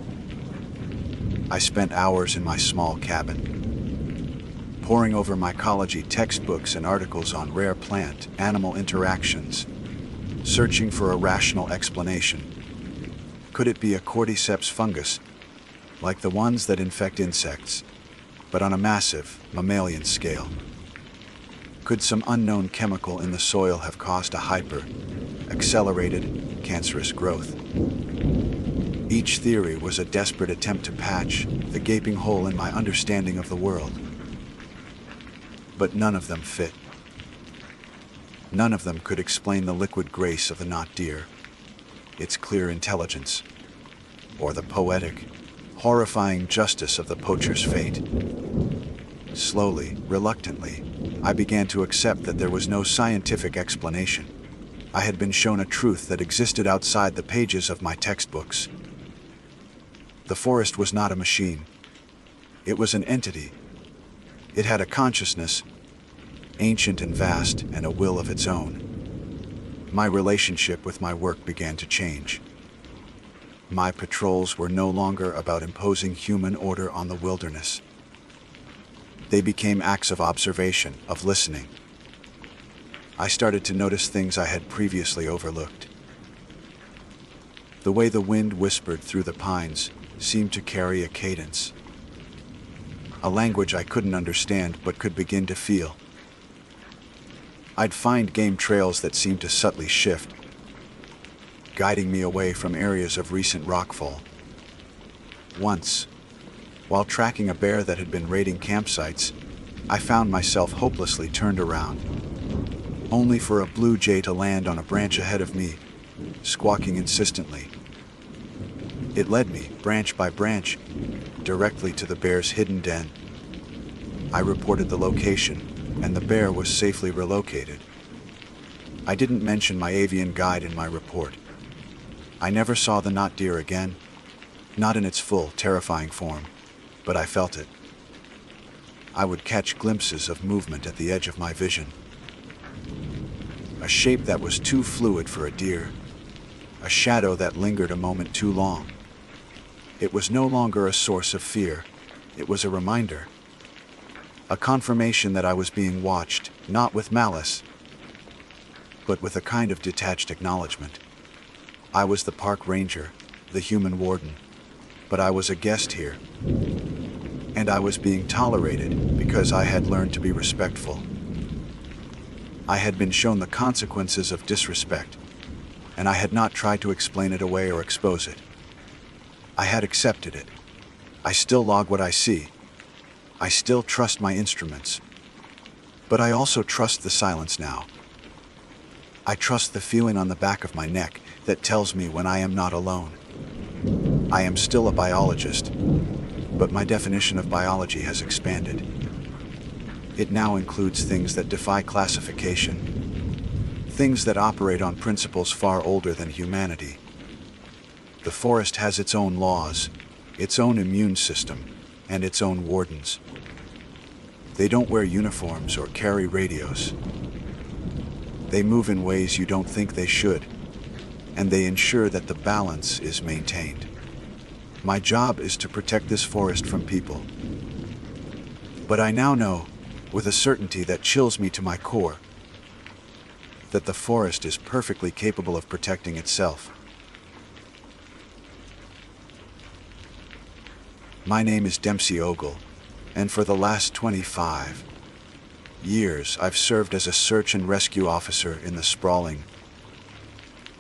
I spent hours in my small cabin, poring over mycology textbooks and articles on rare plant-animal interactions, searching for a rational explanation. Could it be a cordyceps fungus, like the ones that infect insects, but on a massive mammalian scale? Could some unknown chemical in the soil have caused a accelerated, cancerous growth? Each theory was a desperate attempt to patch the gaping hole in my understanding of the world. But none of them fit. None of them could explain the liquid grace of the knot deer, its clear intelligence, or the poetic, horrifying justice of the poacher's fate. Slowly, reluctantly, I began to accept that there was no scientific explanation. I had been shown a truth that existed outside the pages of my textbooks. The forest was not a machine. It was an entity. It had a consciousness, ancient and vast, and a will of its own. My relationship with my work began to change. My patrols were no longer about imposing human order on the wilderness. They became acts of observation, of listening. I started to notice things I had previously overlooked. The way the wind whispered through the pines seemed to carry a cadence, a language I couldn't understand but could begin to feel. I'd find game trails that seemed to subtly shift, guiding me away from areas of recent rockfall. Once, while tracking a bear that had been raiding campsites, I found myself hopelessly turned around, only for a blue jay to land on a branch ahead of me, squawking insistently. It led me, branch by branch, directly to the bear's hidden den. I reported the location, and the bear was safely relocated. I didn't mention my avian guide in my report. I never saw the knot deer again, not in its full, terrifying form, but I felt it. I would catch glimpses of movement at the edge of my vision. A shape that was too fluid for a deer, a shadow that lingered a moment too long. It was no longer a source of fear. It was a reminder, a confirmation that I was being watched, not with malice, but with a kind of detached acknowledgement. I was the park ranger, the human warden, but I was a guest here, and I was being tolerated because I had learned to be respectful. I had been shown the consequences of disrespect, and I had not tried to explain it away or expose it. I had accepted it. I still log what I see. I still trust my instruments. But I also trust the silence now. I trust the feeling on the back of my neck that tells me when I am not alone. I am still a biologist, but my definition of biology has expanded. It now includes things that defy classification, things that operate on principles far older than humanity. The forest has its own laws, its own immune system, and its own wardens. They don't wear uniforms or carry radios. They move in ways you don't think they should, and they ensure that the balance is maintained. My job is to protect this forest from people. But I now know, with a certainty that chills me to my core, that the forest is perfectly capable of protecting itself. My name is Dempsey Ogle, and for the last 25 years I've served as a search and rescue officer in the sprawling,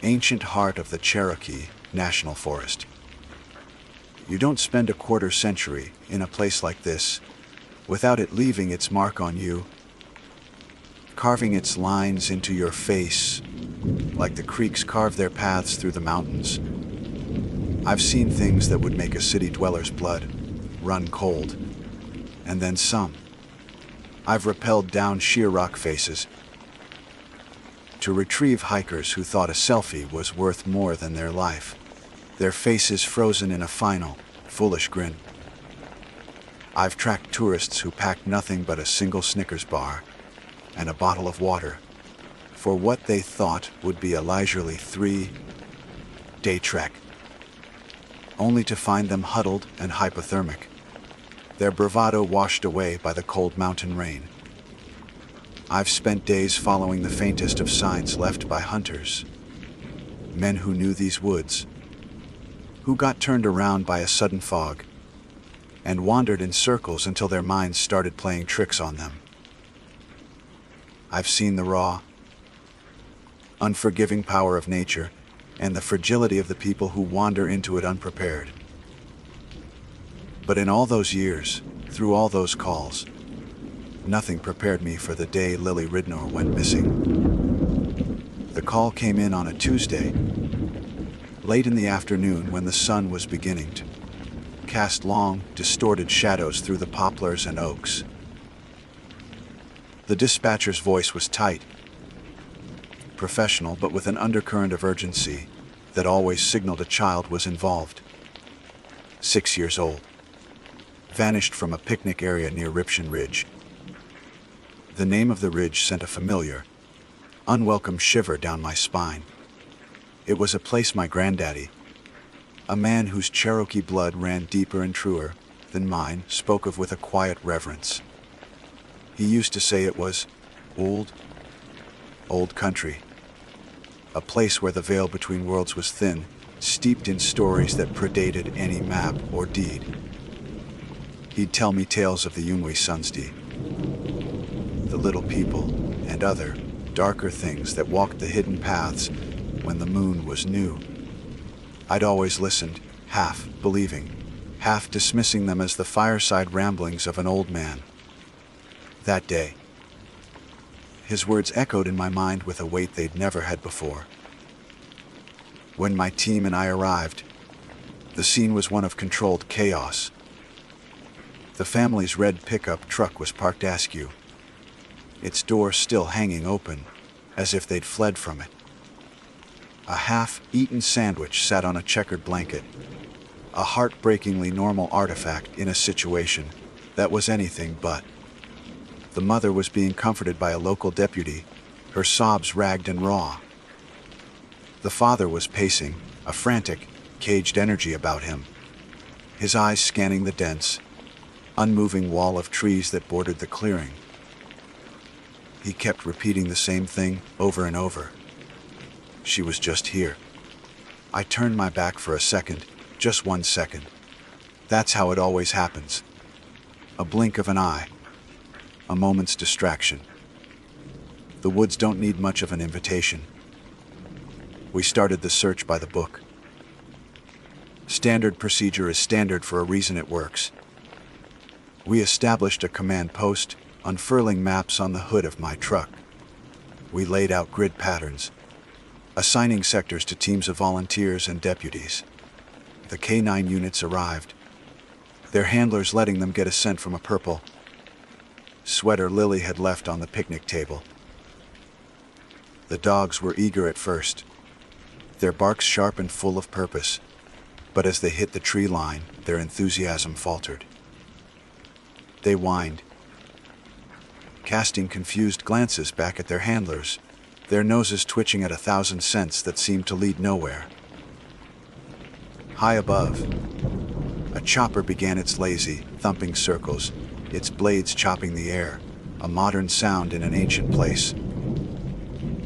ancient heart of the Cherokee National Forest. You don't spend a quarter century in a place like this without it leaving its mark on you, carving its lines into your face like the creeks carve their paths through the mountains. I've seen things that would make a city dweller's blood run cold, and then some. I've rappelled down sheer rock faces to retrieve hikers who thought a selfie was worth more than their life, their faces frozen in a final, foolish grin. I've tracked tourists who packed nothing but a single Snickers bar and a bottle of water for what they thought would be a leisurely 3-day trek, only to find them huddled and hypothermic, their bravado washed away by the cold mountain rain. I've spent days following the faintest of signs left by hunters, men who knew these woods, who got turned around by a sudden fog and wandered in circles until their minds started playing tricks on them. I've seen the raw, unforgiving power of nature and the fragility of the people who wander into it unprepared. But in all those years, through all those calls, nothing prepared me for the day Lily Ridnor went missing. The call came in on a Tuesday, late in the afternoon when the sun was beginning to cast long, distorted shadows through the poplars and oaks. The dispatcher's voice was tight, professional, but with an undercurrent of urgency that always signaled a child was involved. 6 years old. Vanished from a picnic area near Ripshin Ridge. The name of the ridge sent a familiar, unwelcome shiver down my spine. It was a place my granddaddy, a man whose Cherokee blood ran deeper and truer than mine, spoke of with a quiet reverence. He used to say it was old country, a place where the veil between worlds was thin, steeped in stories that predated any map or deed. He'd tell me tales of the Yungwe Sunsdi, the little people, and other, darker things that walked the hidden paths when the moon was new. I'd always listened, half believing, half dismissing them as the fireside ramblings of an old man. That day, his words echoed in my mind with a weight they'd never had before. When my team and I arrived, the scene was one of controlled chaos. The family's red pickup truck was parked askew, its door still hanging open, as if they'd fled from it. A half-eaten sandwich sat on a checkered blanket, a heartbreakingly normal artifact in a situation that was anything but. The mother was being comforted by a local deputy, her sobs ragged and raw. The father was pacing, a frantic, caged energy about him, his eyes scanning the dense, unmoving wall of trees that bordered the clearing. He kept repeating the same thing over and over. She was just here. I turned my back for a second, just 1 second. That's how it always happens. A blink of an eye. A moment's distraction. The woods don't need much of an invitation. We started the search by the book. Standard procedure is standard for a reason. It works. We established a command post, unfurling maps on the hood of my truck. We laid out grid patterns, assigning sectors to teams of volunteers and deputies. The K9 units arrived, their handlers letting them get a scent from a purple sweater Lily had left on the picnic table. The dogs were eager at first, their barks sharp and full of purpose, but as they hit the tree line, their enthusiasm faltered. They whined, casting confused glances back at their handlers, their noses twitching at 1,000 scents that seemed to lead nowhere. High above, a chopper began its lazy, thumping circles, its blades chopping the air, a modern sound in an ancient place.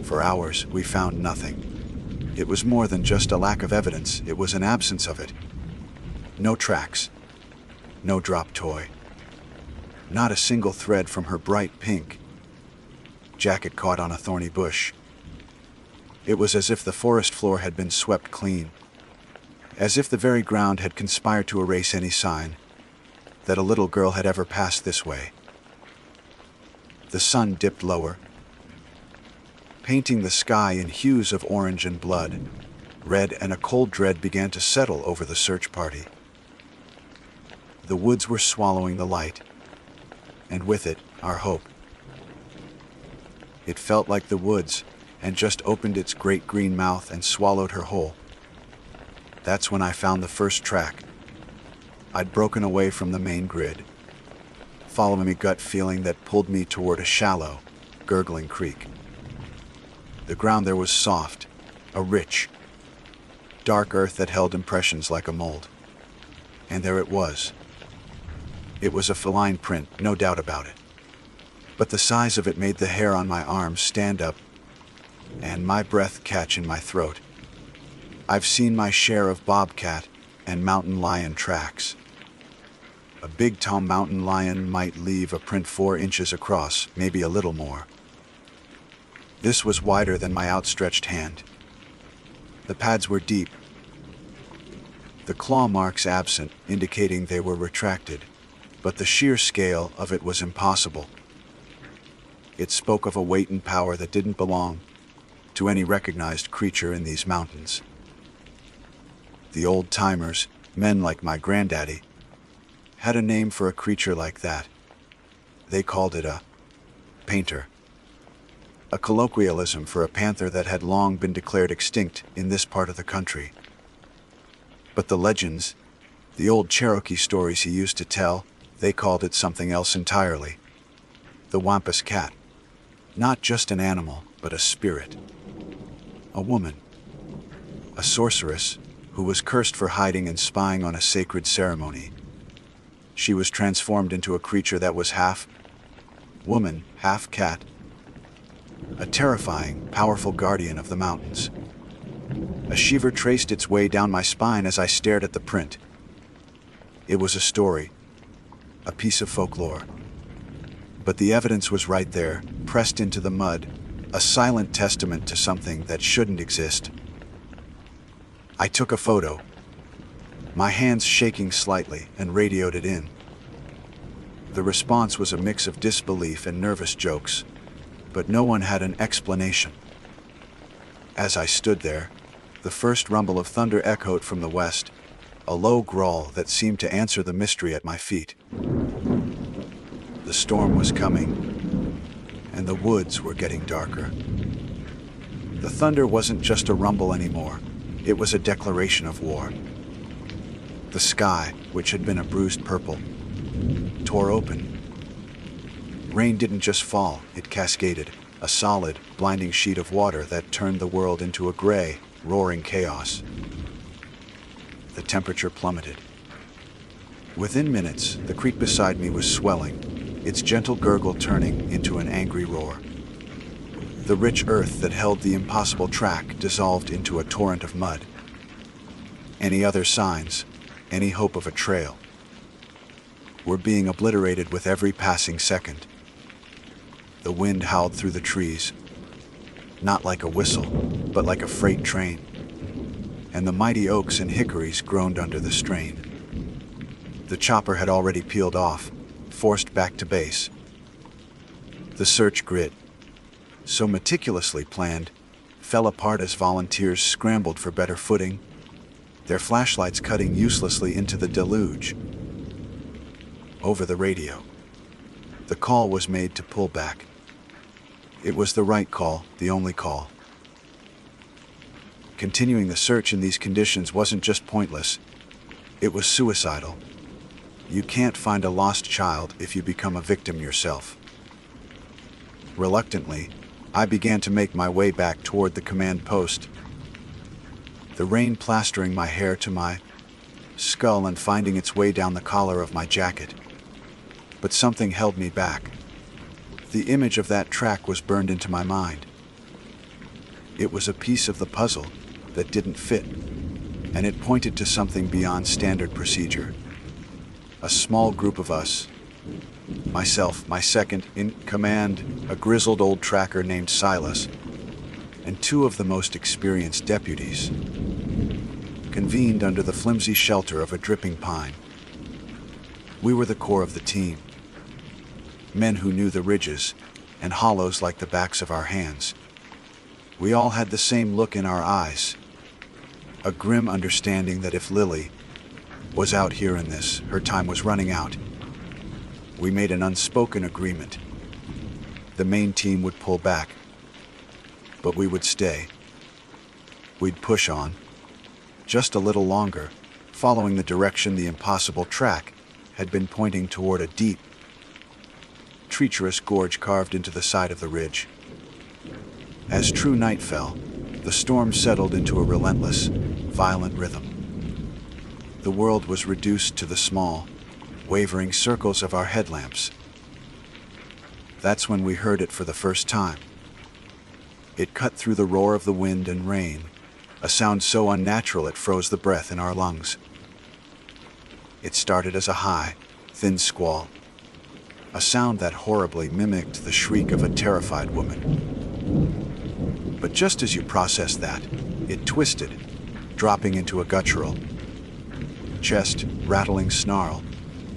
For hours, we found nothing. It was more than just a lack of evidence, it was an absence of it. No tracks, no drop toy, not a single thread from her bright pink jacket caught on a thorny bush. It was as if the forest floor had been swept clean, as if the very ground had conspired to erase any sign that a little girl had ever passed this way. The sun dipped lower, painting the sky in hues of orange and blood. Red, and a cold dread began to settle over the search party. The woods were swallowing the light, and with it, our hope. It felt like the woods had just opened its great green mouth and swallowed her whole. That's when I found the first track. I'd broken away from the main grid, following a gut feeling that pulled me toward a shallow, gurgling creek. The ground there was soft, a rich, dark earth that held impressions like a mold. And there it was. It was a feline print, no doubt about it. But the size of it made the hair on my arms stand up and my breath catch in my throat. I've seen my share of bobcat and mountain lion tracks. A big tall mountain lion might leave a print 4 inches across, maybe a little more. This was wider than my outstretched hand. The pads were deep, the claw marks absent, indicating they were retracted, but the sheer scale of it was impossible. It spoke of a weight and power that didn't belong to any recognized creature in these mountains. The old-timers, men like my granddaddy, had a name for a creature like that. They called it a painter, a colloquialism for a panther that had long been declared extinct in this part of the country. But the legends, the old Cherokee stories he used to tell, they called it something else entirely. The wampus cat. Not just an animal, but a spirit. A woman. A sorceress who was cursed for hiding and spying on a sacred ceremony. She was transformed into a creature that was half woman, half cat. A terrifying, powerful guardian of the mountains. A shiver traced its way down my spine as I stared at the print. It was a story, a piece of folklore. But the evidence was right there, pressed into the mud, a silent testament to something that shouldn't exist. I took a photo, my hands shaking slightly, and radioed it in. The response was a mix of disbelief and nervous jokes, but no one had an explanation. As I stood there, the first rumble of thunder echoed from the west, a low growl that seemed to answer the mystery at my feet. The storm was coming, and the woods were getting darker. The thunder wasn't just a rumble anymore, it was a declaration of war. The sky, which had been a bruised purple, tore open. Rain didn't just fall, it cascaded, a solid, blinding sheet of water that turned the world into a gray, roaring chaos. The temperature plummeted. Within minutes, the creek beside me was swelling, its gentle gurgle turning into an angry roar. The rich earth that held the impossible track dissolved into a torrent of mud. Any other signs, any hope of a trail, were being obliterated with every passing second. The wind howled through the trees, not like a whistle, but like a freight train, and the mighty oaks and hickories groaned under the strain. The chopper had already peeled off, forced back to base. The search grid, so meticulously planned, fell apart as volunteers scrambled for better footing, their flashlights cutting uselessly into the deluge. Over the radio, the call was made to pull back. It was the right call, the only call. Continuing the search in these conditions wasn't just pointless, it was suicidal. You can't find a lost child if you become a victim yourself. Reluctantly, I began to make my way back toward the command post, the rain plastering my hair to my skull and finding its way down the collar of my jacket. But something held me back. The image of that track was burned into my mind. It was a piece of the puzzle that didn't fit, and it pointed to something beyond standard procedure. A small group of us, myself, my second in command, a grizzled old tracker named Silas, and two of the most experienced deputies, convened under the flimsy shelter of a dripping pine. We were the core of the team, men who knew the ridges and hollows like the backs of our hands. We all had the same look in our eyes, a grim understanding that if Lily was out here in this, her time was running out. We made an unspoken agreement. The main team would pull back, but we would stay. We'd push on, just a little longer, following the direction the impossible track had been pointing toward a deep, treacherous gorge carved into the side of the ridge. As true night fell, the storm settled into a relentless, violent rhythm. The world was reduced to the small, wavering circles of our headlamps. That's when we heard it for the first time. It cut through the roar of the wind and rain, a sound so unnatural it froze the breath in our lungs. It started as a high, thin squall, a sound that horribly mimicked the shriek of a terrified woman. But just as you processed that, it twisted, dropping into a guttural, chest-rattling snarl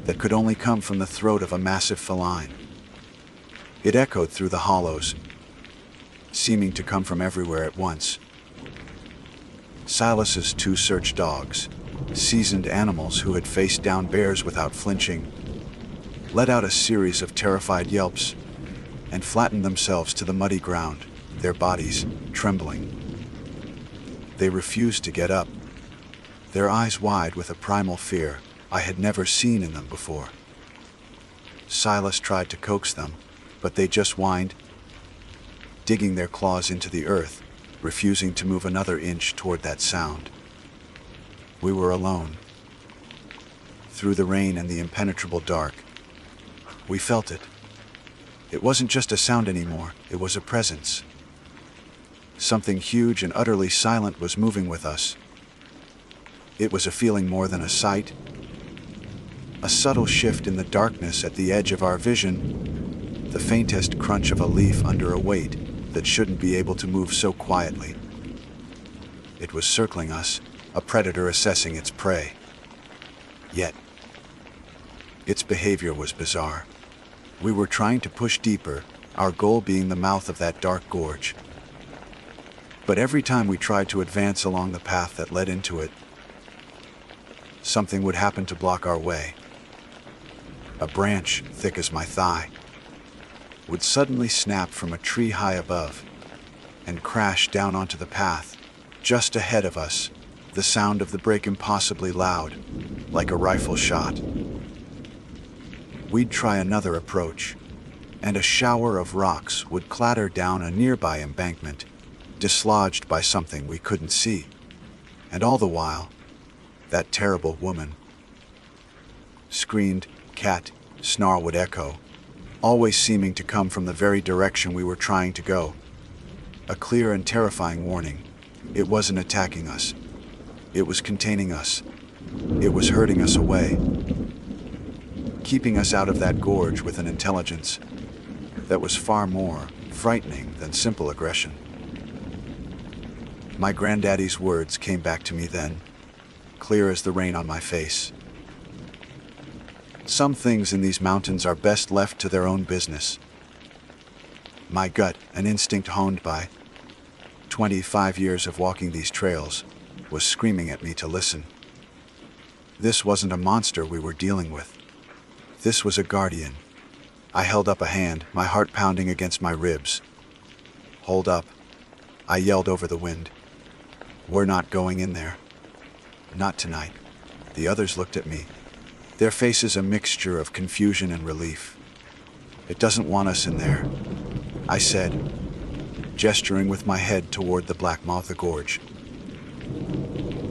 that could only come from the throat of a massive feline. It echoed through the hollows, seeming to come from everywhere at once. Silas's two search dogs, seasoned animals who had faced down bears without flinching, let out a series of terrified yelps and flattened themselves to the muddy ground, their bodies trembling. They refused to get up, their eyes wide with a primal fear I had never seen in them before. Silas tried to coax them, but they just whined, digging their claws into the earth, refusing to move another inch toward that sound. We were alone. Through the rain and the impenetrable dark, we felt it. It wasn't just a sound anymore, it was a presence. Something huge and utterly silent was moving with us. It was a feeling more than a sight, a subtle shift in the darkness at the edge of our vision, the faintest crunch of a leaf under a weight that shouldn't be able to move so quietly. It was circling us, a predator assessing its prey. Yet, its behavior was bizarre. We were trying to push deeper, our goal being the mouth of that dark gorge. But every time we tried to advance along the path that led into it, something would happen to block our way. A branch, thick as my thigh, would suddenly snap from a tree high above and crash down onto the path. Just ahead of us, the sound of the break impossibly loud, like a rifle shot. We'd try another approach, and a shower of rocks would clatter down a nearby embankment, dislodged by something we couldn't see. And all the while, that terrible woman screamed, cat, snarl would echo, always seeming to come from the very direction we were trying to go. A clear and terrifying warning. It wasn't attacking us. It was containing us. It was herding us away, keeping us out of that gorge with an intelligence that was far more frightening than simple aggression. My granddaddy's words came back to me then, clear as the rain on my face. Some things in these mountains are best left to their own business. My gut, an instinct honed by 25 years of walking these trails, was screaming at me to listen. This wasn't a monster we were dealing with. This was a guardian. I held up a hand, my heart pounding against my ribs. Hold up, I yelled over the wind. "We're not going in there. Not tonight." The others looked at me, their faces a mixture of confusion and relief. "It doesn't want us in there," I said, gesturing with my head toward the Black Motha Gorge.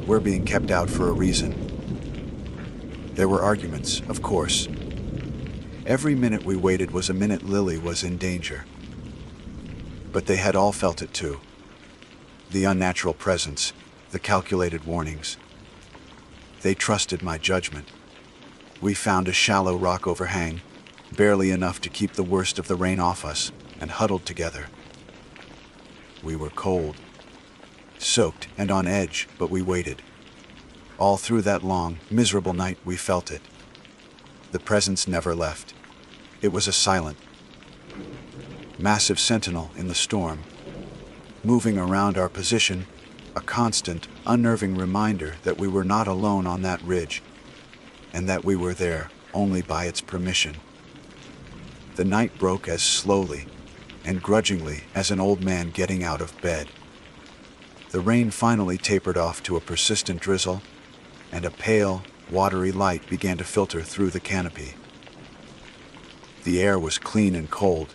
"We're being kept out for a reason." There were arguments, of course. Every minute we waited was a minute Lily was in danger. But they had all felt it too. The unnatural presence, the calculated warnings. They trusted my judgment. We found a shallow rock overhang, barely enough to keep the worst of the rain off us, and huddled together. We were cold, soaked and on edge, but we waited. All through that long, miserable night we felt it. The presence never left. It was a silent, massive sentinel in the storm, moving around our position, a constant, unnerving reminder that we were not alone on that ridge, and that we were there only by its permission. The night broke as slowly and grudgingly as an old man getting out of bed. The rain finally tapered off to a persistent drizzle, and a pale, watery light began to filter through the canopy. The air was clean and cold,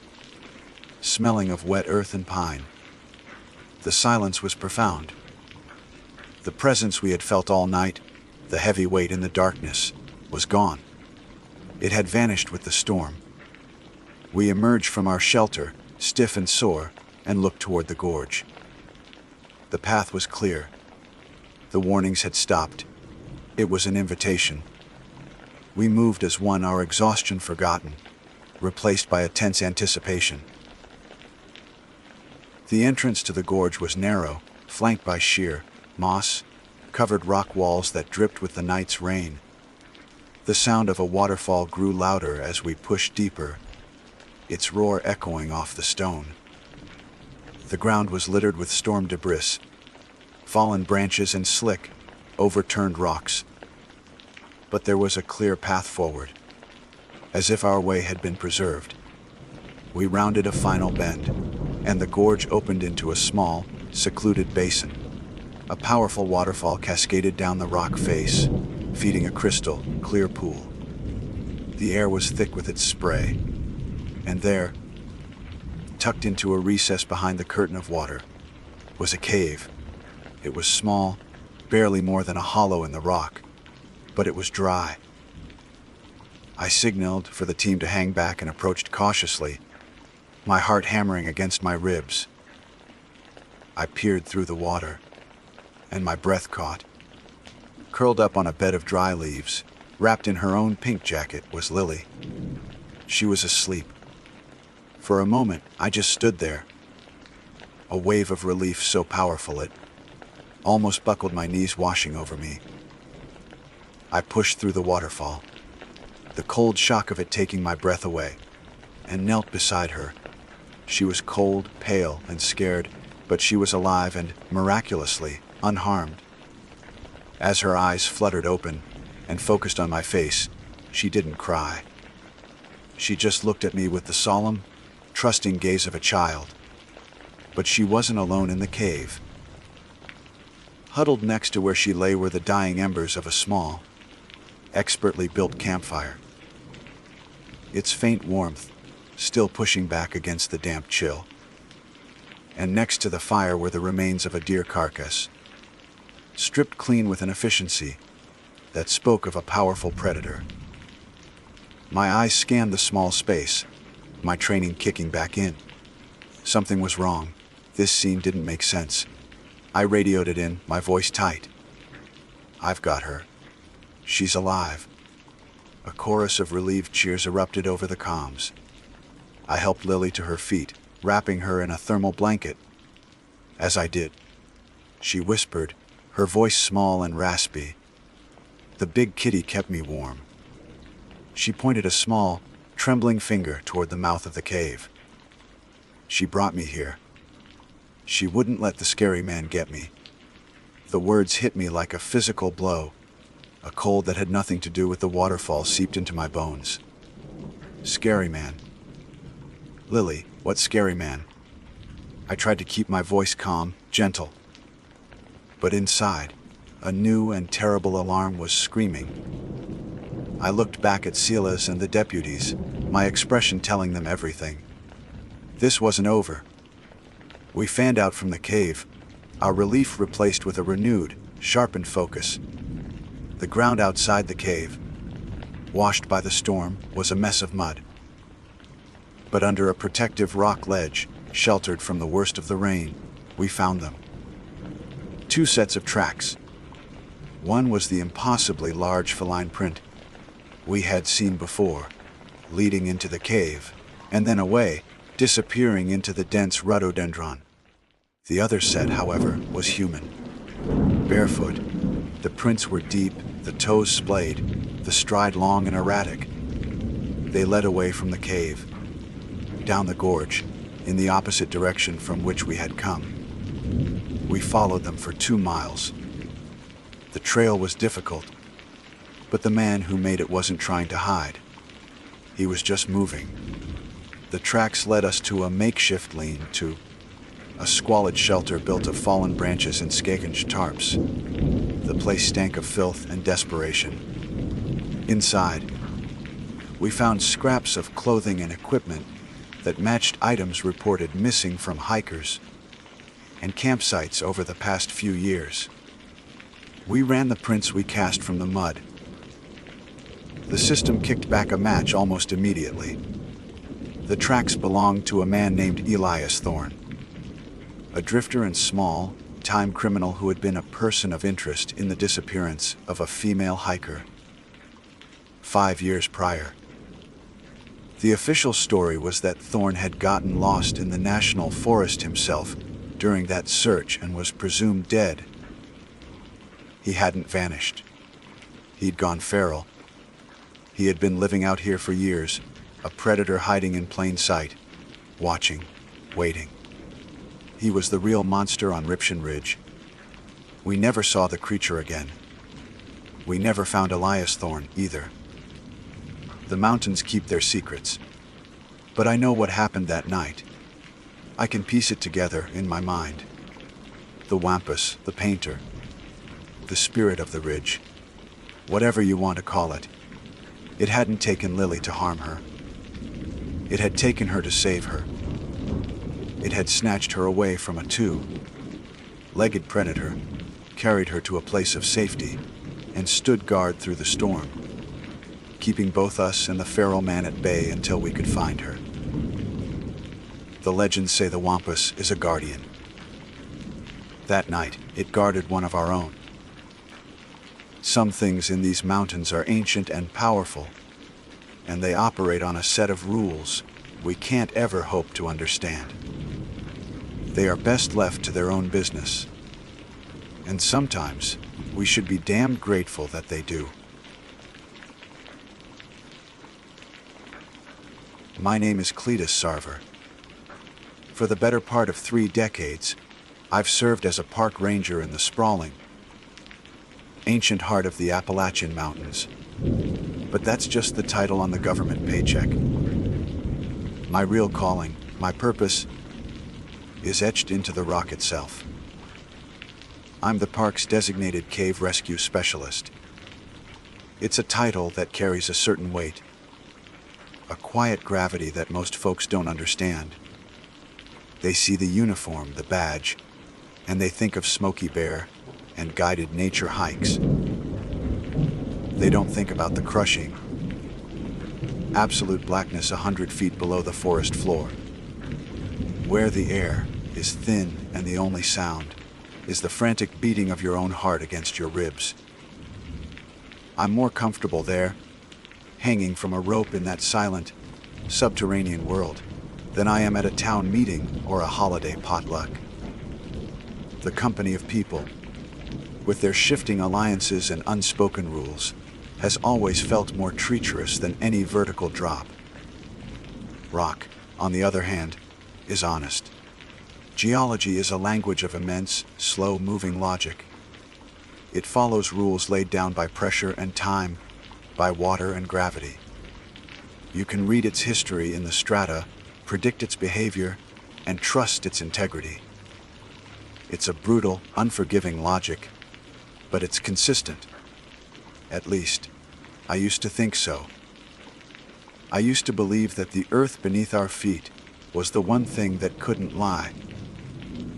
smelling of wet earth and pine. The silence was profound. The presence we had felt all night, the heavy weight in the darkness, was gone. It had vanished with the storm. We emerged from our shelter, stiff and sore, and looked toward the gorge. The path was clear. The warnings had stopped. It was an invitation. We moved as one, our exhaustion forgotten, replaced by a tense anticipation. The entrance to the gorge was narrow, flanked by sheer, moss-covered rock walls that dripped with the night's rain. The sound of a waterfall grew louder as we pushed deeper, its roar echoing off the stone. The ground was littered with storm debris, fallen branches and slick, overturned rocks. But there was a clear path forward, as if our way had been preserved. We rounded a final bend, and the gorge opened into a small, secluded basin. A powerful waterfall cascaded down the rock face, feeding a crystal, clear pool. The air was thick with its spray, and there, tucked into a recess behind the curtain of water, was a cave. It was small, barely more than a hollow in the rock, but it was dry. I signaled for the team to hang back and approached cautiously, my heart hammering against my ribs. I peered through the water, and my breath caught. Curled up on a bed of dry leaves, wrapped in her own pink jacket, was Lily. She was asleep. For a moment, I just stood there, a wave of relief so powerful it almost buckled my knees, washing over me. I pushed through the waterfall, the cold shock of it taking my breath away, and knelt beside her. She was cold, pale, and scared, but she was alive and, miraculously, unharmed. As her eyes fluttered open and focused on my face, she didn't cry. She just looked at me with the solemn, trusting gaze of a child. But she wasn't alone in the cave. Huddled next to where she lay were the dying embers of a small, expertly built campfire. Its faint warmth still pushing back against the damp chill. And next to the fire were the remains of a deer carcass, stripped clean with an efficiency that spoke of a powerful predator. My eyes scanned the small space, my training kicking back in. Something was wrong. This scene didn't make sense. I radioed it in, my voice tight. "I've got her. She's alive." A chorus of relieved cheers erupted over the comms. I helped Lily to her feet, wrapping her in a thermal blanket. As I did, she whispered, her voice small and raspy. The big kitty kept me warm. She pointed a small, trembling finger toward the mouth of the cave. She brought me here. She wouldn't let the scary man get me. The words hit me like a physical blow. A cold that had nothing to do with the waterfall seeped into my bones. Scary man. Lily, what scary man? I tried to keep my voice calm, gentle. But inside, a new and terrible alarm was screaming. I looked back at Silas and the deputies, my expression telling them everything. This wasn't over. We fanned out from the cave, our relief replaced with a renewed, sharpened focus. The ground outside the cave, washed by the storm, was a mess of mud. But under a protective rock ledge, sheltered from the worst of the rain, we found them. 2 sets of tracks. One was the impossibly large feline print we had seen before, leading into the cave, and then away, disappearing into the dense rhododendron. The other set, however, was human. Barefoot, the prints were deep, the toes splayed, the stride long and erratic. They led away from the cave, down the gorge, in the opposite direction from which we had come. We followed them for 2 miles. The trail was difficult, but the man who made it wasn't trying to hide. He was just moving. The tracks led us to a makeshift lean-to, a squalid shelter built of fallen branches and Skagenj tarps. The place stank of filth and desperation. Inside, we found scraps of clothing and equipment that matched items reported missing from hikers and campsites over the past few years. We ran the prints we cast from the mud. The system kicked back a match almost immediately. The tracks belonged to a man named Elias Thorne, a drifter and small, time criminal who had been a person of interest in the disappearance of a female hiker 5 years prior. The official story was that Thorne had gotten lost in the national forest himself during that search and was presumed dead. He hadn't vanished. He'd gone feral. He had been living out here for years, a predator hiding in plain sight, watching, waiting. He was the real monster on Ripshin Ridge. We never saw the creature again. We never found Elias Thorne either. The mountains keep their secrets. But I know what happened that night. I can piece it together in my mind. The wampus, the painter, the spirit of the ridge, whatever you want to call it. It hadn't taken Lily to harm her. It had taken her to save her. It had snatched her away from a 2-legged predator, carried her to a place of safety, and stood guard through the storm, keeping both us and the feral man at bay until we could find her. The legends say the wampus is a guardian. That night, it guarded one of our own. Some things in these mountains are ancient and powerful, and they operate on a set of rules we can't ever hope to understand. They are best left to their own business, and sometimes we should be damned grateful that they do. My name is Cletus Sarver. For the better part of 3 decades, I've served as a park ranger in the sprawling, ancient heart of the Appalachian Mountains. But that's just the title on the government paycheck. My real calling, my purpose, is etched into the rock itself. I'm the park's designated cave rescue specialist. It's a title that carries a certain weight, a quiet gravity that most folks don't understand. They see the uniform, the badge, and they think of Smokey Bear and guided nature hikes. They don't think about the crushing, absolute blackness 100 feet below the forest floor, where the air is thin and the only sound is the frantic beating of your own heart against your ribs. I'm more comfortable there, hanging from a rope in that silent, subterranean world, than I am at a town meeting or a holiday potluck. The company of people, with their shifting alliances and unspoken rules, has always felt more treacherous than any vertical drop. Rock, on the other hand, is honest. Geology is a language of immense, slow-moving logic. It follows rules laid down by pressure and time, by water and gravity. You can read its history in the strata, predict its behavior, and trust its integrity. It's a brutal, unforgiving logic, but it's consistent. At least, I used to think so. I used to believe that the earth beneath our feet was the one thing that couldn't lie.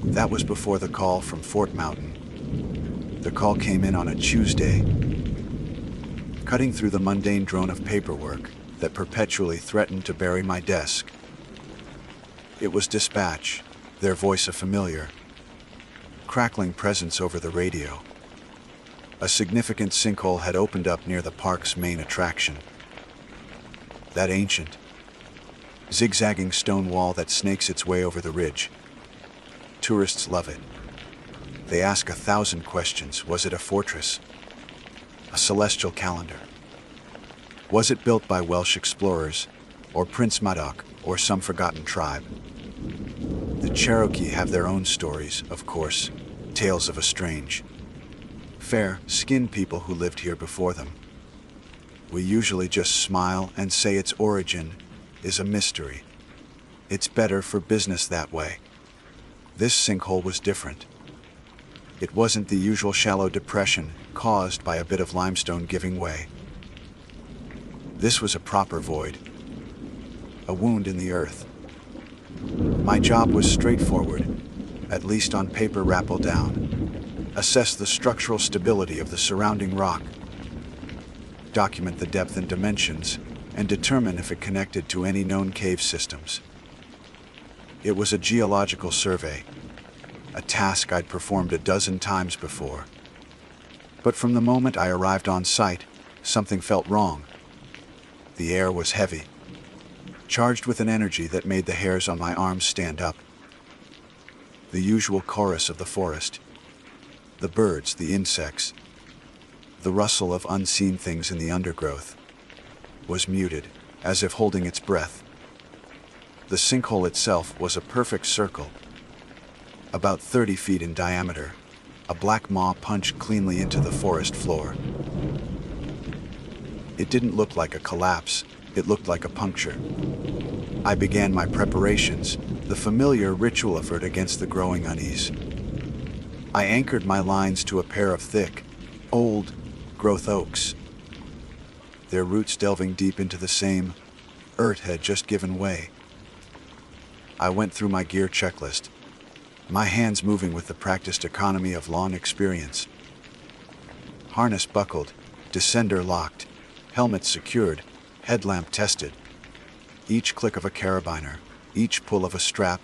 That was before the call from Fort Mountain. The call came in on a Tuesday, cutting through the mundane drone of paperwork that perpetually threatened to bury my desk. It was dispatch, their voice a familiar, crackling presence over the radio. A significant sinkhole had opened up near the park's main attraction. That ancient, zigzagging stone wall that snakes its way over the ridge. Tourists love it. They ask 1,000 questions. Was it a fortress? A celestial calendar? Was it built by Welsh explorers, or Prince Madoc, or some forgotten tribe? The Cherokee have their own stories, of course, tales of a strange, fair-skinned people who lived here before them. We usually just smile and say its origin is a mystery. It's better for business that way. This sinkhole was different. It wasn't the usual shallow depression caused by a bit of limestone giving way. This was a proper void, a wound in the earth. My job was straightforward, at least on paper. Rappel down, assess the structural stability of the surrounding rock, document the depth and dimensions, and determine if it connected to any known cave systems. It was a geological survey, a task I'd performed a dozen times before. But from the moment I arrived on site, something felt wrong. The air was heavy, charged with an energy that made the hairs on my arms stand up. The usual chorus of the forest, the birds, the insects, the rustle of unseen things in the undergrowth, was muted, as if holding its breath. The sinkhole itself was a perfect circle, about 30 feet in diameter, a black maw punched cleanly into the forest floor. It didn't look like a collapse, it looked like a puncture. I began my preparations, the familiar ritual effort against the growing unease. I anchored my lines to a pair of thick, old-growth oaks. Their roots delving deep into the same earth had just given way. I went through my gear checklist, my hands moving with the practiced economy of long experience. Harness buckled, descender locked, helmet secured, headlamp tested. Each click of a carabiner, each pull of a strap,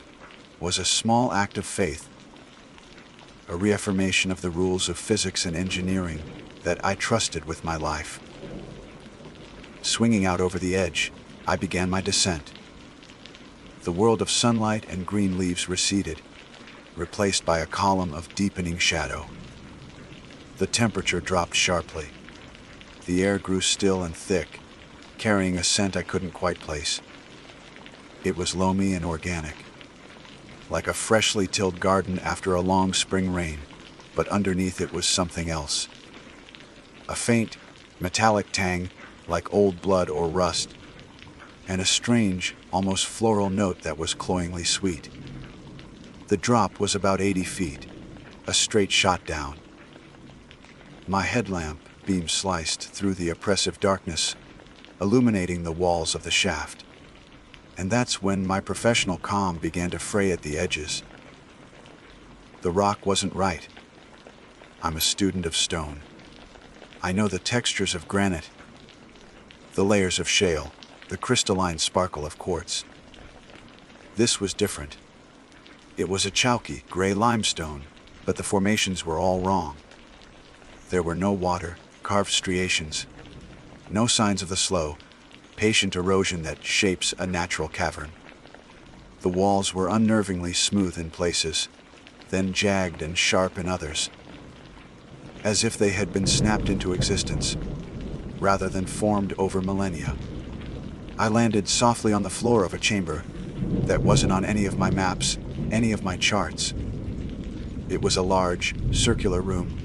was a small act of faith, a reaffirmation of the rules of physics and engineering that I trusted with my life. Swinging out over the edge, I began my descent. The world of sunlight and green leaves receded, replaced by a column of deepening shadow. The temperature dropped sharply. The air grew still and thick, carrying a scent I couldn't quite place. It was loamy and organic, like a freshly tilled garden after a long spring rain, but underneath it was something else. A faint, metallic tang, like old blood or rust, and a strange, almost floral note that was cloyingly sweet. The drop was about 80 feet, a straight shot down. My headlamp beam sliced through the oppressive darkness, illuminating the walls of the shaft. And that's when my professional calm began to fray at the edges. The rock wasn't right. I'm a student of stone. I know the textures of granite, the layers of shale, the crystalline sparkle of quartz. This was different. It was a chalky, gray limestone, but the formations were all wrong. There were no water, carved striations, no signs of the slow, patient erosion that shapes a natural cavern. The walls were unnervingly smooth in places, then jagged and sharp in others, as if they had been snapped into existence, rather than formed over millennia. I landed softly on the floor of a chamber that wasn't on any of my maps, any of my charts. It was a large, circular room,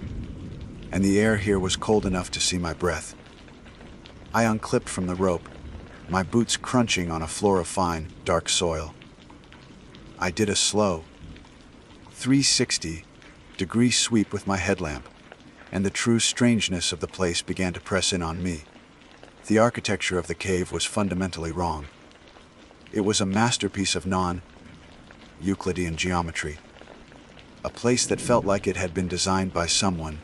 and the air here was cold enough to see my breath. I unclipped from the rope, my boots crunching on a floor of fine, dark soil. I did a slow 360 degree sweep with my headlamp, and the true strangeness of the place began to press in on me. The architecture of the cave was fundamentally wrong. It was a masterpiece of non-Euclidean geometry, a place that felt like it had been designed by someone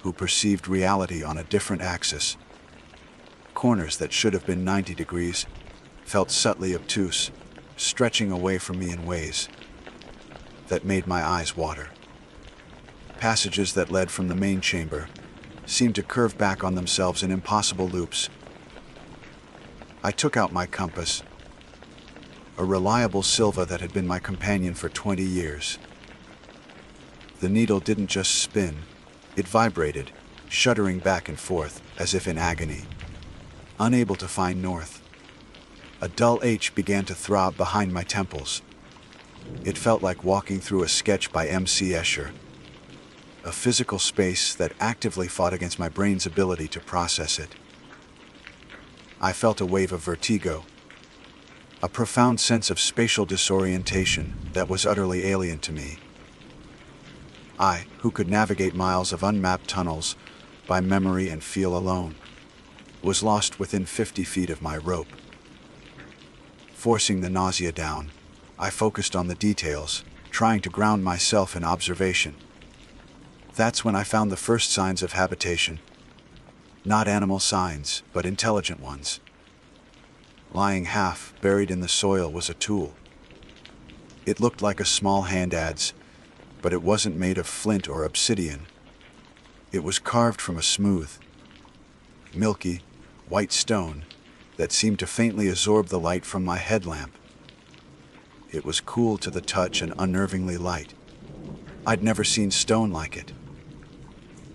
who perceived reality on a different axis. Corners that should have been 90 degrees felt subtly obtuse, stretching away from me in ways that made my eyes water. Passages that led from the main chamber seemed to curve back on themselves in impossible loops. I took out my compass, a reliable Silva that had been my companion for 20 years. The needle didn't just spin, it vibrated, shuddering back and forth as if in agony. Unable to find north, a dull ache began to throb behind my temples. It felt like walking through a sketch by M.C. Escher, a physical space that actively fought against my brain's ability to process it. I felt a wave of vertigo, a profound sense of spatial disorientation that was utterly alien to me. I, who could navigate miles of unmapped tunnels by memory and feel alone, was lost within 50 feet of my rope. Forcing the nausea down, I focused on the details, trying to ground myself in observation. That's when I found the first signs of habitation. Not animal signs, but intelligent ones. Lying half buried in the soil was a tool. It looked like a small hand adze, but it wasn't made of flint or obsidian. It was carved from a smooth, milky, white stone that seemed to faintly absorb the light from my headlamp. It was cool to the touch and unnervingly light. I'd never seen stone like it.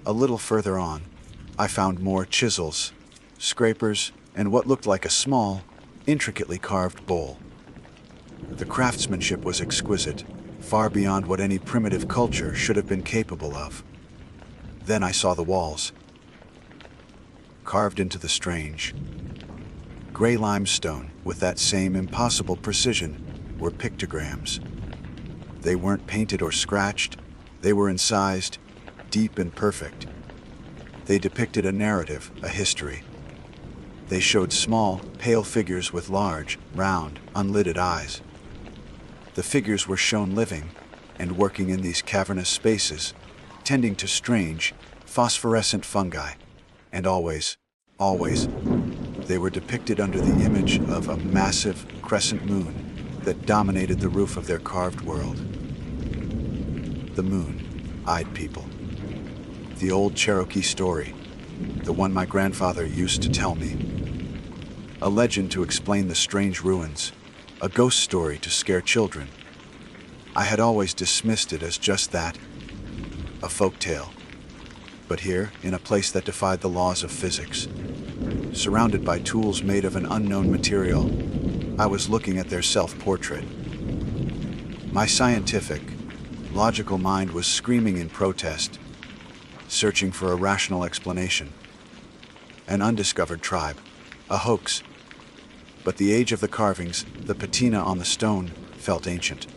A little further on, I found more chisels, scrapers, and what looked like a small, intricately carved bowl. The craftsmanship was exquisite, far beyond what any primitive culture should have been capable of. Then I saw the walls. Carved into the strange, gray limestone with that same impossible precision were pictograms. They weren't painted or scratched, they were incised, deep and perfect. They depicted a narrative, a history. They showed small, pale figures with large, round, unlidded eyes. The figures were shown living and working in these cavernous spaces, tending to strange, phosphorescent fungi, and always, they were depicted under the image of a massive crescent moon that dominated the roof of their carved world. The moon eyed people. The old Cherokee story, the one my grandfather used to tell me. A legend to explain the strange ruins, a ghost story to scare children. I had always dismissed it as just that, a folk tale. But here, in a place that defied the laws of physics, surrounded by tools made of an unknown material, I was looking at their self-portrait. My scientific, logical mind was screaming in protest, searching for a rational explanation. An undiscovered tribe, a hoax. But the age of the carvings, the patina on the stone, felt ancient.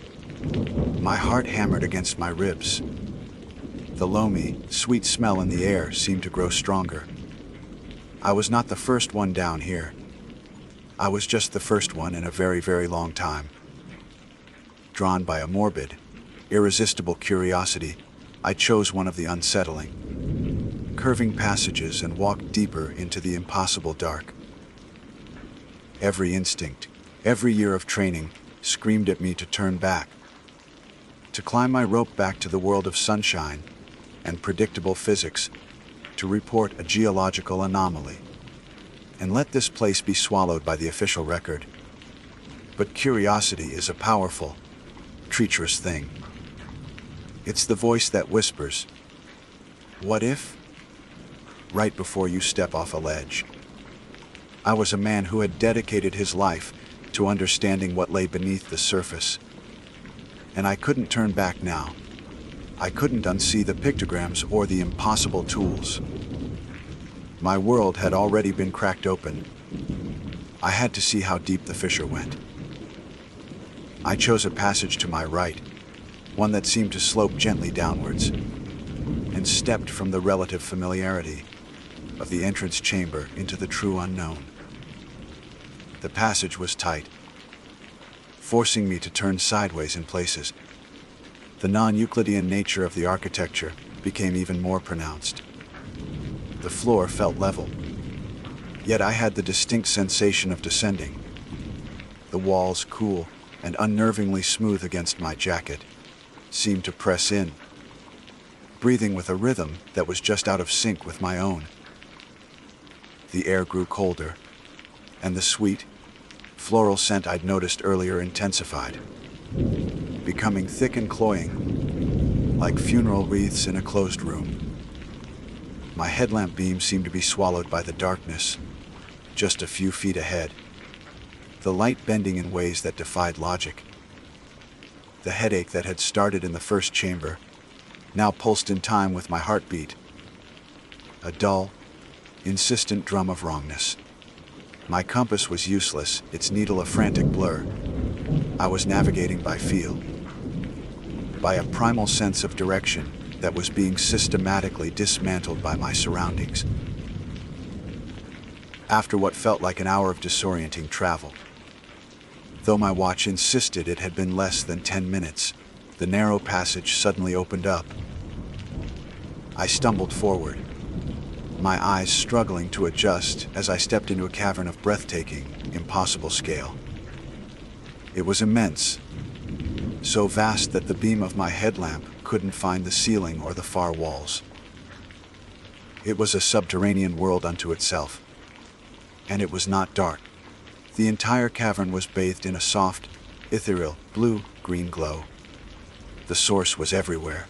My heart hammered against my ribs. The loamy, sweet smell in the air seemed to grow stronger. I was not the first one down here. I was just the first one in a very, very long time. Drawn by a morbid, irresistible curiosity, I chose one of the unsettling, curving passages and walked deeper into the impossible dark. Every instinct, every year of training, screamed at me to turn back, to climb my rope back to the world of sunshine and predictable physics, to report a geological anomaly, and let this place be swallowed by the official record. But curiosity is a powerful, treacherous thing. It's the voice that whispers, "What if?" right before you step off a ledge. I was a man who had dedicated his life to understanding what lay beneath the surface. And I couldn't turn back now. I couldn't unsee the pictograms or the impossible tools. My world had already been cracked open. I had to see how deep the fissure went. I chose a passage to my right, one that seemed to slope gently downwards, and stepped from the relative familiarity of the entrance chamber into the true unknown. The passage was tight, forcing me to turn sideways in places. The non-Euclidean nature of the architecture became even more pronounced. The floor felt level, yet I had the distinct sensation of descending. The walls, cool and unnervingly smooth against my jacket, seemed to press in, breathing with a rhythm that was just out of sync with my own. The air grew colder, and the sweet, floral scent I'd noticed earlier intensified, becoming thick and cloying, like funeral wreaths in a closed room. My headlamp beam seemed to be swallowed by the darkness, just a few feet ahead, the light bending in ways that defied logic. The headache that had started in the first chamber now pulsed in time with my heartbeat, a dull, insistent drum of wrongness. My compass was useless, its needle a frantic blur. I was navigating by feel, by a primal sense of direction that was being systematically dismantled by my surroundings. After what felt like an hour of disorienting travel, though my watch insisted it had been less than 10 minutes, the narrow passage suddenly opened up. I stumbled forward, my eyes struggling to adjust as I stepped into a cavern of breathtaking, impossible scale. It was immense, so vast that the beam of my headlamp couldn't find the ceiling or the far walls. It was a subterranean world unto itself, and it was not dark. The entire cavern was bathed in a soft, ethereal, blue-green glow. The source was everywhere.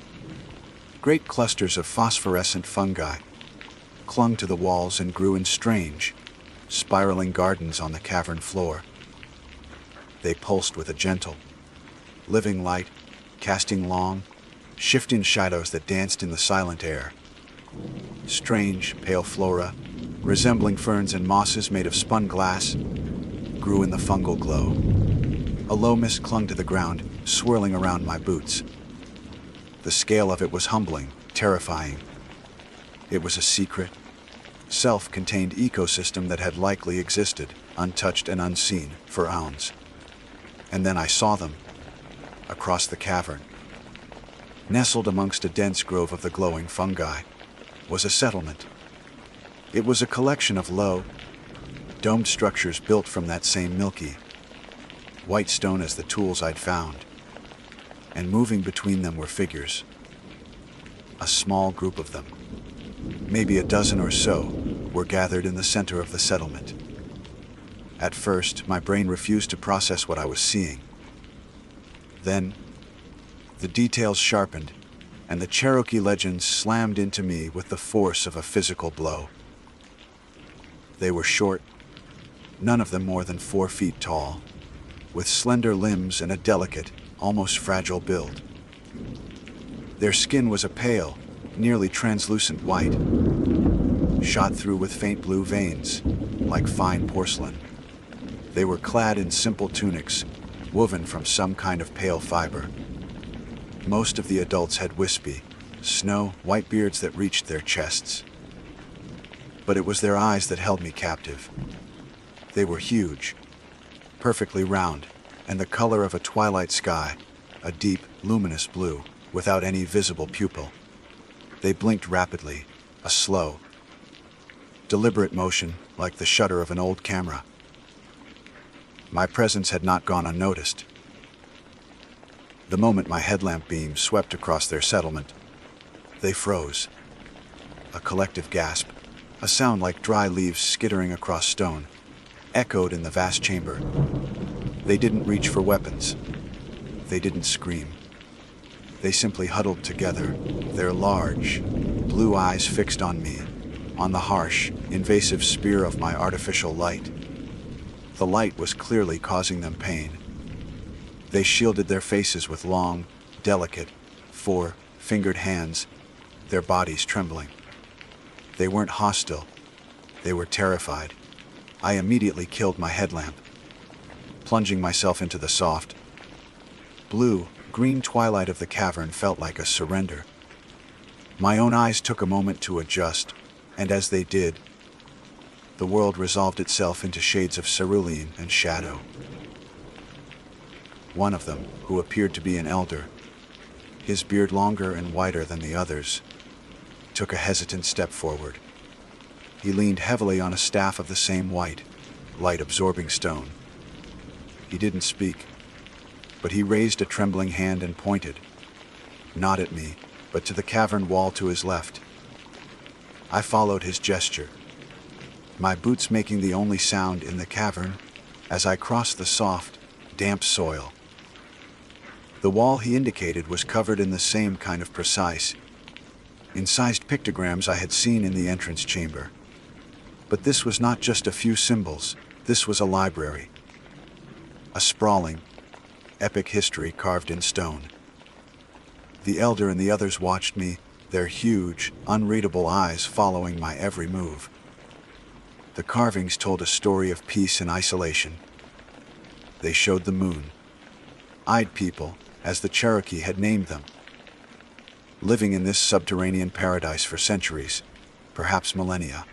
Great clusters of phosphorescent fungi clung to the walls and grew in strange, spiraling gardens on the cavern floor. They pulsed with a gentle, living light, casting long, shifting shadows that danced in the silent air. Strange, pale flora, resembling ferns and mosses made of spun glass, grew in the fungal glow. A low mist clung to the ground, swirling around my boots. The scale of it was humbling, terrifying. It was a secret, self-contained ecosystem that had likely existed, untouched and unseen, for aeons. And then I saw them, across the cavern. Nestled amongst a dense grove of the glowing fungi was a settlement. It was a collection of low, domed structures built from that same milky, white stone as the tools I'd found, and moving between them were figures. A small group of them, maybe a dozen or so, were gathered in the center of the settlement. At first, my brain refused to process what I was seeing. Then, the details sharpened, and the Cherokee legends slammed into me with the force of a physical blow. They were short, none of them more than 4 feet tall, with slender limbs and a delicate, almost fragile build. Their skin was a pale, nearly translucent white, shot through with faint blue veins, like fine porcelain. They were clad in simple tunics, woven from some kind of pale fiber. Most of the adults had wispy, snow-white beards that reached their chests. But it was their eyes that held me captive. They were huge, perfectly round, and the color of a twilight sky, a deep, luminous blue, without any visible pupil. They blinked rapidly, a slow, deliberate motion like the shutter of an old camera. My presence had not gone unnoticed. The moment my headlamp beam swept across their settlement, they froze. A collective gasp, a sound like dry leaves skittering across stone, echoed in the vast chamber. They didn't reach for weapons. They didn't scream. They simply huddled together, their large, blue eyes fixed on me, on the harsh, invasive spear of my artificial light. The light was clearly causing them pain. They shielded their faces with long, delicate, 4-fingered hands, their bodies trembling. They weren't hostile. They were terrified. I immediately killed my headlamp, plunging myself into the soft, blue green twilight of the cavern felt like a surrender. My own eyes took a moment to adjust, and as they did, the world resolved itself into shades of cerulean and shadow. One of them, who appeared to be an elder, his beard longer and whiter than the others, took a hesitant step forward. He leaned heavily on a staff of the same white, light-absorbing stone. He didn't speak, but he raised a trembling hand and pointed, not at me, but to the cavern wall to his left. I followed his gesture, my boots making the only sound in the cavern as I crossed the soft, damp soil. The wall he indicated was covered in the same kind of precise, incised pictograms I had seen in the entrance chamber. But this was not just a few symbols, this was a library. A sprawling, epic history carved in stone. The elder and the others watched me, their huge, unreadable eyes following my every move. The carvings told a story of peace and isolation. They showed the moon, eyed people, as the Cherokee had named them, living in this subterranean paradise for centuries, perhaps millennia.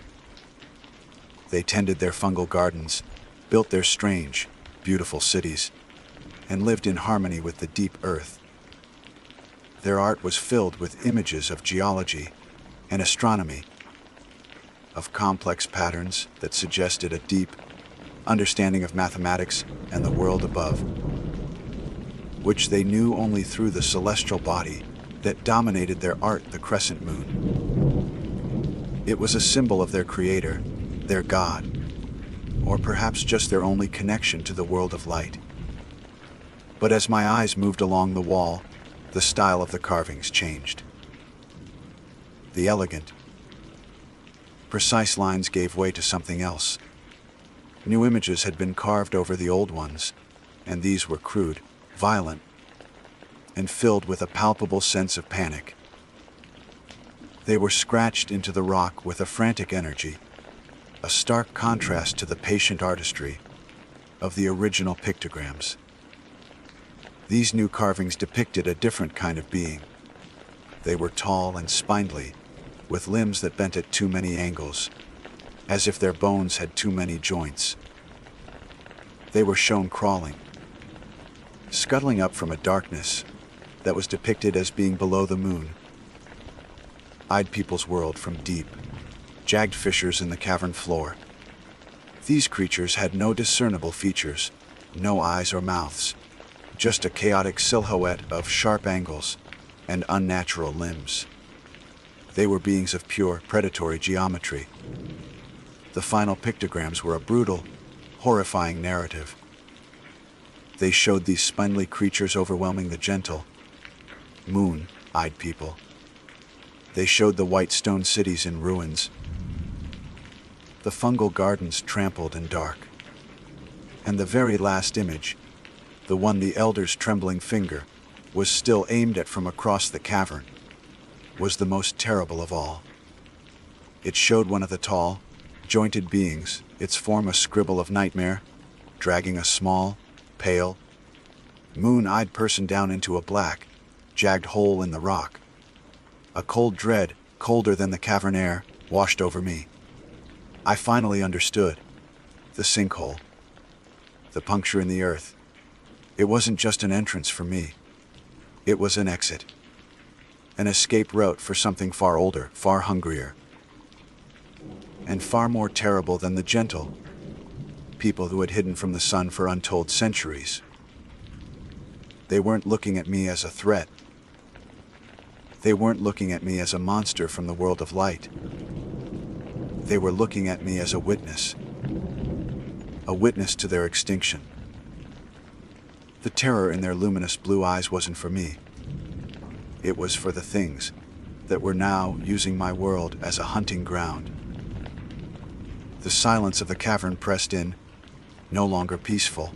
They tended their fungal gardens, built their strange, beautiful cities, and lived in harmony with the deep earth. Their art was filled with images of geology and astronomy, of complex patterns that suggested a deep understanding of mathematics and the world above, which they knew only through the celestial body that dominated their art, the crescent moon. It was a symbol of their creator, their god, or perhaps just their only connection to the world of light. But as my eyes moved along the wall, the style of the carvings changed. The elegant, precise lines gave way to something else. New images had been carved over the old ones, and these were crude, violent, and filled with a palpable sense of panic. They were scratched into the rock with a frantic energy, a stark contrast to the patient artistry of the original pictograms. These new carvings depicted a different kind of being. They were tall and spindly, with limbs that bent at too many angles, as if their bones had too many joints. They were shown crawling, scuttling up from a darkness that was depicted as being below the moon, eyed people's world from deep, jagged fissures in the cavern floor. These creatures had no discernible features, no eyes or mouths, just a chaotic silhouette of sharp angles and unnatural limbs. They were beings of pure, predatory geometry. The final pictograms were a brutal, horrifying narrative. They showed these spindly creatures overwhelming the gentle, moon-eyed people. They showed the white stone cities in ruins, the fungal gardens trampled and dark. And the very last image, the one the elder's trembling finger was still aimed at from across the cavern, was the most terrible of all. It showed one of the tall, jointed beings, its form a scribble of nightmare, dragging a small, pale, moon-eyed person down into a black, jagged hole in the rock. A cold dread, colder than the cavern air, washed over me. I finally understood. The sinkhole, the puncture in the earth. It wasn't just an entrance for me. It was an exit. An escape route for something far older, far hungrier, and far more terrible than the gentle people who had hidden from the sun for untold centuries. They weren't looking at me as a threat. They weren't looking at me as a monster from the world of light. They were looking at me as a witness to their extinction. The terror in their luminous blue eyes wasn't for me. It was for the things that were now using my world as a hunting ground. The silence of the cavern pressed in, no longer peaceful,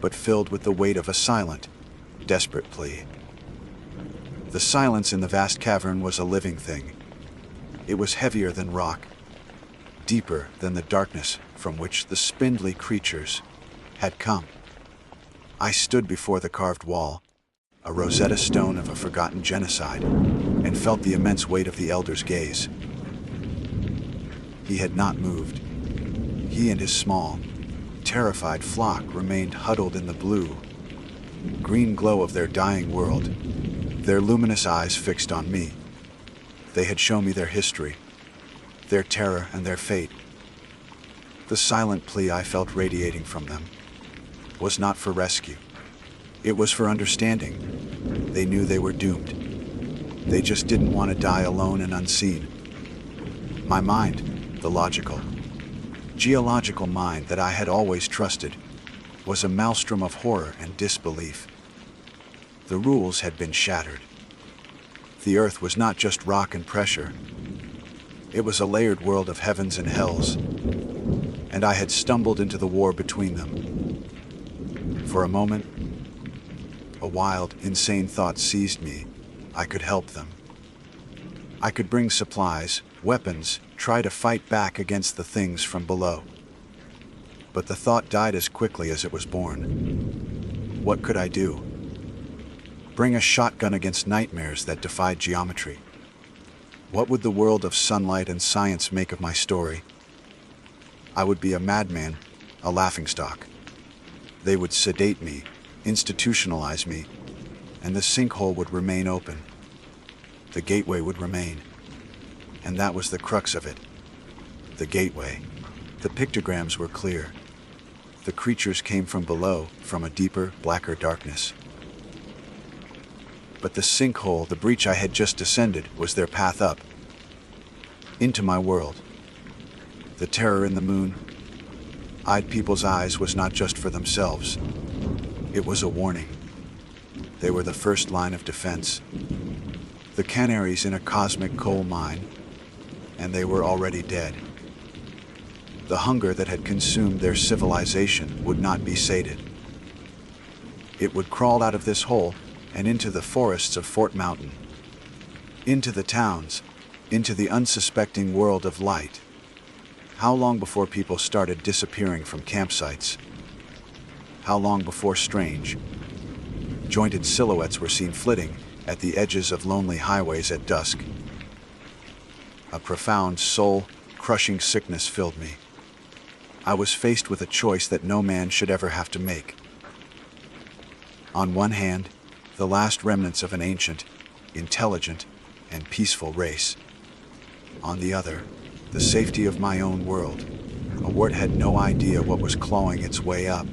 but filled with the weight of a silent, desperate plea. The silence in the vast cavern was a living thing. It was heavier than rock, deeper than the darkness from which the spindly creatures had come. I stood before the carved wall, a Rosetta Stone of a forgotten genocide, and felt the immense weight of the elder's gaze. He had not moved. He and his small, terrified flock remained huddled in the blue, green glow of their dying world, their luminous eyes fixed on me. They had shown me their history, their terror and their fate. The silent plea I felt radiating from them was not for rescue. It was for understanding. They knew they were doomed. They just didn't want to die alone and unseen. My mind, the logical, geological mind that I had always trusted, was a maelstrom of horror and disbelief. The rules had been shattered. The earth was not just rock and pressure. It was a layered world of heavens and hells, and I had stumbled into the war between them. For a moment, a wild, insane thought seized me. I could help them. I could bring supplies, weapons, try to fight back against the things from below. But the thought died as quickly as it was born. What could I do? Bring a shotgun against nightmares that defied geometry? What would the world of sunlight and science make of my story? I would be a madman, a laughingstock. They would sedate me, institutionalize me, and the sinkhole would remain open. The gateway would remain. And that was the crux of it. The gateway. The pictograms were clear. The creatures came from below, from a deeper, blacker darkness. But the sinkhole, the breach I had just descended, was their path up. Into my world. The terror in the moon, eyed people's eyes, was not just for themselves. It was a warning. They were the first line of defense. The canaries in a cosmic coal mine, and they were already dead. The hunger that had consumed their civilization would not be sated. It would crawl out of this hole and into the forests of Fort Mountain, into the towns, into the unsuspecting world of light. How long before people started disappearing from campsites? How long before strange, jointed silhouettes were seen flitting at the edges of lonely highways at dusk? A profound, soul-crushing sickness filled me. I was faced with a choice that no man should ever have to make. On one hand, the last remnants of an ancient, intelligent, and peaceful race. On the other, the safety of my own world, a wart had no idea what was clawing its way up.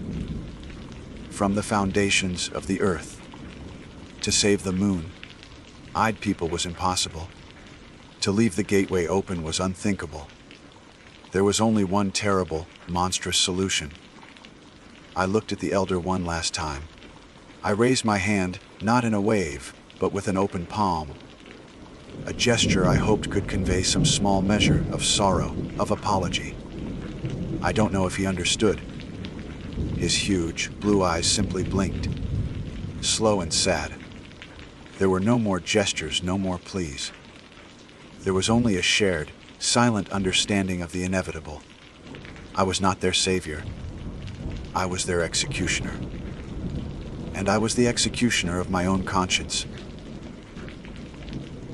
From the foundations of the earth. To save the moon, eyed people was impossible. To leave the gateway open was unthinkable. There was only one terrible, monstrous solution. I looked at the Elder one last time. I raised my hand, not in a wave, but with an open palm. A gesture I hoped could convey some small measure of sorrow, of apology. I don't know if he understood. His huge, blue eyes simply blinked, slow and sad. There were no more gestures, no more pleas. There was only a shared, silent understanding of the inevitable. I was not their savior. I was their executioner. And I was the executioner of my own conscience.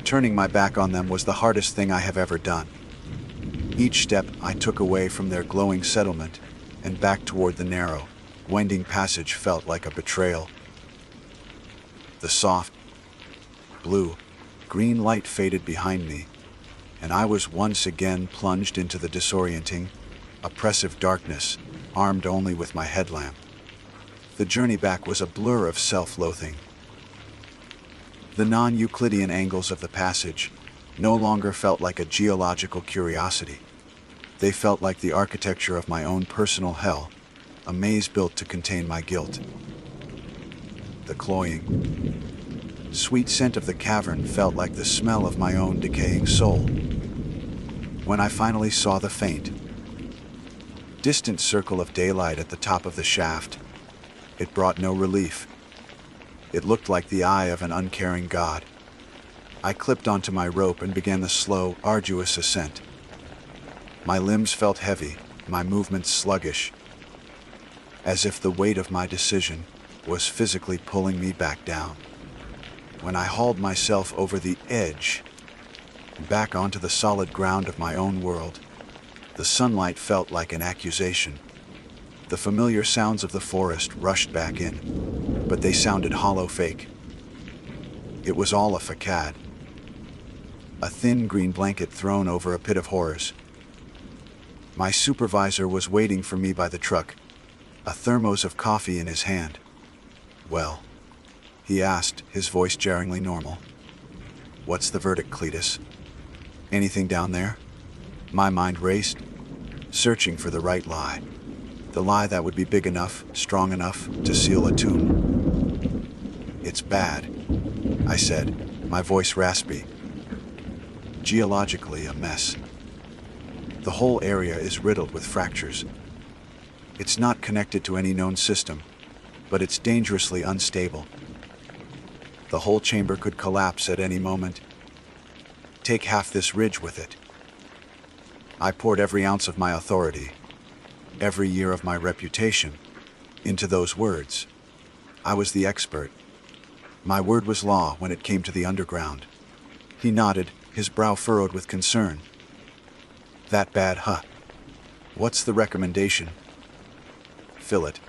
Turning my back on them was the hardest thing I have ever done. Each step I took away from their glowing settlement and back toward the narrow, winding passage felt like a betrayal. The soft, blue, green light faded behind me, and I was once again plunged into the disorienting, oppressive darkness, armed only with my headlamp. The journey back was a blur of self-loathing. The non-Euclidean angles of the passage no longer felt like a geological curiosity. They felt like the architecture of my own personal hell, a maze built to contain my guilt. The cloying, sweet scent of the cavern felt like the smell of my own decaying soul. When I finally saw the faint, distant circle of daylight at the top of the shaft, it brought no relief. It looked like the eye of an uncaring god. I clipped onto my rope and began the slow, arduous ascent. My limbs felt heavy, my movements sluggish, as if the weight of my decision was physically pulling me back down. when I hauled myself over the edge, back onto the solid ground of my own world. The sunlight felt like an accusation. The familiar sounds of the forest rushed back in, but they sounded hollow fake. It was all a facade. A thin green blanket thrown over a pit of horrors. My supervisor was waiting for me by the truck, a thermos of coffee in his hand. "Well," he asked, his voice jarringly normal. "What's the verdict, Cletus? Anything down there?" My mind raced, searching for the right lie. The lie that would be big enough, strong enough to seal a tomb. "It's bad," I said, my voice raspy. "Geologically a mess. The whole area is riddled with fractures. It's not connected to any known system, but it's dangerously unstable. The whole chamber could collapse at any moment. Take half this ridge with it." I poured every ounce of my authority, every year of my reputation, into those words. I was the expert. My word was law when it came to the underground. He nodded, his brow furrowed with concern. "That bad, huh? What's the recommendation?" "Fill it,"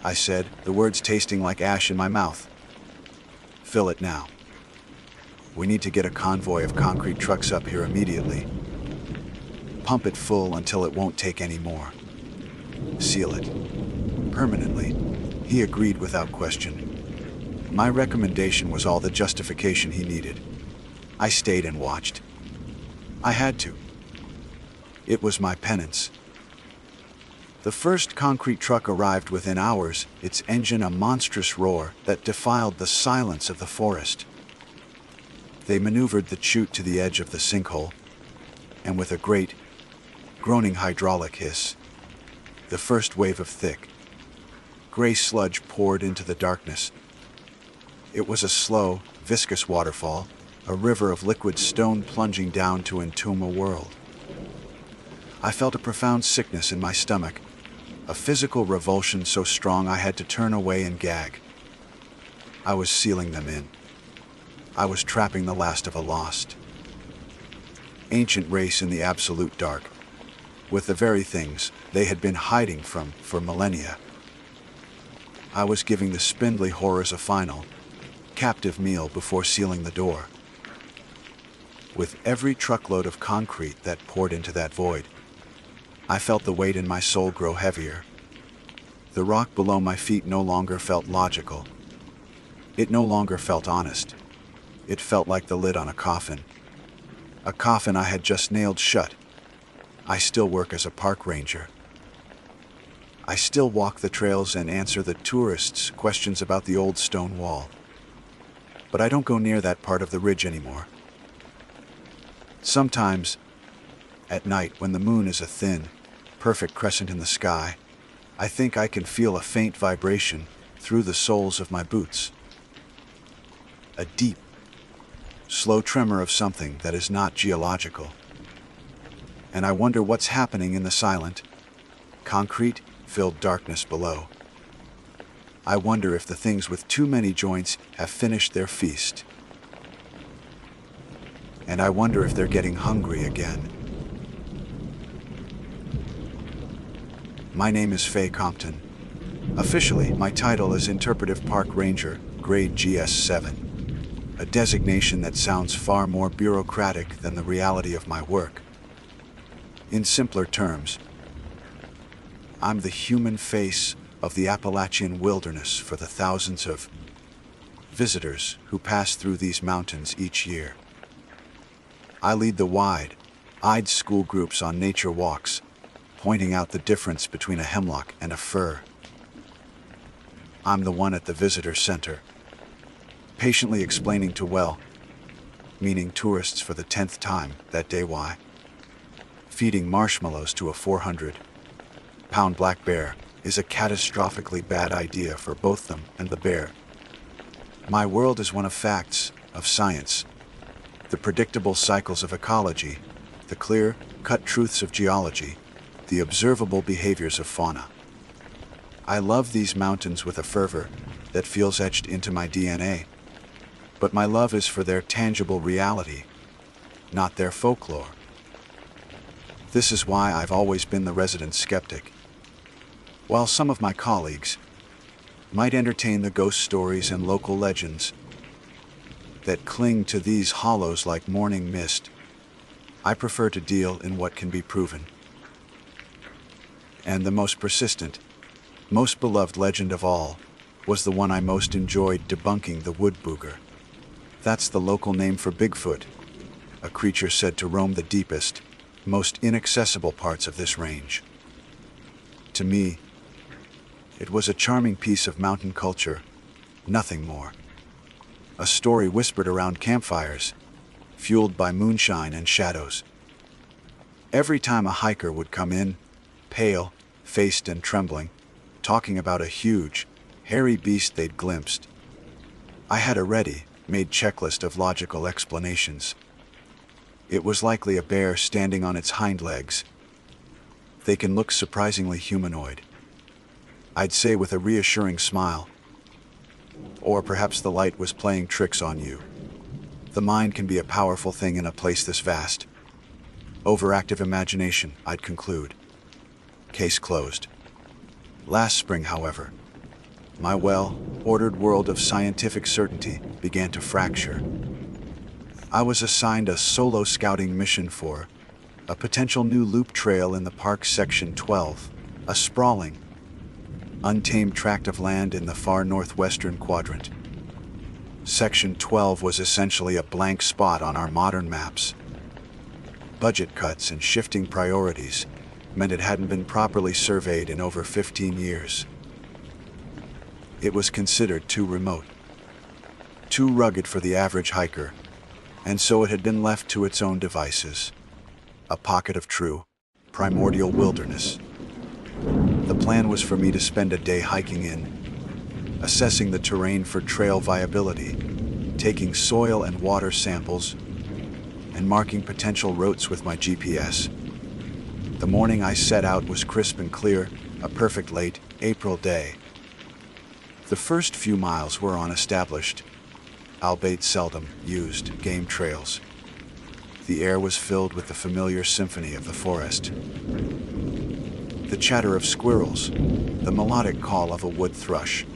I said, the words tasting like ash in my mouth. "Fill it now. We need to get a convoy of concrete trucks up here immediately. Pump it full until it won't take any more. Seal it. Permanently." He agreed without question. My recommendation was all the justification he needed. I stayed and watched. I had to. It was my penance. The first concrete truck arrived within hours, its engine a monstrous roar that defiled the silence of the forest. They maneuvered the chute to the edge of the sinkhole, and with a great, groaning hydraulic hiss, the first wave of thick, gray sludge poured into the darkness. It was a slow, viscous waterfall, a river of liquid stone plunging down to entomb a world. I felt a profound sickness in my stomach, a physical revulsion so strong I had to turn away and gag. I was sealing them in. I was trapping the last of a lost, ancient race in the absolute dark, with the very things they had been hiding from for millennia. I was giving the spindly horrors a final, captive meal before sealing the door. With every truckload of concrete that poured into that void, I felt the weight in my soul grow heavier. The rock below my feet no longer felt logical. It no longer felt honest. It felt like the lid on a coffin I had just nailed shut. I still work as a park ranger. I still walk the trails and answer the tourists' questions about the old stone wall. But I don't go near that part of the ridge anymore. Sometimes, at night when the moon is a thin, perfect crescent in the sky, I think I can feel a faint vibration through the soles of my boots. A deep, slow tremor of something that is not geological. And I wonder what's happening in the silent, concrete-filled darkness below. I wonder if the things with too many joints have finished their feast. And I wonder if they're getting hungry again. My name is Faye Compton. Officially, my title is Interpretive Park Ranger, Grade GS7, a designation that sounds far more bureaucratic than the reality of my work. In simpler terms, I'm the human face of the Appalachian wilderness for the thousands of visitors who pass through these mountains each year. I lead the wide-eyed school groups on nature walks, pointing out the difference between a hemlock and a fir. I'm the one at the visitor center, patiently explaining to meaning tourists for the 10th time that day why feeding marshmallows to a 400-pound black bear is a catastrophically bad idea for both them and the bear. My world is one of facts, of science, the predictable cycles of ecology, the clear-cut truths of geology, the observable behaviors of fauna. I love these mountains with a fervor that feels etched into my DNA. but my love is for their tangible reality, not their folklore. This is why I've always been the resident skeptic. While some of my colleagues might entertain the ghost stories and local legends that cling to these hollows like morning mist, I prefer to deal in what can be proven. And the most persistent, most beloved legend of all was the one I most enjoyed debunking, the wood booger. That's the local name for Bigfoot, a creature said to roam the deepest, most inaccessible parts of this range. To me, it was a charming piece of mountain culture, nothing more. A story whispered around campfires, fueled by moonshine and shadows. Every time a hiker would come in, pale, faced and trembling, talking about a huge, hairy beast they'd glimpsed, I had a ready-made checklist of logical explanations. It was likely a bear standing on its hind legs. They can look surprisingly humanoid, I'd say with a reassuring smile. Or perhaps the light was playing tricks on you. The mind can be a powerful thing in a place this vast. Overactive imagination, I'd conclude. Case closed. Last spring, however, my well-ordered world of scientific certainty began to fracture. I was assigned a solo scouting mission for a potential new loop trail in the park's Section 12, a sprawling, untamed tract of land in the far northwestern quadrant. Section 12 was essentially a blank spot on our modern maps. Budget cuts and shifting priorities meant it hadn't been properly surveyed in over 15 years. It was considered too remote, too rugged for the average hiker, and so it had been left to its own devices. A pocket of true, primordial wilderness. The plan was for me to spend a day hiking in, assessing the terrain for trail viability, taking soil and water samples, and marking potential routes with my GPS. The morning I set out was crisp and clear, a perfect late April day. The first few miles were on established, albeit seldom used, game trails. The air was filled with the familiar symphony of the forest. The chatter of squirrels, the melodic call of a wood thrush,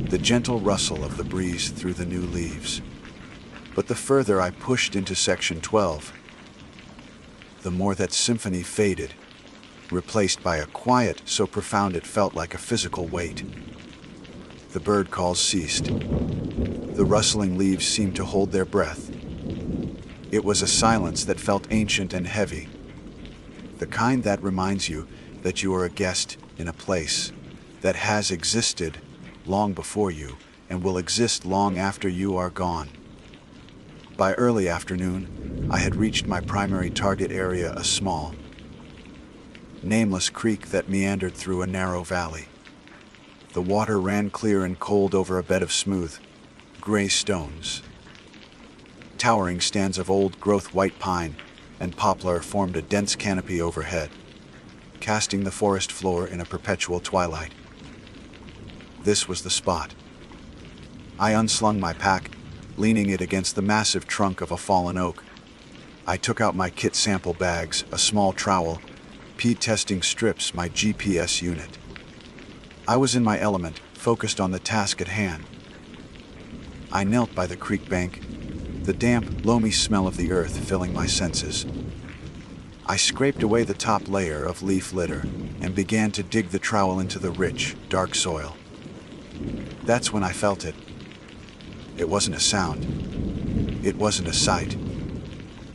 the gentle rustle of the breeze through the new leaves. But the further I pushed into Section 12, the more that symphony faded, replaced by a quiet so profound it felt like a physical weight. The bird calls ceased. The rustling leaves seemed to hold their breath. It was a silence that felt ancient and heavy, the kind that reminds you that you are a guest in a place that has existed long before you and will exist long after you are gone. By early afternoon, I had reached my primary target area, a small, nameless creek that meandered through a narrow valley. The water ran clear and cold over a bed of smooth, gray stones. Towering stands of old-growth white pine and poplar formed a dense canopy overhead, casting the forest floor in a perpetual twilight. This was the spot. I unslung my pack, leaning it against the massive trunk of a fallen oak. I took out my kit sample bags, a small trowel, peat testing strips, my GPS unit. I was in my element, focused on the task at hand. I knelt by the creek bank, the damp, loamy smell of the earth filling my senses. I scraped away the top layer of leaf litter and began to dig the trowel into the rich, dark soil. That's when I felt it. It wasn't a sound. It wasn't a sight.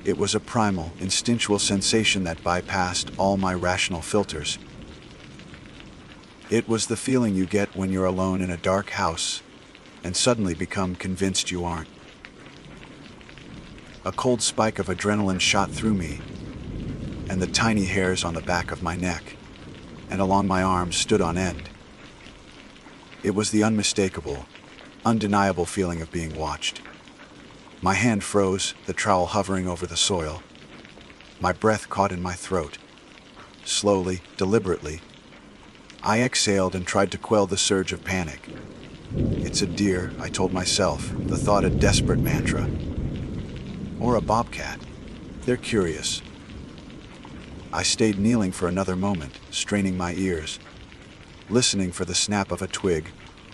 It was a primal, instinctual sensation that bypassed all my rational filters. It was the feeling you get when you're alone in a dark house and suddenly become convinced you aren't. A cold spike of adrenaline shot through me, and the tiny hairs on the back of my neck and along my arms stood on end. It was the unmistakable, undeniable feeling of being watched. My hand froze, the trowel hovering over the soil. My breath caught in my throat. Slowly, deliberately, I exhaled and tried to quell the surge of panic. It's a deer, I told myself, the thought a desperate mantra. Or a bobcat. They're curious. I stayed kneeling for another moment, straining my ears, listening for the snap of a twig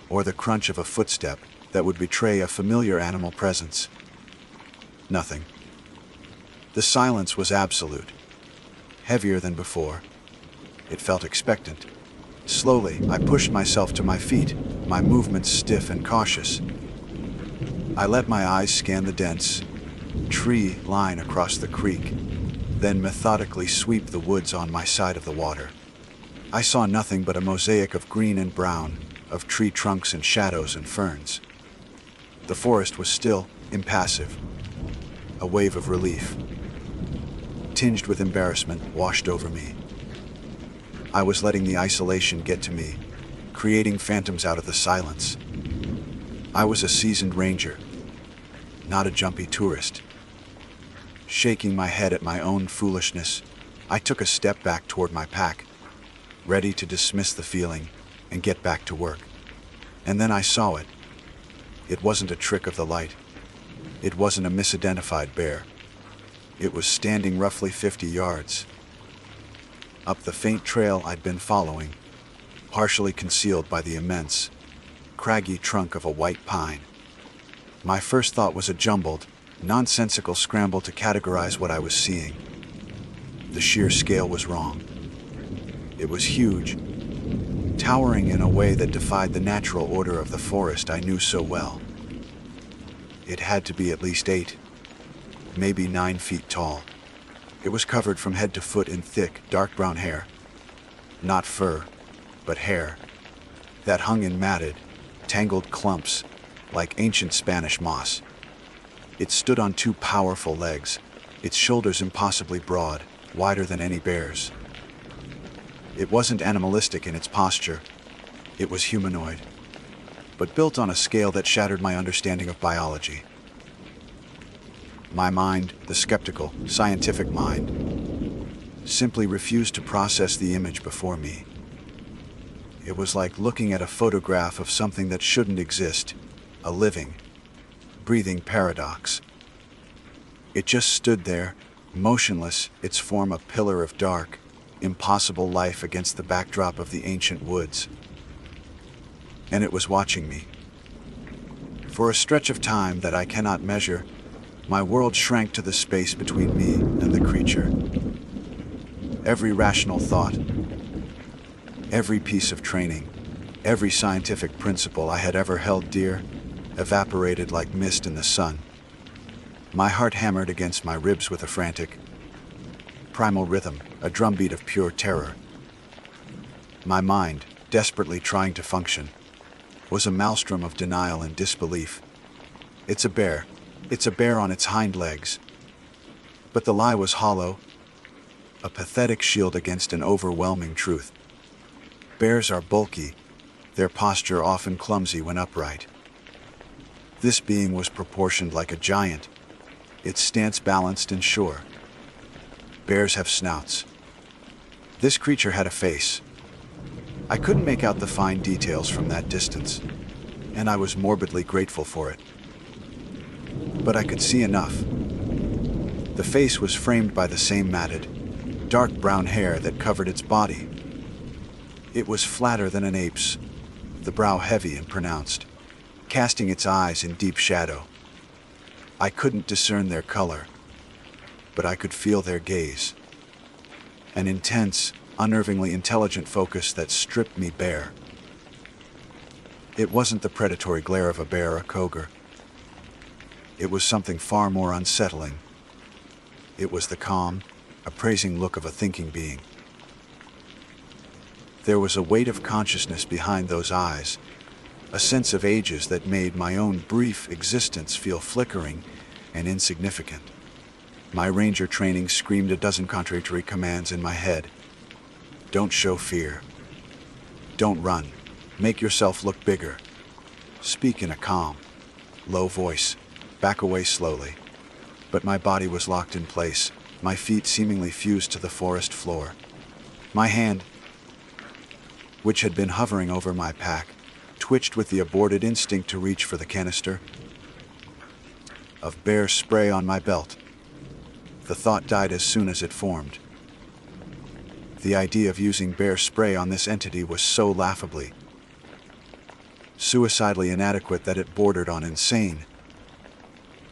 or the crunch of a footstep that would betray a familiar animal presence. Nothing. The silence was absolute, heavier than before. It felt expectant. Slowly, I pushed myself to my feet, my movements stiff and cautious. I let my eyes scan the dense tree line across the creek, then methodically sweep the woods on my side of the water. I saw nothing but a mosaic of green and brown, of tree trunks and shadows and ferns. The forest was still, impassive. A wave of relief, tinged with embarrassment, washed over me. I was letting the isolation get to me, creating phantoms out of the silence. I was a seasoned ranger, not a jumpy tourist. Shaking my head at my own foolishness, I took a step back toward my pack, ready to dismiss the feeling and get back to work. And then I saw it. It wasn't a trick of the light. It wasn't a misidentified bear. It was standing roughly 50 yards up the faint trail I'd been following, partially concealed by the immense, craggy trunk of a white pine. My first thought was a jumbled, nonsensical scramble to categorize what I was seeing. The sheer scale was wrong. It was huge, towering in a way that defied the natural order of the forest I knew so well. It had to be at least 8, maybe 9 feet tall. It was covered from head to foot in thick, dark brown hair. Not fur, but hair, that hung in matted, tangled clumps, like ancient Spanish moss. It stood on 2 powerful legs, its shoulders impossibly broad, wider than any bear's. It wasn't animalistic in its posture. It was humanoid, but built on a scale that shattered my understanding of biology. My mind, the skeptical, scientific mind, simply refused to process the image before me. It was like looking at a photograph of something that shouldn't exist, a living, breathing paradox. It just stood there, motionless, its form a pillar of dark, impossible life against the backdrop of the ancient woods. And it was watching me. For a stretch of time that I cannot measure, my world shrank to the space between me and the creature. Every rational thought, every piece of training, every scientific principle I had ever held dear, evaporated like mist in the sun. My heart hammered against my ribs with a frantic, primal rhythm, a drumbeat of pure terror. My mind, desperately trying to function, was a maelstrom of denial and disbelief. It's a bear. It's a bear on its hind legs. But the lie was hollow, a pathetic shield against an overwhelming truth. Bears are bulky, their posture often clumsy when upright. This being was proportioned like a giant, its stance balanced and sure. Bears have snouts. This creature had a face. I couldn't make out the fine details from that distance, and I was morbidly grateful for it. But I could see enough. The face was framed by the same matted, dark brown hair that covered its body. It was flatter than an ape's, the brow heavy and pronounced, casting its eyes in deep shadow. I couldn't discern their color, but I could feel their gaze. An intense, unnervingly intelligent focus that stripped me bare. It wasn't the predatory glare of a bear or cougar. It was something far more unsettling. It was the calm, appraising look of a thinking being. There was a weight of consciousness behind those eyes, a sense of ages that made my own brief existence feel flickering and insignificant. My ranger training screamed a dozen contradictory commands in my head. Don't show fear. Don't run. Make yourself look bigger. Speak in a calm, low voice. Back away slowly. But my body was locked in place, my feet seemingly fused to the forest floor. My hand, which had been hovering over my pack, twitched with the aborted instinct to reach for the canister of bear spray on my belt. The thought died as soon as it formed. The idea of using bear spray on this entity was so laughably, suicidally inadequate that it bordered on insane.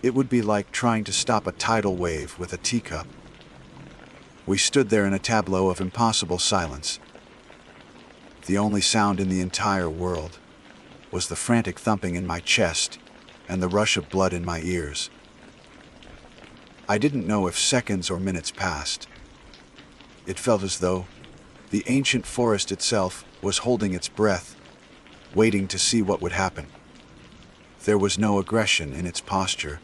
It would be like trying to stop a tidal wave with a teacup. We stood there in a tableau of impossible silence. The only sound in the entire world was the frantic thumping in my chest and the rush of blood in my ears. I didn't know if seconds or minutes passed. It felt as though the ancient forest itself was holding its breath, waiting to see what would happen. There was no aggression in its posture,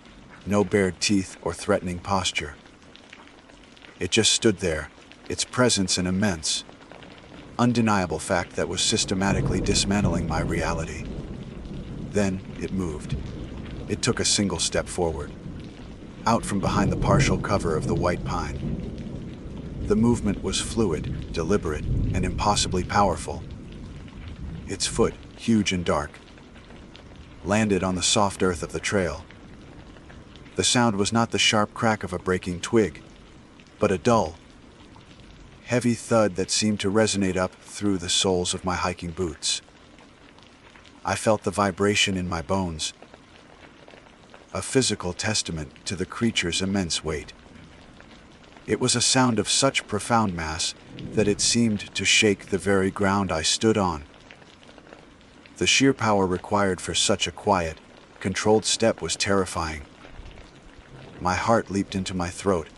no bared teeth or threatening posture. It just stood there, its presence an immense, undeniable fact that was systematically dismantling my reality. Then it moved. It took a single step forward, out from behind the partial cover of the white pine. The movement was fluid, deliberate, and impossibly powerful. Its foot, huge and dark, landed on the soft earth of the trail. The sound was not the sharp crack of a breaking twig, but a dull, heavy thud that seemed to resonate up through the soles of my hiking boots. I felt the vibration in my bones, a physical testament to the creature's immense weight. It was a sound of such profound mass that it seemed to shake the very ground I stood on. The sheer power required for such a quiet, controlled step was terrifying. My heart leaped into my throat,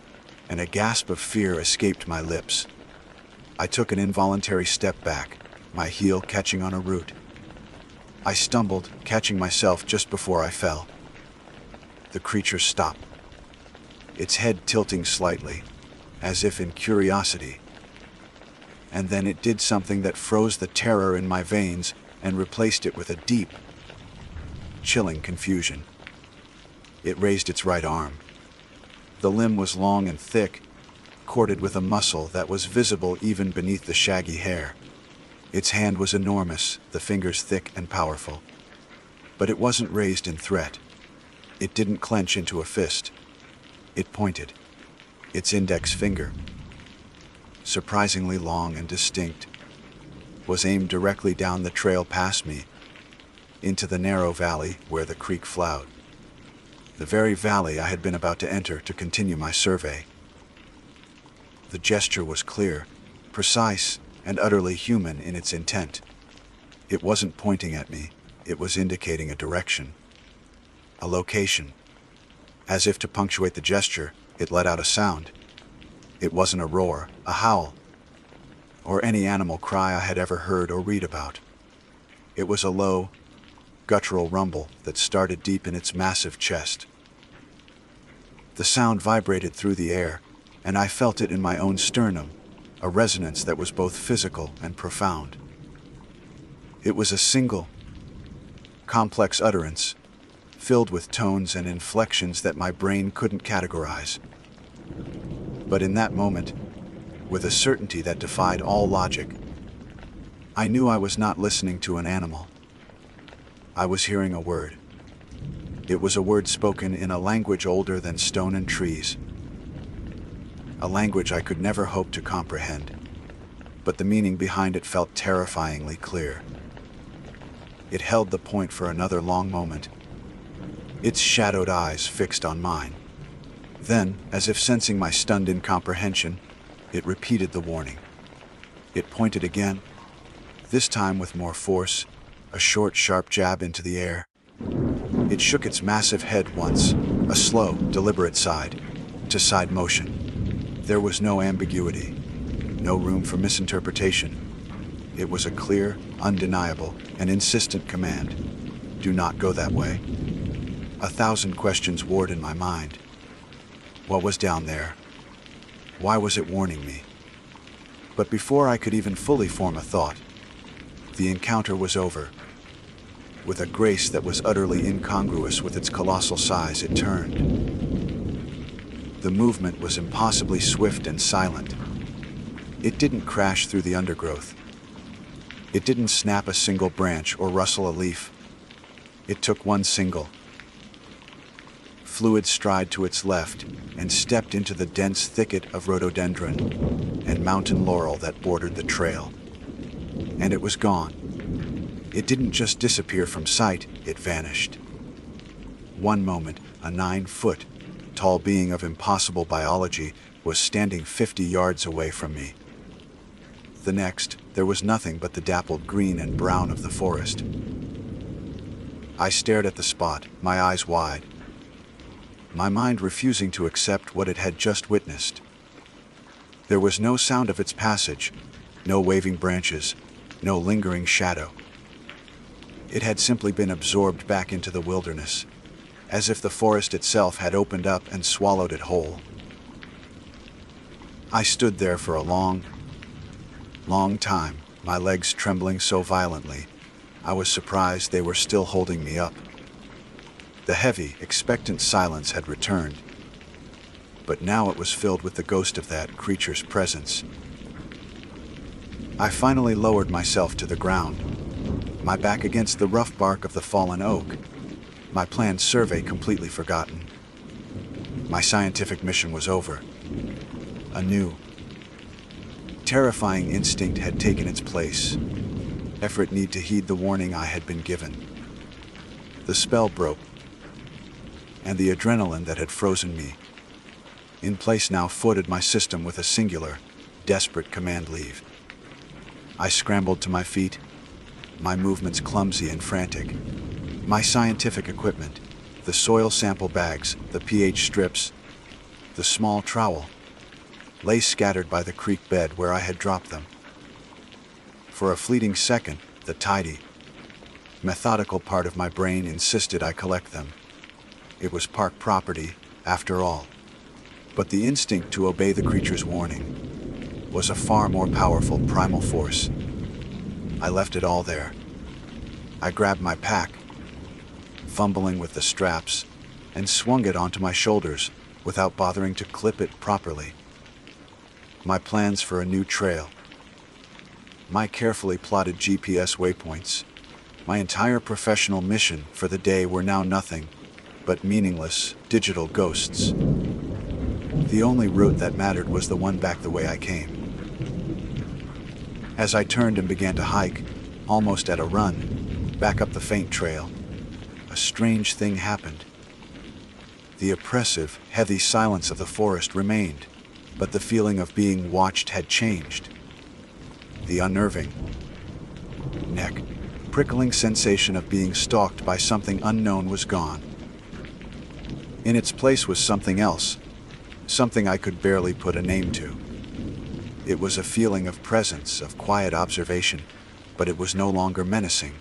and a gasp of fear escaped my lips. I took an involuntary step back, my heel catching on a root. I stumbled, catching myself just before I fell. The creature stopped, its head tilting slightly, as if in curiosity. And then it did something that froze the terror in my veins and replaced it with a deep, chilling confusion. It raised its right arm. The limb was long and thick, corded with a muscle that was visible even beneath the shaggy hair. Its hand was enormous, the fingers thick and powerful. But it wasn't raised in threat. It didn't clench into a fist. It pointed. Its index finger, surprisingly long and distinct, was aimed directly down the trail past me, into the narrow valley where the creek flowed. The very valley I had been about to enter to continue my survey. The gesture was clear, precise, and utterly human in its intent. It wasn't pointing at me, it was indicating a direction, a location. As if to punctuate the gesture, it let out a sound. It wasn't a roar, a howl, or any animal cry I had ever heard or read about. It was a low, guttural rumble that started deep in its massive chest. The sound vibrated through the air, and I felt it in my own sternum, a resonance that was both physical and profound. It was a single, complex utterance, filled with tones and inflections that my brain couldn't categorize. But in that moment, with a certainty that defied all logic, I knew I was not listening to an animal. I was hearing a word. It was a word spoken in a language older than stone and trees. A language I could never hope to comprehend, but the meaning behind it felt terrifyingly clear. It held the point for another long moment, its shadowed eyes fixed on mine. Then, as if sensing my stunned incomprehension, it repeated the warning. It pointed again, this time with more force, a short, sharp jab into the air. It shook its massive head once, a slow, deliberate side-to-side motion. There was no ambiguity, no room for misinterpretation. It was a clear, undeniable, and insistent command. Do not go that way. 1,000 questions warred in my mind. What was down there? Why was it warning me? But before I could even fully form a thought, the encounter was over. With a grace that was utterly incongruous with its colossal size, it turned. The movement was impossibly swift and silent. It didn't crash through the undergrowth. It didn't snap a single branch or rustle a leaf. It took one single, fluid stride to its left and stepped into the dense thicket of rhododendron and mountain laurel that bordered the trail. And it was gone. It didn't just disappear from sight, it vanished. One moment, a 9-foot tall being of impossible biology was standing 50 yards away from me. The next, there was nothing but the dappled green and brown of the forest. I stared at the spot, my eyes wide, my mind refusing to accept what it had just witnessed. There was no sound of its passage, no waving branches, no lingering shadow. It had simply been absorbed back into the wilderness, as if the forest itself had opened up and swallowed it whole. I stood there for a long time, my legs trembling so violently, I was surprised they were still holding me up. The heavy, expectant silence had returned, but now it was filled with the ghost of that creature's presence. I finally lowered myself to the ground, my back against the rough bark of the fallen oak, my planned survey completely forgotten. My scientific mission was over. A new, terrifying instinct had taken its place. Effort need to heed the warning I had been given. The spell broke, and the adrenaline that had frozen me in place now flooded my system with a singular, desperate command leave. I scrambled to my feet, my movements clumsy and frantic. My scientific equipment, the soil sample bags, the pH strips, the small trowel, lay scattered by the creek bed where I had dropped them. For a fleeting second, the tidy, methodical part of my brain insisted I collect them. It was park property, after all. But the instinct to obey the creature's warning was a far more powerful primal force. I left it all there. I grabbed my pack, fumbling with the straps, and swung it onto my shoulders without bothering to clip it properly. My plans for a new trail, my carefully plotted GPS waypoints, my entire professional mission for the day were now nothing but meaningless digital ghosts. The only route that mattered was the one back the way I came. As I turned and began to hike, almost at a run, back up the faint trail, a strange thing happened. The oppressive, heavy silence of the forest remained, but the feeling of being watched had changed. The unnerving, neck, prickling sensation of being stalked by something unknown was gone. In its place was something else, something I could barely put a name to. It was a feeling of presence, of quiet observation, but it was no longer menacing.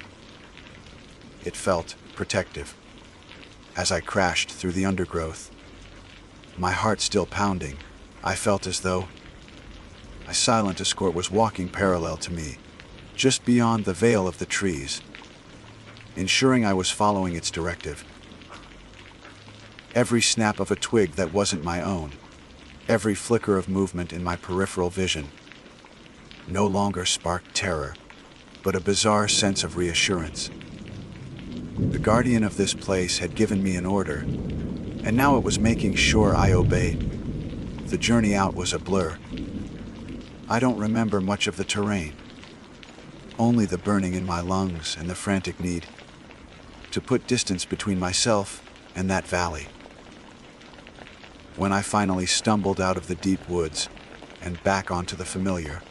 It felt protective. As I crashed through the undergrowth, my heart still pounding, I felt as though a silent escort was walking parallel to me, just beyond the veil of the trees, ensuring I was following its directive. Every snap of a twig that wasn't my own, every flicker of movement in my peripheral vision, no longer sparked terror, but a bizarre sense of reassurance. The guardian of this place had given me an order, and now it was making sure I obeyed. The journey out was a blur. I don't remember much of the terrain, only the burning in my lungs and the frantic need to put distance between myself and that valley. When I finally stumbled out of the deep woods and back onto the familiar,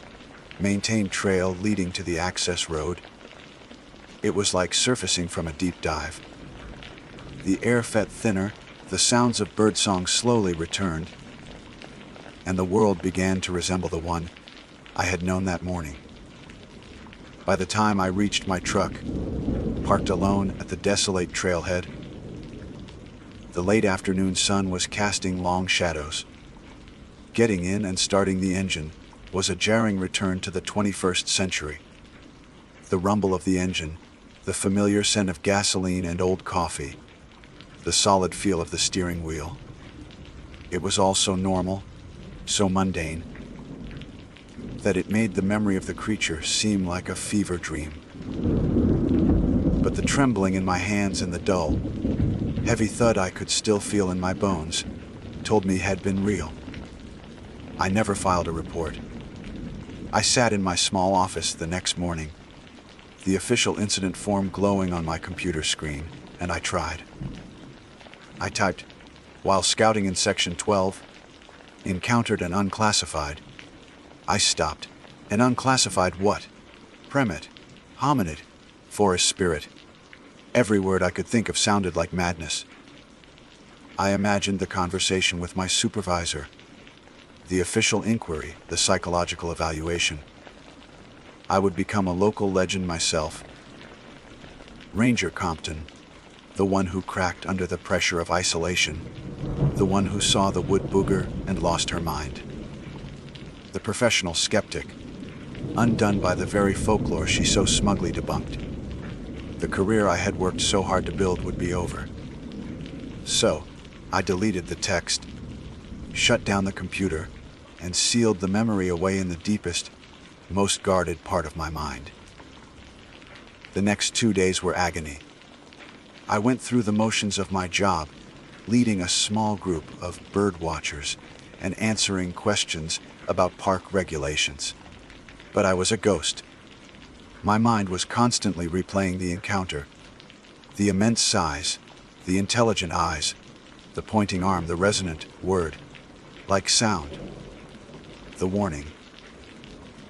maintained trail leading to the access road, it was like surfacing from a deep dive. The air felt thinner, the sounds of birdsong slowly returned, and the world began to resemble the one I had known that morning. By the time I reached my truck, parked alone at the desolate trailhead, the late afternoon sun was casting long shadows. Getting in and starting the engine was a jarring return to the 21st century. The rumble of the engine, the familiar scent of gasoline and old coffee, the solid feel of the steering wheel. It was all so normal, so mundane. that it made the memory of the creature seem like a fever dream. But the trembling in my hands and the dull, heavy thud I could still feel in my bones told me had been real. I never filed a report. I sat in my small office the next morning, the official incident form glowing on my computer screen, and I tried. I typed, "While scouting in Section 12, encountered an unclassified." I stopped. An unclassified what? Primate, hominid, forest spirit. Every word I could think of sounded like madness. I imagined the conversation with my supervisor, the official inquiry, the psychological evaluation. I would become a local legend myself. Ranger Compton, the one who cracked under the pressure of isolation, the one who saw the wood booger and lost her mind. The professional skeptic, undone by the very folklore she so smugly debunked. The career I had worked so hard to build would be over. So, I deleted the text, shut down the computer, and sealed the memory away in the deepest, most guarded part of my mind. The next 2 days were agony. I went through the motions of my job, leading a small group of bird watchers and answering questions about park regulations. But I was a ghost. My mind was constantly replaying the encounter, the immense size, the intelligent eyes, the pointing arm, the resonant word, like sound, the warning.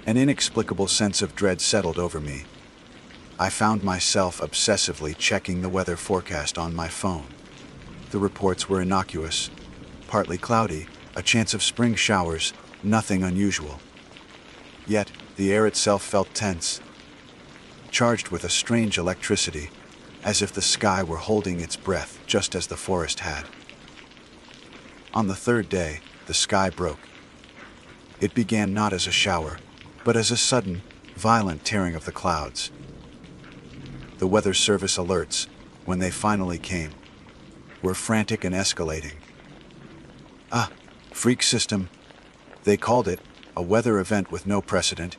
An inexplicable sense of dread settled over me. I found myself obsessively checking the weather forecast on my phone. The reports were innocuous, partly cloudy, a chance of spring showers, nothing unusual. Yet, the air itself felt tense, charged with a strange electricity, as if the sky were holding its breath just as the forest had. On the third day, the sky broke. It began not as a shower, but as a sudden, violent tearing of the clouds. The Weather Service alerts, when they finally came, were frantic and escalating. Freak system, they called it, a weather event with no precedent,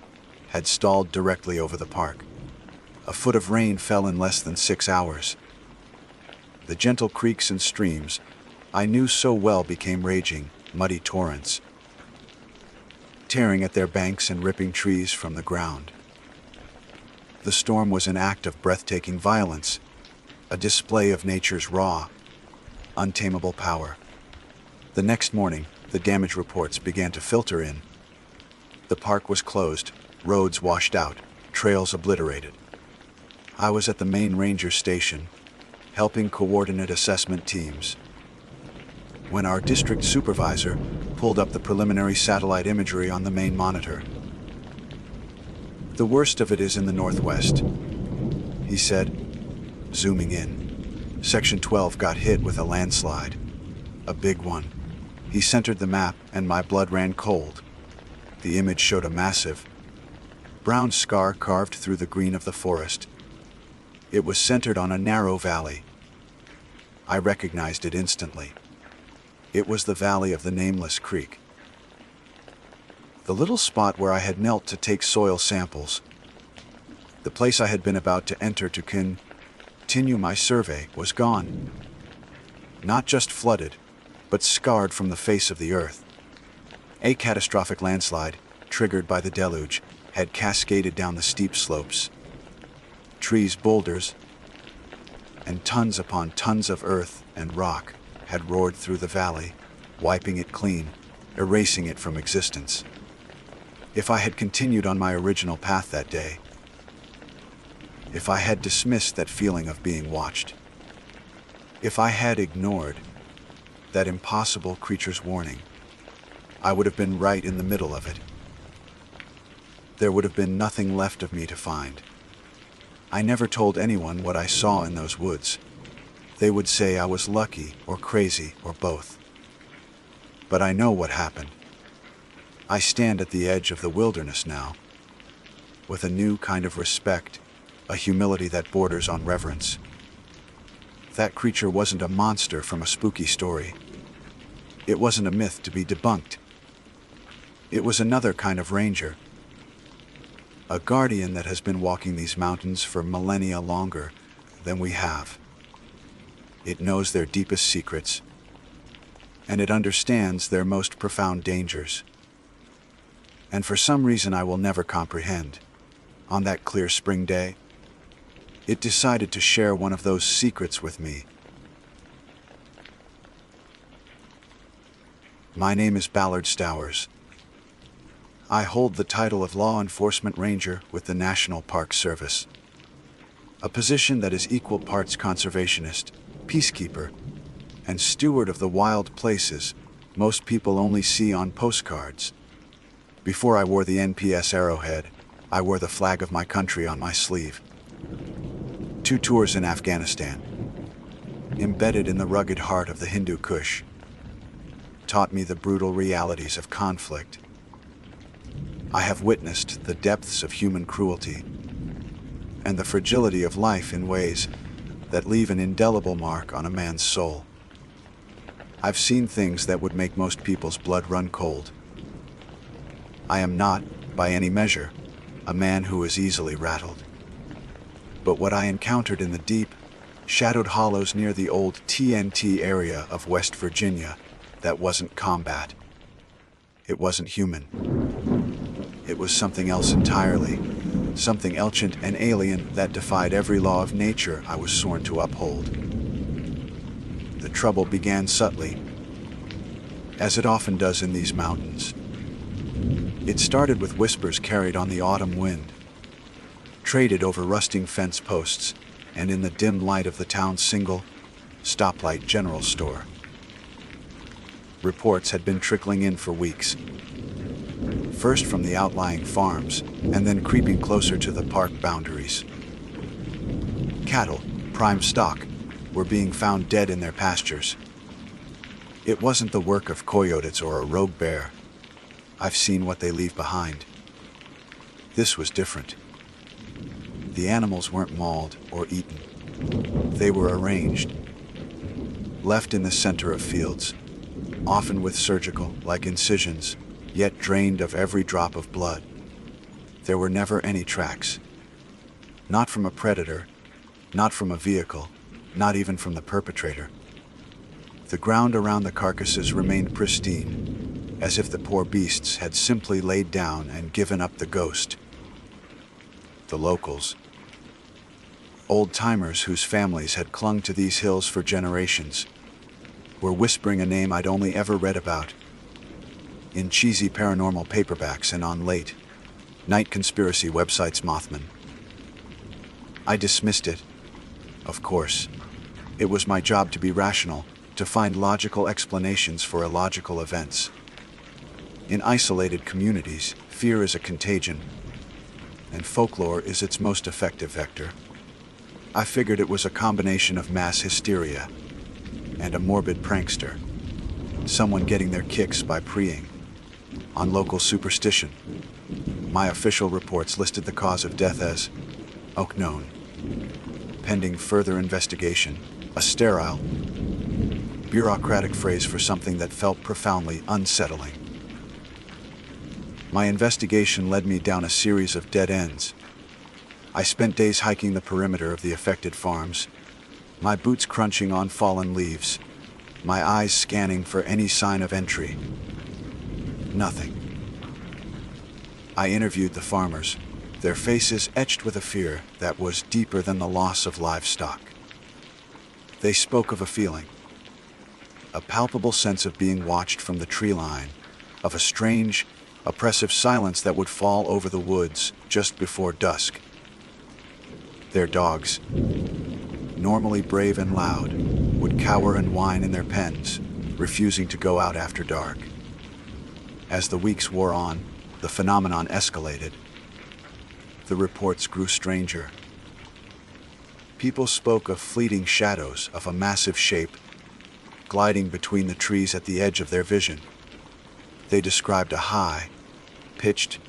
had stalled directly over the park. A foot of rain fell in less than 6 hours. The gentle creeks and streams I knew so well became raging, muddy torrents, tearing at their banks and ripping trees from the ground. The storm was an act of breathtaking violence, a display of nature's raw, untamable power. The next morning, the damage reports began to filter in. The park was closed, roads washed out, trails obliterated. I was at the main ranger station, helping coordinate assessment teams, when our district supervisor pulled up the preliminary satellite imagery on the main monitor. "The worst of it is in the northwest," he said, zooming in. "Section 12 got hit with a landslide, a big one." He centered the map and my blood ran cold. The image showed a massive, brown scar carved through the green of the forest. It was centered on a narrow valley. I recognized it instantly. It was the valley of the nameless creek. The little spot where I had knelt to take soil samples, the place I had been about to enter to continue my survey, was gone. Not just flooded, but scarred from the face of the earth. A catastrophic landslide, triggered by the deluge, had cascaded down the steep slopes. Trees, boulders, and tons upon tons of earth and rock had roared through the valley, wiping it clean, erasing it from existence. If I had continued on my original path that day, if I had dismissed that feeling of being watched, if I had ignored that impossible creature's warning, I would have been right in the middle of it. There would have been nothing left of me to find. I never told anyone what I saw in those woods. They would say I was lucky or crazy or both. But I know what happened. I stand at the edge of the wilderness now, with a new kind of respect, a humility that borders on reverence. That creature wasn't a monster from a spooky story. It wasn't a myth to be debunked. It was another kind of ranger, A guardian that has been walking these mountains for millennia longer than we have. It knows their deepest secrets, and it understands their most profound dangers. And for some reason I will never comprehend, on that clear spring day, it decided to share one of those secrets with me. My name is Ballard Stowers. I hold the title of Law Enforcement Ranger with the National Park Service, a position that is equal parts conservationist, peacekeeper, and steward of the wild places most people only see on postcards. Before I wore the NPS arrowhead, I wore the flag of my country on my sleeve. 2 tours in Afghanistan, embedded in the rugged heart of the Hindu Kush, taught me the brutal realities of conflict. I have witnessed the depths of human cruelty and the fragility of life in ways that leave an indelible mark on a man's soul. I've seen things that would make most people's blood run cold. I am not, by any measure, a man who is easily rattled. But what I encountered in the deep, shadowed hollows near the old TNT area of West Virginia, that wasn't combat. It wasn't human. It was something else entirely, something ancient and alien that defied every law of nature I was sworn to uphold. The trouble began subtly, as it often does in these mountains. It started with whispers carried on the autumn wind, traded over rusting fence posts and in the dim light of the town's single stoplight general store. Reports had been trickling in for weeks, first from the outlying farms and then creeping closer to the park boundaries. Cattle, prime stock, were being found dead in their pastures. It wasn't the work of coyotes or a rogue bear. I've seen what they leave behind. This was different. The animals weren't mauled or eaten. They were arranged, left in the center of fields, often with surgical, like incisions, yet drained of every drop of blood. There were never any tracks. Not from a predator, not from a vehicle, not even from the perpetrator. The ground around the carcasses remained pristine, as if the poor beasts had simply laid down and given up the ghost. The locals, old-timers whose families had clung to these hills for generations, were whispering a name I'd only ever read about, in cheesy paranormal paperbacks and on late night conspiracy websites. Mothman. I dismissed it. Of course, it was my job to be rational, to find logical explanations for illogical events. In isolated communities, fear is a contagion, and folklore is its most effective vector. I figured it was a combination of mass hysteria and a morbid prankster, someone getting their kicks by preying on local superstition. My official reports listed the cause of death as unknown, pending further investigation, a sterile, bureaucratic phrase for something that felt profoundly unsettling. My investigation led me down a series of dead ends. I spent days hiking the perimeter of the affected farms, my boots crunching on fallen leaves, my eyes scanning for any sign of entry. Nothing. I interviewed the farmers, their faces etched with a fear that was deeper than the loss of livestock. They spoke of a feeling, a palpable sense of being watched from the tree line, of a strange, oppressive silence that would fall over the woods just before dusk. Their dogs, normally brave and loud, would cower and whine in their pens, refusing to go out after dark. As the weeks wore on, the phenomenon escalated. The reports grew stranger. People spoke of fleeting shadows of a massive shape, gliding between the trees at the edge of their vision. They described a high, pitched,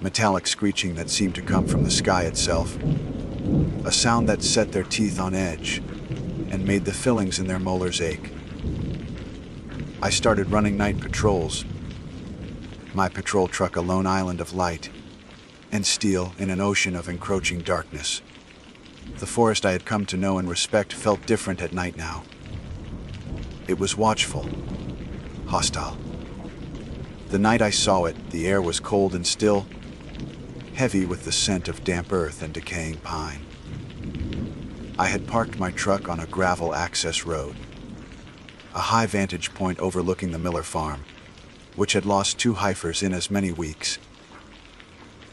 metallic screeching that seemed to come from the sky itself, a sound that set their teeth on edge and made the fillings in their molars ache. I started running night patrols, my patrol truck a lone island of light, and steel in an ocean of encroaching darkness. The forest I had come to know and respect felt different at night now. It was watchful, hostile. The night I saw it, the air was cold and still, heavy with the scent of damp earth and decaying pine. I had parked my truck on a gravel access road, a high vantage point overlooking the Miller farm, which had lost 2 heifers in as many weeks.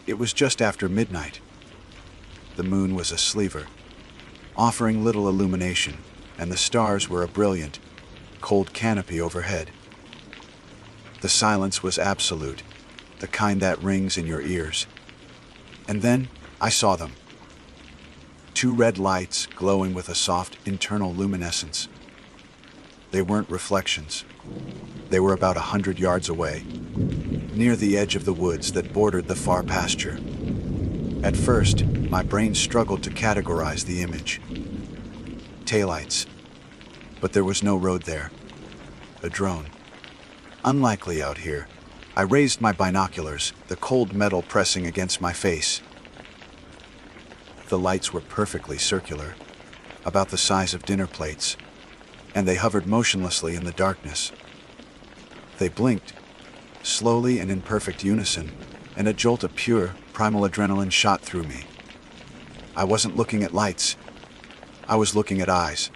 It was just after midnight. The moon was a sliver, offering little illumination, and the stars were a brilliant, cold canopy overhead. The silence was absolute, the kind that rings in your ears. And then I saw them. 2 red lights glowing with a soft internal luminescence. They weren't reflections. They were about 100 yards away, near the edge of the woods that bordered the far pasture. At first, my brain struggled to categorize the image. Taillights. But there was no road there. A drone. Unlikely out here. I raised my binoculars, the cold metal pressing against my face. The lights were perfectly circular, about the size of dinner plates, and they hovered motionlessly in the darkness. They blinked, slowly and in perfect unison, and a jolt of pure, primal adrenaline shot through me. I wasn't looking at lights. I was looking at eyes.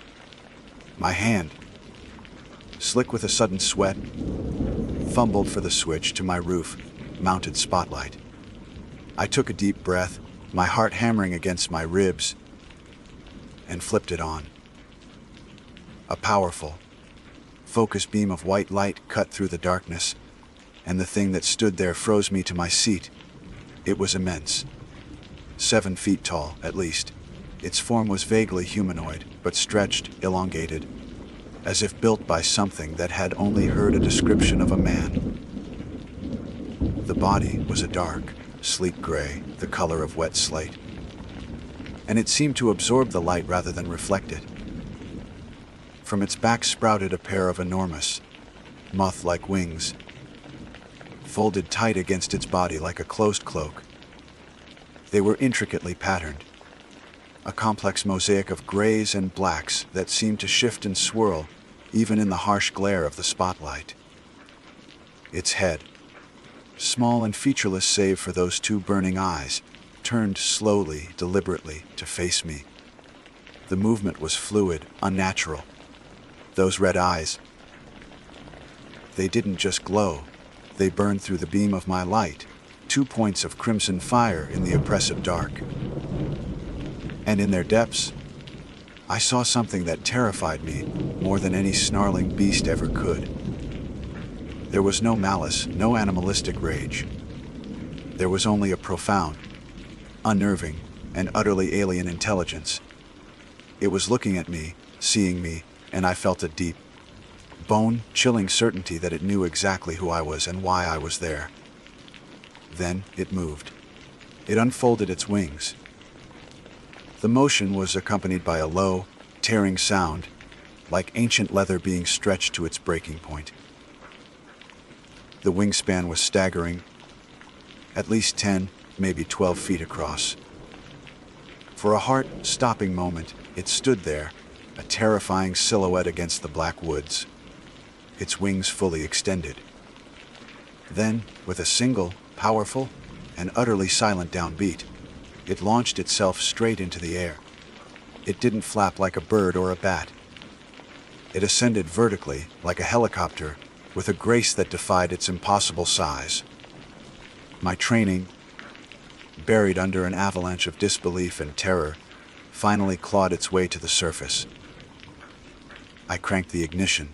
My hand, slick with a sudden sweat, fumbled for the switch to my roof-mounted spotlight. I took a deep breath, my heart hammering against my ribs, and flipped it on. A powerful, focused beam of white light cut through the darkness, and the thing that stood there froze me to my seat. It was immense. 7 feet tall, at least. Its form was vaguely humanoid, but stretched, elongated, as if built by something that had only heard a description of a man. The body was a dark, sleek gray, the color of wet slate, and it seemed to absorb the light rather than reflect it. From its back sprouted a pair of enormous, moth-like wings, folded tight against its body like a closed cloak. They were intricately patterned, a complex mosaic of grays and blacks that seemed to shift and swirl even in the harsh glare of the spotlight. Its head, small and featureless save for those 2 burning eyes, turned slowly, deliberately, to face me. The movement was fluid, unnatural. Those red eyes, they didn't just glow, they burned through the beam of my light, 2 points of crimson fire in the oppressive dark. And in their depths, I saw something that terrified me more than any snarling beast ever could. There was no malice, no animalistic rage. There was only a profound, unnerving, and utterly alien intelligence. It was looking at me, seeing me, and I felt a deep, bone-chilling certainty that it knew exactly who I was and why I was there. Then it moved. It unfolded its wings. The motion was accompanied by a low, tearing sound, like ancient leather being stretched to its breaking point. The wingspan was staggering, at least 10, maybe 12 feet across. For a heart-stopping moment, it stood there, a terrifying silhouette against the black woods, its wings fully extended. Then, with a single, powerful, and utterly silent downbeat, it launched itself straight into the air. It didn't flap like a bird or a bat. It ascended vertically, like a helicopter, with a grace that defied its impossible size. My training, buried under an avalanche of disbelief and terror, finally clawed its way to the surface. I cranked the ignition,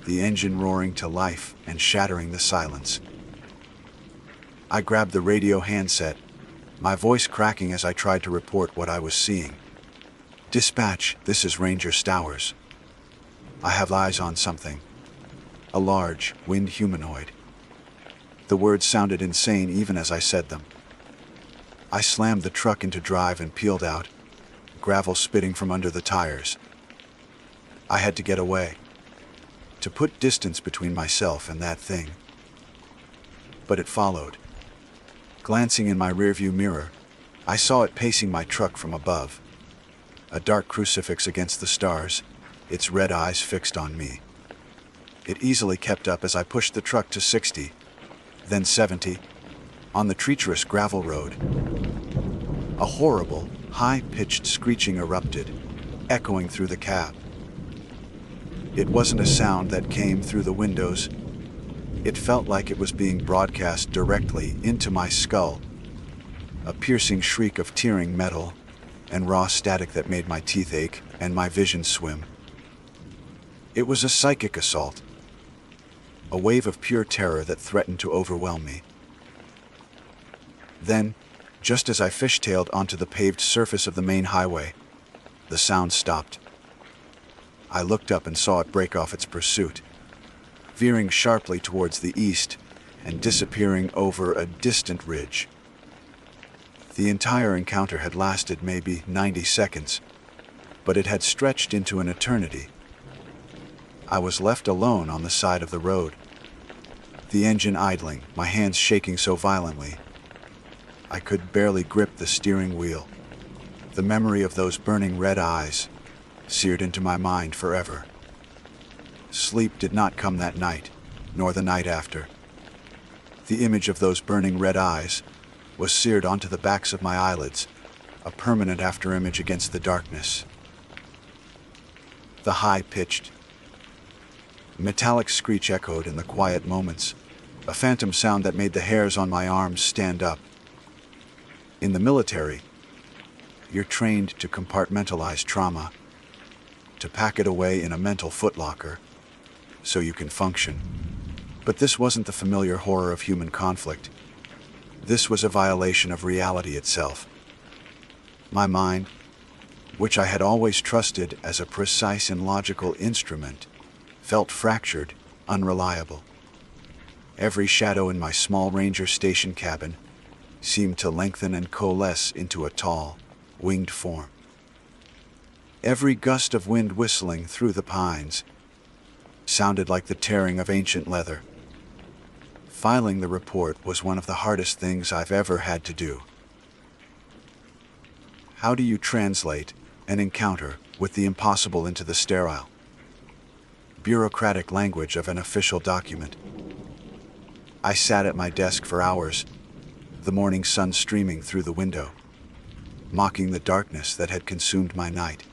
the engine roaring to life and shattering the silence. I grabbed the radio handset, my voice cracking as I tried to report what I was seeing. "Dispatch, this is Ranger Stowers. I have eyes on something. A large, winged humanoid." The words sounded insane even as I said them. I slammed the truck into drive and peeled out, gravel spitting from under the tires. I had to get away, to put distance between myself and that thing. But it followed. Glancing in my rearview mirror, I saw it pacing my truck from above. A dark crucifix against the stars, its red eyes fixed on me. It easily kept up as I pushed the truck to 60, then 70, on the treacherous gravel road. A horrible, high-pitched screeching erupted, echoing through the cab. It wasn't a sound that came through the windows. It felt like it was being broadcast directly into my skull, a piercing shriek of tearing metal and raw static that made my teeth ache and my vision swim. It was a psychic assault, a wave of pure terror that threatened to overwhelm me. Then, just as I fishtailed onto the paved surface of the main highway, the sound stopped. I looked up and saw it break off its pursuit, veering sharply towards the east and disappearing over a distant ridge. The entire encounter had lasted maybe 90 seconds, but it had stretched into an eternity. I was left alone on the side of the road, the engine idling, my hands shaking so violently I could barely grip the steering wheel. The memory of those burning red eyes seared into my mind forever. Sleep did not come that night, nor the night after. The image of those burning red eyes was seared onto the backs of my eyelids, a permanent afterimage against the darkness. The high-pitched, metallic screech echoed in the quiet moments, a phantom sound that made the hairs on my arms stand up. In the military, you're trained to compartmentalize trauma, to pack it away in a mental footlocker, so you can function. But this wasn't the familiar horror of human conflict. This was a violation of reality itself. My mind, which I had always trusted as a precise and logical instrument, felt fractured, unreliable. Every shadow in my small ranger station cabin seemed to lengthen and coalesce into a tall, winged form. Every gust of wind whistling through the pines sounded like the tearing of ancient leather. Filing the report was one of the hardest things I've ever had to do. How do you translate an encounter with the impossible into the sterile, bureaucratic language of an official document? I sat at my desk for hours, the morning sun streaming through the window, mocking the darkness that had consumed my night.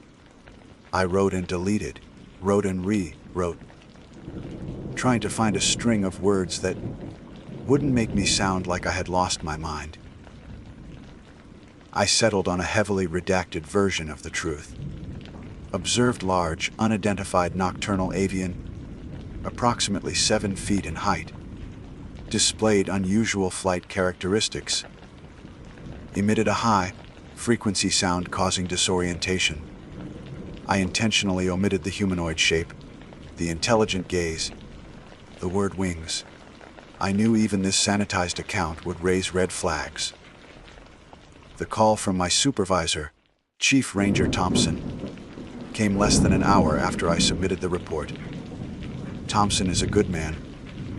I wrote and deleted, wrote and rewrote, trying to find a string of words that wouldn't make me sound like I had lost my mind. I settled on a heavily redacted version of the truth. Observed large, unidentified nocturnal avian, approximately 7 feet in height, displayed unusual flight characteristics, emitted a high frequency sound causing disorientation. I intentionally omitted the humanoid shape, the intelligent gaze, the word wings. I knew even this sanitized account would raise red flags. The call from my supervisor, Chief Ranger Thompson, came less than an hour after I submitted the report. Thompson is a good man,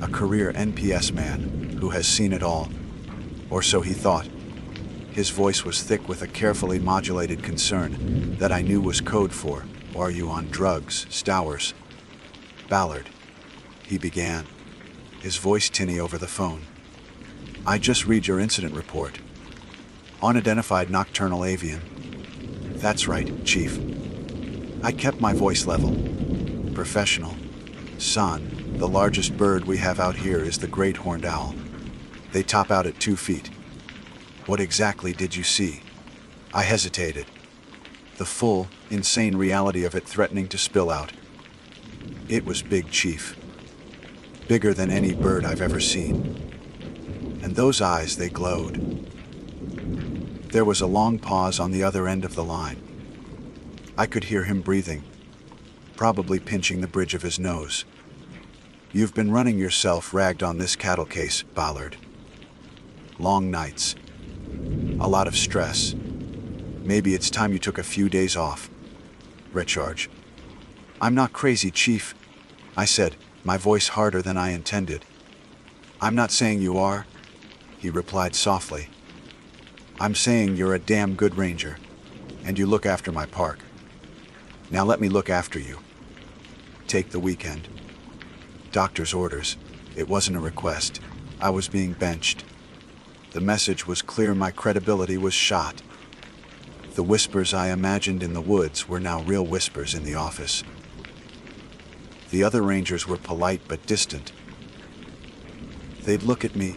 a career NPS man who has seen it all, or so he thought. His voice was thick with a carefully modulated concern that I knew was code for, "Are you on drugs, Stowers?" "Ballard," he began, his voice tinny over the phone. "I just read your incident report. Unidentified nocturnal avian." "That's right, Chief." I kept my voice level. "Professional. Son, the largest bird we have out here is the great horned owl. They top out at 2 feet. What exactly did you see?" I hesitated, the full, insane reality of it threatening to spill out. It was big, Chief. Bigger than any bird I've ever seen. And those eyes, they glowed. There was a long pause on the other end of the line. I could hear him breathing, probably pinching the bridge of his nose. "You've been running yourself ragged on this cattle case, Ballard. Long nights. A lot of stress. Maybe it's time you took a few days off. Recharge." "I'm not crazy, Chief," I said, my voice harder than I intended. "I'm not saying you are. he replied softly. I'm saying you're a damn good ranger, and you look after my park. Now let me look after you. Take the weekend. Doctor's orders. It wasn't a request. I was being benched. The message was clear. My credibility was shot. The whispers I imagined in the woods were now real whispers in the office. The other rangers were polite but distant. They'd look at me,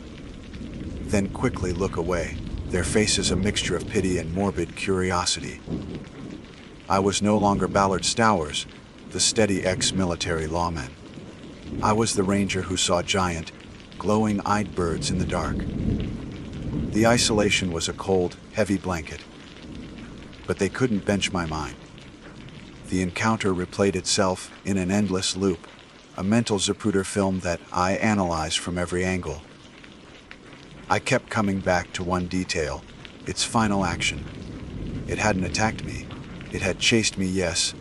then quickly look away, their faces a mixture of pity and morbid curiosity. I was no longer Ballard Stowers, the steady ex-military lawman. I was the ranger who saw giant, glowing-eyed birds in the dark. The isolation was a cold, heavy blanket. But they couldn't bench my mind. The encounter replayed itself in an endless loop, a mental Zapruder film that I analyzed from every angle. I kept coming back to one detail, its final action. It hadn't attacked me. It had chased me, yes,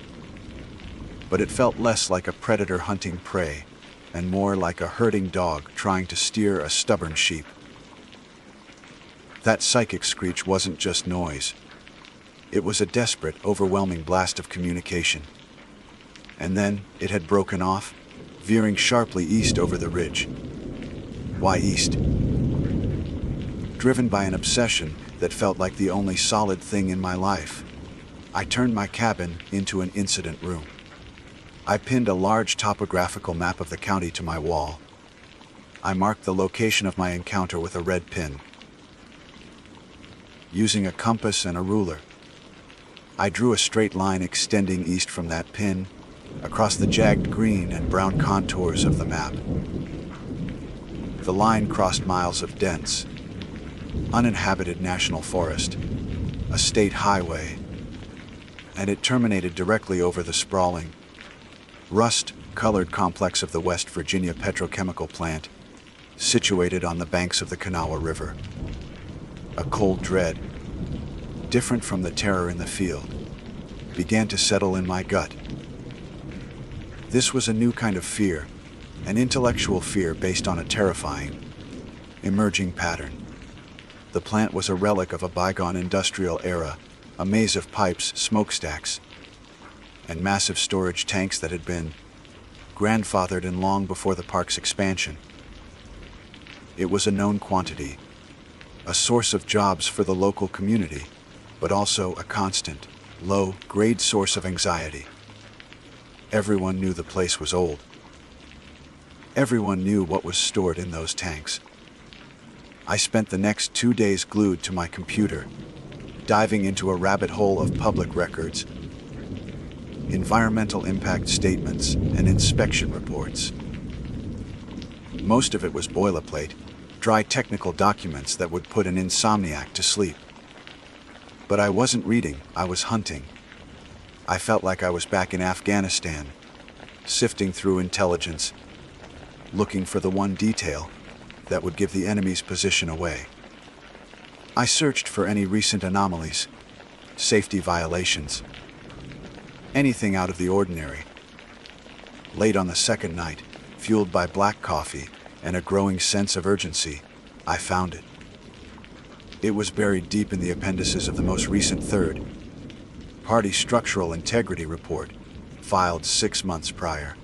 but it felt less like a predator hunting prey and more like a herding dog trying to steer a stubborn sheep. That psychic screech wasn't just noise. It was a desperate, overwhelming blast of communication. And then it had broken off, veering sharply east over the ridge. Why east? Driven by an obsession that felt like the only solid thing in my life, I turned my cabin into an incident room. I pinned a large topographical map of the county to my wall. I marked the location of my encounter with a red pin. Using a compass and a ruler, I drew a straight line extending east from that pin, across the jagged green and brown contours of the map. The line crossed miles of dense, uninhabited national forest, a state highway, and it terminated directly over the sprawling, rust-colored complex of the West Virginia petrochemical plant, situated on the banks of the Kanawha River. A cold dread, different from the terror in the field, began to settle in my gut. This was a new kind of fear, an intellectual fear based on a terrifying, emerging pattern. The plant was a relic of a bygone industrial era, a maze of pipes, smokestacks, and massive storage tanks that had been grandfathered in long before the park's expansion. It was a known quantity, a source of jobs for the local community, but also a constant, low-grade source of anxiety. Everyone knew the place was old. Everyone knew what was stored in those tanks. I spent the next 2 days glued to my computer, diving into a rabbit hole of public records, environmental impact statements, and inspection reports. Most of it was boilerplate, dry technical documents that would put an insomniac to sleep. But I wasn't reading, I was hunting. I felt like I was back in Afghanistan, sifting through intelligence, looking for the one detail that would give the enemy's position away. I searched for any recent anomalies, safety violations, anything out of the ordinary. Late on the second night, fueled by black coffee and a growing sense of urgency, I found it. It was buried deep in the appendices of the most recent third party structural integrity report, filed 6 months prior.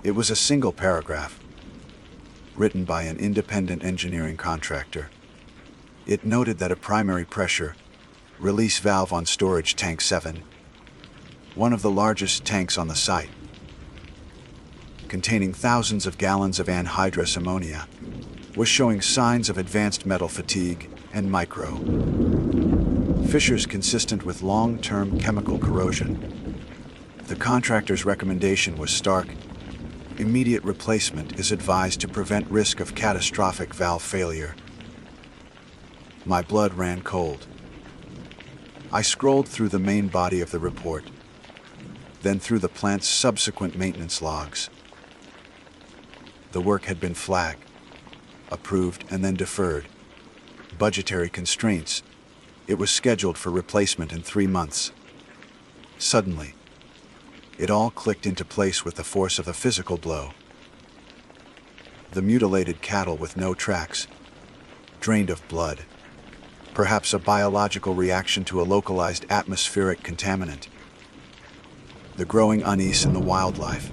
It was a single paragraph, written by an independent engineering contractor. It noted that a primary pressure release valve on storage tank 7, one of the largest tanks on the site, containing thousands of gallons of anhydrous ammonia, was showing signs of advanced metal fatigue and micro fissures consistent with long-term chemical corrosion. The contractor's recommendation was stark. Immediate replacement is advised to prevent risk of catastrophic valve failure. My blood ran cold. I scrolled through the main body of the report, then through the plant's subsequent maintenance logs. The work had been flagged, approved, and then deferred. Budgetary constraints. It was scheduled for replacement in 3 months. Suddenly, it all clicked into place with the force of a physical blow. The mutilated cattle with no tracks, drained of blood. Perhaps a biological reaction to a localized atmospheric contaminant. The growing unease in the wildlife.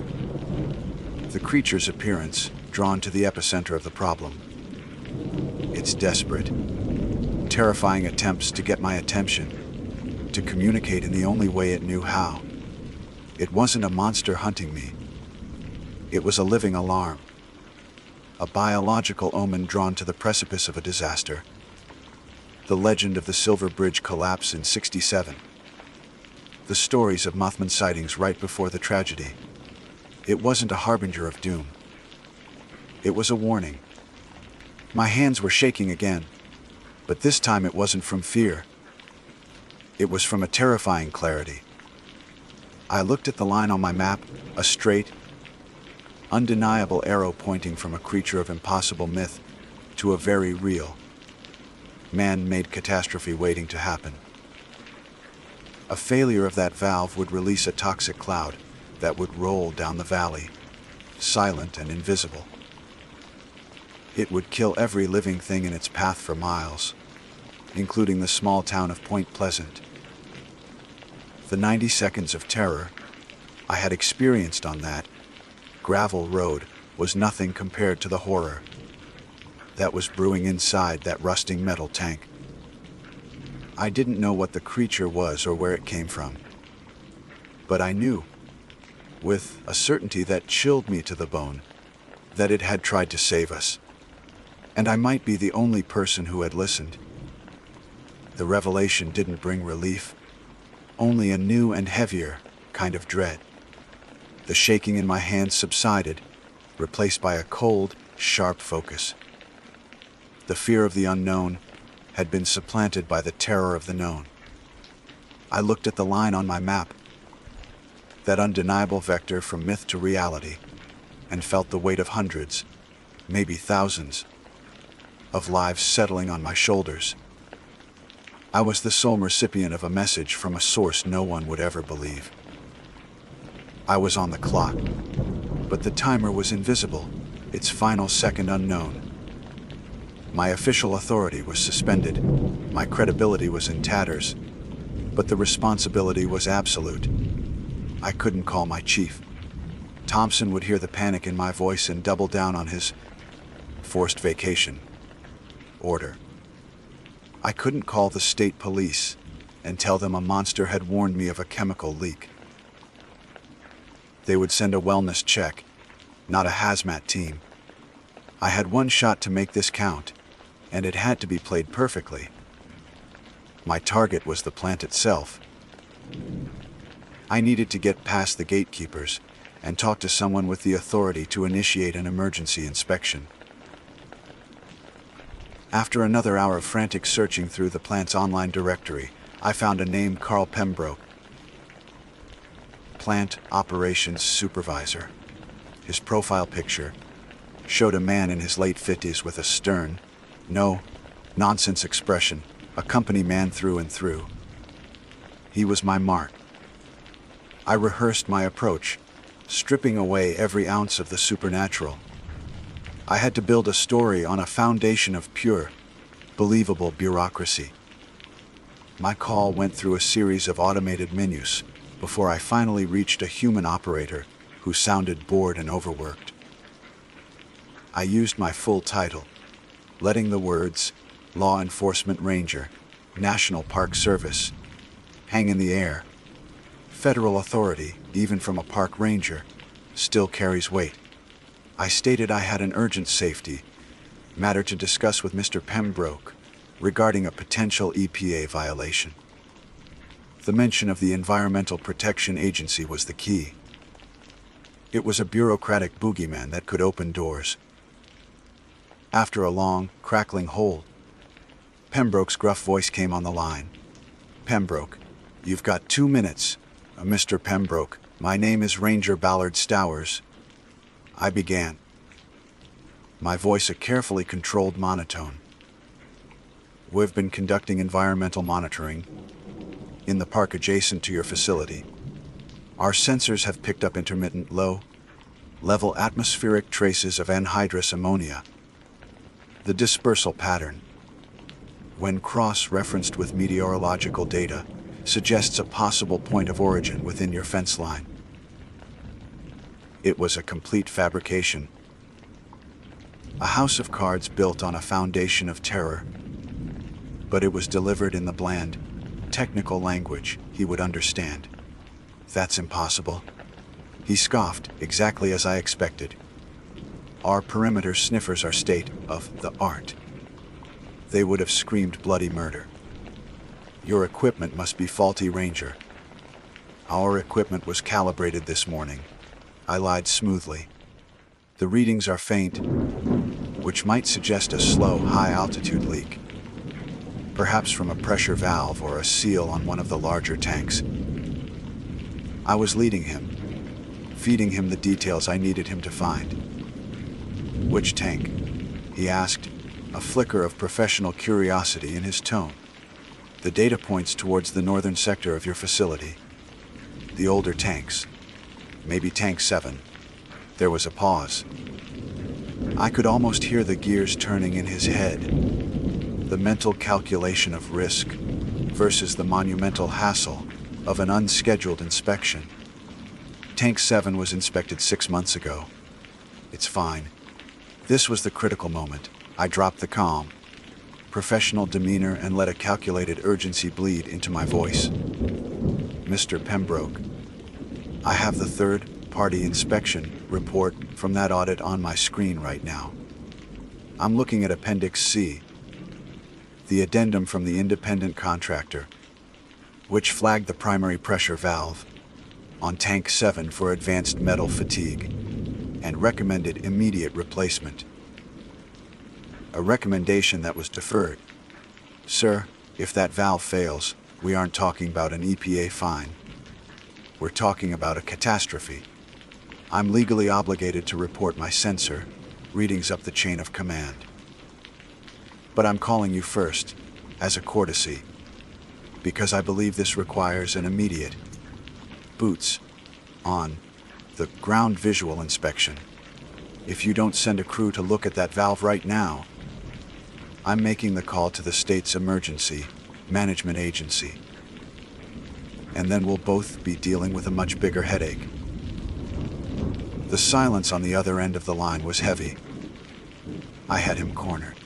The creature's appearance, drawn to the epicenter of the problem. Its desperate, terrifying attempts to get my attention, to communicate in the only way it knew how. It wasn't a monster hunting me. It was a living alarm. A biological omen drawn to the precipice of a disaster. The legend of the Silver Bridge collapse in '67. The stories of Mothman sightings right before the tragedy. It wasn't a harbinger of doom. It was a warning. My hands were shaking again, but this time it wasn't from fear. It was from a terrifying clarity. I looked at the line on my map, a straight, undeniable arrow pointing from a creature of impossible myth to a very real, man-made catastrophe waiting to happen. A failure of that valve would release a toxic cloud that would roll down the valley, silent and invisible. It would kill every living thing in its path for miles, including the small town of Point Pleasant. The 90 seconds of terror I had experienced on that gravel road was nothing compared to the horror that was brewing inside that rusting metal tank. I didn't know what the creature was or where it came from, but I knew, with a certainty that chilled me to the bone, that it had tried to save us, and I might be the only person who had listened. The revelation didn't bring relief, only a new and heavier kind of dread. The shaking in my hands subsided, replaced by a cold, sharp focus. The fear of the unknown had been supplanted by the terror of the known. I looked at the line on my map, that undeniable vector from myth to reality, and felt the weight of hundreds, maybe thousands, of lives settling on my shoulders. I was the sole recipient of a message from a source no one would ever believe. I was on the clock, but the timer was invisible, its final second unknown. My official authority was suspended, my credibility was in tatters, but the responsibility was absolute. I couldn't call my chief. Thompson would hear the panic in my voice and double down on his forced vacation order. I couldn't call the state police and tell them a monster had warned me of a chemical leak. They would send a wellness check, not a hazmat team. I had one shot to make this count, and it had to be played perfectly. My target was the plant itself. I needed to get past the gatekeepers and talk to someone with the authority to initiate an emergency inspection. After another hour of frantic searching through the plant's online directory, I found a name: Carl Pembroke, Plant Operations Supervisor. His profile picture showed a man in his late 50s with a stern, no-nonsense expression, a company man through and through. He was my mark. I rehearsed my approach, stripping away every ounce of the supernatural. I had to build a story on a foundation of pure, believable bureaucracy. My call went through a series of automated menus before I finally reached a human operator who sounded bored and overworked. I used my full title, letting the words Law Enforcement Ranger, National Park Service hang in the air. Federal authority, even from a park ranger, still carries weight. I stated I had an urgent safety matter to discuss with Mr. Pembroke regarding a potential EPA violation. The mention of the Environmental Protection Agency was the key. It was a bureaucratic boogeyman that could open doors. After a long, crackling hold, Pembroke's gruff voice came on the line. "Pembroke, you've got 2 minutes. Mr. Pembroke, my name is Ranger Ballard Stowers," I began, my voice a carefully controlled monotone. "We've been conducting environmental monitoring in the park adjacent to your facility. Our sensors have picked up intermittent low-level atmospheric traces of anhydrous ammonia. The dispersal pattern when cross-referenced with meteorological data, suggests a possible point of origin within your fence line. It was a complete fabrication. A house of cards built on a foundation of terror. But it was delivered in the bland, technical language he would understand. That's impossible. He scoffed, exactly as I expected. Our perimeter sniffers are state of the art. They would have screamed bloody murder. Your equipment must be faulty, Ranger. Our equipment was calibrated this morning. I lied smoothly. The readings are faint, which might suggest a slow, high-altitude leak. Perhaps from a pressure valve or a seal on one of the larger tanks. I was leading him, feeding him the details I needed him to find. Which tank? He asked, a flicker of professional curiosity in his tone. The data points towards the northern sector of your facility. The older tanks. Maybe Tank 7. There was a pause. I could almost hear the gears turning in his head. The mental calculation of risk versus the monumental hassle of an unscheduled inspection. Tank 7 was inspected 6 months ago. It's fine. This was the critical moment. I dropped the calm, professional demeanor and let a calculated urgency bleed into my voice. Mr. Pembroke, I have the third-party inspection report from that audit on my screen right now. I'm looking at Appendix C, the addendum from the independent contractor, which flagged the primary pressure valve on Tank 7 for advanced metal fatigue and recommended immediate replacement. A recommendation that was deferred. Sir, if that valve fails, we aren't talking about an EPA fine. We're talking about a catastrophe. I'm legally obligated to report my sensor readings up the chain of command. But I'm calling you first, as a courtesy, because I believe this requires an immediate boots on the ground visual inspection. If you don't send a crew to look at that valve right now, I'm making the call to the state's emergency management agency. And then we'll both be dealing with a much bigger headache. The silence on the other end of the line was heavy. I had him cornered.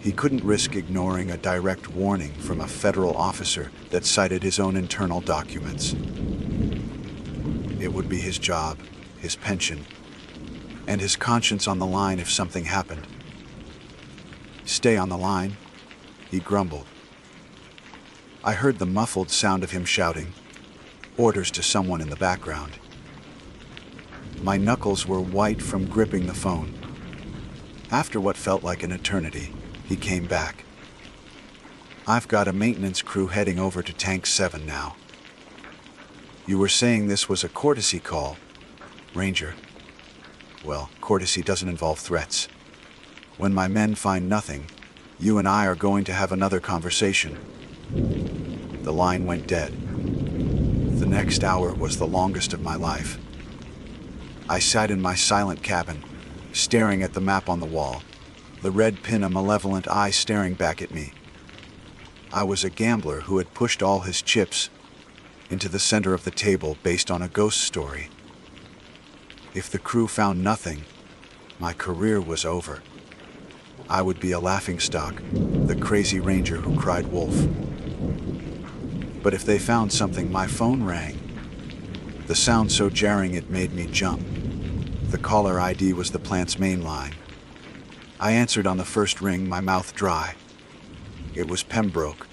He couldn't risk ignoring a direct warning from a federal officer that cited his own internal documents. It would be his job, his pension, and his conscience on the line if something happened. Stay on the line, he grumbled. I heard the muffled sound of him shouting, orders to someone in the background. My knuckles were white from gripping the phone. After what felt like an eternity, he came back. I've got a maintenance crew heading over to Tank 7 now. You were saying this was a courtesy call, Ranger. Well, courtesy doesn't involve threats. When my men find nothing, you and I are going to have another conversation. The line went dead. The next hour was the longest of my life. I sat in my silent cabin, staring at the map on the wall, the red pin a malevolent eye staring back at me. I was a gambler who had pushed all his chips into the center of the table based on a ghost story. If the crew found nothing, my career was over. I would be a laughingstock, the crazy ranger who cried wolf. But if they found something, my phone rang. The sound so jarring it made me jump. The caller ID was the plant's main line. I answered on the first ring, my mouth dry. It was Pembroke.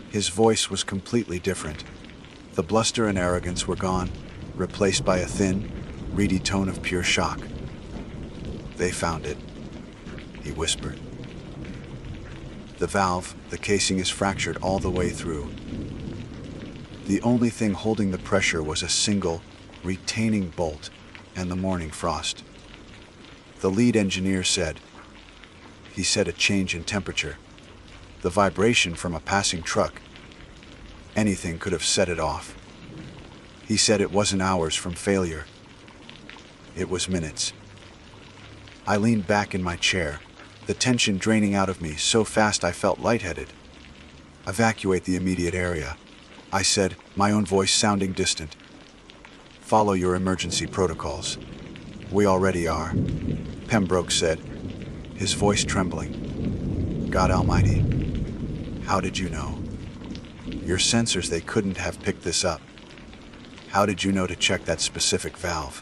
His voice was completely different. The bluster and arrogance were gone, replaced by a thin, reedy tone of pure shock. They found it, he whispered. The valve, the casing is fractured all the way through. The only thing holding the pressure was a single, retaining bolt and the morning frost. The lead engineer said, he said a change in temperature, the vibration from a passing truck. Anything could have set it off. He said it wasn't hours from failure. It was minutes. I leaned back in my chair, the tension draining out of me so fast I felt lightheaded. "Evacuate the immediate area," I said, my own voice sounding distant. "Follow your emergency protocols." "We already are," Pembroke said, his voice trembling. "God Almighty. How did you know? Your sensors, they couldn't have picked this up. How did you know to check that specific valve?"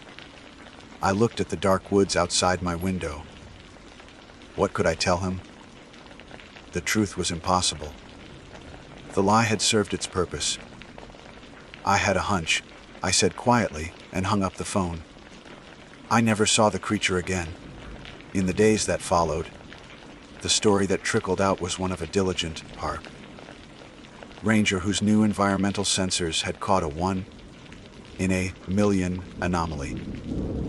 I looked at the dark woods outside my window. What could I tell him? The truth was impossible. The lie had served its purpose. "I had a hunch," I said quietly, and hung up the phone. I never saw the creature again. In the days that followed, the story that trickled out was one of a diligent park ranger whose new environmental sensors had caught a 1 in a million anomaly,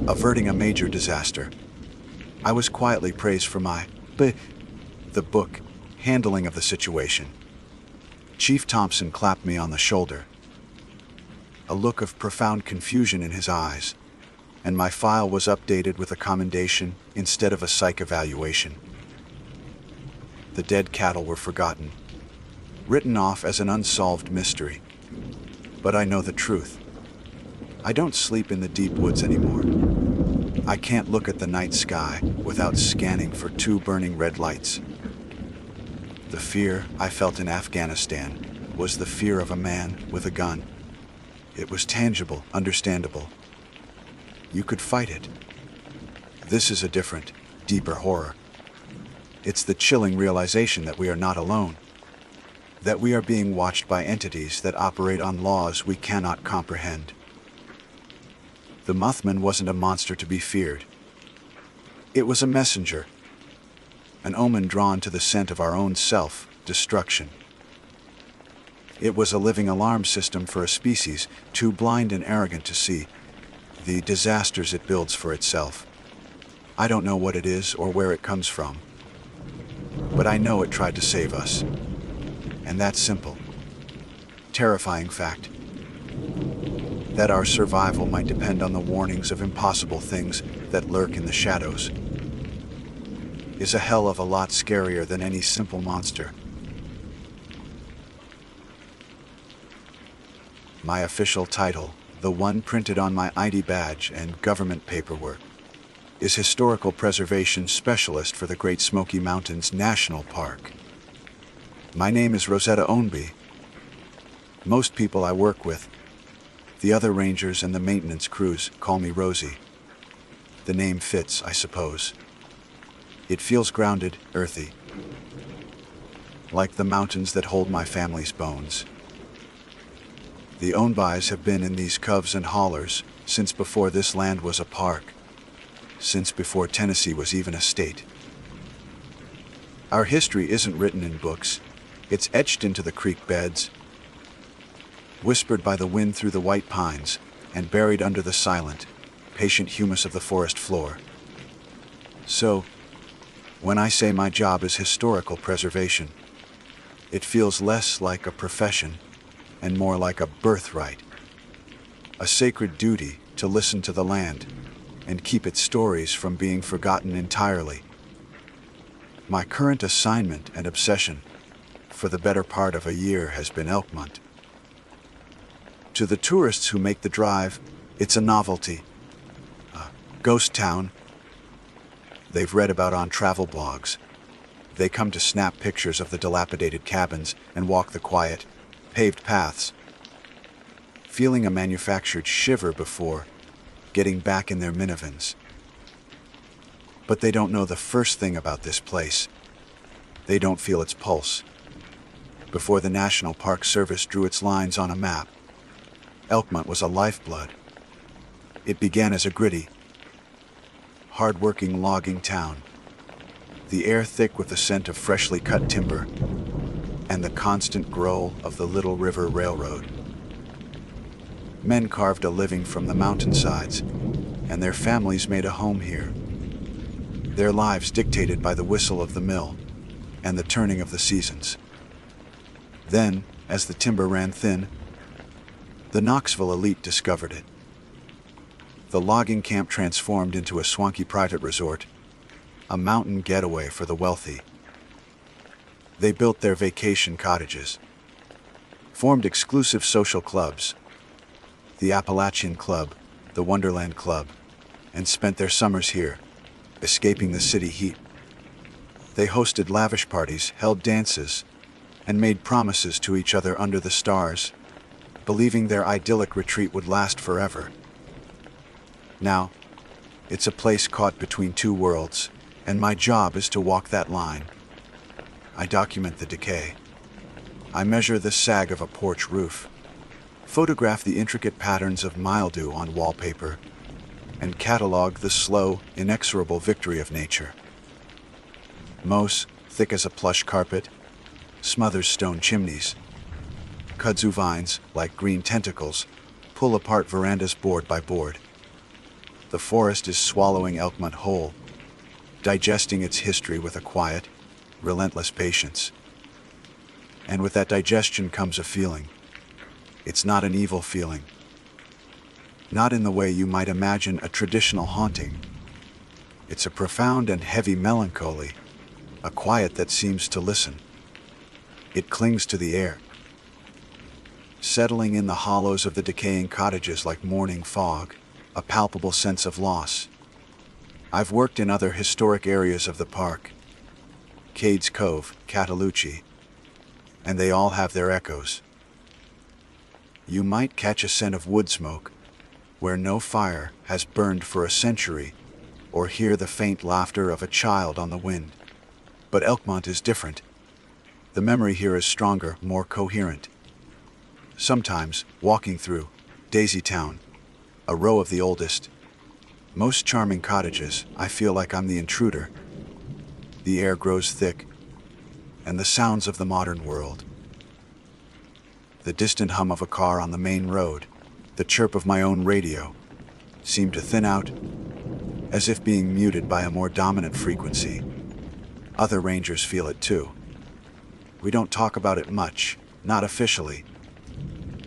averting a major disaster. I was quietly praised for my the book handling of the situation. Chief Thompson clapped me on the shoulder, a look of profound confusion in his eyes, and my file was updated with a commendation instead of a psych evaluation. The dead cattle were forgotten, written off as an unsolved mystery. But I know the truth. I don't sleep in the deep woods anymore. I can't look at the night sky without scanning for 2 burning red lights. The fear I felt in Afghanistan was the fear of a man with a gun. It was tangible, understandable. You could fight it. This is a different, deeper horror. It's the chilling realization that we are not alone, that we are being watched by entities that operate on laws we cannot comprehend. The Mothman wasn't a monster to be feared. It was a messenger, an omen drawn to the scent of our own self-destruction. It was a living alarm system for a species too blind and arrogant to see the disasters it builds for itself. I don't know what it is or where it comes from, but I know it tried to save us. And that's simple, terrifying fact, that our survival might depend on the warnings of impossible things that lurk in the shadows, is a hell of a lot scarier than any simple monster. My official title, the one printed on my ID badge and government paperwork, is Historical Preservation Specialist for the Great Smoky Mountains National Park. My name is Rosetta Ownby. Most people I work with, the other rangers and the maintenance crews, call me Rosie. The name fits, I suppose. It feels grounded, earthy, like the mountains that hold my family's bones. The Ownbys have been in these coves and hollers since before this land was a park, since before Tennessee was even a state. Our history isn't written in books. It's etched into the creek beds, whispered by the wind through the white pines, and buried under the silent, patient humus of the forest floor. So, when I say my job is historical preservation, it feels less like a profession and more like a birthright, a sacred duty to listen to the land and keep its stories from being forgotten entirely. My current assignment and obsession for the better part of a year has been Elkmont. To the tourists who make the drive, it's a novelty, a ghost town they've read about on travel blogs. They come to snap pictures of the dilapidated cabins and walk the quiet, paved paths, feeling a manufactured shiver before getting back in their minivans. But they don't know the first thing about this place. They don't feel its pulse. Before the National Park Service drew its lines on a map, Elkmont was a lifeblood. It began as a gritty, hard-working logging town, the air thick with the scent of freshly cut timber and the constant growl of the Little River Railroad. Men carved a living from the mountainsides, and their families made a home here. Their lives dictated by the whistle of the mill and the turning of the seasons. Then, as the timber ran thin, the Knoxville elite discovered it. The logging camp transformed into a swanky private resort, a mountain getaway for the wealthy. They built their vacation cottages, formed exclusive social clubs, the Appalachian Club, the Wonderland Club, and spent their summers here, escaping the city heat. They hosted lavish parties, held dances, and made promises to each other under the stars, believing their idyllic retreat would last forever. Now, it's a place caught between two worlds, and my job is to walk that line. I document the decay. I measure the sag of a porch roof, photograph the intricate patterns of mildew on wallpaper, and catalog the slow, inexorable victory of nature. Moss, thick as a plush carpet, smothers stone chimneys. Kudzu vines, like green tentacles, pull apart verandas board by board. The forest is swallowing Elkmont whole, digesting its history with a quiet, relentless patience. And with that digestion comes a feeling. It's not an evil feeling. Not in the way you might imagine a traditional haunting. It's a profound and heavy melancholy, a quiet that seems to listen. It clings to the air, settling in the hollows of the decaying cottages like morning fog, a palpable sense of loss. I've worked in other historic areas of the park, Cades Cove, Cataloochee, and they all have their echoes. You might catch a scent of wood smoke where no fire has burned for a century, or hear the faint laughter of a child on the wind. But Elkmont is different. The memory here is stronger, more coherent. Sometimes, walking through Daisy Town, a row of the oldest, most charming cottages, I feel like I'm the intruder. The air grows thick, and the sounds of the modern world. The distant hum of a car on the main road, the chirp of my own radio, seem to thin out, as if being muted by a more dominant frequency. Other rangers feel it too. We don't talk about it much, not officially,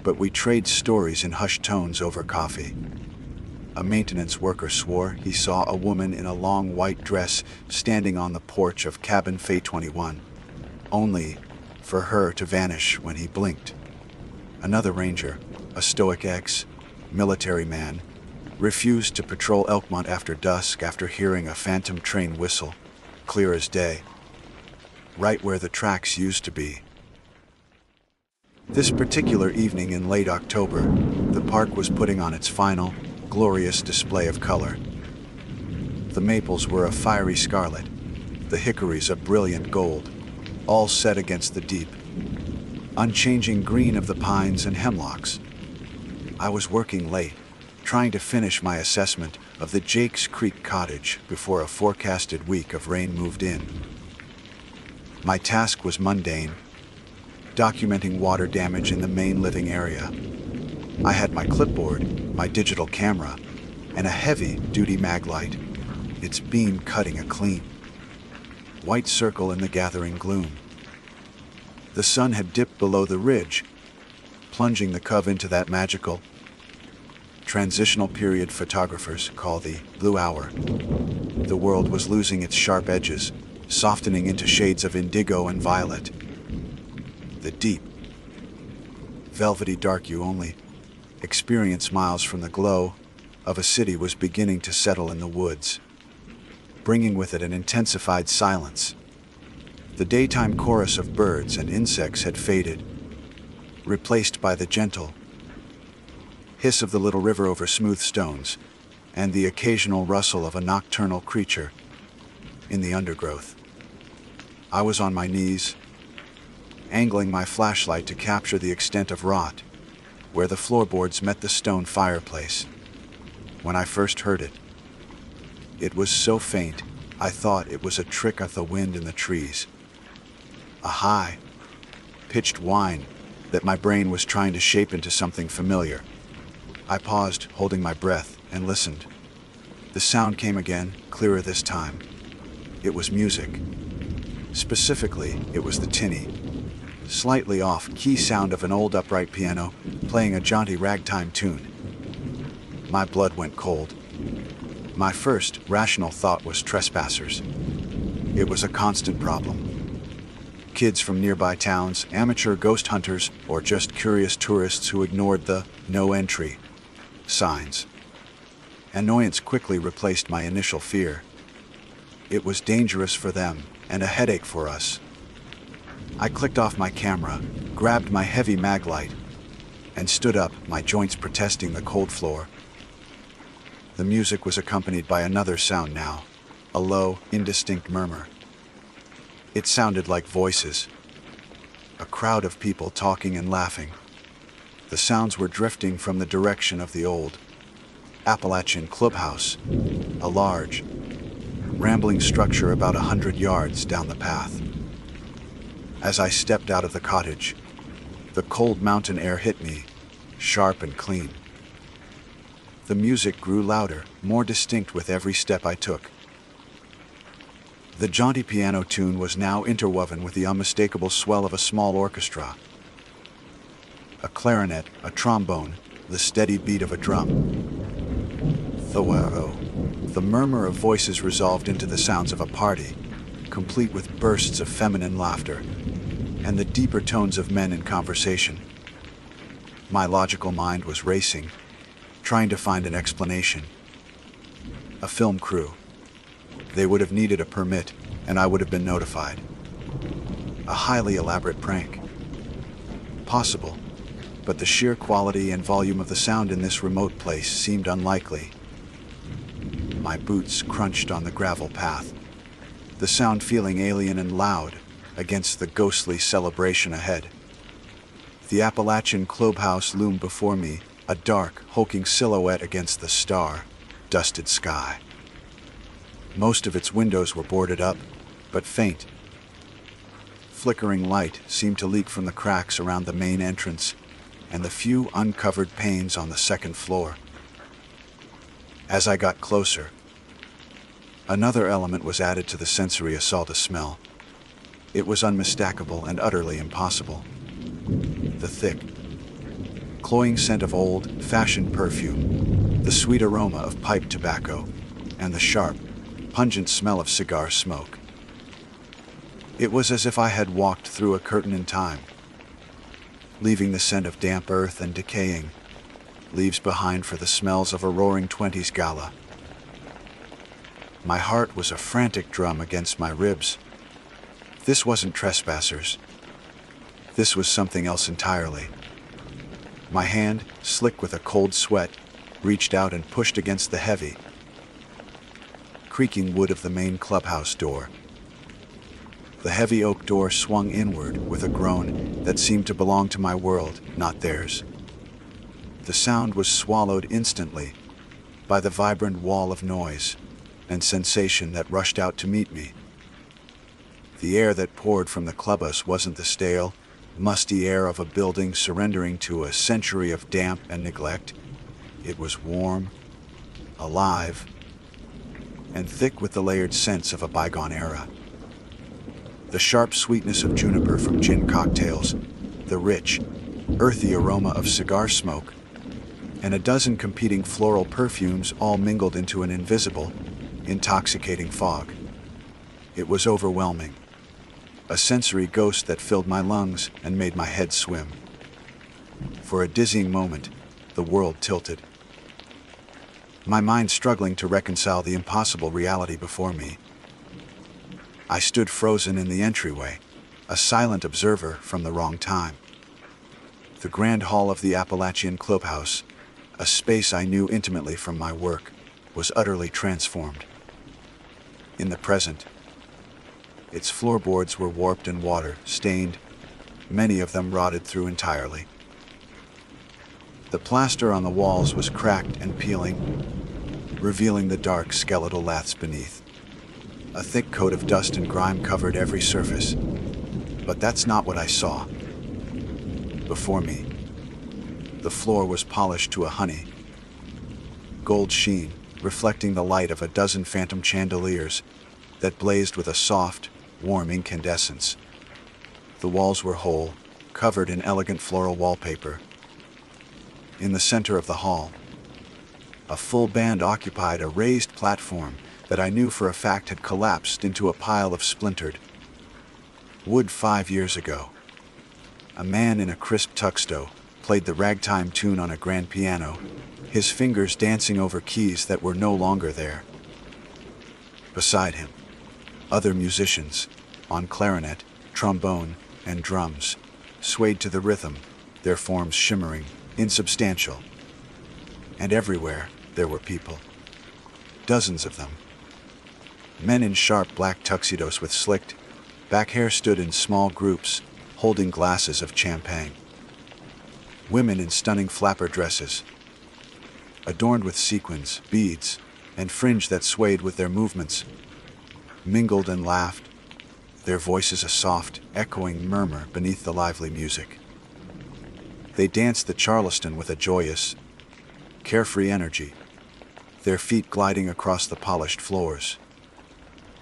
but we trade stories in hushed tones over coffee. A maintenance worker swore he saw a woman in a long white dress standing on the porch of cabin Fay 21, only for her to vanish when he blinked. Another ranger, a stoic ex-military man, refused to patrol Elkmont after dusk after hearing a phantom train whistle, clear as day, right where the tracks used to be. This particular evening in late October, the park was putting on its final, glorious display of color. The maples were a fiery scarlet, the hickories a brilliant gold, all set against the deep, unchanging green of the pines and hemlocks. I was working late, trying to finish my assessment of the Jakes Creek cottage before a forecasted week of rain moved in. My task was mundane, documenting water damage in the main living area. I had my clipboard, my digital camera, and a heavy-duty mag light, its beam cutting a clean white circle in the gathering gloom. The sun had dipped below the ridge, plunging the cove into that magical, transitional period photographers call the blue hour. The world was losing its sharp edges, softening into shades of indigo and violet. The deep, velvety dark you only experience miles from the glow of a city was beginning to settle in the woods, bringing with it an intensified silence. The daytime chorus of birds and insects had faded, replaced by the gentle hiss of the little river over smooth stones and the occasional rustle of a nocturnal creature in the undergrowth. I was on my knees, angling my flashlight to capture the extent of rot where the floorboards met the stone fireplace. When I first heard it, it was so faint I thought it was a trick of the wind in the trees. A high, pitched whine that my brain was trying to shape into something familiar. I paused, holding my breath, and listened. The sound came again, clearer this time. It was music. Specifically, it was the tinny, slightly off-key sound of an old upright piano playing a jaunty ragtime tune. My blood went cold. My first rational thought was trespassers. It was a constant problem. Kids from nearby towns, amateur ghost hunters, or just curious tourists who ignored the "no entry" signs. Annoyance quickly replaced my initial fear. It was dangerous for them, and a headache for us. I clicked off my camera, grabbed my heavy mag light, and stood up, my joints protesting the cold floor. The music was accompanied by another sound now, a low, indistinct murmur. It sounded like voices, a crowd of people talking and laughing. The sounds were drifting from the direction of the old Appalachian clubhouse, a large, rambling structure about 100 yards down the path. As I stepped out of the cottage, the cold mountain air hit me, sharp and clean. The music grew louder, more distinct with every step I took. The jaunty piano tune was now interwoven with the unmistakable swell of a small orchestra. A clarinet, a trombone, the steady beat of a drum. The murmur of voices resolved into the sounds of a party, complete with bursts of feminine laughter, and the deeper tones of men in conversation. My logical mind was racing, trying to find an explanation. A film crew. They would have needed a permit, and I would have been notified. A highly elaborate prank. Possible, but the sheer quality and volume of the sound in this remote place seemed unlikely. My boots crunched on the gravel path, the sound feeling alien and loud against the ghostly celebration ahead. The Appalachian clubhouse loomed before me, a dark, hulking silhouette against the star-dusted sky. Most of its windows were boarded up, but faint. Flickering light seemed to leak from the cracks around the main entrance and the few uncovered panes on the second floor. As I got closer, another element was added to the sensory assault of smell. It was unmistakable and utterly impossible. The thick, cloying scent of old-fashioned perfume, the sweet aroma of pipe tobacco, and the sharp, pungent smell of cigar smoke. It was as if I had walked through a curtain in time, leaving the scent of damp earth and decaying leaves behind for the smells of a roaring 20s gala. My heart was a frantic drum against my ribs. This wasn't trespassers. This was something else entirely. My hand, slick with a cold sweat, reached out and pushed against the heavy, creaking wood of the main clubhouse door. The heavy oak door swung inward with a groan that seemed to belong to my world, not theirs. The sound was swallowed instantly by the vibrant wall of noise and sensation that rushed out to meet me. The air that poured from the clubhouse wasn't the stale, musty air of a building surrendering to a century of damp and neglect. It was warm, alive, and thick with the layered scents of a bygone era. The sharp sweetness of juniper from gin cocktails, the rich, earthy aroma of cigar smoke, and a dozen competing floral perfumes all mingled into an invisible, intoxicating fog. It was overwhelming, a sensory ghost that filled my lungs and made my head swim. For a dizzying moment, the world tilted, my mind struggling to reconcile the impossible reality before me. I stood frozen in the entryway, a silent observer from the wrong time. The grand hall of the Appalachian clubhouse, a space I knew intimately from my work, was utterly transformed. In the present, its floorboards were warped and water-stained, many of them rotted through entirely. The plaster on the walls was cracked and peeling, revealing the dark skeletal laths beneath. A thick coat of dust and grime covered every surface, but that's not what I saw. Before me, the floor was polished to a honey gold sheen, reflecting the light of a dozen phantom chandeliers that blazed with a soft, warm incandescence. The walls were whole, covered in elegant floral wallpaper. In the center of the hall, a full band occupied a raised platform that I knew for a fact had collapsed into a pile of splintered wood 5 years ago. A man in a crisp tuxedo played the ragtime tune on a grand piano, his fingers dancing over keys that were no longer there. Beside him, other musicians, on clarinet, trombone, and drums, swayed to the rhythm, their forms shimmering, insubstantial. And everywhere there were people. Dozens of them. Men in sharp black tuxedos with slicked back hair stood in small groups, holding glasses of champagne. Women in stunning flapper dresses, adorned with sequins, beads, and fringe that swayed with their movements, mingled and laughed, their voices a soft, echoing murmur beneath the lively music. They danced the Charleston with a joyous, carefree energy, their feet gliding across the polished floors.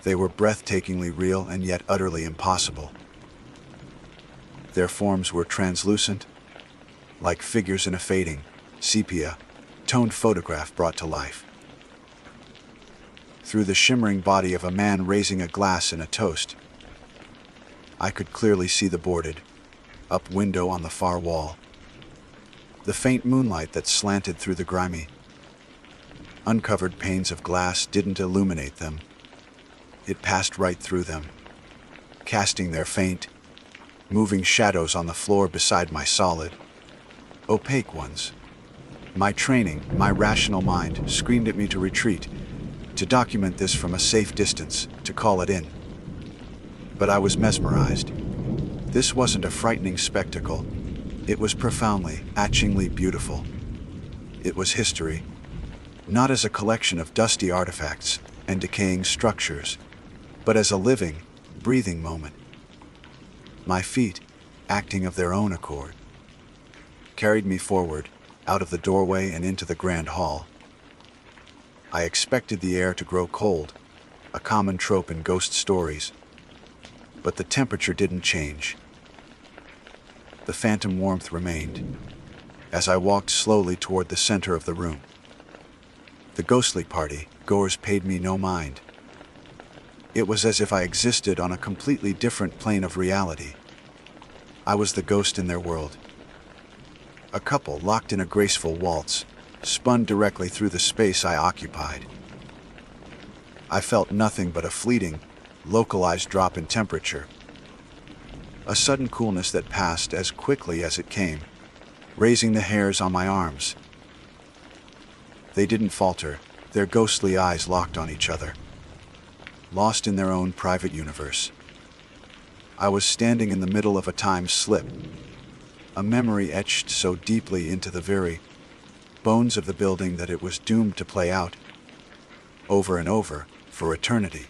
They were breathtakingly real and yet utterly impossible. Their forms were translucent, like figures in a fading, sepia-toned photograph brought to life. Through the shimmering body of a man raising a glass in a toast, I could clearly see the boarded up window on the far wall, the faint moonlight that slanted through the grimy, uncovered panes of glass didn't illuminate them. It passed right through them, casting their faint, moving shadows on the floor beside my solid, opaque ones. My training, my rational mind, screamed at me to retreat, to document this from a safe distance, to call it in. But I was mesmerized. This wasn't a frightening spectacle. It was profoundly, etchingly beautiful. It was history, not as a collection of dusty artifacts and decaying structures, but as a living, breathing moment. My feet, acting of their own accord, carried me forward, out of the doorway and into the grand hall. I expected the air to grow cold, a common trope in ghost stories, but the temperature didn't change. The phantom warmth remained, as I walked slowly toward the center of the room. The ghostly party goers paid me no mind. It was as if I existed on a completely different plane of reality. I was the ghost in their world. A couple locked in a graceful waltz, spun directly through the space I occupied. I felt nothing but a fleeting, localized drop in temperature. A sudden coolness that passed as quickly as it came, raising the hairs on my arms. They didn't falter, their ghostly eyes locked on each other, lost in their own private universe. I was standing in the middle of a time slip, a memory etched so deeply into the very bones of the building that it was doomed to play out, over and over, for eternity.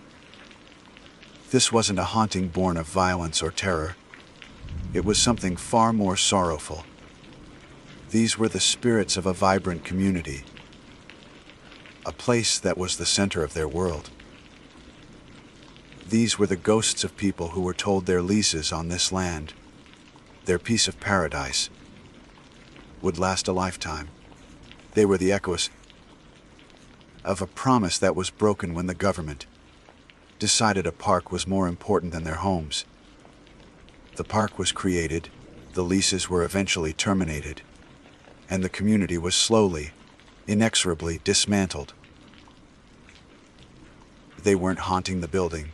This wasn't a haunting born of violence or terror. It was something far more sorrowful. These were the spirits of a vibrant community, a place that was the center of their world. These were the ghosts of people who were told their leases on this land, their piece of paradise, would last a lifetime. They were the echoes of a promise that was broken when the government decided a park was more important than their homes. The park was created, the leases were eventually terminated, and the community was slowly, inexorably dismantled. They weren't haunting the building.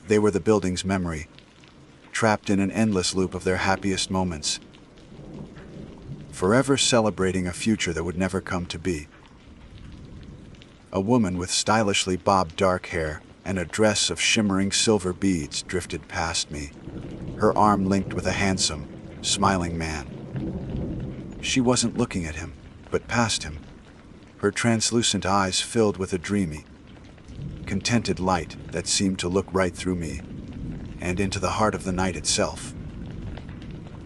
They were the building's memory, trapped in an endless loop of their happiest moments, forever celebrating a future that would never come to be. A woman with stylishly bobbed dark hair and a dress of shimmering silver beads drifted past me, her arm linked with a handsome, smiling man. She wasn't looking at him, but past him, her translucent eyes filled with a dreamy, contented light that seemed to look right through me and into the heart of the night itself.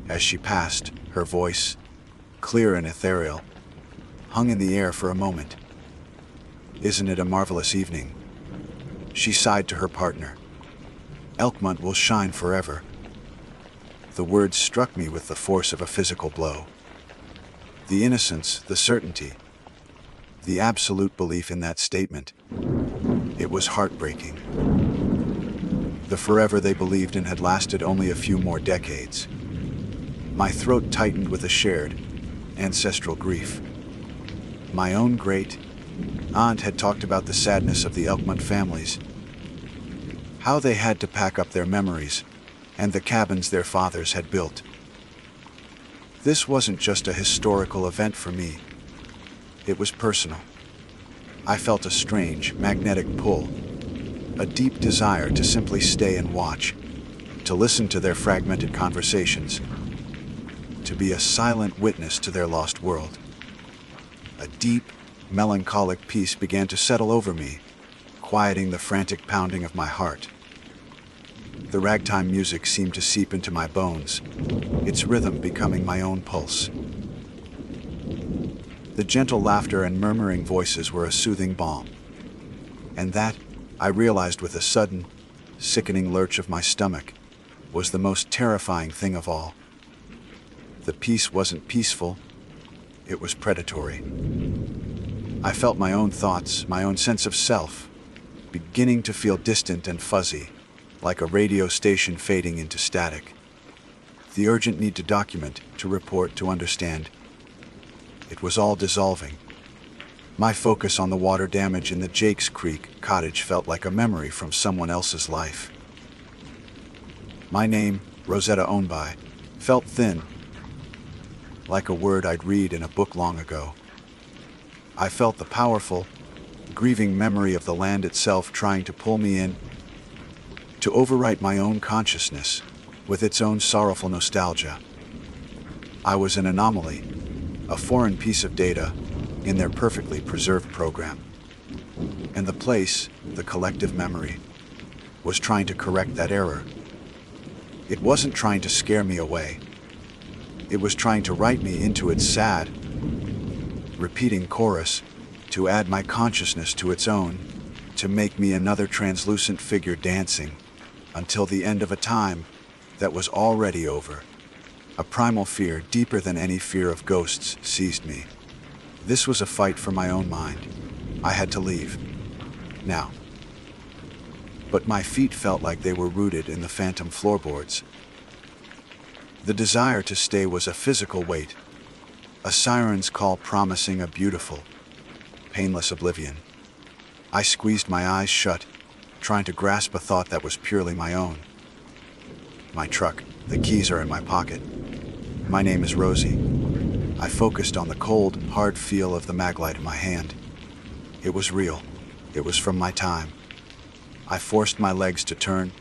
As she passed, her voice, clear and ethereal, hung in the air for a moment. "Isn't it a marvelous evening?" She sighed to her partner. "Elkmont will shine forever." The words struck me with the force of a physical blow. The innocence, the certainty, The absolute belief in that statement. It was heartbreaking. The forever they believed in had lasted only a few more decades. My throat tightened with a shared, ancestral grief. My own great aunt had talked about the sadness of the Elkmont families, how they had to pack up their memories and the cabins their fathers had built. This wasn't just a historical event for me. It was personal. I felt a strange, magnetic pull, a deep desire to simply stay and watch, to listen to their fragmented conversations, to be a silent witness to their lost world. A deep, melancholic peace began to settle over me, quieting the frantic pounding of my heart. The ragtime music seemed to seep into my bones, its rhythm becoming my own pulse. The gentle laughter and murmuring voices were a soothing balm. And that, I realized with a sudden, sickening lurch of my stomach, was the most terrifying thing of all. The peace wasn't peaceful, it was predatory. I felt my own thoughts, my own sense of self, beginning to feel distant and fuzzy, like a radio station fading into static. The urgent need to document, to report, to understand. It was all dissolving. My focus on the water damage in the Jakes Creek cottage felt like a memory from someone else's life. My name, Rosetta Ownby, felt thin, like a word I'd read in a book long ago. I felt the powerful, grieving memory of the land itself trying to pull me in, to overwrite my own consciousness with its own sorrowful nostalgia. I was an anomaly, a foreign piece of data in their perfectly preserved program. And the place, the collective memory, was trying to correct that error. It wasn't trying to scare me away. It was trying to write me into its sad, repeating chorus, to add my consciousness to its own, to make me another translucent figure dancing until the end of a time that was already over. A primal fear, deeper than any fear of ghosts, seized me. This was a fight for my own mind. I had to leave. Now. But my feet felt like they were rooted in the phantom floorboards. The desire to stay was a physical weight, a siren's call promising a beautiful, painless oblivion. I squeezed my eyes shut, trying to grasp a thought that was purely my own. My truck, the keys are in my pocket. My name is Rosie. I focused on the cold, hard feel of the maglite in my hand. It was real. It was from my time. I forced my legs to turn,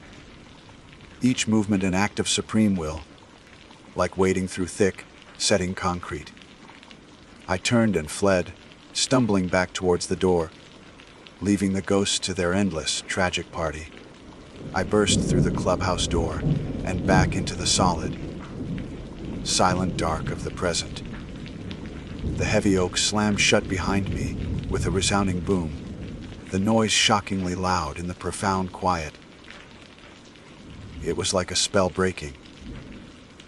each movement an act of supreme will, like wading through thick, setting concrete. I turned and fled, stumbling back towards the door, leaving the ghosts to their endless, tragic party. I burst through the clubhouse door and back into the solid, silent dark of the present. The heavy oak slammed shut behind me with a resounding boom, the noise shockingly loud in the profound quiet. It was like a spell breaking.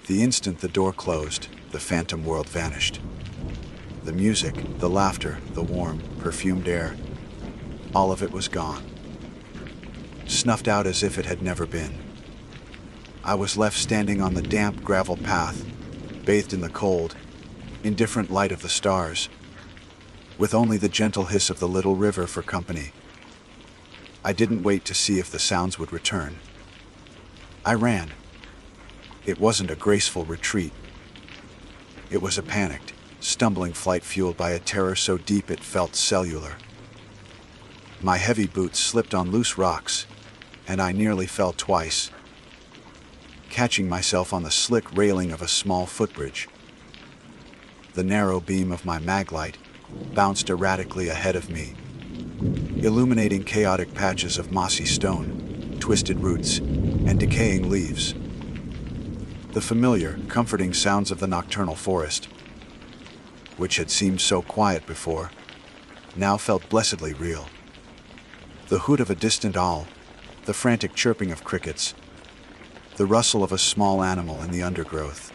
The instant the door closed, the phantom world vanished. The music, the laughter, the warm, perfumed air, all of it was gone, snuffed out as if it had never been. I was left standing on the damp gravel path, bathed in the cold, indifferent light of the stars, with only the gentle hiss of the little river for company. I didn't wait to see if the sounds would return. I ran. It wasn't a graceful retreat. It was a panicked, stumbling flight fueled by a terror so deep it felt cellular. My heavy boots slipped on loose rocks, and I nearly fell twice, catching myself on the slick railing of a small footbridge. The narrow beam of my maglite bounced erratically ahead of me, illuminating chaotic patches of mossy stone, twisted roots, and decaying leaves. The familiar, comforting sounds of the nocturnal forest, which had seemed so quiet before, now felt blessedly real. The hoot of a distant owl, the frantic chirping of crickets, the rustle of a small animal in the undergrowth.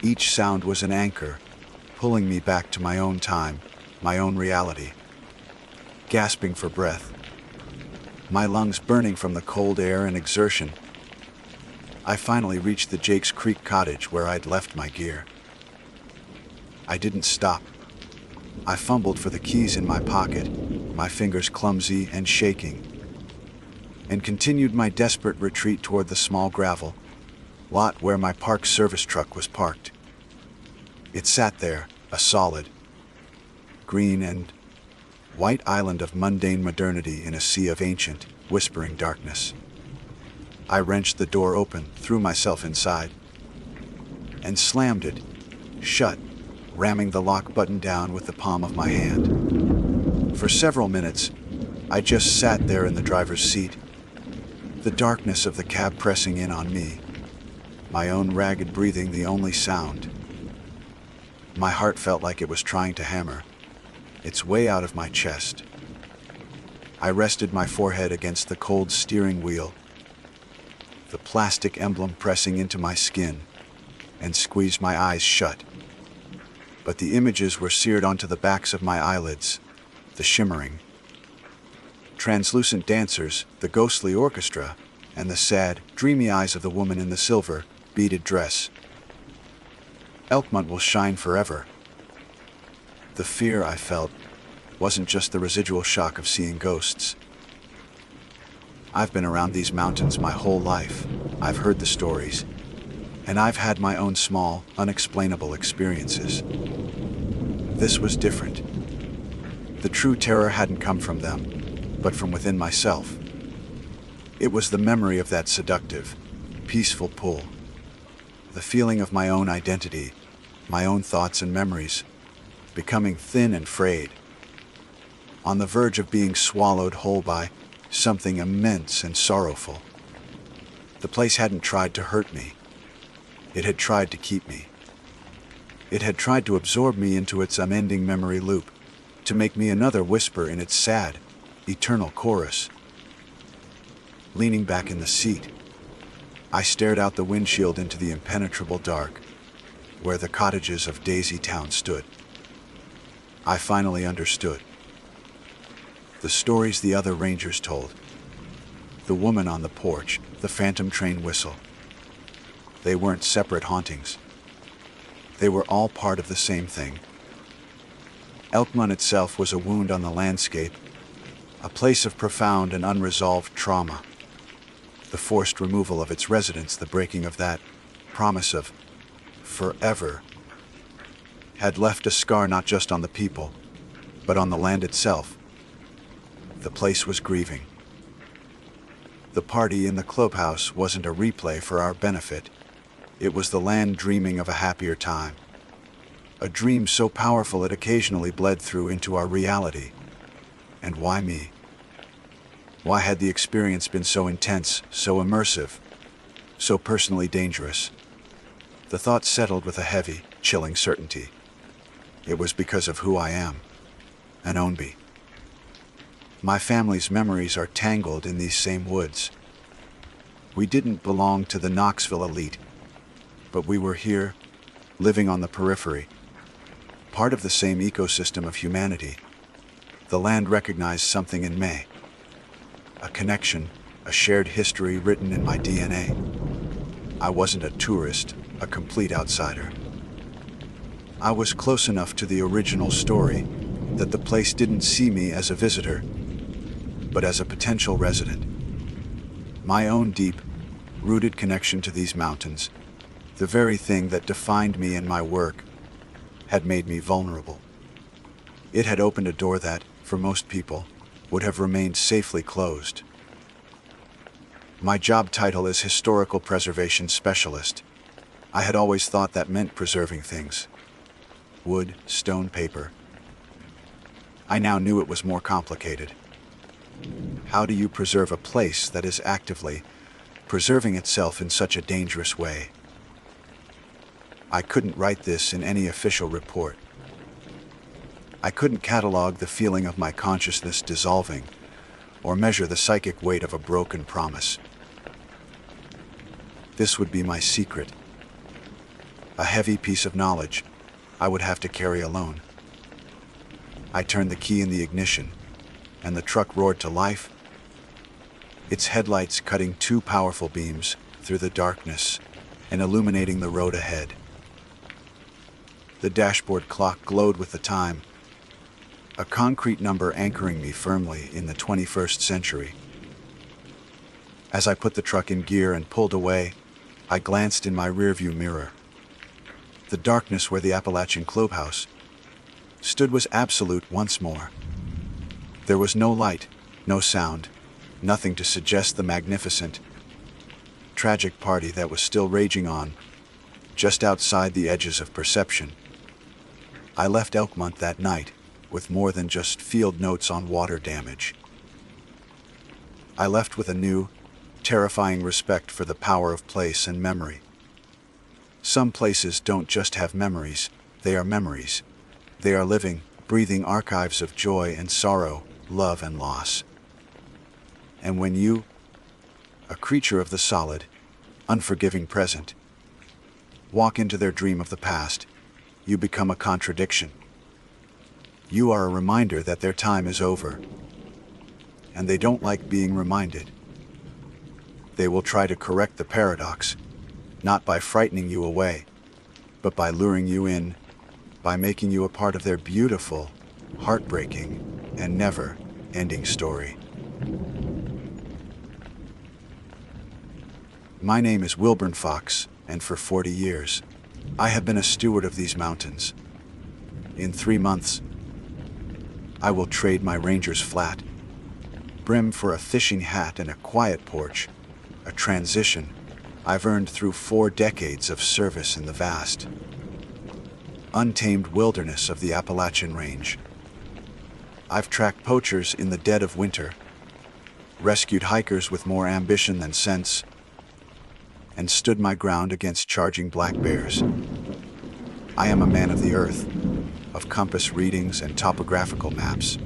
Each sound was an anchor, pulling me back to my own time, my own reality. Gasping for breath, my lungs burning from the cold air and exertion, I finally reached the Jake's Creek cottage where I'd left my gear. I didn't stop. I fumbled for the keys in my pocket, my fingers clumsy and shaking, and continued my desperate retreat toward the small gravel lot where my park service truck was parked. It sat there, a solid, green and white island of mundane modernity in a sea of ancient, whispering darkness. I wrenched the door open, threw myself inside, and slammed it shut, ramming the lock button down with the palm of my hand. For several minutes, I just sat there in the driver's seat, the darkness of the cab pressing in on me, my own ragged breathing the only sound. My heart felt like it was trying to hammer its way out of my chest. I rested my forehead against the cold steering wheel, the plastic emblem pressing into my skin, and squeezed my eyes shut. But the images were seared onto the backs of my eyelids, the shimmering, translucent dancers, the ghostly orchestra, and the sad, dreamy eyes of the woman in the silver, beaded dress. Elkmont will shine forever. The fear I felt wasn't just the residual shock of seeing ghosts. I've been around these mountains my whole life. I've heard the stories, and I've had my own small, unexplainable experiences. This was different. The true terror hadn't come from them, but from within myself. It was the memory of that seductive, peaceful pull, the feeling of my own identity, my own thoughts and memories, becoming thin and frayed, on the verge of being swallowed whole by something immense and sorrowful. The place hadn't tried to hurt me. It had tried to keep me. It had tried to absorb me into its unending memory loop, to make me another whisper in its sad, eternal chorus. Leaning back in the seat, I stared out the windshield into the impenetrable dark, where the cottages of Daisy Town stood. I finally understood. The stories the other rangers told, the woman on the porch, the phantom train whistle, they weren't separate hauntings. They were all part of the same thing. Elkmont itself was a wound on the landscape, a place of profound and unresolved trauma. The forced removal of its residents, the breaking of that promise of forever, had left a scar not just on the people, but on the land itself. The place was grieving. The party in the clubhouse wasn't a replay for our benefit. It was the land dreaming of a happier time. A dream so powerful it occasionally bled through into our reality. And why me? Why had the experience been so intense, so immersive, so personally dangerous? The thought settled with a heavy, chilling certainty. It was because of who I am, an Onbi. My family's memories are tangled in these same woods. We didn't belong to the Knoxville elite, but we were here, living on the periphery, part of the same ecosystem of humanity. The land recognized something in me, a connection, a shared history written in my DNA. I wasn't a tourist, a complete outsider. I was close enough to the original story that the place didn't see me as a visitor, but as a potential resident. My own deep, rooted connection to these mountains, the very thing that defined me and my work, had made me vulnerable. It had opened a door that, for most people, would have remained safely closed. My job title is Historical Preservation Specialist. I had always thought that meant preserving things. Wood, stone, paper. I now knew it was more complicated. How do you preserve a place that is actively preserving itself in such a dangerous way? I couldn't write this in any official report. I couldn't catalog the feeling of my consciousness dissolving or measure the psychic weight of a broken promise. This would be my secret, a heavy piece of knowledge I would have to carry alone. I turned the key in the ignition, and the truck roared to life, its headlights cutting two powerful beams through the darkness and illuminating the road ahead. The dashboard clock glowed with the time, a concrete number anchoring me firmly in the 21st century. As I put the truck in gear and pulled away, I glanced in my rearview mirror. The darkness where the Appalachian clubhouse stood was absolute once more. There was no light, no sound, nothing to suggest the magnificent, tragic party that was still raging on, just outside the edges of perception. I left Elkmont that night with more than just field notes on water damage. I left with a new, terrifying respect for the power of place and memory. Some places don't just have memories, they are memories. They are living, breathing archives of joy and sorrow, love and loss. And when you, a creature of the solid, unforgiving present, walk into their dream of the past, you become a contradiction. You are a reminder that their time is over. And they don't like being reminded. They will try to correct the paradox, not by frightening you away, but by luring you in, by making you a part of their beautiful, heartbreaking, and never-ending story. My name is Wilburn Fox, and for 40 years, I have been a steward of these mountains. In 3 months, I will trade my ranger's flat brim for a fishing hat and a quiet porch, a transition I've earned through 4 decades of service in the vast, untamed wilderness of the Appalachian Range. I've tracked poachers in the dead of winter, rescued hikers with more ambition than sense, and stood my ground against charging black bears. I am a man of the earth, of compass readings and topographical maps,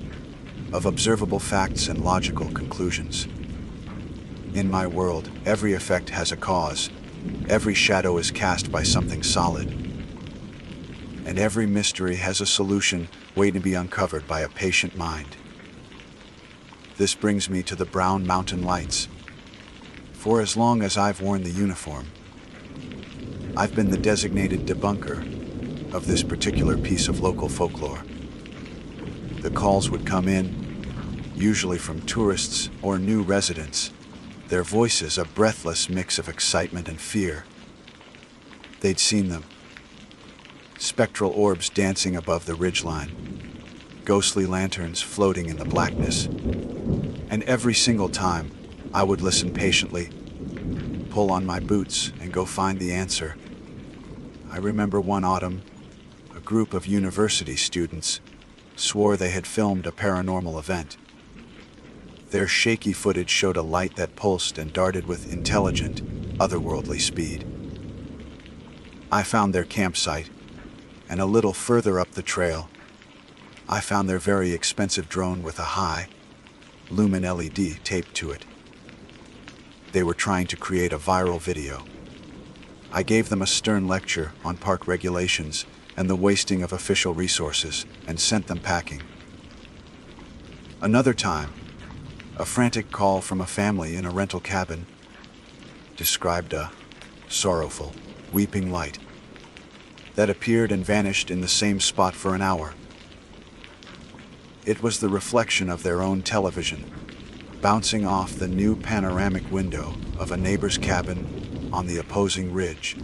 of observable facts and logical conclusions. In my world, every effect has a cause, every shadow is cast by something solid, and every mystery has a solution waiting to be uncovered by a patient mind. This brings me to the Brown Mountain Lights. For as long as I've worn the uniform, I've been the designated debunker of this particular piece of local folklore. The calls would come in, usually from tourists or new residents, their voices a breathless mix of excitement and fear. They'd seen them. Spectral orbs dancing above the ridgeline, ghostly lanterns floating in the blackness. And every single time, I would listen patiently, pull on my boots, and go find the answer. I remember one autumn, a group of university students swore they had filmed a paranormal event. Their shaky footage showed a light that pulsed and darted with intelligent, otherworldly speed. I found their campsite, and a little further up the trail, I found their very expensive drone with a high, lumen LED taped to it. They were trying to create a viral video. I gave them a stern lecture on park regulations and the wasting of official resources, and sent them packing. Another time, a frantic call from a family in a rental cabin described a sorrowful, weeping light that appeared and vanished in the same spot for an hour. It was the reflection of their own television, bouncing off the new panoramic window of a neighbor's cabin on the opposing ridge.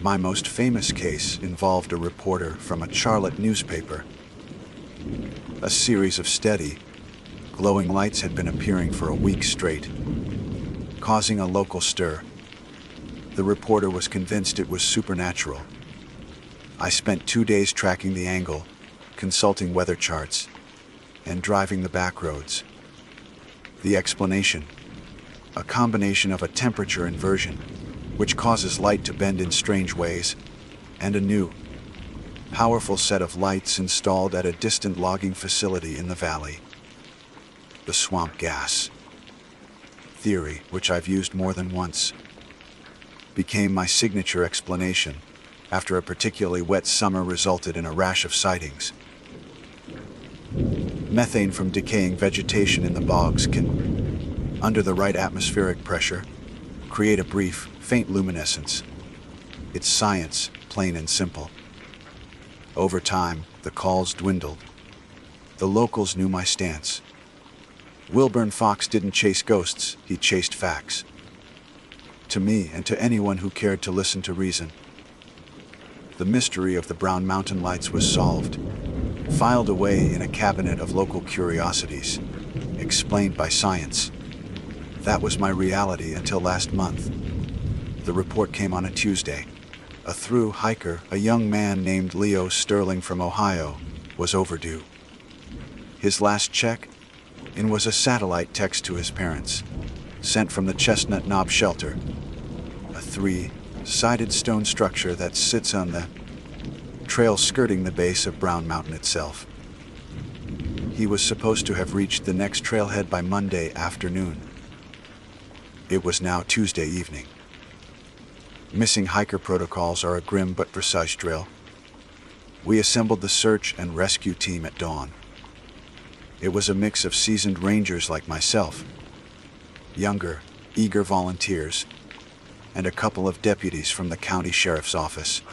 My most famous case involved a reporter from a Charlotte newspaper. A series of steady, glowing lights had been appearing for a week straight, causing a local stir. The reporter was convinced it was supernatural. I spent 2 days tracking the angle, consulting weather charts, and driving the back roads. The explanation: a combination of a temperature inversion, which causes light to bend in strange ways, and a new, powerful set of lights installed at a distant logging facility in the valley. The swamp gas theory, which I've used more than once, became my signature explanation after a particularly wet summer resulted in a rash of sightings. Methane from decaying vegetation in the bogs can, under the right atmospheric pressure, create a brief, faint luminescence. It's science, plain and simple. Over time, the calls dwindled. The locals knew my stance. Wilburn Fox didn't chase ghosts, he chased facts. To me and to anyone who cared to listen to reason. The mystery of the Brown Mountain Lights was solved, filed away in a cabinet of local curiosities, explained by science. That was my reality until last month. The report came on a Tuesday. A through hiker, a young man named Leo Sterling from Ohio, was overdue. His last check in was a satellite text to his parents, sent from the Chestnut Knob Shelter, a 3-sided stone structure that sits on the trail skirting the base of Brown Mountain itself. He was supposed to have reached the next trailhead by Monday afternoon. It was now Tuesday evening. Missing hiker protocols are a grim but precise drill. We assembled the search and rescue team at dawn. It was a mix of seasoned rangers like myself, younger, eager volunteers, and a couple of deputies from the county sheriff's office.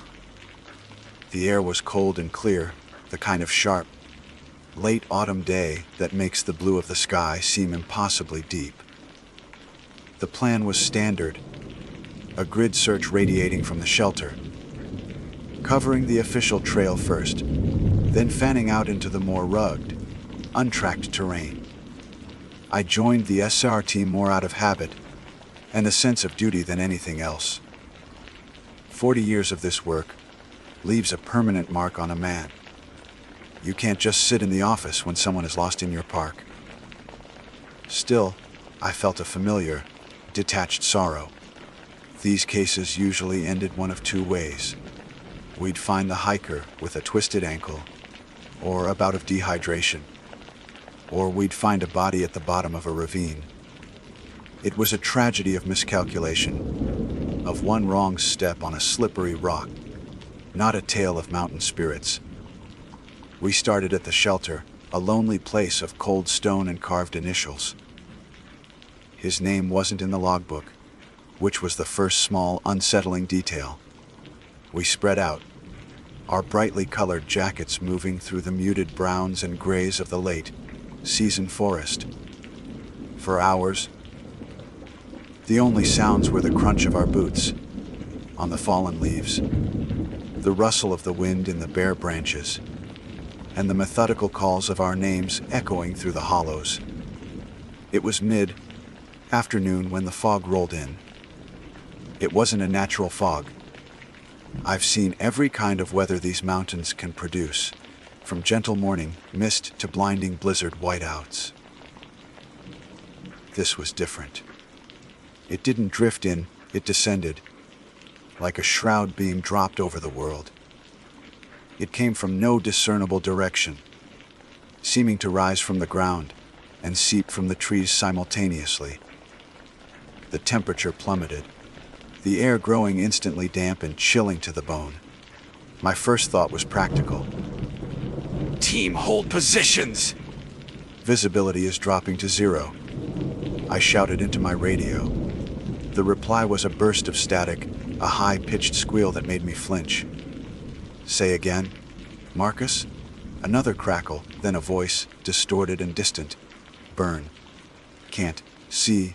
The air was cold and clear, the kind of sharp, late autumn day that makes the blue of the sky seem impossibly deep. The plan was standard, a grid search radiating from the shelter, covering the official trail first, then fanning out into the more rugged, untracked terrain. I joined the SR team more out of habit and a sense of duty than anything else. 40 years of this work leaves a permanent mark on a man. You can't just sit in the office when someone is lost in your park. Still, I felt a familiar, detached sorrow. These cases usually ended one of two ways. We'd find the hiker with a twisted ankle, or a bout of dehydration, or we'd find a body at the bottom of a ravine. It was a tragedy of miscalculation, of one wrong step on a slippery rock, not a tale of mountain spirits. We started at the shelter, a lonely place of cold stone and carved initials. His name wasn't in the logbook, which was the first small, unsettling detail. We spread out, our brightly colored jackets moving through the muted browns and grays of the late season forest. For hours, the only sounds were the crunch of our boots on the fallen leaves, the rustle of the wind in the bare branches, and the methodical calls of our names echoing through the hollows. It was mid-afternoon when the fog rolled in. It wasn't a natural fog. I've seen every kind of weather these mountains can produce, from gentle morning mist to blinding blizzard whiteouts. This was different. It didn't drift in, it descended, like a shroud being dropped over the world. It came from no discernible direction, seeming to rise from the ground and seep from the trees simultaneously. The temperature plummeted, the air growing instantly damp and chilling to the bone. My first thought was practical. Team, hold positions! Visibility is dropping to 0. I shouted into my radio. The reply was a burst of static, a high-pitched squeal that made me flinch. Say again, Marcus? Another crackle, then a voice, distorted and distant. Burn. Can't see.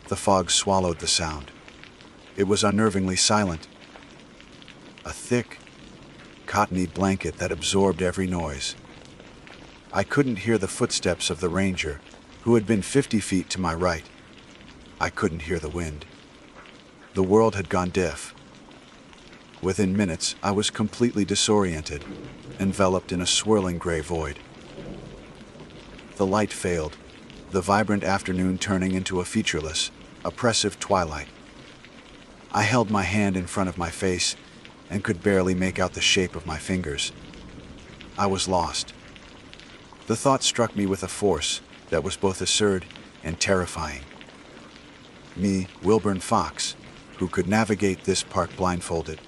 The fog swallowed the sound. It was unnervingly silent. A thick, cottony blanket that absorbed every noise. I couldn't hear the footsteps of the ranger, who had been 50 feet to my right. I couldn't hear the wind. The world had gone deaf. Within minutes, I was completely disoriented, enveloped in a swirling gray void. The light failed, the vibrant afternoon turning into a featureless, oppressive twilight. I held my hand in front of my face and could barely make out the shape of my fingers. I was lost. The thought struck me with a force that was both absurd and terrifying. Me, Wilburn Fox, who could navigate this park blindfolded,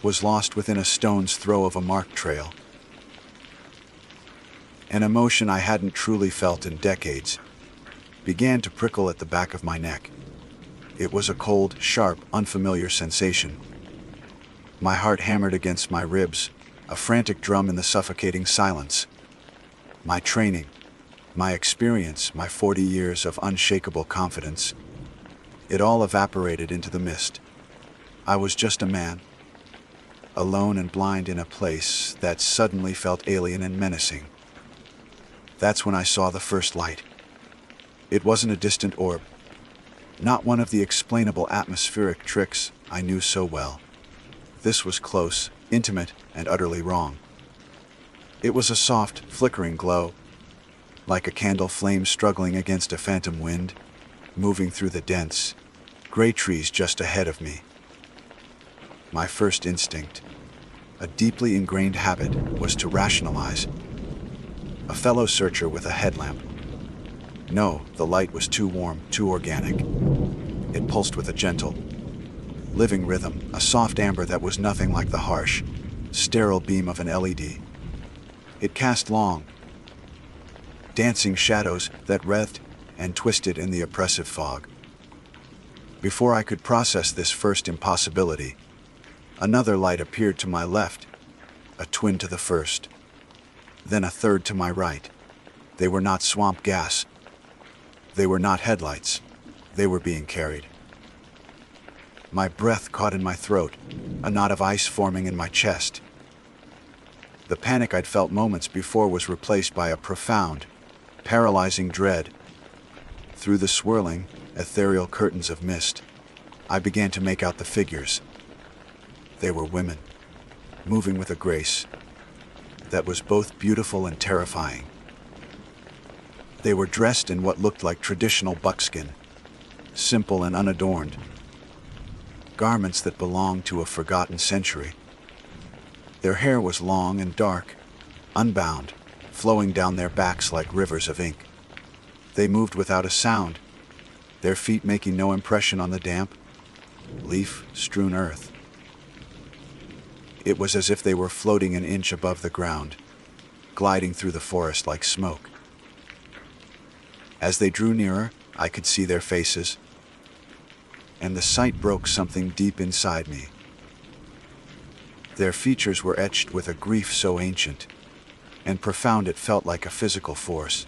was lost within a stone's throw of a marked trail. An emotion I hadn't truly felt in decades began to prickle at the back of my neck. It was a cold, sharp, unfamiliar sensation. My heart hammered against my ribs, a frantic drum in the suffocating silence. My training, my experience, my 40 years of unshakable confidence, it all evaporated into the mist. I was just a man, alone and blind in a place that suddenly felt alien and menacing. That's when I saw the first light. It wasn't a distant orb, not one of the explainable atmospheric tricks I knew so well. This was close, intimate, and utterly wrong. It was a soft, flickering glow, like a candle flame struggling against a phantom wind, moving through the dense, gray trees just ahead of me. My first instinct, a deeply ingrained habit, was to rationalize. A fellow searcher with a headlamp. No, the light was too warm, too organic. It pulsed with a gentle, living rhythm, a soft amber that was nothing like the harsh, sterile beam of an LED. It cast long, dancing shadows that writhed and twisted in the oppressive fog. Before I could process this first impossibility, another light appeared to my left, a twin to the first. Then a third to my right. They were not swamp gas. They were not headlights. They were being carried. My breath caught in my throat, a knot of ice forming in my chest. The panic I'd felt moments before was replaced by a profound, paralyzing dread. Through the swirling, ethereal curtains of mist, I began to make out the figures. They were women, moving with a grace that was both beautiful and terrifying. They were dressed in what looked like traditional buckskin, simple and unadorned, garments that belonged to a forgotten century. Their hair was long and dark, unbound, flowing down their backs like rivers of ink. They moved without a sound, their feet making no impression on the damp, leaf-strewn earth. It was as if they were floating an inch above the ground, gliding through the forest like smoke. As they drew nearer, I could see their faces, and the sight broke something deep inside me. Their features were etched with a grief so ancient and profound it felt like a physical force.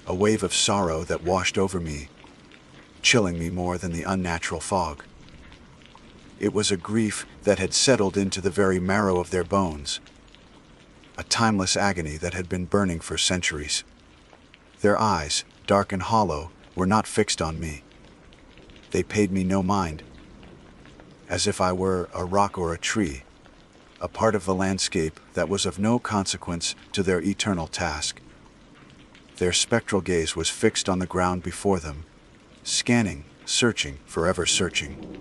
A wave of sorrow that washed over me, chilling me more than the unnatural fog. It was a grief that had settled into the very marrow of their bones, a timeless agony that had been burning for centuries. Their eyes, dark and hollow, were not fixed on me. They paid me no mind, as if I were a rock or a tree, a part of the landscape that was of no consequence to their eternal task. Their spectral gaze was fixed on the ground before them, scanning, searching, forever searching.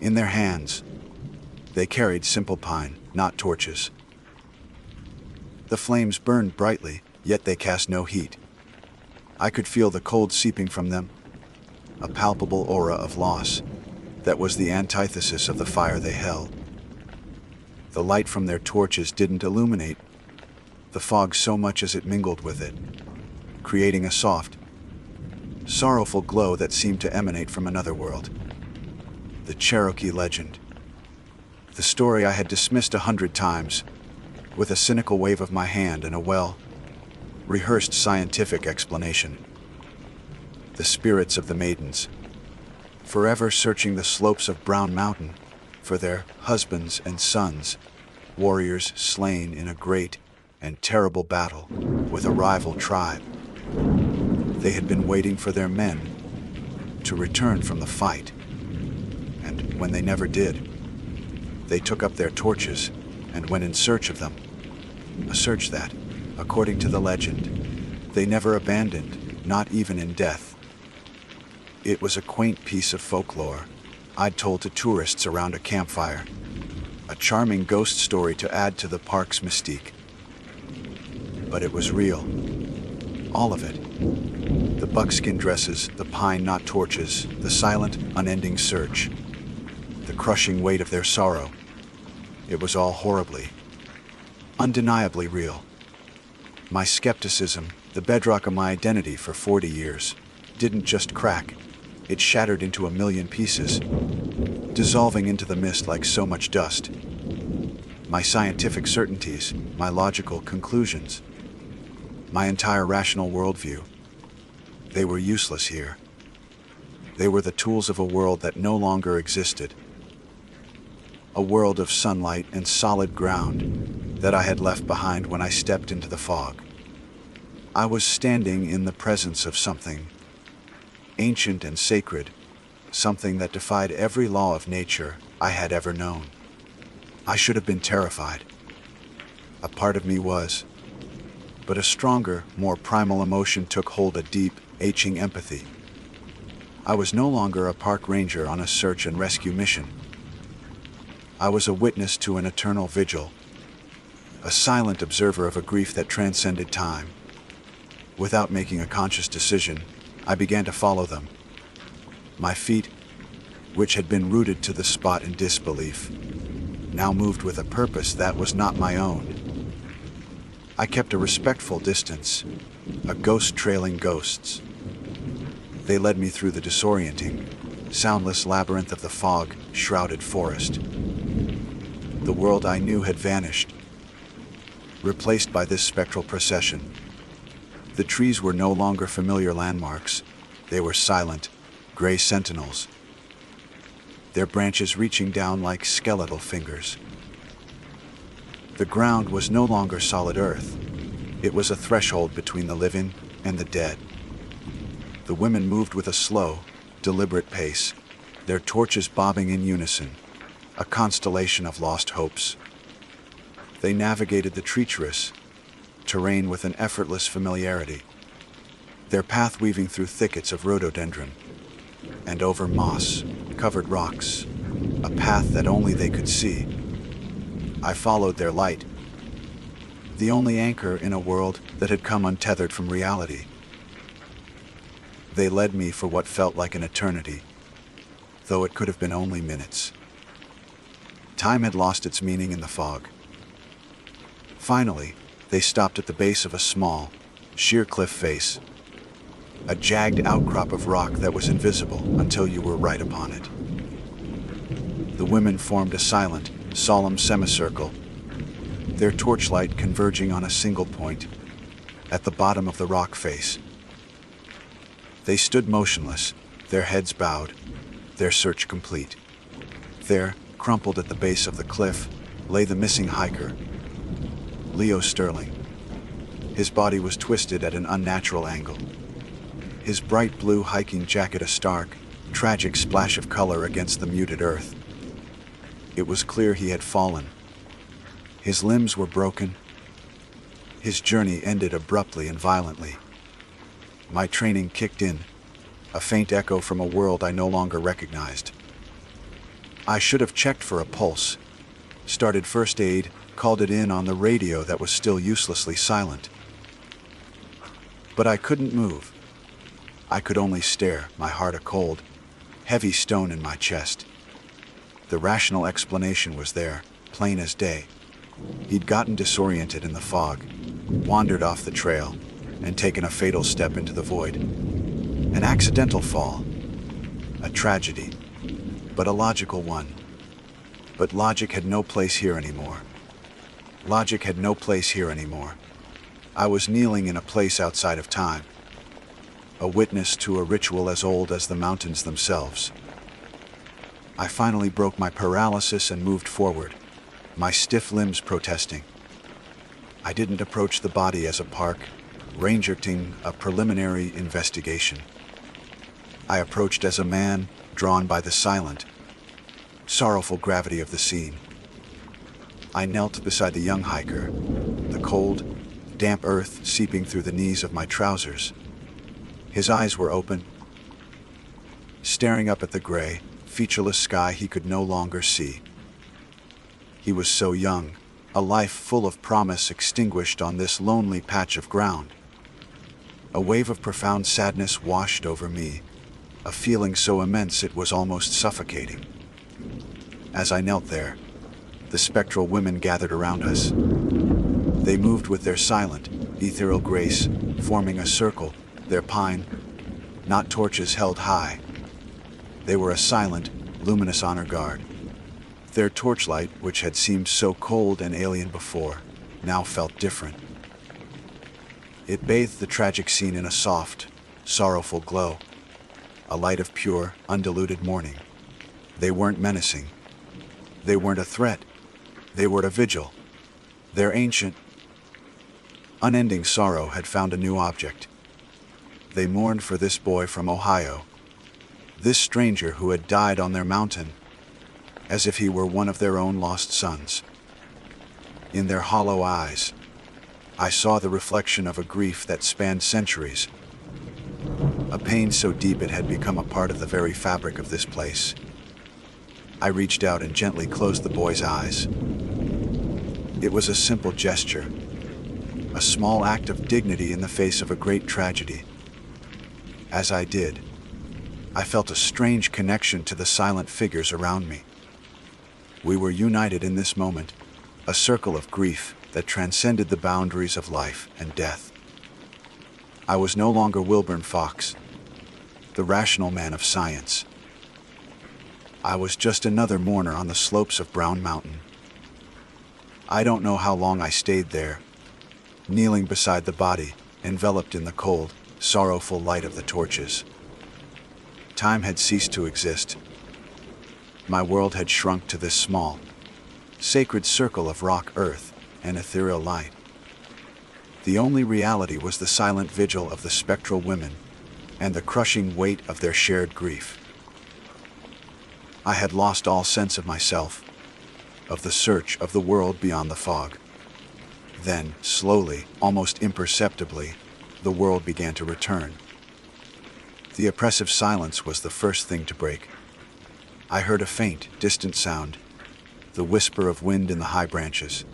In their hands, they carried simple pine, not torches. The flames burned brightly, yet they cast no heat. I could feel the cold seeping from them, a palpable aura of loss that was the antithesis of the fire they held. The light from their torches didn't illuminate the fog so much as it mingled with it, creating a soft, sorrowful glow that seemed to emanate from another world. The Cherokee legend. The story I had dismissed 100 times, with a cynical wave of my hand and a well-rehearsed scientific explanation. The spirits of the maidens, forever searching the slopes of Brown Mountain for their husbands and sons, warriors slain in a great and terrible battle with a rival tribe. They had been waiting for their men to return from the fight, and when they never did, they took up their torches and went in search of them. A search that, according to the legend, they never abandoned, not even in death. It was a quaint piece of folklore I'd told to tourists around a campfire, a charming ghost story to add to the park's mystique. But it was real, all of it. The buckskin dresses, the pine not torches, the silent, unending search, the crushing weight of their sorrow. It was all horribly, undeniably real. My skepticism, the bedrock of my identity for 40 years, didn't just crack. It shattered into a million pieces, dissolving into the mist like so much dust. My scientific certainties, my logical conclusions, my entire rational worldview, they were useless here. They were the tools of a world that no longer existed. A world of sunlight and solid ground that I had left behind when I stepped into the fog. I was standing in the presence of something ancient and sacred, something that defied every law of nature I had ever known. I should have been terrified. A part of me was. But a stronger, more primal emotion took hold, a deep, aching empathy. I was no longer a park ranger on a search and rescue mission. I was a witness to an eternal vigil, a silent observer of a grief that transcended time. Without making a conscious decision, I began to follow them. My feet, which had been rooted to the spot in disbelief, now moved with a purpose that was not my own. I kept a respectful distance, a ghost trailing ghosts. They led me through the disorienting, soundless labyrinth of the fog-shrouded forest. The world I knew had vanished, replaced by this spectral procession. The trees were no longer familiar landmarks. They were silent, gray sentinels, their branches reaching down like skeletal fingers. The ground was no longer solid earth. It was a threshold between the living and the dead. The women moved with a slow, deliberate pace, their torches bobbing in unison, a constellation of lost hopes. They navigated the treacherous terrain with an effortless familiarity, their path weaving through thickets of rhododendron and over moss-covered rocks, a path that only they could see. I followed their light, the only anchor in a world that had come untethered from reality. They led me for what felt like an eternity, though it could have been only minutes. Time had lost its meaning in the fog. Finally, they stopped at the base of a small, sheer cliff face, a jagged outcrop of rock that was invisible until you were right upon it. The women formed a silent, solemn semicircle, their torchlight converging on a single point at the bottom of the rock face. They stood motionless, their heads bowed, their search complete. There, crumpled at the base of the cliff, lay the missing hiker, Leo Sterling. His body was twisted at an unnatural angle, his bright blue hiking jacket a stark, tragic splash of color against the muted earth. It was clear he had fallen. His limbs were broken. His journey ended abruptly and violently. My training kicked in, a faint echo from a world I no longer recognized. I should have checked for a pulse, started first aid, called it in on the radio that was still uselessly silent. But I couldn't move. I could only stare, my heart a cold, heavy stone in my chest. The rational explanation was there, plain as day. He'd gotten disoriented in the fog, wandered off the trail, and taken a fatal step into the void. An accidental fall, a tragedy, but a logical one. But logic had no place here anymore. Logic had no place here anymore. I was kneeling in a place outside of time, a witness to a ritual as old as the mountains themselves. I finally broke my paralysis and moved forward, my stiff limbs protesting. I didn't approach the body as a park ranger-ing a preliminary investigation. I approached as a man drawn by the silent, sorrowful gravity of the scene. I knelt beside the young hiker, the cold, damp earth seeping through the knees of my trousers. His eyes were open, staring up at the gray, featureless sky he could no longer see. He was so young, a life full of promise extinguished on this lonely patch of ground. A wave of profound sadness washed over me, a feeling so immense it was almost suffocating. As I knelt there, the spectral women gathered around us. They moved with their silent, ethereal grace, forming a circle, their pine, not torches held high. They were a silent, luminous honor guard. Their torchlight, which had seemed so cold and alien before, now felt different. It bathed the tragic scene in a soft, sorrowful glow, a light of pure, undiluted mourning. They weren't menacing. They weren't a threat. They were a vigil. Their ancient, unending sorrow had found a new object. They mourned for this boy from Ohio, this stranger who had died on their mountain, as if he were one of their own lost sons. In their hollow eyes, I saw the reflection of a grief that spanned centuries, a pain so deep it had become a part of the very fabric of this place. I reached out and gently closed the boy's eyes. It was a simple gesture, a small act of dignity in the face of a great tragedy. As I did, I felt a strange connection to the silent figures around me. We were united in this moment, a circle of grief that transcended the boundaries of life and death. I was no longer Wilburn Fox, the rational man of science. I was just another mourner on the slopes of Brown Mountain. I don't know how long I stayed there, kneeling beside the body, enveloped in the cold, sorrowful light of the torches. Time had ceased to exist. My world had shrunk to this small, sacred circle of rock earth and ethereal light. The only reality was the silent vigil of the spectral women and the crushing weight of their shared grief. I had lost all sense of myself, of the search of the world beyond the fog. Then, slowly, almost imperceptibly, the world began to return. The oppressive silence was the first thing to break. I heard a faint, distant sound, the whisper of wind in the high branches.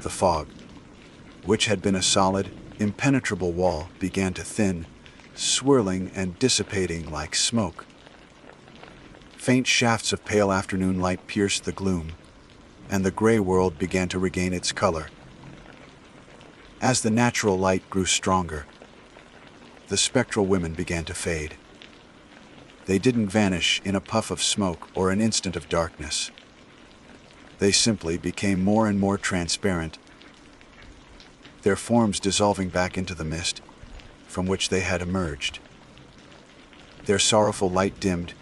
The fog, which had been a solid, impenetrable wall, began to thin, swirling and dissipating like smoke. Faint shafts of pale afternoon light pierced the gloom, and the gray world began to regain its color. As the natural light grew stronger, the spectral women began to fade. They didn't vanish in a puff of smoke or an instant of darkness. They simply became more and more transparent, their forms dissolving back into the mist from which they had emerged. Their sorrowful light dimmed,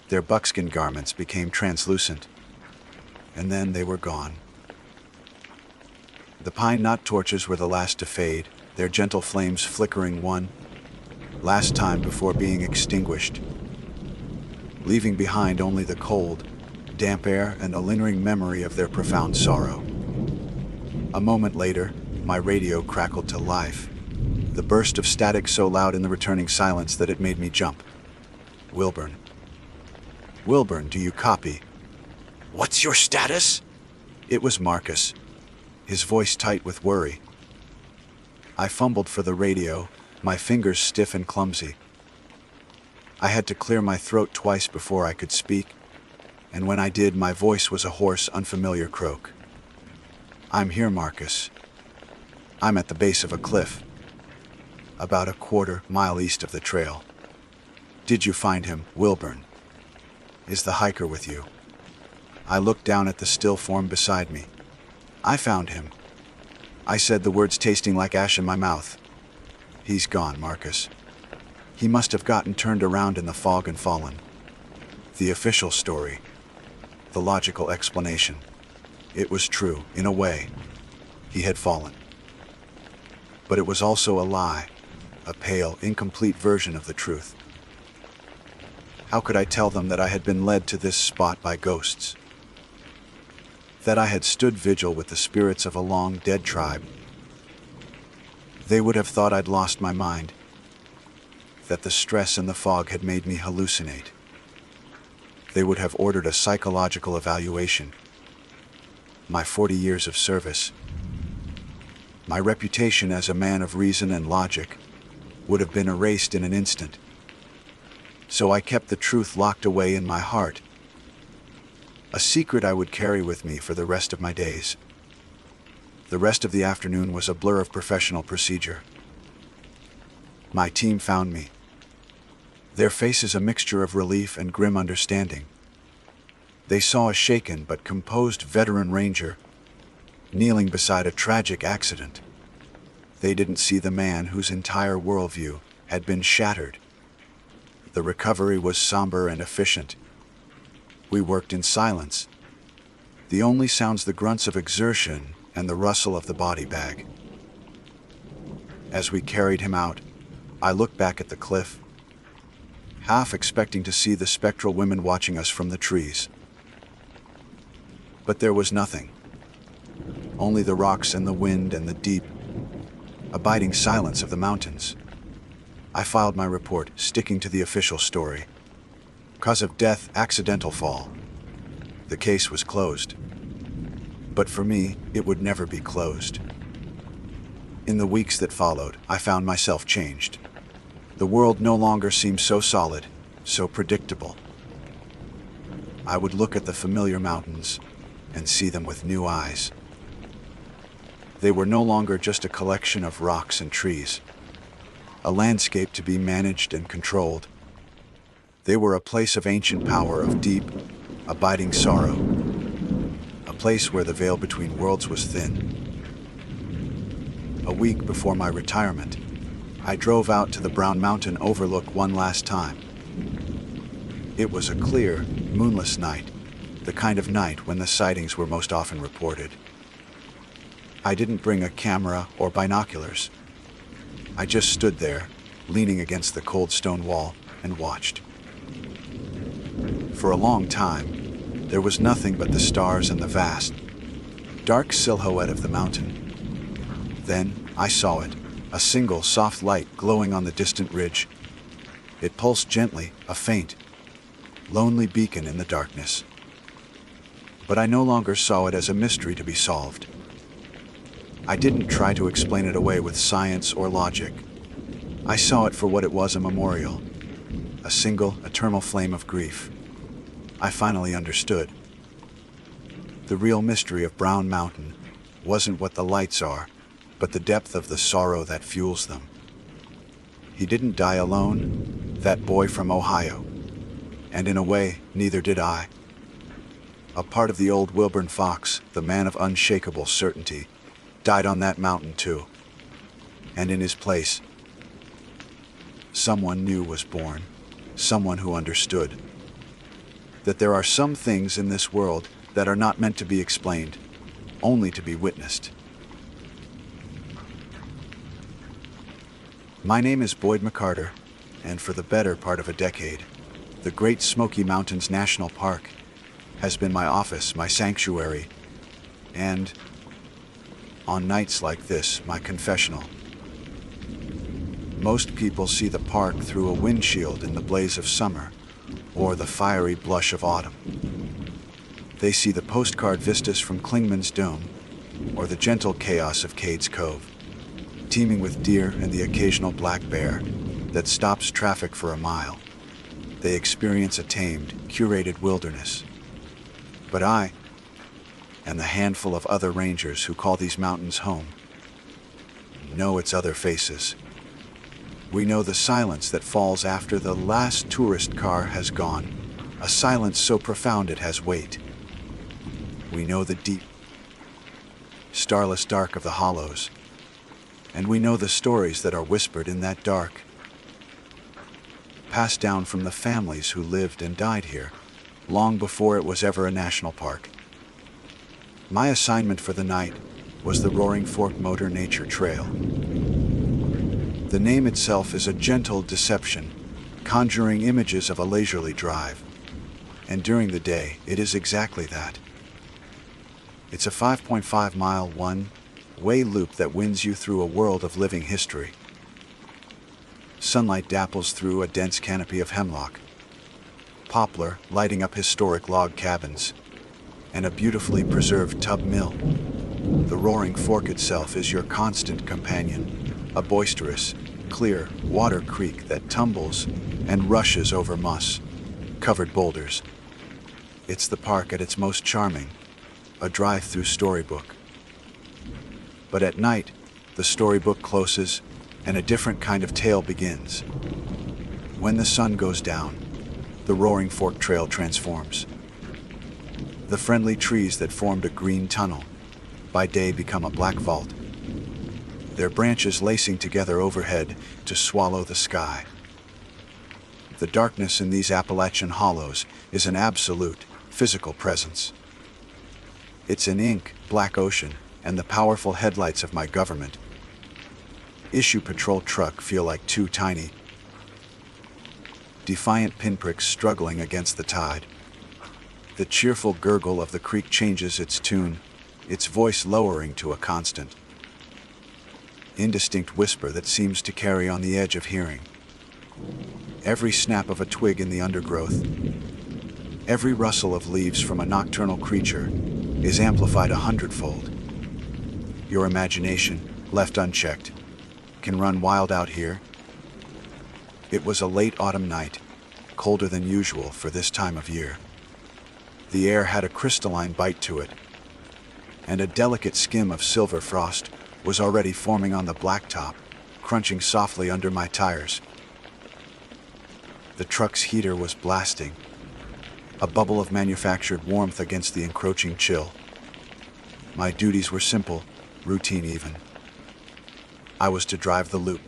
their buckskin garments became translucent, and then they were gone. The pine knot torches were the last to fade, their gentle flames flickering one last time before being extinguished, leaving behind only the cold, damp air and a lingering memory of their profound sorrow. A moment later, my radio crackled to life, the burst of static so loud in the returning silence that it made me jump. Wilburn. Wilburn, do you copy? What's your status? It was Marcus, his voice tight with worry. I fumbled for the radio, my fingers stiff and clumsy. I had to clear my throat twice before I could speak, and when I did, my voice was a hoarse, unfamiliar croak. I'm here, Marcus. I'm at the base of a cliff, about a quarter-mile east of the trail. Did you find him, Wilburn? Is the hiker with you? I looked down at the still form beside me. I found him. I said, the words tasting like ash in my mouth. He's gone, Marcus. He must have gotten turned around in the fog and fallen. The official story, the logical explanation. It was true, in a way. He had fallen. But it was also a lie, a pale, incomplete version of the truth. How could I tell them that I had been led to this spot by ghosts? That I had stood vigil with the spirits of a long-dead tribe? They would have thought I'd lost my mind, that the stress and the fog had made me hallucinate. They would have ordered a psychological evaluation. My 40 years of service, my reputation as a man of reason and logic, would have been erased in an instant. So I kept the truth locked away in my heart, a secret I would carry with me for the rest of my days. The rest of the afternoon was a blur of professional procedure. My team found me. Their faces a mixture of relief and grim understanding. They saw a shaken but composed veteran ranger kneeling beside a tragic accident. They didn't see the man whose entire worldview had been shattered. The recovery was somber and efficient. We worked in silence. The only sounds the grunts of exertion and the rustle of the body bag. As we carried him out, I looked back at the cliff, half expecting to see the spectral women watching us from the trees. But there was nothing. Only the rocks and the wind and the deep, abiding silence of the mountains. I filed my report, sticking to the official story. Cause of death, accidental fall. The case was closed. But for me, it would never be closed. In the weeks that followed, I found myself changed. The world no longer seemed so solid, so predictable. I would look at the familiar mountains and see them with new eyes. They were no longer just a collection of rocks and trees, a landscape to be managed and controlled. They were a place of ancient power, of deep, abiding sorrow, a place where the veil between worlds was thin. A week before my retirement, I drove out to the Brown Mountain overlook one last time. It was a clear, moonless night, the kind of night when the sightings were most often reported. I didn't bring a camera or binoculars. I just stood there, leaning against the cold stone wall, and watched. For a long time, there was nothing but the stars and the vast, dark silhouette of the mountain. Then I saw it, a single soft light glowing on the distant ridge. It pulsed gently, a faint, lonely beacon in the darkness. But I no longer saw it as a mystery to be solved. I didn't try to explain it away with science or logic. I saw it for what it was, a memorial, a single, eternal flame of grief. I finally understood. The real mystery of Brown Mountain wasn't what the lights are, but the depth of the sorrow that fuels them. He didn't die alone, that boy from Ohio. And in a way, neither did I. A part of the old Wilburn Fox, the man of unshakable certainty, died on that mountain too. And in his place, someone new was born, someone who understood that there are some things in this world that are not meant to be explained, only to be witnessed. My name is Boyd McCarter, and for the better part of a decade, the Great Smoky Mountains National Park has been my office, my sanctuary, and, on nights like this, my confessional. Most people see the park through a windshield in the blaze of summer, or the fiery blush of autumn. They see the postcard vistas from Klingman's Dome, or the gentle chaos of Cades Cove, teeming with deer and the occasional black bear that stops traffic for a mile. They experience a tamed, curated wilderness. But I, and the handful of other rangers who call these mountains home, know its other faces. We know the silence that falls after the last tourist car has gone, a silence so profound it has weight. We know the deep, starless dark of the hollows, and we know the stories that are whispered in that dark, passed down from the families who lived and died here, long before it was ever a national park. My assignment for the night was the Roaring Fork Motor Nature Trail. The name itself is a gentle deception, conjuring images of a leisurely drive. And during the day, it is exactly that. It's a 5.5-mile one-way loop that winds you through a world of living history. Sunlight dapples through a dense canopy of hemlock, poplar lighting up historic log cabins, and a beautifully preserved tub mill. The Roaring Fork itself is your constant companion, a boisterous, clear water creek that tumbles and rushes over moss-covered boulders. It's the park at its most charming, a drive-through storybook. But at night, the storybook closes and a different kind of tale begins. When the sun goes down, the Roaring Fork Trail transforms. The friendly trees that formed a green tunnel by day become a black vault, their branches lacing together overhead to swallow the sky. The darkness in these Appalachian hollows is an absolute, physical presence. It's an ink, black ocean, and the powerful headlights of my government issue patrol truck feel like two tiny, defiant pinpricks struggling against the tide. The cheerful gurgle of the creek changes its tune, its voice lowering to a constant, indistinct whisper that seems to carry on the edge of hearing. Every snap of a twig in the undergrowth, every rustle of leaves from a nocturnal creature is amplified 100-fold. Your imagination, left unchecked, can run wild out here. It was a late autumn night, colder than usual for this time of year. The air had a crystalline bite to it, and a delicate skim of silver frost was already forming on the blacktop, crunching softly under my tires. The truck's heater was blasting, a bubble of manufactured warmth against the encroaching chill. My duties were simple, routine even. I was to drive the loop,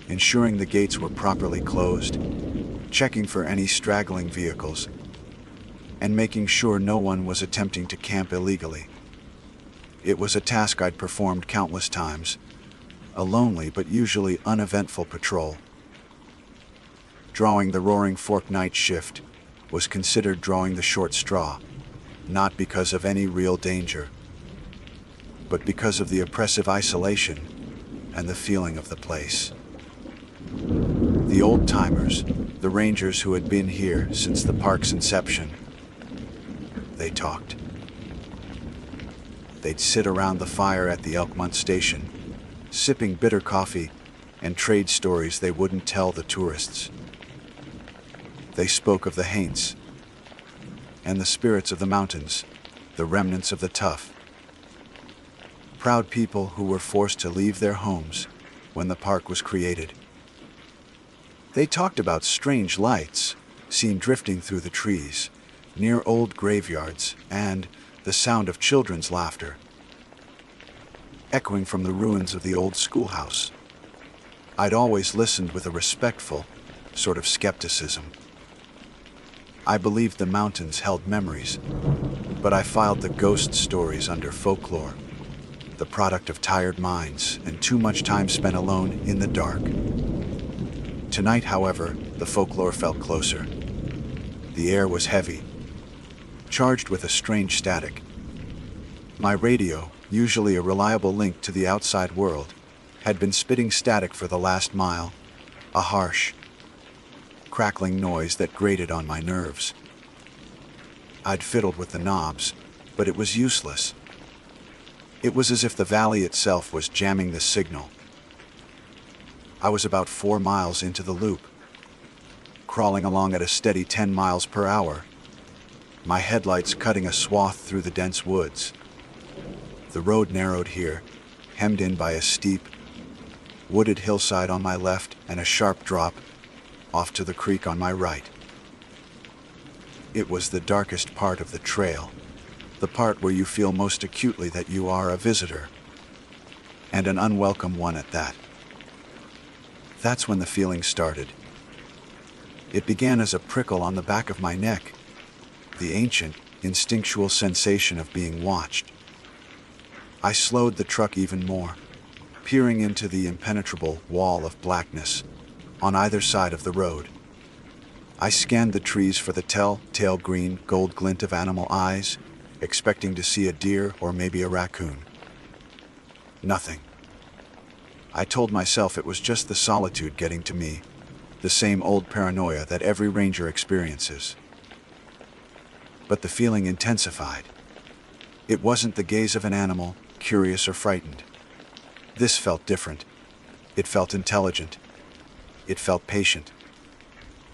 ensuring the gates were properly closed, checking for any straggling vehicles, and making sure no one was attempting to camp illegally. It was a task I'd performed countless times, a lonely but usually uneventful patrol. Drawing the Roaring Fork night shift was considered drawing the short straw, not because of any real danger, but because of the oppressive isolation and the feeling of the place. The old-timers, the rangers who had been here since the park's inception, they talked. They'd sit around the fire at the Elkmont station, sipping bitter coffee and trade stories they wouldn't tell the tourists. They spoke of the Haints and the spirits of the mountains, the remnants of the tough. Proud people who were forced to leave their homes when the park was created. They talked about strange lights seen drifting through the trees, near old graveyards, and the sound of children's laughter, echoing from the ruins of the old schoolhouse. I'd always listened with a respectful sort of skepticism. I believed the mountains held memories, but I filed the ghost stories under folklore, the product of tired minds and too much time spent alone in the dark. Tonight, however, the folklore felt closer. The air was heavy, charged with a strange static. My radio, usually a reliable link to the outside world, had been spitting static for the last mile, a harsh, crackling noise that grated on my nerves. I'd fiddled with the knobs, but it was useless. It was as if the valley itself was jamming the signal. I was about 4 miles into the loop, crawling along at a steady 10 miles per hour, my headlights cutting a swath through the dense woods. The road narrowed here, hemmed in by a steep, wooded hillside on my left and a sharp drop off to the creek on my right. It was the darkest part of the trail, the part where you feel most acutely that you are a visitor, and an unwelcome one at that. That's when the feeling started. It began as a prickle on the back of my neck, the ancient, instinctual sensation of being watched. I slowed the truck even more, peering into the impenetrable wall of blackness on either side of the road. I scanned the trees for the telltale green gold glint of animal eyes, expecting to see a deer or maybe a raccoon. Nothing. I told myself it was just the solitude getting to me, the same old paranoia that every ranger experiences. But the feeling intensified. It wasn't the gaze of an animal, curious or frightened. This felt different. It felt intelligent. It felt patient.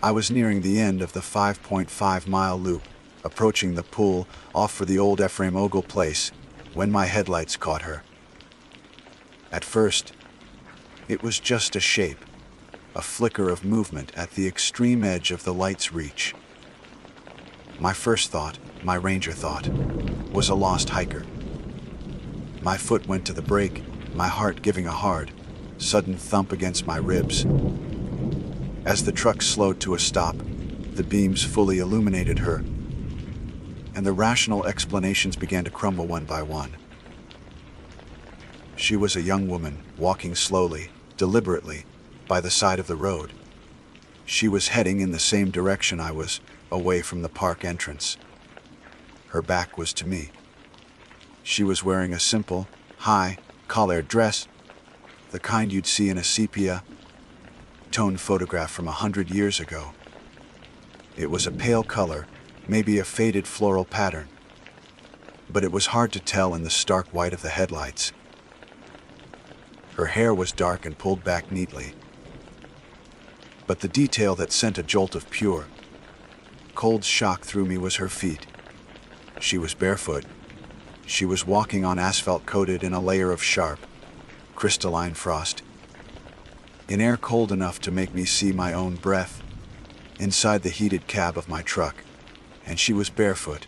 I was nearing the end of the 5.5-mile loop, approaching the pool off for the old Ephraim Ogle place, when my headlights caught her. At first, it was just a shape, a flicker of movement at the extreme edge of the light's reach. My first thought, my ranger thought, was a lost hiker. My foot went to the brake, my heart giving a hard, sudden thump against my ribs. As the truck slowed to a stop, the beams fully illuminated her, and the rational explanations began to crumble one by one. She was a young woman, walking slowly, deliberately, by the side of the road. She was heading in the same direction I was, away from the park entrance. Her back was to me. She was wearing a simple, high, collared dress, the kind you'd see in a sepia-toned photograph from 100 years ago. It was a pale color, maybe a faded floral pattern, but it was hard to tell in the stark white of the headlights. Her hair was dark and pulled back neatly, but the detail that sent a jolt of pure, cold shock through me was her feet. She was barefoot. She was walking on asphalt coated in a layer of sharp, crystalline frost, in air cold enough to make me see my own breath inside the heated cab of my truck, and she was barefoot.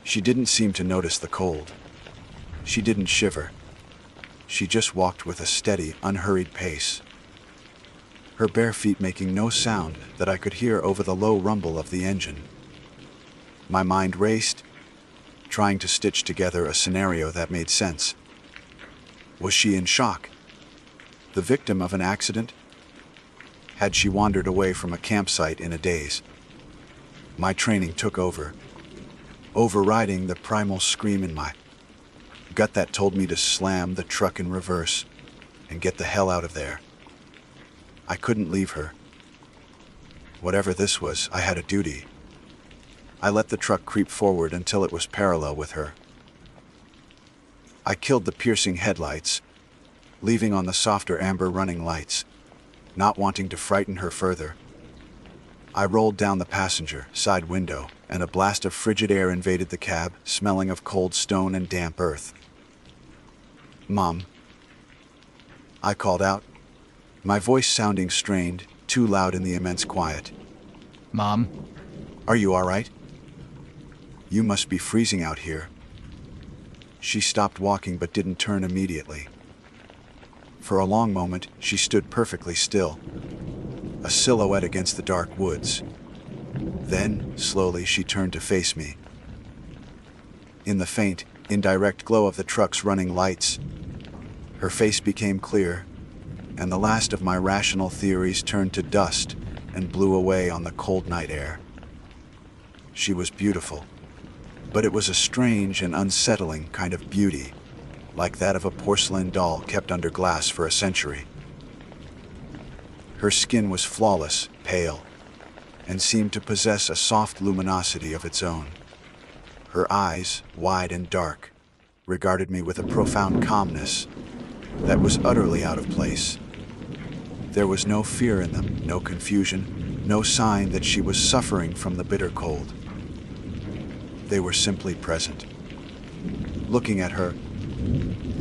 She didn't seem to notice the cold. She didn't shiver. She just walked with a steady, unhurried pace, her bare feet making no sound that I could hear over the low rumble of the engine. My mind raced, trying to stitch together a scenario that made sense. Was she in shock? The victim of an accident? Had she wandered away from a campsite in a daze? My training took over, overriding the primal scream in my gut that told me to slam the truck in reverse and get the hell out of there. I couldn't leave her. Whatever this was, I had a duty. I let the truck creep forward until it was parallel with her. I killed the piercing headlights, leaving on the softer amber running lights, not wanting to frighten her further. I rolled down the passenger side window, and a blast of frigid air invaded the cab, smelling of cold stone and damp earth. "Mom," I called out, my voice sounding strained, too loud in the immense quiet. Mom? "Are you all right? You must be freezing out here." She stopped walking but didn't turn immediately. For a long moment, she stood perfectly still, a silhouette against the dark woods. Then, slowly, she turned to face me. In the faint, indirect glow of the truck's running lights, her face became clear, and the last of my rational theories turned to dust and blew away on the cold night air. She was beautiful, but it was a strange and unsettling kind of beauty, like that of a porcelain doll kept under glass for a century. Her skin was flawless, pale, and seemed to possess a soft luminosity of its own. Her eyes, wide and dark, regarded me with a profound calmness that was utterly out of place. There was no fear in them, no confusion, no sign that she was suffering from the bitter cold. They were simply present. Looking at her,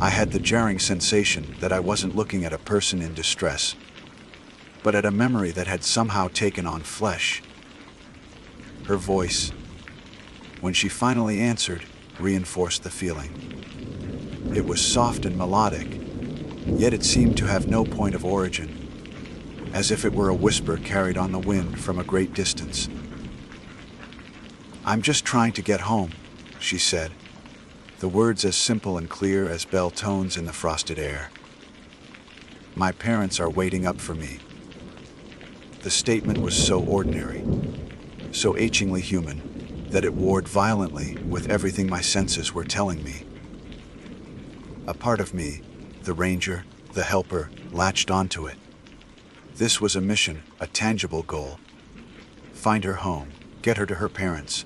I had the jarring sensation that I wasn't looking at a person in distress, but at a memory that had somehow taken on flesh. Her voice, when she finally answered, reinforced the feeling. It was soft and melodic, yet it seemed to have no point of origin, as if it were a whisper carried on the wind from a great distance. "I'm just trying to get home," she said, the words as simple and clear as bell tones in the frosted air. "My parents are waiting up for me." The statement was so ordinary, so achingly human, that it warred violently with everything my senses were telling me. A part of me, the ranger, the helper, latched onto it. This was a mission, a tangible goal. Find her home, get her to her parents.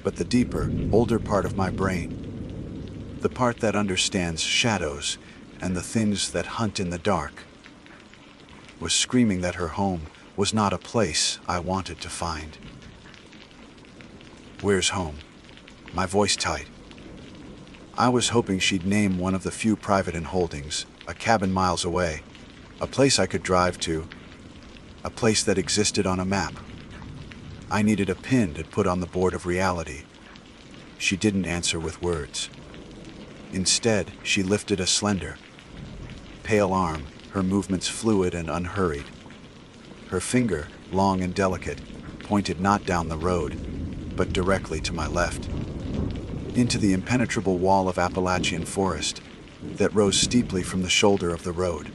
But the deeper, older part of my brain, the part that understands shadows and the things that hunt in the dark, was screaming that her home was not a place I wanted to find. "Where's home?" My voice tight. I was hoping she'd name one of the few private in holdings, a cabin miles away, a place I could drive to, a place that existed on a map. I needed a pin to put on the board of reality. She didn't answer with words. Instead, she lifted a slender, pale arm, her movements fluid and unhurried. Her finger, long and delicate, pointed not down the road, but directly to my left, into the impenetrable wall of Appalachian forest that rose steeply from the shoulder of the road.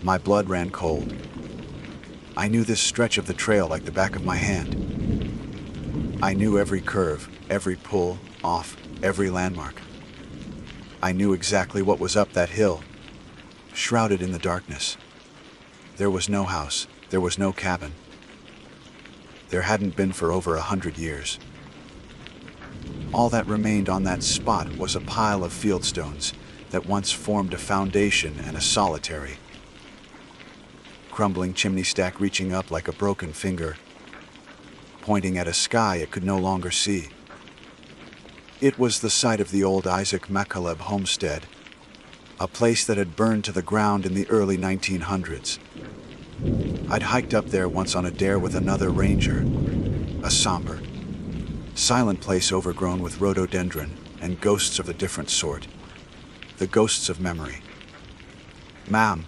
My blood ran cold. I knew this stretch of the trail like the back of my hand. I knew every curve, every pull, off, every landmark. I knew exactly what was up that hill, shrouded in the darkness. There was no house, there was no cabin. There hadn't been for over 100 years. All that remained on that spot was a pile of fieldstones that once formed a foundation and a solitary, crumbling chimney stack reaching up like a broken finger, pointing at a sky it could no longer see. It was the site of the old Isaac McCaleb homestead, a place that had burned to the ground in the early 1900s. I'd hiked up there once on a dare with another ranger, a somber, silent place overgrown with rhododendron and ghosts of a different sort, the ghosts of memory. "Ma'am,"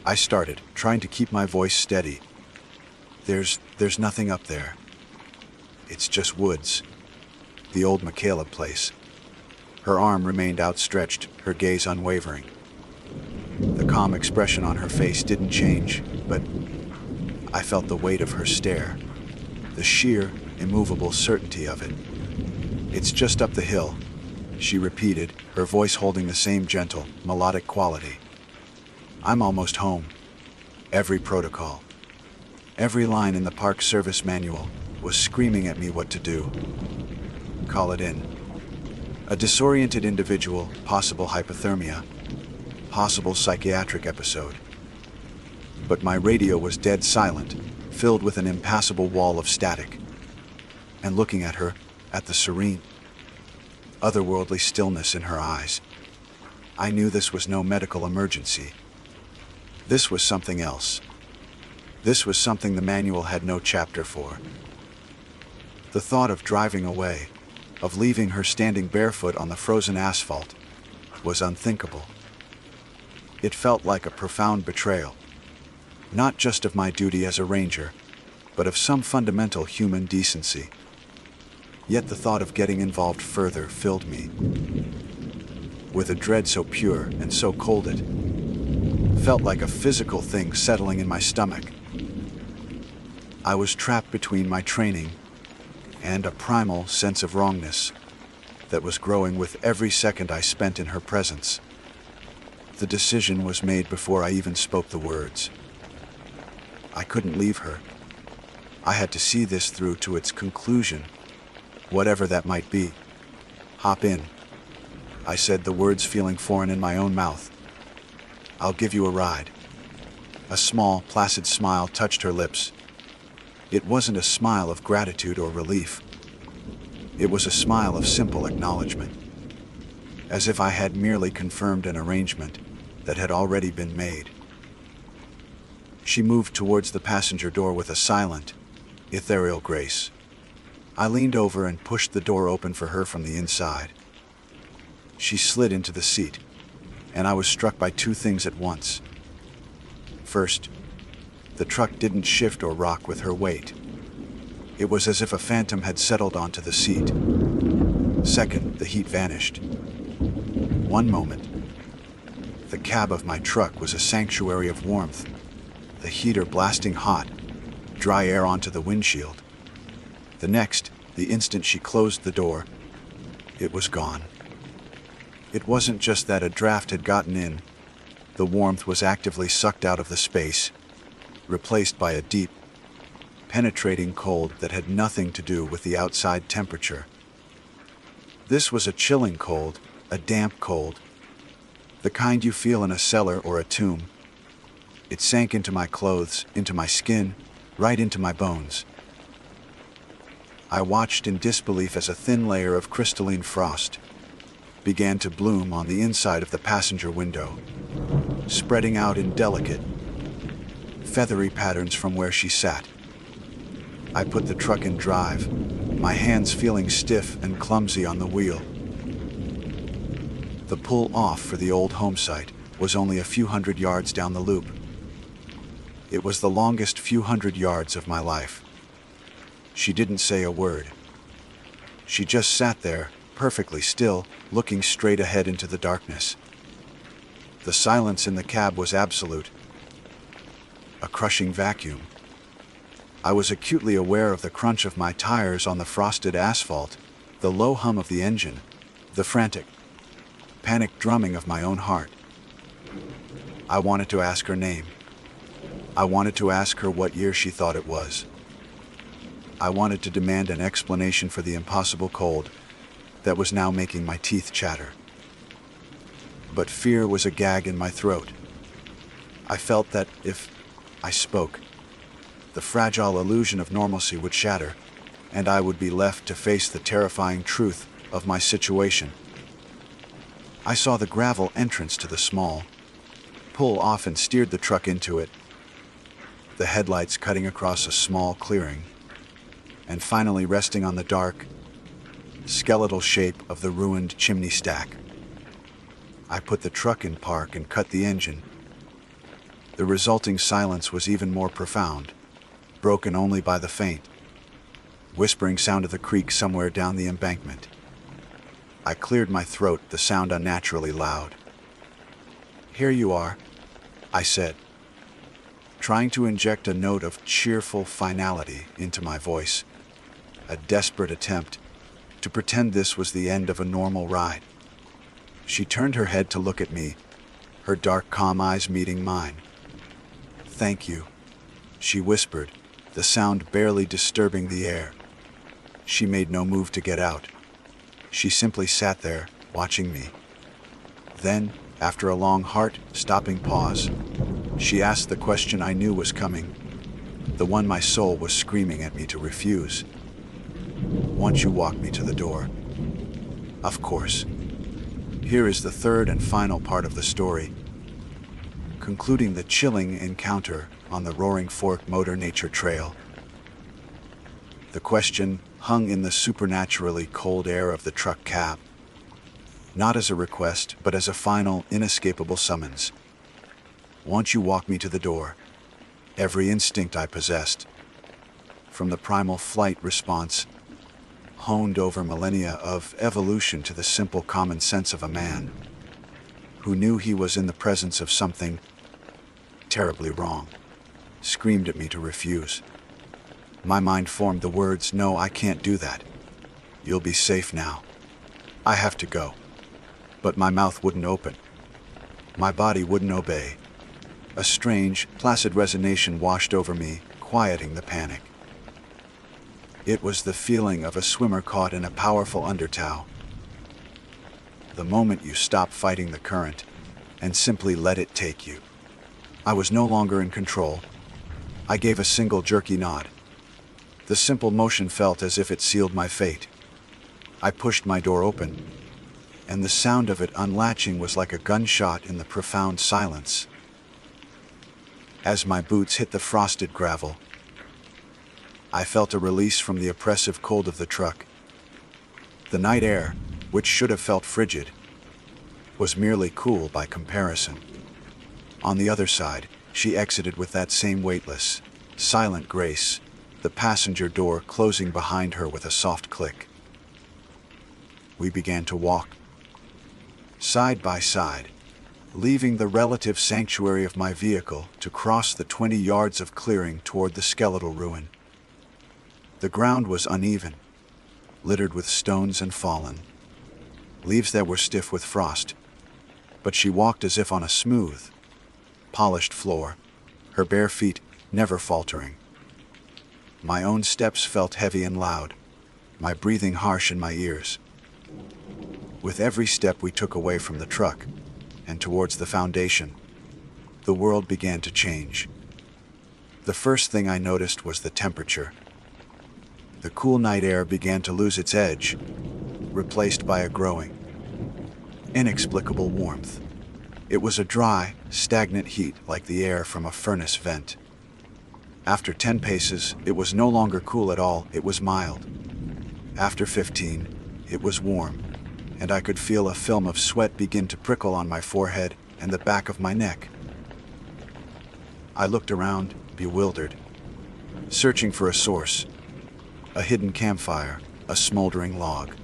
I started, trying to keep my voice steady. There's nothing up there. It's just woods. The old McCaleb place." Her arm remained outstretched, her gaze unwavering. The calm expression on her face didn't change, but I felt the weight of her stare, the sheer, immovable certainty of it. "It's just up the hill," she repeated, her voice holding the same gentle, melodic quality. "I'm almost home." Every protocol, every line in the Park Service manual was screaming at me what to do. Call it in. A disoriented individual, possible hypothermia, possible psychiatric episode. But my radio was dead silent, filled with an impassable wall of static. And looking at her, at the serene, otherworldly stillness in her eyes, I knew this was no medical emergency. This was something else. This was something the manual had no chapter for. The thought of driving away, of leaving her standing barefoot on the frozen asphalt, was unthinkable. It felt like a profound betrayal, not just of my duty as a ranger, but of some fundamental human decency. Yet the thought of getting involved further filled me with a dread so pure and so cold it felt like a physical thing settling in my stomach. I was trapped between my training and a primal sense of wrongness that was growing with every second I spent in her presence. The decision was made before I even spoke the words. I couldn't leave her. I had to see this through to its conclusion, whatever that might be. "Hop in," I said, the words feeling foreign in my own mouth. "I'll give you a ride." A small, placid smile touched her lips. It wasn't a smile of gratitude or relief. It was a smile of simple acknowledgement, as if I had merely confirmed an arrangement that had already been made. She moved towards the passenger door with a silent, ethereal grace. I leaned over and pushed the door open for her from the inside. She slid into the seat, and I was struck by two things at once. First, the truck didn't shift or rock with her weight. It was as if a phantom had settled onto the seat. Second, the heat vanished. One moment, the cab of my truck was a sanctuary of warmth, the heater blasting hot, dry air onto the windshield. The next, the instant she closed the door, it was gone. It wasn't just that a draft had gotten in. The warmth was actively sucked out of the space, replaced by a deep, penetrating cold that had nothing to do with the outside temperature. This was a chilling cold, a damp cold, the kind you feel in a cellar or a tomb. It sank into my clothes, into my skin, right into my bones. I watched in disbelief as a thin layer of crystalline frost, began to bloom on the inside of the passenger window, spreading out in delicate, feathery patterns from where she sat. I put the truck in drive, my hands feeling stiff and clumsy on the wheel. The pull off for the old home site was only a few hundred yards down the loop. It was the longest few hundred yards of my life. She didn't say a word. She just sat there, perfectly still, looking straight ahead into the darkness. The silence in the cab was absolute, a crushing vacuum. I was acutely aware of the crunch of my tires on the frosted asphalt, the low hum of the engine, the frantic, panic drumming of my own heart. I wanted to ask her name. I wanted to ask her what year she thought it was. I wanted to demand an explanation for the impossible cold that was now making my teeth chatter. But fear was a gag in my throat. I felt that if I spoke, the fragile illusion of normalcy would shatter, and I would be left to face the terrifying truth of my situation. I saw the gravel entrance to the small pull off and steered the truck into it, the headlights cutting across a small clearing, and finally resting on the dark, skeletal shape of the ruined chimney stack. I put the truck in park and cut the engine. The resulting silence was even more profound, broken only by the faint, whispering sound of the creek somewhere down the embankment. I cleared my throat, the sound unnaturally loud. "Here you are," I said, trying to inject a note of cheerful finality into my voice, a desperate attempt to pretend this was the end of a normal ride. She turned her head to look at me, her dark, calm eyes meeting mine. "Thank you," she whispered, the sound barely disturbing the air. She made no move to get out. She simply sat there, watching me. Then, after a long heart-stopping pause, she asked the question I knew was coming, the one my soul was screaming at me to refuse. "Won't you walk me to the door?" Of course. Here is the third and final part of the story, concluding the chilling encounter on the Roaring Fork Motor Nature Trail. The question hung in the supernaturally cold air of the truck cab, not as a request, but as a final, inescapable summons. "Won't you walk me to the door?" Every instinct I possessed, from the primal flight response, honed over millennia of evolution, to the simple common sense of a man who knew he was in the presence of something terribly wrong, screamed at me to refuse. My mind formed the words, "No, I can't do that. You'll be safe now. I have to go." But my mouth wouldn't open. My body wouldn't obey. A strange, placid resignation washed over me, quieting the panic. It was the feeling of a swimmer caught in a powerful undertow. The moment you stop fighting the current and simply let it take you. I was no longer in control. I gave a single jerky nod. The simple motion felt as if it sealed my fate. I pushed my door open, and the sound of it unlatching was like a gunshot in the profound silence. As my boots hit the frosted gravel, I felt a release from the oppressive cold of the truck. The night air, which should have felt frigid, was merely cool by comparison. On the other side, she exited with that same weightless, silent grace, the passenger door closing behind her with a soft click. We began to walk, side by side, leaving the relative sanctuary of my vehicle to cross the 20 yards of clearing toward the skeletal ruin. The ground was uneven, littered with stones and fallen, leaves that were stiff with frost, but she walked as if on a smooth, polished floor, her bare feet never faltering. My own steps felt heavy and loud, my breathing harsh in my ears. With every step we took away from the truck and towards the foundation, the world began to change. The first thing I noticed was the temperature. The cool night air began to lose its edge, replaced by a growing, inexplicable warmth. It was a dry, stagnant heat like the air from a furnace vent. After 10 paces, it was no longer cool at all, it was mild. After 15, it was warm, and I could feel a film of sweat begin to prickle on my forehead and the back of my neck. I looked around, bewildered, searching for a source, a hidden campfire, a smoldering log.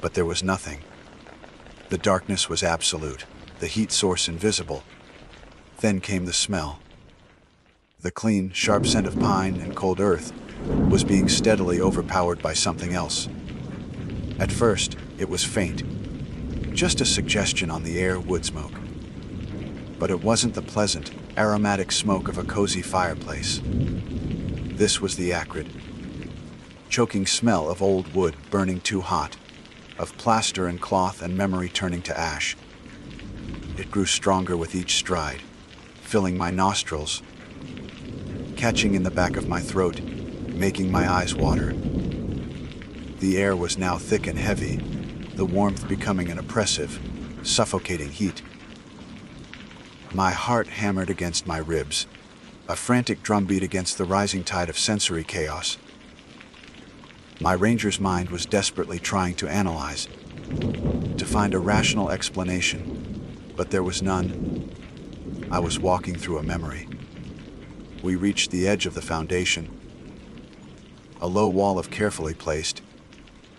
But there was nothing. The darkness was absolute, the heat source invisible. Then came the smell. The clean, sharp scent of pine and cold earth was being steadily overpowered by something else. At first, it was faint, just a suggestion on the air wood smoke. But it wasn't the pleasant, aromatic smoke of a cozy fireplace. This was the acrid, choking smell of old wood burning too hot, of plaster and cloth and memory turning to ash. It grew stronger with each stride, filling my nostrils, catching in the back of my throat, making my eyes water. The air was now thick and heavy, the warmth becoming an oppressive, suffocating heat. My heart hammered against my ribs, a frantic drumbeat against the rising tide of sensory chaos. My ranger's mind was desperately trying to analyze, to find a rational explanation, but there was none. I was walking through a memory. We reached the edge of the foundation, a low wall of carefully placed,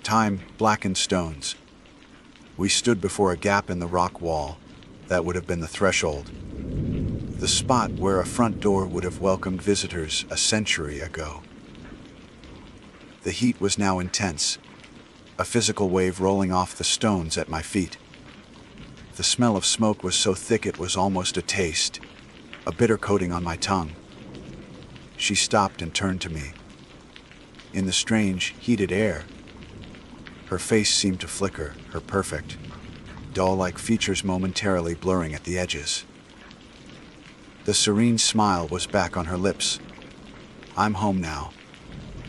time-blackened stones. We stood before a gap in the rock wall that would have been the threshold, the spot where a front door would have welcomed visitors a century ago. The heat was now intense, a physical wave rolling off the stones at my feet. The smell of smoke was so thick it was almost a taste, a bitter coating on my tongue. She stopped and turned to me. In the strange, heated air, her face seemed to flicker, her perfect, doll-like features momentarily blurring at the edges. The serene smile was back on her lips. "I'm home now,"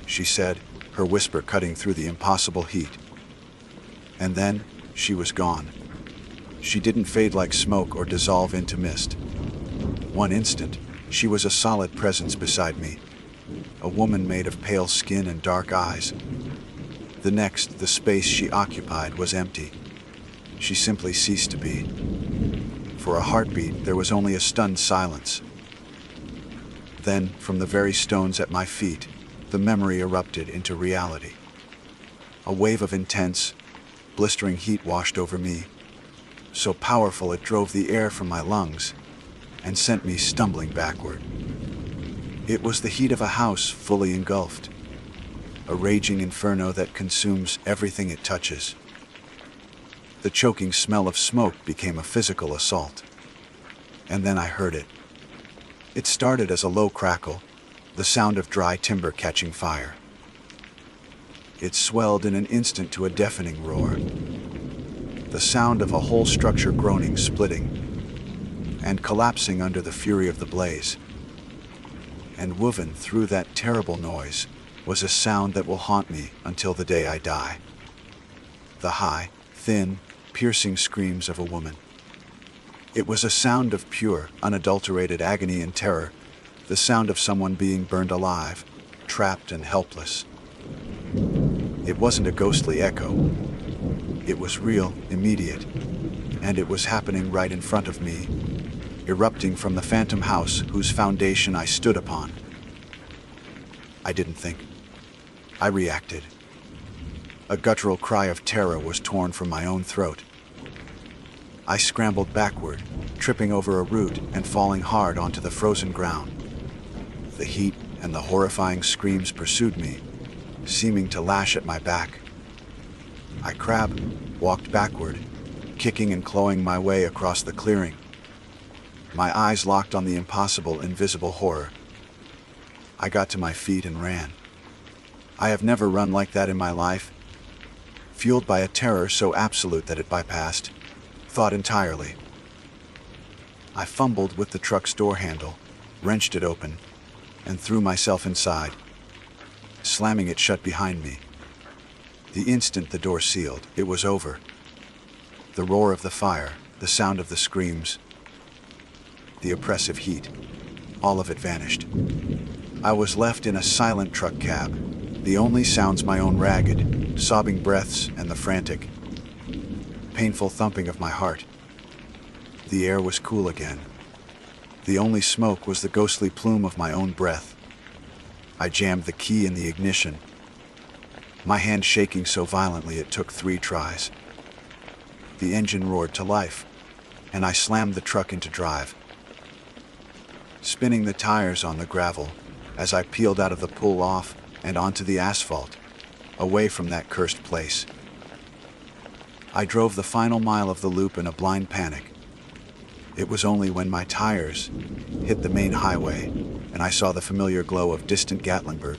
she said, her whisper cutting through the impossible heat. And then, she was gone. She didn't fade like smoke or dissolve into mist. One instant, she was a solid presence beside me, a woman made of pale skin and dark eyes. The next, the space she occupied was empty. She simply ceased to be. For a heartbeat, there was only a stunned silence. Then, from the very stones at my feet, the memory erupted into reality. A wave of intense, blistering heat washed over me, so powerful it drove the air from my lungs and sent me stumbling backward. It was the heat of a house fully engulfed, a raging inferno that consumes everything it touches. The choking smell of smoke became a physical assault. And then I heard it. It started as a low crackle, the sound of dry timber catching fire. It swelled in an instant to a deafening roar, the sound of a whole structure groaning, splitting, and collapsing under the fury of the blaze. And woven through that terrible noise was a sound that will haunt me until the day I die. The high, thin, piercing screams of a woman. It was a sound of pure, unadulterated agony and terror, the sound of someone being burned alive, trapped and helpless. It wasn't a ghostly echo. It was real, immediate, and it was happening right in front of me, erupting from the phantom house whose foundation I stood upon. I didn't think. I reacted. A guttural cry of terror was torn from my own throat. I scrambled backward, tripping over a root and falling hard onto the frozen ground. The heat and the horrifying screams pursued me, seeming to lash at my back. I walked backward, kicking and clawing my way across the clearing. My eyes locked on the impossible, invisible horror. I got to my feet and ran. I have never run like that in my life, fueled by a terror so absolute that it bypassed thought entirely. I fumbled with the truck's door handle, wrenched it open, and threw myself inside, slamming it shut behind me. The instant the door sealed, it was over. The roar of the fire, the sound of the screams, the oppressive heat, all of it vanished. I was left in a silent truck cab, the only sounds my own ragged, sobbing breaths and the frantic, painful thumping of my heart. The air was cool again. The only smoke was the ghostly plume of my own breath. I jammed the key in the ignition, my hand shaking so violently it took 3 tries. The engine roared to life, and I slammed the truck into drive, spinning the tires on the gravel as I peeled out of the pull-off and onto the asphalt, away from that cursed place. I drove the final mile of the loop in a blind panic. It was only when my tires hit the main highway and I saw the familiar glow of distant Gatlinburg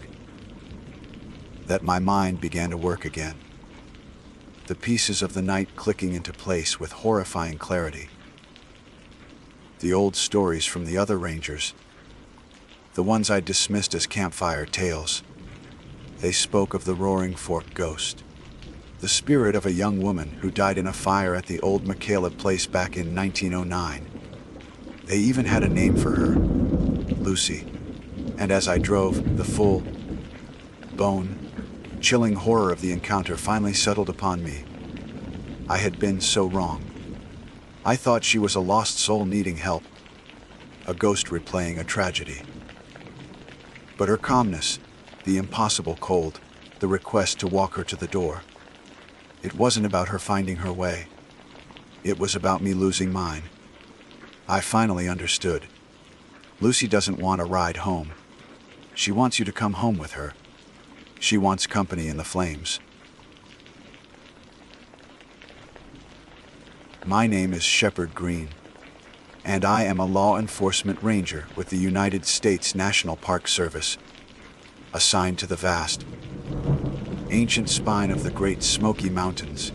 that my mind began to work again. The pieces of the night clicking into place with horrifying clarity. The old stories from the other rangers, the ones I'd dismissed as campfire tales. They spoke of the Roaring Fork ghost, the spirit of a young woman who died in a fire at the old McCaleb place back in 1909. They even had a name for her, Lucy. And as I drove, the full, bone, chilling horror of the encounter finally settled upon me. I had been so wrong. I thought she was a lost soul needing help, a ghost replaying a tragedy. But her calmness, the impossible cold, the request to walk her to the door, it wasn't about her finding her way. It was about me losing mine. I finally understood. Lucy doesn't want a ride home. She wants you to come home with her. She wants company in the flames. My name is Shepard Green, and I am a law enforcement ranger with the United States National Park Service, assigned to the vast, ancient spine of the Great Smoky Mountains.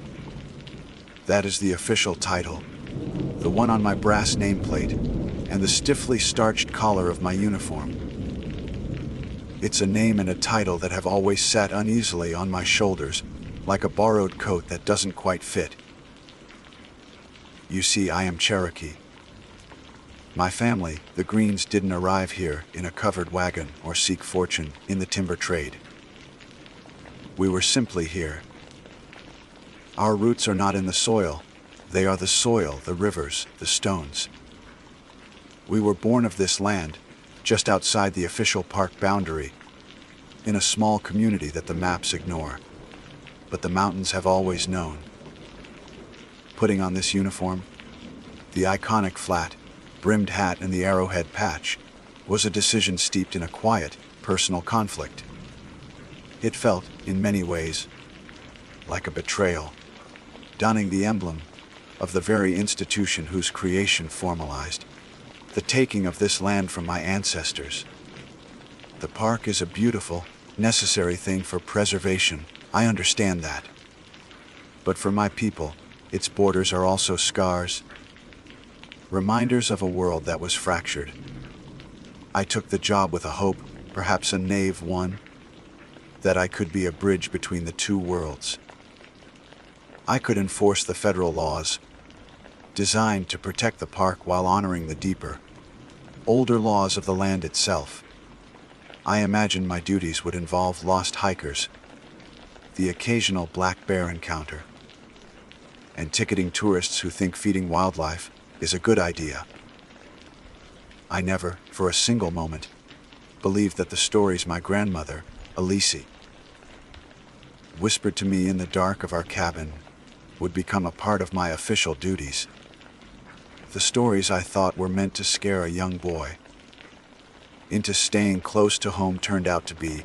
That is the official title, the one on my brass nameplate, and the stiffly starched collar of my uniform. It's a name and a title that have always sat uneasily on my shoulders, like a borrowed coat that doesn't quite fit. You see, I am Cherokee. My family, the Greens, didn't arrive here in a covered wagon or seek fortune in the timber trade. We were simply here. Our roots are not in the soil. They are the soil, the rivers, the stones. We were born of this land, just outside the official park boundary, in a small community that the maps ignore. But the mountains have always known. Putting on this uniform, the iconic flat, brimmed hat and the arrowhead patch, was a decision steeped in a quiet, personal conflict. It felt, in many ways, like a betrayal, donning the emblem of the very institution whose creation formalized the taking of this land from my ancestors. The park is a beautiful, necessary thing for preservation. I understand that. But for my people, its borders are also scars, reminders of a world that was fractured. I took the job with a hope, perhaps a naive one, that I could be a bridge between the two worlds. I could enforce the federal laws, designed to protect the park while honoring the deeper, older laws of the land itself. I imagined my duties would involve lost hikers, the occasional black bear encounter, and ticketing tourists who think feeding wildlife is a good idea. I never, for a single moment, believed that the stories my grandmother, Elise, whispered to me in the dark of our cabin would become a part of my official duties. The stories I thought were meant to scare a young boy into staying close to home turned out to be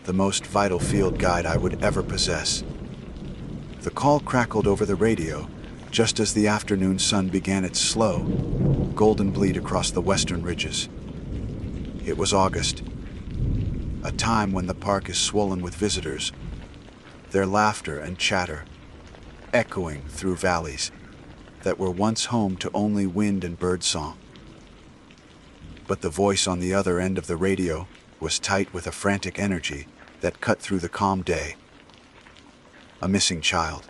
the most vital field guide I would ever possess. The call crackled over the radio just as the afternoon sun began its slow, golden bleed across the western ridges. It was August, a time when the park is swollen with visitors, their laughter and chatter echoing through valleys that were once home to only wind and bird song. But the voice on the other end of the radio was tight with a frantic energy that cut through the calm day. A missing child.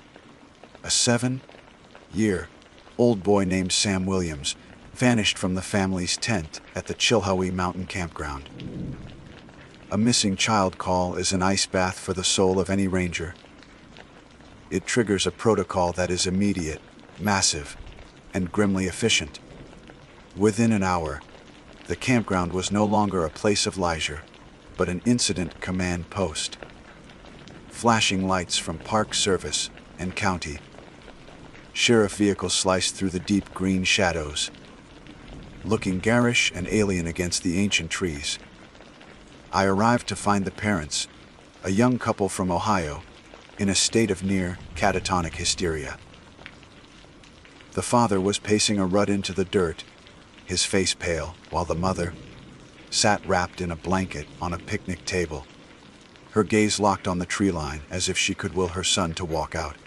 A 7-year-old boy named Sam Williams vanished from the family's tent at the Chilhowie Mountain Campground. A missing child call is an ice bath for the soul of any ranger. It triggers a protocol that is immediate, massive, and grimly efficient. Within an hour, the campground was no longer a place of leisure, but an incident command post. Flashing lights from Park Service and County Sheriff vehicles sliced through the deep green shadows, looking garish and alien against the ancient trees. I arrived to find the parents, a young couple from Ohio, in a state of near catatonic hysteria. The father was pacing a rut into the dirt, his face pale, while the mother sat wrapped in a blanket on a picnic table, her gaze locked on the tree line as if she could will her son to walk out.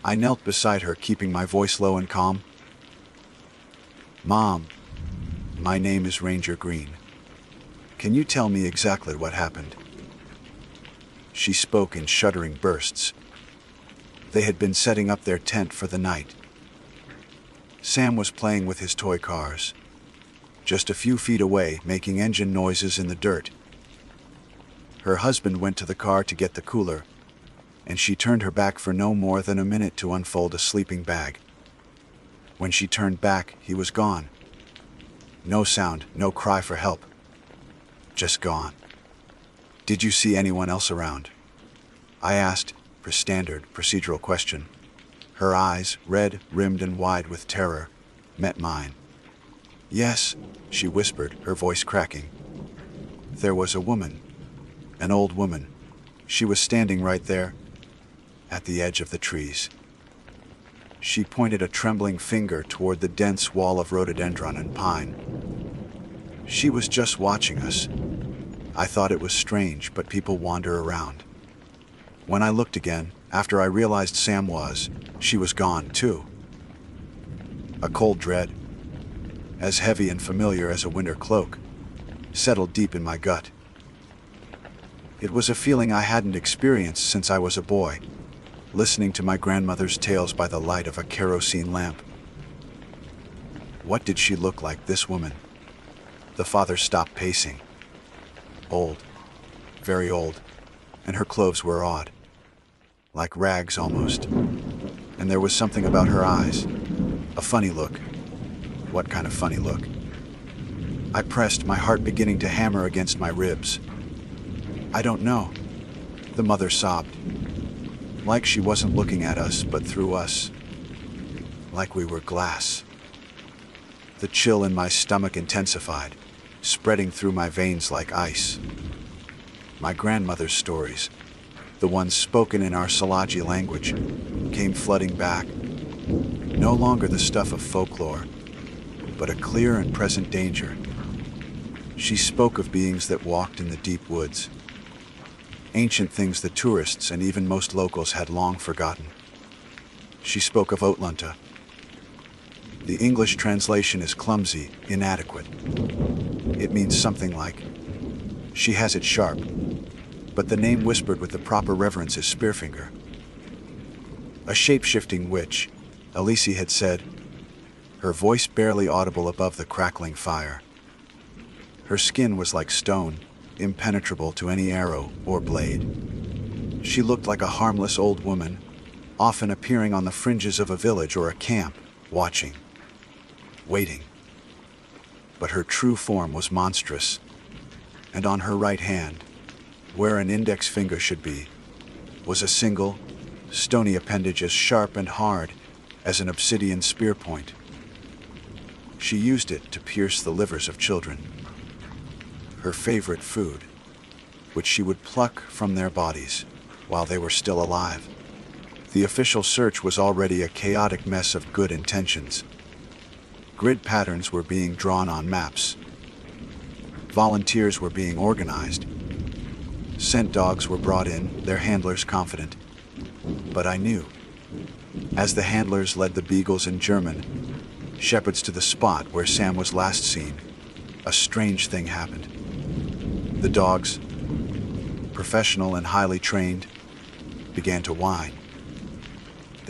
I knelt beside her, keeping my voice low and calm. "Mom, my name is Ranger Green. Can you tell me exactly what happened?" She spoke in shuddering bursts. They had been setting up their tent for the night. Sam was playing with his toy cars, just a few feet away, making engine noises in the dirt. Her husband went to the car to get the cooler, and she turned her back for no more than a minute to unfold a sleeping bag. When she turned back, he was gone. No sound, no cry for help. Just gone. "Did you see anyone else around?" I asked, her standard procedural question. Her eyes, red, rimmed and wide with terror, met mine. "Yes," she whispered, her voice cracking. "There was a woman, an old woman. She was standing right there, at the edge of the trees." She pointed a trembling finger toward the dense wall of rhododendron and pine. "She was just watching us. I thought it was strange, but people wander around." When I looked again, after I realized she was gone too. A cold dread, as heavy and familiar as a winter cloak, settled deep in my gut. It was a feeling I hadn't experienced since I was a boy, listening to my grandmother's tales by the light of a kerosene lamp. What did she look like, this woman? The father stopped pacing. Old, very old, and her clothes were odd, like rags almost. And there was something about her eyes, a funny look. What kind of funny look? I pressed, my heart beginning to hammer against my ribs. "I don't know," the mother sobbed. Like she wasn't looking at us, but through us. Like we were glass. The chill in my stomach intensified, spreading through my veins like ice. My grandmother's stories, the ones spoken in our Salaji language, came flooding back. No longer the stuff of folklore, but a clear and present danger. She spoke of beings that walked in the deep woods. Ancient things that tourists and even most locals had long forgotten. She spoke of Otlanta. The English translation is clumsy, inadequate. It means something like, "She has it sharp," but the name whispered with the proper reverence is Spearfinger. A shape-shifting witch, Elise had said, her voice barely audible above the crackling fire. Her skin was like stone, impenetrable to any arrow or blade. She looked like a harmless old woman, often appearing on the fringes of a village or a camp, watching, waiting. But her true form was monstrous, and on her right hand, where an index finger should be, was a single, stony appendage as sharp and hard as an obsidian spear point. She used it to pierce the livers of children, her favorite food, which she would pluck from their bodies while they were still alive. The official search was already a chaotic mess of good intentions. Grid patterns were being drawn on maps. Volunteers were being organized. Scent dogs were brought in, their handlers confident. But I knew, as the handlers led the beagles and German shepherds to the spot where Sam was last seen, a strange thing happened. The dogs, professional and highly trained, began to whine.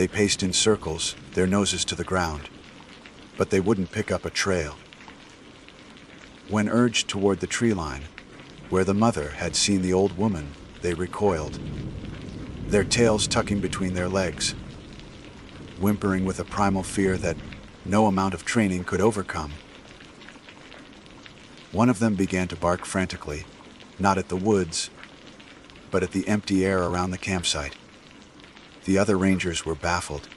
They paced in circles, their noses to the ground, but they wouldn't pick up a trail. When urged toward the tree line, where the mother had seen the old woman, they recoiled, their tails tucking between their legs, whimpering with a primal fear that no amount of training could overcome. One of them began to bark frantically, not at the woods, but at the empty air around the campsite. The other rangers were baffled.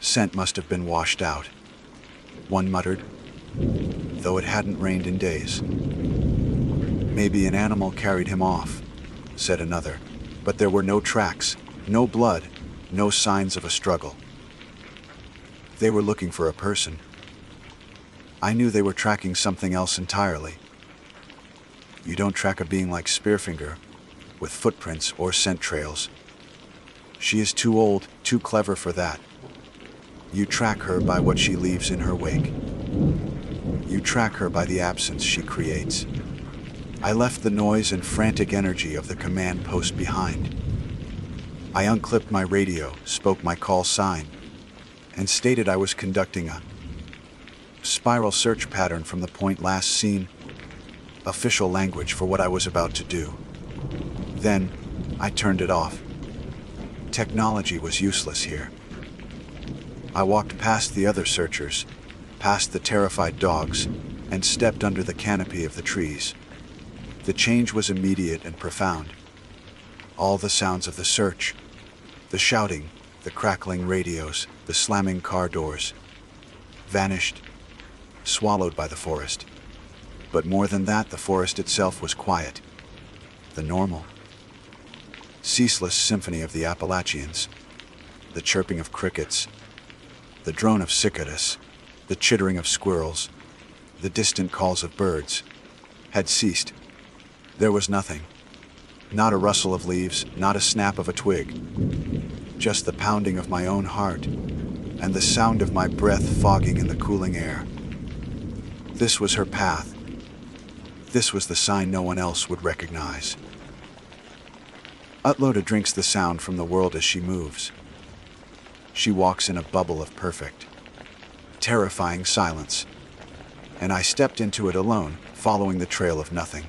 Scent must have been washed out, one muttered, though it hadn't rained in days. Maybe an animal carried him off, said another, but there were no tracks, no blood, no signs of a struggle. They were looking for a person. I knew they were tracking something else entirely. You don't track a being like Spearfinger, with footprints or scent trails. She is too old, too clever for that. You track her by what she leaves in her wake. You track her by the absence she creates. I left the noise and frantic energy of the command post behind. I unclipped my radio, spoke my call sign, and stated I was conducting a spiral search pattern from the point last seen, official language for what I was about to do. Then, I turned it off. Technology was useless here. I walked past the other searchers, past the terrified dogs, and stepped under the canopy of the trees. The change was immediate and profound. All the sounds of the search, the shouting, the crackling radios, the slamming car doors, vanished, swallowed by the forest. But more than that, the forest itself was quiet, the normal, ceaseless symphony of the Appalachians, the chirping of crickets, the drone of cicadas, the chittering of squirrels, the distant calls of birds, had ceased. There was nothing. Not a rustle of leaves, not a snap of a twig. Just the pounding of my own heart, and the sound of my breath fogging in the cooling air. This was her path. This was the sign no one else would recognize. Utloda drinks the sound from the world as she moves. She walks in a bubble of perfect, terrifying silence, and I stepped into it alone, following the trail of nothing.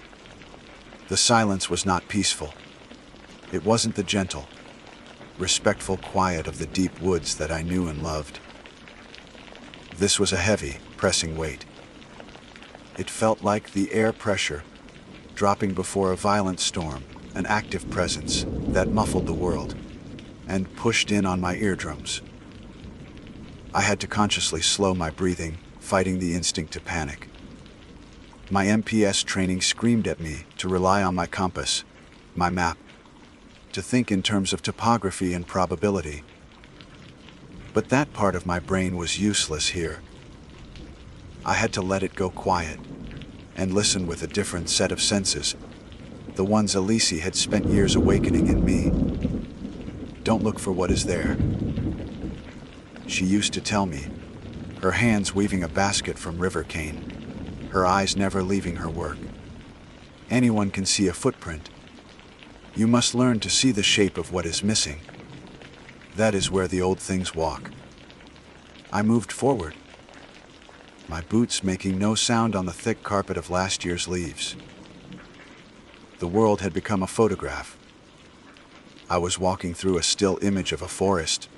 The silence was not peaceful. It wasn't the gentle, respectful quiet of the deep woods that I knew and loved. This was a heavy, pressing weight. It felt like the air pressure, dropping before a violent storm, an active presence that muffled the world and pushed in on my eardrums. I had to consciously slow my breathing, fighting the instinct to panic. My MPS training screamed at me to rely on my compass, my map, to think in terms of topography and probability. But that part of my brain was useless here. I had to let it go quiet and listen with a different set of senses, the ones Elise had spent years awakening in me. Don't look for what is there, she used to tell me, her hands weaving a basket from river cane, her eyes never leaving her work. Anyone can see a footprint. You must learn to see the shape of what is missing. That is where the old things walk. I moved forward, my boots making no sound on the thick carpet of last year's leaves. The world had become a photograph. I was walking through a still image of a forest.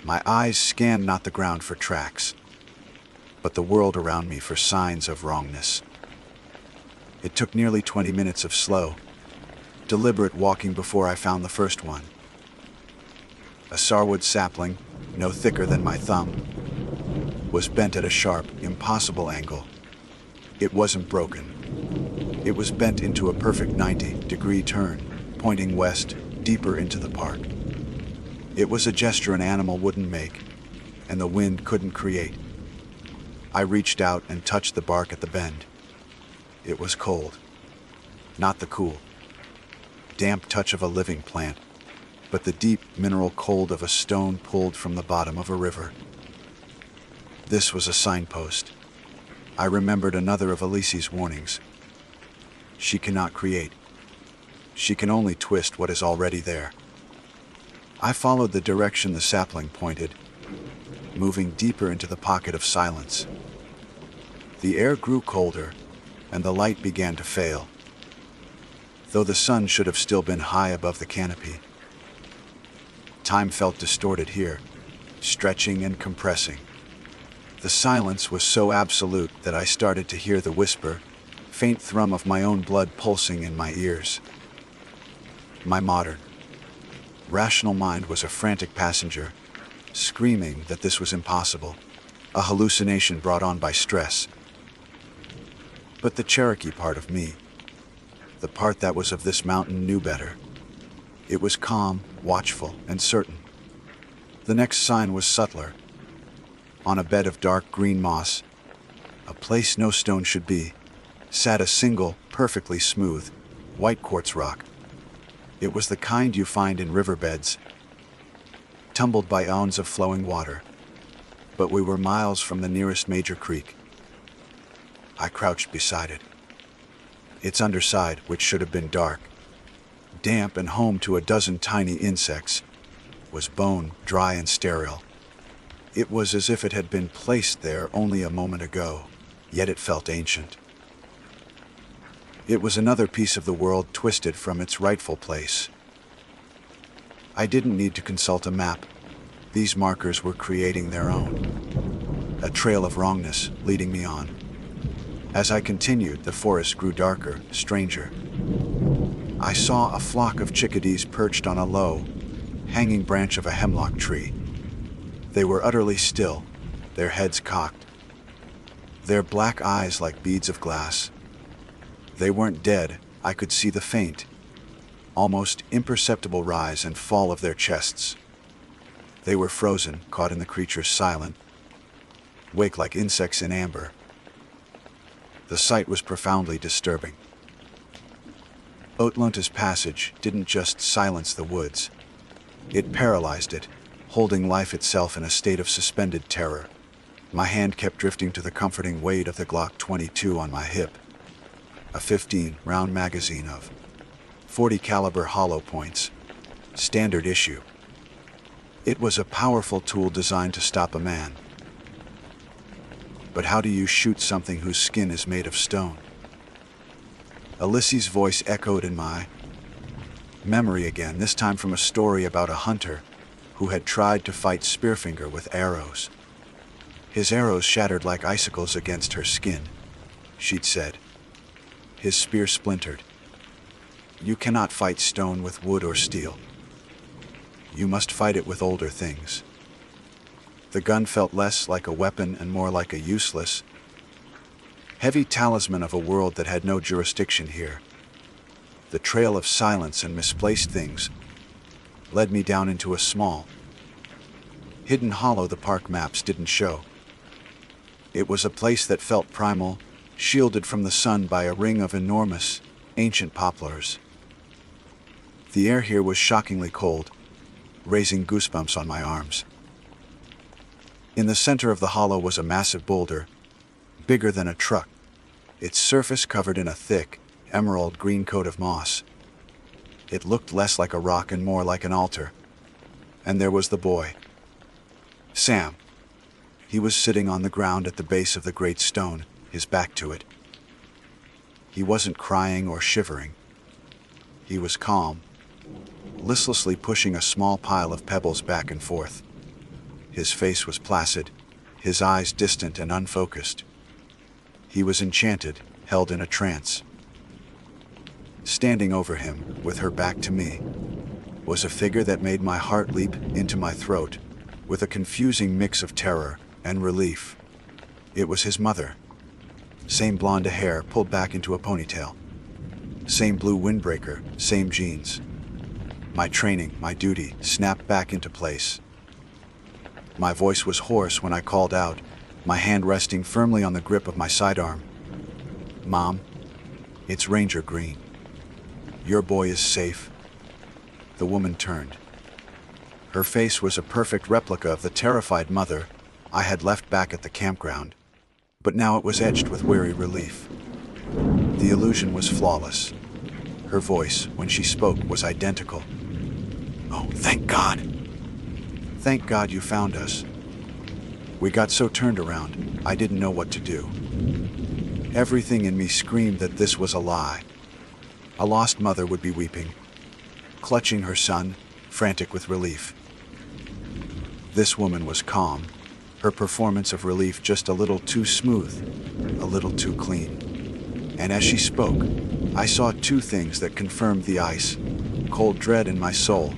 My eyes scanned not the ground for tracks, but the world around me for signs of wrongness. It took nearly 20 minutes of slow, deliberate walking before I found the first one. A sarwood sapling, no thicker than my thumb, was bent at a sharp, impossible angle. It wasn't broken. It was bent into a perfect 90-degree turn, pointing west, deeper into the park. It was a gesture an animal wouldn't make, and the wind couldn't create. I reached out and touched the bark at the bend. It was cold, not the cool, damp touch of a living plant, but the deep mineral cold of a stone pulled from the bottom of a river. This was a signpost. I remembered another of Elise's warnings. She cannot create. She can only twist what is already there. I followed the direction the sapling pointed, moving deeper into the pocket of silence. The air grew colder, and the light began to fail, though the sun should have still been high above the canopy. Time felt distorted here, stretching and compressing. The silence was so absolute that I started to hear the whisper, faint thrum of my own blood pulsing in my ears. My modern, rational mind was a frantic passenger, screaming that this was impossible, a hallucination brought on by stress. But the Cherokee part of me, the part that was of this mountain, knew better. It was calm, watchful, and certain. The next sign was subtler. On a bed of dark green moss, a place no stone should be, sat a single, perfectly smooth, white quartz rock. It was the kind you find in riverbeds, tumbled by ounds of flowing water. But we were miles from the nearest major creek. I crouched beside it. Its underside, which should have been dark, damp and home to a dozen tiny insects, was bone, dry and sterile. It was as if it had been placed there only a moment ago, yet it felt ancient. It was another piece of the world twisted from its rightful place. I didn't need to consult a map. These markers were creating their own. A trail of wrongness leading me on. As I continued, the forest grew darker, stranger. I saw a flock of chickadees perched on a low, hanging branch of a hemlock tree. They were utterly still, their heads cocked, their black eyes like beads of glass. They weren't dead. I could see the faint, almost imperceptible rise and fall of their chests. They were frozen, caught in the creature's silent wake like insects in amber. The sight was profoundly disturbing. Otlunta's passage didn't just silence the woods. It paralyzed it, holding life itself in a state of suspended terror. My hand kept drifting to the comforting weight of the Glock 22 on my hip, a 15-round magazine of 40 caliber hollow points, standard issue. It was a powerful tool designed to stop a man. But how do you shoot something whose skin is made of stone? Alyssa's voice echoed in my memory again, this time from a story about a hunter who had tried to fight Spearfinger with arrows. His arrows shattered like icicles against her skin, she'd said. His spear splintered. You cannot fight stone with wood or steel. You must fight it with older things. The gun felt less like a weapon and more like a useless, heavy talisman of a world that had no jurisdiction here. The trail of silence and misplaced things led me down into a small, hidden hollow the park maps didn't show. It was a place that felt primal, shielded from the sun by a ring of enormous, ancient poplars. The air here was shockingly cold, raising goosebumps on my arms. In the center of the hollow was a massive boulder, bigger than a truck, its surface covered in a thick, emerald green coat of moss. It looked less like a rock and more like an altar. And there was the boy, Sam. He was sitting on the ground at the base of the great stone, his back to it. He wasn't crying or shivering. He was calm, listlessly pushing a small pile of pebbles back and forth. His face was placid, his eyes distant and unfocused. He was enchanted, held in a trance. Standing over him, with her back to me, was a figure that made my heart leap into my throat, with a confusing mix of terror and relief. It was his mother. Same blonde hair pulled back into a ponytail. Same blue windbreaker, same jeans. My training, my duty, snapped back into place. My voice was hoarse when I called out, my hand resting firmly on the grip of my sidearm. Mom, it's Ranger Green. Your boy is safe. The woman turned. Her face was a perfect replica of the terrified mother I had left back at the campground, but now it was edged with weary relief. The illusion was flawless. Her voice, when she spoke, was identical. Oh, thank God. Thank God you found us. We got so turned around, I didn't know what to do. Everything in me screamed that this was a lie. A lost mother would be weeping, clutching her son, frantic with relief. This woman was calm, her performance of relief just a little too smooth, a little too clean. And as she spoke, I saw two things that confirmed the ice, cold dread in my soul.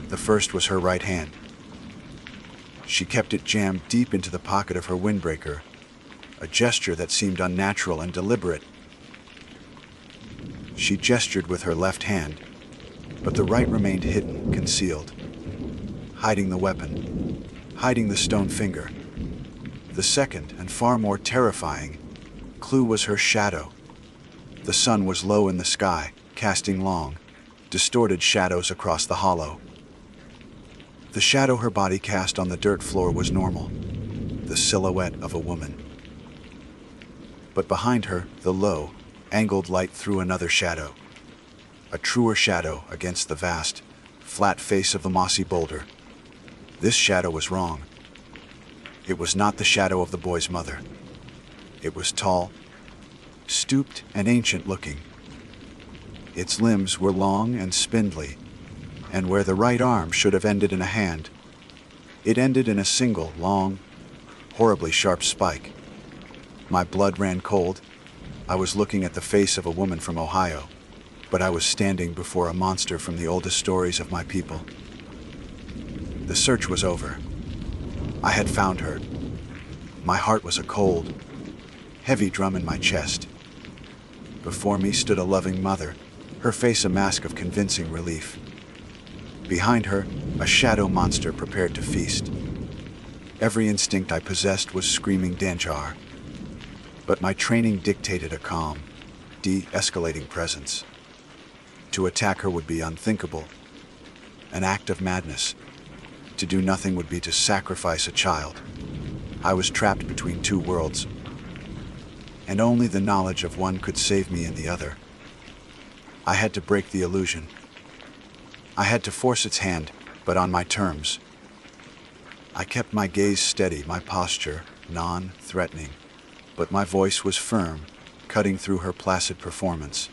The first was her right hand. She kept it jammed deep into the pocket of her windbreaker, a gesture that seemed unnatural and deliberate. She gestured with her left hand, but the right remained hidden, concealed, hiding the weapon, hiding the stone finger. The second, and far more terrifying, clue was her shadow. The sun was low in the sky, casting long, distorted shadows across the hollow. The shadow her body cast on the dirt floor was normal, the silhouette of a woman. But behind her, the low, angled light threw another shadow, a truer shadow against the vast, flat face of the mossy boulder. This shadow was wrong. It was not the shadow of the boy's mother. It was tall, stooped and ancient-looking. Its limbs were long and spindly, and where the right arm should have ended in a hand, it ended in a single, long, horribly sharp spike. My blood ran cold. I was looking at the face of a woman from Ohio, but I was standing before a monster from the oldest stories of my people. The search was over. I had found her. My heart was a cold, heavy drum in my chest. Before me stood a loving mother, her face a mask of convincing relief. Behind her, a shadow monster prepared to feast. Every instinct I possessed was screaming danger, but my training dictated a calm, de-escalating presence. To attack her would be unthinkable, an act of madness. To do nothing would be to sacrifice a child. I was trapped between two worlds, and only the knowledge of one could save me in the other. I had to break the illusion. I had to force its hand, but on my terms. I kept my gaze steady, my posture non-threatening, but my voice was firm, cutting through her placid performance.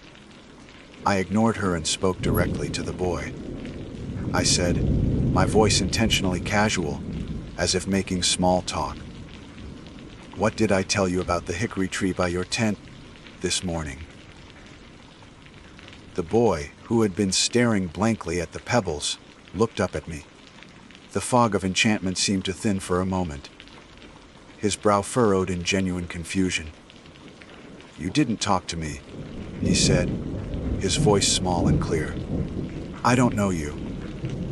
I ignored her and spoke directly to the boy. I said, my voice intentionally casual, as if making small talk. What did I tell you about the hickory tree by your tent this morning? The boy, who had been staring blankly at the pebbles, looked up at me. The fog of enchantment seemed to thin for a moment. His brow furrowed in genuine confusion. You didn't talk to me, he said, his voice small and clear. I don't know you.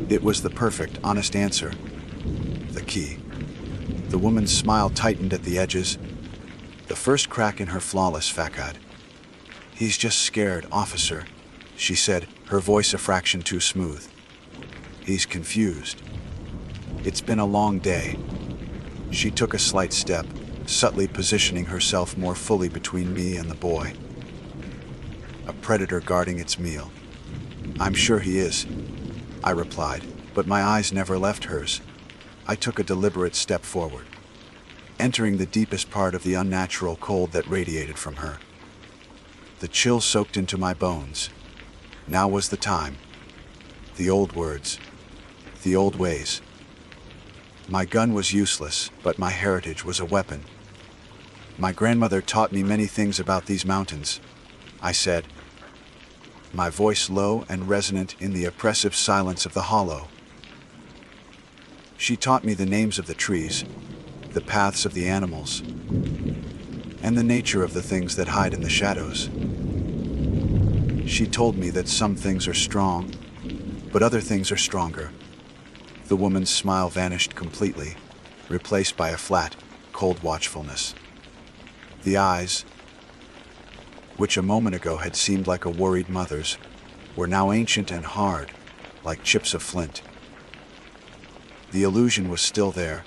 It was the perfect, honest answer. The key. The woman's smile tightened at the edges, the first crack in her flawless facade. He's just scared, officer, she said, her voice a fraction too smooth. He's confused. It's been a long day. She took a slight step, subtly positioning herself more fully between me and the boy. A predator guarding its meal. I'm sure he is, I replied, but my eyes never left hers. I took a deliberate step forward, entering the deepest part of the unnatural cold that radiated from her. The chill soaked into my bones. Now was the time. The old words, the old ways. My gun was useless, but my heritage was a weapon. My grandmother taught me many things about these mountains, I said, my voice low and resonant in the oppressive silence of the hollow. She taught me the names of the trees, the paths of the animals, and the nature of the things that hide in the shadows. She told me that some things are strong, but other things are stronger. The woman's smile vanished completely, replaced by a flat, cold watchfulness. The eyes, which a moment ago had seemed like a worried mother's, were now ancient and hard, like chips of flint. The illusion was still there,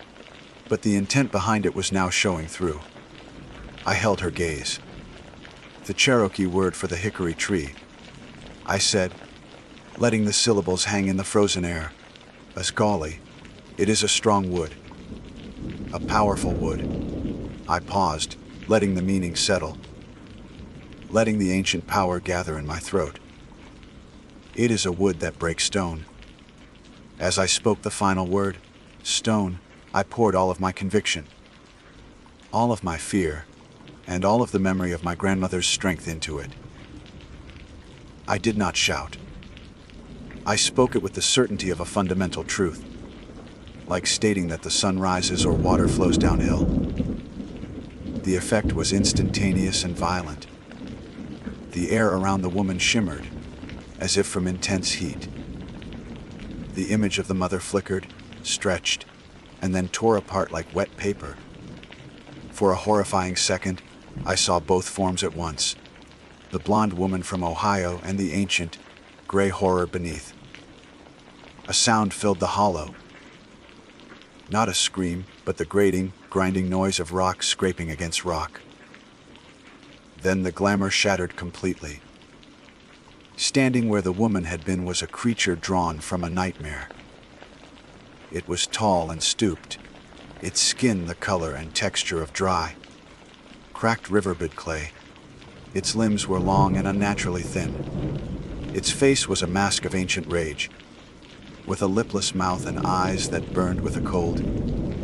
but the intent behind it was now showing through. I held her gaze. The Cherokee word for the hickory tree. I said, letting the syllables hang in the frozen air. Asgali. It is a strong wood. A powerful wood. I paused, letting the meaning settle, letting the ancient power gather in my throat. It is a wood that breaks stone. As I spoke the final word, stone, I poured all of my conviction, all of my fear, and all of the memory of my grandmother's strength into it. I did not shout. I spoke it with the certainty of a fundamental truth, like stating that the sun rises or water flows downhill. The effect was instantaneous and violent. The air around the woman shimmered, as if from intense heat. The image of the mother flickered, stretched, and then tore apart like wet paper. For a horrifying second, I saw both forms at once, the blonde woman from Ohio and the ancient, gray horror beneath. A sound filled the hollow. Not a scream, but the grating, grinding noise of rock scraping against rock. Then the glamour shattered completely. Standing where the woman had been was a creature drawn from a nightmare. It was tall and stooped, its skin the color and texture of dry, cracked riverbed clay. Its limbs were long and unnaturally thin. Its face was a mask of ancient rage, with a lipless mouth and eyes that burned with a cold,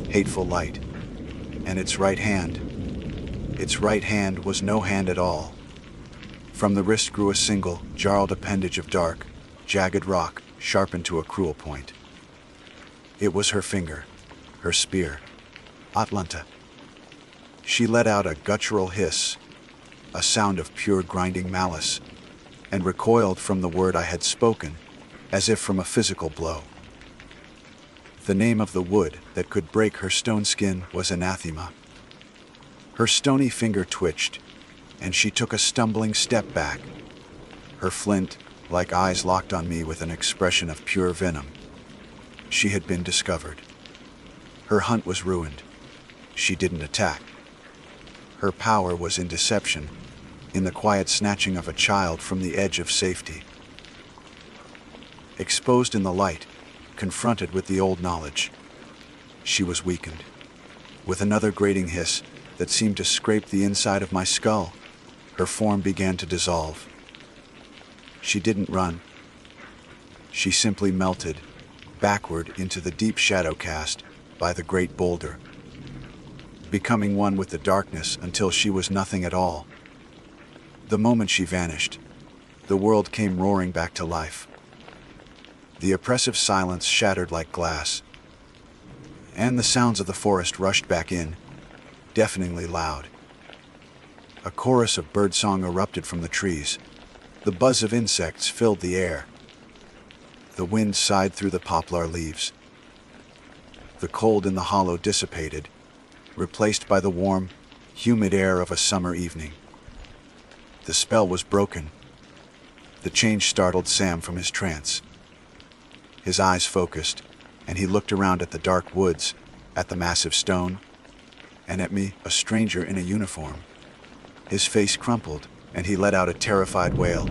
hateful light. And its right hand was no hand at all. From the wrist grew a single, jarled appendage of dark, jagged rock, sharpened to a cruel point. It was her finger, her spear, Atlanta. She let out a guttural hiss, a sound of pure grinding malice, and recoiled from the word I had spoken, as if from a physical blow. The name of the wood that could break her stone skin was anathema. Her stony finger twitched, and she took a stumbling step back, her flint-like eyes locked on me with an expression of pure venom. She had been discovered. Her hunt was ruined. She didn't attack. Her power was in deception, in the quiet snatching of a child from the edge of safety. Exposed in the light, confronted with the old knowledge, she was weakened. With another grating hiss that seemed to scrape the inside of my skull, her form began to dissolve. She didn't run. She simply melted, backward into the deep shadow cast by the great boulder, becoming one with the darkness until she was nothing at all. The moment she vanished, the world came roaring back to life. The oppressive silence shattered like glass, and the sounds of the forest rushed back in, deafeningly loud. A chorus of birdsong erupted from the trees. The buzz of insects filled the air. The wind sighed through the poplar leaves. The cold in the hollow dissipated, replaced by the warm, humid air of a summer evening. The spell was broken. The change startled Sam from his trance. His eyes focused, and he looked around at the dark woods, at the massive stone, and at me, a stranger in a uniform. His face crumpled, and he let out a terrified wail.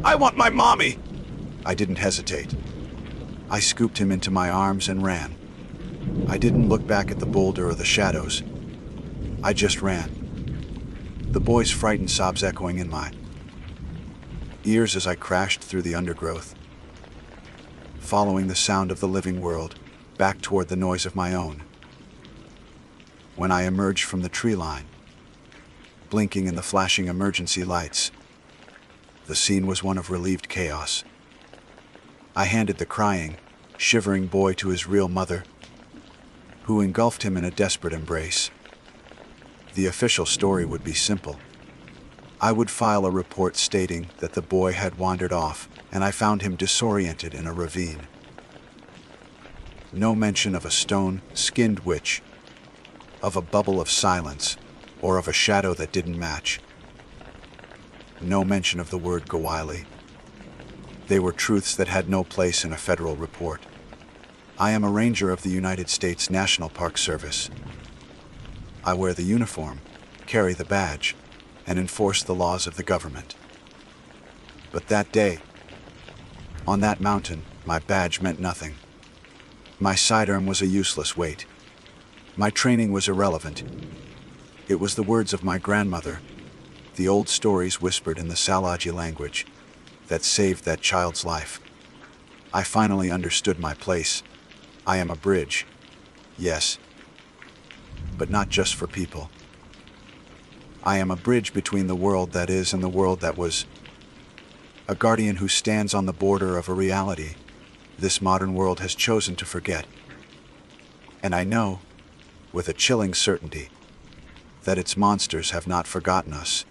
"I want my mommy!" I didn't hesitate. I scooped him into my arms and ran. I didn't look back at the boulder or the shadows. I just ran. The boy's frightened sobs echoing in my ears as I crashed through the undergrowth, following the sound of the living world, back toward the noise of my own. When I emerged from the tree line, blinking in the flashing emergency lights, the scene was one of relieved chaos. I handed the crying, shivering boy to his real mother, who engulfed him in a desperate embrace. The official story would be simple. I would file a report stating that the boy had wandered off, and I found him disoriented in a ravine. No mention of a stone-skinned witch, of a bubble of silence, or of a shadow that didn't match. No mention of the word Gawili. They were truths that had no place in a federal report. I am a ranger of the United States National Park Service. I wear the uniform, carry the badge, and enforce the laws of the government. But that day, On that mountain, my badge meant nothing. My sidearm was a useless weight. My training was irrelevant. It was the words of my grandmother, the old stories whispered in the Salaji language, that saved that child's life. I finally understood my place. I am a bridge. Yes. But not just for people. I am a bridge between the world that is and the world that was. A guardian who stands on the border of a reality this modern world has chosen to forget. And I know, with a chilling certainty, that its monsters have not forgotten us.